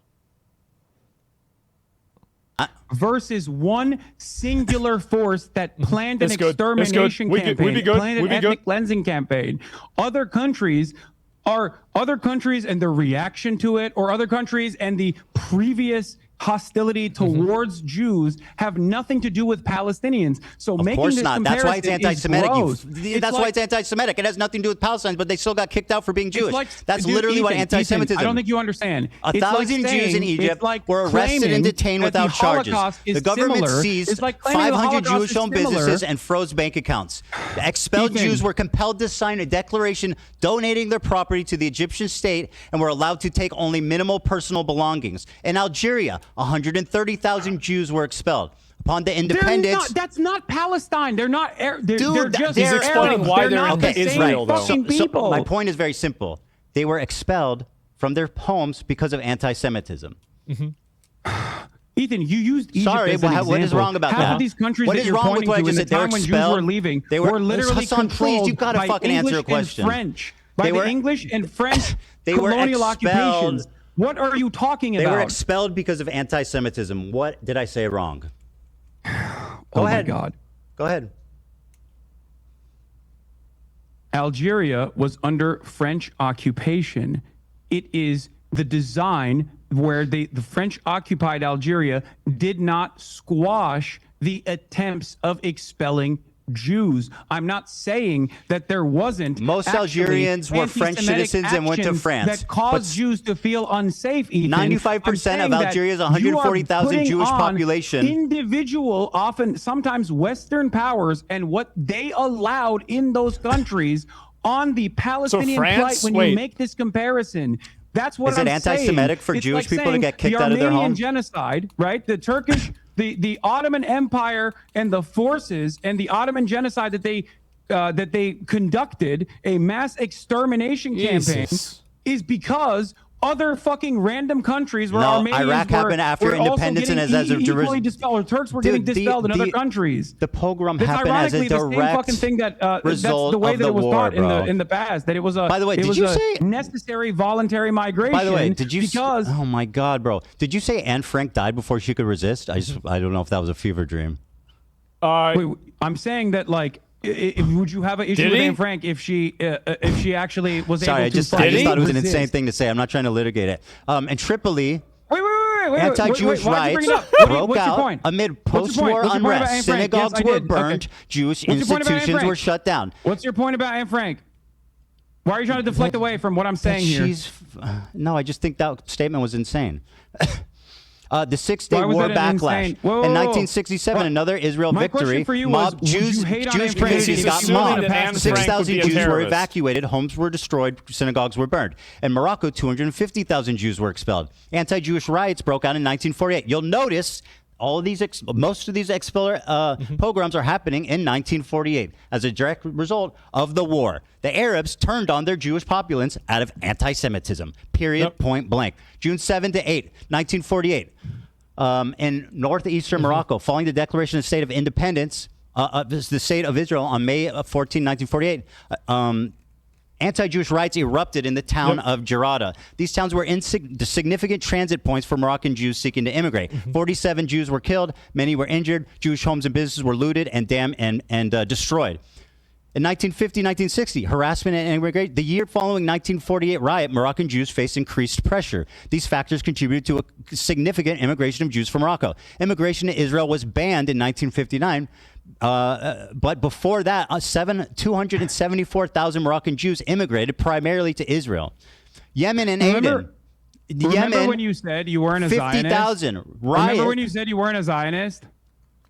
Speaker 4: Versus one singular force that planned an
Speaker 1: It's good. It's good.
Speaker 4: extermination
Speaker 1: We good.
Speaker 4: campaign.
Speaker 1: We be good.
Speaker 4: Planned
Speaker 1: We
Speaker 4: an
Speaker 1: be
Speaker 4: ethnic
Speaker 1: good.
Speaker 4: cleansing campaign. Other countries and their reaction to it, or other countries and the previous hostility towards Jews have nothing to do with Palestinians. So
Speaker 3: Of
Speaker 4: making
Speaker 3: course
Speaker 4: this
Speaker 3: not. That's why it's
Speaker 4: comparison is
Speaker 3: anti-Semitic.
Speaker 4: gross.
Speaker 3: That's why it's anti-Semitic. It has nothing to do with Palestine, but they still got kicked out for being Jewish. That's
Speaker 4: Dude,
Speaker 3: literally what
Speaker 4: Ethan,
Speaker 3: anti-Semitism.
Speaker 4: I don't think you understand. It's
Speaker 3: 1,000
Speaker 4: like
Speaker 3: Jews in
Speaker 4: saying-
Speaker 3: Egypt
Speaker 4: it's like
Speaker 3: were arrested
Speaker 4: claiming
Speaker 3: and detained
Speaker 4: that
Speaker 3: without
Speaker 4: the
Speaker 3: charges.
Speaker 4: Holocaust is
Speaker 3: The government
Speaker 4: similar.
Speaker 3: seized
Speaker 4: It's like claiming the
Speaker 3: 500
Speaker 4: Holocaust is
Speaker 3: Jewish-owned
Speaker 4: similar.
Speaker 3: businesses and froze bank accounts. The expelled
Speaker 4: Ethan.
Speaker 3: Jews were compelled to sign a declaration donating their property to the Egyptian state and were allowed to take only minimal personal belongings. In Algeria, 130,000 Jews were expelled. Upon the independence,
Speaker 4: That's not Palestine. They're not. They're just
Speaker 1: He's explaining
Speaker 4: Arabs.
Speaker 1: why
Speaker 4: They're
Speaker 1: they're
Speaker 4: not
Speaker 1: in
Speaker 4: the same
Speaker 1: Israel, though.
Speaker 4: fucking people.
Speaker 3: my point is very simple. They were expelled from their homes because of anti-Semitism.
Speaker 4: Ethan, you used Egypt
Speaker 3: Sorry,
Speaker 4: as an example.
Speaker 3: what is wrong about
Speaker 4: Half
Speaker 3: that?
Speaker 4: of these countries
Speaker 3: What
Speaker 4: that
Speaker 3: is
Speaker 4: you're
Speaker 3: wrong with
Speaker 4: pointing
Speaker 3: what I
Speaker 4: to in
Speaker 3: just
Speaker 4: the
Speaker 3: said? They were
Speaker 4: time when Jews
Speaker 3: expelled.
Speaker 4: were leaving
Speaker 3: They were
Speaker 4: literally
Speaker 3: Hassan, please,
Speaker 4: controlled
Speaker 3: you've got to
Speaker 4: by
Speaker 3: fucking answer
Speaker 4: English
Speaker 3: a question.
Speaker 4: and French, by
Speaker 3: They
Speaker 4: the
Speaker 3: were-
Speaker 4: English and French
Speaker 3: They were
Speaker 4: colonial
Speaker 3: expelled.
Speaker 4: occupations. What are you talking
Speaker 3: They
Speaker 4: about?
Speaker 3: were expelled because of anti-Semitism. What did I say wrong? Go
Speaker 4: Oh
Speaker 3: ahead.
Speaker 4: my God.
Speaker 3: Go ahead.
Speaker 4: Algeria was under French occupation. It is the design where the French occupied Algeria did not squash the attempts of expelling Jews. I'm not saying that there wasn't.
Speaker 16: Most Algerians were French citizens and went to France.
Speaker 4: That caused Jews to feel unsafe. Ethan.
Speaker 16: 95% of Algeria's 140,000 Jewish population.
Speaker 4: Individual, often, sometimes Western powers, and what they allowed in those countries on the Palestinian plight. When you make this comparison, that's what I'm saying.
Speaker 16: Is it anti-Semitic for Jewish people to get kicked out of their home?
Speaker 4: The Armenian genocide, right? The Turkish. The Ottoman Empire and the forces and the Ottoman genocide that they conducted, a mass extermination campaign, is because other fucking random countries where Armenians
Speaker 16: Iraq happened after independence and as a
Speaker 4: equally dispelled, or Turks were getting dispelled in other countries.
Speaker 16: The pogrom happened as a direct
Speaker 4: the same fucking thing that that's the way that it was taught in the past. That it was a
Speaker 16: by the way, did you say
Speaker 4: necessary voluntary migration?
Speaker 16: By the way, did you because oh my God, bro, did you say Anne Frank died before she could resist? I don't know if that was a fever dream.
Speaker 4: Wait, I'm saying that like. Would you have an issue with Anne Frank if she actually was able to?
Speaker 16: I just thought it was an insane thing to say. I'm not trying to litigate it. And Tripoli, anti-Jewish rights broke out amid post-war unrest. Synagogues were burned. Jewish institutions were shut down.
Speaker 4: What's your point about Anne Frank? Why are you trying to deflect away from what I'm saying here?
Speaker 16: No, I just think that statement was insane. The Six-Day War backlash. In 1967, another Israel victory. Mob Jewish communities got mobbed. 6,000 Jews were evacuated. Homes were destroyed. Synagogues were burned. In Morocco, 250,000 Jews were expelled. Anti-Jewish riots broke out in 1948. You'll notice all of these, most of these pogroms are happening in 1948 as a direct result of the war. The Arabs turned on their Jewish populace out of anti-Semitism. Period. Point blank. June 7 to 8, 1948, in northeastern Morocco, following the Declaration of State of Independence, the State of Israel on May 14, 1948. Anti-Jewish riots erupted in the town of Jarada. These towns were significant transit points for Moroccan Jews seeking to immigrate. 47 Jews were killed. Many were injured. Jewish homes and businesses were looted and damaged and destroyed. In 1950, 1960, harassment and immigration. The year following 1948 riot, Moroccan Jews faced increased pressure. These factors contributed to a significant immigration of Jews from Morocco. Immigration to Israel was banned in 1959. But before that, 274,000 Moroccan Jews immigrated primarily to Israel. Yemen and Aden.
Speaker 4: Remember when you said you weren't a Zionist?
Speaker 16: 50,000.
Speaker 4: Remember when you said you weren't a Zionist?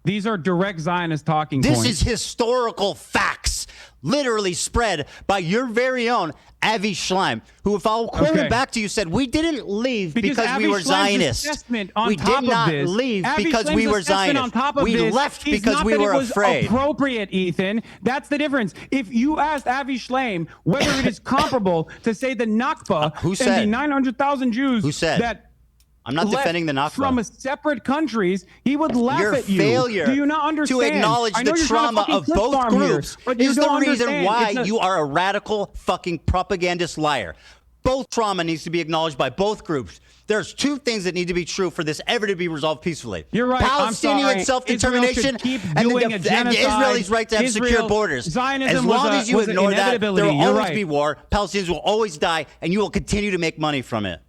Speaker 4: These are direct Zionist talking points.
Speaker 16: This is historical facts, literally spread by your very own Avi Schleim, who, if I'll quote it back to you, said, we didn't leave because we were Zionists. We did not leave because we were Zionists. We left because we were afraid.
Speaker 4: Appropriate, Ethan. That's the difference. If you asked Avi Schleim whether it is comparable to say the Nakba and the 900,000 Jews that
Speaker 16: I'm not defending the Nakba.
Speaker 4: From separate countries, he would laugh at you.
Speaker 16: Your failure
Speaker 4: Do you not understand?
Speaker 16: to acknowledge the trauma of both groups is the reason why you are a radical fucking propagandist liar. Both trauma needs to be acknowledged by both groups. There's two things that need to be true for this ever to be resolved peacefully.
Speaker 4: You're right.
Speaker 16: Palestinian self-determination and Israelis' right to have secure borders.
Speaker 4: Zionism
Speaker 16: as long as you ignore that, there will always be war. Palestinians will always die, and you will continue to make money from it.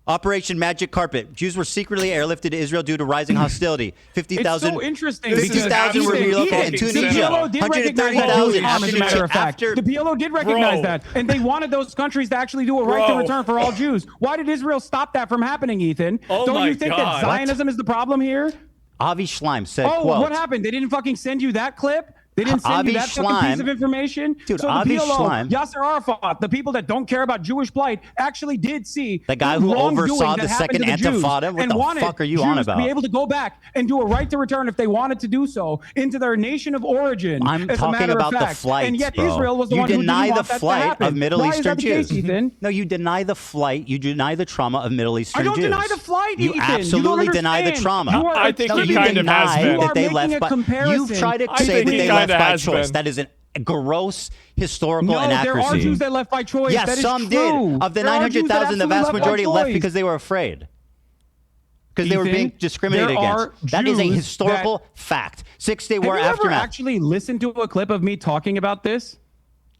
Speaker 16: Operation Magic Carpet. Jews were secretly airlifted to Israel due to rising hostility. 50,000.
Speaker 4: It's so interesting.
Speaker 16: 50,000 were relocated in Tunisia. 130,000
Speaker 4: as a matter of fact. The PLO did recognize that, and they wanted those countries to actually do a right to return for all Jews. Why did Israel stop that from happening, Ethan? Don't you think that Zionism is the problem here?
Speaker 16: Avi Schleim said,
Speaker 4: quote, what happened? They didn't fucking send you that clip? They didn't send you that fucking piece of information?
Speaker 16: Dude,
Speaker 4: so the PLO, Yasser Arafat, the people that don't care about Jewish plight, actually did see
Speaker 16: the guy who oversaw the second Intifada. What the fuck are you on about?
Speaker 4: To be able to go back and do a right to return if they wanted to do so into their nation of origin.
Speaker 16: I'm talking about the flights,
Speaker 4: and yet
Speaker 16: bro.
Speaker 4: Israel was the one who didn't want that to happen.
Speaker 16: You deny the flight of Middle Eastern Jews.
Speaker 4: Ethan?
Speaker 16: No, you deny the flight. You deny the trauma of Middle Eastern Jews.
Speaker 4: I don't deny the flight, Ethan.
Speaker 16: You absolutely deny the trauma.
Speaker 1: I think he kind of has been.
Speaker 16: That they left by, you've tried to say that they left by choice. That is a gross historical inaccuracy.
Speaker 4: There are Jews that left by choice.
Speaker 16: Yes,
Speaker 4: that is
Speaker 16: some
Speaker 4: true.
Speaker 16: did. Of the 900,000, the vast majority left because they were afraid. Because they were being discriminated against. That is a historical fact. 6-Day War aftermath.
Speaker 4: Have you ever actually listened to a clip of me talking about this?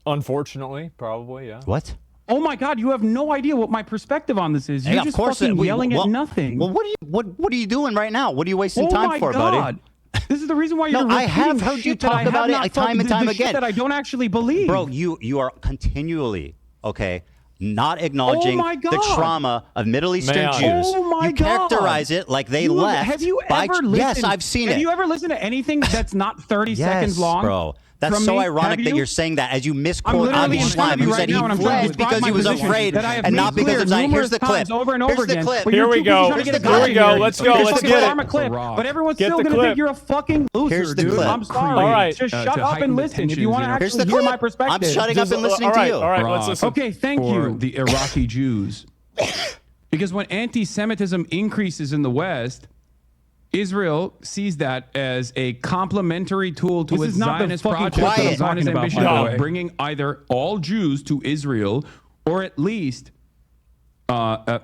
Speaker 1: Unfortunately, probably, yeah.
Speaker 16: What?
Speaker 4: Oh my God, you have no idea what my perspective on this is. You're
Speaker 16: Hey,
Speaker 4: just fucking yelling at nothing.
Speaker 16: Well, what are you doing right now? What are you wasting time for,
Speaker 4: God.
Speaker 16: buddy?
Speaker 4: This is the reason why you're
Speaker 16: I have
Speaker 4: repeating
Speaker 16: heard you
Speaker 4: shit that I
Speaker 16: talk about
Speaker 4: have not
Speaker 16: it time and
Speaker 4: the
Speaker 16: time
Speaker 4: shit
Speaker 16: again.
Speaker 4: that I don't actually believe.
Speaker 16: Bro, you are continually, okay, not acknowledging
Speaker 4: Oh my
Speaker 16: the
Speaker 4: God.
Speaker 16: trauma of Middle Eastern
Speaker 1: Man.
Speaker 16: Jews.
Speaker 4: Oh my
Speaker 16: you
Speaker 4: God.
Speaker 16: characterize it like they left.
Speaker 4: Have you
Speaker 16: by
Speaker 4: ever listened?
Speaker 16: Yes, I've seen it.
Speaker 4: Have you ever listened to anything that's not 30 seconds long?
Speaker 16: Bro. That's
Speaker 4: from
Speaker 16: so
Speaker 4: me?
Speaker 16: ironic
Speaker 4: Have
Speaker 16: that
Speaker 4: you?
Speaker 16: you're saying that as you
Speaker 4: I'm
Speaker 16: misquote
Speaker 4: literally
Speaker 16: Avi
Speaker 4: in front
Speaker 16: Schleim,
Speaker 4: of you
Speaker 16: who
Speaker 4: right
Speaker 16: said he
Speaker 4: now, and I'm trying to
Speaker 16: fled
Speaker 4: describe
Speaker 16: because
Speaker 4: my
Speaker 16: he was
Speaker 4: position
Speaker 16: afraid
Speaker 4: that I have
Speaker 16: and
Speaker 4: made
Speaker 16: not because
Speaker 4: clear
Speaker 16: of Zion. Here's
Speaker 4: numerous
Speaker 16: the clip.
Speaker 4: times over and
Speaker 16: Here's
Speaker 4: over
Speaker 16: the
Speaker 4: again.
Speaker 16: clip.
Speaker 4: But
Speaker 1: Here
Speaker 4: you're
Speaker 1: we
Speaker 4: too busy
Speaker 1: go.
Speaker 4: trying to get a
Speaker 1: Here we
Speaker 4: clip
Speaker 1: go.
Speaker 4: here.
Speaker 1: Let's
Speaker 4: So
Speaker 1: go.
Speaker 4: you're
Speaker 1: Let's
Speaker 4: fucking
Speaker 1: get it.
Speaker 4: farm a clip, but everyone's
Speaker 1: Get
Speaker 4: still
Speaker 1: the
Speaker 4: gonna
Speaker 1: clip.
Speaker 4: think you're a fucking loser,
Speaker 16: Here's the
Speaker 4: dude.
Speaker 16: clip.
Speaker 4: I'm sorry.
Speaker 1: All right.
Speaker 4: Just
Speaker 9: To
Speaker 4: shut up
Speaker 9: heighten
Speaker 4: and
Speaker 9: the
Speaker 4: listen if
Speaker 9: tensions
Speaker 4: you want to
Speaker 9: here.
Speaker 16: Here's the
Speaker 4: actually hear
Speaker 16: clip.
Speaker 4: my perspective.
Speaker 16: I'm shutting up and listening
Speaker 1: all right,
Speaker 16: to you.
Speaker 1: all right, let's listen.
Speaker 4: Okay, thank
Speaker 9: for
Speaker 4: you.
Speaker 9: the Iraqi Jews. Because when anti-Semitism increases in the West, Israel sees that as a complementary tool to
Speaker 4: This
Speaker 9: its
Speaker 4: is not the
Speaker 9: Zionist
Speaker 4: fucking
Speaker 9: project,
Speaker 4: clip that I'm
Speaker 9: its Zionist
Speaker 4: talking about,
Speaker 9: ambition
Speaker 4: by the
Speaker 9: of
Speaker 4: way.
Speaker 9: bringing either all Jews to Israel or at least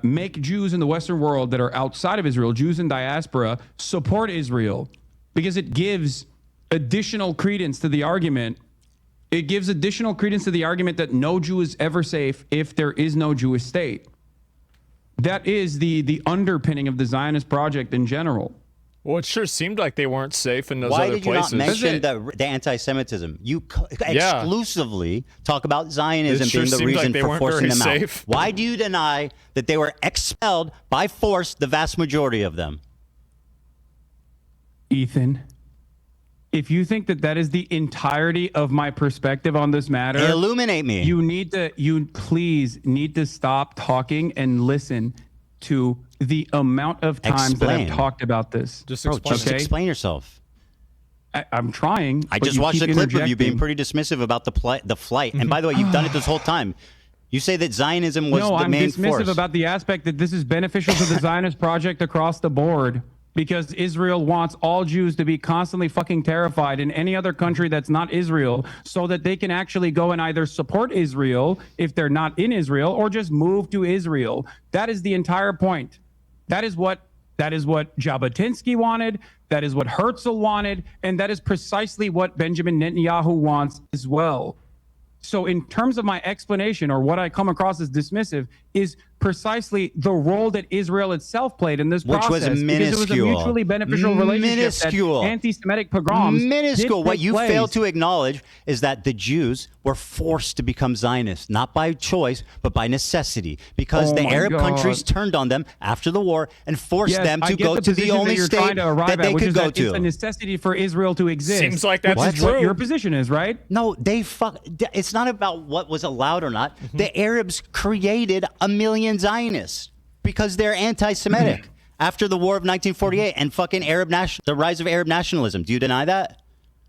Speaker 9: make Jews in the Western world that are outside of Israel, Jews in diaspora, support Israel because it gives additional credence to the argument. It gives additional credence to the argument that no Jew is ever safe if there is no Jewish state. That is the underpinning of the Zionist project in general.
Speaker 1: Well, it sure seemed like they weren't safe in those
Speaker 16: Why
Speaker 1: other
Speaker 16: did you
Speaker 1: places.
Speaker 16: not mention the anti-Semitism? You exclusively talk about Zionism
Speaker 1: It sure
Speaker 16: being the
Speaker 1: seemed like
Speaker 16: reason
Speaker 1: they
Speaker 16: for
Speaker 1: weren't
Speaker 16: forcing
Speaker 1: very
Speaker 16: them
Speaker 1: safe.
Speaker 16: out. Why do you deny that they were expelled by force, the vast majority of them?
Speaker 4: Ethan, if you think that that is the entirety of my perspective on this matter,
Speaker 16: Illuminate me.
Speaker 4: you please need to stop talking and listen to the amount of times that I've
Speaker 16: Explain.
Speaker 4: talked about this.
Speaker 1: Just
Speaker 16: Bro,
Speaker 1: explain
Speaker 16: just
Speaker 1: it.
Speaker 16: explain yourself.
Speaker 4: I'm trying.
Speaker 16: I
Speaker 4: but
Speaker 16: just
Speaker 4: you
Speaker 16: watched
Speaker 4: keep
Speaker 16: a clip of you being
Speaker 4: interjecting.
Speaker 16: pretty dismissive about the flight. And by the way, you've done it this whole time. You say that Zionism was
Speaker 4: No,
Speaker 16: the
Speaker 4: I'm
Speaker 16: main
Speaker 4: dismissive
Speaker 16: force.
Speaker 4: about the aspect that this is beneficial to the Zionist project across the board because Israel wants all Jews to be constantly fucking terrified in any other country that's not Israel so that they can actually go and either support Israel if they're not in Israel or just move to Israel. That is the entire point. That is what Jabotinsky wanted. That is what Herzl wanted. And that is precisely what Benjamin Netanyahu wants as well. So in terms of my explanation or what I come across as dismissive is precisely the role that Israel itself played in this
Speaker 16: Which
Speaker 4: process.
Speaker 16: was
Speaker 4: Because it was a
Speaker 16: minuscule.
Speaker 4: mutually beneficial relationship
Speaker 16: Minuscule.
Speaker 4: that anti-Semitic pogroms
Speaker 16: Minuscule.
Speaker 4: did
Speaker 16: What
Speaker 4: take
Speaker 16: you
Speaker 4: place.
Speaker 16: fail to acknowledge is that the Jews were forced to become Zionists, not by choice, but by necessity, because
Speaker 4: Oh
Speaker 16: the
Speaker 4: my
Speaker 16: Arab
Speaker 4: God.
Speaker 16: countries turned on them after the war and forced
Speaker 4: Yes,
Speaker 16: them
Speaker 4: I
Speaker 16: to
Speaker 4: get
Speaker 16: go
Speaker 4: the
Speaker 16: to the
Speaker 4: position
Speaker 16: only
Speaker 4: that you're
Speaker 16: state
Speaker 4: trying to arrive
Speaker 16: that
Speaker 4: at,
Speaker 16: they
Speaker 4: which
Speaker 16: could
Speaker 4: is
Speaker 16: go
Speaker 4: that It's a
Speaker 16: to.
Speaker 4: necessity for Israel to exist.
Speaker 1: Seems like that's
Speaker 4: which is what
Speaker 1: true.
Speaker 4: your position is, right?
Speaker 16: No, it's not about what was allowed or not.
Speaker 4: Mm-hmm.
Speaker 16: The Arabs created 1 million Zionists because they're anti-Semitic after the war of 1948 and fucking the rise of Arab nationalism. Do you deny that?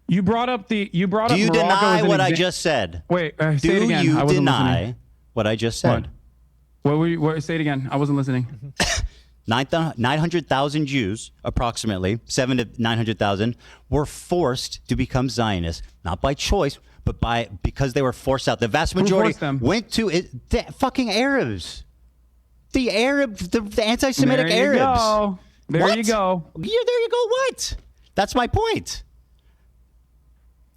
Speaker 4: You brought up
Speaker 16: Do you
Speaker 4: Morocco as
Speaker 16: deny
Speaker 4: an
Speaker 16: what I
Speaker 4: example.
Speaker 16: just said?
Speaker 4: Wait, say
Speaker 16: Do
Speaker 4: it again.
Speaker 16: you
Speaker 4: I wasn't
Speaker 16: deny
Speaker 4: listening.
Speaker 16: what I just said?
Speaker 4: Say it again. I wasn't listening.
Speaker 16: 900,000 Jews, approximately 700 to 900,000, were forced to become Zionists, not by choice, but because they were forced out. The vast majority
Speaker 4: forced them?
Speaker 16: went to the fucking Arabs. The anti-Semitic
Speaker 4: There you
Speaker 16: Arabs.
Speaker 4: go. There
Speaker 16: What?
Speaker 4: you go.
Speaker 16: There you go. What? That's my point.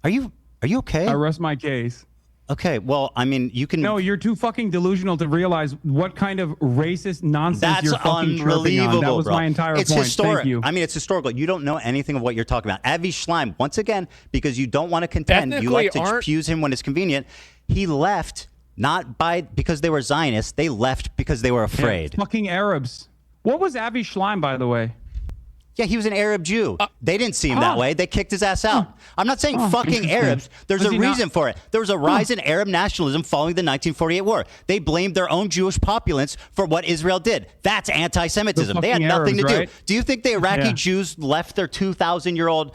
Speaker 16: Are you okay?
Speaker 4: I rest my case.
Speaker 16: Okay. Well, I mean, you can.
Speaker 4: No, you're too fucking delusional to realize what kind of racist nonsense
Speaker 16: That's
Speaker 4: you're fucking chirping
Speaker 16: unbelievable,
Speaker 4: on. That was
Speaker 16: bro.
Speaker 4: my entire
Speaker 16: It's
Speaker 4: point.
Speaker 16: historic.
Speaker 4: Thank you.
Speaker 16: I mean, it's historical. You don't know anything of what you're talking about. Avi Schleim, once again, because you don't want to contend, you like to use him when it's convenient. He left not because they were Zionists. They left because they were afraid.
Speaker 4: Yeah, fucking Arabs. What was Avi Schleim, by the way?
Speaker 16: Yeah, he was an Arab Jew. They didn't see him that way. They kicked his ass out. I'm not saying fucking
Speaker 4: interesting.
Speaker 16: Arabs. There's
Speaker 4: Was
Speaker 16: a
Speaker 4: he not-
Speaker 16: reason for it. There was a rise in Arab nationalism following the 1948 war. They blamed their own Jewish populace for what Israel did. That's anti-Semitism.
Speaker 4: The
Speaker 16: They had
Speaker 4: fucking
Speaker 16: nothing
Speaker 4: Arabs,
Speaker 16: to
Speaker 4: right?
Speaker 16: do. Do you think the Iraqi
Speaker 4: Yeah.
Speaker 16: Jews left their 2,000-year-old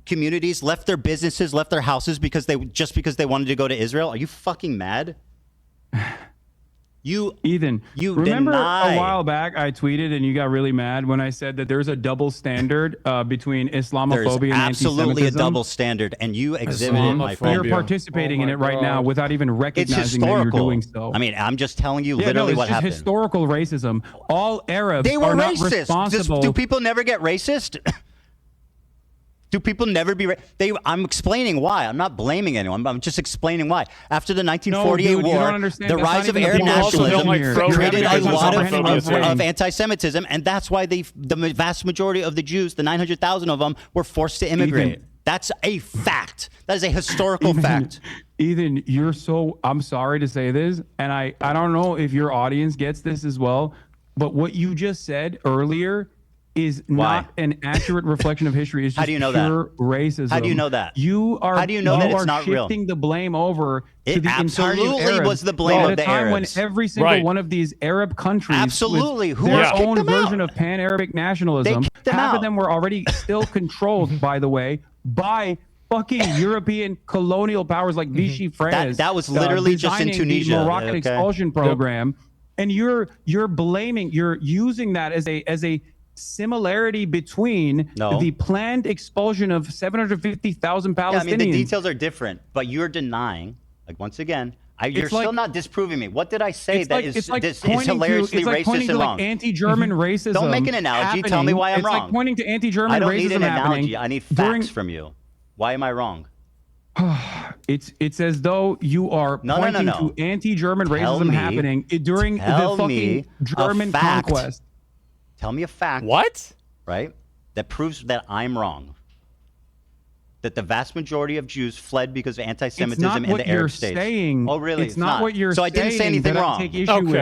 Speaker 16: communities, left their businesses, left their houses because they wanted to go to Israel? Are you fucking mad?
Speaker 4: Ethan,
Speaker 16: you
Speaker 4: remember
Speaker 16: deny.
Speaker 4: a while back I tweeted and you got really mad when I said that there's a double standard between Islamophobia
Speaker 16: There's
Speaker 4: and
Speaker 16: absolutely a
Speaker 4: anti-Semitism?
Speaker 16: double standard, and you exhibit it, my friend.
Speaker 4: You're participating in it right now without even
Speaker 16: It's
Speaker 4: recognizing that you're
Speaker 16: historical.
Speaker 4: doing so.
Speaker 16: I mean, I'm just telling you
Speaker 4: Yeah,
Speaker 16: literally
Speaker 4: no,
Speaker 16: what
Speaker 4: it's just
Speaker 16: happened.
Speaker 4: historical racism. All Arabs
Speaker 16: They were
Speaker 4: are not
Speaker 16: racist.
Speaker 4: responsible.
Speaker 16: Do people never get racist?
Speaker 3: Do people never be? I'm explaining why. I'm not blaming anyone. I'm just explaining why. After the 1948 war, the rise of Arab nationalism created a lot of anti-Semitism, and that's why the vast majority of the Jews, the 900,000 of them, were forced to immigrate. That's a fact. That is a historical fact.
Speaker 4: Ethan, I'm sorry to say this, and I don't know if your audience gets this as well, but what you just said earlier is not an accurate reflection of history. It's just pure racism.
Speaker 3: How do you know that?
Speaker 4: You are.
Speaker 3: How do you know that it's not real?
Speaker 4: Shifting the blame over to the
Speaker 3: absolutely
Speaker 4: entirety of Arabs
Speaker 3: was the blame of the
Speaker 4: time
Speaker 3: Arabs.
Speaker 4: When every single one of these Arab countries,
Speaker 3: absolutely,
Speaker 4: with their own version of pan-Arabic nationalism, half of them were already still controlled, by the way, by fucking European colonial powers like Vichy France.
Speaker 3: That was literally just in Tunisia.
Speaker 4: The Moroccan expulsion program, and you're using that as a similarity between the planned expulsion of 750,000 Palestinians.
Speaker 3: Yeah, I mean, the details are different, but you're denying, like, once again, you're still not disproving me. What did I say that is hilariously racist and wrong?
Speaker 4: Anti-German racism.
Speaker 3: Don't make an analogy. Tell me why I'm wrong.
Speaker 4: It's like pointing to anti-German racism.
Speaker 3: I don't need an analogy. I need facts from you. Why am I wrong?
Speaker 4: It's as though you are pointing to anti-German racism happening during the fucking German conquest.
Speaker 3: Tell me a fact.
Speaker 1: What?
Speaker 3: Right? That proves that I'm wrong. That the vast majority of Jews fled because of anti-Semitism in the Arab states.
Speaker 4: Saying.
Speaker 3: Oh, really?
Speaker 4: It's not what you're saying.
Speaker 3: So I didn't say anything wrong.
Speaker 4: I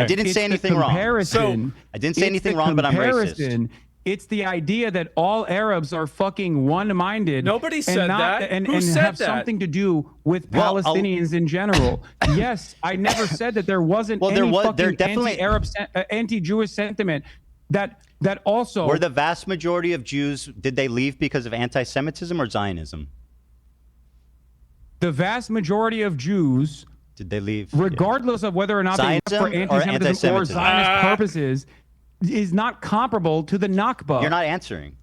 Speaker 3: didn't say anything wrong.
Speaker 4: So
Speaker 3: I didn't say anything wrong, but I'm racist.
Speaker 4: It's the idea that all Arabs are fucking one-minded.
Speaker 1: Nobody said that.
Speaker 4: And
Speaker 1: Who said
Speaker 4: have
Speaker 1: that?
Speaker 4: something to do with Palestinians in general. Yes, I never said that there wasn't any fucking anti-Arab, anti-Jewish sentiment. That also
Speaker 3: were the vast majority of Jews, did they leave because of anti-Semitism or Zionism?
Speaker 4: The vast majority of Jews,
Speaker 3: did they leave
Speaker 4: regardless of whether or not they left for anti-Semitism or Zionist purposes, is not comparable to the Nakba.
Speaker 3: You're not answering.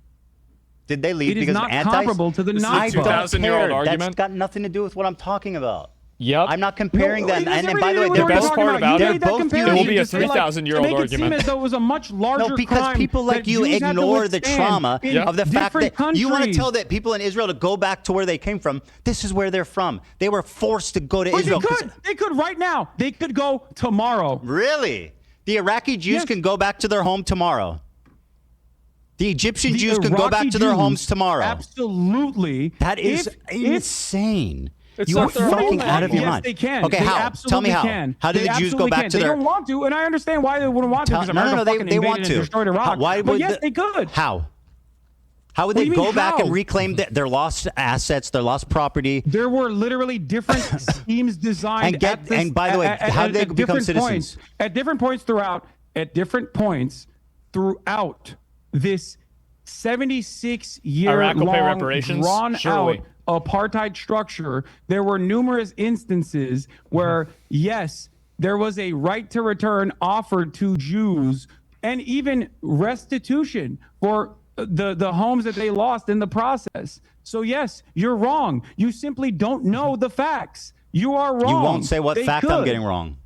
Speaker 3: Did they leave
Speaker 4: because
Speaker 3: of
Speaker 4: anti-Semitism? It is not comparable to the Nakba.
Speaker 3: I don't
Speaker 1: 2,000-year-old argument.
Speaker 3: That's got nothing to do with what I'm talking about.
Speaker 1: Yep.
Speaker 3: I'm not comparing them. And by the way,
Speaker 1: the best part about
Speaker 3: they're
Speaker 1: it,
Speaker 3: both
Speaker 1: there will be a 3,000-year-old
Speaker 4: argument. It seem as though it was a much larger
Speaker 3: because people like you ignore the trauma of the fact that you want to tell that people in Israel to go back to where they came from. This is where they're from. They were forced to go to Israel.
Speaker 4: They could right now. They could go tomorrow.
Speaker 3: Really? The Iraqi Jews can go back to their home tomorrow. The Egyptian Jews can go back to their homes tomorrow.
Speaker 4: Absolutely.
Speaker 3: That is insane.
Speaker 1: It's
Speaker 3: you are fucking out of your mind.
Speaker 4: Yes, they can.
Speaker 3: Okay,
Speaker 4: they
Speaker 3: how? Tell me how.
Speaker 4: Can.
Speaker 3: How did the Jews go back to their?
Speaker 4: They don't want to, and I understand why they wouldn't want to. Because America fucking invaded and destroyed Iraq.
Speaker 3: Why
Speaker 4: but yes, they could.
Speaker 3: How? How would they go back and reclaim their lost assets, their lost property?
Speaker 4: There were literally different schemes designed.
Speaker 3: And by the way, how did they become citizens?
Speaker 4: At different points throughout this 76-year long drawn-out apartheid structure, there were numerous instances where, yes, there was a right to return offered to Jews and even restitution for the homes that they lost in the process. So, yes, you're wrong. You simply don't know the facts. You are wrong.
Speaker 3: You won't say what fact I'm getting wrong.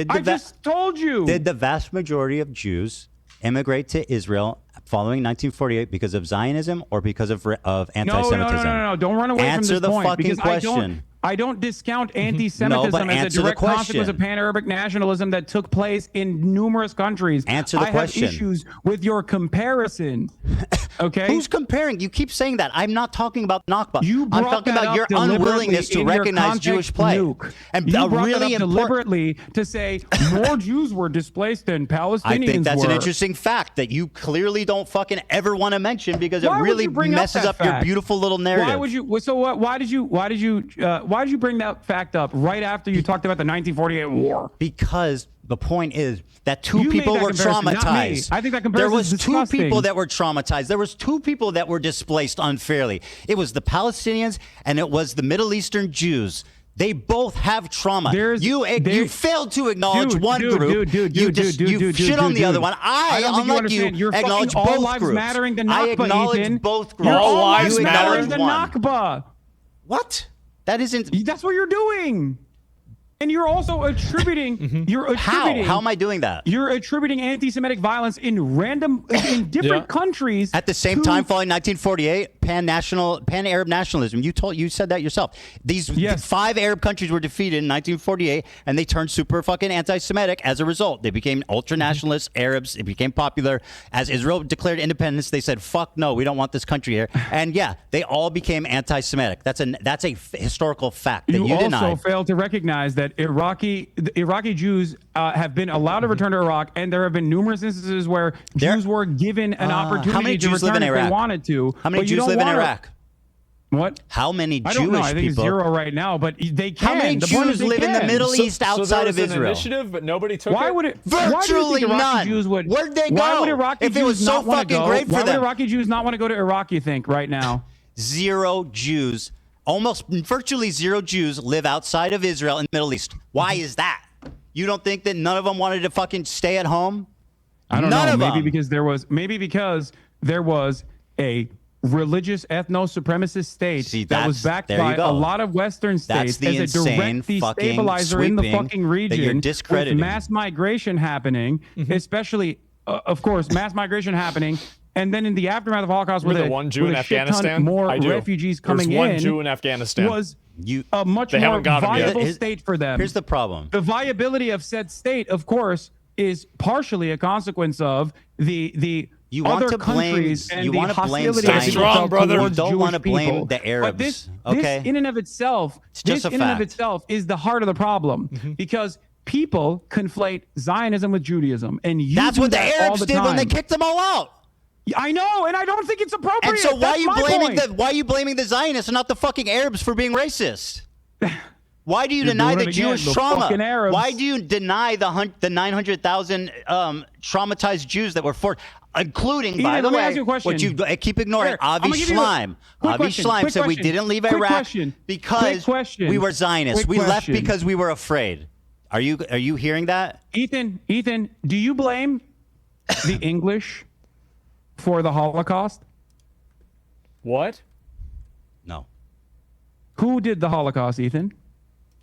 Speaker 4: I just told you.
Speaker 3: Did the vast majority of Jews immigrate to Israel following 1948 because of Zionism or because of anti-Semitism?
Speaker 4: No. Don't run away
Speaker 3: Answer
Speaker 4: from this point.
Speaker 3: Answer the fucking question.
Speaker 4: I don't discount anti-Semitism as a direct consequence of pan-Arabic nationalism that took place in numerous countries.
Speaker 3: Answer the question.
Speaker 4: I have issues with your comparison. Okay?
Speaker 3: Who's comparing? You keep saying that. I'm not talking about Nakba. I'm talking about your unwillingness to recognize Jewish plight.
Speaker 4: And you brought that up deliberately to say more Jews were displaced than Palestinians were.
Speaker 3: I think that's an interesting fact that you clearly don't fucking ever want to mention because it really messes up your beautiful little narrative.
Speaker 4: Why would you? So what? Why did you bring that fact up right after you talked about the 1948 war?
Speaker 3: Because the point is that two people were traumatized.
Speaker 4: I think that comparison is disgusting.
Speaker 3: There was two people that were traumatized. There was two people that were displaced unfairly. It was the Palestinians and it was the Middle Eastern Jews. They both have trauma. You failed to acknowledge one group. You shit on the other one. Unlike you, acknowledge both groups. I acknowledge both groups.
Speaker 1: All lives matter.
Speaker 4: The Nakba.
Speaker 3: What? That isn't.
Speaker 4: That's what you're doing. And you're also attributing.
Speaker 3: How am I doing that?
Speaker 4: You're attributing anti-Semitic violence in different countries
Speaker 3: at the same time following 1948. pan-Arab nationalism. You said that yourself. These 5 Arab countries were defeated in 1948, and they turned super fucking anti-Semitic as a result. They became ultra-nationalist Arabs. It became popular. As Israel declared independence, they said, "Fuck no, we don't want this country here." And yeah, they all became anti-Semitic. That's a historical fact that you denied.
Speaker 4: You also failed to recognize that the Iraqi Jews have been allowed to return to Iraq, and there have been numerous instances where Jews were given an opportunity to return if they wanted to.
Speaker 3: How many Jews live in Iraq?
Speaker 4: What?
Speaker 3: How many Jewish
Speaker 4: I don't know. I think
Speaker 3: people?
Speaker 4: It's 0 right now, but they can.
Speaker 3: How many Jews live in the Middle East outside of Israel?
Speaker 1: Initiative, but nobody took
Speaker 4: why
Speaker 1: it.
Speaker 4: Would it?
Speaker 3: Virtually none.
Speaker 4: Jews would,
Speaker 3: Where'd they go?
Speaker 4: Why would Iraqi
Speaker 3: if
Speaker 4: Jews
Speaker 3: it was so
Speaker 4: not want to
Speaker 3: fucking
Speaker 4: go?
Speaker 3: great for
Speaker 4: Why
Speaker 3: them?
Speaker 4: would Iraqi Jews not want to go to Iraq? You think right now?
Speaker 3: 0 Jews, virtually 0 Jews live outside of Israel in the Middle East. Why is that? You don't think that none of them wanted to fucking stay at home?
Speaker 4: I don't know.
Speaker 3: Maybe
Speaker 4: because there was a religious ethno-supremacist state that was backed by a lot of Western states as a direct destabilizer in the fucking region with mass migration happening, especially, of course, mass migration happening. And then in the aftermath of the Holocaust, with
Speaker 1: one Jew in Afghanistan,
Speaker 4: more refugees coming in,
Speaker 1: one Jew in Afghanistan
Speaker 4: was a much more viable state for them.
Speaker 3: Here's the problem:
Speaker 4: the viability of said state, of course, is partially a consequence of the
Speaker 3: you
Speaker 4: other
Speaker 3: want to
Speaker 4: countries
Speaker 3: blame,
Speaker 4: and
Speaker 3: you
Speaker 4: the
Speaker 3: want to blame
Speaker 4: hostility
Speaker 3: Zionists.
Speaker 4: Stay strong, brother.
Speaker 3: You don't want to blame
Speaker 4: people.
Speaker 3: the Arabs.
Speaker 4: But this
Speaker 3: okay?
Speaker 4: in and of itself,
Speaker 3: just a fact.
Speaker 4: is the heart of the problem because people conflate Zionism with Judaism, and
Speaker 3: that's what the Arabs did when they kicked them all out.
Speaker 4: I know, and I don't think it's appropriate.
Speaker 3: And so why
Speaker 4: That's
Speaker 3: are you blaming the Zionists and not the fucking Arabs for being racist? Why do you deny the Jewish trauma? Why do you deny the 900,000 traumatized Jews that were forced, including, by the way, what you keep ignoring, Avi Schleim. Avi Schleim said we didn't leave Iraq because we were Zionists. We left because we were afraid. Are you hearing that?
Speaker 4: Ethan, do you blame the English for the Holocaust?
Speaker 1: What?
Speaker 3: No.
Speaker 4: Who did the Holocaust, Ethan?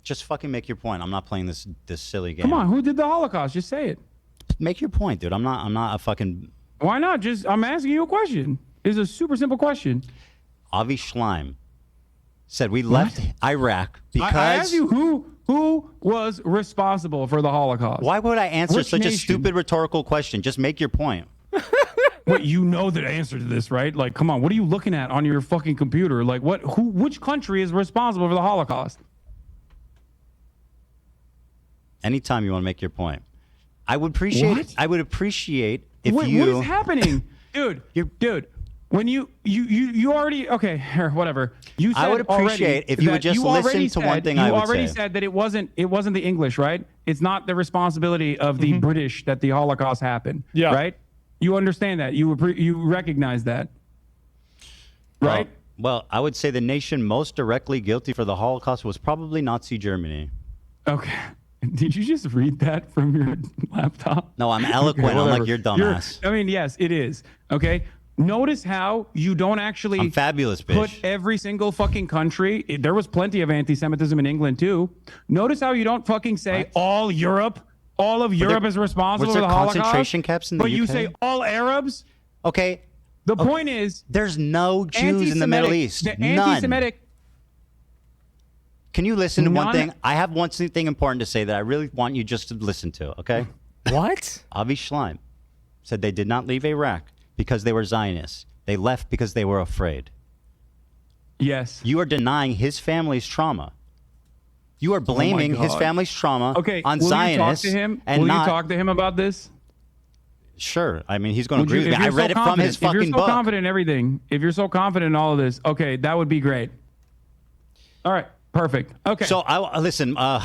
Speaker 3: Just fucking make your point. I'm not playing this silly game.
Speaker 4: Come on, who did the Holocaust? Just say it.
Speaker 3: Make your point, dude. I'm not a fucking.
Speaker 4: Why not? I'm asking you a question. It's a super simple question.
Speaker 3: Avi Schleim said we left Iraq because
Speaker 4: I asked you who was responsible for the Holocaust.
Speaker 3: Why would I answer such a stupid rhetorical question? Just make your point.
Speaker 4: Wait, you know the answer to this, right? Like, come on, what are you looking at on your fucking computer? Like, which country is responsible for the Holocaust?
Speaker 3: Anytime you want to make your point, I would appreciate. I would appreciate if you.
Speaker 4: What is happening, dude? Dude, when you already whatever. You said
Speaker 3: I would appreciate if you would just listen to one thing I would say.
Speaker 4: You already said that it wasn't the English, right? It's not the responsibility of the British that the Holocaust happened.
Speaker 1: Yeah.
Speaker 4: Right. You understand that? You recognize that, right?
Speaker 3: Well, I would say the nation most directly guilty for the Holocaust was probably Nazi Germany.
Speaker 4: Okay. Did you just read that from your laptop?
Speaker 3: No, I'm eloquent, unlike your dumbass.
Speaker 4: Yes, it is. Okay. Notice how you don't actually.
Speaker 3: I'm fabulous, bitch.
Speaker 4: Put every single fucking country. There was plenty of anti-Semitism in England too. Notice how you don't fucking say all Europe. All of Europe is responsible for the Holocaust.
Speaker 3: Concentration camps in the UK?
Speaker 4: But you say all Arabs.
Speaker 3: Okay.
Speaker 4: The point is,
Speaker 3: there's no Jews in the Middle East.
Speaker 4: The anti-Semitic.
Speaker 3: Can you listen to one thing? I have one thing important to say that I really want you just to listen to, okay?
Speaker 1: What?
Speaker 3: Avi Schleim said they did not leave Iraq because they were Zionists. They left because they were afraid.
Speaker 4: Yes.
Speaker 3: You are denying his family's trauma. You are blaming his family's trauma on Zionists.
Speaker 4: Will you talk to him about this?
Speaker 3: Sure. I mean, he's going to agree with me. I read it from his fucking book.
Speaker 4: If you're so confident in everything, if you're so confident in all of this, okay, that would be great. All right. Perfect. Okay.
Speaker 3: So listen. I'll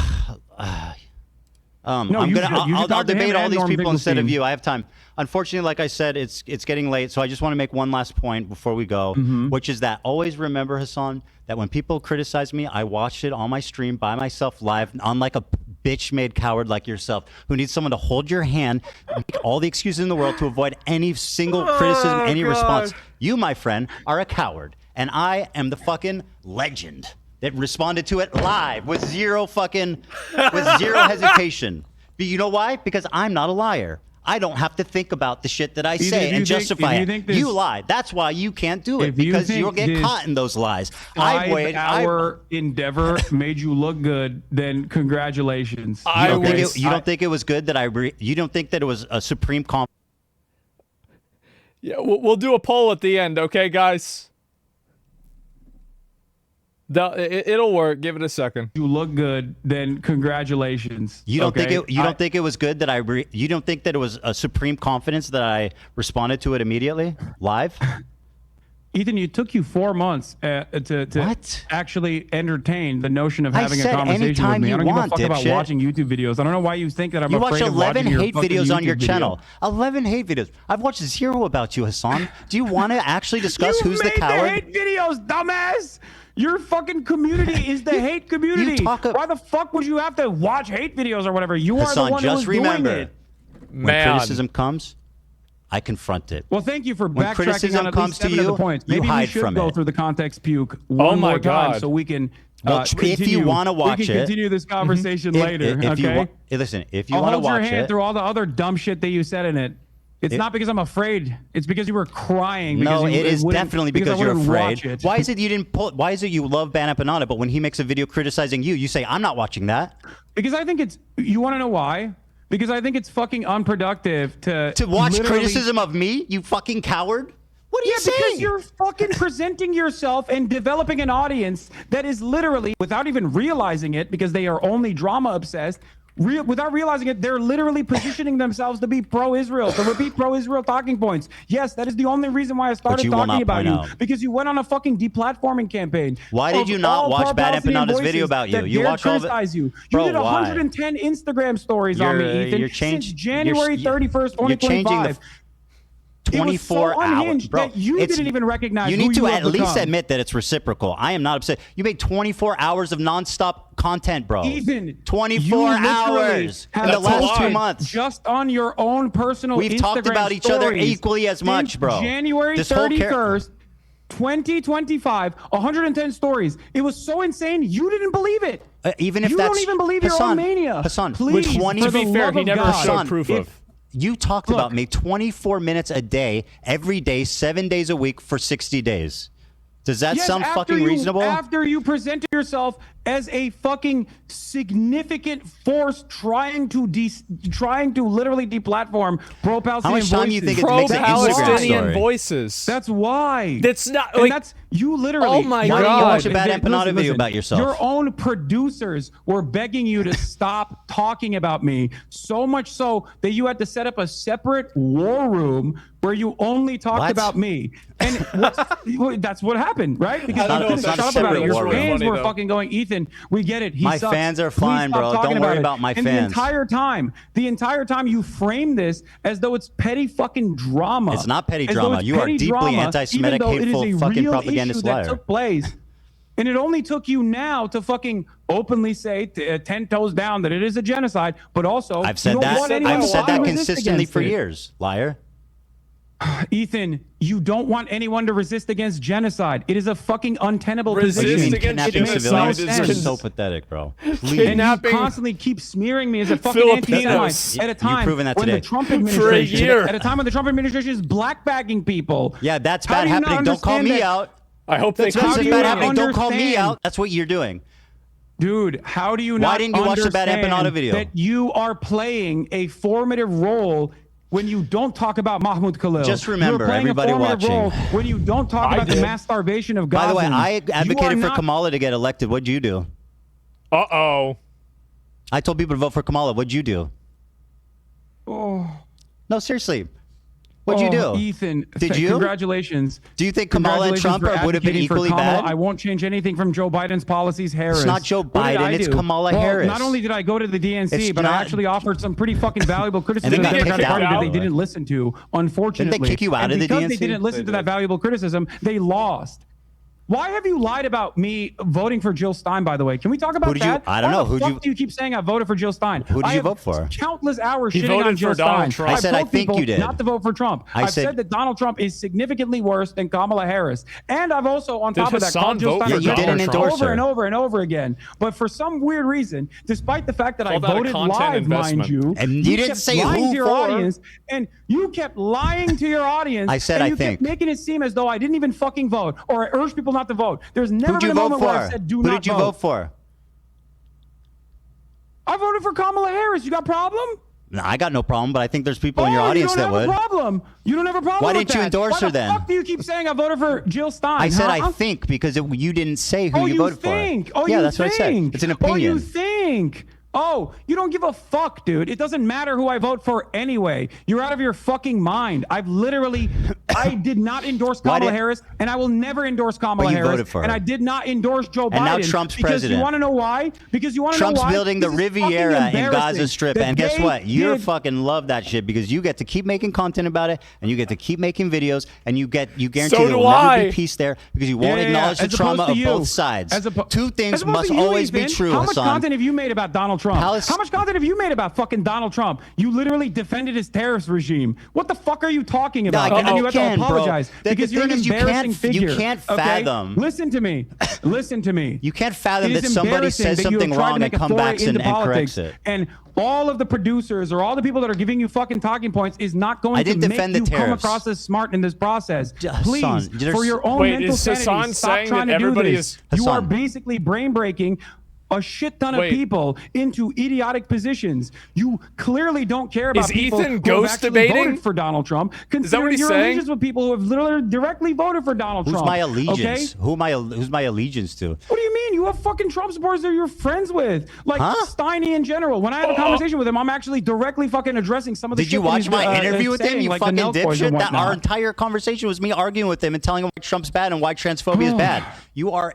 Speaker 3: debate all these people instead of you. I have time. Unfortunately, like I said, it's getting late, so I just want to make one last point before we go, which is that always remember, Hassan, that when people criticize me, I watched it on my stream by myself live, unlike a bitch-made coward like yourself who needs someone to hold your hand, make all the excuses in the world to avoid any single criticism, any response. You, my friend, are a coward, and I am the fucking legend that responded to it live with zero hesitation. But you know why? Because I'm not a liar. I don't have to think about the shit that I
Speaker 4: Ethan,
Speaker 3: say
Speaker 4: if you
Speaker 3: and
Speaker 4: think-
Speaker 3: justify
Speaker 4: if you
Speaker 3: it.
Speaker 4: think this-
Speaker 3: You lied. That's why you can't do it,
Speaker 4: If you
Speaker 3: because
Speaker 4: think
Speaker 3: you'll get
Speaker 4: this
Speaker 3: caught in those lies. I waited.
Speaker 4: 5-hour endeavor made you look good, then congratulations.
Speaker 3: You don't think it was good that you don't think that it was a supreme
Speaker 1: Yeah, we'll do a poll at the end, okay, guys? It'll work. Give it a second.
Speaker 4: You look good, then congratulations.
Speaker 3: You don't
Speaker 4: okay?
Speaker 3: think it was good that you don't think that it was a supreme confidence that I responded to it immediately live?
Speaker 4: Ethan, it took you 4 months to actually entertain the notion of
Speaker 3: I
Speaker 4: having a
Speaker 3: said
Speaker 4: conversation with
Speaker 3: anytime
Speaker 4: me. I
Speaker 3: you
Speaker 4: don't give a
Speaker 3: want,
Speaker 4: fuck about
Speaker 3: dipshit.
Speaker 4: watching YouTube videos. I don't know why you think that I'm
Speaker 3: You
Speaker 4: afraid
Speaker 3: watch
Speaker 4: of
Speaker 3: 11
Speaker 4: watching your
Speaker 3: hate
Speaker 4: fucking
Speaker 3: videos on
Speaker 4: YouTube
Speaker 3: your
Speaker 4: video.
Speaker 3: channel. 11 hate videos. I've watched 0 about you, Hassan. Do you want to actually discuss who's the coward?
Speaker 4: You made the hate videos, dumbass. Your fucking community is the hate community. Why the fuck would you have to watch hate videos or whatever? You are
Speaker 3: Hassan,
Speaker 4: the one who was
Speaker 3: just remember,
Speaker 4: doing it.
Speaker 3: when criticism comes, I confront it.
Speaker 4: Well, thank you for
Speaker 3: When
Speaker 4: backtracking
Speaker 3: criticism
Speaker 4: on at
Speaker 3: comes
Speaker 4: least
Speaker 3: to
Speaker 4: 7 of the
Speaker 3: you,
Speaker 4: points.
Speaker 3: you
Speaker 4: Maybe we
Speaker 3: hide
Speaker 4: should
Speaker 3: from
Speaker 4: go
Speaker 3: it.
Speaker 4: through the context puke one
Speaker 1: my
Speaker 4: more time
Speaker 1: God.
Speaker 4: so we can
Speaker 3: Well, if you
Speaker 4: continue.
Speaker 3: wanna watch
Speaker 4: we can
Speaker 3: it-
Speaker 4: continue this conversation
Speaker 3: If-
Speaker 4: later.
Speaker 3: if you
Speaker 4: okay.
Speaker 3: listen, if you
Speaker 4: I'll
Speaker 3: want to
Speaker 4: hold your
Speaker 3: watch
Speaker 4: hand
Speaker 3: it,
Speaker 4: through all the other dumb shit that you said in it. It's not because I'm afraid. It's because you were crying. Because
Speaker 3: no,
Speaker 4: you
Speaker 3: it is
Speaker 4: wouldn't-
Speaker 3: definitely
Speaker 4: because
Speaker 3: because
Speaker 4: I
Speaker 3: you're
Speaker 4: wouldn't
Speaker 3: afraid.
Speaker 4: watch it.
Speaker 3: Why is it you didn't pull? Why is it you love Ban Empanada, but when he makes a video criticizing you, you say I'm not watching that?
Speaker 4: Because I think it's. You want to know why? Because I think it's fucking unproductive to
Speaker 3: watch
Speaker 4: literally-
Speaker 3: criticism of me, you fucking coward. What are you
Speaker 4: because
Speaker 3: saying?
Speaker 4: you're fucking presenting yourself and developing an audience that is literally, without even realizing it, because they are only drama obsessed. Without realizing it, they're literally positioning themselves to be pro-Israel, to repeat pro-Israel talking points. Yes, that is the only reason why I started
Speaker 3: you will
Speaker 4: talking
Speaker 3: not
Speaker 4: about
Speaker 3: point
Speaker 4: you.
Speaker 3: out.
Speaker 4: Because you went on a fucking deplatforming campaign.
Speaker 3: Why did
Speaker 4: of
Speaker 3: you not
Speaker 4: all
Speaker 3: watch Bad
Speaker 4: pro-Palestinian
Speaker 3: Empanada's video
Speaker 4: voices
Speaker 3: about you?
Speaker 4: that
Speaker 3: You
Speaker 4: dared
Speaker 3: watch all of it?
Speaker 4: criticize you. You
Speaker 3: Bro,
Speaker 4: did
Speaker 3: why?
Speaker 4: 110 Instagram stories on me,
Speaker 3: You're-
Speaker 4: Ethan,
Speaker 3: you're
Speaker 4: since
Speaker 3: changing-
Speaker 4: January 31st,
Speaker 3: you're changing
Speaker 4: 2025.
Speaker 3: the
Speaker 4: it
Speaker 3: 24
Speaker 4: was so
Speaker 3: hours,
Speaker 4: unhinged
Speaker 3: bro.
Speaker 4: that you didn't even recognize
Speaker 3: You
Speaker 4: who
Speaker 3: need to
Speaker 4: you
Speaker 3: at
Speaker 4: have
Speaker 3: least
Speaker 4: become.
Speaker 3: admit that it's reciprocal. I am not upset. You made 24 hours of nonstop content, bro.
Speaker 4: Ethan,
Speaker 3: 24
Speaker 4: you literally
Speaker 3: hours
Speaker 4: have
Speaker 3: in the last 2
Speaker 4: posted
Speaker 3: months.
Speaker 4: just on your own personal
Speaker 3: We've talked
Speaker 4: Instagram
Speaker 3: about each other
Speaker 4: stories
Speaker 3: equally as much,
Speaker 4: since
Speaker 3: bro.
Speaker 4: January
Speaker 3: This whole
Speaker 4: 31st, 2025, 110 stories. It was so insane, you didn't believe it.
Speaker 3: Even if
Speaker 4: you
Speaker 3: that's
Speaker 4: don't even believe your own mania.
Speaker 3: Hassan,
Speaker 4: Please,
Speaker 3: with 20
Speaker 4: for the love of God.
Speaker 3: Hassan, you talked about me 24 minutes a day, every day, 7 days a week for 60 days. Does that
Speaker 4: Yes,
Speaker 3: sound
Speaker 4: after
Speaker 3: fucking
Speaker 4: you-
Speaker 3: reasonable?
Speaker 4: After you presented yourself as a fucking significant force trying to literally deplatform pro-Palestinian
Speaker 3: How much time do you
Speaker 4: voices.
Speaker 3: think it makes an Instagram
Speaker 1: Pro-Palestinian
Speaker 3: story?
Speaker 1: voices.
Speaker 4: That's why.
Speaker 1: That's not
Speaker 4: And
Speaker 1: like.
Speaker 4: that's you literally.
Speaker 1: Oh my
Speaker 3: Why
Speaker 1: God.
Speaker 3: don't you watch a Bad
Speaker 4: Listen,
Speaker 3: Empanada video
Speaker 4: listen.
Speaker 3: about yourself?
Speaker 4: Your own producers were begging you to stop talking about me, so much so that you had to set up a separate war room where you only talked
Speaker 3: What?
Speaker 4: about me. And that's what happened, right? Because
Speaker 3: I don't
Speaker 4: you
Speaker 3: know
Speaker 4: couldn't
Speaker 3: if that's
Speaker 4: shut up
Speaker 3: separate
Speaker 4: about it. Your
Speaker 3: war room.
Speaker 4: fans
Speaker 1: Funny,
Speaker 4: were
Speaker 1: though.
Speaker 4: fucking going, Ethan, we get it. He
Speaker 3: My
Speaker 4: sucks.
Speaker 3: fans are
Speaker 4: Please
Speaker 3: fine,
Speaker 4: stop
Speaker 3: bro.
Speaker 4: talking
Speaker 3: Don't worry
Speaker 4: it."
Speaker 3: about my
Speaker 4: and
Speaker 3: fans.
Speaker 4: The entire time you frame this as though it's petty fucking drama.
Speaker 3: It's not petty
Speaker 4: As though
Speaker 3: drama.
Speaker 4: it's
Speaker 3: You are
Speaker 4: petty
Speaker 3: deeply
Speaker 4: drama,
Speaker 3: anti-Semitic,
Speaker 4: even though it is
Speaker 3: hateful,
Speaker 4: a
Speaker 3: fucking
Speaker 4: real
Speaker 3: propagandist
Speaker 4: issue that
Speaker 3: liar.
Speaker 4: took place. And it only took you now to fucking openly say 10 toes down that it is a genocide, but also
Speaker 3: I've said
Speaker 4: you don't want
Speaker 3: that.
Speaker 4: anyone
Speaker 3: I've said
Speaker 4: to
Speaker 3: that
Speaker 4: resist
Speaker 3: consistently
Speaker 4: against
Speaker 3: for
Speaker 4: it.
Speaker 3: years, liar.
Speaker 4: Ethan, you don't want anyone to resist against genocide. It is a fucking untenable
Speaker 1: Resist
Speaker 4: position.
Speaker 1: against
Speaker 4: It makes
Speaker 1: genocide
Speaker 3: civilians
Speaker 1: is
Speaker 3: is
Speaker 1: just-
Speaker 3: so pathetic, bro.
Speaker 4: And
Speaker 1: Kidnapping
Speaker 4: you constantly keep smearing me as a fucking
Speaker 1: Filipinos.
Speaker 4: anti-Semite at a
Speaker 3: You've
Speaker 4: time
Speaker 3: proven that
Speaker 4: when
Speaker 3: today.
Speaker 4: the Trump
Speaker 1: For a
Speaker 4: administration,
Speaker 1: year.
Speaker 4: at a time when the Trump administration is blackbagging people.
Speaker 3: Yeah, that's
Speaker 4: How
Speaker 3: bad
Speaker 4: do you not
Speaker 3: happening. Don't call me
Speaker 4: understand that-
Speaker 3: out.
Speaker 1: I hope they
Speaker 3: That's
Speaker 4: How do
Speaker 1: continue.
Speaker 4: you
Speaker 3: bad
Speaker 4: not
Speaker 3: happening. Don't call me
Speaker 4: understand?
Speaker 3: out. That's what you're doing.
Speaker 4: Dude, how do you
Speaker 3: Why
Speaker 4: not
Speaker 3: didn't you watch the Bad
Speaker 4: understand
Speaker 3: Empanada video?
Speaker 4: that you are playing a formative role when you don't talk about Mahmoud Khalil?
Speaker 3: Just remember,
Speaker 4: You're playing
Speaker 3: everybody
Speaker 4: a formative
Speaker 3: watching.
Speaker 4: role when you don't talk
Speaker 1: I
Speaker 4: about the
Speaker 1: did.
Speaker 4: mass starvation of
Speaker 3: By
Speaker 4: Gaza.
Speaker 3: the way, I
Speaker 4: You are
Speaker 3: advocated for
Speaker 4: not-
Speaker 3: Kamala to get elected. What'd you do?
Speaker 1: Uh-oh.
Speaker 3: I told people to vote for Kamala. What'd you do?
Speaker 4: Oh.
Speaker 3: No, seriously. What'd you do?
Speaker 4: Ethan,
Speaker 3: Did you?
Speaker 4: Congratulations.
Speaker 3: Do you think Kamala and
Speaker 4: Congratulations
Speaker 3: Trump
Speaker 4: for
Speaker 3: would have been
Speaker 4: advocating for
Speaker 3: equally
Speaker 4: Kamala.
Speaker 3: bad?
Speaker 4: I won't change anything from Joe Biden's policies, Harris.
Speaker 3: not Joe
Speaker 4: What did
Speaker 3: Biden,
Speaker 4: I
Speaker 3: it's
Speaker 4: do?
Speaker 3: Kamala
Speaker 4: Well,
Speaker 3: Harris.
Speaker 4: Not only did I go to the DNC,
Speaker 3: It's
Speaker 4: but I
Speaker 3: not-
Speaker 4: actually offered some pretty fucking valuable criticism
Speaker 3: they
Speaker 4: to the
Speaker 3: got
Speaker 4: Democratic
Speaker 3: kicked
Speaker 4: Party
Speaker 3: out,
Speaker 4: that
Speaker 3: by
Speaker 4: they
Speaker 3: the way.
Speaker 4: didn't listen to, unfortunately.
Speaker 3: kick you out
Speaker 4: and
Speaker 3: of the
Speaker 4: because
Speaker 3: DNC?
Speaker 4: they didn't listen to that valuable criticism, they lost. Why have you lied about me voting for Jill Stein, by the way? Can we talk about
Speaker 3: Who did you-
Speaker 4: that?
Speaker 3: I don't
Speaker 4: Why
Speaker 3: know.
Speaker 4: the
Speaker 3: Who did
Speaker 4: fuck do you keep saying I voted for Jill Stein?
Speaker 3: Who did
Speaker 4: I
Speaker 3: you
Speaker 4: have
Speaker 3: vote for?
Speaker 4: Countless hours
Speaker 1: He
Speaker 4: shitting
Speaker 1: voted
Speaker 4: on Jill
Speaker 1: for Donald
Speaker 4: Stein.
Speaker 1: Trump.
Speaker 3: I said,
Speaker 4: told
Speaker 3: I think
Speaker 4: people
Speaker 3: you did.
Speaker 4: not to vote for Trump. I've said that Donald Trump is significantly worse than Kamala Harris. And I've also, on top of that,
Speaker 1: Hassan
Speaker 4: called Jill
Speaker 1: vote
Speaker 4: Stein
Speaker 1: for
Speaker 4: a
Speaker 3: You didn't
Speaker 4: bitch
Speaker 3: endorse
Speaker 4: over
Speaker 3: her.
Speaker 4: and over and over again. But for some weird reason, despite the fact that I
Speaker 1: Call that a
Speaker 4: voted
Speaker 1: content
Speaker 4: live,
Speaker 1: investment.
Speaker 4: mind you,
Speaker 3: And you didn't
Speaker 4: kept
Speaker 3: say
Speaker 4: lying
Speaker 3: who
Speaker 4: to your
Speaker 3: for.
Speaker 4: audience, and you kept lying to your audience.
Speaker 3: I said
Speaker 4: and
Speaker 3: I
Speaker 4: you
Speaker 3: think.
Speaker 4: kept making it seem as though I didn't even fucking vote, or I urged people not to vote. There's never
Speaker 3: Who'd
Speaker 4: been
Speaker 3: you
Speaker 4: a
Speaker 3: vote
Speaker 4: moment where I
Speaker 3: for?
Speaker 4: said do
Speaker 3: Who
Speaker 4: not
Speaker 3: did you vote for?
Speaker 4: I voted for Kamala Harris. You got a problem?
Speaker 3: No, I got no problem, but I think there's people in your audience
Speaker 4: you don't
Speaker 3: that
Speaker 4: have
Speaker 3: would.
Speaker 4: a problem. You don't have a problem.
Speaker 3: Why
Speaker 4: with
Speaker 3: didn't you
Speaker 4: that.
Speaker 3: endorse her
Speaker 4: Why
Speaker 3: then?
Speaker 4: the fuck do you keep saying I voted for Jill Stein?
Speaker 3: I said
Speaker 4: huh?
Speaker 3: I think because you didn't say who
Speaker 4: Oh,
Speaker 3: you voted
Speaker 4: think?
Speaker 3: for.
Speaker 4: Oh,
Speaker 3: yeah,
Speaker 4: you
Speaker 3: that's
Speaker 4: think?
Speaker 3: what I said. It's an
Speaker 4: Oh, you
Speaker 3: opinion.
Speaker 4: think? Oh, you don't give a fuck, dude. It doesn't matter who I vote for anyway. You're out of your fucking mind. I did not endorse Kamala Harris, and I will never endorse Kamala
Speaker 3: you
Speaker 4: Harris.
Speaker 3: voted for her.
Speaker 4: And I did not endorse Joe Biden.
Speaker 3: And now Trump's
Speaker 4: because
Speaker 3: president.
Speaker 4: You want to know why? Because you want to know why?
Speaker 3: Trump's building the
Speaker 4: This is fucking
Speaker 3: Riviera in
Speaker 4: embarrassing
Speaker 3: Gaza Strip,
Speaker 4: that
Speaker 3: and guess
Speaker 4: they
Speaker 3: what? You
Speaker 4: did-
Speaker 3: fucking love that shit because you get to keep making content about it, and you get to keep making videos, and you guarantee
Speaker 1: So
Speaker 3: there
Speaker 1: do
Speaker 3: will never
Speaker 1: I.
Speaker 3: be peace there because you won't
Speaker 4: Yeah,
Speaker 3: acknowledge the
Speaker 4: as
Speaker 3: trauma
Speaker 4: opposed
Speaker 3: of
Speaker 4: to you.
Speaker 3: both sides. Two
Speaker 4: As
Speaker 3: things
Speaker 4: opposed
Speaker 3: must
Speaker 4: to you,
Speaker 3: always be
Speaker 4: Ethan.
Speaker 3: true,
Speaker 4: How much
Speaker 3: Hassan.
Speaker 4: content have you made about Donald Trump?
Speaker 3: Palace-
Speaker 4: How much content have you made about fucking Donald Trump? You literally defended his terrorist regime. What the fuck are you talking about?
Speaker 3: No,
Speaker 4: And then
Speaker 3: you
Speaker 4: you have
Speaker 3: can,
Speaker 4: to
Speaker 3: bro.
Speaker 4: apologize
Speaker 3: The
Speaker 4: because you're an
Speaker 3: thing is, you
Speaker 4: embarrassing
Speaker 3: can't- you
Speaker 4: figure.
Speaker 3: can't
Speaker 4: okay?
Speaker 3: fathom-
Speaker 4: Listen to me. Listen to me.
Speaker 3: You can't fathom
Speaker 4: It is
Speaker 3: that somebody
Speaker 4: embarrassing
Speaker 3: says
Speaker 4: that you have
Speaker 3: something
Speaker 4: tried to
Speaker 3: wrong
Speaker 4: make
Speaker 3: and
Speaker 4: a
Speaker 3: come
Speaker 4: foray
Speaker 3: back and
Speaker 4: into politics,
Speaker 3: corrects it.
Speaker 4: And all of the producers or all the people that are giving you fucking talking points is not going
Speaker 3: I
Speaker 4: to
Speaker 3: didn't
Speaker 4: make
Speaker 3: defend the
Speaker 4: you come
Speaker 3: tariffs.
Speaker 4: across as smart in this process. Please,
Speaker 3: Hassan, there's-
Speaker 4: for your own
Speaker 1: Wait,
Speaker 4: mental
Speaker 1: is
Speaker 4: sanity,
Speaker 1: Hassan
Speaker 4: stop
Speaker 1: saying
Speaker 4: trying
Speaker 1: that
Speaker 4: to do
Speaker 1: everybody
Speaker 4: this.
Speaker 1: is-
Speaker 4: You are
Speaker 3: Hassan.
Speaker 4: basically brain breaking a shit ton of
Speaker 1: Wait.
Speaker 4: people into idiotic positions. You clearly don't care about
Speaker 1: Is
Speaker 4: people
Speaker 1: Ethan
Speaker 4: who have
Speaker 1: ghost
Speaker 4: actually
Speaker 1: debating?
Speaker 4: voted for Donald Trump.
Speaker 1: Is that what
Speaker 4: Considering
Speaker 1: he's
Speaker 4: your
Speaker 1: saying?
Speaker 4: allegiance with people who have literally directly voted for Donald
Speaker 3: Who's
Speaker 4: Trump.
Speaker 3: my
Speaker 4: Okay?
Speaker 3: allegiance? Who's my allegiance to?
Speaker 4: What do you mean? You have fucking Trump supporters that you're friends with, like
Speaker 3: Huh?
Speaker 4: Steiny in general. When I have a conversation with him, I'm actually directly fucking addressing some of the.
Speaker 3: Did you
Speaker 4: shit that
Speaker 3: watch
Speaker 4: he's,
Speaker 3: my interview with him,
Speaker 4: saying,
Speaker 3: you
Speaker 4: like the
Speaker 3: fucking
Speaker 4: nail toys and
Speaker 3: dipshit? That our
Speaker 4: whatnot.
Speaker 3: entire conversation was me arguing with him and telling him why Trump's bad and why transphobia is bad. You are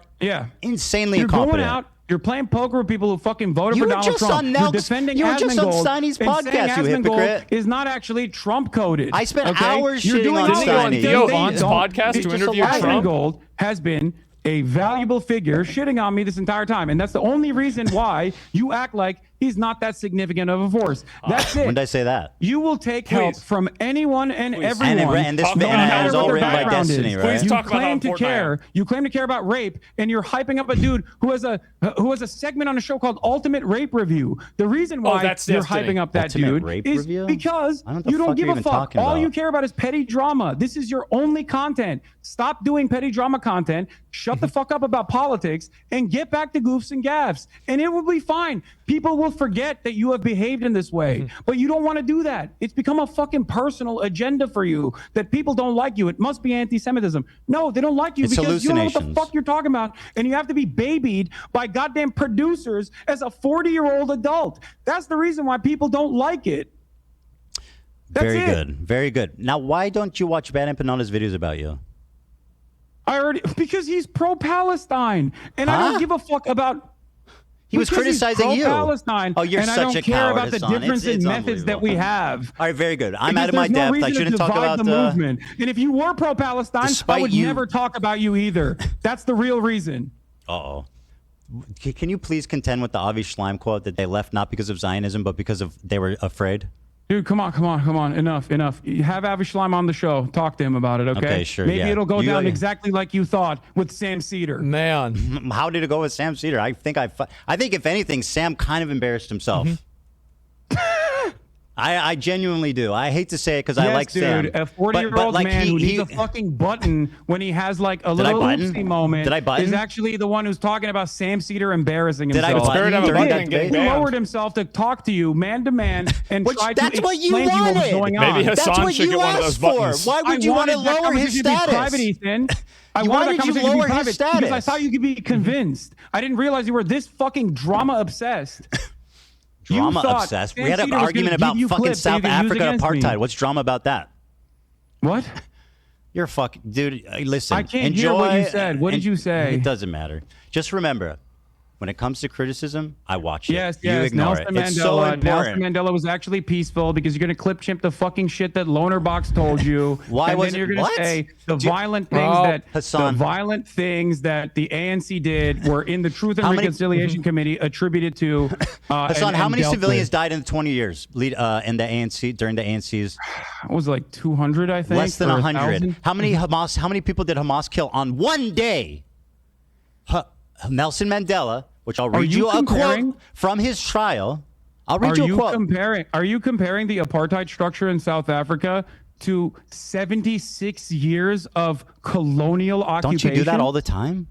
Speaker 3: insanely
Speaker 4: You're
Speaker 3: incompetent.
Speaker 4: going out. You're playing poker with people who fucking voted
Speaker 3: You
Speaker 4: for
Speaker 3: were
Speaker 4: Donald
Speaker 3: just
Speaker 4: Trump.
Speaker 3: on
Speaker 4: You're
Speaker 3: Nelk's-
Speaker 4: defending
Speaker 3: you were just on
Speaker 4: Asmongold
Speaker 3: Steiny's
Speaker 4: and
Speaker 3: podcast,
Speaker 4: saying
Speaker 3: you
Speaker 4: Asmongold
Speaker 3: hypocrite.
Speaker 4: is not actually Trump coded.
Speaker 3: I spent
Speaker 4: okay?
Speaker 3: hours
Speaker 4: You're
Speaker 3: shitting
Speaker 4: doing
Speaker 3: on
Speaker 4: all the
Speaker 3: Steiny.
Speaker 4: things
Speaker 1: Theo
Speaker 4: they
Speaker 1: Vaughn's
Speaker 4: don't-
Speaker 1: podcast
Speaker 4: it's
Speaker 1: to
Speaker 4: just
Speaker 1: interview Trump?
Speaker 4: Asmongold has been a valuable figure shitting on me this entire time, and that's the only reason why you act like he's not that significant of a force. That's it.
Speaker 3: When did I say that?
Speaker 4: You will take help from anyone and everyone.
Speaker 3: And this
Speaker 4: no
Speaker 3: and it
Speaker 4: matter
Speaker 3: was
Speaker 4: what
Speaker 3: all
Speaker 4: their
Speaker 3: written by
Speaker 4: background
Speaker 3: Destiny,
Speaker 4: is.
Speaker 3: right?
Speaker 4: You
Speaker 1: talk about how
Speaker 4: claim to
Speaker 1: important I am.
Speaker 4: care. You claim to care about rape, and you're hyping up a dude who has a segment on a show called Ultimate Rape Review. The reason why
Speaker 1: that's
Speaker 4: you're
Speaker 1: Destiny.
Speaker 4: hyping up that
Speaker 3: Ultimate
Speaker 4: dude
Speaker 3: Rape
Speaker 4: is
Speaker 3: Review?
Speaker 4: because
Speaker 3: I don't know what the
Speaker 4: you don't
Speaker 3: fuck
Speaker 4: give
Speaker 3: you're
Speaker 4: a
Speaker 3: even
Speaker 4: fuck.
Speaker 3: talking
Speaker 4: All you
Speaker 3: about.
Speaker 4: care about is petty drama. This is your only content. Stop doing petty drama content. Shut the fuck up about politics and get back to goofs and gaffes, and it will be fine. People will forget that you have behaved in this way, but you don't want to do that. It's become a fucking personal agenda for you that people don't like you. It must be anti-Semitism. No, they don't like you
Speaker 3: It's
Speaker 4: because you don't know what the
Speaker 3: hallucinations.
Speaker 4: fuck you're talking about, and you have to be babied by goddamn producers as a 40-year-old adult. That's the reason why people don't like it. That's
Speaker 3: Very
Speaker 4: it.
Speaker 3: good. Very good. Now, why don't you watch Bad Empanadas videos about you?
Speaker 4: Because he's pro-Palestine, and I
Speaker 3: Huh?
Speaker 4: don't give a fuck about.
Speaker 3: He was
Speaker 4: because he's
Speaker 3: criticizing you.
Speaker 4: pro-Palestine,
Speaker 3: Oh, you're
Speaker 4: and I
Speaker 3: such
Speaker 4: don't
Speaker 3: a
Speaker 4: care
Speaker 3: coward,
Speaker 4: about the
Speaker 3: Hassan.
Speaker 4: difference
Speaker 3: It's
Speaker 4: in methods that we have.
Speaker 3: All right, very good. I'm
Speaker 4: Because
Speaker 3: out of my
Speaker 4: there's no
Speaker 3: depth.
Speaker 4: reason
Speaker 3: I
Speaker 4: to
Speaker 3: shouldn't talk
Speaker 4: divide
Speaker 3: about
Speaker 4: the movement. And if you were pro-Palestine, I
Speaker 3: Despite
Speaker 4: would
Speaker 3: you-
Speaker 4: never talk about you either. That's the real reason.
Speaker 3: Uh-oh. Can you please contend with the Avi Schleim quote that they left not because of Zionism, but because of they were afraid?
Speaker 4: Dude, come on. Enough. You have Avi Schleim on the show. Talk to him about it, okay?
Speaker 3: Okay, sure,
Speaker 4: Maybe
Speaker 3: yeah.
Speaker 4: it'll go
Speaker 3: You-
Speaker 4: down exactly like you thought with Sam Cedar.
Speaker 1: Man.
Speaker 3: How did it go with Sam Cedar? I think if anything, Sam kind of embarrassed himself. I genuinely do. I hate to say it because I
Speaker 4: Yes,
Speaker 3: like
Speaker 4: dude,
Speaker 3: Sam.
Speaker 4: a 40-year-old
Speaker 3: like,
Speaker 4: man who needs a fucking button when he has like a
Speaker 3: Did I
Speaker 4: little
Speaker 3: button?
Speaker 4: oopsie moment
Speaker 3: Did I button?
Speaker 4: is actually the one who's talking about Sam Cedar embarrassing
Speaker 3: Did I
Speaker 4: himself.
Speaker 3: button
Speaker 1: Spirit of a
Speaker 3: during
Speaker 1: button
Speaker 3: that
Speaker 1: and getting
Speaker 3: debate?
Speaker 4: He
Speaker 1: banned.
Speaker 4: lowered himself to talk to you man to man and try to
Speaker 3: That's what you
Speaker 4: explain to you what was
Speaker 3: wanted.
Speaker 4: going on.
Speaker 1: Maybe
Speaker 3: That's
Speaker 1: Hassan
Speaker 3: what
Speaker 1: should
Speaker 3: you
Speaker 1: get one of those
Speaker 3: asked for.
Speaker 1: buttons.
Speaker 3: Why would you want to
Speaker 4: wanted that
Speaker 3: lower his
Speaker 4: conversation to be
Speaker 3: status?
Speaker 4: private, Ethan. I
Speaker 3: Why
Speaker 4: wanted that
Speaker 3: did you
Speaker 4: conversation to be
Speaker 3: lower his
Speaker 4: private because I
Speaker 3: status?
Speaker 4: thought you could be convinced. I didn't realize you were this fucking drama obsessed.
Speaker 3: Drama
Speaker 4: You thought
Speaker 3: obsessed.
Speaker 4: Sam
Speaker 3: We had an
Speaker 4: Cedar was
Speaker 3: argument
Speaker 4: gonna
Speaker 3: about
Speaker 4: give you
Speaker 3: fucking
Speaker 4: clips that you
Speaker 3: South
Speaker 4: could use
Speaker 3: Africa
Speaker 4: against me.
Speaker 3: apartheid. What's drama about that?
Speaker 4: What?
Speaker 3: You're fucking dude. Listen,
Speaker 4: I can't
Speaker 3: enjoy.
Speaker 4: hear what you said. What did you say?
Speaker 3: It doesn't matter. Just remember, When it comes to criticism, I watch it.
Speaker 4: Yes,
Speaker 3: You
Speaker 4: yes.
Speaker 3: ignore
Speaker 4: Nelson
Speaker 3: it. It's so
Speaker 4: Mandela. Nelson
Speaker 3: important.
Speaker 4: Mandela was actually peaceful because you're going to clip chimp the fucking shit that Loner Box told you.
Speaker 3: Why
Speaker 4: and
Speaker 3: was
Speaker 4: then you're
Speaker 3: it-
Speaker 4: going
Speaker 3: what?
Speaker 4: to say the
Speaker 3: Do-
Speaker 4: violent things
Speaker 3: Oh,
Speaker 4: that
Speaker 3: Hassan.
Speaker 4: the violent things that the ANC did were in the Truth and
Speaker 3: How many-
Speaker 4: Reconciliation Committee attributed to.
Speaker 3: Hassan, how
Speaker 4: and
Speaker 3: many
Speaker 4: dealt
Speaker 3: civilians
Speaker 4: with.
Speaker 3: died in the 20 years in the ANC during the ANC's?
Speaker 4: It was like 200, I think.
Speaker 3: Less than
Speaker 4: or
Speaker 3: 100.
Speaker 4: 1,000.
Speaker 3: How many people did Hamas kill on one day? Nelson Mandela, which I'll read you a quote from his trial. I'll read you a quote.
Speaker 4: Are you comparing the apartheid structure in South Africa to 76 years of colonial occupation?
Speaker 3: Don't you do that all the time?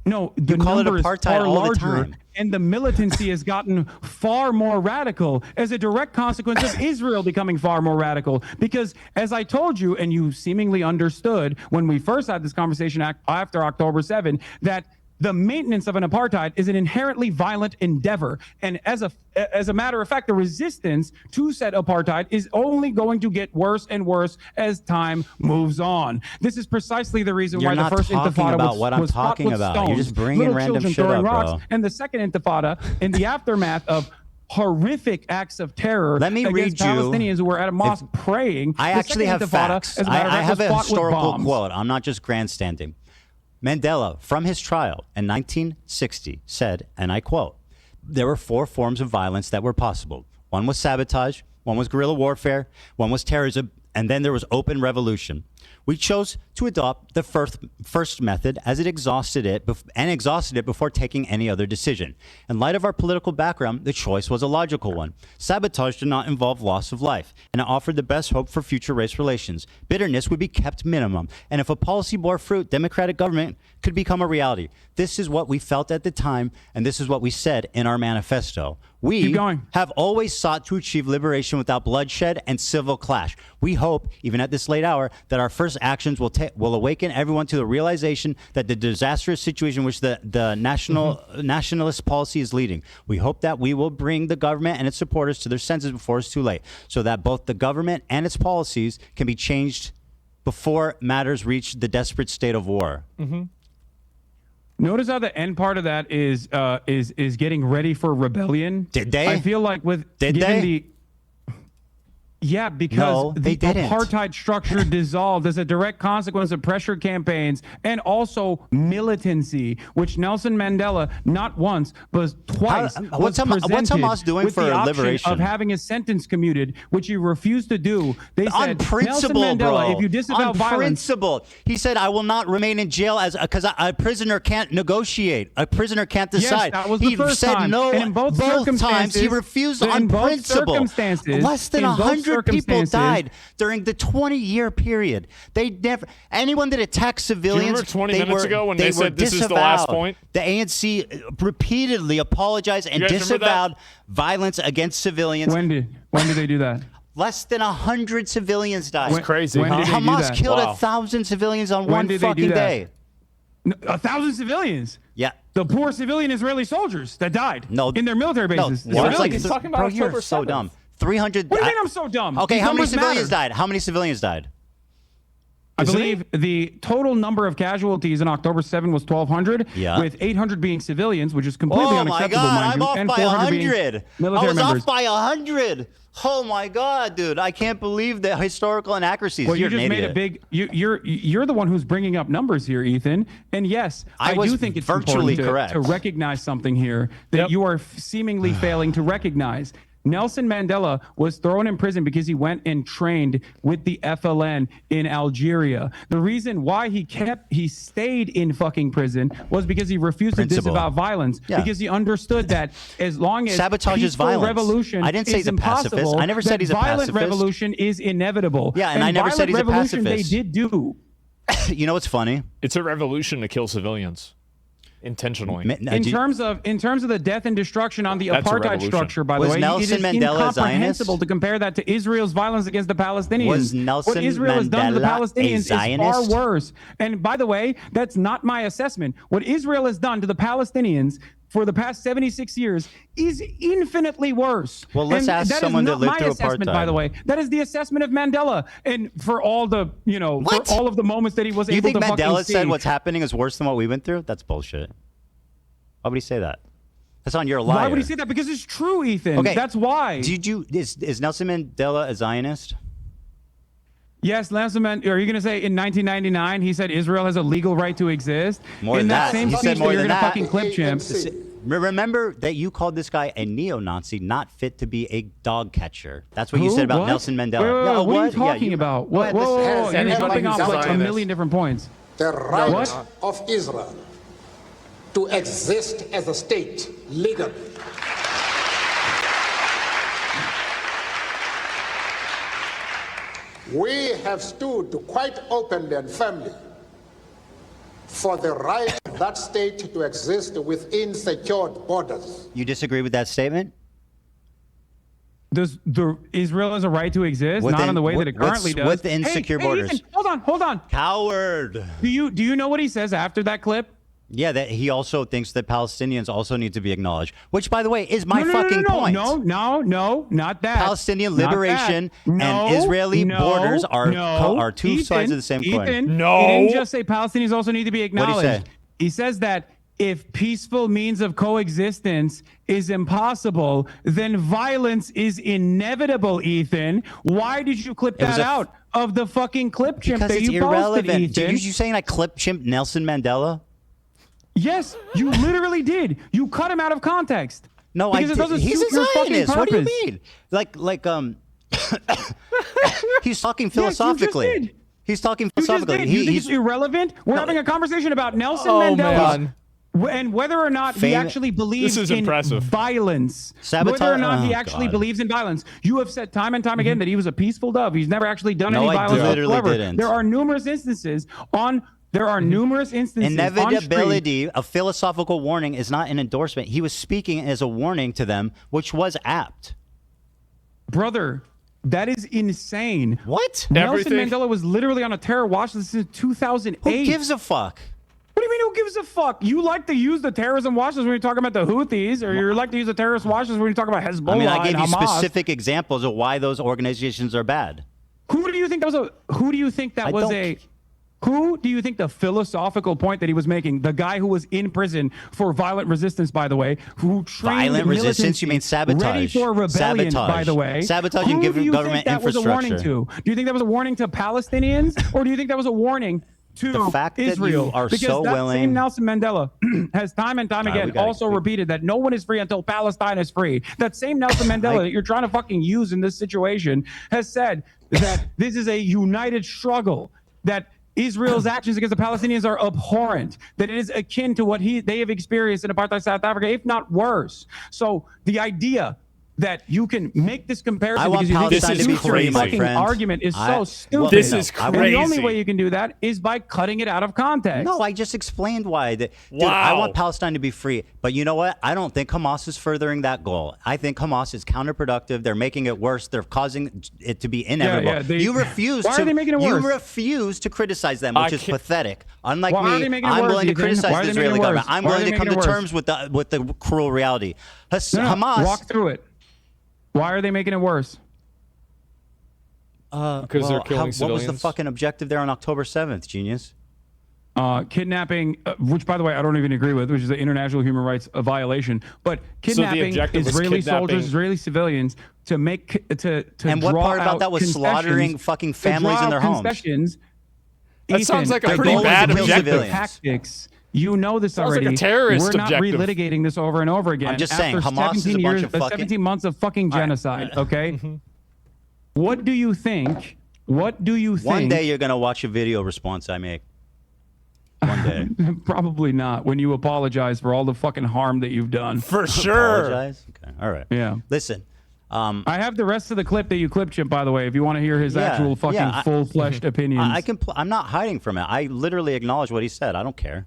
Speaker 4: No, the
Speaker 3: You call it
Speaker 4: number is
Speaker 3: apartheid
Speaker 4: far
Speaker 3: all the
Speaker 4: larger,
Speaker 3: time.
Speaker 4: and the militancy has gotten far more radical as a direct consequence of Israel becoming far more radical. Because, as I told you, and you seemingly understood when we first had this conversation after October 7, that the maintenance of an apartheid is an inherently violent endeavor. And as a matter of fact, the resistance to said apartheid is only going to get worse and worse as time moves on. This is precisely the reason
Speaker 3: You're
Speaker 4: why the
Speaker 3: not
Speaker 4: first
Speaker 3: talking
Speaker 4: intifada
Speaker 3: about
Speaker 4: was,
Speaker 3: what I'm
Speaker 4: was fought
Speaker 3: talking
Speaker 4: with
Speaker 3: about.
Speaker 4: stones,
Speaker 3: You're just bringing
Speaker 4: little
Speaker 3: random
Speaker 4: children
Speaker 3: shit
Speaker 4: throwing
Speaker 3: up,
Speaker 4: rocks,
Speaker 3: bro.
Speaker 4: and the second intifada in the aftermath of horrific acts of terror
Speaker 3: Let me
Speaker 4: against
Speaker 3: read you-
Speaker 4: Palestinians who were at a mosque praying.
Speaker 3: I
Speaker 4: The
Speaker 3: actually
Speaker 4: second
Speaker 3: have
Speaker 4: intifada,
Speaker 3: facts.
Speaker 4: as a matter of
Speaker 3: I
Speaker 4: fact,
Speaker 3: have
Speaker 4: was
Speaker 3: a
Speaker 4: fought with
Speaker 3: historical
Speaker 4: bombs.
Speaker 3: quote. I'm not just grandstanding. Mandela, from his trial in 1960, said, and I quote, "There were 4 forms of violence that were possible. One was sabotage, one was guerrilla warfare, one was terrorism, and then there was open revolution. We chose to adopt the first method as it exhausted it before taking any other decision. In light of our political background, the choice was a logical one. Sabotage did not involve loss of life, and it offered the best hope for future race relations. Bitterness would be kept minimum, and if a policy bore fruit, democratic government could become a reality. This is what we felt at the time, and this is what we said in our manifesto. We have always sought to achieve liberation without bloodshed and civil clash. We hope, even at this late hour, that our first actions will awaken everyone to the realization that the disastrous situation which the nationalist policy is leading. We hope that we will bring the government and its supporters to their senses before it's too late, so that both the government and its policies can be changed before matters reach the desperate state of war."
Speaker 4: Notice how the end part of that is getting ready for rebellion.
Speaker 3: Did they?
Speaker 4: I feel like yeah, because
Speaker 3: No, they
Speaker 4: the
Speaker 3: didn't.
Speaker 4: apartheid structure dissolved as a direct consequence of pressure campaigns and also militancy, which Nelson Mandela not once but twice
Speaker 3: what's Hamas doing
Speaker 4: with
Speaker 3: for
Speaker 4: the option
Speaker 3: liberation?
Speaker 4: of having his sentence commuted, which he refused to do. They said,
Speaker 3: On principle,
Speaker 4: Nelson Mandela,
Speaker 3: bro.
Speaker 4: if you disavow
Speaker 3: On
Speaker 4: violence,
Speaker 3: principle. He said, "I will not remain in jail because a prisoner can't negotiate. A prisoner can't decide."
Speaker 4: Yes, that was the
Speaker 3: he
Speaker 4: first
Speaker 3: said
Speaker 4: time.
Speaker 3: no
Speaker 4: And in both
Speaker 3: times. He
Speaker 4: circumstances-
Speaker 3: refused
Speaker 4: in
Speaker 3: on
Speaker 4: both
Speaker 3: principle.
Speaker 4: circumstances-
Speaker 3: Less than
Speaker 4: in both
Speaker 3: 100 people
Speaker 4: circumstances-
Speaker 3: died during the 20-year period. They never anyone that attacked civilians.
Speaker 1: remember 20
Speaker 3: they
Speaker 1: minutes
Speaker 3: were,
Speaker 1: ago when they
Speaker 3: were
Speaker 1: said this is the last
Speaker 3: disavowed.
Speaker 1: point?
Speaker 3: The ANC repeatedly apologized and
Speaker 1: You guys remember that?
Speaker 3: disavowed violence against civilians.
Speaker 4: When did they do that?
Speaker 3: Less than 100 civilians died.
Speaker 4: That's crazy,
Speaker 3: When
Speaker 4: huh?
Speaker 3: did
Speaker 4: Did they do
Speaker 3: Hamas
Speaker 4: that?
Speaker 3: killed
Speaker 4: Wow.
Speaker 3: 1,000 civilians on
Speaker 4: When
Speaker 3: one
Speaker 4: did they do
Speaker 3: fucking
Speaker 4: that?
Speaker 3: day.
Speaker 4: 1,000 civilians.
Speaker 3: Yeah.
Speaker 4: The poor civilian Israeli soldiers that died in their military bases.
Speaker 3: No, it's like,
Speaker 4: Civilians.
Speaker 3: bro, you're so dumb. 300.
Speaker 4: What do you mean I'm so dumb?
Speaker 3: Okay,
Speaker 4: These
Speaker 3: how many
Speaker 4: numbers
Speaker 3: civilians
Speaker 4: matter.
Speaker 3: died? How many civilians died?
Speaker 4: I believe the total number of casualties in October 7 was 1,200,
Speaker 3: Yeah.
Speaker 4: with 800 being civilians, which is completely
Speaker 3: Oh my
Speaker 4: unacceptable,
Speaker 3: God,
Speaker 4: mind
Speaker 3: I'm
Speaker 4: you,
Speaker 3: off
Speaker 4: and
Speaker 3: by
Speaker 4: 400 being
Speaker 3: 100.
Speaker 4: military
Speaker 3: I was
Speaker 4: members.
Speaker 3: off by 100. Oh my God, dude! I can't believe the historical inaccuracies.
Speaker 4: Well, you
Speaker 3: You're
Speaker 4: just
Speaker 3: an
Speaker 4: made
Speaker 3: idiot.
Speaker 4: a big. You're the one who's bringing up numbers here, Ethan. And yes,
Speaker 3: I
Speaker 4: I
Speaker 3: was
Speaker 4: do think it's
Speaker 3: virtually
Speaker 4: important
Speaker 3: correct.
Speaker 4: to recognize something here that you are seemingly failing to recognize. Nelson Mandela was thrown in prison because he went and trained with the FLN in Algeria. The reason why he stayed in fucking prison was because he refused
Speaker 3: Principle.
Speaker 4: to disavow violence.
Speaker 3: Yeah.
Speaker 4: Because he understood that as long as
Speaker 3: Sabotage is
Speaker 4: peaceful
Speaker 3: violence.
Speaker 4: revolution
Speaker 3: I didn't say
Speaker 4: is
Speaker 3: he's a pacifist.
Speaker 4: impossible,
Speaker 3: I never said
Speaker 4: that
Speaker 3: he's a
Speaker 4: violent
Speaker 3: pacifist.
Speaker 4: revolution is inevitable.
Speaker 3: Yeah, and I never said he's a
Speaker 4: violent revolution
Speaker 3: pacifist.
Speaker 4: They did do.
Speaker 3: You know what's funny?
Speaker 1: It's a revolution to kill civilians intentionally.
Speaker 4: In terms of the death and destruction on the
Speaker 1: That's a
Speaker 4: apartheid
Speaker 1: revolution.
Speaker 4: structure, by
Speaker 3: Was
Speaker 4: the way,
Speaker 3: Nelson
Speaker 4: it is
Speaker 3: Mandela a Zionist?
Speaker 4: incomprehensible to compare that to Israel's violence against the Palestinians.
Speaker 3: Was Nelson
Speaker 4: what Israel has done to the
Speaker 3: Mandela a
Speaker 4: Palestinians is far
Speaker 3: Zionist?
Speaker 4: worse. And by the way, that's not my assessment. What Israel has done to the Palestinians for the past 76 years is infinitely worse.
Speaker 3: Well, let's
Speaker 4: And
Speaker 3: ask
Speaker 4: that is
Speaker 3: someone that
Speaker 4: not
Speaker 3: lived
Speaker 4: my
Speaker 3: through
Speaker 4: assessment,
Speaker 3: apartheid.
Speaker 4: by the way. That is the assessment of Mandela. And for all the, for all of the moments that he was
Speaker 3: You
Speaker 4: able
Speaker 3: think
Speaker 4: to fucking
Speaker 3: Mandela
Speaker 4: see.
Speaker 3: said what's happening is worse than what we went through? That's bullshit. Why would he say that? Hassan, you're a liar.
Speaker 9: Why would he say that? Because it's true, Ethan.
Speaker 3: Okay.
Speaker 9: That's why.
Speaker 3: Is Nelson Mandela a Zionist?
Speaker 9: Yes, Nelson Mandela. Are you going to say in 1999 he said Israel has a legal right to exist?
Speaker 3: More
Speaker 9: in
Speaker 3: than that.
Speaker 9: same
Speaker 3: He
Speaker 9: speech
Speaker 3: said more
Speaker 9: you're
Speaker 3: than
Speaker 9: gonna
Speaker 3: that.
Speaker 9: fucking clip, chimp.
Speaker 3: Remember that you called this guy a neo-Nazi, not fit to be a dog catcher. That's what you said about
Speaker 9: What?
Speaker 3: Nelson Mandela.
Speaker 9: Wait,
Speaker 3: Yeah,
Speaker 9: what are you talking about? What? Whoa, you're jumping off like a million different points.
Speaker 7: The right
Speaker 9: What?
Speaker 7: of Israel to exist as a state legally. We have stood quite openly and firmly for the right of that state to exist within secured borders.
Speaker 3: You disagree with that statement?
Speaker 9: Does Israel has a right to exist? Not in the way that it currently does.
Speaker 3: Within secure borders.
Speaker 9: Ethan, hold on.
Speaker 3: Coward.
Speaker 9: Do you know what he says after that clip?
Speaker 3: Yeah, that he also thinks that Palestinians also need to be acknowledged, which, by the way, is my fucking point.
Speaker 9: No, not that.
Speaker 3: Palestinian
Speaker 9: Not
Speaker 3: liberation
Speaker 9: that. No,
Speaker 3: and Israeli
Speaker 9: no,
Speaker 3: borders are
Speaker 9: no.
Speaker 3: two
Speaker 9: Ethan,
Speaker 3: sides of the same coin.
Speaker 9: Ethan, he didn't just say Palestinians also need to be
Speaker 3: What'd he
Speaker 9: acknowledged.
Speaker 3: say?
Speaker 9: He says that if peaceful means of coexistence is impossible, then violence is inevitable, Ethan. Why did you clip that out of the fucking clip chimp
Speaker 3: Because
Speaker 9: that
Speaker 3: it's
Speaker 9: you posted,
Speaker 3: irrelevant.
Speaker 9: Ethan?
Speaker 3: Did you saying I clip chimp Nelson Mandela?
Speaker 9: Yes, you literally did. You cut him out of context.
Speaker 3: No,
Speaker 9: because
Speaker 3: I
Speaker 9: it doesn't
Speaker 3: did. He's
Speaker 9: suit
Speaker 3: a
Speaker 9: your fucking
Speaker 3: Zionist. What do you
Speaker 9: purpose.
Speaker 3: mean? He's talking
Speaker 9: Yes, you just
Speaker 3: philosophically.
Speaker 9: did.
Speaker 3: He's talking
Speaker 9: You just
Speaker 3: philosophically.
Speaker 9: did. You think it's irrelevant? We're having a conversation about Nelson Mandela and whether or not he actually believes
Speaker 1: This is
Speaker 9: in
Speaker 1: impressive.
Speaker 9: violence.
Speaker 3: Sabotage-
Speaker 9: Whether or not he
Speaker 3: oh,
Speaker 9: actually
Speaker 3: God.
Speaker 9: believes in violence. You have said time and time again that he was a peaceful dove. He's never actually done
Speaker 3: No,
Speaker 9: any
Speaker 3: I
Speaker 9: violence
Speaker 3: literally
Speaker 9: whatsoever.
Speaker 3: didn't.
Speaker 9: There are numerous instances on
Speaker 3: Inevitability, a philosophical warning, is not an endorsement. He was speaking as a warning to them, which was apt.
Speaker 9: Brother, that is insane.
Speaker 3: What?
Speaker 9: Nelson Mandela was literally on a terror watch list since 2008.
Speaker 3: Who gives a fuck?
Speaker 9: What do you mean who gives a fuck? You like to use the terrorism watch list when you're talking about the Houthis, or you like to use the terrorist watch list when you talk about Hezbollah
Speaker 3: I mean, I gave
Speaker 9: and
Speaker 3: you
Speaker 9: Hamas.
Speaker 3: specific examples of why those organizations are bad.
Speaker 9: Who do you think that was a? Who do you think that was a? Who do you think the philosophical point that he was making? The guy who was in prison for violent resistance, by the way, who trained
Speaker 3: Violent resistance? You mean sabotage?
Speaker 9: ready for rebellion,
Speaker 3: Sabotage.
Speaker 9: by the way.
Speaker 3: Sabotage and
Speaker 9: Who
Speaker 3: giving
Speaker 9: do you
Speaker 3: government
Speaker 9: think that was a warning
Speaker 3: infrastructure.
Speaker 9: to? Do you think that was a warning to Palestinians, or do you think that was a warning to
Speaker 3: The fact that you
Speaker 9: Israel?
Speaker 3: are
Speaker 9: because
Speaker 3: so
Speaker 9: that
Speaker 3: willing-
Speaker 9: same Nelson Mandela has time and time
Speaker 3: All right, we
Speaker 9: again
Speaker 3: gotta-
Speaker 9: also repeated that no one is free until Palestine is free. That same Nelson Mandela that you're trying to fucking use in this situation has said that this is a united struggle, that Israel's actions against the Palestinians are abhorrent, that it is akin to what they have experienced in apartheid South Africa, if not worse. So the idea that you can make this comparison
Speaker 3: I want
Speaker 9: because you think
Speaker 3: Palestine
Speaker 9: it's
Speaker 3: to be
Speaker 9: your
Speaker 3: free, my
Speaker 9: fucking
Speaker 3: friend.
Speaker 9: argument is so
Speaker 3: This
Speaker 9: stupid.
Speaker 1: is
Speaker 9: And the only
Speaker 1: crazy.
Speaker 9: way you can do that is by cutting it out of context.
Speaker 3: No, I just explained why. Dude, I want Palestine to be free. But you know what? I don't think Hamas is furthering that goal. I think Hamas is counterproductive. They're making it worse. They're causing it to be inevitable.
Speaker 9: they-
Speaker 3: you refuse
Speaker 9: Why
Speaker 3: to
Speaker 9: are they making it
Speaker 3: You
Speaker 9: worse?
Speaker 3: refuse to criticize them,
Speaker 1: I
Speaker 3: which is
Speaker 1: can't-
Speaker 3: pathetic. Unlike
Speaker 9: Why are they
Speaker 3: me,
Speaker 9: making it
Speaker 3: I'm
Speaker 9: worse,
Speaker 3: willing to
Speaker 9: Ethan?
Speaker 3: criticize
Speaker 9: Why are
Speaker 3: the
Speaker 9: they making
Speaker 3: Israeli
Speaker 9: it
Speaker 3: government.
Speaker 9: worse?
Speaker 3: I'm
Speaker 9: Why are
Speaker 3: willing
Speaker 9: they
Speaker 3: to come to
Speaker 9: making it
Speaker 3: terms with the cruel reality.
Speaker 9: No,
Speaker 3: Hamas
Speaker 9: walk through it. Why are they making it worse?
Speaker 1: Because they're killing
Speaker 3: what was the
Speaker 1: civilians.
Speaker 3: fucking objective there on October 7th, genius?
Speaker 9: Kidnapping, which by the way I don't even agree with, which is an international human rights violation. But
Speaker 1: the
Speaker 9: kidnapping
Speaker 1: objective was
Speaker 9: Israeli
Speaker 1: kidnapping-
Speaker 9: soldiers, Israeli civilians to make to
Speaker 3: And what
Speaker 9: draw
Speaker 3: part about
Speaker 9: out
Speaker 3: that was slaughtering
Speaker 9: concessions-
Speaker 3: fucking
Speaker 9: to
Speaker 3: families
Speaker 9: draw
Speaker 3: in their
Speaker 9: out
Speaker 3: homes?
Speaker 9: concessions.
Speaker 1: That sounds like a
Speaker 9: the
Speaker 1: pretty
Speaker 9: goal is
Speaker 1: bad
Speaker 9: to kill
Speaker 1: objective.
Speaker 9: civilians. Tactics. You know this
Speaker 1: Sounds like a
Speaker 9: already.
Speaker 1: terrorist
Speaker 9: We're not
Speaker 1: objective.
Speaker 9: relitigating this over and over again.
Speaker 3: I'm just
Speaker 9: after
Speaker 3: saying, Hamas is a
Speaker 9: 17
Speaker 3: bunch
Speaker 9: years,
Speaker 3: of fucking-
Speaker 9: 17 months of fucking genocide. Okay. What do you think? What do you think?
Speaker 3: One day you're gonna watch a video response I make. One day.
Speaker 9: Probably not. When you apologize for all the fucking harm that you've done.
Speaker 1: For sure.
Speaker 3: Apologize? Okay. All right.
Speaker 9: Yeah.
Speaker 3: Listen.
Speaker 9: I have the rest of the clip that you clipped, Chip, by the way, if you want to hear his
Speaker 3: Yeah,
Speaker 9: actual fucking
Speaker 3: yeah, I-
Speaker 9: full-fleshed opinions.
Speaker 3: I can. I'm not hiding from it. I literally acknowledge what he said. I don't care.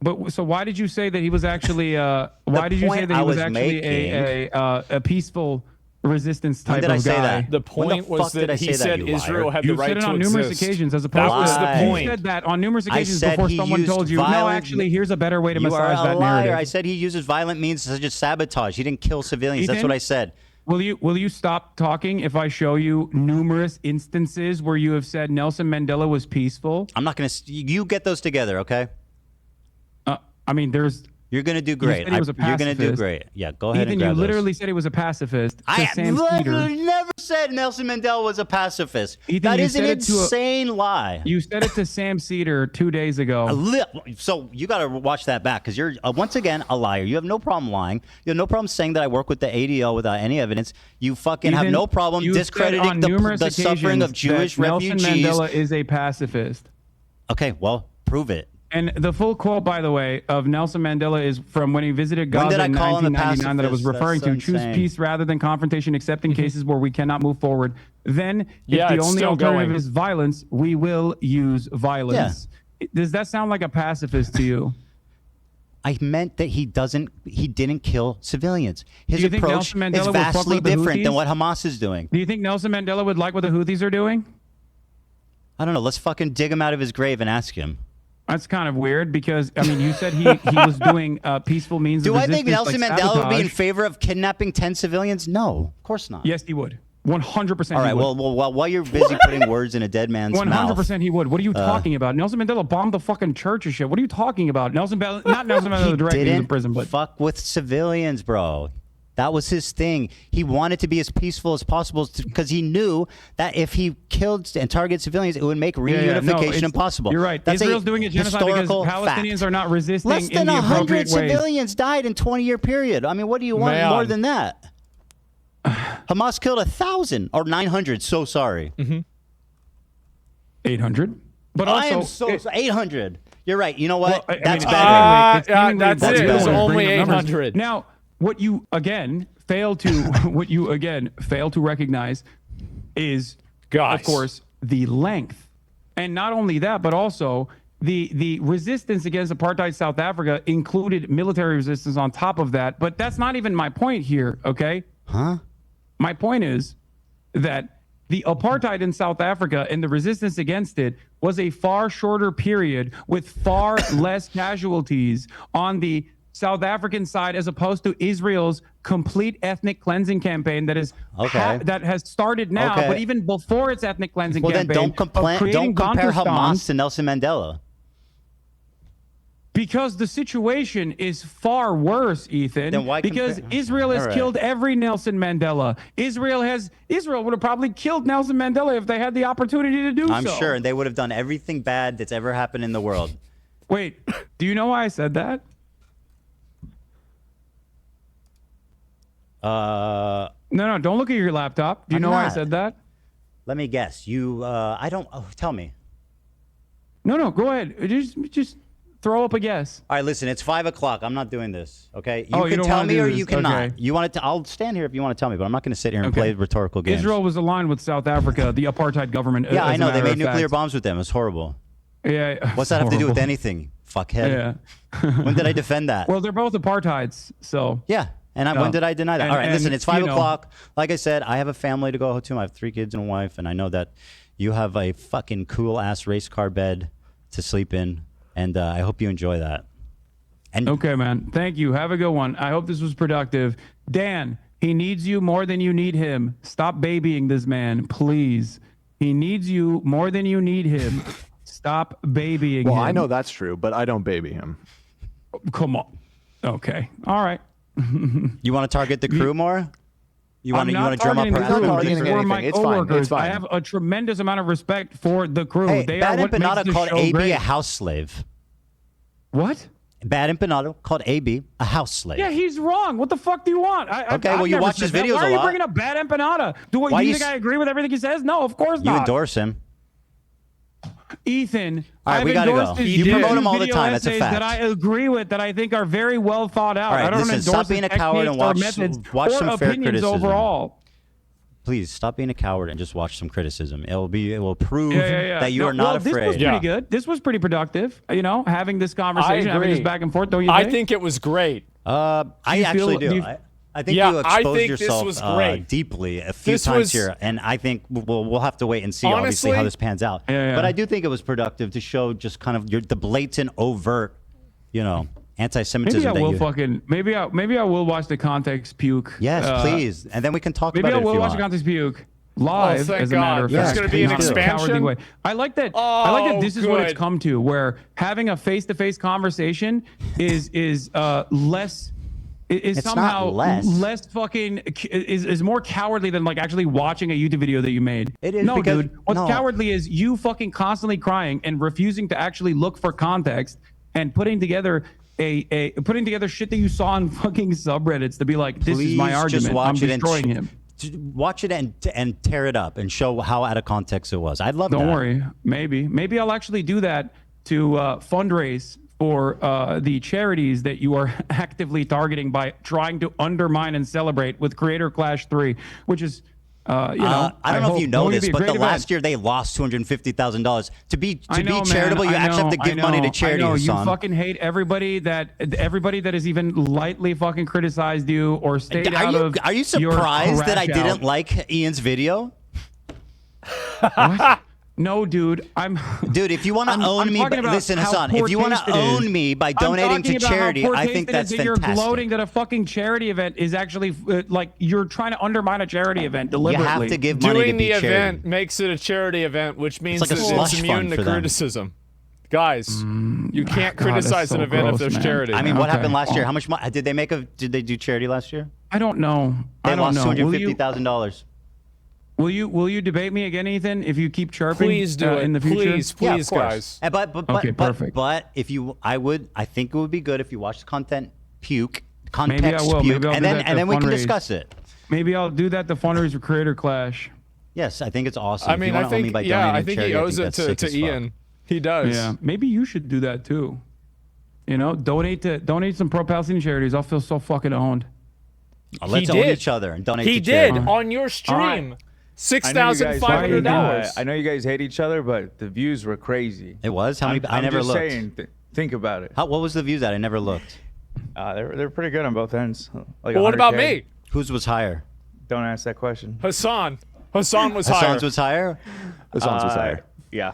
Speaker 9: But so why did you say that he was actually? Why did you say
Speaker 3: point
Speaker 9: that he
Speaker 3: I
Speaker 9: was
Speaker 3: was
Speaker 9: actually a peaceful resistance
Speaker 3: When
Speaker 9: type
Speaker 3: did I
Speaker 9: of
Speaker 3: say
Speaker 9: guy?
Speaker 3: that?
Speaker 1: The
Speaker 3: When the
Speaker 1: point was
Speaker 3: fuck did
Speaker 1: that
Speaker 3: I
Speaker 1: he
Speaker 3: say that,
Speaker 1: said
Speaker 3: you liar?
Speaker 1: Israel had
Speaker 9: You
Speaker 1: the right
Speaker 9: said it
Speaker 1: to
Speaker 9: on numerous
Speaker 1: exist.
Speaker 9: occasions as
Speaker 1: That
Speaker 9: opposed
Speaker 1: was
Speaker 9: to
Speaker 1: the
Speaker 9: you
Speaker 1: point.
Speaker 9: said that on numerous
Speaker 3: I
Speaker 9: occasions
Speaker 3: said
Speaker 9: before
Speaker 3: he
Speaker 9: someone
Speaker 3: used
Speaker 9: told you, no,
Speaker 3: violent-
Speaker 9: actually, here's a better way to
Speaker 3: You are
Speaker 9: massage
Speaker 3: a
Speaker 9: that
Speaker 3: liar.
Speaker 9: narrative.
Speaker 3: I said he uses violent means such as sabotage. He didn't kill civilians. That's
Speaker 9: Ethan?
Speaker 3: what I said.
Speaker 9: Will you stop talking if I show you numerous instances where you have said Nelson Mandela was peaceful?
Speaker 3: I'm not gonna. You get those together, okay?
Speaker 9: I mean, there's
Speaker 3: You're gonna do
Speaker 4: You
Speaker 3: great.
Speaker 4: said he was a
Speaker 3: You're gonna do
Speaker 4: pacifist.
Speaker 3: great. Yeah, go ahead
Speaker 4: Ethan,
Speaker 3: and
Speaker 4: you
Speaker 3: grab
Speaker 4: literally
Speaker 3: those.
Speaker 4: said he was a pacifist.
Speaker 3: I
Speaker 4: to Sam Cedar.
Speaker 3: never said Nelson Mandela was a pacifist.
Speaker 4: Ethan,
Speaker 3: That
Speaker 4: you
Speaker 3: is an
Speaker 4: said it to a-
Speaker 3: insane lie.
Speaker 4: You said it to Sam Cedar 2 days ago.
Speaker 3: So you got to watch that back because you're once again a liar. You have no problem lying. You have no problem saying that I work with the ADL without any evidence. You fucking have
Speaker 4: Ethan,
Speaker 3: no problem
Speaker 4: you said
Speaker 3: discrediting
Speaker 4: on numerous
Speaker 3: the suffering of
Speaker 4: occasions
Speaker 3: Jewish
Speaker 4: that Nelson
Speaker 3: refugees.
Speaker 4: Mandela is a pacifist.
Speaker 3: Okay, well, prove it.
Speaker 4: And the full quote, by the way, of Nelson Mandela is from when he visited
Speaker 3: When
Speaker 4: Gaza
Speaker 3: did I
Speaker 4: in
Speaker 3: call him a
Speaker 4: 1999 that I was
Speaker 3: pacifist?
Speaker 4: referring
Speaker 3: That's
Speaker 4: to. Choose
Speaker 3: insane.
Speaker 4: peace rather than confrontation, except in cases where we cannot move forward. Then,
Speaker 1: Yeah,
Speaker 4: if the
Speaker 1: it's
Speaker 4: only
Speaker 1: still
Speaker 4: alternative
Speaker 1: going.
Speaker 4: is violence, we will use violence. Does that sound like a pacifist to you?
Speaker 3: I meant that he didn't kill civilians. His
Speaker 4: Do you think
Speaker 3: approach
Speaker 4: Nelson Mandela
Speaker 3: is
Speaker 4: would fuck
Speaker 3: vastly
Speaker 4: with the
Speaker 3: different than
Speaker 4: Houthis?
Speaker 3: what Hamas is doing.
Speaker 4: Do you think Nelson Mandela would like what the Houthis are doing?
Speaker 3: I don't know. Let's fucking dig him out of his grave and ask him.
Speaker 4: That's kind of weird because, I mean, you said he was doing peaceful means
Speaker 3: Do
Speaker 4: of
Speaker 3: I
Speaker 4: resistance.
Speaker 3: think Nelson
Speaker 4: like
Speaker 3: Mandela would be in
Speaker 4: sabotage.
Speaker 3: favor of kidnapping 10 civilians? No, of course not.
Speaker 4: Yes, he would. 100%.
Speaker 3: All right.
Speaker 4: he would.
Speaker 3: Well, while you're busy putting words in a dead man's mouth,
Speaker 4: 100% he would. What are you talking about? Nelson Mandela bombed the fucking church and shit. What are you talking about? Not Nelson Mandela directly in
Speaker 3: didn't
Speaker 4: prison, but
Speaker 3: fuck with civilians, bro. That was his thing. He wanted to be as peaceful as possible because he knew that if he killed and targeted civilians, it would make reunification impossible.
Speaker 4: You're right.
Speaker 3: That's
Speaker 4: Israel's
Speaker 3: a
Speaker 4: doing a genocide because
Speaker 3: historical
Speaker 4: Palestinians
Speaker 3: fact.
Speaker 4: are not resisting
Speaker 3: Less than
Speaker 4: in the
Speaker 3: 100
Speaker 4: appropriate ways.
Speaker 3: civilians died in 20-year period. I mean, what do you want
Speaker 1: Man.
Speaker 3: more than that? Hamas killed 1,000 or 900. So sorry.
Speaker 4: 800. But
Speaker 3: I am
Speaker 4: also,
Speaker 3: so 800. You're right. You know what?
Speaker 4: Well, I
Speaker 3: That's
Speaker 4: mean,
Speaker 3: better.
Speaker 4: it's seemingly
Speaker 1: that's
Speaker 4: better
Speaker 1: it. It was
Speaker 4: than
Speaker 1: only
Speaker 4: bringing up numbers.
Speaker 1: 800.
Speaker 4: Now, what you again fail to recognize is,
Speaker 1: Guys.
Speaker 4: of course, the length, and not only that, but also the resistance against apartheid South Africa included military resistance on top of that. But that's not even my point here. Okay.
Speaker 3: Huh?
Speaker 4: My point is that the apartheid in South Africa and the resistance against it was a far shorter period with far less casualties on the South African side as opposed to Israel's complete ethnic cleansing campaign that is that has started now,
Speaker 3: Okay.
Speaker 4: but even before its ethnic cleansing
Speaker 3: Well, then
Speaker 4: campaign.
Speaker 3: don't
Speaker 4: of creating
Speaker 3: compare
Speaker 4: Bantustan,
Speaker 3: Hamas to Nelson Mandela.
Speaker 4: because the situation is far worse, Ethan.
Speaker 3: Then why
Speaker 4: because
Speaker 3: compare-
Speaker 4: Israel has
Speaker 3: All right.
Speaker 4: killed every Nelson Mandela. Israel would have probably killed Nelson Mandela if they had the opportunity to do
Speaker 3: I'm
Speaker 4: so.
Speaker 3: sure they would have done everything bad that's ever happened in the world.
Speaker 4: Wait, do you know why I said that? No, don't look at your laptop. Do you
Speaker 3: I'm
Speaker 4: know why I
Speaker 3: not.
Speaker 4: said that?
Speaker 3: Let me guess. You, I don't. Oh, tell me.
Speaker 4: No, go ahead. Just throw up a guess.
Speaker 3: All right, listen. It's 5 o'clock. I'm not doing this. Okay. You
Speaker 4: Oh, you
Speaker 3: can
Speaker 4: don't
Speaker 3: tell
Speaker 4: wanna
Speaker 3: me
Speaker 4: do
Speaker 3: or
Speaker 4: this.
Speaker 3: you cannot.
Speaker 4: Okay.
Speaker 3: You want to? I'll stand here if you want to tell me, but I'm not going to sit here and
Speaker 4: Okay.
Speaker 3: play rhetorical games.
Speaker 4: Israel was aligned with South Africa, the apartheid government.
Speaker 3: Yeah,
Speaker 4: as
Speaker 3: I
Speaker 4: a
Speaker 3: know. They
Speaker 4: matter
Speaker 3: made
Speaker 4: of
Speaker 3: nuclear
Speaker 4: fact.
Speaker 3: bombs with them. It's horrible.
Speaker 4: Yeah.
Speaker 3: What's that have to do with
Speaker 4: horrible.
Speaker 3: anything? Fuckhead.
Speaker 4: Yeah.
Speaker 3: When did I defend that?
Speaker 4: Well, they're both apartheids, so.
Speaker 3: Yeah. And when did I deny that?
Speaker 4: And-
Speaker 3: All right, listen,
Speaker 4: and,
Speaker 3: it's 5
Speaker 4: you know-
Speaker 3: o'clock. Like I said, I have a family to go to. I have 3 kids and a wife, and I know that you have a fucking cool ass race car bed to sleep in, and I hope you enjoy that. And
Speaker 4: Okay, man. Thank you. Have a good one. I hope this was productive. Dan, he needs you more than you need him. Stop babying this man, please. He needs you more than you need him. Stop babying him.
Speaker 2: Well, I know that's true, but I don't baby him.
Speaker 4: Come on. Okay. All right.
Speaker 3: you want to target the crew more? You want
Speaker 4: I'm
Speaker 3: to
Speaker 4: not
Speaker 3: drum up
Speaker 4: targeting
Speaker 3: her
Speaker 4: the crew.
Speaker 3: ass?
Speaker 4: These were my
Speaker 2: It's fine. It's
Speaker 4: coworkers. I
Speaker 2: fine.
Speaker 4: have a tremendous amount of respect for the crew.
Speaker 3: Hey,
Speaker 4: they
Speaker 3: Bad
Speaker 4: are what makes
Speaker 3: Empanada
Speaker 4: the
Speaker 3: called
Speaker 4: show
Speaker 3: AB
Speaker 4: great.
Speaker 3: a house slave.
Speaker 4: What?
Speaker 3: Bad Empanada called AB a house slave.
Speaker 4: Yeah, he's wrong. What the fuck do you want?
Speaker 3: Okay,
Speaker 4: I've
Speaker 3: well, you
Speaker 4: never
Speaker 3: watch
Speaker 4: said
Speaker 3: his
Speaker 4: that.
Speaker 3: videos
Speaker 4: Why
Speaker 3: a
Speaker 4: are you
Speaker 3: lot.
Speaker 4: bringing up Bad Empanada?
Speaker 3: Why
Speaker 4: You
Speaker 3: you
Speaker 4: think
Speaker 3: s-
Speaker 4: I agree with everything he says? No, of course
Speaker 3: You
Speaker 4: not.
Speaker 3: endorse him.
Speaker 4: Ethan,
Speaker 3: All right,
Speaker 4: I've
Speaker 3: we gotta go.
Speaker 4: endorsed his
Speaker 3: You promote
Speaker 4: YouTube
Speaker 3: him all the
Speaker 4: video
Speaker 3: time. That's a
Speaker 4: essays
Speaker 3: fact.
Speaker 4: that I agree with, that I think are very well thought out.
Speaker 3: All right,
Speaker 4: I don't
Speaker 3: listen,
Speaker 4: endorse
Speaker 3: stop being
Speaker 4: his
Speaker 3: a coward and
Speaker 4: techniques or
Speaker 3: watch
Speaker 4: methods
Speaker 3: watch
Speaker 4: or
Speaker 3: some fair
Speaker 4: opinions
Speaker 3: criticism.
Speaker 4: overall.
Speaker 3: Please stop being a coward and just watch some criticism. It will prove
Speaker 4: Yeah.
Speaker 3: that you
Speaker 4: No,
Speaker 3: are not
Speaker 4: well,
Speaker 3: afraid.
Speaker 4: This was pretty good. This was pretty productive. You know, having this conversation, having this
Speaker 1: agree.
Speaker 4: back and forth. Don't you
Speaker 1: I
Speaker 4: think?
Speaker 1: think it was great.
Speaker 3: I
Speaker 4: you
Speaker 3: actually
Speaker 4: feel-
Speaker 3: do.
Speaker 4: do you-
Speaker 3: I think
Speaker 1: Yeah,
Speaker 3: you
Speaker 1: I
Speaker 3: exposed
Speaker 1: think this
Speaker 3: yourself
Speaker 1: was great.
Speaker 3: deeply a few
Speaker 1: This
Speaker 3: times
Speaker 1: was-
Speaker 3: here, and I think we'll have to wait and see obviously how
Speaker 1: Honestly-
Speaker 3: this pans out.
Speaker 4: Yeah.
Speaker 3: But I do think it was productive to show just kind of the blatant, overt, anti-Semitism.
Speaker 4: Maybe I
Speaker 3: that
Speaker 4: will
Speaker 3: you,
Speaker 4: fucking maybe I will watch the context puke.
Speaker 3: Yes, please, and then we can talk
Speaker 4: Maybe
Speaker 3: about
Speaker 4: I
Speaker 3: it if
Speaker 4: will
Speaker 3: you
Speaker 4: watch
Speaker 3: want.
Speaker 4: the context puke. live
Speaker 1: thank
Speaker 4: as a matter
Speaker 1: God.
Speaker 4: of
Speaker 1: There's
Speaker 4: fact.
Speaker 1: gonna be an
Speaker 4: not in a cowardly
Speaker 1: expansion?
Speaker 4: way. I like that. I like that.
Speaker 1: Oh,
Speaker 4: This is what it's
Speaker 1: good.
Speaker 4: come to, where having a face-to-face conversation is less. Is
Speaker 3: It's not
Speaker 4: somehow
Speaker 3: less.
Speaker 4: fucking is more cowardly than like actually watching a YouTube video that you made.
Speaker 3: It is
Speaker 4: no,
Speaker 3: because-
Speaker 4: dude. What's
Speaker 3: no.
Speaker 4: cowardly is you fucking constantly crying and refusing to actually look for context and putting together putting together shit that you saw on fucking subreddits to be like, this is my
Speaker 3: Please
Speaker 4: argument.
Speaker 3: just watch
Speaker 4: I'm
Speaker 3: it and
Speaker 4: destroying him.
Speaker 3: Watch it and tear it up and show how out of context it was. I'd love that.
Speaker 4: Don't worry. Maybe I'll actually do that to fundraise for the charities that you are actively targeting by trying to undermine and celebrate with Creator Clash 3, which is,
Speaker 3: I don't know if you know
Speaker 4: going to
Speaker 3: this,
Speaker 4: be a
Speaker 3: but
Speaker 4: great
Speaker 3: the
Speaker 4: event.
Speaker 3: last year they lost $250,000. To be
Speaker 4: I know, man.
Speaker 3: charitable, you
Speaker 4: I
Speaker 3: actually have to
Speaker 4: know,
Speaker 3: give
Speaker 4: I
Speaker 3: money
Speaker 4: know,
Speaker 3: to charity.
Speaker 4: I know. You
Speaker 3: Hassan.
Speaker 4: fucking hate everybody that has even lightly fucking criticized you or stayed out of.
Speaker 3: Are you
Speaker 4: your
Speaker 3: surprised that I
Speaker 4: crash out.
Speaker 3: didn't like Ian's video?
Speaker 4: What? No, dude.
Speaker 3: Dude, if you want to own me, listen, Hassan. If you want to own me by donating to charity, I think that's
Speaker 4: that You're
Speaker 3: fantastic.
Speaker 4: gloating that a fucking charity event is actually like you're trying to undermine a charity event deliberately.
Speaker 1: Doing the event makes it a charity event, which means
Speaker 3: like a
Speaker 1: that
Speaker 3: slush
Speaker 1: it's immune
Speaker 3: fund
Speaker 1: to
Speaker 3: for them.
Speaker 1: criticism. Guys, you can't
Speaker 3: God,
Speaker 1: criticize
Speaker 3: that's
Speaker 1: an
Speaker 3: so
Speaker 1: event
Speaker 3: gross,
Speaker 1: if there's
Speaker 3: man.
Speaker 1: charity.
Speaker 3: I mean, what happened last year? How much money did they make? Did they do charity last year?
Speaker 4: I don't know.
Speaker 3: They
Speaker 4: I don't
Speaker 3: lost
Speaker 4: know.
Speaker 3: $250,000.
Speaker 4: Will you debate me again, Ethan? If you keep chirping,
Speaker 1: Please do it.
Speaker 4: in the future.
Speaker 1: Please,
Speaker 3: Yeah, of
Speaker 1: please,
Speaker 3: course.
Speaker 1: guys.
Speaker 3: But
Speaker 4: perfect.
Speaker 3: But if you, I think it would be good if you watch the content puke,
Speaker 4: Maybe I
Speaker 3: context
Speaker 4: will.
Speaker 3: puke,
Speaker 4: Maybe I'll
Speaker 3: and
Speaker 4: do
Speaker 3: then
Speaker 4: that
Speaker 3: and
Speaker 4: to
Speaker 3: then we can
Speaker 4: fundraise.
Speaker 3: discuss it.
Speaker 4: Maybe I'll do that to fundraise for Creator Clash.
Speaker 3: Yes, I think it's awesome.
Speaker 1: I
Speaker 3: If
Speaker 1: mean,
Speaker 3: you wanna
Speaker 1: I
Speaker 3: own me
Speaker 1: think,
Speaker 3: by
Speaker 1: yeah,
Speaker 3: donating
Speaker 1: I think
Speaker 3: charity,
Speaker 1: he owes it
Speaker 3: that's sick
Speaker 1: to
Speaker 3: as fuck.
Speaker 1: Ian. He does.
Speaker 4: Yeah, maybe you should do that too. You know, donate some pro-Palestinian charities. I'll feel so fucking owned.
Speaker 3: Let's own each other and donate
Speaker 1: He
Speaker 3: to charity.
Speaker 1: did on your stream.
Speaker 18: $6,500.
Speaker 1: $6,500.
Speaker 18: I know you guys hate each other, but the views were crazy.
Speaker 3: It was? How many? I
Speaker 18: I'm
Speaker 3: never
Speaker 18: just
Speaker 3: looked.
Speaker 18: saying, think about it.
Speaker 3: What was the views at? I never looked.
Speaker 18: They're pretty good on both ends. Like
Speaker 1: Well, what about
Speaker 18: 100K.
Speaker 1: me?
Speaker 3: Whose was higher?
Speaker 18: Don't ask that question.
Speaker 1: Hassan was higher.
Speaker 3: Hassan's was higher?
Speaker 2: Hassan's was higher.
Speaker 18: Yeah.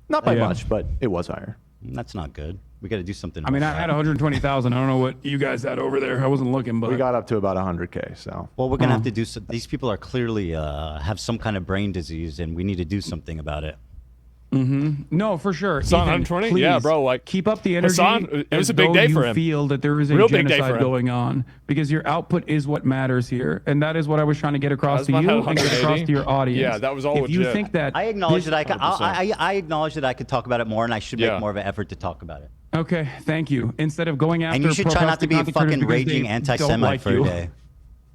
Speaker 2: Not by
Speaker 4: Yeah.
Speaker 2: much, but it was higher.
Speaker 3: That's not good. We got to do something.
Speaker 4: I mean, I had 120,000. I don't know what you guys had over there. I wasn't looking, but
Speaker 2: We got up to about 100K. So
Speaker 3: Well, we're gonna have to do. These people are clearly have some kind of brain disease, and we need to do something about it.
Speaker 4: No, for sure.
Speaker 1: Hassan,
Speaker 4: Ethan,
Speaker 1: 120?
Speaker 4: please
Speaker 1: Yeah, bro, like,
Speaker 4: keep up the energy.
Speaker 1: Hassan, it was
Speaker 4: as
Speaker 1: a big
Speaker 4: though
Speaker 1: day
Speaker 4: you
Speaker 1: for him.
Speaker 4: Feel that there is a
Speaker 1: Real big day for
Speaker 4: genocide
Speaker 1: him.
Speaker 4: going on because your output is what matters here, and that is what I was trying to get across
Speaker 1: That's
Speaker 4: to
Speaker 1: not
Speaker 4: you
Speaker 1: how
Speaker 4: and get across
Speaker 1: 180.
Speaker 4: to your audience.
Speaker 1: Yeah, that was all
Speaker 4: If you
Speaker 1: legit.
Speaker 4: think that
Speaker 3: I acknowledge
Speaker 4: this-
Speaker 3: that I acknowledge that I could talk about it more, and I should make
Speaker 1: Yeah.
Speaker 3: more of an effort to talk about it.
Speaker 4: Okay, thank you. Instead of going after
Speaker 3: And you should try not to be a
Speaker 4: pro-Palestinian
Speaker 3: fucking
Speaker 4: content creators
Speaker 3: raging
Speaker 4: because they
Speaker 3: anti-Semite
Speaker 4: don't like
Speaker 3: for
Speaker 4: you.
Speaker 3: a day.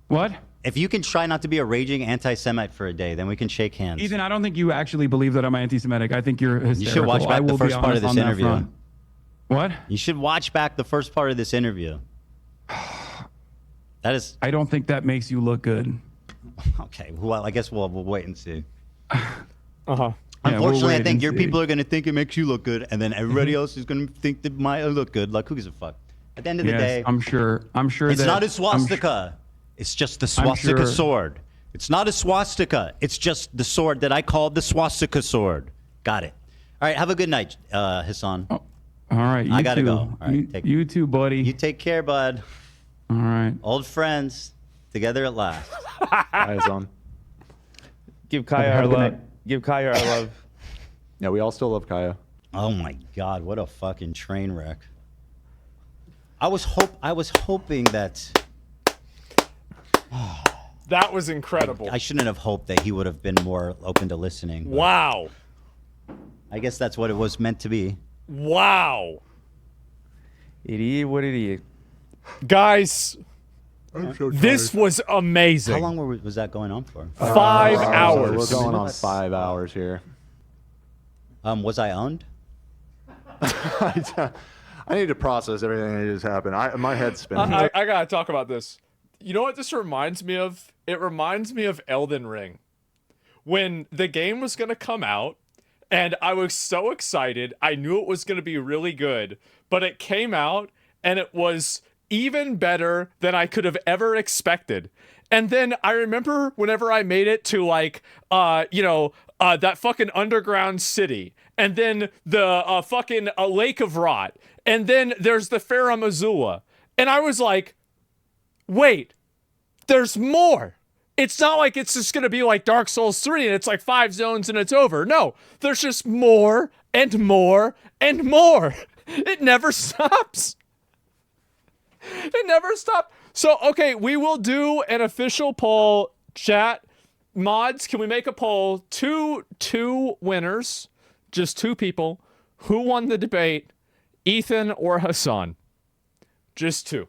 Speaker 4: What?
Speaker 3: If you can try not to be a raging anti-Semite for a day, then we can shake hands.
Speaker 4: Ethan, I don't think you actually believe that I'm anti-Semitic. I think you're hysterical.
Speaker 3: You should watch
Speaker 4: I
Speaker 3: back the
Speaker 4: will be
Speaker 3: first part of
Speaker 4: honest
Speaker 3: this
Speaker 4: on that
Speaker 3: interview.
Speaker 4: front. What?
Speaker 3: You should watch back the first part of this interview. That is
Speaker 4: I don't think that makes you look good.
Speaker 3: okay. Well, I guess we'll wait and see.
Speaker 1: Uh-huh.
Speaker 3: Unfortunately, I
Speaker 4: wait
Speaker 3: think
Speaker 4: and
Speaker 3: your
Speaker 4: see.
Speaker 3: people are going to think it makes you look good, and then everybody else is going to think that might look good. Like, who gives a fuck? At the end of the
Speaker 4: Yes,
Speaker 3: day,
Speaker 4: I'm sure.
Speaker 3: it's
Speaker 4: that
Speaker 3: not a
Speaker 4: I'm
Speaker 3: swastika. It's just the
Speaker 4: I'm
Speaker 3: swastika
Speaker 4: sure-
Speaker 3: sword. It's not a swastika. It's just the sword that I called the swastika sword. Got it. All right. Have a good night, Hassan.
Speaker 4: All right, you
Speaker 3: I gotta
Speaker 4: too.
Speaker 3: go. All right,
Speaker 4: You too, buddy.
Speaker 3: You take care, bud.
Speaker 4: All right.
Speaker 3: Old friends, together at last.
Speaker 2: eyes on.
Speaker 18: Give Kaya
Speaker 2: Have
Speaker 18: our
Speaker 2: a good
Speaker 18: love.
Speaker 2: night.
Speaker 18: Give Kaya our love.
Speaker 2: Yeah, we all still love Kaya.
Speaker 3: Oh my God! What a fucking train wreck. I was hoping that
Speaker 1: That was incredible.
Speaker 3: I shouldn't have hoped that he would have been more open to listening. but
Speaker 1: Wow.
Speaker 3: I guess that's what it was meant to be.
Speaker 1: Wow.
Speaker 18: Idiot, what idiot.
Speaker 1: Guys, this was amazing.
Speaker 3: How long was that going on for?
Speaker 1: 5 hours.
Speaker 2: We're going on 5 hours here.
Speaker 3: Was I owned?
Speaker 2: I need to process everything that just happened. My head's spinning.
Speaker 1: I gotta talk about this. You know what this reminds me of? It reminds me of Elden Ring. When the game was gonna come out, and I was so excited, I knew it was gonna be really good, but it came out and it was even better than I could have ever expected. And then I remember whenever I made it to like, that fucking underground city, and then the fucking Lake of Rot, and then there's the Farum Azula, and I was like, wait, there's more. It's not like it's just going to be like Dark Souls 3 and it's like 5 zones and it's over. No, there's just more and more and more. It never stops. It never stops. So, okay, we will do an official poll. Chat, mods, can we make a poll? Two winners, just 2 people. Who won the debate, Ethan or Hasan? Just 2.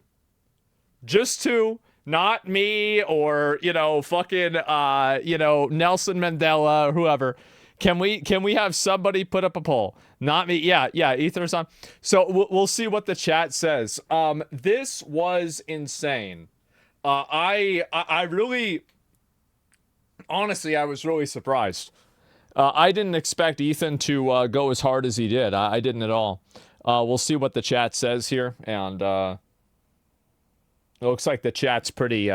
Speaker 1: Just 2. Not me or, fucking, Nelson Mandela or whoever. Can we have somebody put up a poll? Not me. Yeah, Ethan or Hasan. So we'll see what the chat says. This was insane. I really, honestly, I was really surprised. I didn't expect Ethan to go as hard as he did. I didn't at all. We'll see what the chat says here, and it looks like the chat's pretty,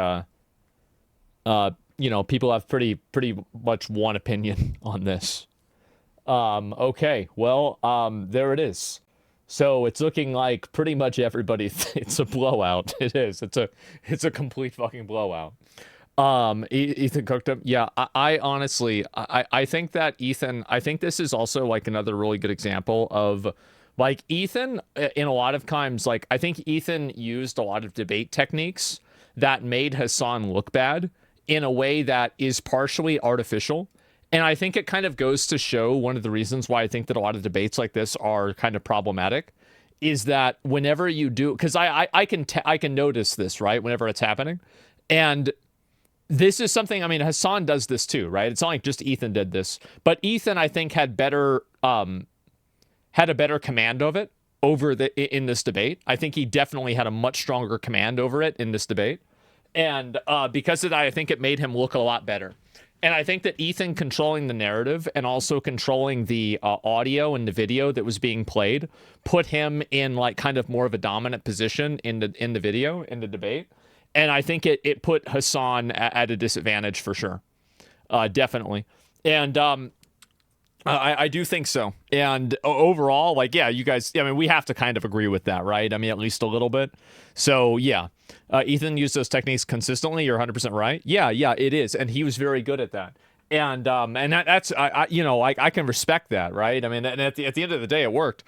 Speaker 1: people have pretty much one opinion on this. Okay, well, there it is. So it's looking like pretty much everybody, it's a blowout. It is. It's a complete fucking blowout. Ethan cooked him. Yeah, I honestly, I think that Ethan, I think this is also like another really good example of like Ethan in a lot of times, like I think Ethan used a lot of debate techniques that made Hasan look bad in a way that is partially artificial. And I think it kind of goes to show one of the reasons why I think that a lot of debates like this are kind of problematic is that whenever you do, because I can notice this, right, whenever it's happening. And this is something, I mean, Hasan does this too, right? It's not like just Ethan did this, but Ethan, I think, had a better command of it in this debate. I think he definitely had a much stronger command over it in this debate. And because of that, I think it made him look a lot better. And I think that Ethan controlling the narrative and also controlling the audio and the video that was being played put him in like kind of more of a dominant position in the video, in the debate. And I think it put Hasan at a disadvantage for sure. Definitely. And I do think so. And overall, like, yeah, you guys, I mean, we have to kind of agree with that, right? I mean, at least a little bit. So, yeah, Ethan used those techniques consistently. You're 100% right. Yeah, it is. And he was very good at that. And that's, I can respect that, right? I mean, and at the end of the day, it worked.